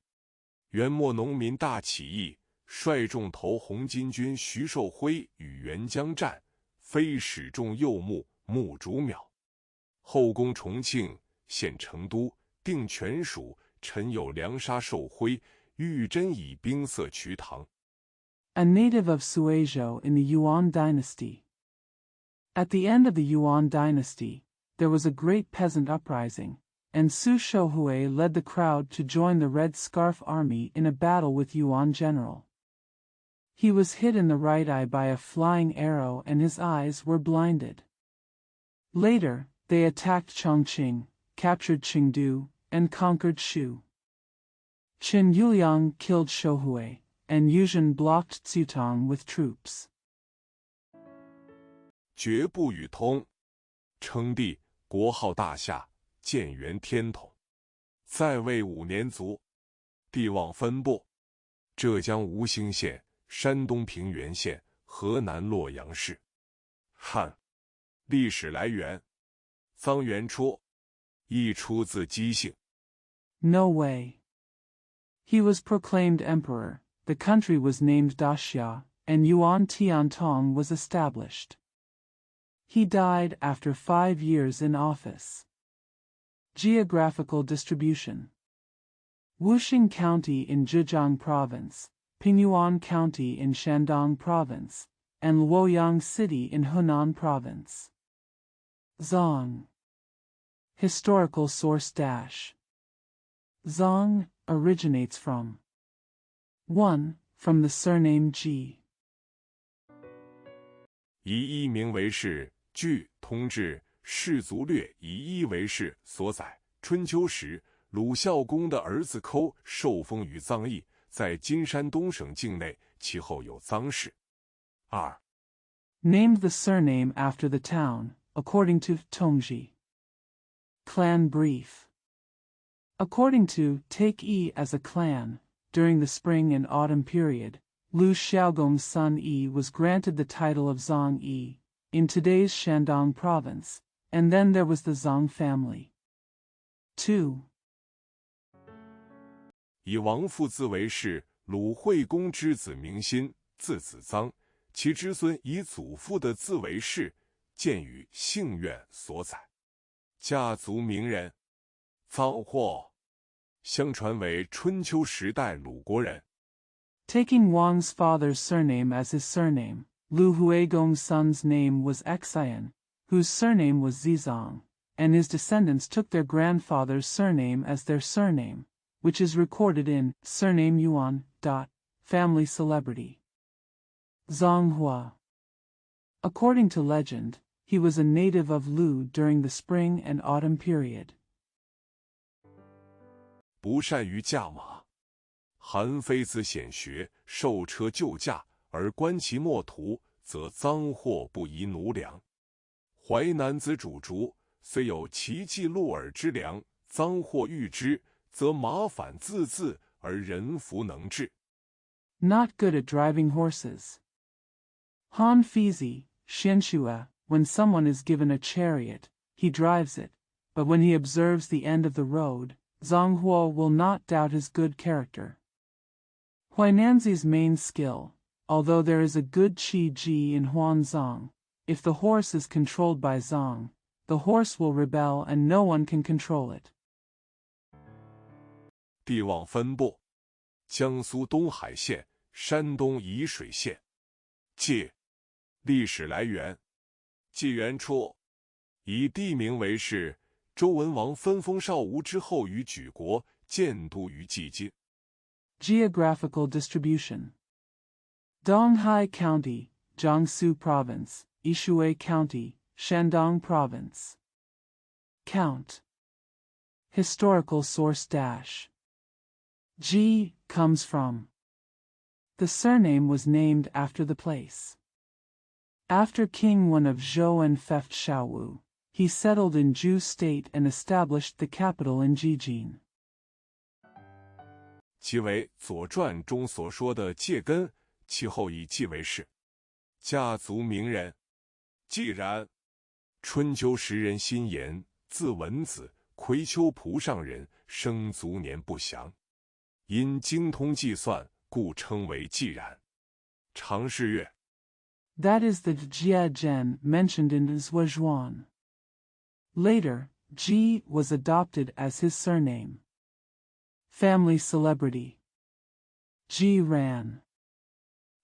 元末农民大起义，率众投红巾军徐寿辉与元江战，非始中右目，目主秒。后攻重庆，陷成都，定全蜀，陈友良杀寿辉，玉珍以兵塞瞿塘。A native of Suizhou in the Yuan dynasty. At the end of the Yuan dynasty, there was a great peasant uprising, and Su Shouhui led the crowd to join the Red Scarf army in a battle with Yuan general. He was hit in the right eye by a flying arrow and his eyes were blinded. Later, they attacked Chongqing, captured Chengdu, and conquered Shu. Qin Yuliang killed Shouhui, and Yuzhen blocked Citang with troops. 绝不与通，称帝，国号大夏，建元天统，在位5年卒。地望分布：浙江吴兴县、山东平原县、河南洛阳市。汉。历史来源：臧元初，亦出自姬姓。No way. He was proclaimed emperor, the country was named Daxia, and Yuan Tiantong was established. He died after 5 years in office. Geographical distribution: Wuxing County in Zhejiang Province, Pingyuan County in Shandong Province, and Luoyang City in Hunan Province. Zong. Historical source dash. Zong originates from 1. From the surname G. 以一名为氏，据通志氏族略以一为氏所载。春秋时，鲁孝公的儿子寇受封于臧邑，在今山东省境内，其后有臧氏。2. Named the surname after the town, according to Tongji. Clan brief. According to Take Yi as a clan, during the spring and autumn period, Lu Xiaogong's son Yi was granted the title of Zong Yi, in today's Shandong province, and then there was the Zong family. 2. 以王父字为氏，鲁惠公之子名辛，字子臧，其之孙以祖父的字为氏，见于姓苑所载。家族名人，臧获，相传为春秋时代鲁国人。Taking Wang's father's surname as his surname, Lu Huigong's son's name was Xian, whose surname was Zizong, and his descendants took their grandfather's surname as their surname, which is recorded in Surname Yuan. Family celebrity. Zonghua. According to legend, he was a native of Lu during the spring and autumn period. 不善于驾马，韩非子显学，受车就驾，而观其莫途，则臧获不宜奴良。淮南子主竹，虽有奇技鹿耳之良，臧获遇之，则马反自而人弗能治。 Not good at driving horses. Han Fizi, Xianxua, when someone is given a chariot, he drives it, but when he observes the end of the road, Zhonghuo will not doubt his good character. Huainanzi's main skill, although there is a good qi ji in Huanzong, if the horse is controlled by Zong, the horse will rebel and no one can control it. 地望分布：江苏东海县、山东沂水县。界，历史来源：纪元初，以地名为氏。周文王分封邵吴之后，于莒国建都于蓟津。Geographical distribution: Donghai County, Jiangsu Province, Yishui County, Shandong Province. Count. Historical source dash. G comes from. The surname was named after the place. After King Wen of Zhou and Feft Xiaowu, he settled in Zhu State and established the capital in Jijin. 即为《左传》中所说的介根，其后以纪为氏。家族名人：纪然，春秋时人辛言，字文子，葵丘蒲上人，生卒年不详。因精通计算，故称为纪然。常氏月。That is the Jia Zhen mentioned in Zhuozhuan. Later, Ji was adopted as his surname. Family celebrity: Ji Ran.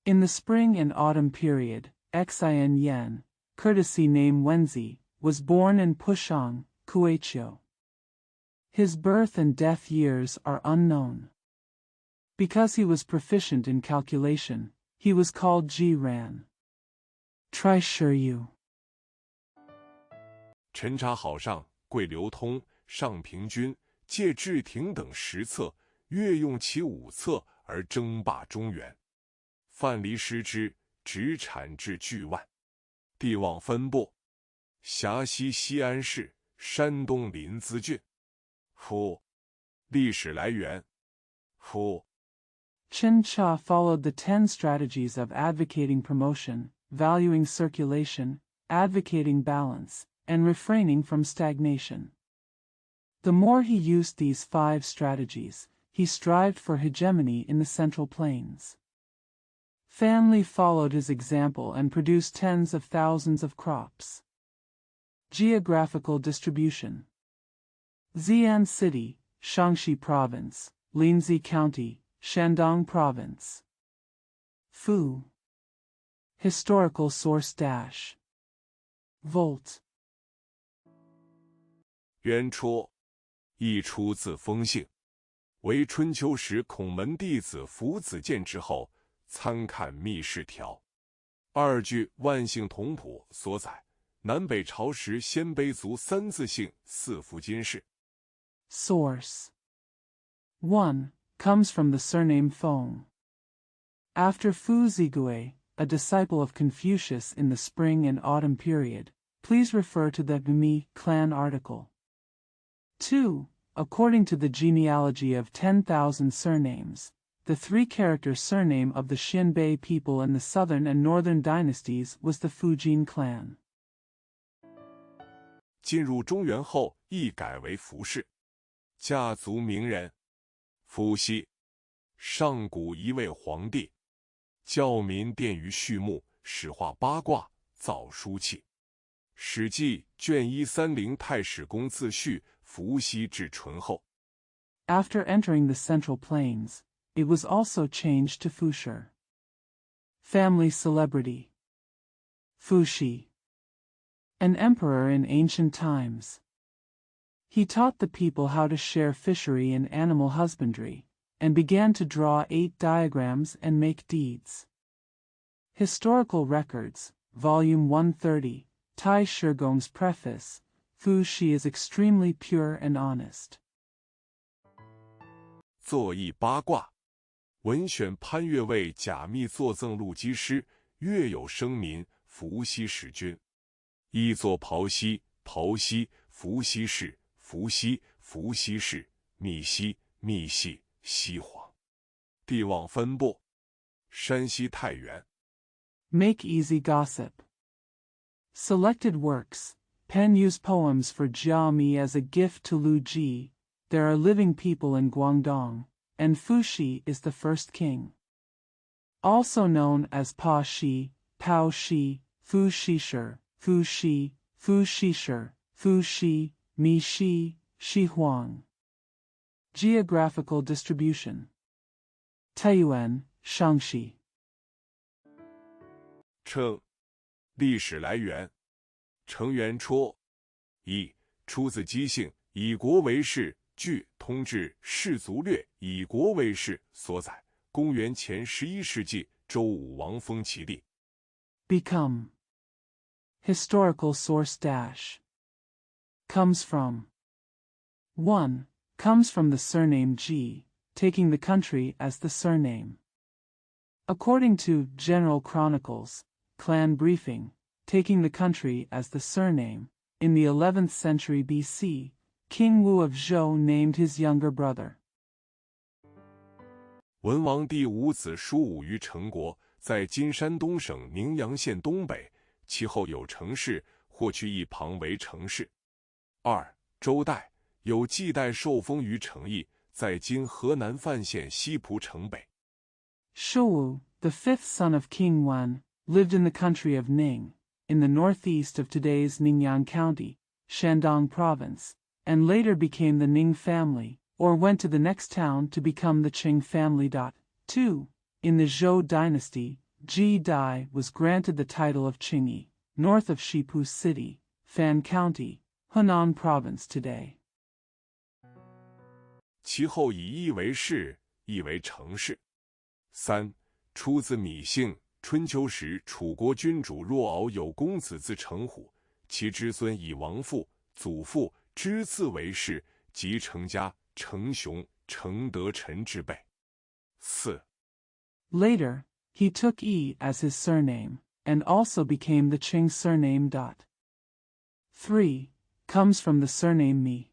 In the spring and autumn period, Xian Yan, courtesy name Wenzi, was born in Pushang, Kuaiqiu. His birth and death years are unknown. Because he was proficient in calculation, he was called Ji Ran. Try sure you. 陈查好上，贵流通，上平均，借治廷等10策，越用其5策而争霸中原。范蠡失之，直产至巨万。地望分布：峡西西安市、山东临淄郡。夫，历史来源：夫。Chen Cha followed the 10 strategies of advocating promotion, valuing circulation, advocating balance, and refraining from stagnation. The more he used these 5 strategies, he strived for hegemony in the Central Plains. Family followed his example and produced tens of thousands of crops. Geographical distribution: Xi'an City, Shaanxi Province, Linzi County, Shandong Province. Fu. Historical source dash. Volt. 元初，亦出自封姓。为春秋时孔门弟子夫子建之后，参看密室条。二据万姓同谱所载，南北朝时鲜卑族三字姓四福金氏。Source 1. Comes from the surname Feng. After Fu Zigui, a disciple of Confucius in the spring and autumn period, please refer to the Mi clan article. 2. According to the genealogy of 10,000 surnames, the three-character surname of the Xianbei people in the southern and northern dynasties was the Fujin clan. 进入中原后，亦改为服氏。家族名人，伏羲，上古一位皇帝，教民殿于序幕，始画八卦，造书契。史记卷130太史公自序，伏羲至淳后。After entering the Central Plains, it was also changed to Fushi. Family celebrity. Fuxi. An emperor in ancient times. He taught the people how to share fishery and animal husbandry, and began to draw 8 diagrams and make deeds. Historical Records, Volume 130, Tai Shigong's Preface, Fuxi is extremely pure and honest. 作佚八卦，文选潘岳为贾密作赠陆机师，岳有声民，伏羲使君。一作刨溪，刨溪，伏羲氏，伏羲，伏羲氏，密溪，密系，西黄。帝王分布，山西太原。Make easy gossip. Selected works. Pen use poems for Jiami as a gift to Lu Ji. There are living people in Guangdong, and Fuxi is the first king. Also known as Pa Shi, Pao Shi, Fu Shishir, Fu Shi, Fu Shishir, Fu Shi, Mi Shi, Shi Huang. Geographical distribution. Taiyuan, Shangxi. 称，历史来源，成员戳，一，出自姬姓，以国为氏，据通志氏族略以国为氏所载，公元前11世纪，周武王封其地。Become. Historical source dash. Comes from. 1. Comes from the surname Ji, taking the country as the surname. According to General Chronicles, Clan Briefing, taking the country as the surname, in the 11th century BC, King Wu of Zhou named his younger brother. 文王第五子叔武于成国，在今山东省宁阳县东北，其后有城市，或去一旁为城市。二，周代有季代受封于成邑，在今河南范县西蒲城北。Shuwu, the fifth son of King Wan, lived in the country of Ning, in the northeast of today's Ningyang County, Shandong Province, and later became the Ning family, or went to the next town to become the Qing family. 2. In the Zhou dynasty, Ji Dai was granted the title of Qingyi, north of Shipu City, Fan County, Hunan Province today. 其后以邑为市，邑为城市。三，出自芈姓。春秋时，楚国君主若敖有公子字成虎，其之孙以王父、祖父之字为氏，即成家、成雄、成德臣之辈。四。Later, he took Yi as his surname, and also became the Qing surname. 3. Comes from the surname Mi.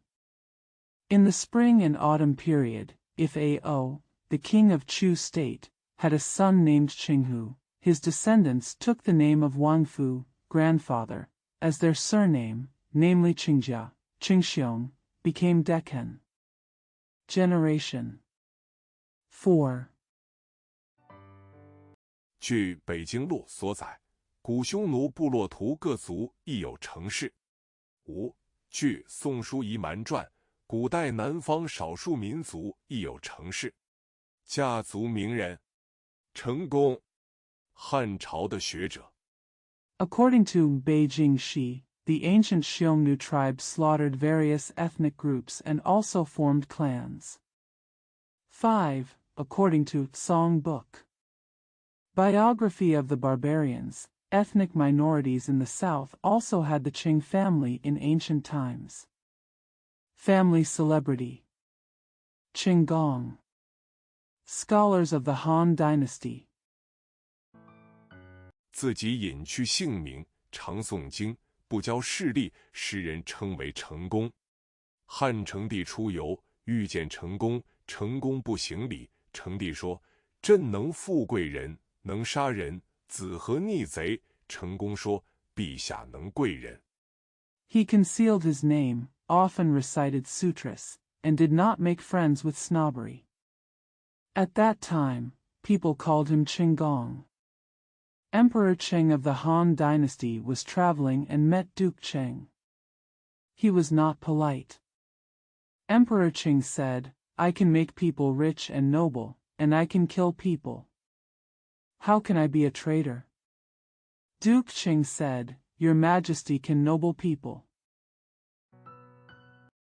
In the spring and autumn period, if Ao, the king of Chu state, had a son named Qinghu, his descendants took the name of Wangfu, grandfather, as their surname, namely Qingjia, Qingxiong, became Deccan. Generation. 4. 据《北京录》所载，古匈奴部落图各族亦有城市。5. 据《宋书遗蛮传》，古代南方少数民族亦有城市。家族名人，成功，汉朝的学者。According to Beijing Shi, the ancient Xiongnu tribe slaughtered various ethnic groups and also formed clans. 5. According to Song Book. Biography of the Barbarians. Ethnic minorities in the south also had the Qing family in ancient times. Family celebrity. Qinggong. Scholars of the Han Dynasty. 自己隐去姓名，常诵经，不交势力，时人称为成公。汉成帝出游，遇见成公，成公不行礼，成帝说：“朕能富贵人，能杀人，子何逆贼？”成公说：“陛下能贵人。” He concealed his name, often recited sutras, and did not make friends with snobbery. At that time, people called him Qinggong. Emperor Qing of the Han Dynasty was traveling and met Duke Qing. He was not polite. Emperor Qing said, "I can make people rich and noble, and I can kill people. How can I be a traitor?" Duke Qing said, "Your Majesty can noble people."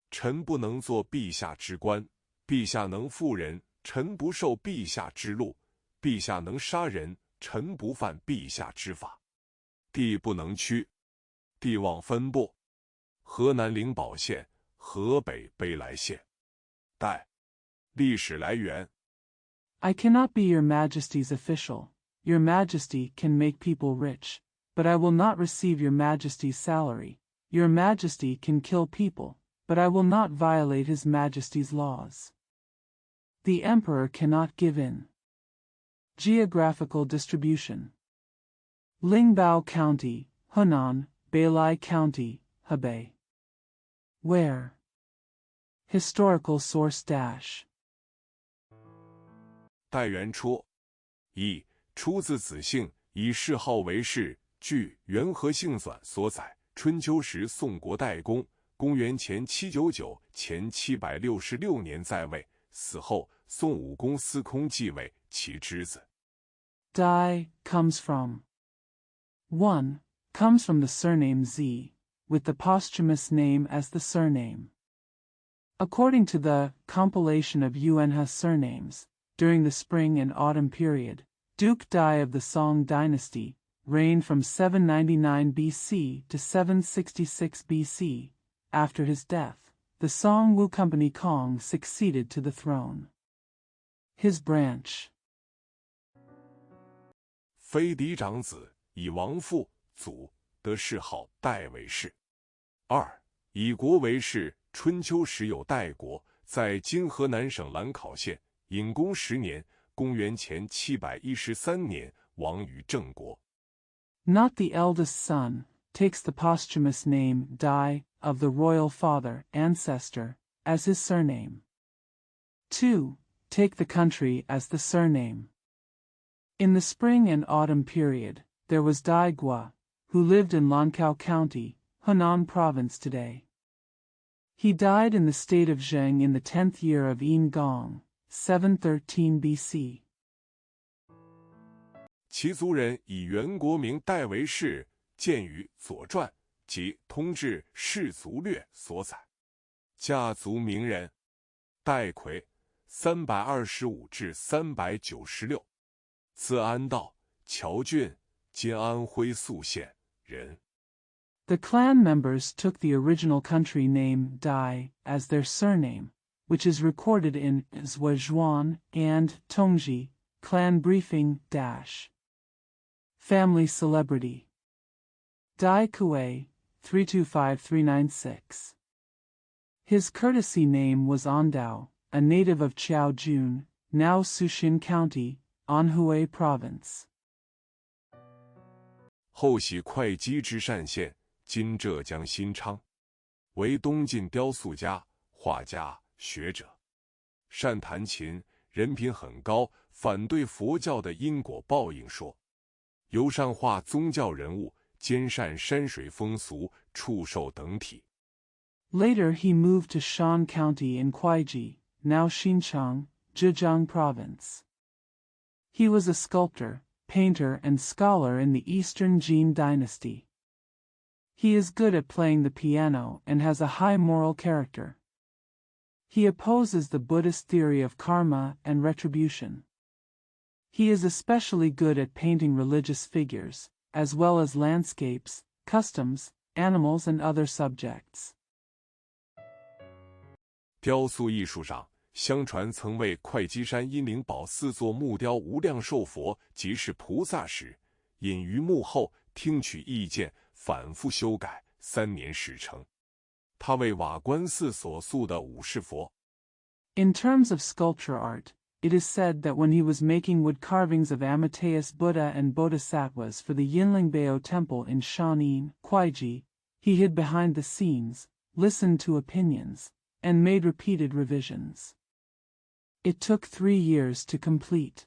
臣不能做陛下之官，陛下能富人，臣不受陛下之禄；陛下能杀人，臣不犯陛下之法。地不能屈，地望分布。河南灵宝县，河北卑来县。代，历史来源。I cannot be your Majesty's official. Your Majesty can make people rich, but I will not receive your Majesty's salary. Your Majesty can kill people, but I will not violate His Majesty's laws. The Emperor cannot give in. Geographical distribution. Lingbao County, Hunan, Beilai County, Hebei. Where? Historical source dash. 代元初，一出自子姓，以谥号为氏。据《元和姓纂》所载，春秋时宋国代公，公元前799前766年在位，死后宋武公司空继位，其之子。Dai comes from 1. Comes from the surname Z, with the posthumous name as the surname. According to the compilation of Yunhe surnames, during the spring and autumn period, Duke Dai of the Song dynasty reigned from 799 BC to 766 BC. After his death, the Song Wu Company Kong succeeded to the throne. His branch. 非嫡长子，以王父、祖得谥号代为氏。二，以国为氏。春秋时有代国，在今河南省兰考县。隐公10年，公元前713年，亡于郑国。Not the eldest son, takes the posthumous name Dai of the royal father, ancestor, as his surname. 2. Take the country as the surname. In the spring and autumn period, there was Dai Gua, who lived in Lankao County, Hunan Province today. He died in the state of Zheng in the 10th year of Yin Gong, 713 BC. 其族人以原国名代为氏，见于《左传》及《通志氏族略》所载。家族名人：代魁，325至396，字安道，谯郡，今安徽宿县人。The clan members took the original country name Dai as their surname, which is recorded in Zhuazhuan and Tongji, clan briefing dash. Family celebrity. Dai Kuei, 325396. His courtesy name was Andao, a native of Chaojun, now Suxin County, Anhui Province. 后徙会稽之单县，今浙江新昌，为东晋雕塑家、画家、学者，善弹琴，人品很高，反对佛教的因果报应说，尤善画宗教人物，兼善山水风俗、畜兽等体。Later he moved to Shan County in Kuaiji, now Xinchang, Zhejiang Province. He was a sculptor, painter and scholar in the Eastern Jin dynasty. He is good at playing the piano and has a high moral character. He opposes the Buddhist theory of karma and retribution. He is especially good at painting religious figures, as well as landscapes, customs, animals and other subjects. 雕塑艺术上，相传曾为会稽山阴灵堡4座木雕无量寿佛即是菩萨时，隐于幕后听取意见，反复修改，3年始成。他为瓦官寺所塑的五世佛。In terms of sculpture art, it is said that when he was making wood carvings of Amitayus Buddha and Bodhisattvas for the Yinlingbao temple in Shanin, Huaiji, he hid behind the scenes, listened to opinions, and made repeated revisions. It took 3 years to complete.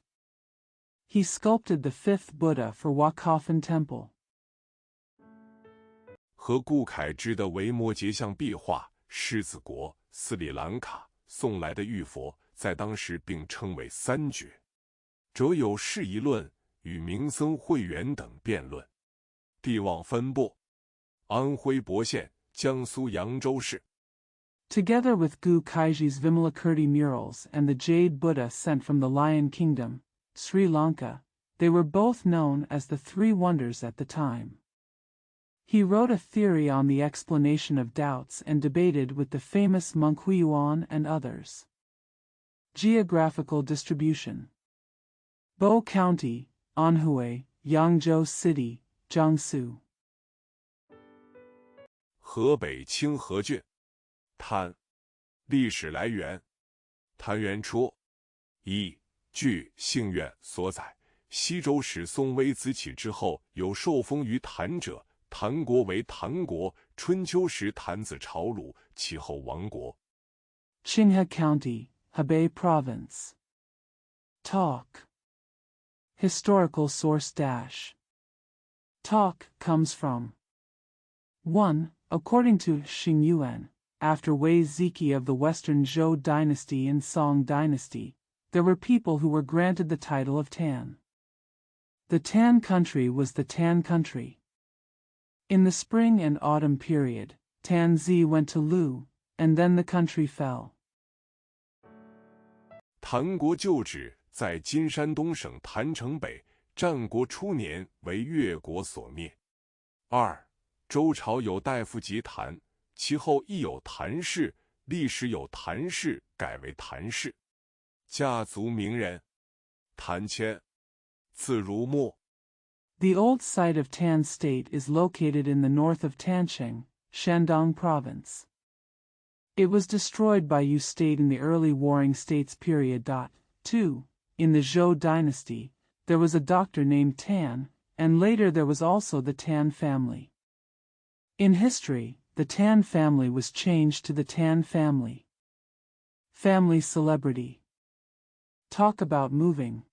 He sculpted the 5th Buddha for Wakafen Temple. 和顾恺之的维摩诘像壁画，狮子国、斯里兰卡送来的玉佛，在当时并称为3绝。哲有释疑论与明僧慧远等辩论。地望分布：安徽亳县、江苏扬州市。Together with Gu Kaiji's Vimalakirti murals and the Jade Buddha sent from the Lion Kingdom, Sri Lanka, they were both known as the 3 wonders at the time. He wrote a theory on the explanation of doubts and debated with the famous monk Huiyuan and others. Geographical distribution: Bo County, Anhui, Yangzhou City, Jiangsu. 河北清河郡。谭。历史来源：谭元初。一，据姓苑所载，西周始宋微子启之后，有受封于谭者。谭国为谭国，春秋时谭子朝鲁，其后亡国。Qinghe County, Hebei Province. Talk. Historical source dash. Talk comes from 1. According to Xingyuan, after Wei Ziki of the Western Zhou dynasty and Song dynasty, there were people who were granted the title of Tan. The Tan country was the Tan country. In the spring and autumn period, Tanzi went to Lu, and then the country fell. 谭国旧址在今山东省郯城北，战国初年为越国所灭。2. 周朝有大夫及谭，其后亦有谭氏，历史有谭氏，改为谭氏。家族名人：谭谦，字如木。The old site of Tan State is located in the north of Tancheng, Shandong Province. It was destroyed by Yu State in the early Warring States period. 2. In the Zhou dynasty, there was a doctor named Tan, and later there was also the Tan family. In history, the Tan family was changed to the Tan family. Family celebrity. Talk about moving.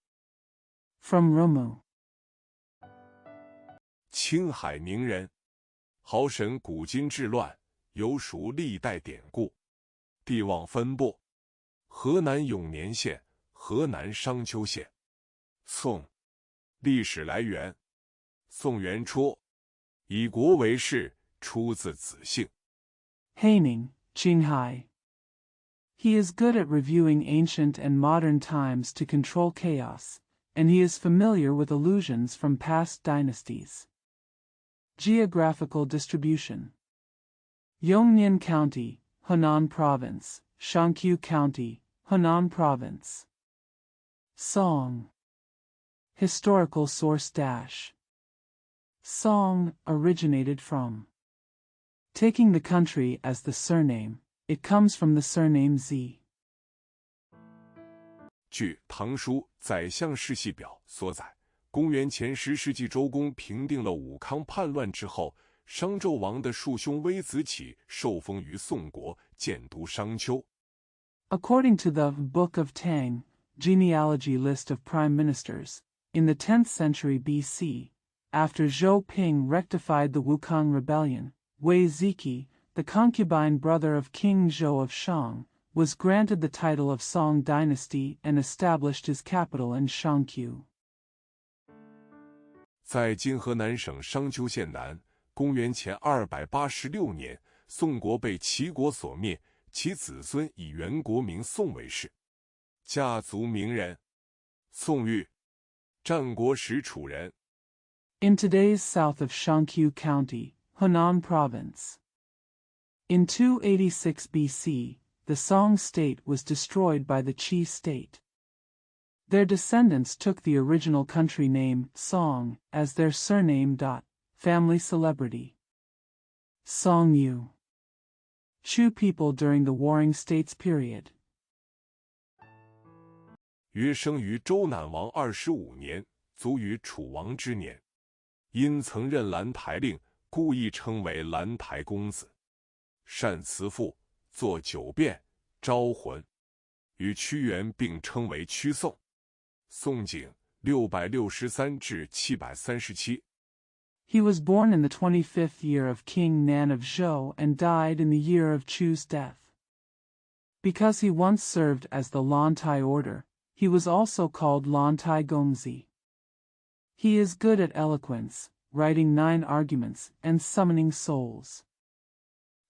From Romu. 青海名人，豪神古今治乱，有属历代典故。地望分布：河南永年县、河南商丘县。宋。历史来源：宋元初。以国为事，出自子姓。Haining, Qinghai. He is good at reviewing ancient and modern times to control chaos, and he is familiar with allusions from past dynasties. Geographical distribution: Yongnian County, Henan Province, Shankyu County, Henan Province. Song. Historical source dash. Song originated from taking the country as the surname. It comes from the surname Z. 据《唐书宰相世系表》所载，公元前10世纪，周公平定了武康叛乱之后，商纣王的庶兄微子启受封于宋国，建都商丘。According to the Book of Tang, genealogy list of prime ministers, in the 10th century BC, after Zhou Ping rectified the Wukong rebellion, Wei Ziki, the concubine brother of King Zhou of Shang, was granted the title of Song dynasty and established his capital in Shangqiu. 在今河南省商丘县南，公元前286年，宋国被齐国所灭，其子孙以原国名宋为氏。家族名人。宋玉，战国时楚人。In today's south of Shaanqiu County, Hunan Province. In 286 BC, the Song state was destroyed by the Qi state. Their descendants took the original country name, Song, as their surname. Family celebrity. Song Yu. Chu people during the Warring States period. 约生于周赧王25年，卒于楚王之年。因曾任兰台令，故意称为兰台公子。善辞赋，作九变，招魂。与屈原并称为屈宋。宋景663至737。He was born in the 25th year of King Nan of Zhou and died in the year of Chu's death. Because he once served as the Lantai order, he was also called Lantai Gongzi. He is good at eloquence, writing 9 arguments, and summoning souls.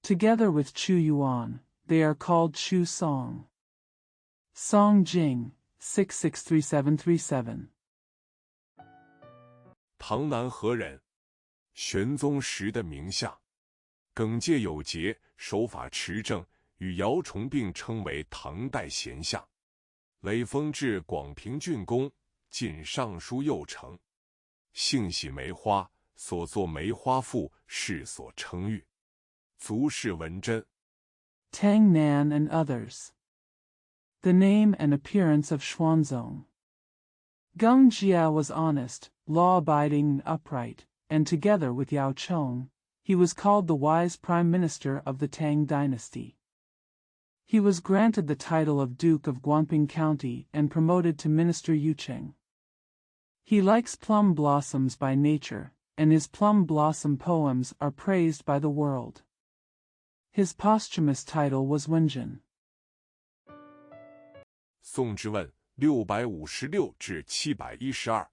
Together with Chu Yuan, they are called Chu Song. Song Jing, 663737. 唐南河人，玄宗时的名相，耿介有节，手法持正，与姚崇并称为唐代贤相。累封至广平郡公，进尚书右丞。性喜梅花，所作梅花赋世所称誉。族氏文贞。Tang Nan and others. The name and appearance of Xuanzong. Geng Jia was honest, law-abiding and upright, and together with Yao Chong, he was called the wise prime minister of the Tang dynasty. He was granted the title of Duke of Guangping County and promoted to Minister Yucheng. He likes plum blossoms by nature, and his plum blossom poems are praised by the world. His posthumous title was Wenjin. 宋之问656至712。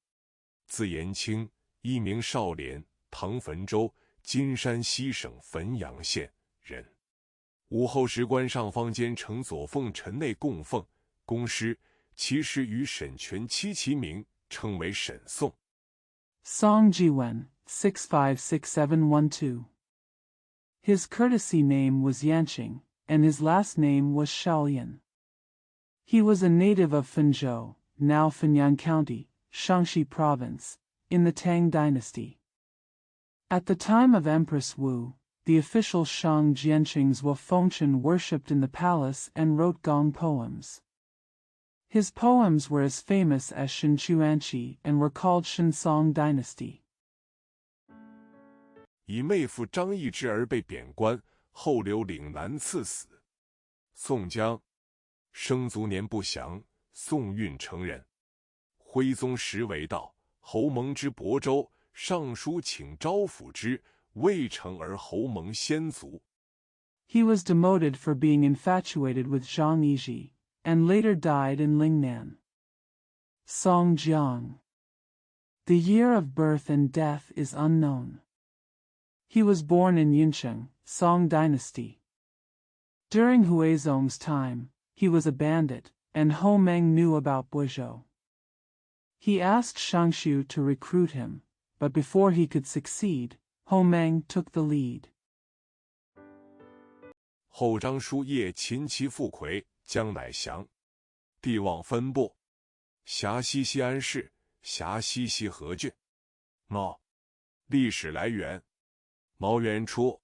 字延清，一名少廉，唐汾州金山西省汾阳县人。武后时官上坊间承左奉臣内供奉，公师，其实与沈佺期齐名，称为沈宋。Song Jiwen, 656712. His courtesy name was Yanqing, and his last name was Shaolian. He was a native of Fenzhou, now Fenyang County, Shaanxi Province, in the Tang dynasty. At the time of Empress Wu, the official Shang Jianqing's Wufengchen worshipped in the palace and wrote gong poems. His poems were as famous as Shinchuanqi and were called Shinsong Dynasty. 以妹夫张易之而被贬官，后留岭南赐死。宋江，生卒年不详，宋运成人。徽宗时为道，侯蒙之亳州，上书请招抚之，未成而侯蒙先卒。He was demoted for being infatuated with Zhang Yiji, and later died in Lingnan. Song Jiang. The year of birth and death is unknown. He was born in Yincheng, Song Dynasty. During Huizong's time, he was a bandit, and Ho Meng knew about Buizhou. He asked Shangshu to recruit him, but before he could succeed, Ho Meng took the lead. 后张叔夜秦其父魁，将乃降。帝望分部，辖西西安市，辖西西河郡。茂，历史来源：毛元初，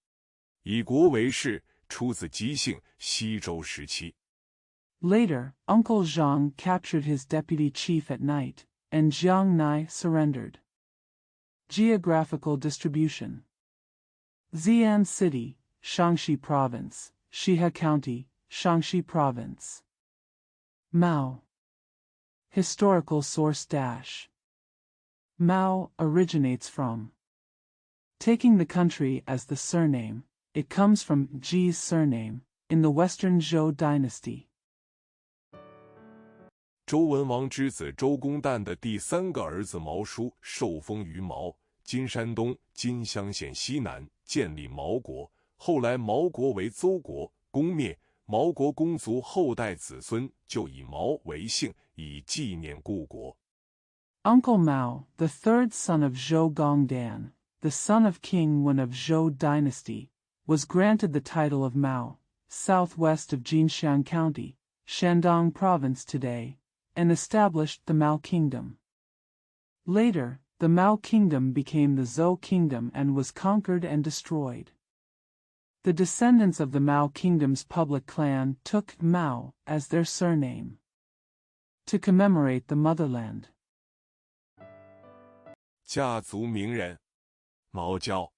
以国为氏，出自姬姓，西周时期。Later, Uncle Zhang captured his deputy chief at night, and Jiang Nai surrendered. Geographical distribution: Xi'an City, Shaanxi Province, Shihe County, Shaanxi Province. Mao. Historical source dash. Mao originates from. Taking the country as the surname, it comes from Ji's surname, in the Western Zhou dynasty. 周文王之子周公旦的第3个儿子毛叔受封于毛，今山东金乡县西南，建立毛国。后来毛国为邹国，攻灭，毛国公族后代子孙就以毛为姓，以纪念故国。Uncle Mao, the third son of Zhou Gongdan, the son of King Wen of Zhou dynasty, was granted the title of Mao, southwest of Jinxiang County, Shandong Province today, and established the Mao Kingdom. Later, the Mao Kingdom became the Zhou Kingdom and was conquered and destroyed. The descendants of the Mao Kingdom's public clan took Mao as their surname to commemorate the motherland. 家族名人毛娇，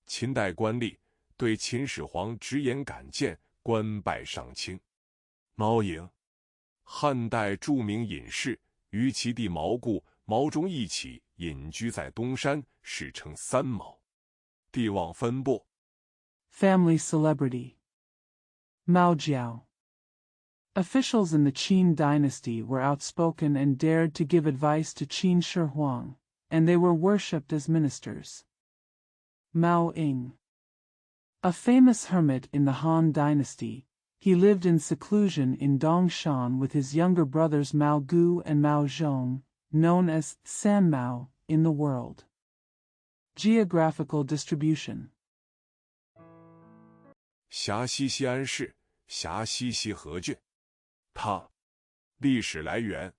秦代官吏，对秦始皇直言敢谏，官拜上卿。毛颖，汉代著名隐士，与其弟毛固、毛忠一起隐居在东山，史称三毛。帝王分布。Family celebrity. Mao Jiao. Officials in the Qin dynasty were outspoken and dared to give advice to Qin Shi Huang, and they were worshipped as ministers. Mao Ying. A famous hermit in the Han dynasty, he lived in seclusion in Dongshan with his younger brothers Mao Gu and Mao Zhong, known as San Mao in the world. Geographical distribution. 陕西西安市陕西西河郡。唐。历史来源：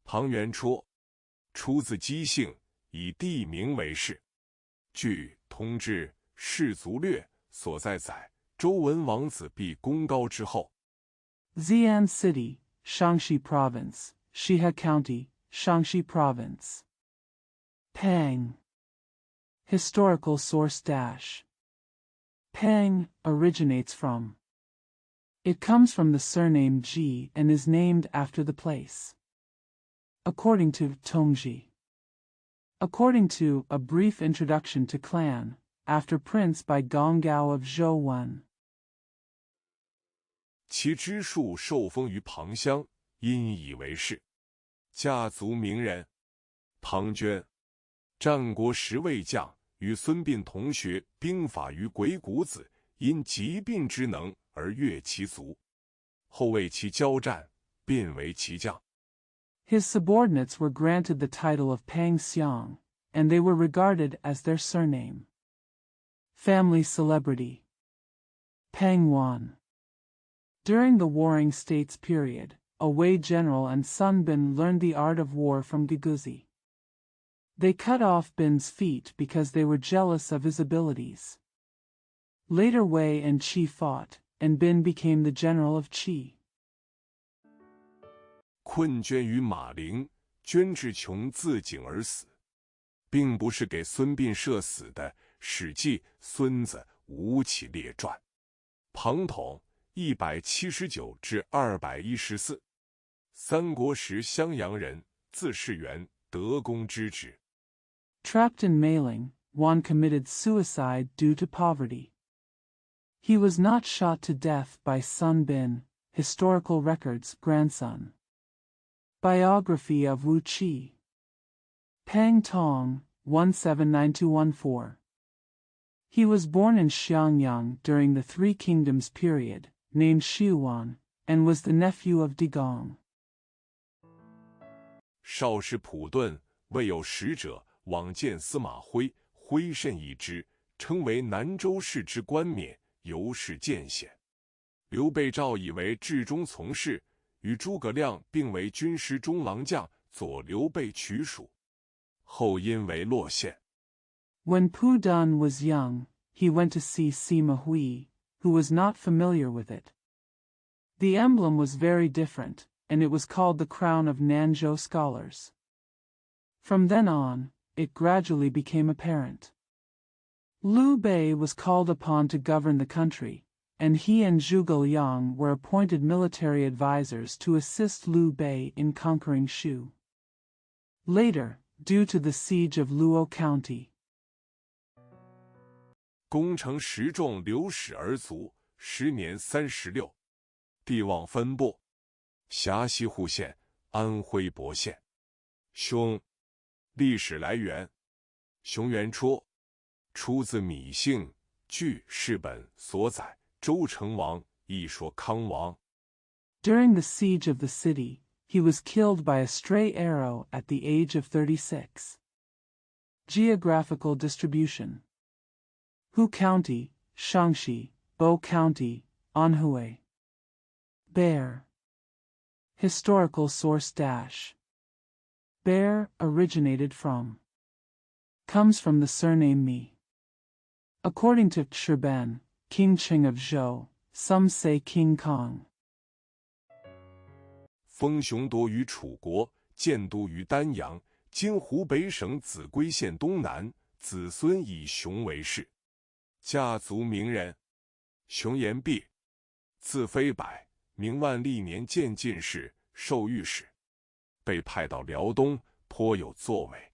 唐元初，出自姬姓，以地名为氏。据《通志·氏族略》所在载，周文王子毕功高之后。Xi'an City, Shaanxi Province, Shihe County, Shaanxi Province. Pang. Historical source dash. Pang originates from. It comes from the surname Ji and is named after the place. According to Tongji. According to A Brief Introduction to Clan, after Prince by Gong Gao of Zhou Wen. 其支数受封于庞乡，因以为氏。家族名人：庞涓，战国10位将，与孙膑同学兵法于鬼谷子，因疾病之能而越其族，后为其交战，并为其将。His subordinates were granted the title of Pang Xiang, and they were regarded as their surname. Family celebrity. Pang Wan. During the Warring States period, a Wei general and Sun Bin learned the art of war from Giguzi. They cut off Bin's feet because they were jealous of his abilities. Later Wei and Qi fought, and Bin became the general of Qi. 困捐于马陵，捐志穷自井而死，并不是给孙膑射死的，《史记·孙子吴起列传》。庞统179至214。三国时襄阳人，字士元，德公之子。Trapped in Meiling, Wan committed suicide due to poverty. He was not shot to death by Sun Bin, historical records, grandson. Biography of Wu Qi. Pang Tong, 179214. He was born in Xiangyang during the Three Kingdoms period, named Xiuwan, and was the nephew of Digong. 少师普顿，未有使者，往见司马徽，徽甚异之，称为南州市之冠冕，由是见显。刘备诏以为至中从事，与诸葛亮并为军师中郎将，左刘备取属，后因为洛县。When Pu Dun was young, he went to see Sima Hui, who was not familiar with it. The emblem was very different, and it was called the crown of Nanzhou scholars. From then on, it gradually became apparent. Liu Bei was called upon to govern the country, and he and Zhuge Liang were appointed military advisors to assist Liu Bei in conquering Shu. Later, due to the siege of Luo County, 攻城十众流矢而卒，时年36。地望分布：辖西户县、安徽亳县。兄，历史来源：熊元绰，出自芈姓，据世本所载。周成王一说康王。During the siege of the city, he was killed by a stray arrow at the age of 36. Geographical distribution. Hu County, Shaanxi, Bo County, Anhui. Bear. Historical source dash. Bear originated from. Comes from the surname Mi. According to Shirban, King Qing of Zhou, some say King Kong. 封雄夺于楚国，建都于丹阳，今湖北省秭归县东南，子孙以熊为氏。家族名人。熊延弼，字飞柏，明万历年见进士、授御史，被派到辽东，颇有作为。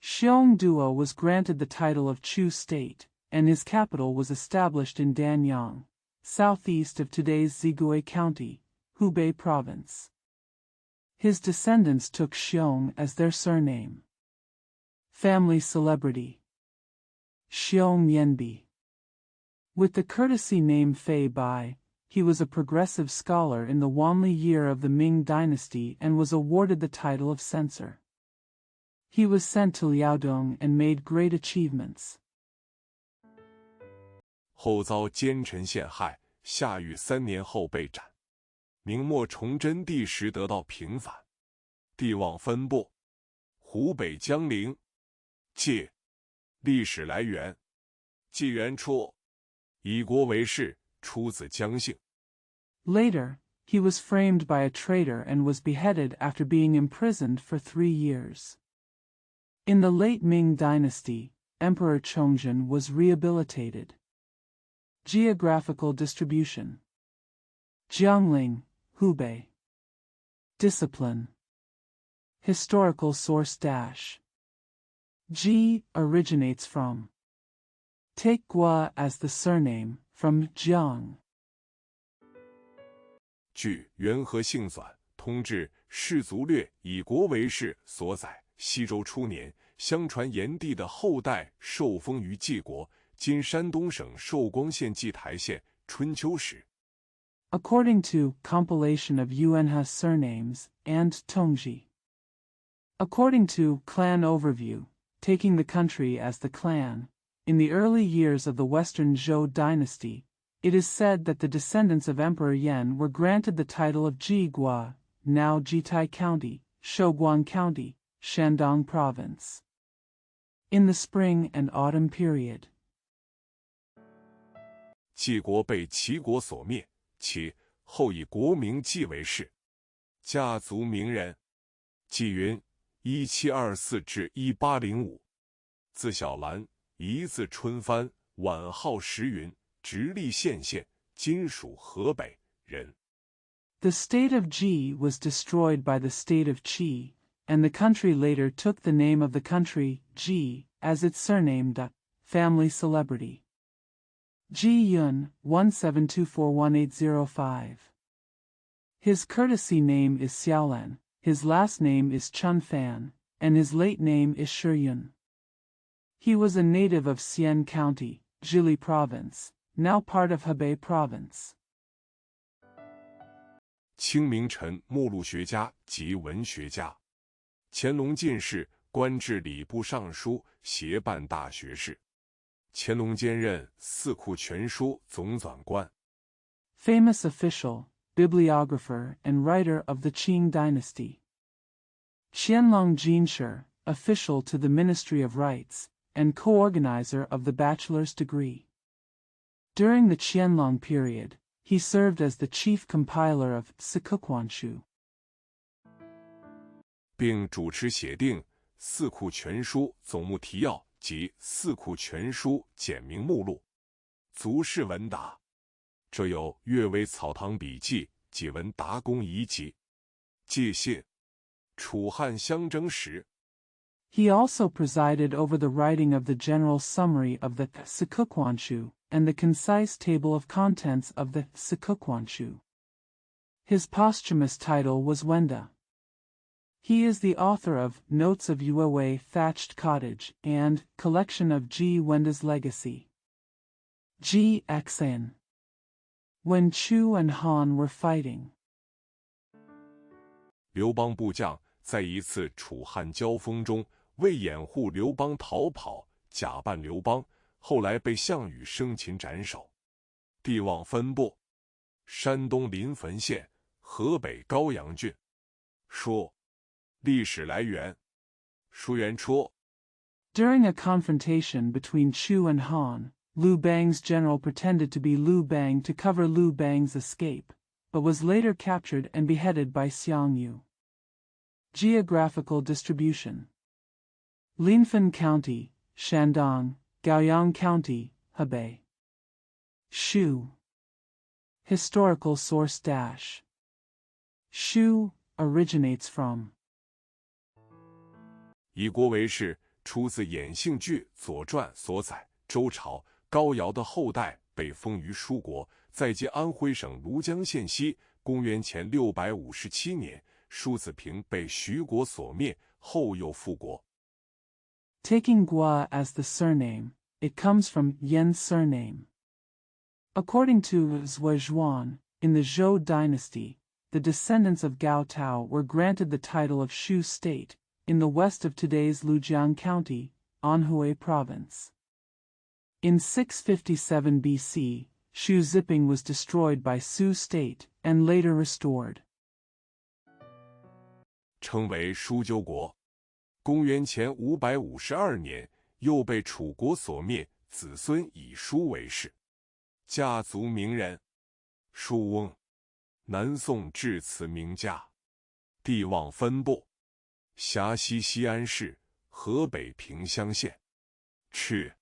Xiong Duo was granted the title of Chu State, and his capital was established in Danyang, southeast of today's Zigui County, Hubei Province. His descendants took Xiong as their surname. Family celebrity. Xiong Yanbi. With the courtesy name Fei Bai, he was a progressive scholar in the Wanli year of the Ming dynasty and was awarded the title of censor. He was sent to Liaodong and made great achievements. 后遭奸臣陷害，下狱3年后被斩。明末崇祯帝时得到平反。帝望分布。湖北江陵。界。历史来源。纪元初。以国为氏，出自姜姓。Later, he was framed by a traitor and was beheaded after being imprisoned for 3 years. In the late Ming dynasty, Emperor Chongzhen was rehabilitated. Geographical distribution. Jiangling, Hubei. Discipline. Historical source dash. Ji originates from. Take Gua as the surname, from Jiang. 据《元和姓纂通志氏族略》以国为氏所载，西周初年，相传炎帝的后代受封于纪国，今山东省寿光县稷台县。春秋时。According to compilation of Yuanha surnames and Tongji. According to clan overview, taking the country as the clan, in the early years of the Western Zhou dynasty, it is said that the descendants of Emperor Yan were granted the title of Jigua, now Jitai County, Shouguan County, Shandong Province. In the spring and autumn period. 纪国被齐国所灭，其后以国名纪为氏。家族名人。纪云，1724至1805。字小兰，一字春帆，晚号石云，直隶县县，今属河北人。The state of Ji was destroyed by the state of Qi, and the country later took the name of the country, Ji, as its surname. Family celebrity. Ji Yun, 17241805. His courtesy name is Xiaolan, his last name is Chun Fan, and his late name is Shiyun. He was a native of Xian County, Zhili Province, now part of Hebei Province. 清明臣目录学家及文学家。乾隆进士，官至礼部尚书，协办大学士。乾隆兼任《四库全书》总纂官。Famous official, bibliographer, and writer of the Qing dynasty. Qianlong Jinshi, official to the Ministry of Rites, and co-organizer of the bachelor's degree. During the Qianlong period, he served as the chief compiler of Sikuquanshu. 并主持写定《四库全书》总目提要及《四库全书》简明目录。足是文达。这有阅微草堂笔记及文达公遗集。介信。楚汉相争时。He also presided over the writing of the general summary of the Sikuquanshu and the concise table of contents of the Sikuquanshu. His posthumous title was Wenda. He is the author of Notes of Yuewei Thatched Cottage and Collection of G. Wenda's Legacy. G. Xn. When Chu and Han were fighting. 刘邦部将在一次楚汉交锋中，为掩护刘邦逃跑，假扮刘邦，后来被项羽生擒斩首。地望分布：山东临汾县、河北高阳郡。说历史来源：书源说 During a confrontation between Chu and Han, Liu Bang's general pretended to be Liu Bang to cover Liu Bang's escape, but was later captured and beheaded by Xiang Yu. Geographical distribution: Linfen County, Shandong, Gaoyang County, Hebei. Shu. Historical source dash. Shu originates from. 以国为氏，出自衍姓剧《左传》所载。周朝高尧的后代被封于舒国，在今安徽省庐江县西。公元前657年，舒子平被徐国所灭，后又复国。Taking Gua as the surname, it comes from Yan's surname. According to Zhuan, in the Zhou dynasty, the descendants of Gao Tao were granted the title of Shu State, in the west of today's Lujiang County, Anhui Province. In 657 BC, Shu Ziping was destroyed by Su State, and later restored. 称为舒鸠国。公元前552年，又被楚国所灭，子孙以舒为氏。家族名人：舒翁，南宋至词名家。地望分布：辖西西安市、河北平乡县。赤。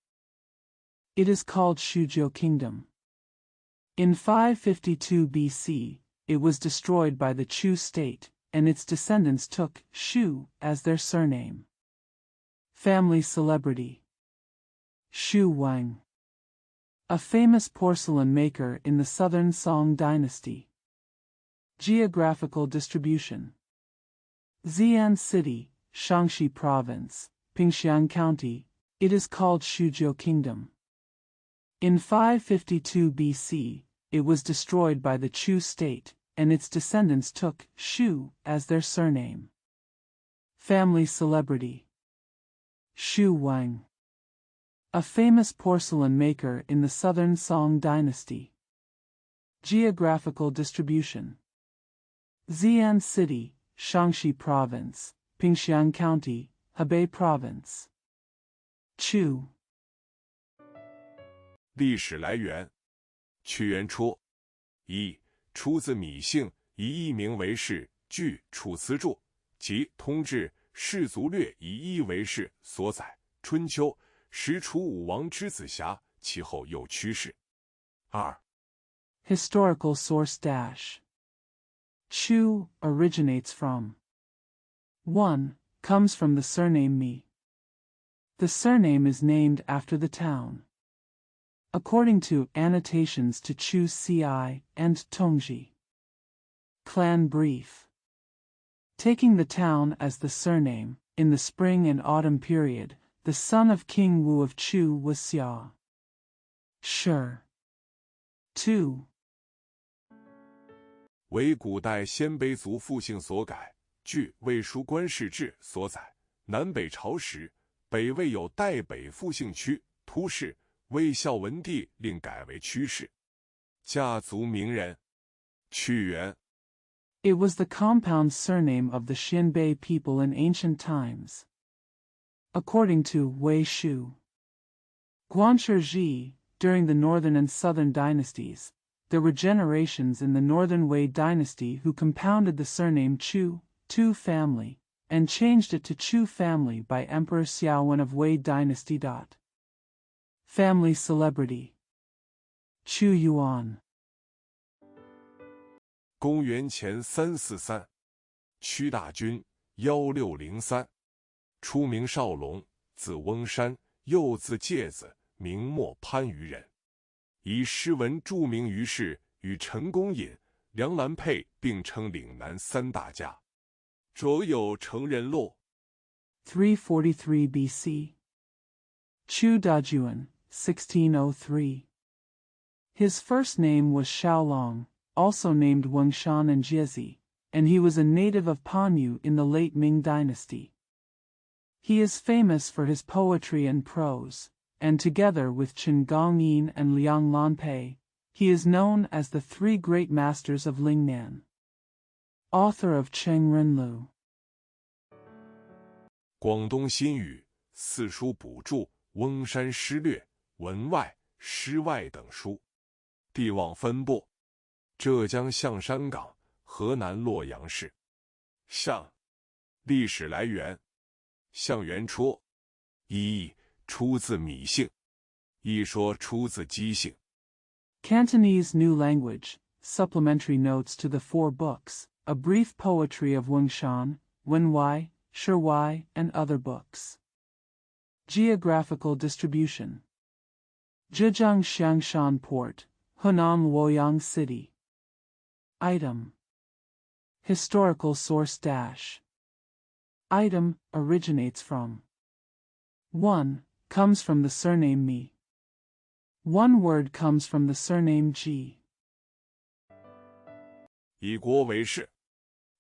It is called Shujiu Kingdom. In 552 BC, it was destroyed by the Chu state, and its descendants took Shu as their surname. Family celebrity: Shu Wang. A famous porcelain maker in the southern Song dynasty. Geographical distribution: Xi'an City, Shaanxi Province, Pingxiang County. It is called Shujiu Kingdom. In 552 BC, it was destroyed by the Chu state, and its descendants took Shu as their surname. Family celebrity: Shu Wang. A famous porcelain maker in the southern Song dynasty. Geographical distribution: Xi'an City, Shaanxi Province, Pingxiang County, Hebei Province. Chu. 历史来源：屈原戳。一、出自芈姓，以艺名为氏，据《楚辞注》及《通志士族略》以一为氏所载。春秋时楚武王之子瑕，其后又屈氏。二、Historical source dash. Chu originates from. 1. Comes from the surname Mi. The surname is named after the town. According to annotations to Chu Ci and Tongji. Clan brief. Taking the town as the surname, in the spring and autumn period, the son of King Wu of Chu was Xia. Sure. 2. 为古代鲜卑族复姓所改，据《魏书官世志》所载。南北朝时，北魏有代北复姓区，突氏。魏孝文帝另改为屈氏。家族名人：屈原。It was the compound surname of the Xinbei people in ancient times. According to Wei Shu. Guanshiji, during the northern and southern dynasties, there were generations in the northern Wei dynasty who compounded the surname Chu, Tu family, and changed it to Chu family by Emperor Xiaowen of Wei dynasty. Family celebrity: Chu Yuan. 公元前343，屈大军1603，初名少龙，字翁山，又字介子，明末番禺人。以诗文著名于世，与陈公隐、梁兰佩并称岭南三大家。着有《成人录》。343 BC. Chu Dajuan, 1603. His first name was Xiaolong, also named Wengshan and Jiezi, and he was a native of Panyu in the late Ming dynasty. He is famous for his poetry and prose, and together with Chen Gongyin and Liang Lanpei, he is known as the three great masters of Lingnan. Author of Cheng Renlu. 广东新语四书补注翁山诗略文外诗外等书。地望分布：浙江象山港、河南洛阳市。象，历史来源：象元戳，一出自米姓，一说出自姬姓。Cantonese New Language, Supplementary Notes to the Four Books, A Brief Poetry of Wengshan, Wenwai, Shiwai, and Other Books. Geographical Distribution: Zhejiang Xiangshan Port, Hunan Luoyang City. Item: Historical source dash. Item originates from 1. Comes from the surname Mi. One word comes from the surname Ji. 以国为氏。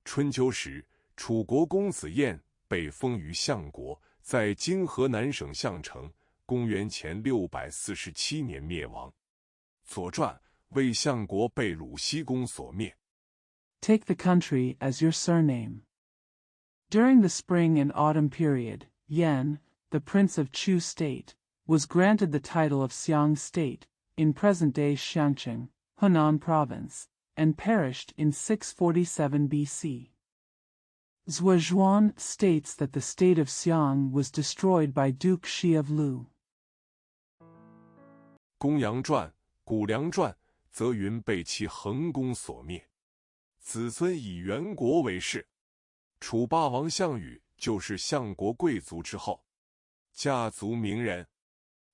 春秋时，楚国公子燕被封于相国，在今河南省项城，公元前647年灭亡。左传为相国被鲁僖公所灭。Take the country as your surname. During the spring and autumn period, Yan, the prince of Chu state, was granted the title of Xiang state, in present-day Xiangcheng, Hunan province, and perished in 647 BC. Zhuozhuan states that the state of Xiang was destroyed by Duke Shi of Lu. 公羊传、谷梁传则云被其恒公所灭，子孙以元国为氏。楚霸王项羽就是相国贵族之后，家族名人。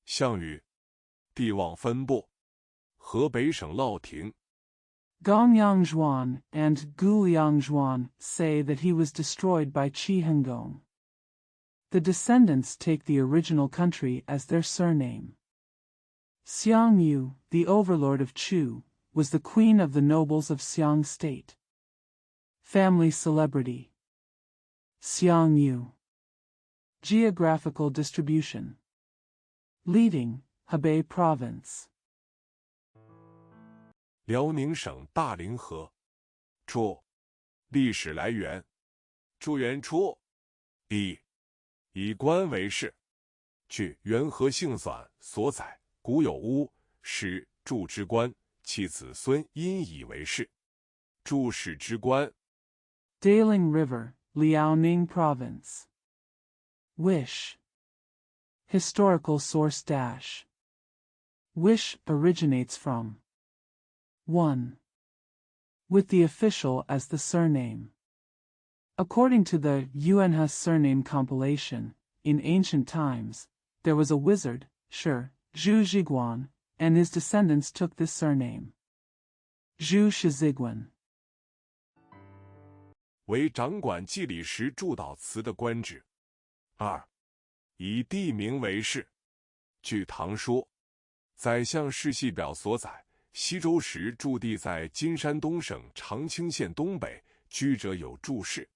项羽，地望分布：河北省乐亭。Gongyang Zhuan and Guliang Zhuan say that he was destroyed by Qi Hengong. The descendants take the original country as their surname. Xiang Yu, the overlord of Chu, was the queen of the nobles of Xiang state. Family celebrity: Xiang Yu. Geographical distribution: Leading, Hebei province. 辽宁省大凌河。注：历史来源：朱元初。以官为氏。据《元和姓算》所载，古有巫使祝之官，其子孙因以为氏。祝氏之官。Daling River, Liaoning province. Wish. Historical source dash. Wish originates from 1. With the official as the surname. According to the Yuanhe surname compilation, in ancient times, there was a wizard, Shi, Zhu Zhiguan, and his descendants took this surname. Zhu Shiziguan. 为掌管祭礼时祝祷词的官职。2. 以地名为氏。据《唐书·宰相世系表》所载，西周时驻地在今山东省长清县东北，居者有祝氏。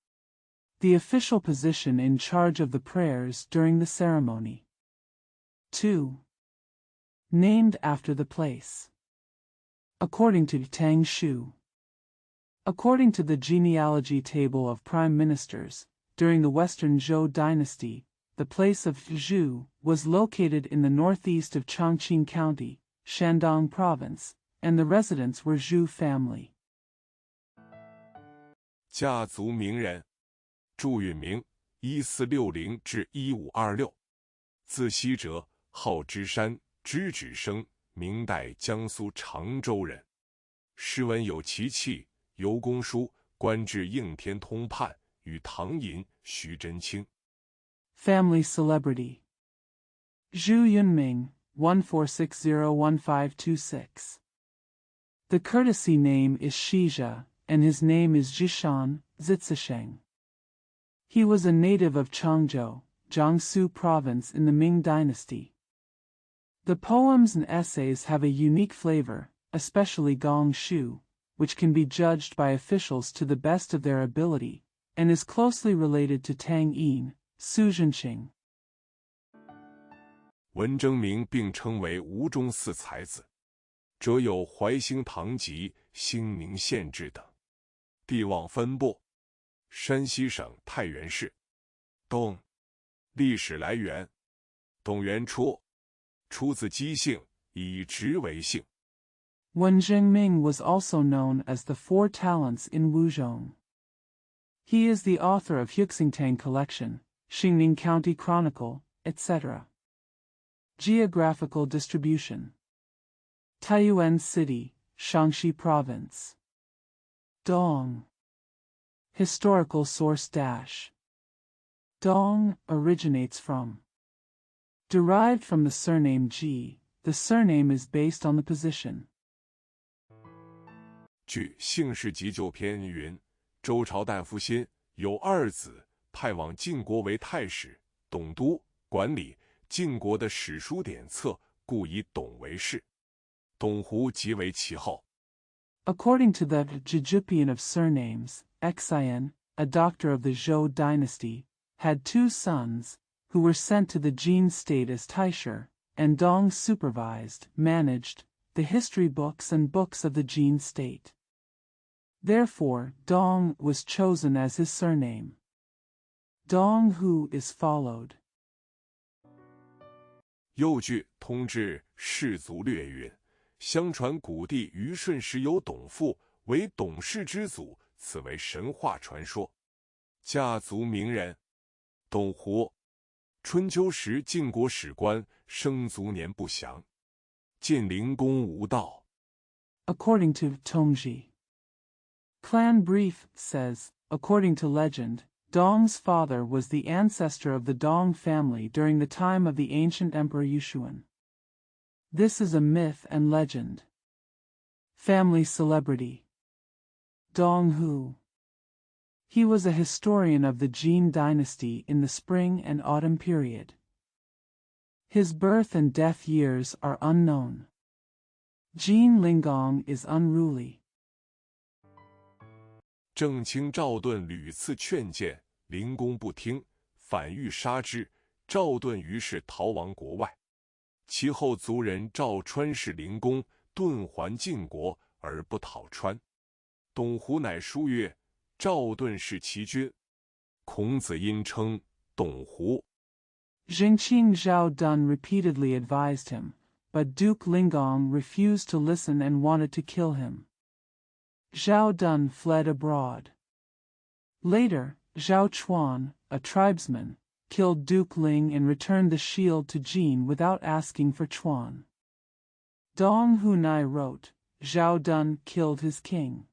The official position in charge of the prayers during the ceremony. 2. Named after the place. According to Tang Shu. According to the genealogy table of prime ministers, during the Western Zhou dynasty, the place of Zhu was located in the northeast of Chongqing County, Shandong Province, and the residents were Zhu family. 家族名人：祝允明，1460至1526，字希哲，号芝山，芝指生，明代江苏常州人。诗文有奇气，尤公书，官至应天通判，与唐寅、徐祯卿。Family celebrity: Zhu Yunming, 14601526. The courtesy name is Shizha, and his name is Jishan, Zitzisheng. He was a native of Changzhou, Jiangsu province in the Ming dynasty. The poems and essays have a unique flavor, especially gong shu, which can be judged by officials to the best of their ability, and is closely related to tang yin, su zhenqing. 文征明并称为吴中四才子，则有怀兴堂籍、兴宁县志等。地望分布：山西省太原市。东。历史来源：董元初，出自姬姓，以直为姓。Wen Zhengming was also known as the Four Talents in Wuzhong. He is the author of Huixingtang Collection, Xingning County Chronicle, etc. Geographical distribution: Taiyuan City, Shaanxi Province. Dong. Historical source dash. Dong originates from. Derived from the surname Ji, the surname is based on the position. 据《姓氏急救篇》云，周朝大夫辛有二子，派往晋国为太史、董督，管理晋国的史书典册，故以董为氏。董狐即为其后。According to the Jujupian of Surnames, Xian, a doctor of the Zhou dynasty, had two sons, who were sent to the Jin state as Taisher, and Dong supervised, managed, the history books and books of the Jin state. Therefore, Dong was chosen as his surname. Dong Hu is followed. 右句通志士族略云：相传古帝虞舜时有董父，为董氏之祖，此为神话传说。家族名人：董狐。春秋时晋国史官，生卒年不详。晋灵公无道。 According to Tongji. Clan Brief says, according to legend, Dong's father was the ancestor of the Dong family during the time of the ancient Emperor Yushuan. This is a myth and legend. Family celebrity: Dong Hu. He was a historian of the Jin dynasty in the spring and autumn period. His birth and death years are unknown. Jin Linggong is unruly. 郑清赵盾屡次劝谏，灵公不听，反欲杀之。赵盾于是逃亡国外。其后族人赵川氏灵公，遁还晋国而不讨川。董狐乃书曰：赵盾是其君。孔子因称董狐。 Jingqing Zhao Dun repeatedly advised him, but Duke Linggong refused to listen and wanted to kill him. Zhao Dun fled abroad. Later, Zhao Chuan, a tribesman, killed Duke Ling and returned the shield to Jin without asking for Chuan. Dong Hunai wrote, Zhao Dun killed his king.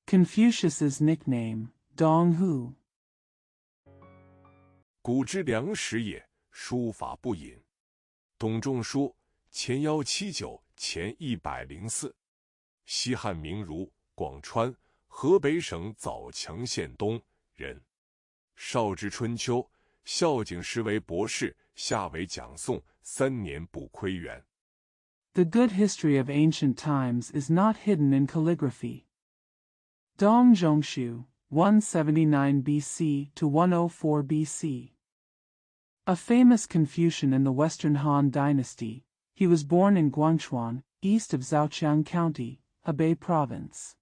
Confucius's nickname, Dong Hu. 古之良史也，书法不隐。董仲舒，前179前104。西汉名儒，广川，河北省枣强县东人。少之春秋，孝景时为博士，下为讲诵，3年不窥园。 The good history of ancient times is not hidden in calligraphy. Dong Zhongshu, 179 BC to 104 BC. A famous Confucian in the Western Han Dynasty, he was born in Guangchuan, east of Zhaoqiang County, Hebei Province.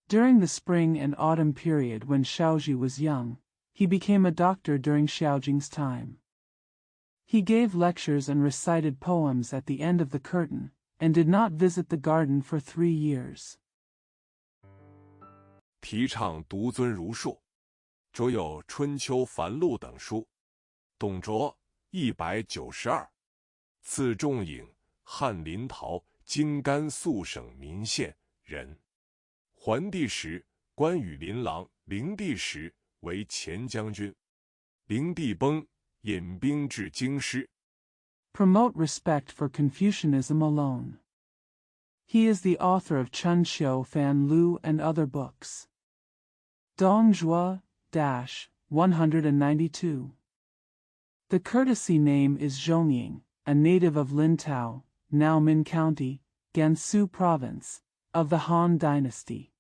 During the spring and autumn period when Shaoji was young, he became a doctor during Xiaojing's time. He gave lectures and recited poems at the end of the curtain, and did not visit the garden for 3 years. 提倡独尊儒术，着有《春秋繁露》等书。董卓192，字仲颖，翰林陶，今甘肃省岷县人。桓帝时，官羽林郎；灵帝时，为前将军。灵帝崩，引兵至京师。 Promote respect for Confucianism alone. He is the author of Chun Qiu Fan Lu and other books. Dong Zhuo, 192. The courtesy name is Zhongying, a native of Lintao, now Min County, Gansu Province, of the Han Dynasty.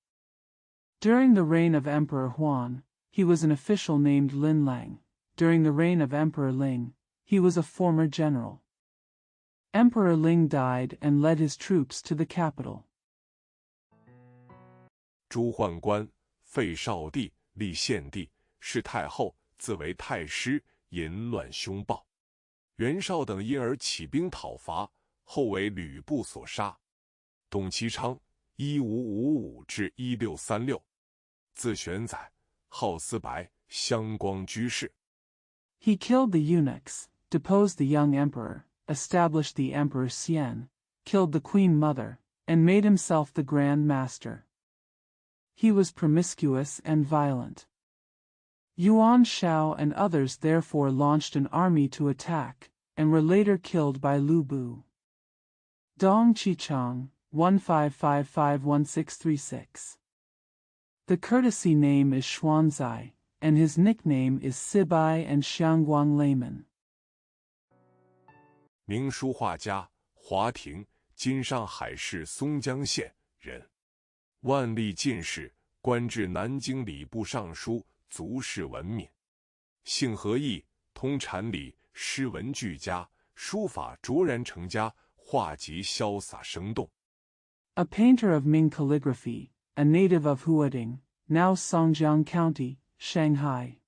During the reign of Emperor Huan, he was an official named Lin Lang. During the reign of Emperor Ling, he was a former general. Emperor Ling died and led his troops to the capital. 朱宦官，废少帝，立献帝，是太后，自为太师，淫乱凶暴。袁绍等因而起兵讨伐，后为吕布所杀。董其昌，1555至1636，字玄载，号思白，襄光居士。He killed the eunuchs, deposed the young emperor, established the Emperor Xian, killed the Queen Mother, and made himself the Grand Master. He was promiscuous and violent. Yuan Shao and others therefore launched an army to attack, and were later killed by Lu Bu. Dong Qichang, 1555-1636. The courtesy name is Xuanzai, and his nickname is Sibai and Xiangguang Layman. 明书画家，华亭，今上海市松江县人，万历进士，官至南京礼部尚书，足视文敏。性和义，通禅理，诗文俱佳，书法卓然成家，画极潇洒生动。A painter of Ming calligraphy, a native of Huading, now Songjiang County, Shanghai.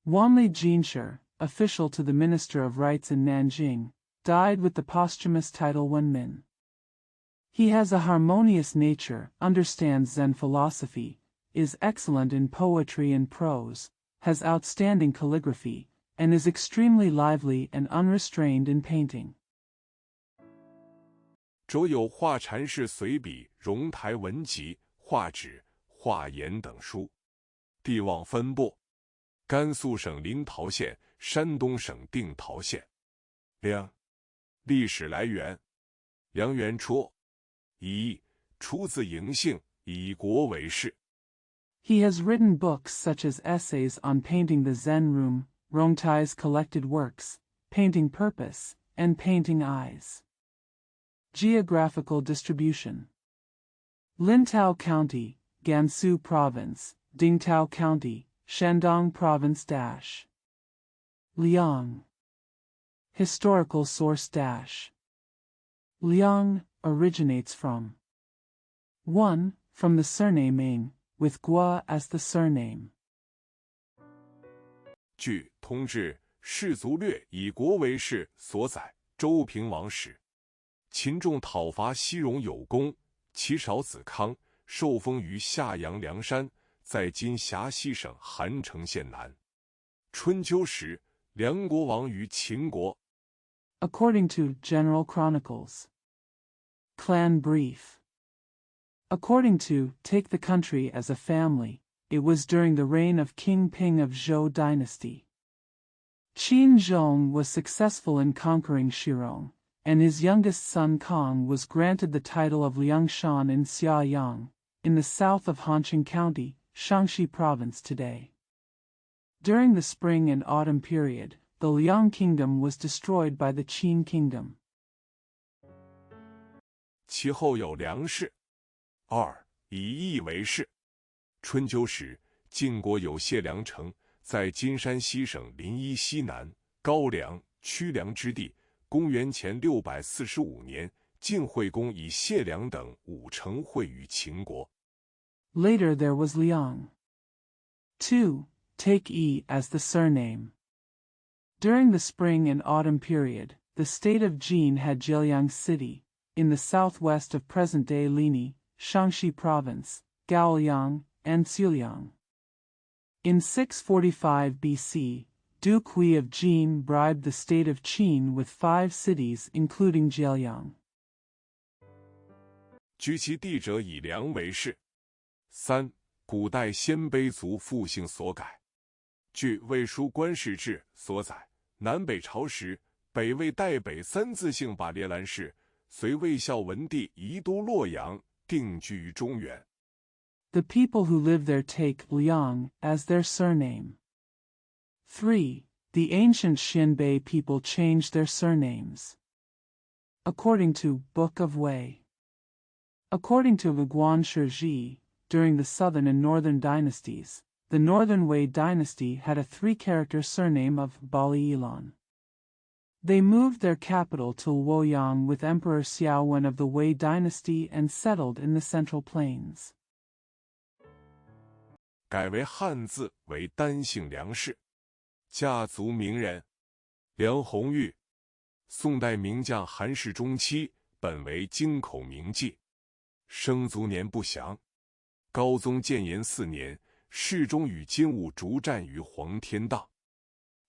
Wanli Jinsher, official to the Minister of Rights in Nanjing, died with the posthumous title Wenmin. He has a harmonious nature, understands Zen philosophy, is excellent in poetry and prose, has outstanding calligraphy, and is extremely lively and unrestrained in painting. 着有画禅式随笔、荣台文集、画纸、画言等书。地望分布：甘肃省临洮县、山东省定陶县。梁，历史来源：梁元绰。一，出自嬴姓，以国为事。He has written books such as essays on painting the Zen room, Rongtai's collected works, painting purpose, and painting eyes. Geographical distribution: Lintao County, Gansu Province, Dingtao County, Shandong Province dash. Liang. Historical source dash. Liang originates from 1. From the surname Ing, with Gua as the surname. 据通志士族略以国为事所载，周平王时，秦众讨伐西戎有功，其少子康受封于夏阳梁山，在今峡西省韩城县南。春秋时，梁国亡于秦国。According to General Chronicles. Clan Brief. According to Take the Country as a Family, it was during the reign of King Ping of Zhou dynasty. Qin Zhong was successful in conquering Shirong, and his youngest son Kong was granted the title of Liangshan in Xiaoyang, in the south of Hanqing County, Shaanxi Province today. During the spring and autumn period, the Liang Kingdom was destroyed by the Qin Kingdom. 其后有梁氏。二，以义为事。春秋时，晋国有谢梁城，在今山西省临沂西南、高梁、曲梁之地。公元前645年，晋惠公以谢梁等5城会于秦国。Later there was Liang. 2. Take E as the surname. During the spring and autumn period, the state of Jin had Jieliang City, in the southwest of present-day Lini, Shaanxi Province, Gaoliang, and Xuliang. In 645 BC, Duke Hui of Jin bribed the state of Qin with 5 cities including Jieliang. 居其地者以梁为氏。三，古代鲜卑族复姓所改。据《魏书官氏志》所载，南北朝时，北魏代北3字姓把列兰氏，随魏孝文帝移都洛阳，定居于中原。The people who live there take Liang as their surname. 3. The ancient Xianbei people changed their surnames. according to Book of Wei. According to Guan Shiji, during the southern and northern dynasties, the northern Wei dynasty had a three-character surname of Bali-Ilan. They moved their capital to Luoyang with Emperor Xiaowen of the Wei dynasty and settled in the Central Plains. 改为汉字为单姓梁氏，家族名人，梁红玉，宋代名将韩氏中期，本为京口名妓，生卒年不详。高宗建炎4年，世宗与金兀术战于黄天荡。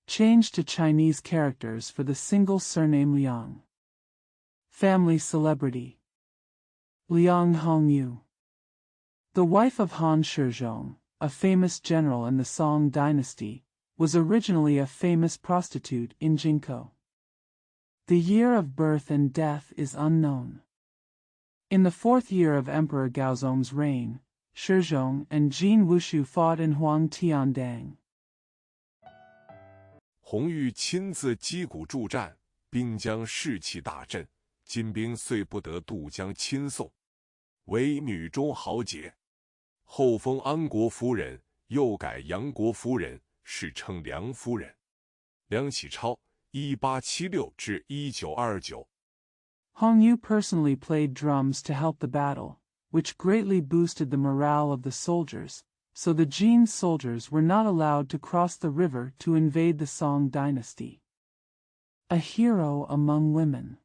Changed to Chinese characters for the single surname Liang. Family celebrity. Liang Hongyu. The wife of Han Shizhong, a famous general in the Song dynasty, was originally a famous prostitute in Jinko. The year of birth and death is unknown. In the 4th year of Emperor Gaozong's reign, Shizhong and Jin Wushu fought in Huangtiandang. 红玉亲自击鼓助战，兵将士气大振，金兵遂不得渡江亲送，为女中豪杰。后封安国夫人，又改杨国夫人，世称梁夫人。梁启超 1876 至1929。Hongyu personally played drums to help the battle, which greatly boosted the morale of the soldiers, so the Jin soldiers were not allowed to cross the river to invade the Song dynasty. A hero among women.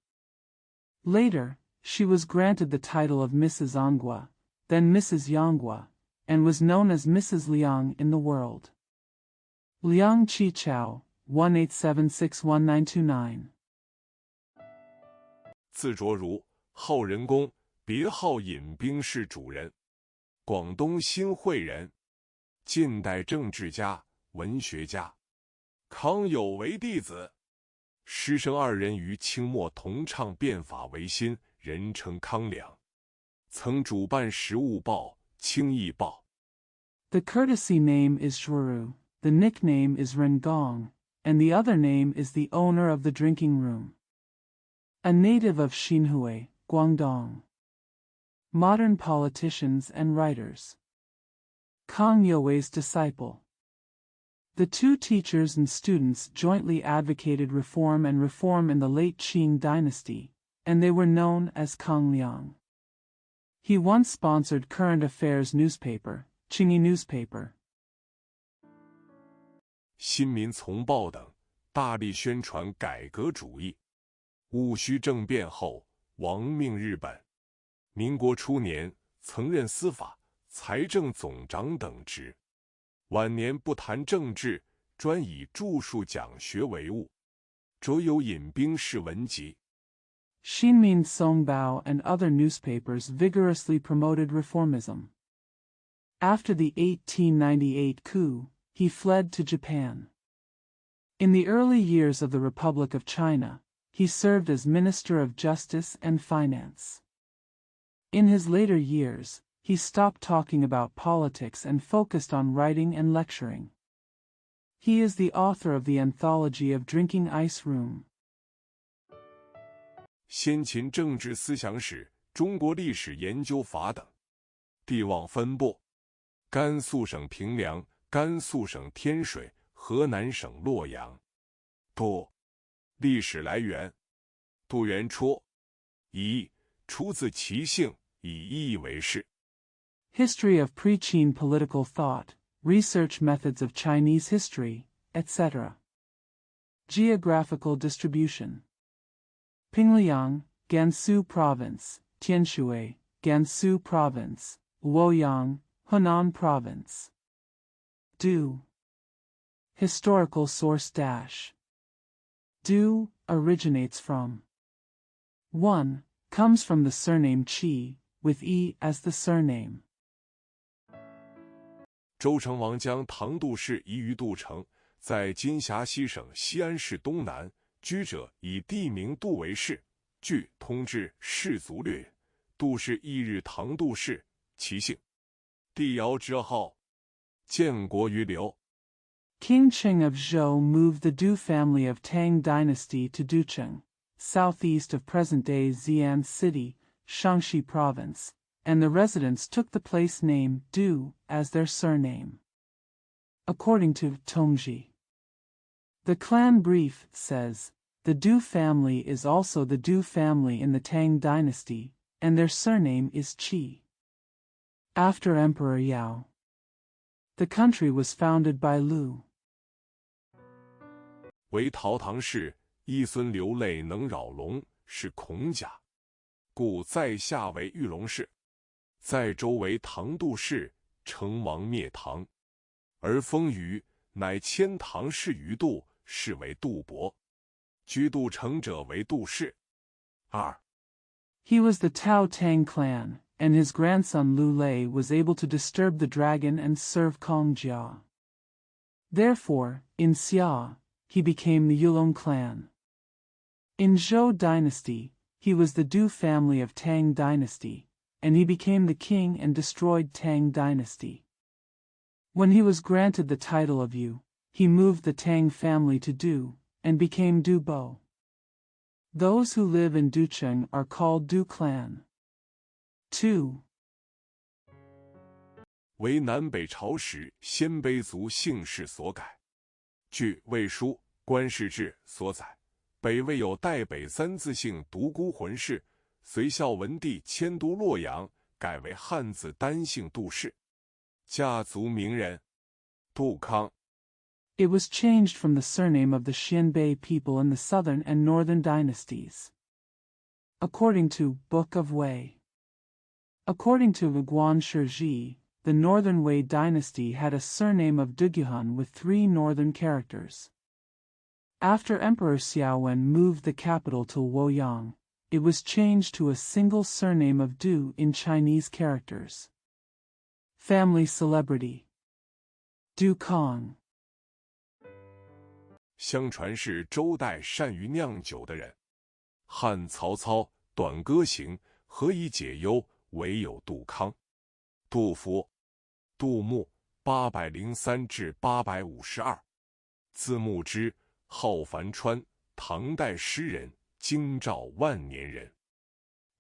Later, she was granted the title of Mrs. Anghua, then Mrs. Yanghua, and was known as Mrs. Liang in the world. Liang Qichao, 18761929. 字卓如，号仁公，别号引兵事主人，广东新会人，近代政治家、文学家。康有为弟子，师生2人于清末同倡变法维新，人称康梁。曾主办《时务报》《清议报》。The courtesy name is Zhuoru, the nickname is Rengong, and the other name is the owner of the drinking room. A native of Xinhui, Guangdong. Modern politicians and writers. Kang Youwei's disciple. The two teachers and students jointly advocated reform in the late Qing dynasty, and they were known as Kang Liang. He once sponsored current affairs newspaper, Qingyi newspaper. 新民丛报等大力宣传改革主义。戊戌政变后，亡命日本。民国初年，曾任司法、财政总长等职。晚年不谈政治，专以著述讲学为务，着有引兵式文集。Xinmin Songbao and other newspapers vigorously promoted reformism. After the 1898 coup, he fled to Japan. In the early years of the Republic of China, he served as Minister of Justice and Finance. In his later years, he stopped talking about politics and focused on writing and lecturing. He is the author of the anthology of Drinking Ice Room. 先秦政治思想史、中国历史研究法等。地望分布：甘肃省平凉、甘肃省天水、河南省洛阳。杜，历史来源：杜元初。乙，出自其姓，以意为是。History of pre-Qin political thought, research methods of Chinese history, etc. Geographical distribution. Pingliang, Gansu Province, Tianshui, Gansu Province, Luoyang, Hunan Province. Du. Historical source dash. Du originates from. 1. Comes from the surname Qi, with E as the surname. 周成王将唐杜氏移于杜城，在今峡西省西安市东南。居者以地名杜为氏。据《通志氏族略》，杜氏翌日唐杜氏，其姓。帝尧之后，建国于刘。King Cheng of Zhou moved the Du family of Tang dynasty to Ducheng, southeast of present-day Xi'an City, Shaanxi Province, and the residents took the place name Du as their surname. According to Tongji, the clan brief says, the Du family is also the Du family in the Tang dynasty, and their surname is Qi. After Emperor Yao, the country was founded by Lu. 为陶唐氏，一孙流泪能扰龙，是孔甲，故在下为玉龙氏，在周为唐杜氏，成王灭唐，而封于乃迁唐氏于杜，是为杜伯，居杜城者为杜氏。2. He was the Tao Tang clan, and his grandson Lu Lei was able to disturb the dragon and serve Kong Jia. Therefore, in Xia, he became the Yulong clan. In Zhou dynasty, he was the Du family of Tang dynasty, and he became the king and destroyed Tang dynasty. When he was granted the title of Yu, he moved the Tang family to Du, and became Du Bo. Those who live in Ducheng are called Du clan. 2. 为南北朝时鲜卑族姓氏所改。据《魏书·官氏志》所载，北魏有代北三字姓独孤浑氏，隋孝文帝迁都洛阳，改为汉字单姓杜氏。家族名人杜康。It was changed from the surname of the Xianbei people in the southern and northern dynasties. According to Book of Wei. According to Guan Shiji, the northern Wei dynasty had a surname of Dugyuhan with 3 northern characters. After Emperor Xiaowen moved the capital to Luoyang, it was changed to a single surname of Du in Chinese characters. Family celebrity Du Kong. 相传是周代善于酿酒的人。汉曹操短歌行，何以解忧，唯有杜康。杜甫、杜牧803至852，字牧之，号樊川，唐代诗人，京兆万年人。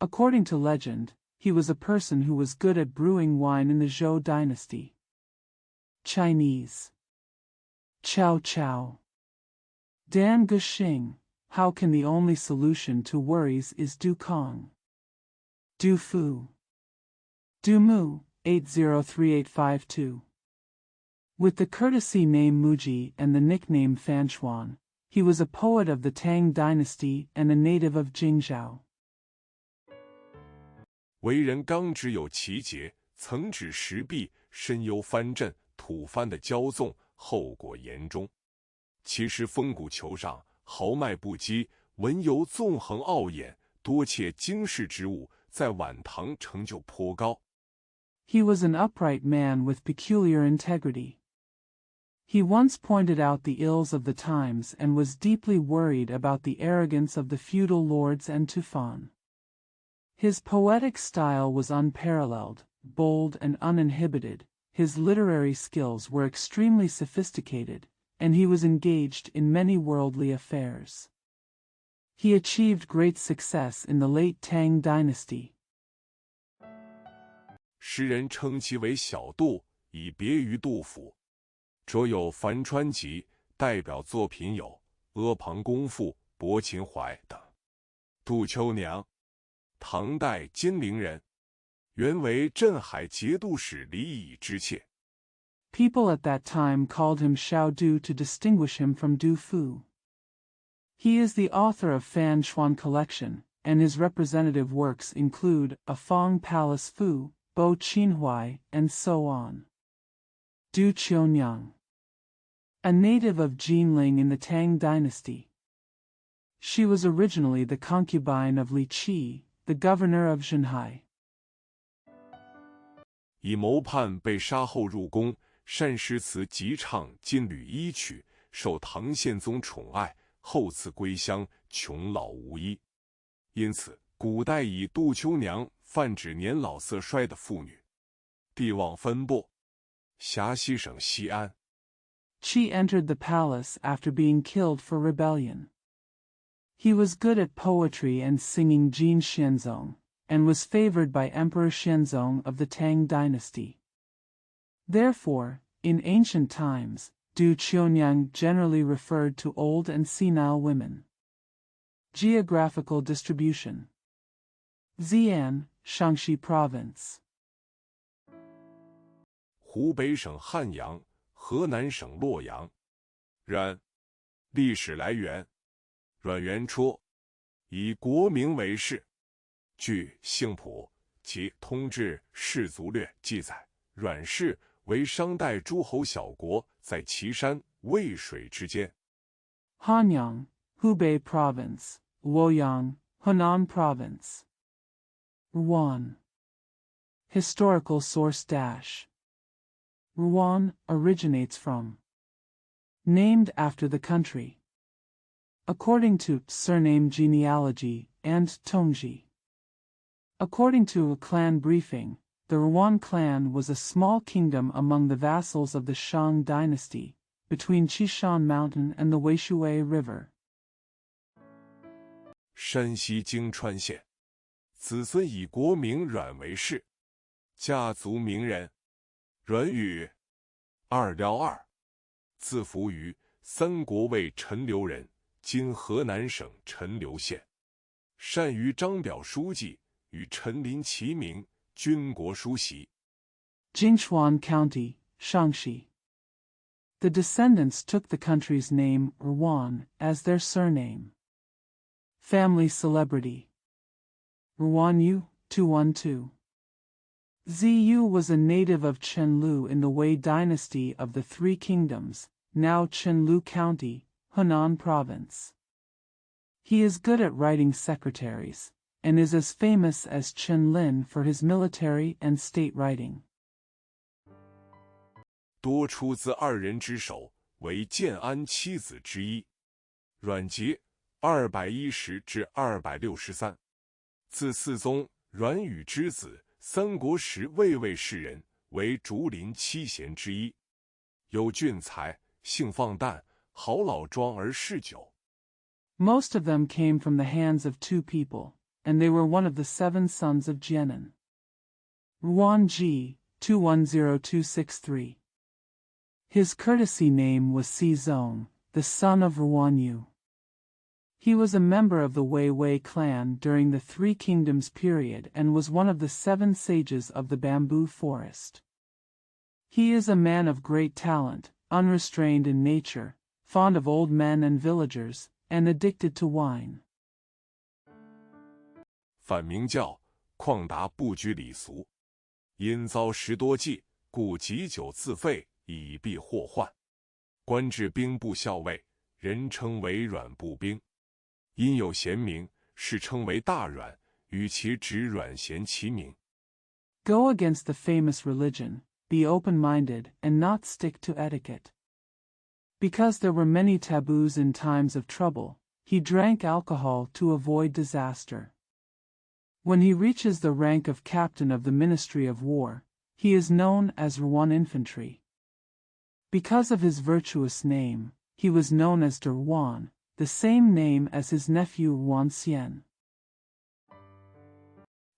According to legend, he was a person who was good at brewing wine in the Zhou dynasty. Chinese. Chow chow. Dan Guxing, how can the only solution to worries is Du Kong? Du Fu. Du Mu, 803852. With the courtesy name Muji and the nickname Fanchuan, he was a poet of the Tang dynasty and a native of Jingzhou. 为人刚直有奇节，曾指石壁，深忧藩镇，吐蕃的骄纵，后果严重。其实风骨虬上，豪迈不羁，文游纵横傲眼，多窃经世之物，在晚唐成就颇高。He was an upright man with peculiar integrity. He once pointed out the ills of the times and was deeply worried about the arrogance of the feudal lords and Tufan. His poetic style was unparalleled, bold and uninhibited, his literary skills were extremely sophisticated, and he was engaged in many worldly affairs. He achieved great success in the late Tang dynasty. 诗人称其为小杜，以别于杜甫。着有《樊川集》，代表作品有《阿房宫赋》《泊秦淮》等。杜秋娘，唐代金陵人，原为镇海节度使李乙之妾。People at that time called him Xiao Du to distinguish him from Du Fu. He is the author of Fan Chuan Collection, and his representative works include A Fong Palace Fu, Bo Qinhuai, and so on. Du Qionyang. A native of Jinling in the Tang dynasty. She was originally the concubine of Li Qi, the governor of Zhenhai. 以谋叛被杀后入宫，善诗词集唱金缕衣曲，受唐宪宗宠爱，后赐归乡，穷老无依。因此，古代以杜秋娘泛指年老色衰的妇女。帝王分布，陕西省西安。Qi entered the palace after being killed for rebellion. He was good at poetry and singing Jin Xianzong, and was favored by Emperor Xianzong of the Tang dynasty. Therefore, in ancient times, Du Qiunyang generally referred to old and senile women. Geographical distribution. Xi'an, Shaanxi Province. 湖北省汉阳，河南省洛阳。冉，历史来源：阮元初，以国名为氏。据《姓谱》及《通志氏族略》记载，阮氏为商代诸侯小国在岐山、渭水之间。Hanyang, Hubei Province, Luoyang, Henan Province. 1. Historical source dash. Rouen originates from. Named after the country. According to Surname Genealogy and Tongji. According to a clan briefing, the Rouen clan was a small kingdom among the vassals of the Shang dynasty, between Qishan Mountain and the Weishui River. 山西泾川县，子孙以国名阮为氏，家族名人，阮宇，二廖二，字福于，三国魏陈留人，今河南省陈留县，善于章表书记，与陈琳齐名，军国书习。 Jinchuan County, Shaanxi. The descendants took the country's name Rouen as their surname. Family celebrity. Ruanyu, 212. Ziyu was a native of Chenlu in the Wei dynasty of the Three Kingdoms, now Chenlu County, Henan Province. He is good at writing secretaries, and is as famous as Chen Lin for his military and state writing. 多出自二人之手，为建安七子之一。阮籍210至263，自四宗阮宇之子，三国时魏魏士人，为竹林七贤之一。有俊才，性放诞，好老庄而嗜酒。 Most of them came from the hands of two people, and they were one of the 7 sons of Jianan. Ruan Ji, 210263. His courtesy name was Si Zong, the son of Ruan Yu. He was a member of the Wei clan during the Three Kingdoms period and was one of the 7 sages of the bamboo forest. He is a man of great talent, unrestrained in nature, fond of old men and villagers, and addicted to wine. 反明教，旷达不拘礼俗，因遭10多忌，故汲酒自废，以避祸患。官至兵部校尉，人称为阮步兵。因有贤名，世称为大阮，与其侄阮咸齐名。 Go against the famous religion, be open-minded, and not stick to etiquette. Because there were many taboos in times of trouble, he drank alcohol to avoid disaster. When he reaches the rank of captain of the Ministry of War, he is known as Ruan Infantry. Because of his virtuous name, he was known as De Ruan, the same name as his nephew Ruan Xian.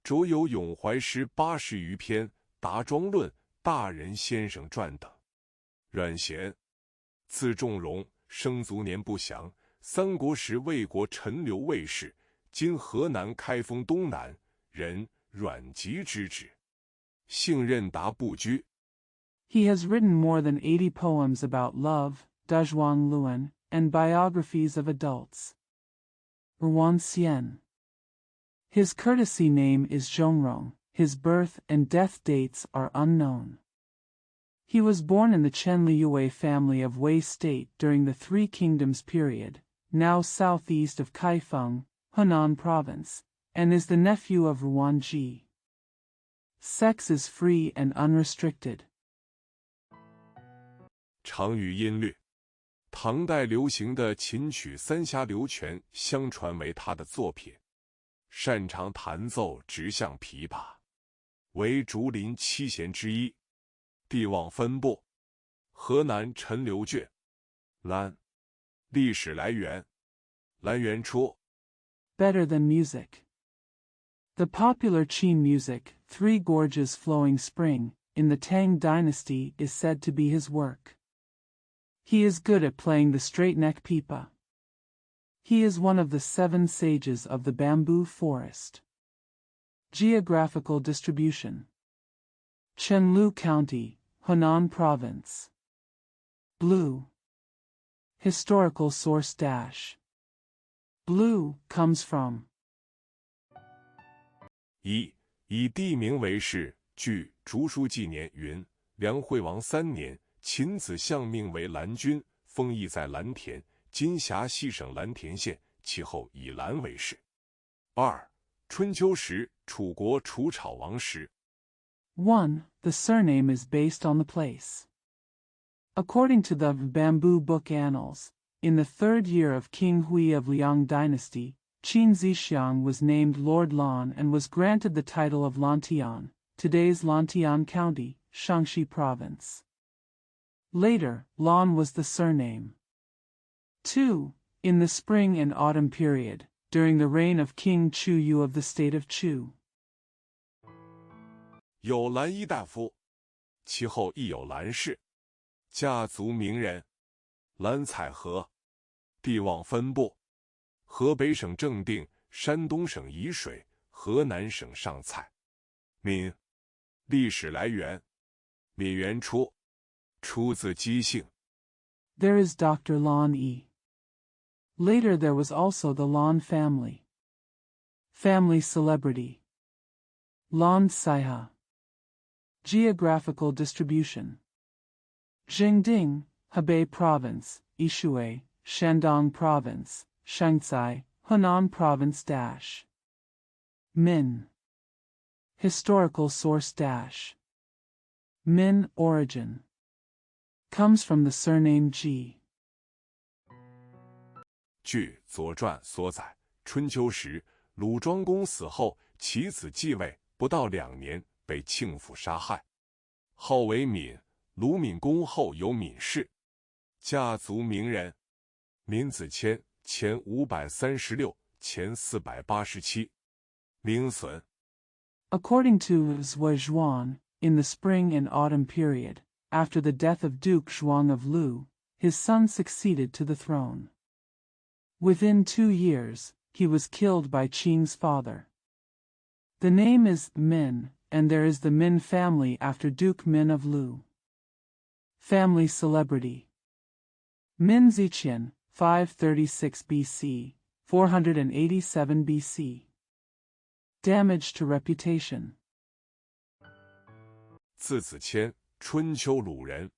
着有咏怀诗80余篇，答庄论、大人先生传等。阮咸，字仲荣，生卒年不详。三国时魏国陈留卫士，今河南开封东南人，阮籍之子。姓任达不拘。 He has written more than 80 poems about love, Dazhuang Luan, and biographies of adults. Ruan Xian. His courtesy name is Zhongrong. His birth and death dates are unknown. He was born in the Chenliyue family of Wei State during the Three Kingdoms period, now southeast of Kaifeng, Henan Province, and is the nephew of Ruan Ji. Sex is free and unrestricted. 常语音律，唐代流行的琴曲三峡流泉相传为他的作品，擅长弹奏直向琵琶，为竹林七贤之一。地望分布：河南陈留郡。兰，历史来源：兰元初， better than music. The popular Qin music, Three Gorges Flowing Spring, in the Tang dynasty is said to be his work. He is good at playing the straight-neck pipa. He is one of the 7 sages of the bamboo forest. Geographical distribution. Chenlu County, Henan Province. Blue. Historical source dash. Blue comes from 1. 以地名为氏，据《竹书纪年》云：梁惠王3年，秦子相命为蓝君，封邑在蓝田，今辖西省蓝田县，其后以蓝为氏。2. 春秋时，楚国楚草王时。1. The surname is based on the place. According to the Bamboo Book Annals, in the 3rd year of King Hui of Liang Dynasty, Qin Zixiang was named Lord Lan and was granted the title of Lantian, today's Lantian County, Shaanxi Province. Later, Lan was the surname. 2. In the spring and autumn period, during the reign of King Chu Yu of the state of Chu. 有蓝衣大夫，其后亦有蓝氏，家族名人，蓝采和，地望分布：河北省正定，山东省沂水，河南省上蔡。闽，历史来源：闽元初，出自姬姓。There is Dr. Lan E. Later there was also the Lan family. Family celebrity. Lan Saiha. Geographical distribution. Jingding, Hebei Province, Yishui, Shandong Province, Shanxi, Henan Province dash. Min. Historical source dash. Min origin. Comes from the surname Ji. 据《左传》所载，春秋时，鲁庄公死后，其子继位，不到2年，被庆父杀害，号为闵。鲁闵公后有闵氏，家族名人：闵子骞，前536，前487。名损。According to Zhuang, in the spring and autumn period, after the death of Duke Zhuang of Lu, his son succeeded to the throne. Within 2 years, he was killed by Qing's father. The name is Min, and there is the Min family after Duke Min of Lu. Family celebrity. Min Ziqian, 536 BC, 487 BC. Damage to reputation. 字子骞，春秋鲁人，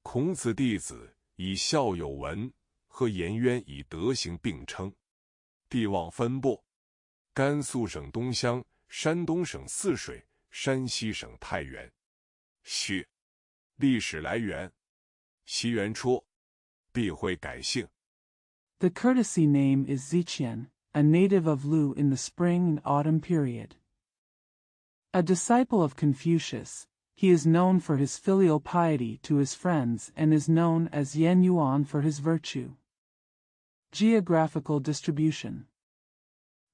孔子弟子，以孝有文，和颜渊以德行并称。地望分布：甘肃省东乡，山东省泗水，山西省太原。许，历史来源：西元初，避讳改姓。The courtesy name is Ziqian, a native of Lu in the spring and autumn period. A disciple of Confucius, he is known for his filial piety to his friends and is known as Yan Yuan for his virtue. Geographical distribution.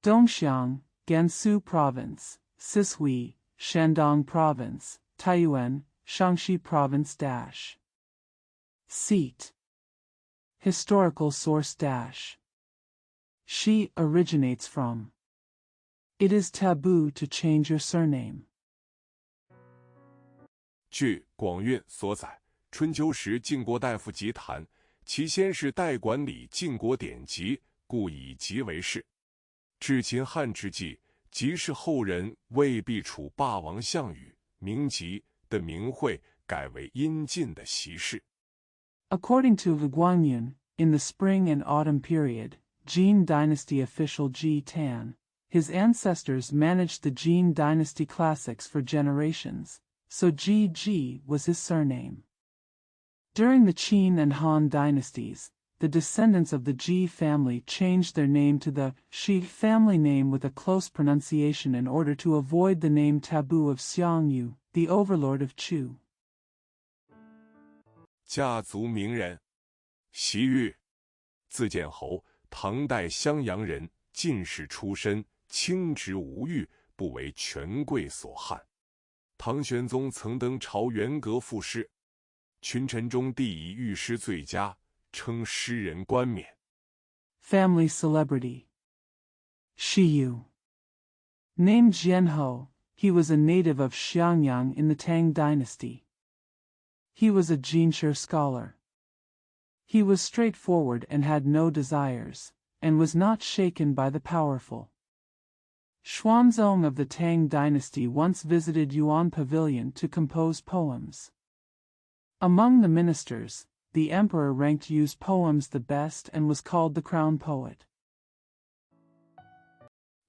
Dongxiang, Gansu Province, Sishui, Shandong Province, Taiyuan, Shaanxi Province dash. Seat. Historical source dash. She originates from. It is taboo to change your surname. 据广运所载，春秋时晋国大夫集谈，其先是代管理晋国典籍，故以籍为氏。至秦汉之际，即是后人为避楚霸王项羽名籍的名讳，改为殷晋的习氏。According to Guangyun, in the spring and autumn period, Jin dynasty official Ji Tan, his ancestors managed the Jin dynasty classics for generations, so Ji was his surname. During the Qin and Han dynasties, the descendants of the Ji family changed their name to the Shi family name with a close pronunciation in order to avoid the name taboo of Xiangyu, the overlord of Chu. 家族名人：习玉，字建侯，唐代襄阳人，进士出身，清直无欲，不为权贵所撼。唐玄宗曾登朝元阁赋诗，群臣中帝以御诗最佳，称诗人冠冕。Family celebrity. Shiyu. Named Zhenho, he was a native of Xiangyang in the Tang dynasty. He was a Jinshe scholar. He was straightforward and had no desires, and was not shaken by the powerful. Xuanzong of the Tang dynasty once visited Yuan Pavilion to compose poems. Among the ministers, the emperor ranked Yu's poems the best and was called the crown poet.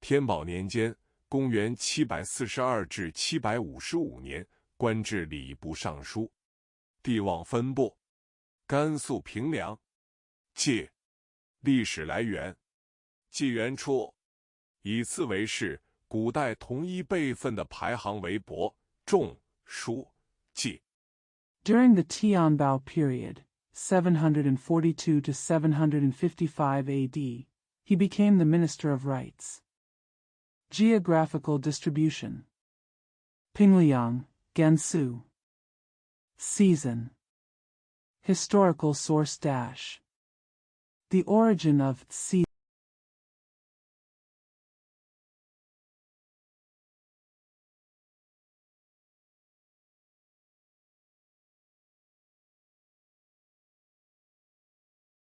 天宝年间，公元742至755年，官至礼部尚书。地望分布：甘肃平凉。界。历史来源：纪元初。以次为氏，古代同一辈分的排行为伯、仲、叔、季。During the Tianbao period, 742 to 755 AD, he became the Minister of Rites. Geographical distribution: Pingliang, Gansu. Season. Historical source. The origin of